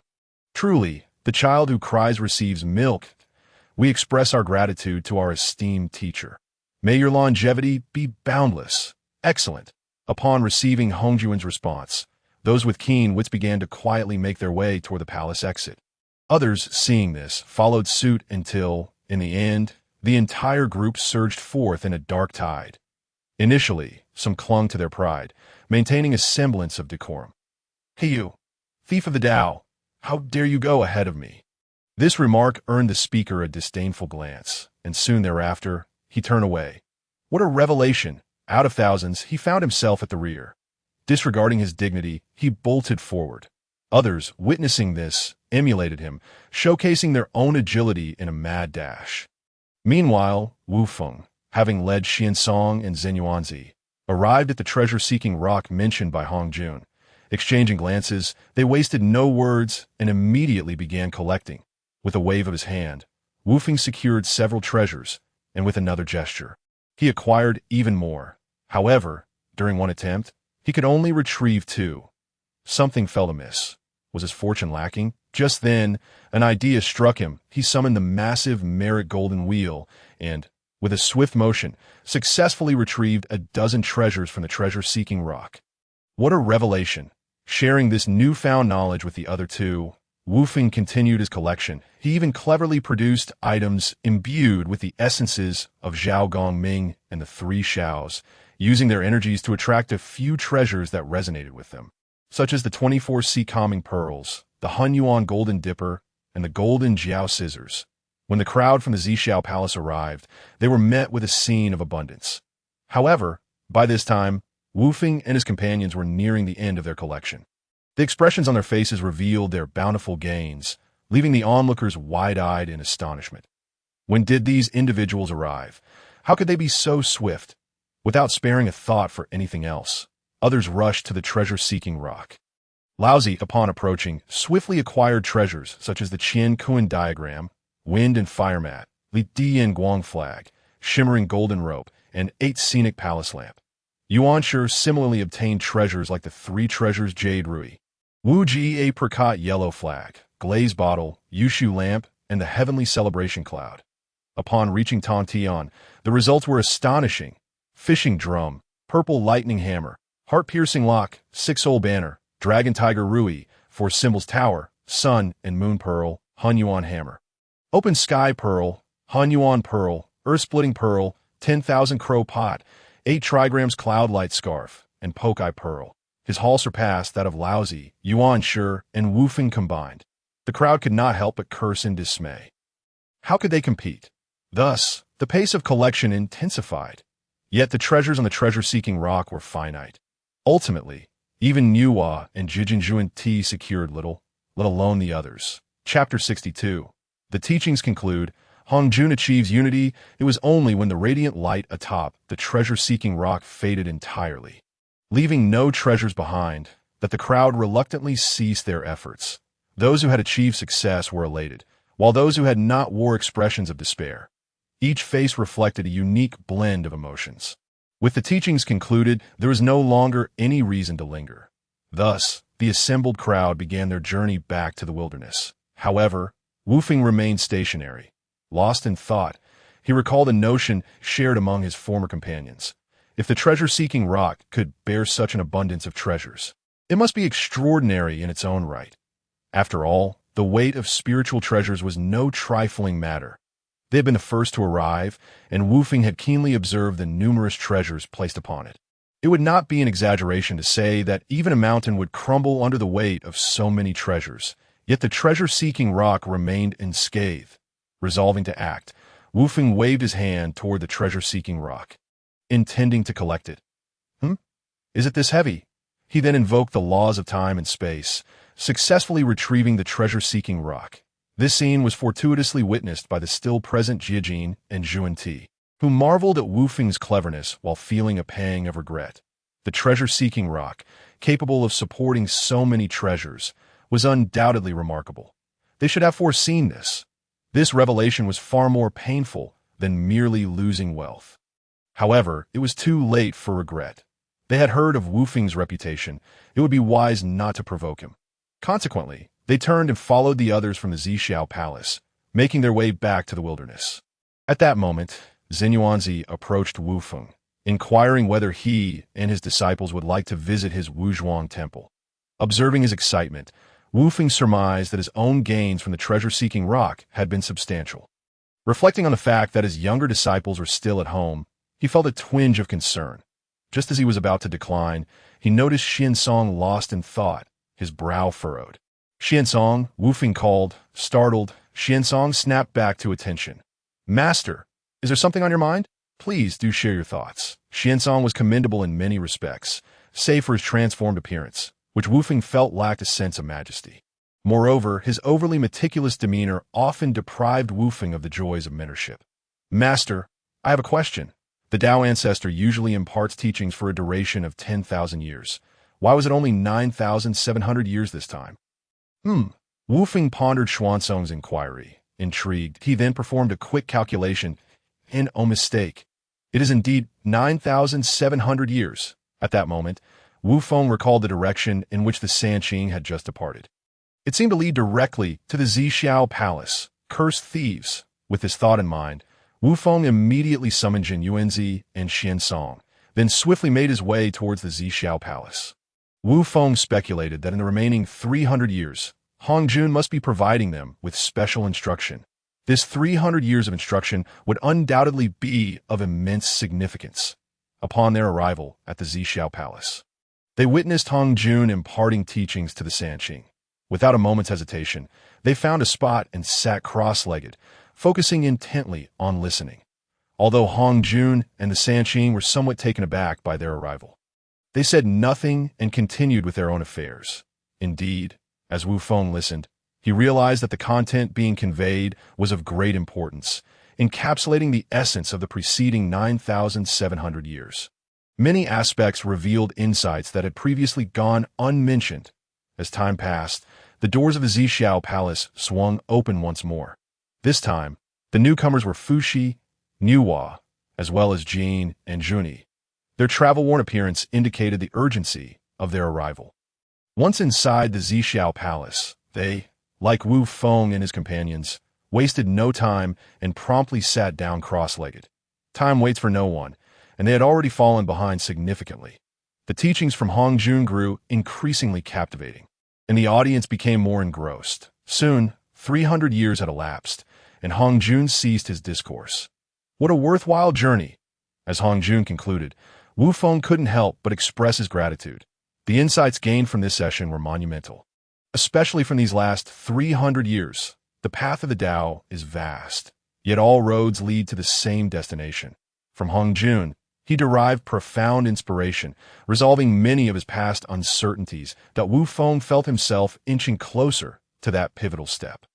Truly, the child who cries receives milk. We express our gratitude to our esteemed teacher. May your longevity be boundless. Excellent. Upon receiving Hongjuan's response, those with keen wits began to quietly make their way toward the palace exit. Others, seeing this, followed suit until, in the end, the entire group surged forth in a dark tide. Initially, some clung to their pride, maintaining a semblance of decorum. "Hey you, thief of the Tao, how dare you go ahead of me?" This remark earned the speaker a disdainful glance, and soon thereafter, he turned away. What a revelation! Out of thousands, he found himself at the rear. Disregarding his dignity, he bolted forward. Others, witnessing this, emulated him, showcasing their own agility in a mad dash. Meanwhile, Wu Feng, having led Xiansong and Zhen Yuanzi, arrived at the treasure-seeking rock mentioned by Hong Jun. Exchanging glances, they wasted no words and immediately began collecting. With a wave of his hand, Wu Feng secured several treasures, and with another gesture, he acquired even more. However, during one attempt, he could only retrieve 2. Something felt amiss. Was his fortune lacking? Just then, an idea struck him. He summoned the massive merit golden wheel and, with a swift motion, successfully retrieved a dozen treasures from the treasure-seeking rock. What a revelation! Sharing this newfound knowledge with the other two, Wu Feng continued his collection. He even cleverly produced items imbued with the essences of Zhao Gongming and the three Shaos, using their energies to attract a few treasures that resonated with them, such as the 24 sea calming pearls, the Hunyuan golden dipper, and the golden Jiao scissors. When the crowd from the Zhixiao Palace arrived, they were met with a scene of abundance. However, by this time, Wu Feng and his companions were nearing the end of their collection. The expressions on their faces revealed their bountiful gains, leaving the onlookers wide-eyed in astonishment. When did these individuals arrive? How could they be so swift? Without sparing a thought for anything else, others rushed to the treasure-seeking rock. Laozi, upon approaching, swiftly acquired treasures such as the Qian Kuan diagram, wind and fire mat, Li Dian Guang flag, shimmering golden rope, and 8 scenic palace lamp. Yuanshi similarly obtained treasures like the 3 treasures jade rui, Wu Ji apricot yellow flag, glaze bottle, Yushu lamp, and the heavenly celebration cloud. Upon reaching Tontian, the results were astonishing. Fishing drum, purple lightning hammer, heart-piercing lock, 6-hole banner, dragon tiger rui, 4 symbols tower, sun and moon pearl, Hunyuan hammer. Open sky pearl, Hunyuan pearl, earth-splitting pearl, 10,000 crow pot, 8 trigrams cloud light scarf, and poke-eye pearl. His haul surpassed that of Laozi, Yuanshi, and Wu Feng combined. The crowd could not help but curse in dismay. How could they compete? Thus, the pace of collection intensified. Yet the treasures on the treasure-seeking rock were finite. Ultimately, even Nuwa and Jijinjuan Ti secured little, let alone the others. Chapter 62. The teachings conclude, Hongjun achieves unity. It was only when the radiant light atop the treasure-seeking rock faded entirely, leaving no treasures behind, that the crowd reluctantly ceased their efforts. Those who had achieved success were elated, while those who had not wore expressions of despair. Each face reflected a unique blend of emotions. With the teachings concluded, there was no longer any reason to linger. Thus, the assembled crowd began their journey back to the wilderness. However, Wu Feng remained stationary. Lost in thought, he recalled a notion shared among his former companions. If the treasure-seeking rock could bear such an abundance of treasures, it must be extraordinary in its own right. After all, the weight of spiritual treasures was no trifling matter. They had been the first to arrive, and Wu Feng had keenly observed the numerous treasures placed upon it. It would not be an exaggeration to say that even a mountain would crumble under the weight of so many treasures, yet the treasure-seeking rock remained unscathed. Resolving to act, Wu Feng waved his hand toward the treasure-seeking rock, intending to collect it. Is it this heavy? He then invoked the laws of time and space, successfully retrieving the treasure-seeking rock. This scene was fortuitously witnessed by the still-present Jiajin and Zhuan Ti, who marveled at Wu Feng's cleverness while feeling a pang of regret. The treasure-seeking rock, capable of supporting so many treasures, was undoubtedly remarkable. They should have foreseen this. This revelation was far more painful than merely losing wealth. However, it was too late for regret. They had heard of Wu Feng's reputation. It would be wise not to provoke him. Consequently, they turned and followed the others from the Zhixiao Palace, making their way back to the wilderness. At that moment, Xinyuanzi approached Wu Feng, inquiring whether he and his disciples would like to visit his Wuzhuang temple. Observing his excitement, Wu Feng surmised that his own gains from the treasure-seeking rock had been substantial. Reflecting on the fact that his younger disciples were still at home, he felt a twinge of concern. Just as he was about to decline, he noticed Xiansong lost in thought, his brow furrowed. Xiansong, Wu Feng called. Startled, Xiansong snapped back to attention. Master, is there something on your mind? Please do share your thoughts. Xiansong was commendable in many respects, save for his transformed appearance, which Wu Feng felt lacked a sense of majesty. Moreover, his overly meticulous demeanor often deprived Wu Feng of the joys of mentorship. Master, I have a question. The Tao ancestor usually imparts teachings for a duration of 10,000 years. Why was it only 9,700 years this time? Wu Feng pondered Xuanzong's inquiry. Intrigued, he then performed a quick calculation. Oh mistake. It is indeed 9,700 years. At that moment, Wu Feng recalled the direction in which the Sanqing had just departed. It seemed to lead directly to the Zhixiao Palace. Cursed thieves! With this thought in mind, Wu Feng immediately summoned Jin Yuanzi and Xiansong, then swiftly made his way towards the Zhixiao Palace. Wu Feng speculated that in the remaining 300 years, Hong Jun must be providing them with special instruction. This 300 years of instruction would undoubtedly be of immense significance. Upon their arrival at the Zixiao Palace, they witnessed Hong Jun imparting teachings to the Sanqing. Without a moment's hesitation, they found a spot and sat cross-legged, focusing intently on listening. Although Hong Jun and the Sanqing were somewhat taken aback by their arrival, they said nothing and continued with their own affairs. Indeed, as Wu Feng listened, he realized that the content being conveyed was of great importance, encapsulating the essence of the preceding 9,700 years. Many aspects revealed insights that had previously gone unmentioned. As time passed, the doors of the Zixiao Palace swung open once more. This time, the newcomers were Fuxi, Niuhua, as well as Jin and Juni. Their travel-worn appearance indicated the urgency of their arrival. Once inside the Zixiao Palace, they, like Wu Feng and his companions, wasted no time and promptly sat down cross-legged. Time waits for no one, and they had already fallen behind significantly. The teachings from Hong Jun grew increasingly captivating, and the audience became more engrossed. Soon, 300 years had elapsed, and Hong Jun ceased his discourse. What a worthwhile journey! As Hong Jun concluded, Wu Feng couldn't help but express his gratitude. The insights gained from this session were monumental, especially from these last 300 years. The path of the Tao is vast, yet all roads lead to the same destination. From Hong Jun, he derived profound inspiration, resolving many of his past uncertainties that Wu Feng felt himself inching closer to that pivotal step.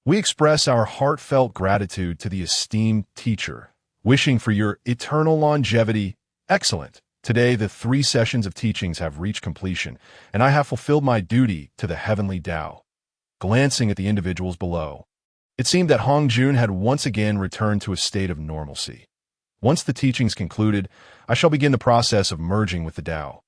We express our heartfelt gratitude to the esteemed teacher, wishing for your eternal longevity. Excellent. Today, the 3 sessions of teachings have reached completion, and I have fulfilled my duty to the heavenly Tao. Glancing at the individuals below, it seemed that Hong Jun had once again returned to a state of normalcy. Once the teachings concluded, I shall begin the process of merging with the Tao.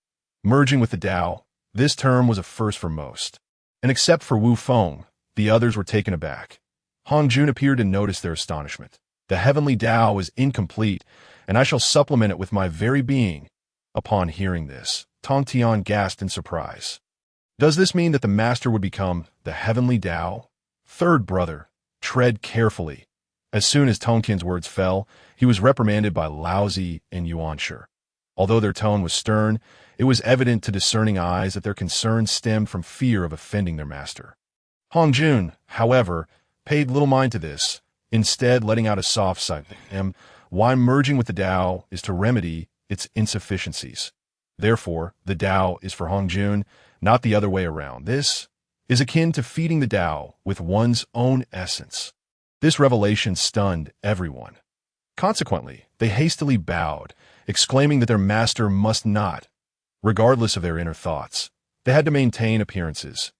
Merging with the Tao, this term was a first for most. And except for Wu Feng, the others were taken aback. Hong Jun appeared to notice their astonishment. The heavenly Tao is incomplete, and I shall supplement it with my very being. Upon hearing this, Tong Tian gasped in surprise. Does this mean that the master would become the heavenly Tao? Third brother, tread carefully. As soon as Tong Tian's words fell, he was reprimanded by Laozi and Yuanshi. Although their tone was stern, it was evident to discerning eyes that their concerns stemmed from fear of offending their master. Hong Jun, however, paid little mind to this, instead letting out a soft sigh. Why merging with the Tao is to remedy its insufficiencies. Therefore, the Tao is for Hong Jun, not the other way around. This is akin to feeding the Tao with one's own essence. This revelation stunned everyone. Consequently, they hastily bowed, exclaiming that their master must not, regardless of their inner thoughts. They had to maintain appearances.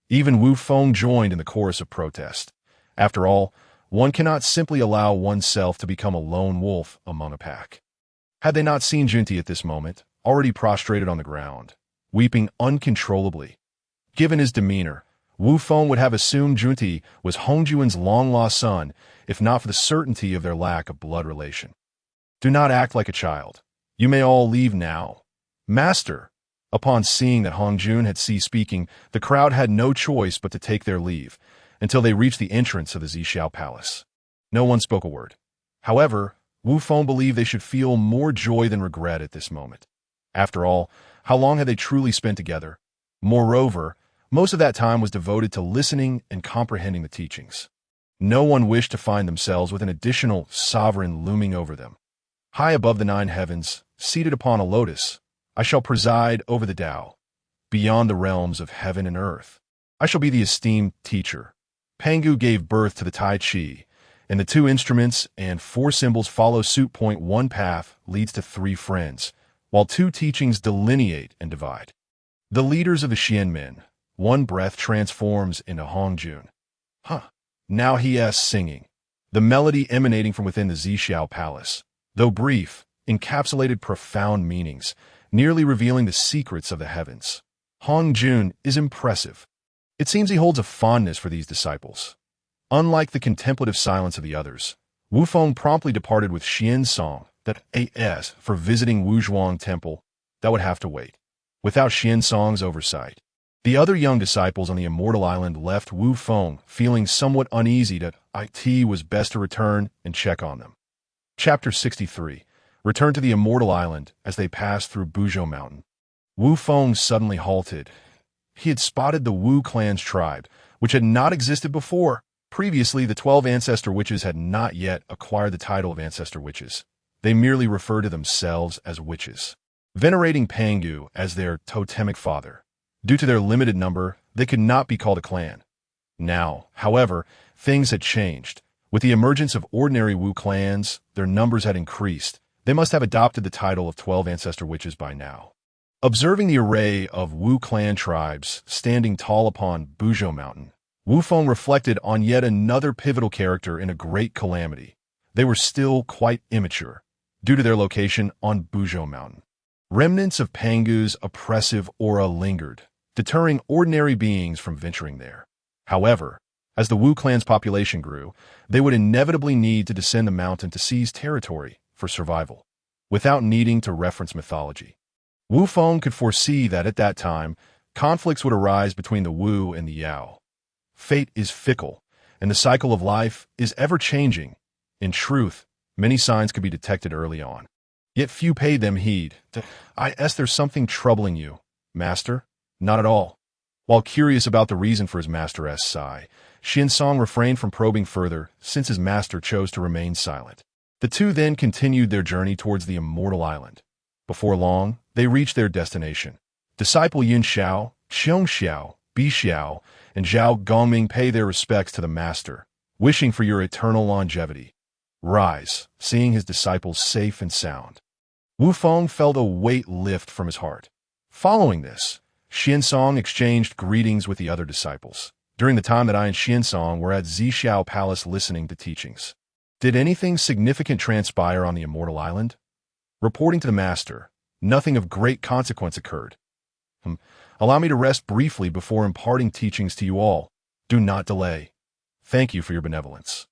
Even Wu Feng joined in the chorus of protest. After all, one cannot simply allow oneself to become a lone wolf among a pack. Had they not seen Junti at this moment, already prostrated on the ground, weeping uncontrollably? Given his demeanor, Wu Feng would have assumed Junti was Hong Jun's long-lost son, if not for the certainty of their lack of blood relation. Do not act like a child. You may all leave now. Master! Upon seeing that Hong Jun had ceased speaking, the crowd had no choice but to take their leave, until they reached the entrance of the Zixiao Palace. No one spoke a word. However, Wu Feng believed they should feel more joy than regret at this moment. After all, how long had they truly spent together? Moreover, most of that time was devoted to listening and comprehending the teachings. No one wished to find themselves with an additional sovereign looming over them. High above the 9 heavens, seated upon a lotus, I shall preside over the Tao. Beyond the realms of heaven and earth, I shall be the esteemed teacher. Pangu gave birth to the Tai Chi, and the 2 instruments and 4 symbols follow suit. 1 path leads to 3 friends, while 2 teachings delineate and divide. The leaders of the Xianmen, 1 breath transforms into Hong Jun. Now he is singing. The melody emanating from within the Zixiao Palace, though brief, encapsulated profound meanings, nearly revealing the secrets of the heavens. Hong Jun is impressive. It seems he holds a fondness for these disciples. Unlike the contemplative silence of the others, Wu Feng promptly departed with Xian's song that as for visiting Wuzhuang Temple, that would have to wait. without Xian oversight. The other young disciples on the Immortal Island left Wu Feng feeling somewhat uneasy that it was best to return and check on them. Chapter 63. Return to the Immortal Island. As they passed through Buzhou Mountain, Wu Feng suddenly halted. He had spotted the Wu clan's tribe, which had not existed before. Previously, the 12 ancestor witches had not yet acquired the title of ancestor witches. They merely referred to themselves as witches, venerating Pangu as their totemic father. Due to their limited number, they could not be called a clan. Now, however, things had changed. With the emergence of ordinary Wu clans, their numbers had increased. They must have adopted the title of 12 ancestor witches by now. Observing the array of Wu clan tribes standing tall upon Buzhou Mountain, Wu Feng reflected on yet another pivotal character in a great calamity. They were still quite immature, due to their location on Buzhou Mountain. Remnants of Pangu's oppressive aura lingered, deterring ordinary beings from venturing there. However, as the Wu clan's population grew, they would inevitably need to descend the mountain to seize territory for survival, without needing to reference mythology. Wu Feng could foresee that at that time, conflicts would arise between the Wu and the Yao. Fate is fickle, and the cycle of life is ever-changing. In truth, many signs could be detected early on. Yet few paid them heed. There's something troubling you, Master? Not at all. While curious about the reason for his master's sigh, Xiansong refrained from probing further, since his master chose to remain silent. The two then continued their journey towards the Immortal Island. Before long, they reached their destination. Disciple Yin Xiao, Qiong Xiao, Bi Xiao, and Zhao Gongming pay their respects to the master, wishing for your eternal longevity. Rise, seeing his disciples safe and sound. Wu Feng felt a weight lift from his heart. Following this, Xiansong exchanged greetings with the other disciples, during the time that I and Xiansong were at Zhixiao Palace listening to teachings. Did anything significant transpire on the Immortal Island? Reporting to the master, nothing of great consequence occurred. Allow me to rest briefly before imparting teachings to you all. Do not delay. Thank you for your benevolence.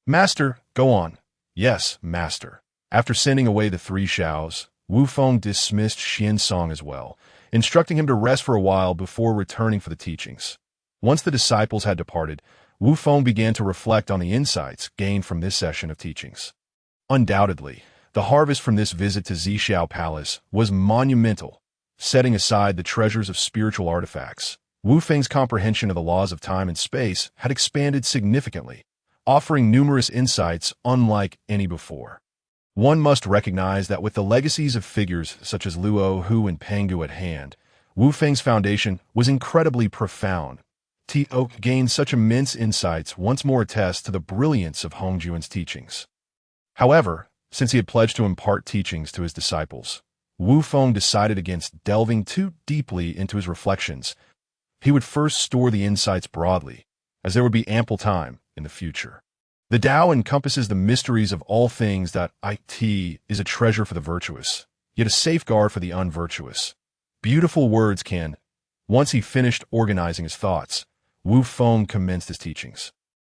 Master, go on. Yes, Master. After sending away the 3 Xiaos, Wu Feng dismissed Xiansong as well, instructing him to rest for a while before returning for the teachings. Once the disciples had departed, Wu Feng began to reflect on the insights gained from this session of teachings. Undoubtedly, the harvest from this visit to Zhixiao Palace was monumental. Setting aside the treasures of spiritual artifacts, Wu Feng's comprehension of the laws of time and space had expanded significantly, offering numerous insights unlike any before. One must recognize that with the legacies of figures such as Luo Hu and Pangu at hand, Wu Feng's foundation was incredibly profound. To gain such immense insights once more attests to the brilliance of Hongjuan's teachings. However, since he had pledged to impart teachings to his disciples, Wu Feng decided against delving too deeply into his reflections. He would first store the insights broadly, as there would be ample time in the future. The Tao encompasses the mysteries of all things. It is a treasure for the virtuous, yet a safeguard for the unvirtuous. Beautiful words can. Once he finished organizing his thoughts, Wu Feng commenced his teachings.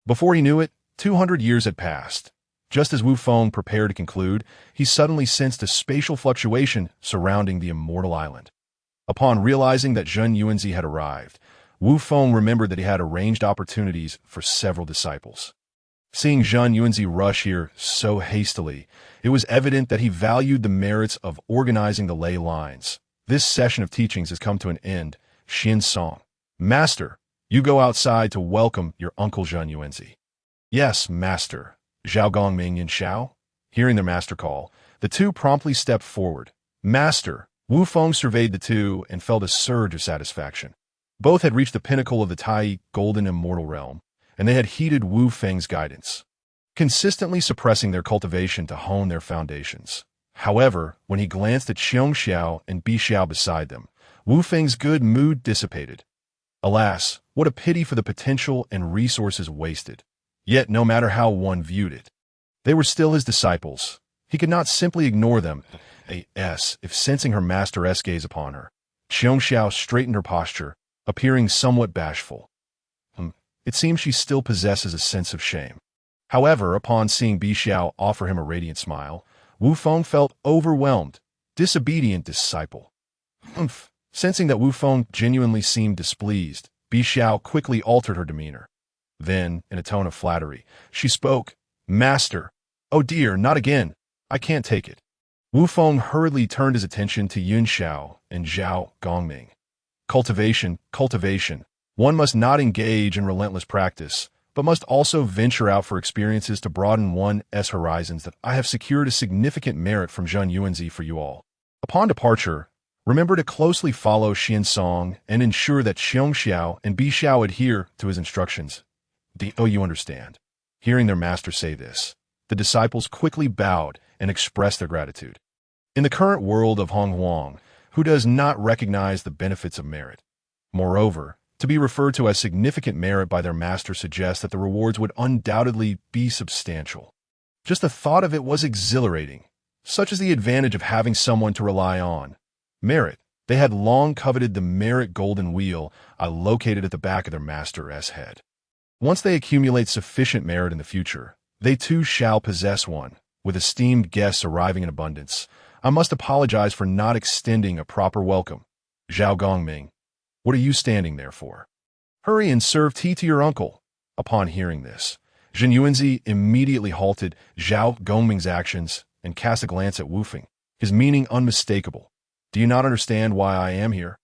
Before he knew it, 200 years had passed. Just as Wu Feng prepared to conclude, he suddenly sensed a spatial fluctuation surrounding the Immortal Island. Upon realizing that Zhen Yuanzi had arrived, Wu Feng remembered that he had arranged opportunities for several disciples. Seeing Zhen Yuanzi rush here so hastily, it was evident that he valued the merits of organizing the ley lines. This session of teachings has come to an end. Xiansong, Master, you go outside to welcome your uncle Zhen Yuanzi. Yes, Master. Zhao Gongming and Xiao, hearing their master call, the two promptly stepped forward. Master, Wu Feng surveyed the two and felt a surge of satisfaction. Both had reached the pinnacle of the Tai Golden Immortal Realm, and they had heeded Wu Feng's guidance, consistently suppressing their cultivation to hone their foundations. However, when he glanced at Qiong Xiao and Bi Xiao beside them, Wu Feng's good mood dissipated. Alas, what a pity for the potential and resources wasted. Yet, no matter how one viewed it, they were still his disciples. He could not simply ignore them. If sensing her master's gaze upon her, Qiong Xiao straightened her posture, appearing somewhat bashful. It seems she still possesses a sense of shame. However, upon seeing Bi Xiao offer him a radiant smile, Wu Feng felt overwhelmed. Disobedient disciple. Sensing that Wu Feng genuinely seemed displeased, Bi Xiao quickly altered her demeanor. Then, in a tone of flattery, she spoke, "Master, oh dear, not again. I can't take it." Wu Feng hurriedly turned his attention to Yun Xiao and Zhao Gongming. Cultivation, cultivation. One must not engage in relentless practice, but must also venture out for experiences to broaden one's horizons. That I have secured a significant merit from Zhen Yuanzi for you all. Upon departure, remember to closely follow Xian Song and ensure that Xiong Xiao and Bi Xiao adhere to his instructions. Oh, you understand. Hearing their master say this, the disciples quickly bowed and expressed their gratitude. In the current world of Hong Huang, who does not recognize the benefits of merit? Moreover, to be referred to as significant merit by their master suggests that the rewards would undoubtedly be substantial. Just the thought of it was exhilarating. Such is the advantage of having someone to rely on. Merit. They had long coveted the merit golden wheel located at the back of their master's head. Once they accumulate sufficient merit in the future, they too shall possess one. With esteemed guests arriving in abundance, I must apologize for not extending a proper welcome. Zhao Gongming, what are you standing there for? Hurry and serve tea to your uncle. Upon hearing this, Zhen Yuanzi immediately halted Zhao Gongming's actions and cast a glance at Wu Feng, his meaning unmistakable. Do you not understand why I am here?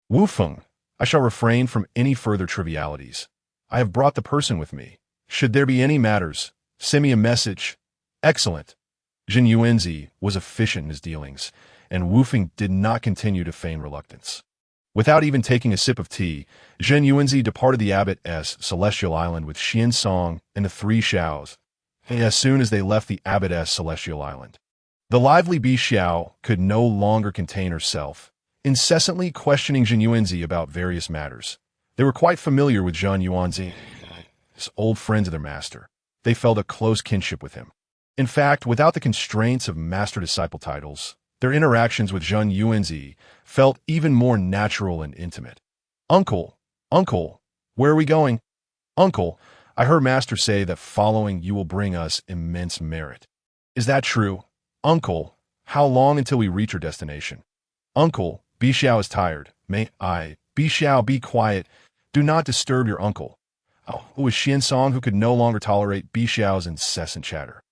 Wu Feng, I shall refrain from any further trivialities. I have brought the person with me. Should there be any matters, send me a message. Excellent. Zhen Yuanzi was efficient in his dealings, and Wu Feng did not continue to feign reluctance. Without even taking a sip of tea, Zhen Yuanzi departed the abbot's celestial island with Xian Song and the three Xiaos. As soon as they left the abbot's celestial island, the lively Bi Xiao could no longer contain herself, incessantly questioning Zhen Yuanzi about various matters. They were quite familiar with Zhen Yuanzi, as old friends of their master. They felt a close kinship with him. In fact, without the constraints of master-disciple titles, their interactions with Zhen Yuanzi felt even more natural and intimate. Uncle, where are we going? Uncle, I heard Master say that following you will bring us immense merit. Is that true? Uncle, how long until we reach our destination? Uncle, Bi Xiao is tired. May I? Bi Xiao, be quiet. Do not disturb your uncle. Oh, it was Xian Song who could no longer tolerate Bi Xiao's incessant chatter.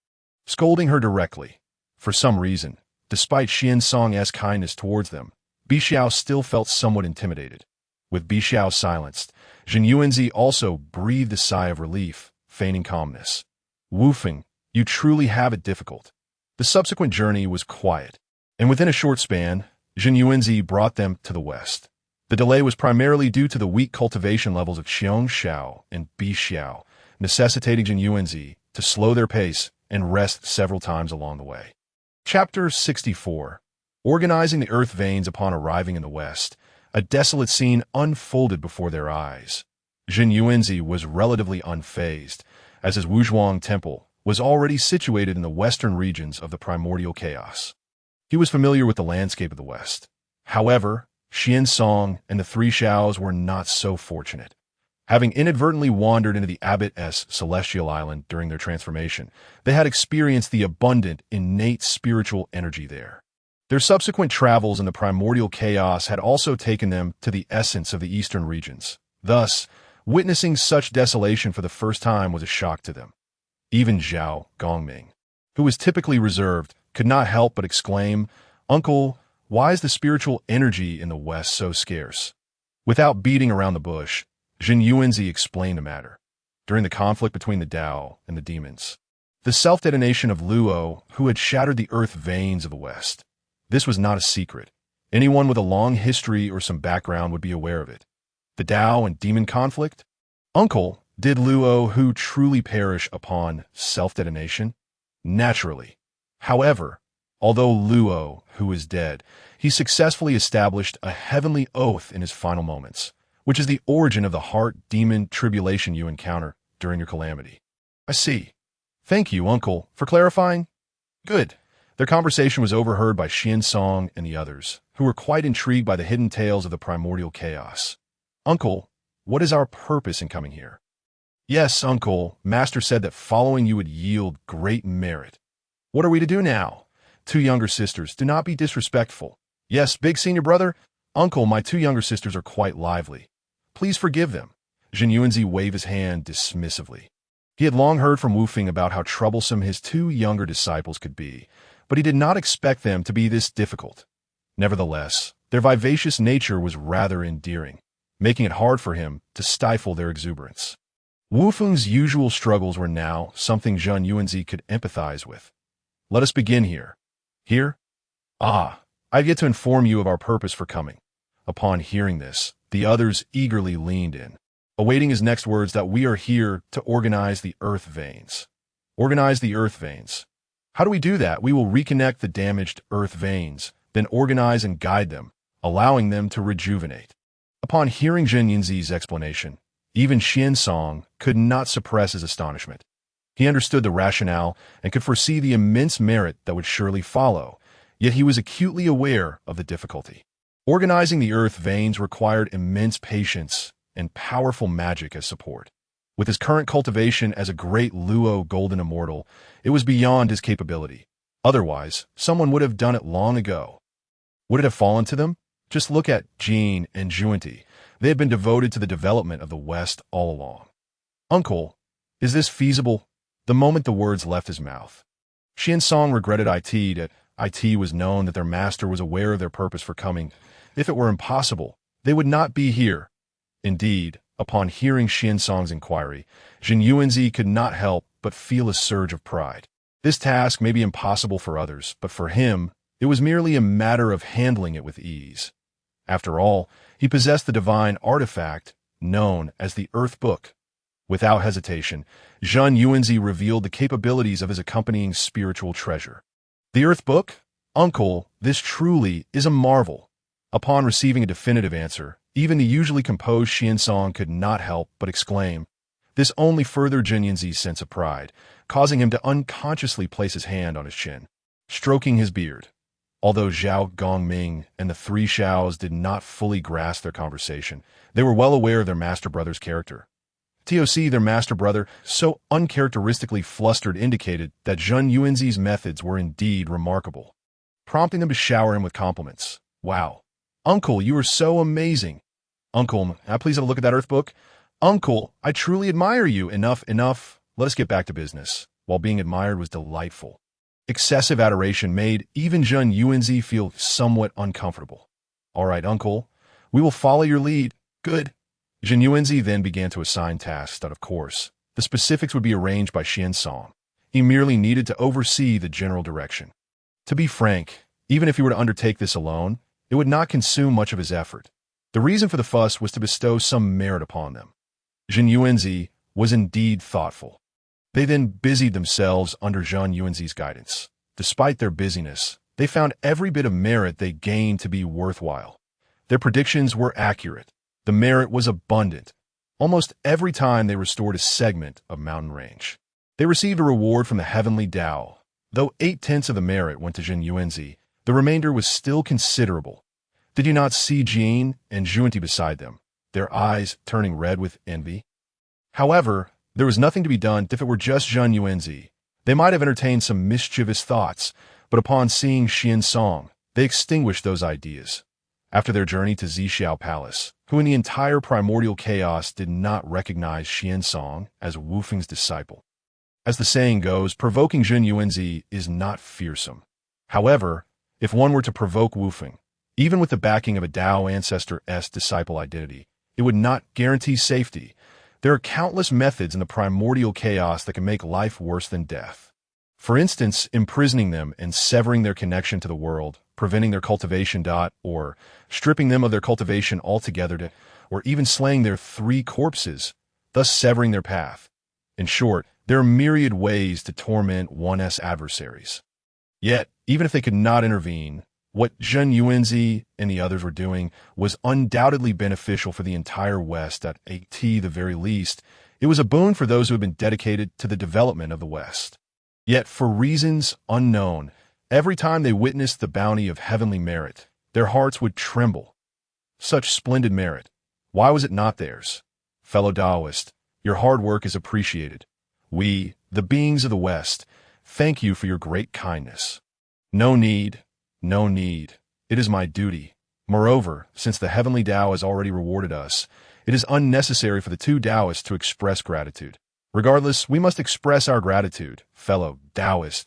Scolding her directly. For some reason, despite Xian Song's kindness towards them, Bi Xiao still felt somewhat intimidated. With Bi Xiao silenced, Zhen Yuanzi also breathed a sigh of relief, feigning calmness. Wu Feng, you truly have it difficult. The subsequent journey was quiet, and within a short span, Zhen Yuanzi brought them to the west. The delay was primarily due to the weak cultivation levels of Xiong Xiao and Bi Xiao, necessitating Zhen Yuanzi to slow their pace and rest several times along the way. Chapter 64. Organizing the earth veins upon arriving in the west, a desolate scene unfolded before their eyes. Zhen Yuanzi was relatively unfazed, as his Wuzhuang temple was already situated in the western regions of the primordial chaos. He was familiar with the landscape of the west. However, Xian Song and the three Xiaos were not so fortunate. Having inadvertently wandered into the abbot's celestial island during their transformation, they had experienced the abundant, innate spiritual energy there. Their subsequent travels in the primordial chaos had also taken them to the essence of the eastern regions. Thus, witnessing such desolation for the first time was a shock to them. Even Zhao Gongming, who was typically reserved, could not help but exclaim, "Uncle, why is the spiritual energy in the West so scarce?" Without beating around the bush, Zhen Yuanzi explained the matter. During the conflict between the Tao and the demons, the self-detonation of Luo, who had shattered the earth veins of the West. This was not a secret. Anyone with a long history or some background would be aware of it. The Tao and demon conflict? Uncle, did Luo who truly perish upon self-detonation? Naturally. However, although Luo, who is dead, he successfully established a heavenly oath in his final moments, which is the origin of the heart-demon tribulation you encounter during your calamity. I see. Thank you, Uncle, for clarifying. Good. Their conversation was overheard by Xian Song and the others, who were quite intrigued by the hidden tales of the primordial chaos. Uncle, what is our purpose in coming here? Yes, Uncle, Master said that following you would yield great merit. What are we to do now? Two younger sisters, do not be disrespectful. Yes, big senior brother, Uncle, my two younger sisters are quite lively. Please forgive them. Jin Yuanzi waved his hand dismissively. He had long heard from Wu Feng about how troublesome his two younger disciples could be, but he did not expect them to be this difficult. Nevertheless, their vivacious nature was rather endearing, making it hard for him to stifle their exuberance. Wu Feng's usual struggles were now something Zhen Yuanzi could empathize with. Let us begin here. Here? Ah, I have yet to inform you of our purpose for coming. Upon hearing this, the others eagerly leaned in, awaiting his next words that we are here to organize the earth veins. Organize the earth veins. How do we do that? We will reconnect the damaged earth veins, then organize and guide them, allowing them to rejuvenate. Upon hearing Zhen Yunzi's explanation, even Xian Song could not suppress his astonishment. He understood the rationale and could foresee the immense merit that would surely follow, yet he was acutely aware of the difficulty. Organizing the earth veins required immense patience and powerful magic as support. With his current cultivation as a great Luo golden immortal, it was beyond his capability. Otherwise, someone would have done it long ago. Would it have fallen to them? Just look at Jean and Juanti. They had been devoted to the development of the West all along. Uncle, is this feasible? The moment the words left his mouth, Xian Song regretted that it was known that their master was aware of their purpose for coming. If it were impossible, they would not be here. Indeed, upon hearing Xian Song's inquiry, Jin Yuanzi could not help but feel a surge of pride. This task may be impossible for others, but for him, it was merely a matter of handling it with ease. After all, he possessed the divine artifact known as the Earth Book. Without hesitation, Zhen Yuanzi revealed the capabilities of his accompanying spiritual treasure. The Earth Book? Uncle, this truly is a marvel. Upon receiving a definitive answer, even the usually composed Xian Song could not help but exclaim. This only furthered Jin Yunzi's sense of pride, causing him to unconsciously place his hand on his chin, stroking his beard. Although Zhao Gongming and the three Xiaos did not fully grasp their conversation, they were well aware of their master brother's character. TOC, their master brother, so uncharacteristically flustered, indicated that Zhen Yuanzi's methods were indeed remarkable, prompting them to shower him with compliments. Wow. Uncle, you are so amazing. Uncle, may I please have a look at that Earth Book? Uncle, I truly admire you. Enough. Let us get back to business. While being admired was delightful, excessive adoration made even Zhen Yuanzi feel somewhat uncomfortable. All right, Uncle, we will follow your lead. Good. Zhen Yuanzi then began to assign tasks that, of course, the specifics would be arranged by Xian Song. He merely needed to oversee the general direction. To be frank, even if he were to undertake this alone, it would not consume much of his effort. The reason for the fuss was to bestow some merit upon them. Zhen Yuanzi was indeed thoughtful. They then busied themselves under Zhen Yuanzi's guidance. Despite their busyness, they found every bit of merit they gained to be worthwhile. Their predictions were accurate. The merit was abundant. Almost every time they restored a segment of mountain range, they received a reward from the heavenly Tao. Though 8/10 of the merit went to Zhen Yuanzi, the remainder was still considerable. Did you not see Jean and Juanti beside them, their eyes turning red with envy? However, there was nothing to be done. If it were just Zhen Yuanzi, they might have entertained some mischievous thoughts, but upon seeing Xian Song, they extinguished those ideas. After their journey to Zixiao Palace, who in the entire primordial chaos did not recognize Xian Song as Wu Feng's disciple. As the saying goes, provoking Zhen Yuanzi is not fearsome. However, if one were to provoke Wu Feng, even with the backing of a Dao ancestor's disciple identity, it would not guarantee safety. There are countless methods in the primordial chaos that can make life worse than death. For instance, imprisoning them and severing their connection to the world, preventing their cultivation, or stripping them of their cultivation altogether, or even slaying their 3 corpses, thus severing their path. In short, there are myriad ways to torment one's adversaries. Yet, even if they could not intervene, what Zhen Yuanzi and the others were doing was undoubtedly beneficial for the entire West. At the very least, it was a boon for those who had been dedicated to the development of the West. Yet, for reasons unknown, every time they witnessed the bounty of heavenly merit, their hearts would tremble. Such splendid merit. Why was it not theirs? Fellow Taoist, your hard work is appreciated. We, the beings of the West, thank you for your great kindness. No need. It is my duty. Moreover, since the heavenly Tao has already rewarded us, it is unnecessary for the two Taoists to express gratitude. Regardless, we must express our gratitude, fellow Taoists.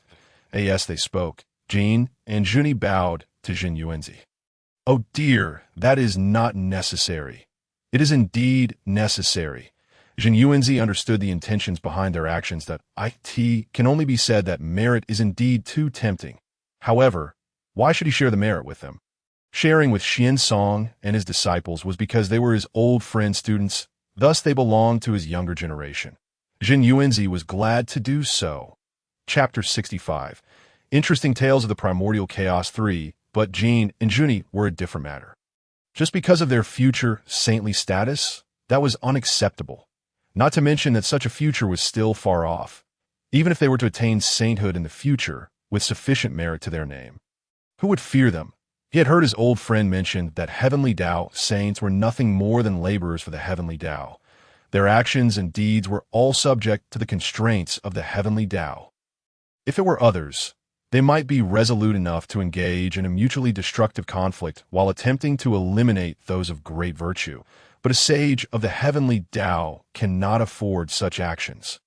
Yes, they spoke. Jin and Juni bowed to Jin Yuanzi. Oh dear, that is not necessary. It is indeed necessary. Jin Yuanzi understood the intentions behind their actions. That it can only be said that merit is indeed too tempting. However, why should he share the merit with them? Sharing with Xian Song and his disciples was because they were his old friend students, thus they belonged to his younger generation. Jin Yuanzi was glad to do so. Chapter 65. Interesting tales of the Primordial Chaos 3, but Jin and Juni were a different matter. Just because of their future saintly status, that was unacceptable. Not to mention that such a future was still far off, even if they were to attain sainthood in the future with sufficient merit to their name. Who would fear them? He had heard his old friend mention that heavenly Tao saints were nothing more than laborers for the heavenly Tao. Their actions and deeds were all subject to the constraints of the heavenly Tao. If it were others, they might be resolute enough to engage in a mutually destructive conflict while attempting to eliminate those of great virtue, but a sage of the heavenly Tao cannot afford such actions.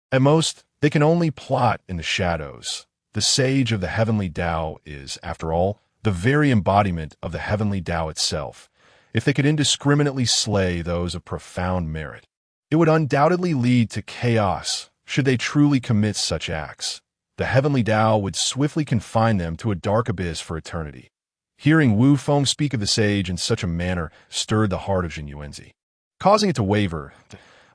At most, they can only plot in the shadows. The sage of the heavenly Tao is, after all, the very embodiment of the heavenly Tao itself. If they could indiscriminately slay those of profound merit, it would undoubtedly lead to chaos should they truly commit such acts. The heavenly Tao would swiftly confine them to a dark abyss for eternity. Hearing Wu Feng speak of the sage in such a manner stirred the heart of Jin Yuanzi, causing it to waver.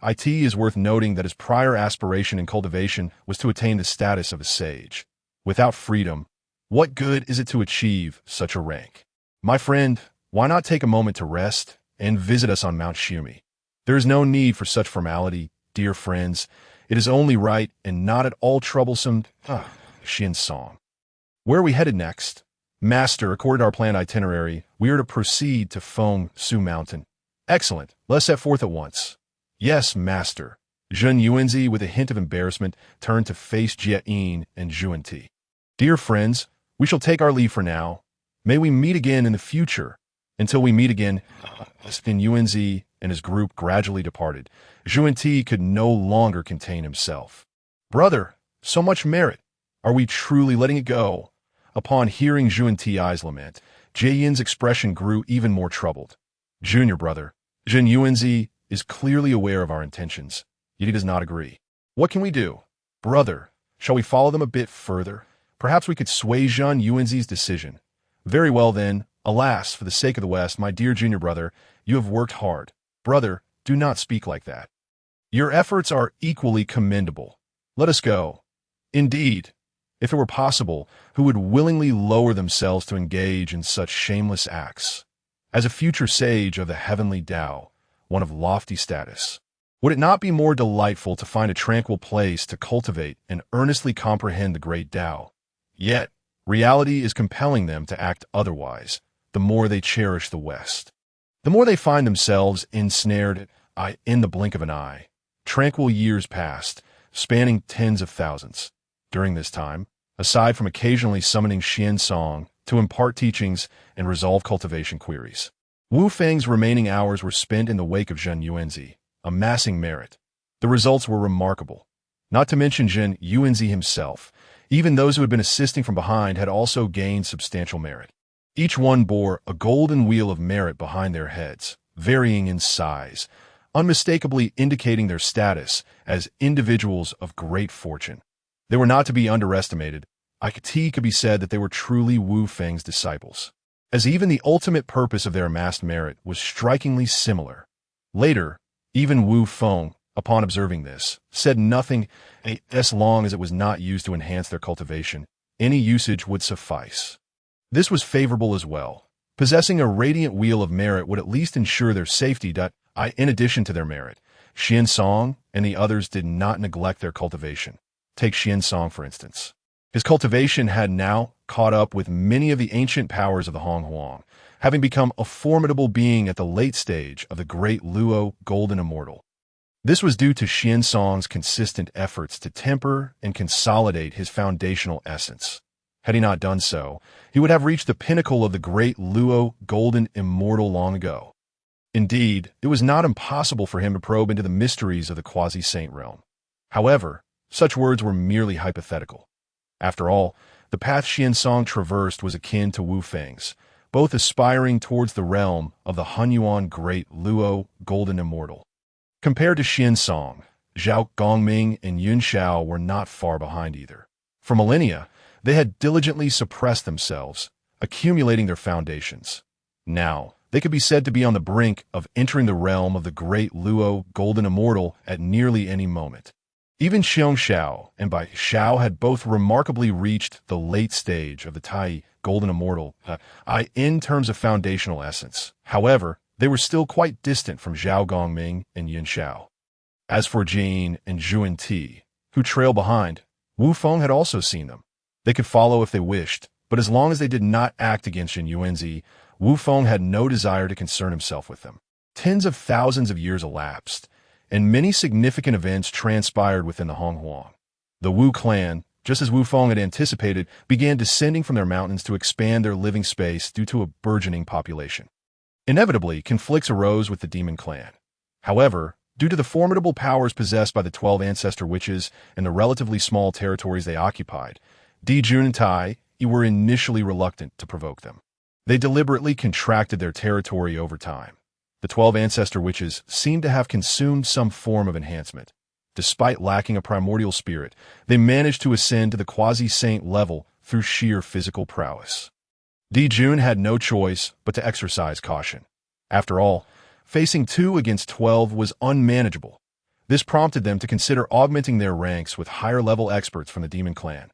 It is worth noting that his prior aspiration and cultivation was to attain the status of a sage. Without freedom, what good is it to achieve such a rank? My friend, why not take a moment to rest and visit us on Mount Shumi? There is no need for such formality, dear friends. It is only right and not at all troublesome. Xian Song. Where are we headed next? Master, according to our planned itinerary, we are to proceed to Feng Su Mountain. Excellent. Let's set forth at once. Yes, Master. Jin Yuanzi, with a hint of embarrassment, turned to face Jie Yin and Zhuan Ti. Dear friends, we shall take our leave for now. May we meet again in the future. Until we meet again, Jin Yuanzi and his group gradually departed. Zhuan Ti could no longer contain himself. Brother, so much merit. Are we truly letting it go? Upon hearing Zhuan Ti's lament, Jie Yin's expression grew even more troubled. Junior brother, Jin Yuanzi is clearly aware of our intentions, yet he does not agree. What can we do? Brother, shall we follow them a bit further? Perhaps we could sway Jin Yuanzi's decision. Very well then, alas, for the sake of the West, my dear junior brother, you have worked hard. Brother, do not speak like that. Your efforts are equally commendable. Let us go. Indeed, if it were possible, who would willingly lower themselves to engage in such shameless acts? As a future sage of the heavenly Tao, one of lofty status, would it not be more delightful to find a tranquil place to cultivate and earnestly comprehend the great Tao? Yet, reality is compelling them to act otherwise, the more they cherish the West. The more they find themselves ensnared in the blink of an eye. Tranquil years passed, spanning tens of thousands. During this time, aside from occasionally summoning Xian Song to impart teachings and resolve cultivation queries, Wu Feng's remaining hours were spent in the wake of Jin Yuanzi, amassing merit. The results were remarkable. Not to mention Jin Yuanzi himself. Even those who had been assisting from behind had also gained substantial merit. Each one bore a golden wheel of merit behind their heads, varying in size, unmistakably indicating their status as individuals of great fortune. They were not to be underestimated. It could be said that they were truly Wu Feng's disciples, as even the ultimate purpose of their amassed merit was strikingly similar. Later, even Wu Feng, upon observing this, said nothing. As long as it was not used to enhance their cultivation, any usage would suffice. This was favorable as well. Possessing a radiant wheel of merit would at least ensure their safety. In addition to their merit, Xian Song and the others did not neglect their cultivation. Take Xian Song, for instance. His cultivation had now caught up with many of the ancient powers of the Hong Huang, having become a formidable being at the late stage of the great Luo Golden Immortal. This was due to Xian Song's consistent efforts to temper and consolidate his foundational essence. Had he not done so, he would have reached the pinnacle of the great Luo golden immortal long ago. Indeed, it was not impossible for him to probe into the mysteries of the quasi-saint realm. However, such words were merely hypothetical. After all, the path Xiansong traversed was akin to Wu Feng's, both aspiring towards the realm of the Hunyuan great Luo golden immortal. Compared to Xiansong, Zhao Gongming and Yun Shao were not far behind either. For millennia, they had diligently suppressed themselves, accumulating their foundations. Now, they could be said to be on the brink of entering the realm of the great Luo golden immortal at nearly any moment. Even Xiong Shao and Bai Shao had both remarkably reached the late stage of the Tai golden immortal in terms of foundational essence. However, they were still quite distant from Zhao Gongming and Yin Shao. As for Jin and Zhuan Ti, who trailed behind, Wu Feng had also seen them. They could follow if they wished, but as long as they did not act against Yin Yuanzi, Wu Feng had no desire to concern himself with them. Tens of thousands of years elapsed, and many significant events transpired within the Honghuang. The Wu clan, just as Wu Feng had anticipated, began descending from their mountains to expand their living space due to a burgeoning population. Inevitably, conflicts arose with the demon clan. However, due to the formidable powers possessed by the 12 ancestor witches and the relatively small territories they occupied, Di Jun and Tai were initially reluctant to provoke them. They deliberately contracted their territory over time. The 12 ancestor witches seemed to have consumed some form of enhancement. Despite lacking a primordial spirit, they managed to ascend to the quasi-saint level through sheer physical prowess. Di Jun had no choice but to exercise caution. After all, facing 2 against 12 was unmanageable. This prompted them to consider augmenting their ranks with higher-level experts from the demon clan.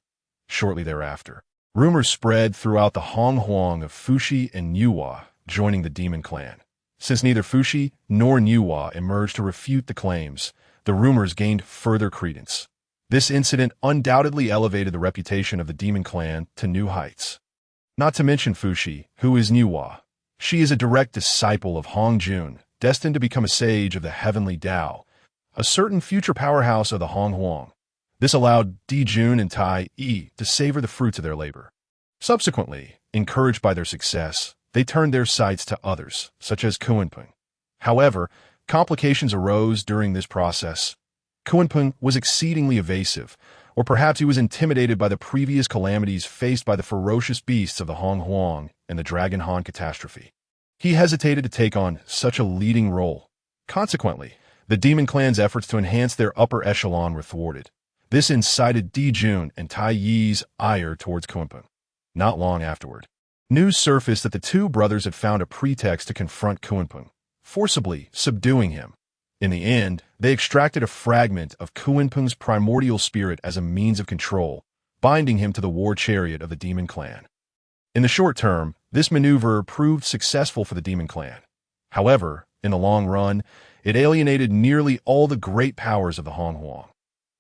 Shortly thereafter, rumors spread throughout the Honghuang of Fuxi and Niuhua joining the demon clan. Since neither Fuxi nor Niuhua emerged to refute the claims, the rumors gained further credence. This incident undoubtedly elevated the reputation of the demon clan to new heights. Not to mention Fuxi, who is Niuhua. She is a direct disciple of Hong Jun, destined to become a sage of the heavenly Tao, a certain future powerhouse of the Honghuang. This allowed Di Jun and Tai to savor the fruits of their labor. Subsequently, encouraged by their success, they turned their sights to others, such as Kunpeng. However, complications arose during this process. Kunpeng was exceedingly evasive, or perhaps he was intimidated by the previous calamities faced by the ferocious beasts of the Honghuang and the Dragon Han catastrophe. He hesitated to take on such a leading role. Consequently, the demon clan's efforts to enhance their upper echelon were thwarted. This incited Di Jun and Tai Yi's ire towards Kunpeng. Not long afterward, news surfaced that the two brothers had found a pretext to confront Kunpeng, forcibly subduing him. In the end, they extracted a fragment of Kunpeng's primordial spirit as a means of control, binding him to the war chariot of the demon clan. In the short term, this maneuver proved successful for the demon clan. However, in the long run, it alienated nearly all the great powers of the Honghuang.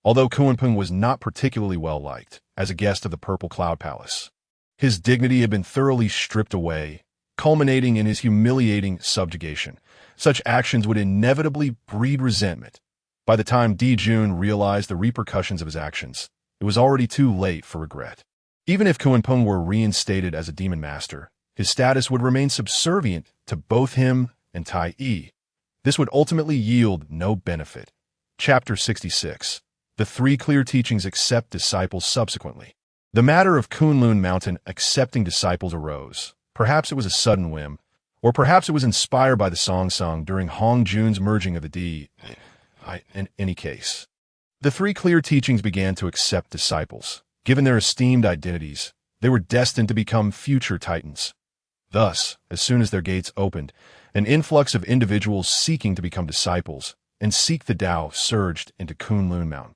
Although Kunpeng was not particularly well liked as a guest of the Purple Cloud Palace, his dignity had been thoroughly stripped away, culminating in his humiliating subjugation. Such actions would inevitably breed resentment. By the time Di Jun realized the repercussions of his actions, it was already too late for regret. Even if Kunpeng were reinstated as a demon master, his status would remain subservient to both him and Tai Yi. This would ultimately yield no benefit. Chapter 66. The 3 clear teachings accept disciples subsequently. The matter of Kunlun Mountain accepting disciples arose. Perhaps it was a sudden whim, or perhaps it was inspired by the song sung during Hong Jun's merging of the D. In any case, the 3 clear teachings began to accept disciples. Given their esteemed identities, they were destined to become future titans. Thus, as soon as their gates opened, an influx of individuals seeking to become disciples and seek the Tao surged into Kunlun Mountain.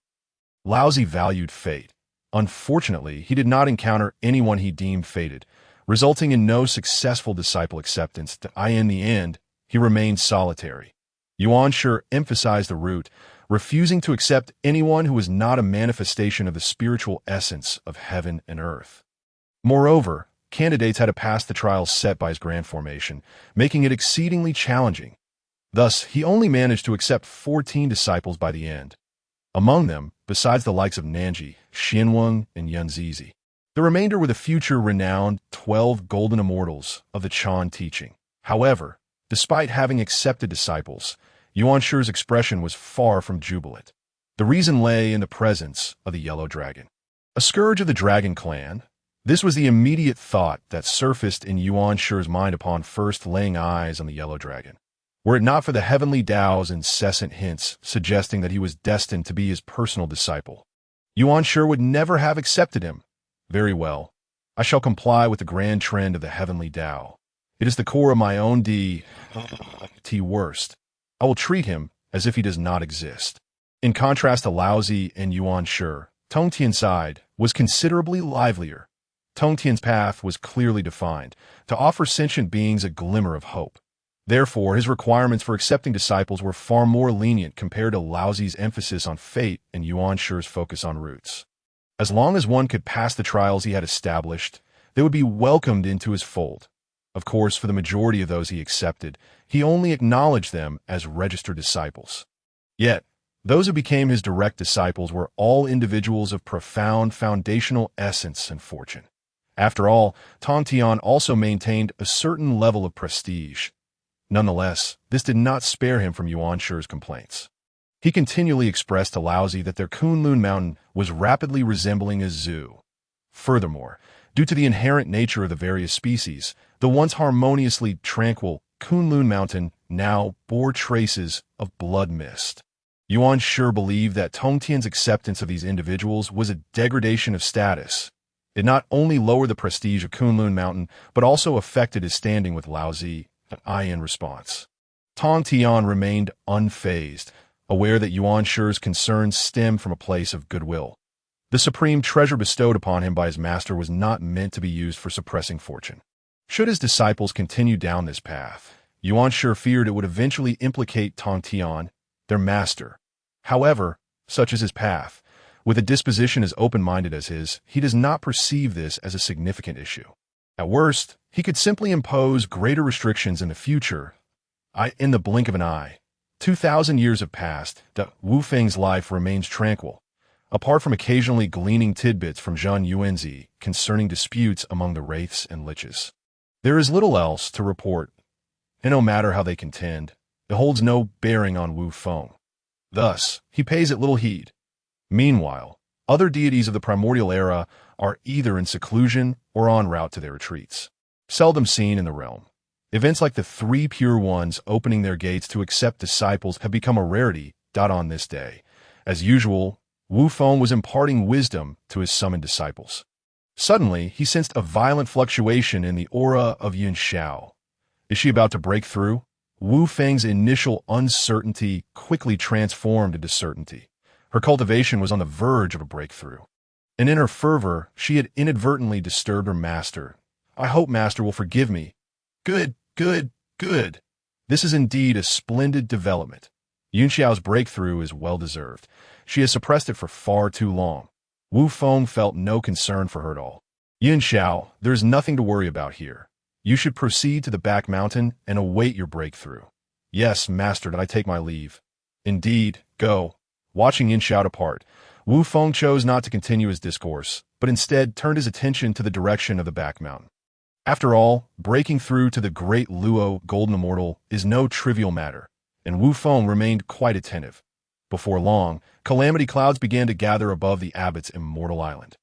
Laozi valued fate. Unfortunately, he did not encounter anyone he deemed fated, resulting in no successful disciple acceptance. In the end, he remained solitary. Yuan Shi emphasized the root, refusing to accept anyone who was not a manifestation of the spiritual essence of heaven and earth. Moreover, candidates had to pass the trials set by his grand formation, making it exceedingly challenging. Thus, he only managed to accept 14 disciples by the end. Among them, besides the likes of Nanji, Xianweng, and Yunzizi, The remainder were the future renowned 12 golden immortals of the Chan teaching. However, despite having accepted disciples, Yuan Shi's expression was far from jubilant. The reason lay in the presence of the Yellow Dragon. A scourge of the Dragon clan, this was the immediate thought that surfaced in Yuan Shi's mind upon first laying eyes on the Yellow Dragon. Were it not for the heavenly Tao's incessant hints suggesting that he was destined to be his personal disciple, Yuan Shi would never have accepted him. Very well, I shall comply with the grand trend of the heavenly Tao. It is the core of my own worst. I will treat him as if he does not exist. In contrast to Laozi and Yuan Shi, Tong Tian's side was considerably livelier. Tong Tian's path was clearly defined, to offer sentient beings a glimmer of hope. Therefore, his requirements for accepting disciples were far more lenient compared to Laozi's emphasis on fate and Yuan Shi's focus on roots. As long as one could pass the trials he had established, they would be welcomed into his fold. Of course, for the majority of those he accepted, he only acknowledged them as registered disciples. Yet, those who became his direct disciples were all individuals of profound foundational essence and fortune. After all, Tong Tian also maintained a certain level of prestige. Nonetheless, this did not spare him from Yuan Shi's complaints. He continually expressed to Laozi that their Kunlun mountain was rapidly resembling a zoo. Furthermore, due to the inherent nature of the various species, the once harmoniously tranquil Kunlun mountain now bore traces of blood mist. Yuan Shi believed that Tong Tian's acceptance of these individuals was a degradation of status. It not only lowered the prestige of Kunlun mountain, but also affected his standing with Laozi. In response, Tong Tian remained unfazed, aware that Yuan Shi's concerns stemmed from a place of goodwill. The supreme treasure bestowed upon him by his master was not meant to be used for suppressing fortune. Should his disciples continue down this path, Yuan Shi feared it would eventually implicate Tong Tian, their master. However, such is his path. With a disposition as open-minded as his, he does not perceive this as a significant issue. At worst, he could simply impose greater restrictions in the future. In the blink of an eye. 2,000 years have passed, Wu Feng's life remains tranquil, apart from occasionally gleaning tidbits from Zhang Yuanzi concerning disputes among the wraiths and liches. There is little else to report, and no matter how they contend, it holds no bearing on Wu Feng. Thus, he pays it little heed. Meanwhile, other deities of the primordial era are either in seclusion or en route to their retreats. Seldom seen in the realm, events like the three pure ones opening their gates to accept disciples have become a rarity. On this day, as usual, Wu Feng was imparting wisdom to his summoned disciples. Suddenly, he sensed a violent fluctuation in the aura of Yun Xiao. Is she about to break through? Wu Feng's initial uncertainty quickly transformed into certainty. Her cultivation was on the verge of a breakthrough. And in her fervor, she had inadvertently disturbed her master. I hope master will forgive me. Good. This is indeed a splendid development. Yun Xiao's breakthrough is well-deserved. She has suppressed it for far too long. Wu Feng felt no concern for her at all. Yun Xiao, there is nothing to worry about here. You should proceed to the back mountain and await your breakthrough. Yes, master, did I take my leave? Indeed, go. Watching Yun Xiao depart, Wu Feng chose not to continue his discourse, but instead turned his attention to the direction of the back mountain. After all, breaking through to the great Luo Golden Immortal is no trivial matter, and Wu Feng remained quite attentive. Before long, calamity clouds began to gather above the abbot's immortal island.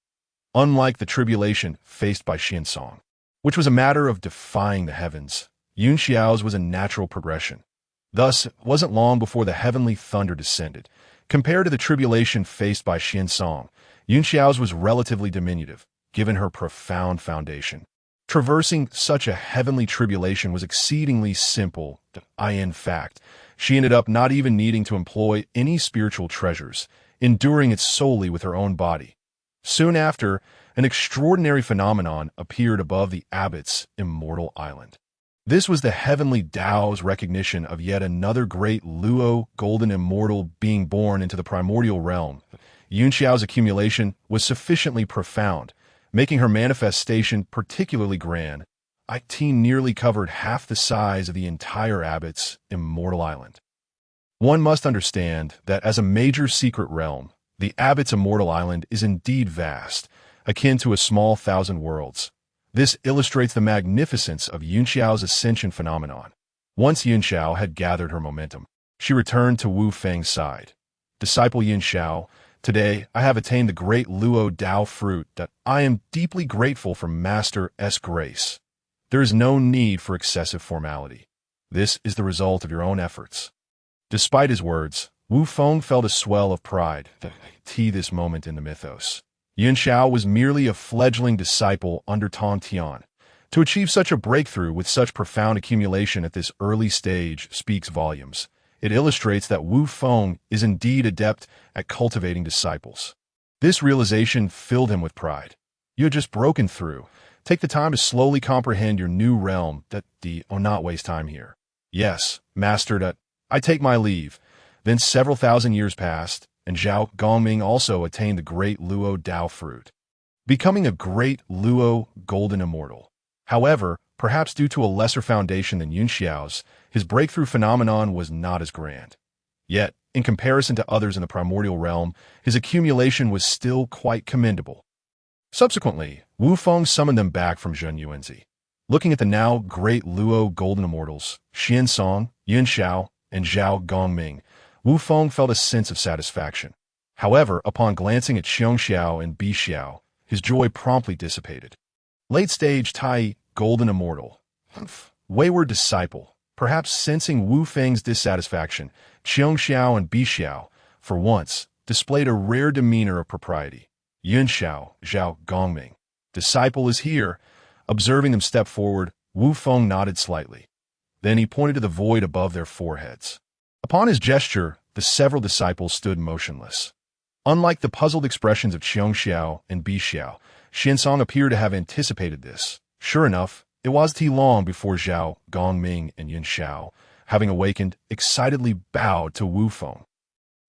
Unlike the tribulation faced by Xiansong, which was a matter of defying the heavens, Yun Xiao's was a natural progression. Thus, it wasn't long before the heavenly thunder descended. Compared to the tribulation faced by Xiansong, Yun Xiao's was relatively diminutive, given her profound foundation. Traversing such a heavenly tribulation was exceedingly simple. In fact, she ended up not even needing to employ any spiritual treasures, enduring it solely with her own body. Soon after, an extraordinary phenomenon appeared above the abbot's immortal island. This was the heavenly Tao's recognition of yet another great Luo golden immortal being born into the primordial realm. Yun Xiao's accumulation was sufficiently profound, making her manifestation particularly grand. It nearly covered half the size of the entire abbot's immortal island. One must understand that as a major secret realm, the abbot's immortal island is indeed vast, akin to a small thousand worlds. This illustrates the magnificence of Yunxiao's ascension phenomenon. Once Yunxiao had gathered her momentum, she returned to Wu Feng's side. Disciple Yunxiao, today I have attained the great Luo Dao fruit that I am deeply grateful for Master S. grace. There is no need for excessive formality. This is the result of your own efforts. Despite his words, Wu Feng felt a swell of pride to this moment in the mythos. Yunxiao was merely a fledgling disciple under Tong Tian. To achieve such a breakthrough with such profound accumulation at this early stage speaks volumes. It illustrates that Wu Feng is indeed adept at cultivating disciples. This realization filled him with pride. You had just broken through. Take the time to slowly comprehend your new realm not waste time here. Yes, Master, I take my leave. Then several thousand years passed, and Zhao Gongming also attained the great Luo Dao fruit, becoming a great Luo golden immortal. However, perhaps due to a lesser foundation than Yunxiao's, his breakthrough phenomenon was not as grand. Yet, in comparison to others in the primordial realm, his accumulation was still quite commendable. Subsequently, Wu Feng summoned them back from Zhen Yuanzi. Looking at the now great Luo golden immortals, Xian Song, Yunxiao, and Zhao Gongming, Wu Feng felt a sense of satisfaction. However, upon glancing at Xiongxiao and Bixiao, his joy promptly dissipated. Late-stage Tai, golden immortal. Wayward disciple. Perhaps sensing Wu Feng's dissatisfaction, Xiongxiao and Bixiao, for once, displayed a rare demeanor of propriety. Yunxiao, Zhao Gongming. Disciple is here. Observing them step forward, Wu Feng nodded slightly. Then he pointed to the void above their foreheads. Upon his gesture, the several disciples stood motionless. Unlike the puzzled expressions of Xiongxiao and Bixiao, Xiansong appeared to have anticipated this. Sure enough, it wasn't long before Zhao Gongming and Yunxiao, having awakened, excitedly bowed to Wu Feng.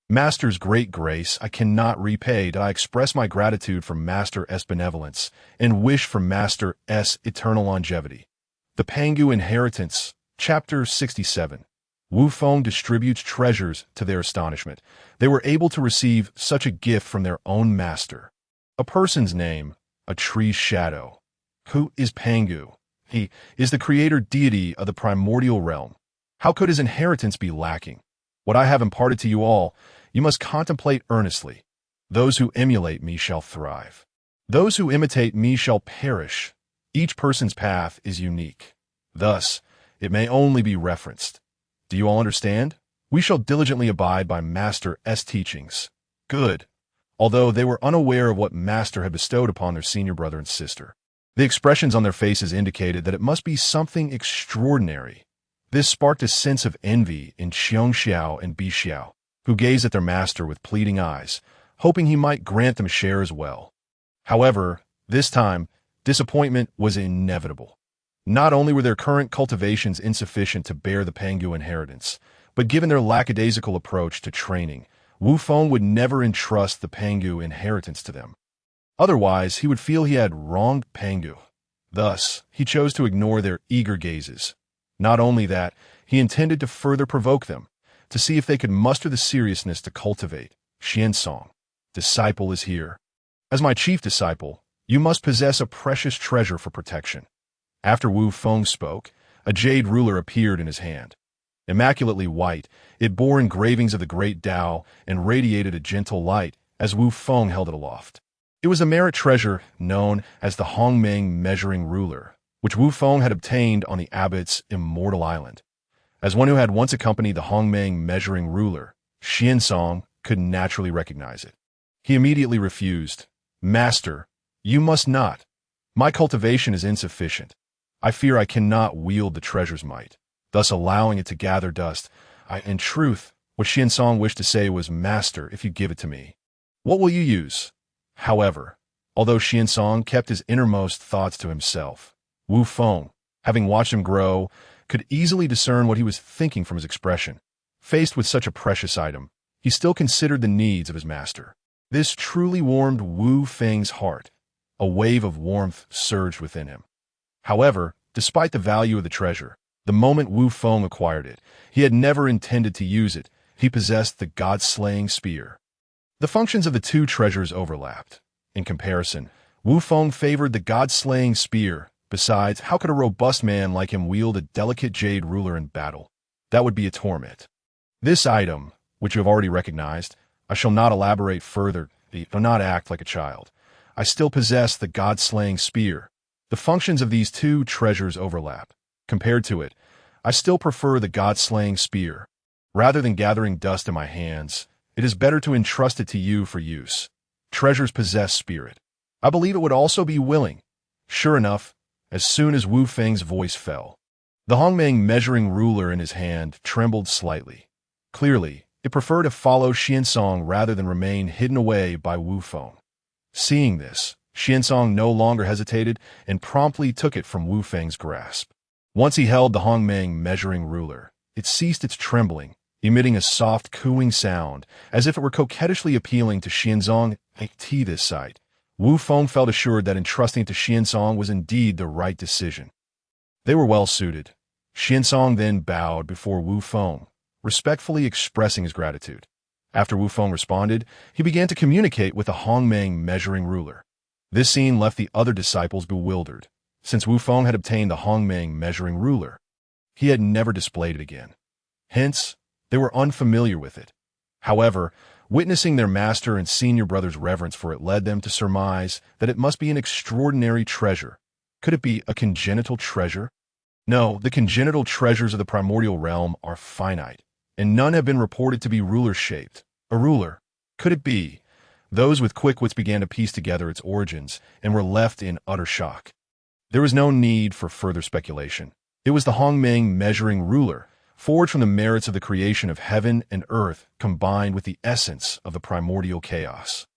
Master's great grace, I cannot repay. I express my gratitude for Master S' benevolence and wish for Master S' eternal longevity. The Pangu Inheritance, Chapter 67. Wu Feng distributes treasures to their astonishment. They were able to receive such a gift from their own master. A person's name, a tree's shadow. Who is Pangu? He is the creator deity of the primordial realm. How could his inheritance be lacking? What I have imparted to you all, you must contemplate earnestly. Those who emulate me shall thrive. Those who imitate me shall perish. Each person's path is unique. Thus, it may only be referenced. Do you all understand? We shall diligently abide by Master S' teachings. Good. Although they were unaware of what Master had bestowed upon their senior brother and sister, the expressions on their faces indicated that it must be something extraordinary. This sparked a sense of envy in Xiongxiao and Bixiao, who gazed at their master with pleading eyes, hoping he might grant them a share as well. However, this time, disappointment was inevitable. Not only were their current cultivations insufficient to bear the Pangu inheritance, but given their lackadaisical approach to training, Wu Feng would never entrust the Pangu inheritance to them. Otherwise, he would feel he had wronged Pangu. Thus, he chose to ignore their eager gazes. Not only that, he intended to further provoke them, to see if they could muster the seriousness to cultivate. Xiansong, disciple is here. As my chief disciple, you must possess a precious treasure for protection. After Wu Feng spoke, a jade ruler appeared in his hand. Immaculately white, it bore engravings of the great Tao and radiated a gentle light as Wu Feng held it aloft. It was a merit treasure known as the Hongmeng measuring ruler, which Wu Feng had obtained on the abbot's immortal island. As one who had once accompanied the Hongmeng measuring ruler, Xiansong could naturally recognize it. He immediately refused. Master, you must not. My cultivation is insufficient. I fear I cannot wield the treasure's might, thus allowing it to gather dust. In truth, what Xiansong wished to say was, Master, if you give it to me, what will you use? However, although Xiansong kept his innermost thoughts to himself, Wu Feng, having watched him grow, could easily discern what he was thinking from his expression. Faced with such a precious item, he still considered the needs of his master. This truly warmed Wu Feng's heart. A wave of warmth surged within him. However, despite the value of the treasure, the moment Wu Feng acquired it, he had never intended to use it. He possessed the god-slaying spear. The functions of the two treasures overlapped. In comparison, Wu Feng favored the god-slaying spear. Besides, how could a robust man like him wield a delicate jade ruler in battle? That would be a torment. This item, which you have already recognized, I shall not elaborate further, do not act like a child. I still possess the god-slaying spear. The functions of these two treasures overlap. Compared to it, I still prefer the god-slaying spear. Rather than gathering dust in my hands, it is better to entrust it to you for use. Treasures possess spirit. I believe it would also be willing. Sure enough, as soon as Wu Feng's voice fell, the Hongmeng measuring ruler in his hand trembled slightly. Clearly, it preferred to follow Xiansong rather than remain hidden away by Wu Feng. Seeing this, Xiansong no longer hesitated and promptly took it from Wu Feng's grasp. Once he held the Hongmeng measuring ruler, it ceased its trembling, emitting a soft cooing sound, as if it were coquettishly appealing to Xiansong. At this sight, Wu Feng felt assured that entrusting it to Xiansong was indeed the right decision. They were well suited. Xiansong then bowed before Wu Feng, respectfully expressing his gratitude. After Wu Feng responded, he began to communicate with the Hongmeng measuring ruler. This scene left the other disciples bewildered. Since Wu Feng had obtained the Hongmeng measuring ruler, he had never displayed it again. Hence, they were unfamiliar with it. However, witnessing their master and senior brother's reverence for it led them to surmise that it must be an extraordinary treasure. Could it be a congenital treasure? No, the congenital treasures of the primordial realm are finite, and none have been reported to be ruler-shaped. A ruler? Could it be? Those with quick wits began to piece together its origins and were left in utter shock. There was no need for further speculation. It was the Hongmeng measuring ruler, forged from the merits of the creation of heaven and earth, combined with the essence of the primordial chaos.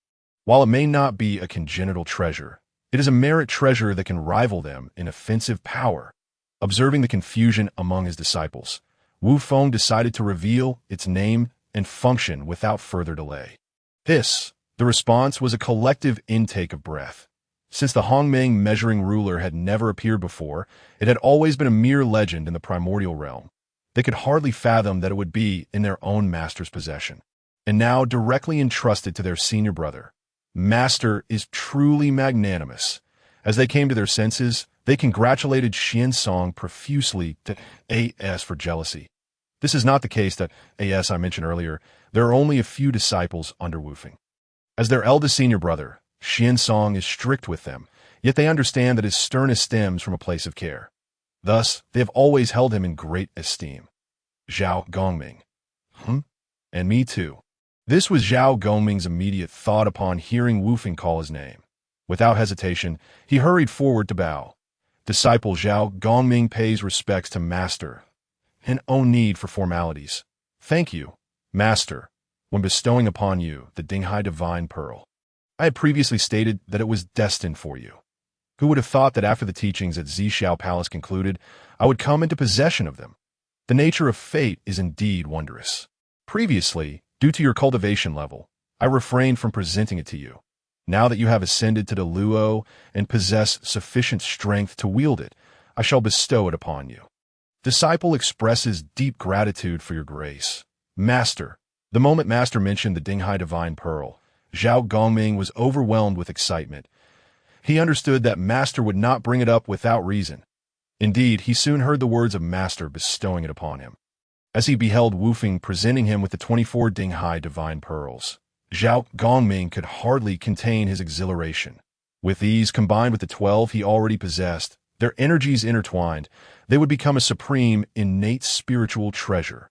While it may not be a congenital treasure, it is a merit treasure that can rival them in offensive power. Observing the confusion among his disciples, Wu Feng decided to reveal its name and function without further delay. The response was a collective intake of breath. Since the Hongmeng measuring ruler had never appeared before, it had always been a mere legend in the primordial realm. They could hardly fathom that it would be in their own master's possession, and now directly entrusted to their senior brother. Master is truly magnanimous. As they came to their senses, they congratulated Xiansong profusely to as for jealousy. This is not the case that as I mentioned earlier. There are only a few disciples under Wu Feng. As their eldest senior brother, Xiansong is strict with them, yet they understand that his sternness stems from a place of care. Thus, they have always held him in great esteem. Zhao Gongming. And me too. This was Zhao Gongming's immediate thought upon hearing Wu Feng call his name. Without hesitation, he hurried forward to bow. Disciple Zhao Gongming pays respects to Master, and no need for formalities. Thank you, Master, when bestowing upon you the Dinghai Divine Pearl. I had previously stated that it was destined for you. Who would have thought that after the teachings at Zhixiao Palace concluded, I would come into possession of them? The nature of fate is indeed wondrous. Previously, due to your cultivation level, I refrained from presenting it to you. Now that you have ascended to the Luo and possess sufficient strength to wield it, I shall bestow it upon you. Disciple expresses deep gratitude for your grace. Master. The moment Master mentioned the Dinghai Divine Pearl, Zhao Gongming was overwhelmed with excitement. He understood that Master would not bring it up without reason. Indeed, he soon heard the words of Master bestowing it upon him. As he beheld Wu Feng presenting him with the 24 Dinghai Divine Pearls, Zhao Gongming could hardly contain his exhilaration. With these, combined with the 12 he already possessed, their energies intertwined, they would become a supreme, innate spiritual treasure.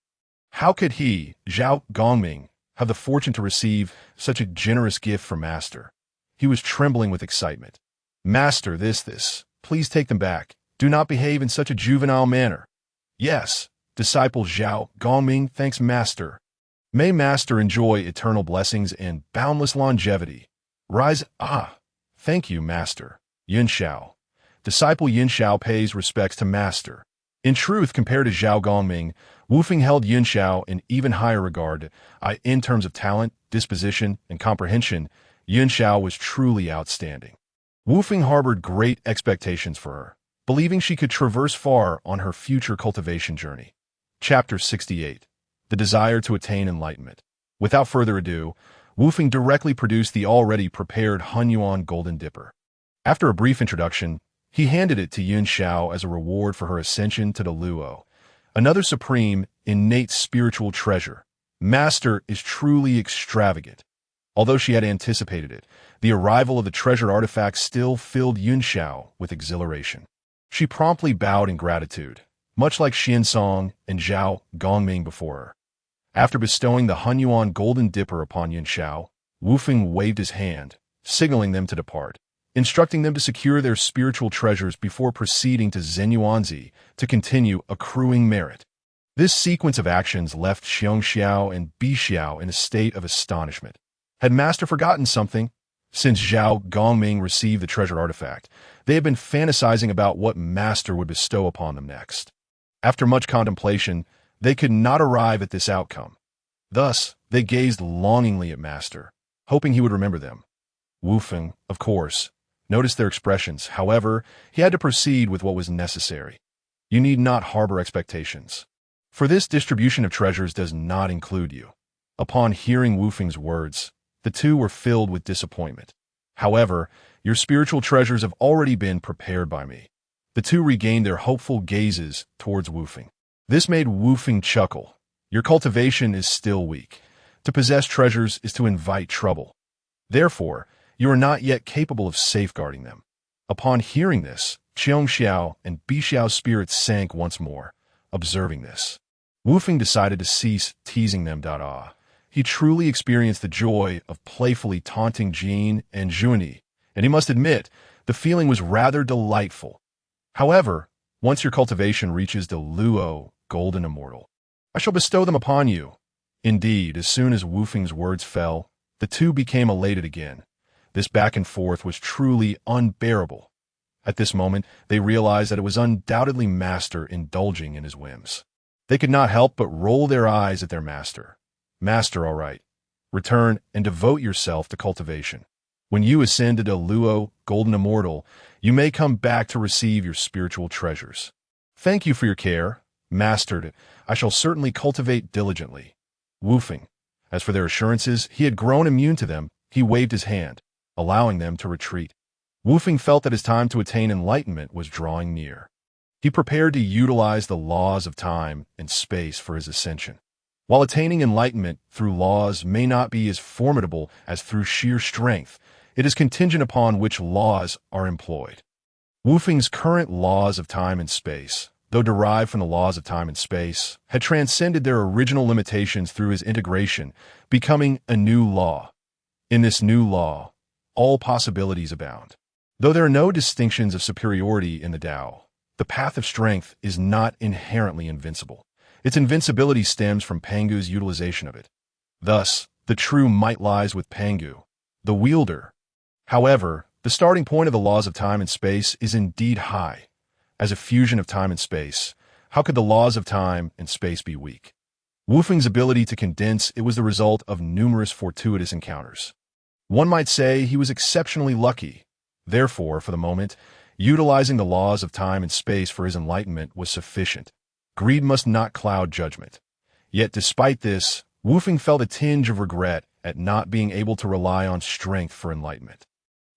How could he, Zhao Gongming, have the fortune to receive such a generous gift from Master? He was trembling with excitement. Master, please take them back. Do not behave in such a juvenile manner. Yes, disciple Zhao Gongming thanks Master. May Master enjoy eternal blessings and boundless longevity. Rise, thank you, Master. Yin Xiao. Disciple Yin Xiao pays respects to Master. In truth, compared to Zhao Gongming, Wu Feng held Yin Xiao in even higher regard. In terms of talent, disposition, and comprehension, Yin Xiao was truly outstanding. Wu Feng harbored great expectations for her, believing she could traverse far on her future cultivation journey. Chapter 68. The Desire to Attain Enlightenment. Without further ado, Wu Feng directly produced the already prepared Hunyuan Golden Dipper. After a brief introduction, he handed it to Yun Xiao as a reward for her ascension to the Luo, another supreme, innate spiritual treasure. Master is truly extravagant. Although she had anticipated it, the arrival of the treasure artifact still filled Yun Xiao with exhilaration. She promptly bowed in gratitude, much like Xiansong and Zhao Gongming before her. After bestowing the Hunyuan golden dipper upon Yun Xiao, Wu Feng waved his hand, signaling them to depart, instructing them to secure their spiritual treasures before proceeding to Zenyuanzi to continue accruing merit. This sequence of actions left Xiong Xiao and Bi Xiao in a state of astonishment. Had Master forgotten something? Since Zhao Gongming received the treasure artifact, they had been fantasizing about what Master would bestow upon them next. After much contemplation, they could not arrive at this outcome. Thus, they gazed longingly at Master, hoping he would remember them. Wu Feng, of course, noticed their expressions. However, he had to proceed with what was necessary. You need not harbor expectations, for this distribution of treasures does not include you. Upon hearing Wu Feng's words, the two were filled with disappointment. However, your spiritual treasures have already been prepared by me. The two regained their hopeful gazes towards Wu Feng. This made Wu Feng chuckle. Your cultivation is still weak. To possess treasures is to invite trouble. Therefore, you are not yet capable of safeguarding them. Upon hearing this, Qiong Xiao and Bi Xiao's spirits sank once more. Observing this, Wu Feng decided to cease teasing them. He truly experienced the joy of playfully taunting Jin and Zhuani, and he must admit, the feeling was rather delightful. However, once your cultivation reaches the Luo Golden Immortal, I shall bestow them upon you. Indeed, as soon as Wu Feng's words fell, the two became elated again. This back and forth was truly unbearable. At this moment, they realized that it was undoubtedly Master indulging in his whims. They could not help but roll their eyes at their Master. Master, all right. Return and devote yourself to cultivation. When you ascend to the Luo Golden Immortal, you may come back to receive your spiritual treasures. Thank you for your care, Master. I shall certainly cultivate diligently. Wu Feng. As for their assurances, he had grown immune to them. He waved his hand, allowing them to retreat. Wu Feng felt that his time to attain enlightenment was drawing near. He prepared to utilize the laws of time and space for his ascension. While attaining enlightenment through laws may not be as formidable as through sheer strength, it is contingent upon which laws are employed. Wu Feng's current laws of time and space, though derived from the laws of time and space, had transcended their original limitations through his integration, becoming a new law. In this new law, all possibilities abound. Though there are no distinctions of superiority in the Tao, the path of strength is not inherently invincible. Its invincibility stems from Pangu's utilization of it. Thus, the true might lies with Pangu, the wielder. However, the starting point of the laws of time and space is indeed high. As a fusion of time and space, how could the laws of time and space be weak? Wu Feng's ability to condense it was the result of numerous fortuitous encounters. One might say he was exceptionally lucky. Therefore, for the moment, utilizing the laws of time and space for his enlightenment was sufficient. Greed must not cloud judgment. Yet despite this, Wu Feng felt a tinge of regret at not being able to rely on strength for enlightenment.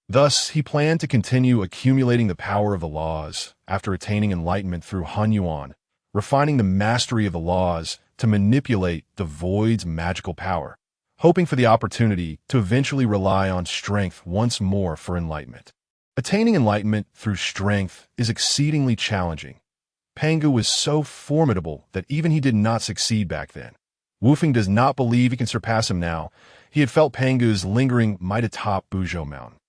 Thus, he planned to continue accumulating the power of the laws after attaining enlightenment through Hunyuan, refining the mastery of the laws to manipulate the void's magical power, hoping for the opportunity to eventually rely on strength once more for enlightenment. Attaining enlightenment through strength is exceedingly challenging. Pangu was so formidable that even he did not succeed back then. Wu Feng does not believe he can surpass him now. He had felt Pangu's lingering might atop Buzhou Mountain.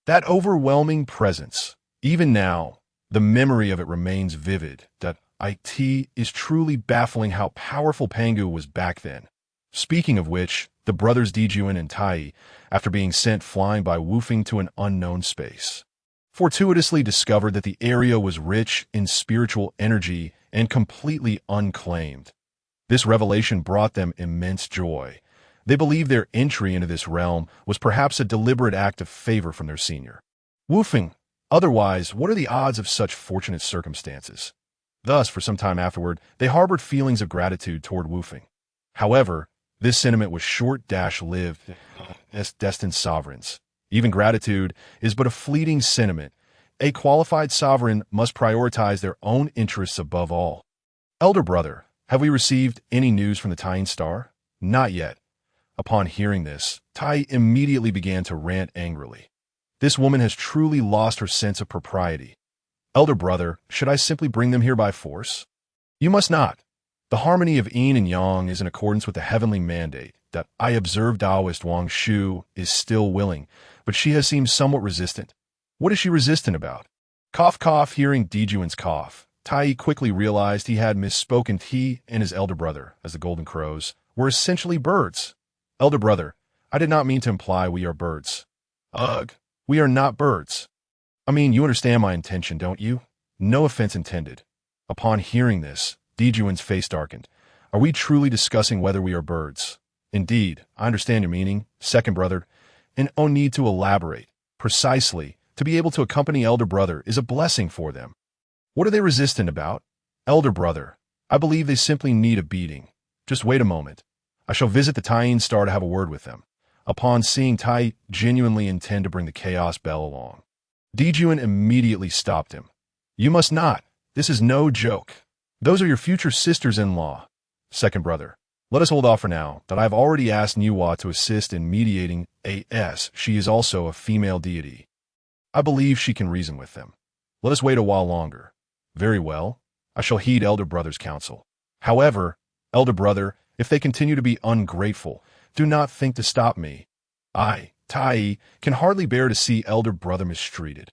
That overwhelming presence, even now, the memory of it remains vivid. It is truly baffling how powerful Pangu was back then. Speaking of which, the brothers Dijuan and Tai, after being sent flying by Wu Feng to an unknown space, fortuitously discovered that the area was rich in spiritual energy and completely unclaimed. This revelation brought them immense joy. They believed their entry into this realm was perhaps a deliberate act of favor from their senior. Wu Feng, otherwise, what are the odds of such fortunate circumstances? Thus, for some time afterward, they harbored feelings of gratitude toward Wu Feng. However, this sentiment was short-lived as destined sovereigns. Even gratitude is but a fleeting sentiment. A qualified sovereign must prioritize their own interests above all. Elder brother, have we received any news from the Tying Star? Not yet. Upon hearing this, Tai immediately began to rant angrily. This woman has truly lost her sense of propriety. Elder brother, should I simply bring them here by force? You must not. The harmony of yin and yang is in accordance with the heavenly mandate that I observe. Taoist Wang Shu is still willing, but she has seemed somewhat resistant. What is she resistant about? Cough cough. Hearing Dijuan's cough, Tai quickly realized he had misspoken. He and his elder brother, as the Golden Crows, were essentially birds. Elder brother, I did not mean to imply we are birds. Ugh, we are not birds. I mean, you understand my intention, don't you? No offense intended. Upon hearing this, Dijuan's face darkened. Are we truly discussing whether we are birds? Indeed, I understand your meaning, second brother, and no need to elaborate. Precisely, to be able to accompany elder brother is a blessing for them. What are they resistant about? Elder brother, I believe they simply need a beating. Just wait a moment. I shall visit the Tying Star to have a word with them. Upon seeing Tai genuinely intend to bring the Chaos Bell along, Dijuan immediately stopped him. You must not. This is no joke. Those are your future sisters-in-law. Second brother, let us hold off for now, that I have already asked Niwa to assist in mediating as she is also a female deity. I believe she can reason with them. Let us wait a while longer. Very well. I shall heed elder brother's counsel. However, elder brother, if they continue to be ungrateful, do not think to stop me. I, Tai, can hardly bear to see elder brother mistreated.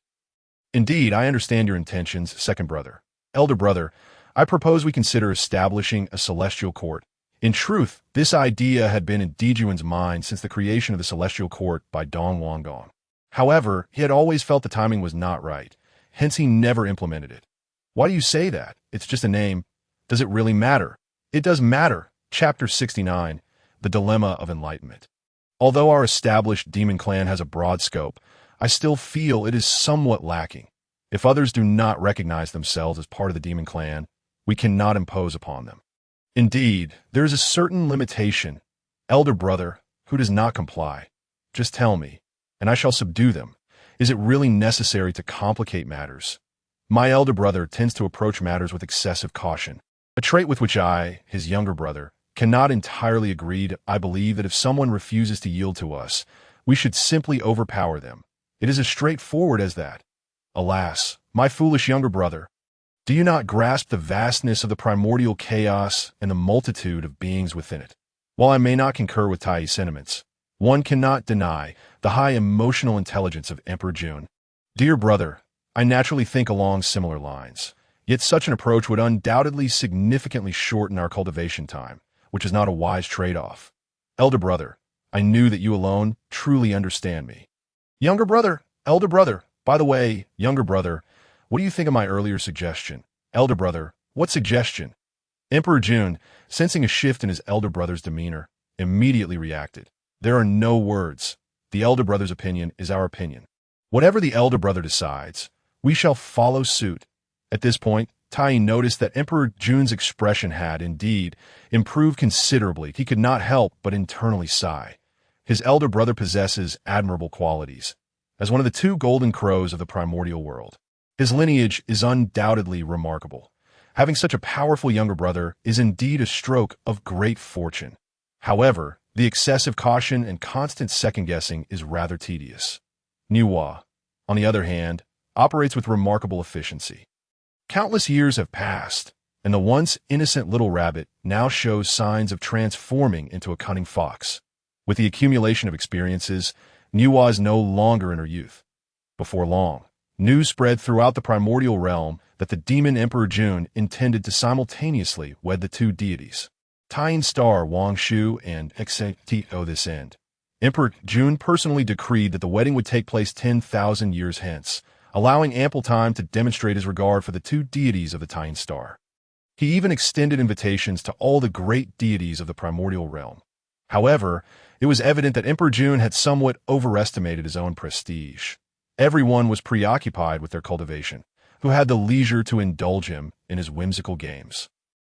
Indeed, I understand your intentions, second brother. Elder brother, I propose we consider establishing a celestial court. In truth, this idea had been in Dijuan's mind since the creation of the celestial court by Dong Wanggong. However, he had always felt the timing was not right, hence he never implemented it. Why do you say that? It's just a name. Does it really matter? It does matter. Chapter 69, The Dilemma of Enlightenment. Although our established demon clan has a broad scope, I still feel it is somewhat lacking. If others do not recognize themselves as part of the demon clan, we cannot impose upon them. Indeed, there is a certain limitation. Elder brother, who does not comply, just tell me, and I shall subdue them. Is it really necessary to complicate matters? My elder brother tends to approach matters with excessive caution, a trait with which I, his younger brother, cannot entirely agree. I believe that if someone refuses to yield to us, we should simply overpower them. It is as straightforward as that. Alas, my foolish younger brother, do you not grasp the vastness of the primordial chaos and the multitude of beings within it? While I may not concur with Tai's sentiments, one cannot deny the high emotional intelligence of Emperor Jun. Dear brother, I naturally think along similar lines, yet such an approach would undoubtedly significantly shorten our cultivation time, which is not a wise trade-off. Elder brother, I knew that you alone truly understand me. Younger brother, elder brother, by the way, younger brother, what do you think of my earlier suggestion? Elder brother, what suggestion? Emperor Jun, sensing a shift in his elder brother's demeanor, immediately reacted. There are no words. The elder brother's opinion is our opinion. Whatever the elder brother decides, we shall follow suit. At this point, Tai noticed that Emperor Jun's expression had, indeed, improved considerably. He could not help but internally sigh. His elder brother possesses admirable qualities. As one of the two golden crows of the primordial world, his lineage is undoubtedly remarkable. Having such a powerful younger brother is indeed a stroke of great fortune. However, the excessive caution and constant second-guessing is rather tedious. Niwa, on the other hand, operates with remarkable efficiency. Countless years have passed, and the once innocent little rabbit now shows signs of transforming into a cunning fox. With the accumulation of experiences, Niwa is no longer in her youth. Before long, news spread throughout the primordial realm that the demon Emperor Jun intended to simultaneously wed the two deities, Tying Star Wang Shu and Execto this end. Emperor Jun personally decreed that the wedding would take place 10,000 years hence, allowing ample time to demonstrate his regard for the two deities of the Tying Star. He even extended invitations to all the great deities of the primordial realm. However, it was evident that Emperor Jun had somewhat overestimated his own prestige. Everyone was preoccupied with their cultivation, who had the leisure to indulge him in his whimsical games.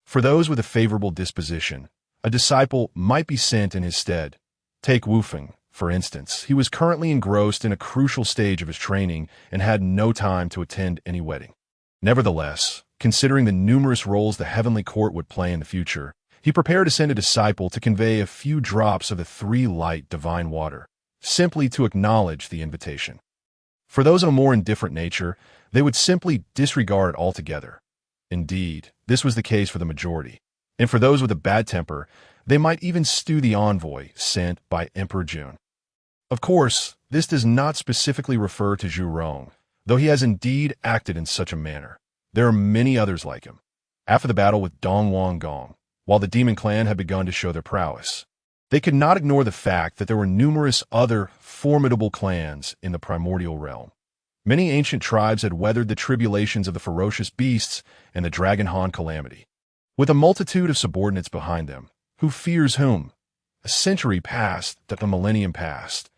For those with a favorable disposition, a disciple might be sent in his stead. Take Wufeng, For instance, he was currently engrossed in a crucial stage of his training and had no time to attend any wedding. Nevertheless, considering the numerous roles the heavenly court would play in the future, he prepared to send a disciple to convey a few drops of the three-light divine water, simply to acknowledge the invitation. For those of a more indifferent nature, they would simply disregard it altogether. Indeed, this was the case for the majority. And for those with a bad temper, they might even stew the envoy sent by Emperor Jun. Of course, this does not specifically refer to Zhu Rong, though he has indeed acted in such a manner. There are many others like him. After the battle with Dong Wang Gong, while the demon clan had begun to show their prowess, they could not ignore the fact that there were numerous other formidable clans in the primordial realm. Many ancient tribes had weathered the tribulations of the ferocious beasts and the Dragon Han calamity. With a multitude of subordinates behind them, who fears whom? A century passed that the millennium passed.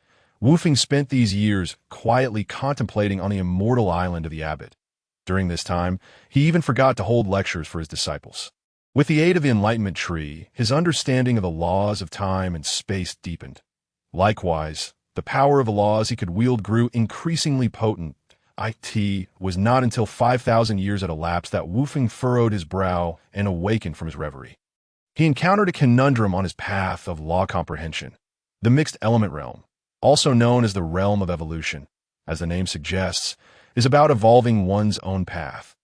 Wu Feng spent these years quietly contemplating on the immortal island of the abbot. During this time, he even forgot to hold lectures for his disciples. With the aid of the Enlightenment Tree, his understanding of the laws of time and space deepened. Likewise, the power of the laws he could wield grew increasingly potent. It was not until 5,000 years had elapsed that Wu Feng furrowed his brow and awakened from his reverie. He encountered a conundrum on his path of law comprehension. The mixed element realm, also known as the realm of evolution, as the name suggests, is about evolving one's own path.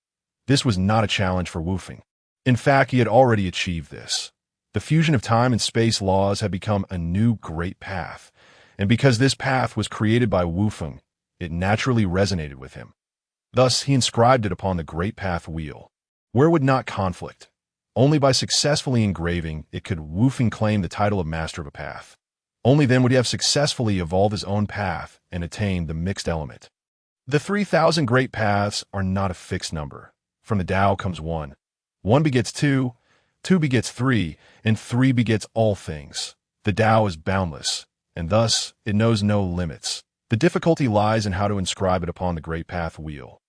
This was not a challenge for Wu Feng. In fact, he had already achieved this. The fusion of time and space laws had become a new great path, and because this path was created by Wu Feng, it naturally resonated with him. Thus, he inscribed it upon the Great Path wheel. Where would not conflict? Only by successfully engraving it could Wu Feng claim the title of Master of a Path. Only then would he have successfully evolved his own path and attained the mixed element. The 3,000 great paths are not a fixed number. From the Tao comes one. One begets two, two begets three, and three begets all things. The Tao is boundless, and thus it knows no limits. The difficulty lies in how to inscribe it upon the Great Path wheel,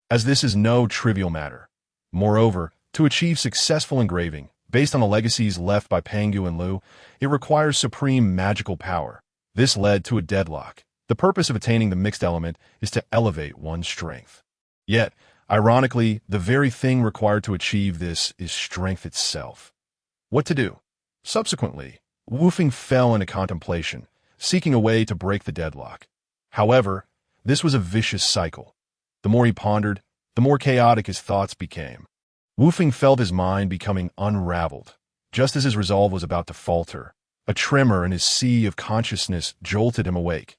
as this is no trivial matter. Moreover, to achieve successful engraving, based on the legacies left by Pangu and Lu, it requires supreme magical power. This led to a deadlock. The purpose of attaining the mixed element is to elevate one's strength. Yet, ironically, the very thing required to achieve this is strength itself. What to do? Subsequently, Wu Feng fell into contemplation, seeking a way to break the deadlock. However, this was a vicious cycle. The more he pondered, the more chaotic his thoughts became. Wu Feng felt his mind becoming unraveled. Just as his resolve was about to falter, a tremor in his sea of consciousness jolted him awake.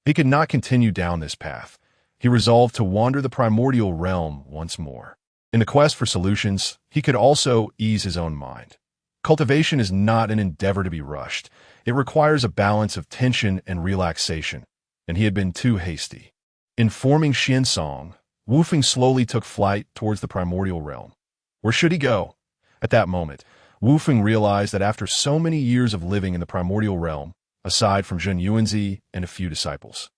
He could not continue down this path. He resolved to wander the primordial realm once more. In the quest for solutions, he could also ease his own mind. Cultivation is not an endeavor to be rushed. It requires a balance of tension and relaxation, and he had been too hasty. In forming Xiansong, Wu Feng slowly took flight towards the primordial realm. Where should he go? At that moment, Wu Feng realized that after so many years of living in the primordial realm, aside from Zhen Yuanzi and a few disciples,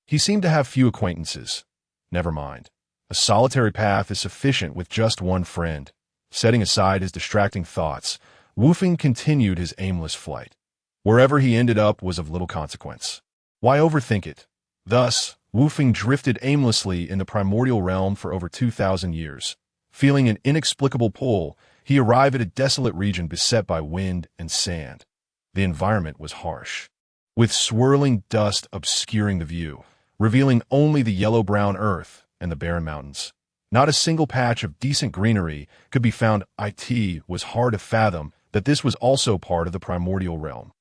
he seemed to have few acquaintances. Never mind. A solitary path is sufficient with just one friend. Setting aside his distracting thoughts, Wu Feng continued his aimless flight. Wherever he ended up was of little consequence. Why overthink it? Thus, Wu Feng drifted aimlessly in the primordial realm for over 2,000 years. Feeling an inexplicable pull, he arrived at a desolate region beset by wind and sand. The environment was harsh, with swirling dust obscuring the view, revealing only the yellow-brown earth and the barren mountains. Not a single patch of decent greenery could be found. It was hard to fathom that this was also part of the primordial realm.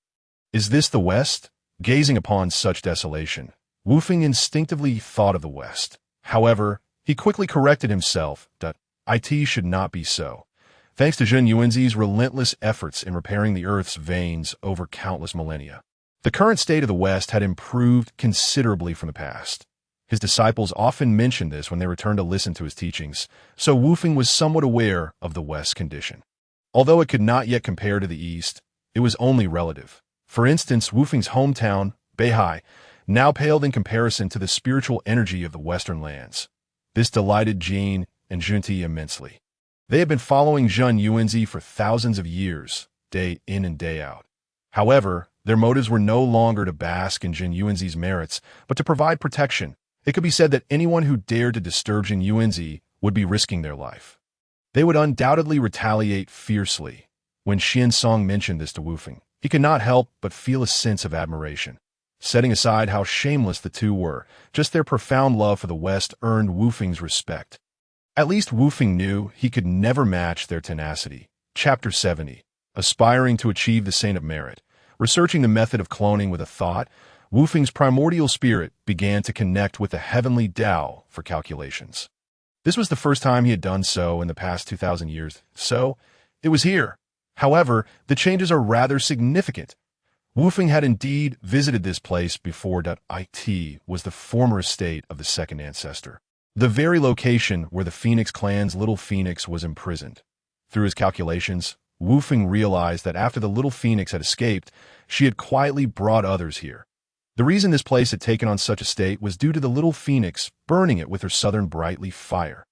Is this the West? Gazing upon such desolation, Wu Feng instinctively thought of the West. However, he quickly corrected himself that it should not be so. Thanks to Zhen Yuanzi's relentless efforts in repairing the Earth's veins over countless millennia, the current state of the West had improved considerably from the past. His disciples often mentioned this when they returned to listen to his teachings, so Wu Feng was somewhat aware of the West's condition. Although it could not yet compare to the East, it was only relative. For instance, Wu Feng's hometown, Beihai, now paled in comparison to the spiritual energy of the Western lands. This delighted Jin and Junti immensely. They had been following Zhen Yuanzi for thousands of years, day in and day out. However, Their motives were no longer to bask in Jin Yuanzi's merits, but to provide protection. It could be said that anyone who dared to disturb Jin Yuanzi would be risking their life. They would undoubtedly retaliate fiercely. When Xian Song mentioned this to Wu Feng, he could not help but feel a sense of admiration. Setting aside how shameless the two were, just their profound love for the West earned Wu Feng's respect. At least Wu Feng knew he could never match their tenacity. Chapter 70. Aspiring to achieve the Saint of Merit. Researching the method of cloning with a thought, Wu Feng's primordial spirit began to connect with the heavenly Tao for calculations. This was the first time he had done so in the past 2,000 years, so it was here. However, the changes are rather significant. Wu Feng had indeed visited this place before. It was the former estate of the second ancestor, the very location where the Phoenix clan's little Phoenix was imprisoned. Through his calculations, Wu Feng realized that after the little Phoenix had escaped, she had quietly brought others here. The reason this place had taken on such a state was due to the little Phoenix burning it with her southern brightly fire.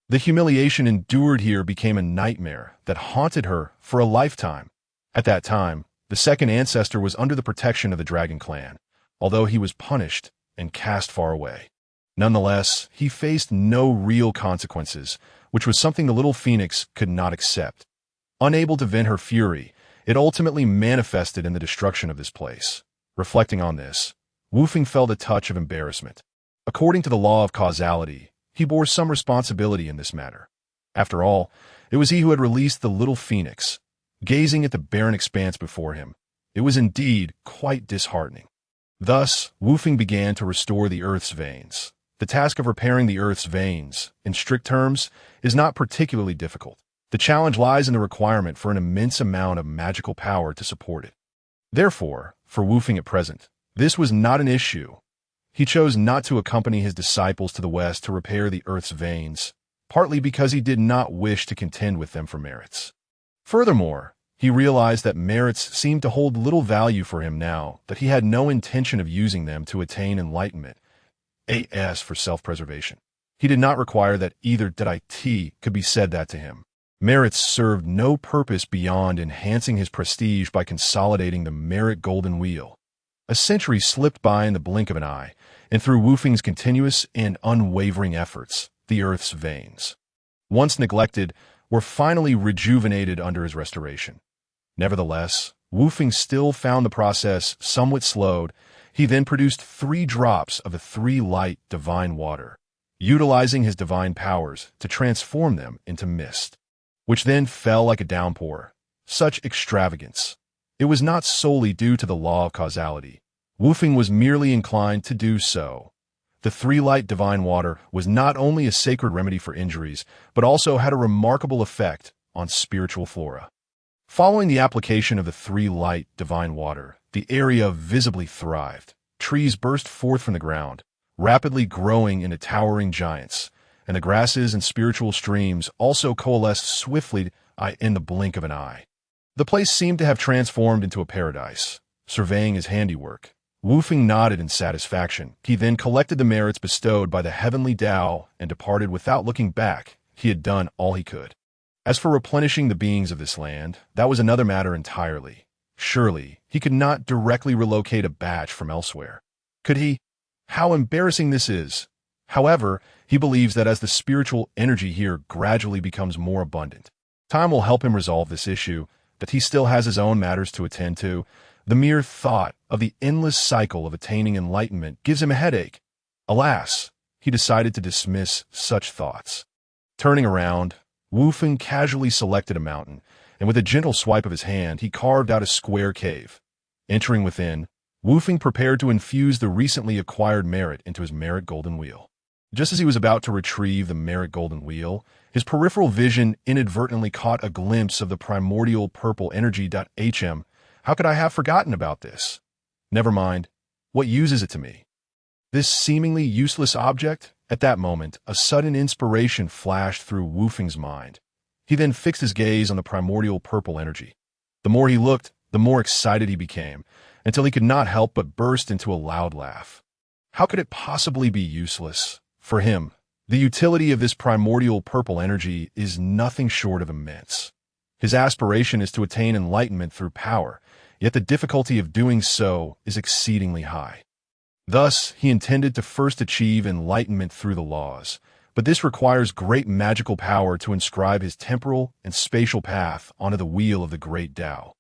The humiliation endured here became a nightmare that haunted her for a lifetime. At that time, the second ancestor was under the protection of the Dragon Clan, although he was punished and cast far away. Nonetheless, he faced no real consequences, which was something the little Phoenix could not accept. Unable to vent her fury, it ultimately manifested in the destruction of this place. Reflecting on this, Wu Feng felt a touch of embarrassment. According to the law of causality, he bore some responsibility in this matter. After all, it was he who had released the little Phoenix. Gazing at the barren expanse before him, it was indeed quite disheartening. Thus, Wu Feng began to restore the Earth's veins. The task of repairing the Earth's veins, in strict terms, is not particularly difficult. The challenge lies in the requirement for an immense amount of magical power to support it. Therefore, for Wu Feng at present, this was not an issue. He chose not to accompany his disciples to the West to repair the Earth's veins, partly because he did not wish to contend with them for merits. Furthermore, he realized that merits seemed to hold little value for him now that he had no intention of using them to attain enlightenment, as for self-preservation. He did not require that either it could be said that to him. Merits served no purpose beyond enhancing his prestige by consolidating the merit golden wheel. A century slipped by in the blink of an eye, and through Wu Feng's continuous and unwavering efforts, the Earth's veins, once neglected, were finally rejuvenated under his restoration. Nevertheless, Wu Feng still found the process somewhat slowed. He then produced 3 drops of the 3-light divine water, utilizing his divine powers to transform them into mist, which then fell like a downpour. Such extravagance! It was not solely due to the law of causality. Wu Feng was merely inclined to do so. The 3-light divine water was not only a sacred remedy for injuries, but also had a remarkable effect on spiritual flora. Following the application of the 3-light divine water, the area visibly thrived. Trees burst forth from the ground, rapidly growing into towering giants, and the grasses and spiritual streams also coalesced swiftly in the blink of an eye. The place seemed to have transformed into a paradise. Surveying his handiwork, Wu Feng nodded in satisfaction. He then collected the merits bestowed by the heavenly Tao and departed without looking back. He had done all he could. As for replenishing the beings of this land, that was another matter entirely. Surely, he could not directly relocate a batch from elsewhere. Could he? How embarrassing this is. However, he believes that as the spiritual energy here gradually becomes more abundant, time will help him resolve this issue, that he still has his own matters to attend to. The mere thought of the endless cycle of attaining enlightenment gives him a headache. Alas, he decided to dismiss such thoughts. Turning around, Wu Feng casually selected a mountain, and with a gentle swipe of his hand, he carved out a square cave. Entering within, Wu Feng prepared to infuse the recently acquired merit into his merit golden wheel. Just as he was about to retrieve the merit golden wheel, his peripheral vision inadvertently caught a glimpse of the primordial purple energy. How could I have forgotten about this? Never mind. What use is it to me? This seemingly useless object? At that moment, a sudden inspiration flashed through Wu Feng's mind. He then fixed his gaze on the primordial purple energy. The more he looked, the more excited he became, until he could not help but burst into a loud laugh. How could it possibly be useless? For him, the utility of this primordial purple energy is nothing short of immense. His aspiration is to attain enlightenment through power, yet the difficulty of doing so is exceedingly high. Thus, he intended to first achieve enlightenment through the laws, but this requires great magical power to inscribe his temporal and spatial path onto the wheel of the great Tao.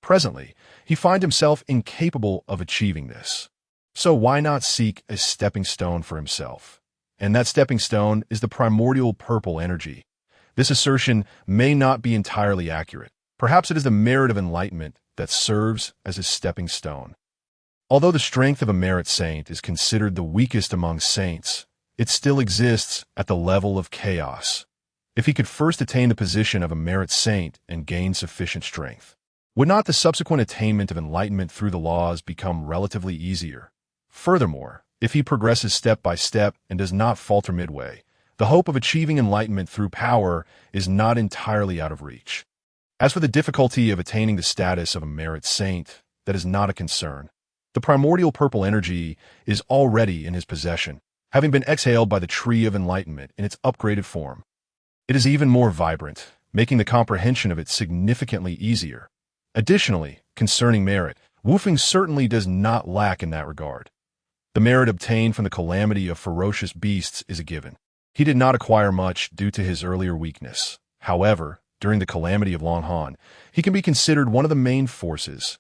Presently, he finds himself incapable of achieving this. So why not seek a stepping stone for himself? And that stepping stone is the primordial purple energy. This assertion may not be entirely accurate. Perhaps it is the merit of enlightenment that serves as his stepping stone. Although the strength of a merit saint is considered the weakest among saints, it still exists at the level of chaos. If he could first attain the position of a merit saint and gain sufficient strength, would not the subsequent attainment of enlightenment through the laws become relatively easier? Furthermore, if he progresses step by step and does not falter midway, the hope of achieving enlightenment through power is not entirely out of reach. As for the difficulty of attaining the status of a merit saint, that is not a concern. The primordial purple energy is already in his possession, having been exhaled by the tree of enlightenment in its upgraded form. It is even more vibrant, making the comprehension of it significantly easier. Additionally, concerning merit, Wufeng certainly does not lack in that regard. The merit obtained from the calamity of ferocious beasts is a given. He did not acquire much due to his earlier weakness. However, during the calamity of Longhan, he can be considered one of the main forces,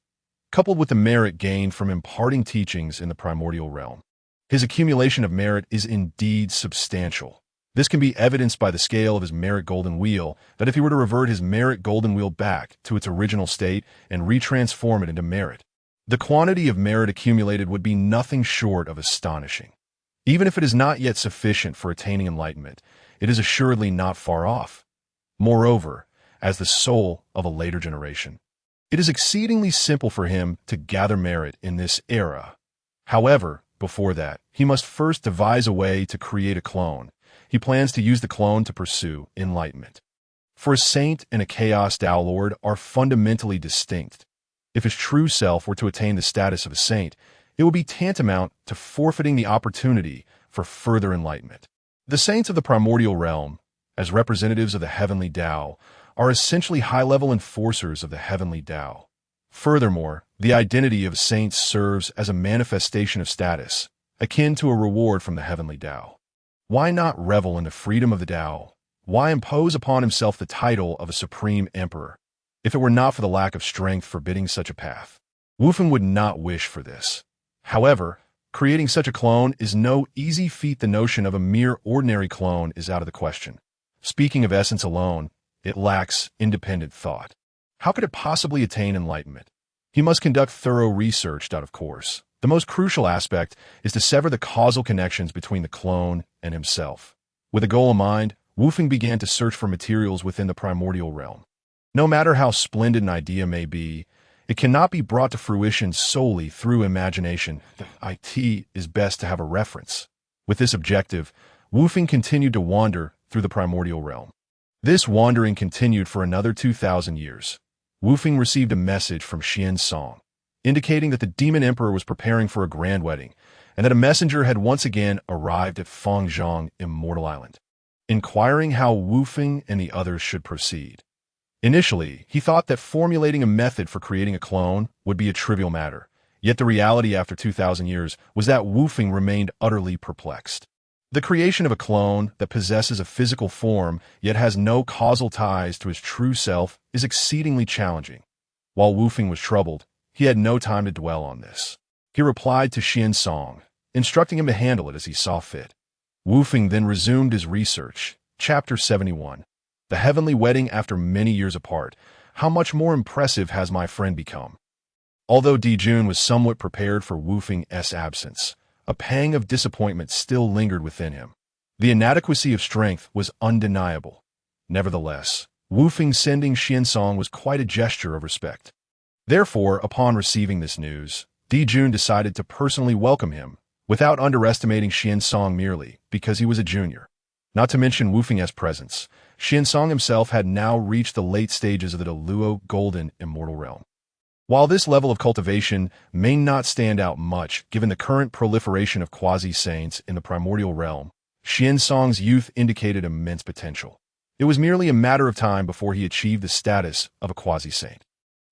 coupled with the merit gained from imparting teachings in the primordial realm. His accumulation of merit is indeed substantial. This can be evidenced by the scale of his merit golden wheel, that if he were to revert his merit golden wheel back to its original state and retransform it into merit, the quantity of merit accumulated would be nothing short of astonishing. Even if it is not yet sufficient for attaining enlightenment, it is assuredly not far off. Moreover, as the soul of a later generation, it is exceedingly simple for him to gather merit in this era. However, before that, he must first devise a way to create a clone. He plans to use the clone to pursue enlightenment. For a saint and a chaos Tao Lord are fundamentally distinct. If his true self were to attain the status of a saint, it would be tantamount to forfeiting the opportunity for further enlightenment. The saints of the primordial realm, as representatives of the heavenly Tao, are essentially high-level enforcers of the heavenly Tao. Furthermore, the identity of saints serves as a manifestation of status, akin to a reward from the heavenly Tao. Why not revel in the freedom of the Tao? Why impose upon himself the title of a supreme emperor, if it were not for the lack of strength forbidding such a path? Wufeng would not wish for this. However, creating such a clone is no easy feat. The notion of a mere ordinary clone is out of the question. Speaking of essence alone, it lacks independent thought. How could it possibly attain enlightenment? He must conduct thorough research, of course. The most crucial aspect is to sever the causal connections between the clone and himself. With a goal in mind, Wufeng began to search for materials within the primordial realm. No matter how splendid an idea may be, it cannot be brought to fruition solely through imagination. It is best to have a reference. With this objective, Wufeng continued to wander through the primordial realm. This wandering continued for another 2,000 years. Wufeng received a message from Xian Song, indicating that the demon emperor was preparing for a grand wedding, and that a messenger had once again arrived at Fengzhong Immortal Island, inquiring how Wufeng and the others should proceed. Initially, he thought that formulating a method for creating a clone would be a trivial matter, yet the reality after 2,000 years was that Wufeng remained utterly perplexed. The creation of a clone that possesses a physical form yet has no causal ties to his true self is exceedingly challenging. While Wufeng was troubled, he had no time to dwell on this. He replied to Xian Song, instructing him to handle it as he saw fit. Wufeng then resumed his research. Chapter 71. The Heavenly Wedding After Many Years Apart. How much more impressive has my friend become? Although Dijun was somewhat prepared for Wufeng's absence, a pang of disappointment still lingered within him. The inadequacy of strength was undeniable. Nevertheless, Wufeng sending Xiansong was quite a gesture of respect. Therefore, upon receiving this news, Dijun decided to personally welcome him, without underestimating Xiansong merely because he was a junior. Not to mention Wufeng's presence, Xiansong himself had now reached the late stages of the Deluo Golden Immortal Realm. While this level of cultivation may not stand out much given the current proliferation of quasi-saints in the primordial realm, Xiansong's youth indicated immense potential. It was merely a matter of time before he achieved the status of a quasi-saint.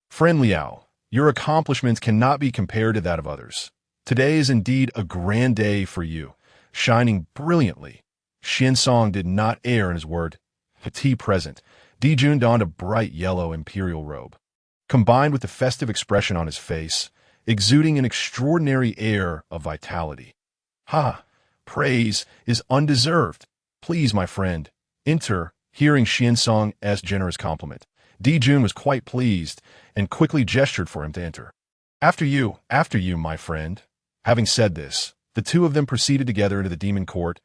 Friend Liao, Your accomplishments cannot be compared to that of others. Today is indeed a grand day for you, shining brilliantly. Xiansong did not err in his word. Petit present, Dijun donned a bright yellow imperial robe. Combined with the festive expression on his face, exuding an extraordinary air of vitality. Ha! Praise is undeserved. Please, my friend, enter. Hearing Xiansong's generous compliment, Dijun was quite pleased and quickly gestured for him to enter. After you, my friend. Having said this, the two of them proceeded together into the demon court.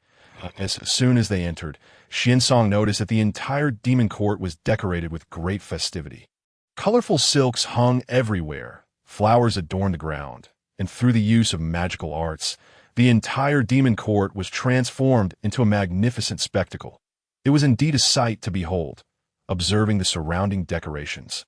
As soon as they entered, Xiansong noticed that the entire demon court was decorated with great festivity. Colorful silks hung everywhere, flowers adorned the ground, and through the use of magical arts, the entire demon court was transformed into a magnificent spectacle. It was indeed a sight to behold, observing the surrounding decorations.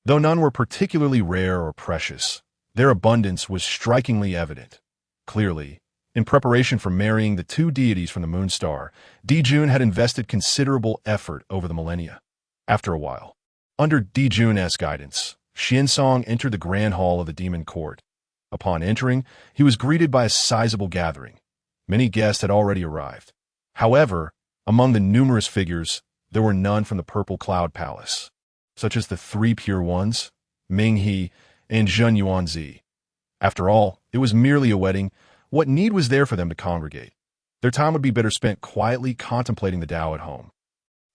Though none were particularly rare or precious, their abundance was strikingly evident. Clearly, in preparation for marrying the two deities from the moon star, Dijun had invested considerable effort over the millennia. After a while, under Dijun's guidance, Xiansong entered the grand hall of the demon court. Upon entering, he was greeted by a sizable gathering. Many guests had already arrived. However, among the numerous figures, there were none from the Purple Cloud Palace, such as the three pure ones, Ming He and Zhen Yuanzi. After all, it was merely a wedding. What need was there for them to congregate? Their time would be better spent quietly contemplating the Tao at home.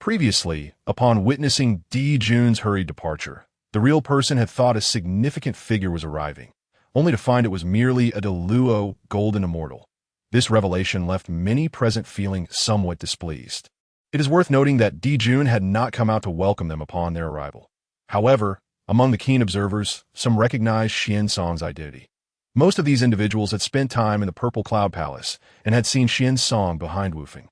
Previously, upon witnessing Dijun's hurried departure, the real person had thought a significant figure was arriving, only to find it was merely a Deluo golden immortal. This revelation left many present feeling somewhat displeased. It is worth noting that Dijun had not come out to welcome them upon their arrival. However, among the keen observers, some recognized Xiansong's identity. Most of these individuals had spent time in the Purple Cloud Palace and had seen Xiansong behind Wufeng.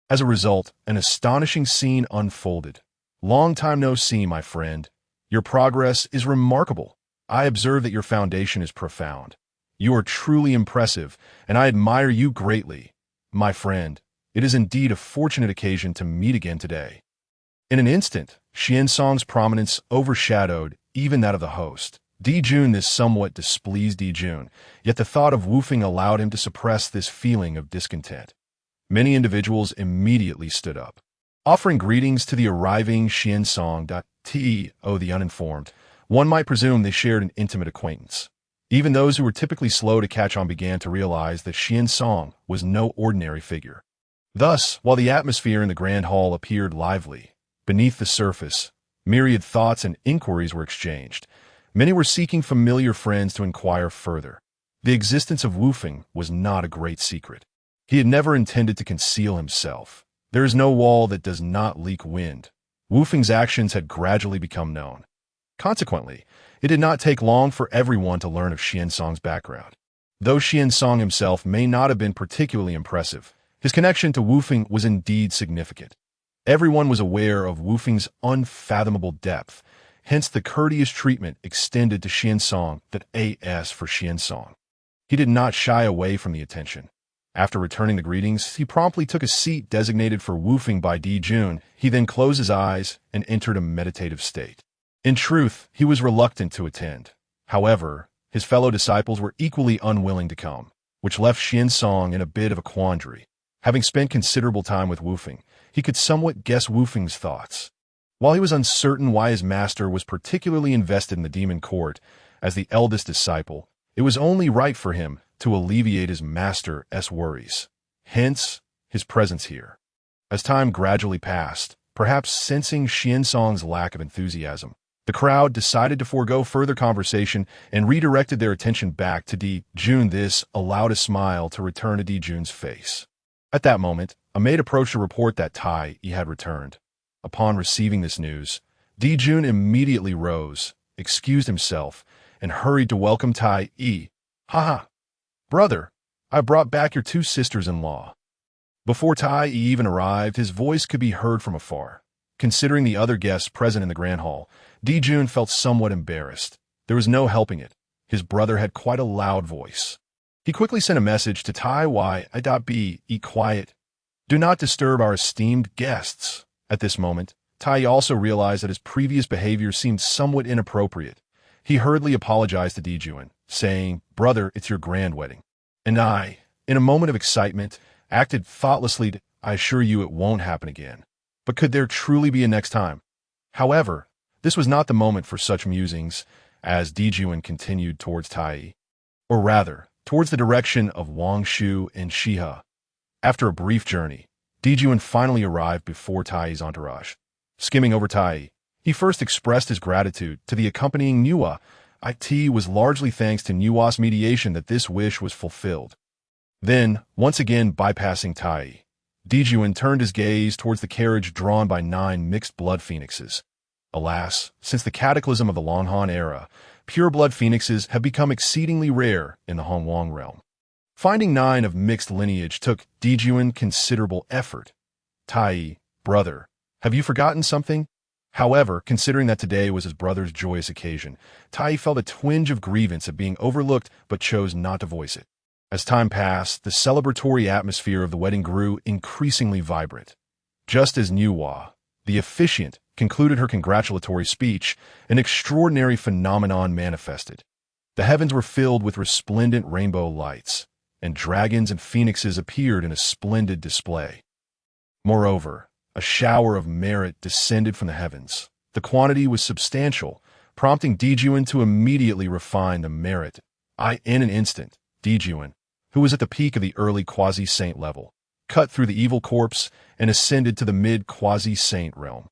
As a result, an astonishing scene unfolded. Long time no see, my friend. Your progress is remarkable. I observe that your foundation is profound. You are truly impressive, and I admire you greatly. My friend, it is indeed a fortunate occasion to meet again today. In an instant, Xiansong's prominence overshadowed even that of the host. Dijun this somewhat displeased Dijun, yet the thought of Wufeng allowed him to suppress this feeling of discontent. Many individuals immediately stood up, offering greetings to the arriving Xiansong. The uninformed, one might presume they shared an intimate acquaintance. Even those who were typically slow to catch on began to realize that Xiansong was no ordinary figure. Thus, while the atmosphere in the grand hall appeared lively, beneath the surface, myriad thoughts and inquiries were exchanged. Many were seeking familiar friends to inquire further. The existence of Wufeng was not a great secret. He had never intended to conceal himself. There is no wall that does not leak wind. Wufeng's actions had gradually become known. Consequently, it did not take long for everyone to learn of Xiansong's background. Though Xiansong himself may not have been particularly impressive, his connection to Wufeng was indeed significant. Everyone was aware of Wufeng's unfathomable depth, hence the courteous treatment extended to Xiansong. That as for Xiansong, he did not shy away from the attention. After returning the greetings, he promptly took a seat designated for Wufeng by Dijun. He then closed his eyes and entered a meditative state. In truth, he was reluctant to attend. However, his fellow disciples were equally unwilling to come, which left Xiansong in a bit of a quandary. Having spent considerable time with Wufeng, he could somewhat guess Wufeng's thoughts. While he was uncertain why his master was particularly invested in the demon court, as the eldest disciple, it was only right for him to alleviate his master's worries. Hence, his presence here. As time gradually passed, perhaps sensing Xiansong's lack of enthusiasm, the crowd decided to forego further conversation and redirected their attention back to Dijun. This allowed a smile to return to Dijun's face. At that moment, a maid approached to report that Tai had returned. Upon receiving this news, Dijun immediately rose, excused himself, and hurried to welcome Tai. Ha! Brother, I brought back your two sisters-in-law. Before Tai even arrived, his voice could be heard from afar. Considering the other guests present in the grand hall, Dijun felt somewhat embarrassed. There was no helping it. His brother had quite a loud voice. He quickly sent a message to Tai. Be quiet. Do not disturb our esteemed guests. At this moment, Tai also realized that his previous behavior seemed somewhat inappropriate. he hurriedly apologized to Dijuan, saying, "Brother, it's your grand wedding." And I, in a moment of excitement, acted thoughtlessly. "I assure you it won't happen again. But could there truly be a next time?" However, this was not the moment for such musings, as Dijuan continued towards Tai, or rather, towards the direction of Wangshu and Shiha. After a brief journey, Dijuan finally arrived before Tai's entourage. Skimming over Tai, he first expressed his gratitude to the accompanying Nuwa. It was largely thanks to Nuwa's mediation that this wish was fulfilled. Then, once again bypassing Tai, Dijuan turned his gaze towards the carriage drawn by 9 mixed-blood phoenixes. Alas, since the cataclysm of the Longhan era, pure-blood phoenixes have become exceedingly rare in the Hongwang realm. Finding 9 of mixed lineage took Dijuan considerable effort. Tai, brother, have you forgotten something? However, considering that today was his brother's joyous occasion, Tai felt a twinge of grievance at being overlooked but chose not to voice it. As time passed, the celebratory atmosphere of the wedding grew increasingly vibrant. Just as Nuwa, the officiant, concluded her congratulatory speech, an extraordinary phenomenon manifested. The heavens were filled with resplendent rainbow lights, and dragons and phoenixes appeared in a splendid display. Moreover, a shower of merit descended from the heavens. The quantity was substantial, prompting Dijuan to immediately refine the merit. In an instant, Dijuan, who was at the peak of the early quasi-saint level, cut through the evil corpse and ascended to the mid-quasi-saint realm.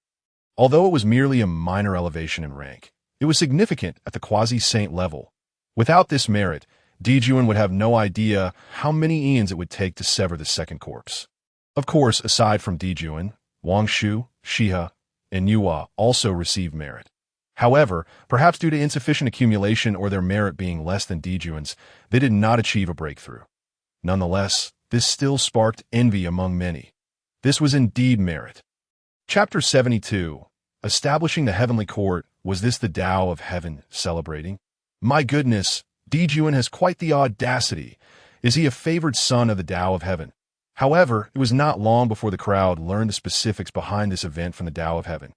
Although it was merely a minor elevation in rank, it was significant at the quasi-saint level. Without this merit, Dijuan would have no idea how many eons it would take to sever the second corpse. Of course, aside from Dijuan, Wangshu, Shiha, and Nuwa also received merit. However, perhaps due to insufficient accumulation or their merit being less than Dijuan's, they did not achieve a breakthrough. Nonetheless, this still sparked envy among many. This was indeed merit. Chapter 72. Establishing the Heavenly Court. Was this the Tao of Heaven celebrating? My goodness, Dijuan has quite the audacity. Is he a favored son of the Tao of Heaven? However, it was not long before the crowd learned the specifics behind this event from the Tao of Heaven.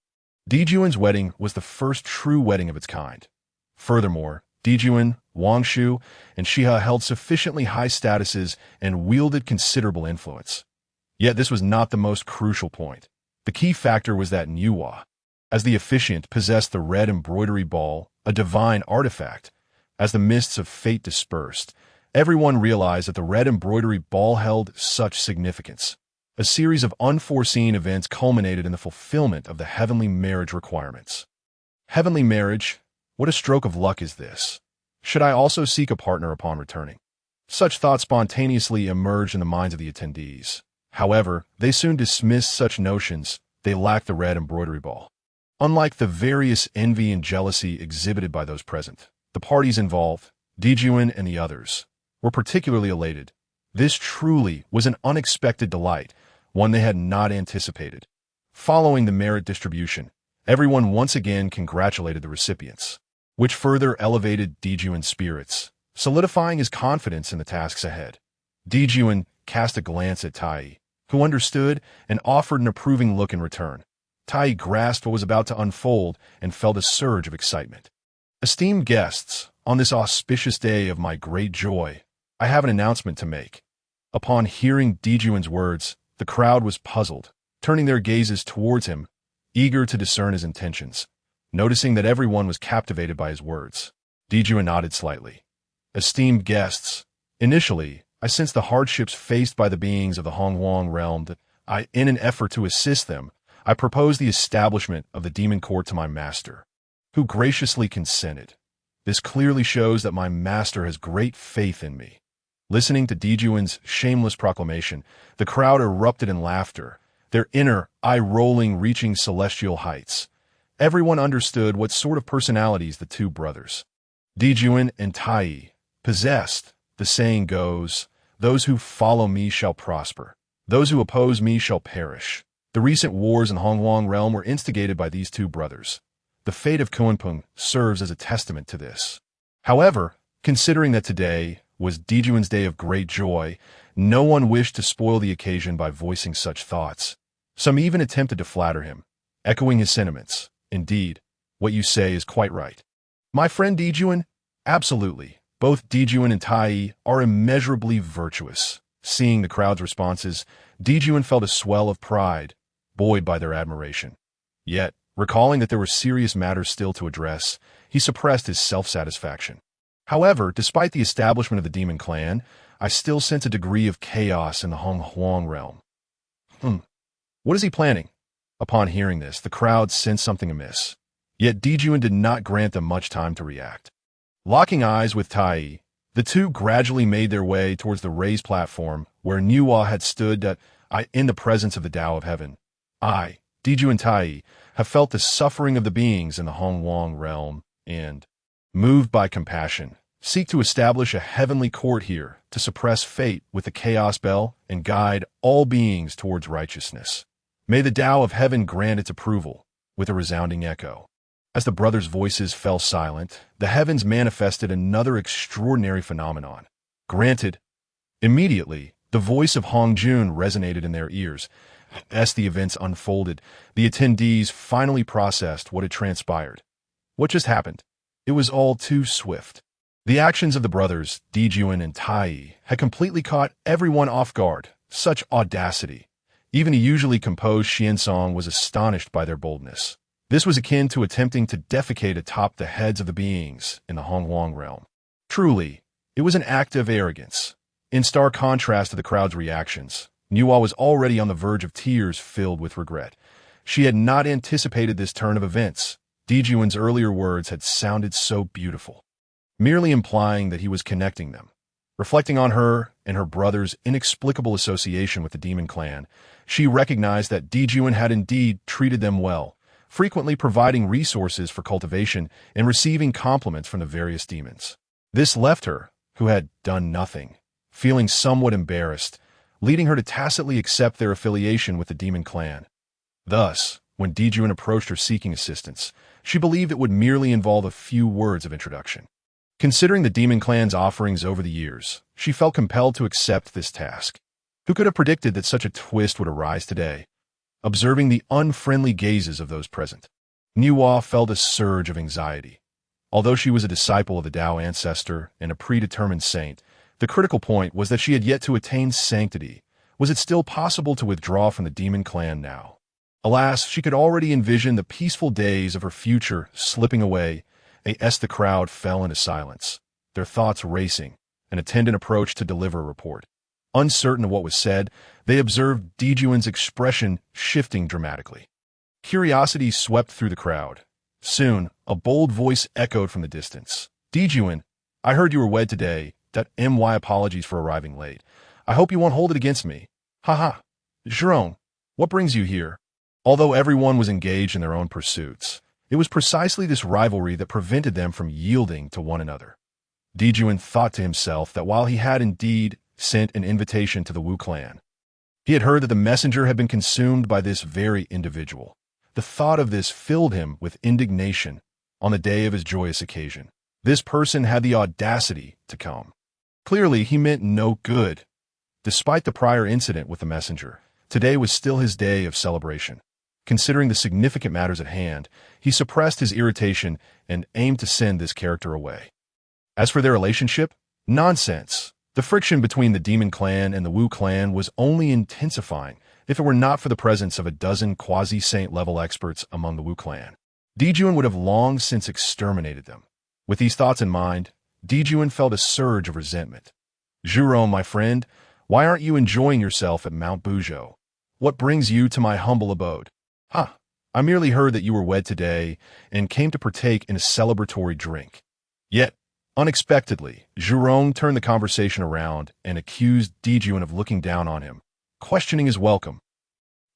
Dijuan's wedding was the first true wedding of its kind. Furthermore, Dijuan, Wangshu, and Shiha held sufficiently high statuses and wielded considerable influence. Yet this was not the most crucial point. The key factor was that Nuwa, as the officiant, possessed the red embroidery ball, a divine artifact. As the mists of fate dispersed, everyone realized that the red embroidery ball held such significance. A series of unforeseen events culminated in the fulfillment of the heavenly marriage requirements. Heavenly marriage? What a stroke of luck is this? Should I also seek a partner upon returning? Such thoughts spontaneously emerged in the minds of the attendees. However, they soon dismissed such notions. They lacked the red embroidery ball. Unlike the various envy and jealousy exhibited by those present, the parties involved, Dijuan and the others, were particularly elated. This truly was an unexpected delight, one they had not anticipated. Following the merit distribution, everyone once again congratulated the recipients, which further elevated Dijuan's spirits, solidifying his confidence in the tasks ahead. Dijuan cast a glance at Tai, who understood and offered an approving look in return. Tai grasped what was about to unfold and felt a surge of excitement. Esteemed guests, on this auspicious day of my great joy, I have an announcement to make. Upon hearing Dijuan's words, the crowd was puzzled, turning their gazes towards him, eager to discern his intentions. Noticing that everyone was captivated by his words, Dijuan nodded slightly. Esteemed guests, initially, I sensed the hardships faced by the beings of the Hongwang realm that in an effort to assist them, I proposed the establishment of the demon court to my master, who graciously consented. This clearly shows that my master has great faith in me. Listening to Dijuan's shameless proclamation, the crowd erupted in laughter, their inner eye-rolling reaching celestial heights. Everyone understood what sort of personalities the two brothers, Dijuan and Tai, possessed. The saying goes, "Those who follow me shall prosper. Those who oppose me shall perish." The recent wars in Hongwang realm were instigated by these two brothers. The fate of Kunpeng serves as a testament to this. However, considering that today was Dijuan's day of great joy, no one wished to spoil the occasion by voicing such thoughts. Some even attempted to flatter him, echoing his sentiments. Indeed, what you say is quite right. My friend Dijuan? Absolutely. Both Dijuan and Tai are immeasurably virtuous. Seeing the crowd's responses, Dijuan felt a swell of pride, buoyed by their admiration. Yet, recalling that there were serious matters still to address, he suppressed his self-satisfaction. However, despite the establishment of the demon clan, I still sense a degree of chaos in the Hong Huang realm. What is he planning? Upon hearing this, the crowd sensed something amiss. Yet Dijuan did not grant them much time to react. Locking eyes with Tai, the two gradually made their way towards the raised platform where Nuwa had stood in the presence of the Tao of Heaven. Diju and Tai, have felt the suffering of the beings in the Hong Huang realm and, moved by compassion, seek to establish a heavenly court here to suppress fate with the chaos bell and guide all beings towards righteousness. May the Tao of Heaven grant its approval, with a resounding echo. As the brothers' voices fell silent, the heavens manifested another extraordinary phenomenon. Granted, immediately, the voice of Hong Jun resonated in their ears. As the events unfolded, the attendees finally processed what had transpired. What just happened? It was all too swift. The actions of the brothers, Dijuan and Tai, had completely caught everyone off guard. Such audacity. Even a usually composed Xiansong was astonished by their boldness. This was akin to attempting to defecate atop the heads of the beings in the Hong Huang realm. Truly, it was an act of arrogance. In stark contrast to the crowd's reactions, Nuwa was already on the verge of tears filled with regret. She had not anticipated this turn of events. Dijuan's earlier words had sounded so beautiful, merely implying that he was connecting them. Reflecting on her and her brother's inexplicable association with the demon clan, she recognized that Dijuan had indeed treated them well, frequently providing resources for cultivation and receiving compliments from the various demons. This left her, who had done nothing, feeling somewhat embarrassed, leading her to tacitly accept their affiliation with the demon clan. Thus, when Dijuan approached her seeking assistance, she believed it would merely involve a few words of introduction. Considering the demon clan's offerings over the years, she felt compelled to accept this task. Who could have predicted that such a twist would arise today? Observing the unfriendly gazes of those present, Nuwa felt a surge of anxiety. Although she was a disciple of the Tao ancestor and a predetermined saint, the critical point was that she had yet to attain sanctity. Was it still possible to withdraw from the demon clan now? Alas, she could already envision the peaceful days of her future slipping away as the crowd fell into silence, their thoughts racing, an attendant approached to deliver a report. Uncertain of what was said, they observed Dijuan's expression shifting dramatically. Curiosity swept through the crowd. Soon, a bold voice echoed from the distance. Dijuan, I heard you were wed today. My apologies for arriving late. I hope you won't hold it against me. Haha. Jerome, what brings you here? Although everyone was engaged in their own pursuits, it was precisely this rivalry that prevented them from yielding to one another. Dijuan thought to himself that while he had indeed sent an invitation to the Wu clan, he had heard that the messenger had been consumed by this very individual. The thought of this filled him with indignation on the day of his joyous occasion. This person had the audacity to come. Clearly, he meant no good. Despite the prior incident with the messenger, today was still his day of celebration. Considering the significant matters at hand, he suppressed his irritation and aimed to send this character away. As for their relationship, nonsense. The friction between the demon clan and the Wu clan was only intensifying if it were not for the presence of a dozen quasi-saint level experts among the Wu clan. Dijuan would have long since exterminated them. With these thoughts in mind, Dijuan felt a surge of resentment. Jerome, my friend, why aren't you enjoying yourself at Mount Buzhou? What brings you to my humble abode? I merely heard that you were wed today and came to partake in a celebratory drink. Yet, unexpectedly, Jerome turned the conversation around and accused Dijuan of looking down on him, questioning his welcome.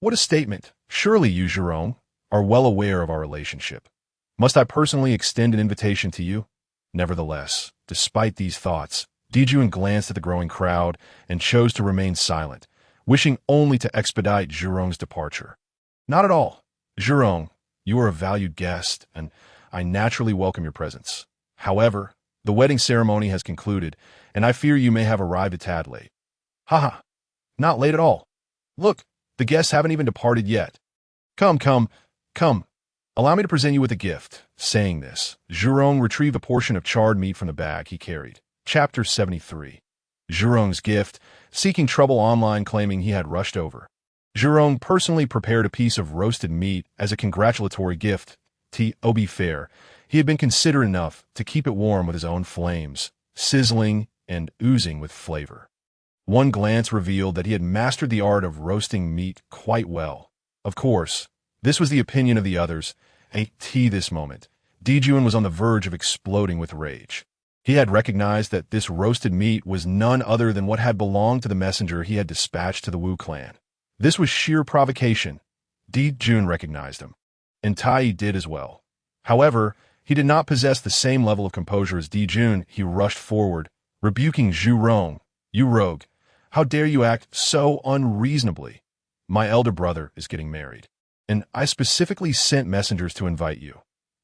What a statement! Surely you, Jerome, are well aware of our relationship. Must I personally extend an invitation to you? Nevertheless, despite these thoughts, Dijuan glanced at the growing crowd and chose to remain silent, wishing only to expedite Jerome's departure. Not at all. Jerome, you are a valued guest, and I naturally welcome your presence. However, the wedding ceremony has concluded, and I fear you may have arrived a tad late. Not late at all. Look, the guests haven't even departed yet. Come. Allow me to present you with a gift. Saying this, Zhurong retrieved a portion of charred meat from the bag he carried. Chapter 73. Zhurong's gift, seeking trouble online claiming he had rushed over. Zhurong personally prepared a piece of roasted meat as a congratulatory gift. To be fair, he had been considerate enough to keep it warm with his own flames, sizzling and oozing with flavor. One glance revealed that he had mastered the art of roasting meat quite well. Of course, this was the opinion of the others. At this moment, Dijun was on the verge of exploding with rage. He had recognized that this roasted meat was none other than what had belonged to the messenger he had dispatched to the Wu clan. This was sheer provocation. Dijun recognized him, and Tai did as well. However, he did not possess the same level of composure as Dijun. He rushed forward, rebuking Zhurong. "You rogue, how dare you act so unreasonably? My elder brother is getting married, and I specifically sent messengers to invite you.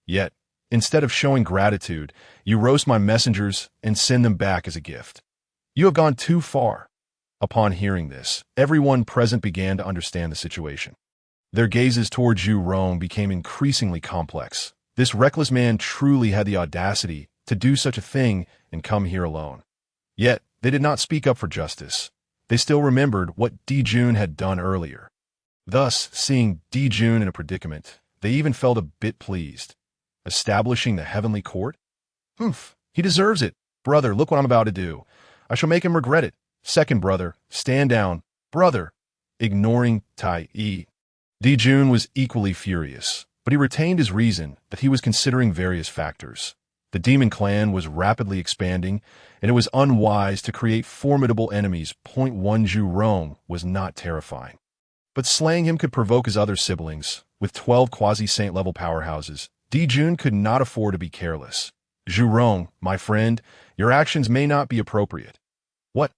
Yet, instead of showing gratitude, you roast my messengers and send them back as a gift. You have gone too far." Upon hearing this, everyone present began to understand the situation. Their gazes toward Zhurong became increasingly complex. This reckless man truly had the audacity to do such a thing and come here alone. Yet, they did not speak up for justice. They still remembered what Dijun had done earlier. Thus, seeing Dijun in a predicament, they even felt a bit pleased. Establishing the heavenly court? He deserves it. Brother, look what I'm about to do. I shall make him regret it. Second brother, stand down. Brother. Ignoring Tai. Dijun was equally furious, but he retained his reason that he was considering various factors. The demon clan was rapidly expanding, and it was unwise to create formidable enemies. Point one, Zhurong was not terrifying. But slaying him could provoke his other siblings. With 12 quasi-saint level powerhouses, Dijun could not afford to be careless. Zhurong, my friend, your actions may not be appropriate. What?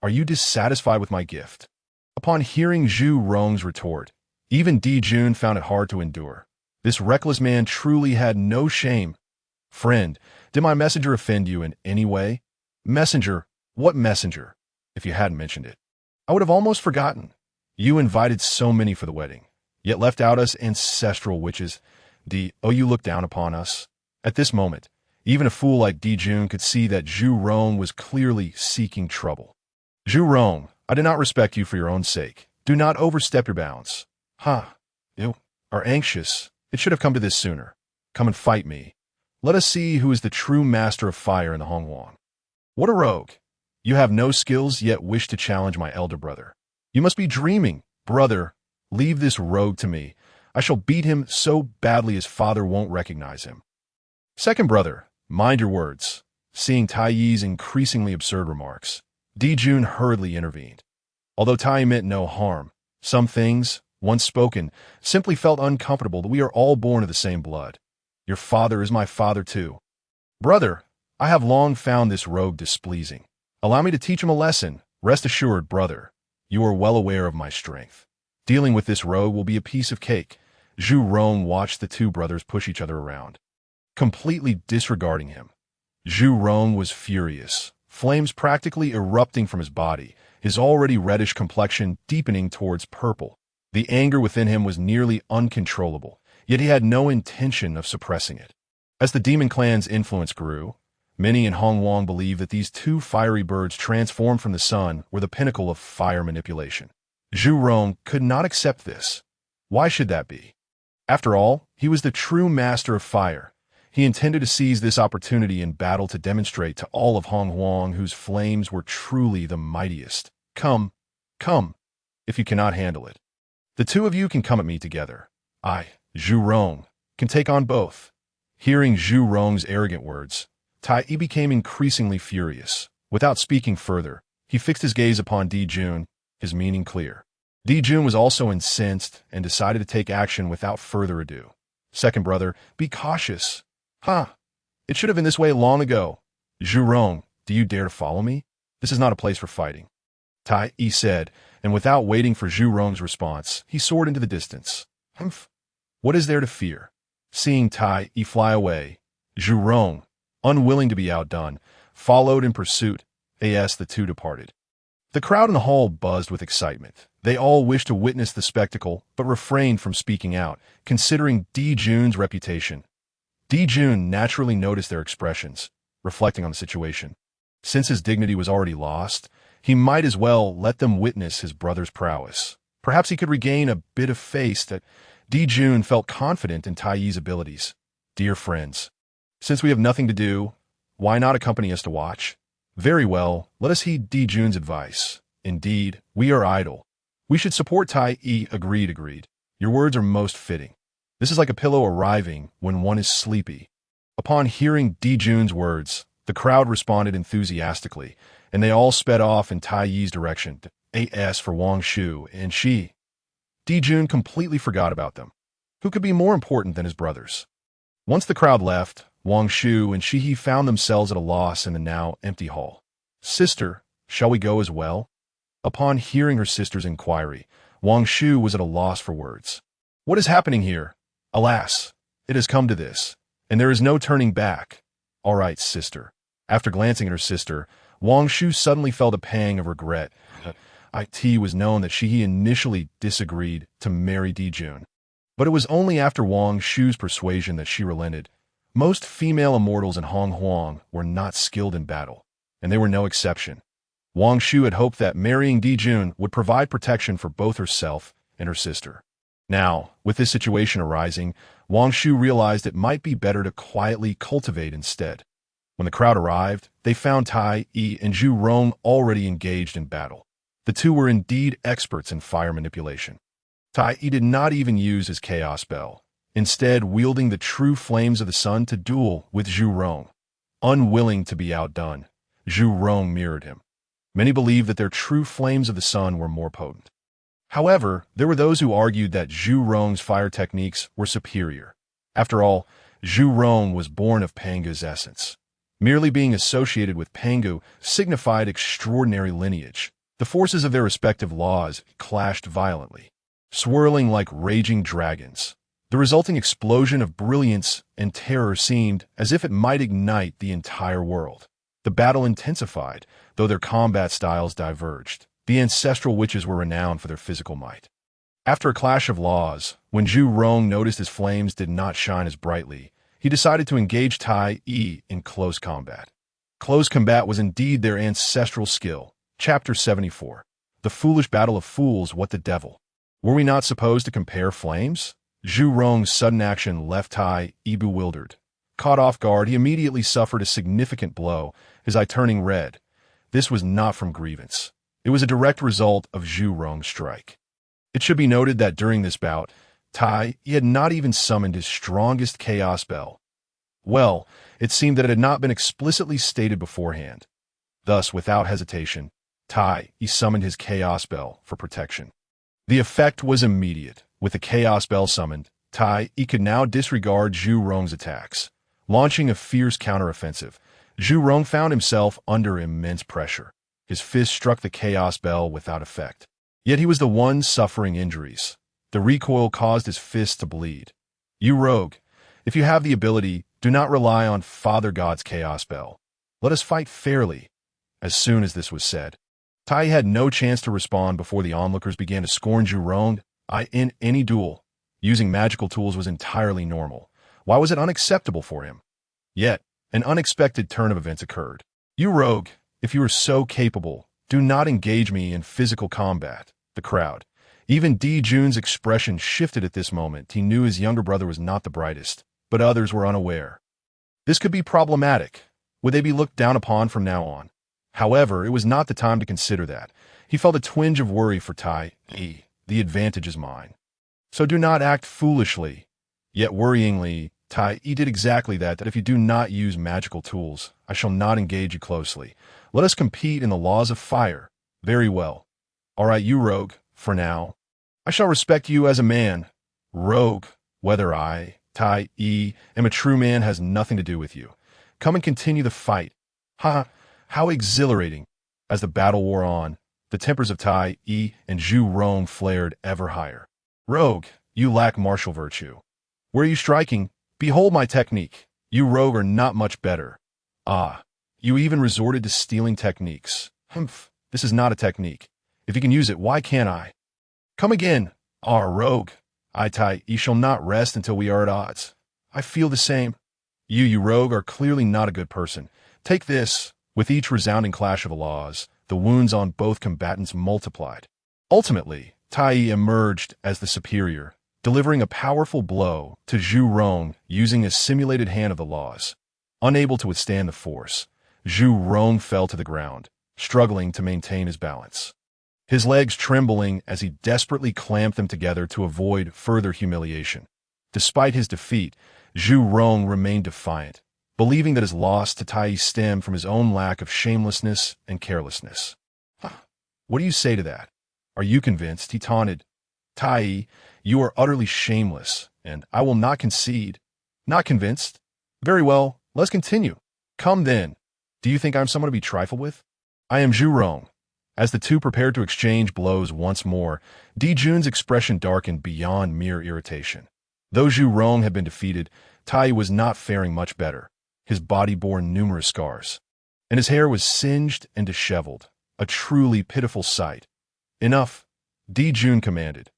Are you dissatisfied with my gift? Upon hearing Zhurong's retort, even Dijun found it hard to endure. This reckless man truly had no shame. Friend, did my messenger offend you in any way? Messenger? What messenger? If you hadn't mentioned it. I would have almost forgotten. You invited so many for the wedding, yet left out us ancestral witches. You look down upon us. At this moment, even a fool like Dijun could see that Zhurong was clearly seeking trouble. Zhurong, I do not respect you for your own sake. Do not overstep your bounds. You are anxious. It should have come to this sooner. Come and fight me. Let us see who is the true master of fire in the Hongwang. What a rogue. You have no skills, yet wish to challenge my elder brother. You must be dreaming. Brother, leave this rogue to me. I shall beat him so badly his father won't recognize him. Second brother, mind your words. Seeing Tai Yi's increasingly absurd remarks, Dijun hurriedly intervened. Although Tai meant no harm, some things, once spoken, simply felt uncomfortable. That we are all born of the same blood. Your father is my father too. Brother, I have long found this rogue displeasing. Allow me to teach him a lesson. Rest assured, brother, you are well aware of my strength. Dealing with this rogue will be a piece of cake. Zhurong watched the two brothers push each other around, completely disregarding him. Zhurong was furious, flames practically erupting from his body, his already reddish complexion deepening towards purple. The anger within him was nearly uncontrollable, yet he had no intention of suppressing it. As the demon clan's influence grew, many in Hongwang believed that these two fiery birds transformed from the sun were the pinnacle of fire manipulation. Zhurong could not accept this. Why should that be? After all, he was the true master of fire. He intended to seize this opportunity in battle to demonstrate to all of Hongwang whose flames were truly the mightiest. Come, if you cannot handle it. The two of you can come at me together. I, Zhurong, can take on both. Hearing Zhurong's arrogant words, Tai became increasingly furious. Without speaking further, he fixed his gaze upon Dijun, his meaning clear. Dijun was also incensed and decided to take action without further ado. Second brother, be cautious. It should have been this way long ago. Zhurong, do you dare to follow me? This is not a place for fighting. Tai said, and without waiting for Zhurong's response, he soared into the distance. What is there to fear? Seeing Tai fly away, Zhurong, unwilling to be outdone, followed in pursuit. The two departed. The crowd in the hall buzzed with excitement. They all wished to witness the spectacle, but refrained from speaking out, considering Jun's reputation. Jun naturally noticed their expressions, reflecting on the situation. Since his dignity was already lost, he might as well let them witness his brother's prowess. Perhaps he could regain a bit of faith that Jun felt confident in Tai's abilities. Dear friends, since we have nothing to do, why not accompany us to watch? Very well, let us heed Jun's advice. Indeed, we are idle. We should support Tai. Agreed. Your words are most fitting. This is like a pillow arriving when one is sleepy. Upon hearing Jun's words, the crowd responded enthusiastically, and they all sped off in Tai's direction. As for Wang Shu and she, Jun completely forgot about them. Who could be more important than his brothers? Once the crowd left, Wang Shu and Shi found themselves at a loss in the now empty hall. Sister, shall we go as well? Upon hearing her sister's inquiry, Wang Shu was at a loss for words. What is happening here? Alas, it has come to this, and there is no turning back. All right, sister. After glancing at her sister, Wang Shu suddenly felt a pang of regret. It was known that Shi initially disagreed to marry Jun. But it was only after Wang Shu's persuasion that she relented. Most female immortals in Hong Huang were not skilled in battle, and they were no exception. Wang Shu had hoped that marrying Jun would provide protection for both herself and her sister. Now, with this situation arising, Wang Shu realized it might be better to quietly cultivate instead. When the crowd arrived, they found Tai and Zhu Rong already engaged in battle. The two were indeed experts in fire manipulation. Tai did not even use his chaos spell, instead wielding the true flames of the sun to duel with Zhu Rong. Unwilling to be outdone, Zhu Rong mirrored him. Many believed that their true flames of the sun were more potent. However, there were those who argued that Zhu Rong's fire techniques were superior. After all, Zhu Rong was born of Pangu's essence. Merely being associated with Pangu signified extraordinary lineage. The forces of their respective laws clashed violently, swirling like raging dragons. The resulting explosion of brilliance and terror seemed as if it might ignite the entire world. The battle intensified, though their combat styles diverged. The ancestral witches were renowned for their physical might. After a clash of laws, when Zhu Rong noticed his flames did not shine as brightly, he decided to engage Tai in close combat. Close combat was indeed their ancestral skill. Chapter 74. The Foolish Battle of Fools, What the Devil? Were we not supposed to compare flames? Zhu Rong's sudden action left Tai bewildered. Caught off guard, he immediately suffered a significant blow, his eye turning red. This was not from grievance. It was a direct result of Zhu Rong's strike. It should be noted that during this bout, Tai had not even summoned his strongest chaos spell. Well, it seemed that it had not been explicitly stated beforehand. Thus, without hesitation, Tai summoned his chaos spell for protection. The effect was immediate. With the chaos spell summoned, Tai could now disregard Zhu Rong's attacks. Launching a fierce counteroffensive, Zhu Rong found himself under immense pressure. His fist struck the chaos bell without effect. Yet he was the one suffering injuries. The recoil caused his fist to bleed. You rogue, if you have the ability, do not rely on Father God's chaos spell. Let us fight fairly. As soon as this was said, Tai had no chance to respond before the onlookers began to scorn Zhu Rong. In any duel, using magical tools was entirely normal. Why was it unacceptable for him? Yet, an unexpected turn of events occurred. You rogue, if you are so capable, do not engage me in physical combat. The crowd. Even Jun's expression shifted at this moment. He knew his younger brother was not the brightest, but others were unaware. This could be problematic. Would they be looked down upon from now on? However, it was not the time to consider that. He felt a twinge of worry for Tai. The advantage is mine. So do not act foolishly. Yet worryingly, Tai did exactly that if you do not use magical tools, I shall not engage you closely. Let us compete in the laws of fire. Very well. All right, you rogue, for now. I shall respect you as a man. Rogue, whether I, Tai am a true man has nothing to do with you. Come and continue the fight. Ha! How exhilarating! As the battle wore on, the tempers of Tai and Zhu Rong flared ever higher. Rogue, you lack martial virtue. Where are you striking? Behold my technique. You rogue are not much better. Ah, you even resorted to stealing techniques. Humph, This is not a technique. If you can use it, why can't I? Come again. Rogue. You shall not rest until we are at odds. I feel the same. You rogue, are clearly not a good person. Take this. With each resounding clash of the laws, the wounds on both combatants multiplied. Ultimately, Tai emerged as the superior, delivering a powerful blow to Zhu Rong using a simulated hand of the laws. Unable to withstand the force, Zhu Rong fell to the ground, struggling to maintain his balance. His legs trembling as he desperately clamped them together to avoid further humiliation. Despite his defeat, Zhu Rong remained defiant, believing that his loss to Tai stemmed from his own lack of shamelessness and carelessness. What do you say to that? Are you convinced? He taunted. Tai, you are utterly shameless, and I will not concede. Not convinced? Very well, let's continue. Come then. Do you think I'm someone to be trifled with? I am Zhu Rong. As the two prepared to exchange blows once more, Jun's expression darkened beyond mere irritation. Though Zhu Rong had been defeated, Tai was not faring much better. His body bore numerous scars, and his hair was singed and disheveled, a truly pitiful sight. Enough, Jun commanded.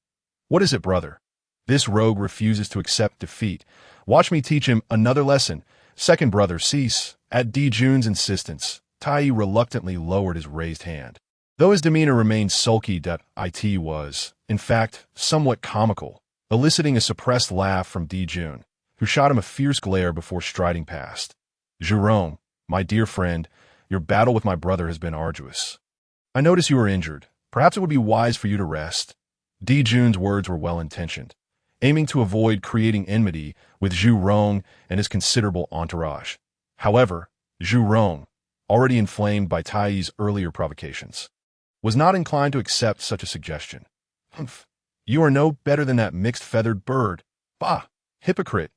What is it, brother? This rogue refuses to accept defeat. Watch me teach him another lesson. Second brother, cease. At Jun's insistence, Tai reluctantly lowered his raised hand. Though his demeanor remained sulky, it was, in fact, somewhat comical, eliciting a suppressed laugh from Jun, who shot him a fierce glare before striding past. Zhu Rong, my dear friend, your battle with my brother has been arduous. I notice you are injured. Perhaps it would be wise for you to rest. Jun's words were well-intentioned, aiming to avoid creating enmity with Zhu Rong and his considerable entourage. However, Zhu Rong, already inflamed by Tai's earlier provocations, was not inclined to accept such a suggestion. Humph, you are no better than that mixed-feathered bird. Bah, hypocrite.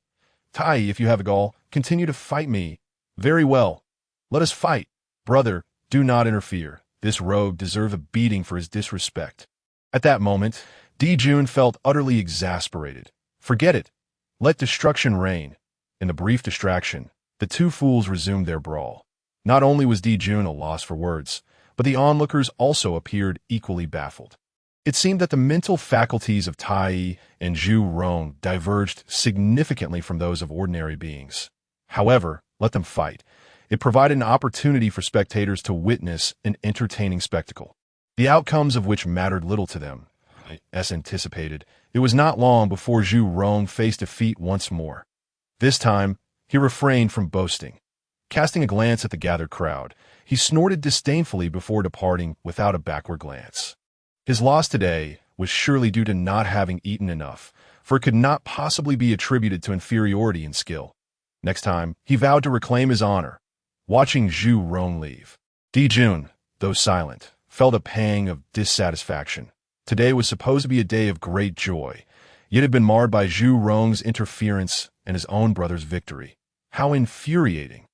Tai, if you have the gall, continue to fight me. Very well. Let us fight. Brother, do not interfere. This rogue deserves a beating for his disrespect. At that moment, Jun felt utterly exasperated. Forget it. Let destruction reign. In the brief distraction, the two fools resumed their brawl. Not only was Jun a loss for words, but the onlookers also appeared equally baffled. It seemed that the mental faculties of Tai and Zhu Rong diverged significantly from those of ordinary beings. However, let them fight. It provided an opportunity for spectators to witness an entertaining spectacle, the outcomes of which mattered little to them. As anticipated, it was not long before Zhu Rong faced defeat once more. This time, he refrained from boasting. Casting a glance at the gathered crowd, he snorted disdainfully before departing without a backward glance. His loss today was surely due to not having eaten enough, for it could not possibly be attributed to inferiority in skill. Next time, he vowed to reclaim his honor. Watching Zhu Rong leave, Jun, though silent, felt a pang of dissatisfaction. Today was supposed to be a day of great joy, yet had been marred by Zhu Rong's interference and his own brother's victory. How infuriating!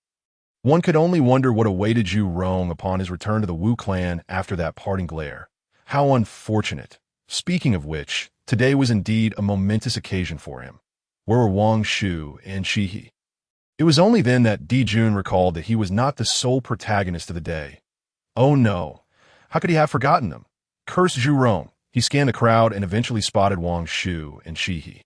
One could only wonder what awaited Zhu Rong upon his return to the Wu clan after that parting glare. How unfortunate! Speaking of which, today was indeed a momentous occasion for him. Where were Wang Shu and Shihi? It was only then that Jun recalled that he was not the sole protagonist of the day. Oh no! How could he have forgotten them? Curse Zhu Rong! He scanned the crowd and eventually spotted Wang Shu and Shihi.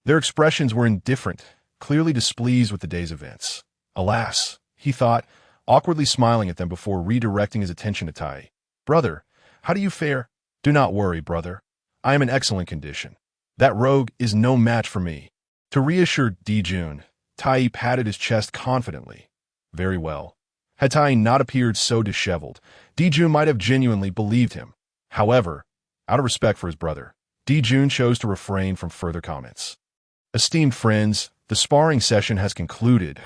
Their expressions were indifferent, clearly displeased with the day's events. Alas, he thought, awkwardly smiling at them before redirecting his attention to Tai. Brother, how do you fare? Do not worry, brother. I am in excellent condition. That rogue is no match for me. To reassure Jun, Tai patted his chest confidently. Very well. Had Tai not appeared so disheveled, Jun might have genuinely believed him. However, out of respect for his brother, Jun chose to refrain from further comments. Esteemed friends, the sparring session has concluded.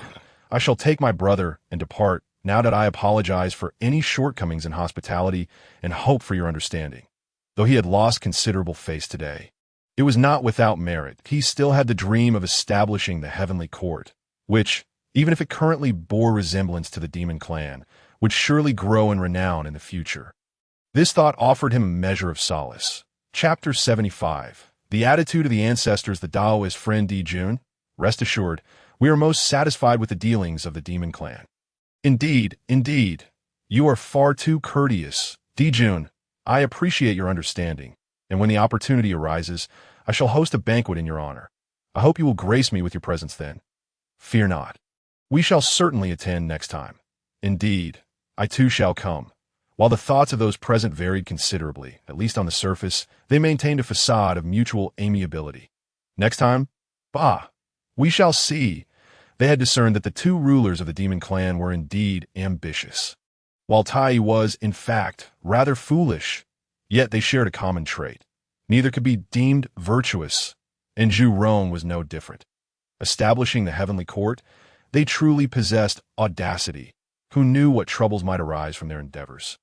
I shall take my brother and depart now that I apologize for any shortcomings in hospitality and hope for your understanding. Though he had lost considerable face today, it was not without merit. He still had the dream of establishing the heavenly court, which, even if it currently bore resemblance to the demon clan, would surely grow in renown in the future. This thought offered him a measure of solace. Chapter 75. The Attitude of the Ancestors. The Daoist friend Jun. Rest assured, we are most satisfied with the dealings of the demon clan. Indeed, you are far too courteous, Dijun, I appreciate your understanding, and when the opportunity arises, I shall host a banquet in your honor. I hope you will grace me with your presence then. Fear not. We shall certainly attend next time. Indeed, I too shall come. While the thoughts of those present varied considerably, at least on the surface, they maintained a facade of mutual amiability. Next time? Bah! We shall see. They had discerned that the two rulers of the demon clan were indeed ambitious, while Tai was, in fact, rather foolish. Yet they shared a common trait. Neither could be deemed virtuous, and Zhu Rong was no different. Establishing the heavenly court, they truly possessed audacity, who knew what troubles might arise from their endeavors.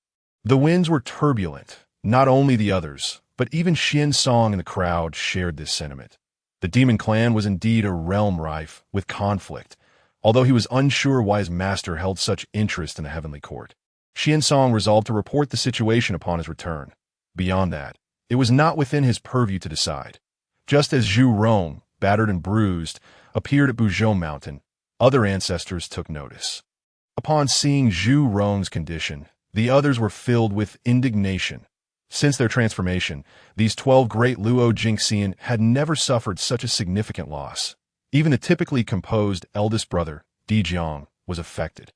The winds were turbulent. Not only the others, but even Xian Song and the crowd shared this sentiment. The demon clan was indeed a realm rife with conflict, although he was unsure why his master held such interest in the heavenly court. Xian Song resolved to report the situation upon his return. Beyond that, it was not within his purview to decide. Just as Zhu Rong, battered and bruised, appeared at Buzhou Mountain, other ancestors took notice. Upon seeing Zhu Rong's condition, the others were filled with indignation. Since their transformation, these 12 great Luo Jingxian had never suffered such a significant loss. Even the typically composed eldest brother, Di Jiang, was affected.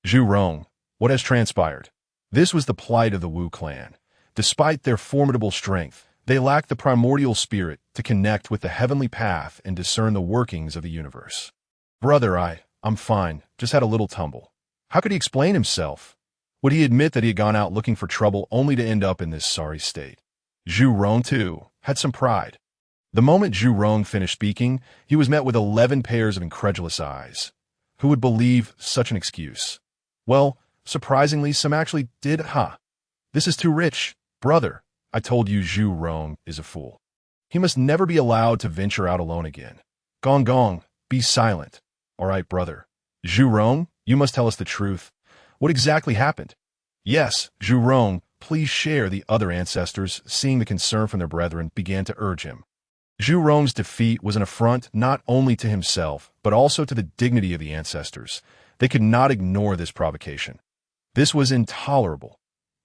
Zhu Rong, what has transpired? This was the plight of the Wu clan. Despite their formidable strength, they lacked the primordial spirit to connect with the heavenly path and discern the workings of the universe. Brother, I'm fine, just had a little tumble. How could he explain himself? Would he admit that he had gone out looking for trouble only to end up in this sorry state? Zhu Rong, too, had some pride. The moment Zhu Rong finished speaking, he was met with 11 pairs of incredulous eyes. Who would believe such an excuse? Well, surprisingly, some actually did. This is too rich. Brother, I told you Zhu Rong is a fool. He must never be allowed to venture out alone again. Gong Gong, be silent. All right, brother. Zhu Rong, you must tell us the truth. What exactly happened? Yes, Zhu Rong, please share. The other ancestors, seeing the concern from their brethren, began to urge him. Zhu Rong's defeat was an affront not only to himself, but also to the dignity of the ancestors. They could not ignore this provocation. This was intolerable.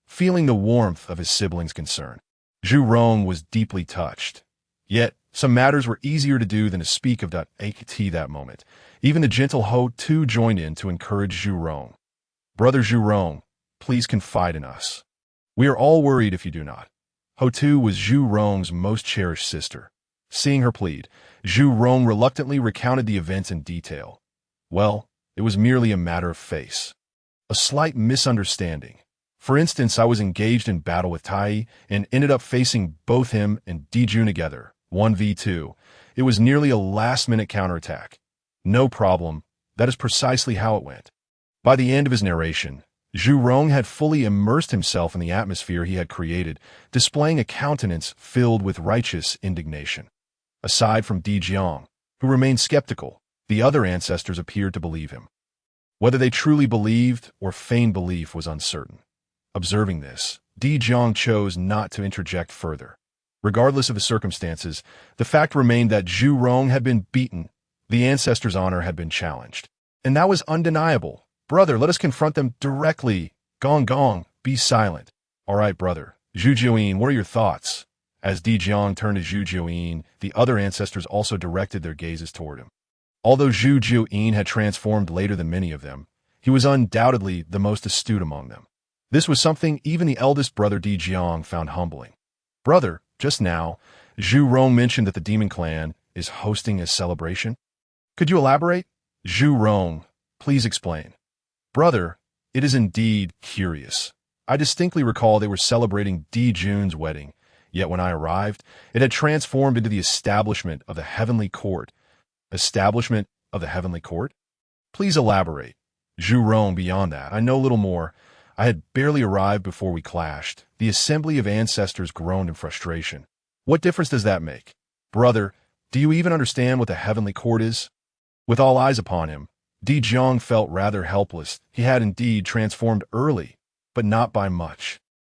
Feeling the warmth of his siblings' concern, Zhu Rong was deeply touched. Yet, some matters were easier to do than to speak of AKT that moment. Even the gentle Ho too joined in to encourage Zhu Rong. Brother Zhu Rong, please confide in us. We are all worried if you do not. Ho Tu was Zhu Rong's most cherished sister. Seeing her plead, Zhu Rong reluctantly recounted the events in detail. Well, it was merely a matter of face. A slight misunderstanding. For instance, I was engaged in battle with Tai and ended up facing both him and Dijun together, 1v2. It was nearly a last-minute counterattack. No problem. That is precisely how it went. By the end of his narration, Zhu Rong had fully immersed himself in the atmosphere he had created, displaying a countenance filled with righteous indignation. Aside from Di Jiang, who remained skeptical, the other ancestors appeared to believe him. Whether they truly believed or feigned belief was uncertain. Observing this, Di Jiang chose not to interject further. Regardless of the circumstances, the fact remained that Zhu Rong had been beaten. The ancestors' honor had been challenged. And that was undeniable. Brother, let us confront them directly. Gong Gong, be silent. All right, brother. Zhu Jiuyin, what are your thoughts? As Di Jiang turned to Zhu Jiuyin, the other ancestors also directed their gazes toward him. Although Zhu Jiuyin had transformed later than many of them, he was undoubtedly the most astute among them. This was something even the eldest brother Di Jiang found humbling. Brother, just now, Zhu Rong mentioned that the demon clan is hosting a celebration. Could you elaborate? Zhu Rong, please explain. Brother, it is indeed curious. I distinctly recall they were celebrating Di Jun's wedding, yet when I arrived, it had transformed into the establishment of the heavenly court. Establishment of the heavenly court? Please elaborate. Zhu Rong, beyond that, I know little more. I had barely arrived before we clashed. The assembly of ancestors groaned in frustration. What difference does that make? Brother, do you even understand what the heavenly court is? With all eyes upon him, Di Jiang felt rather helpless. He had indeed transformed early, but not by much.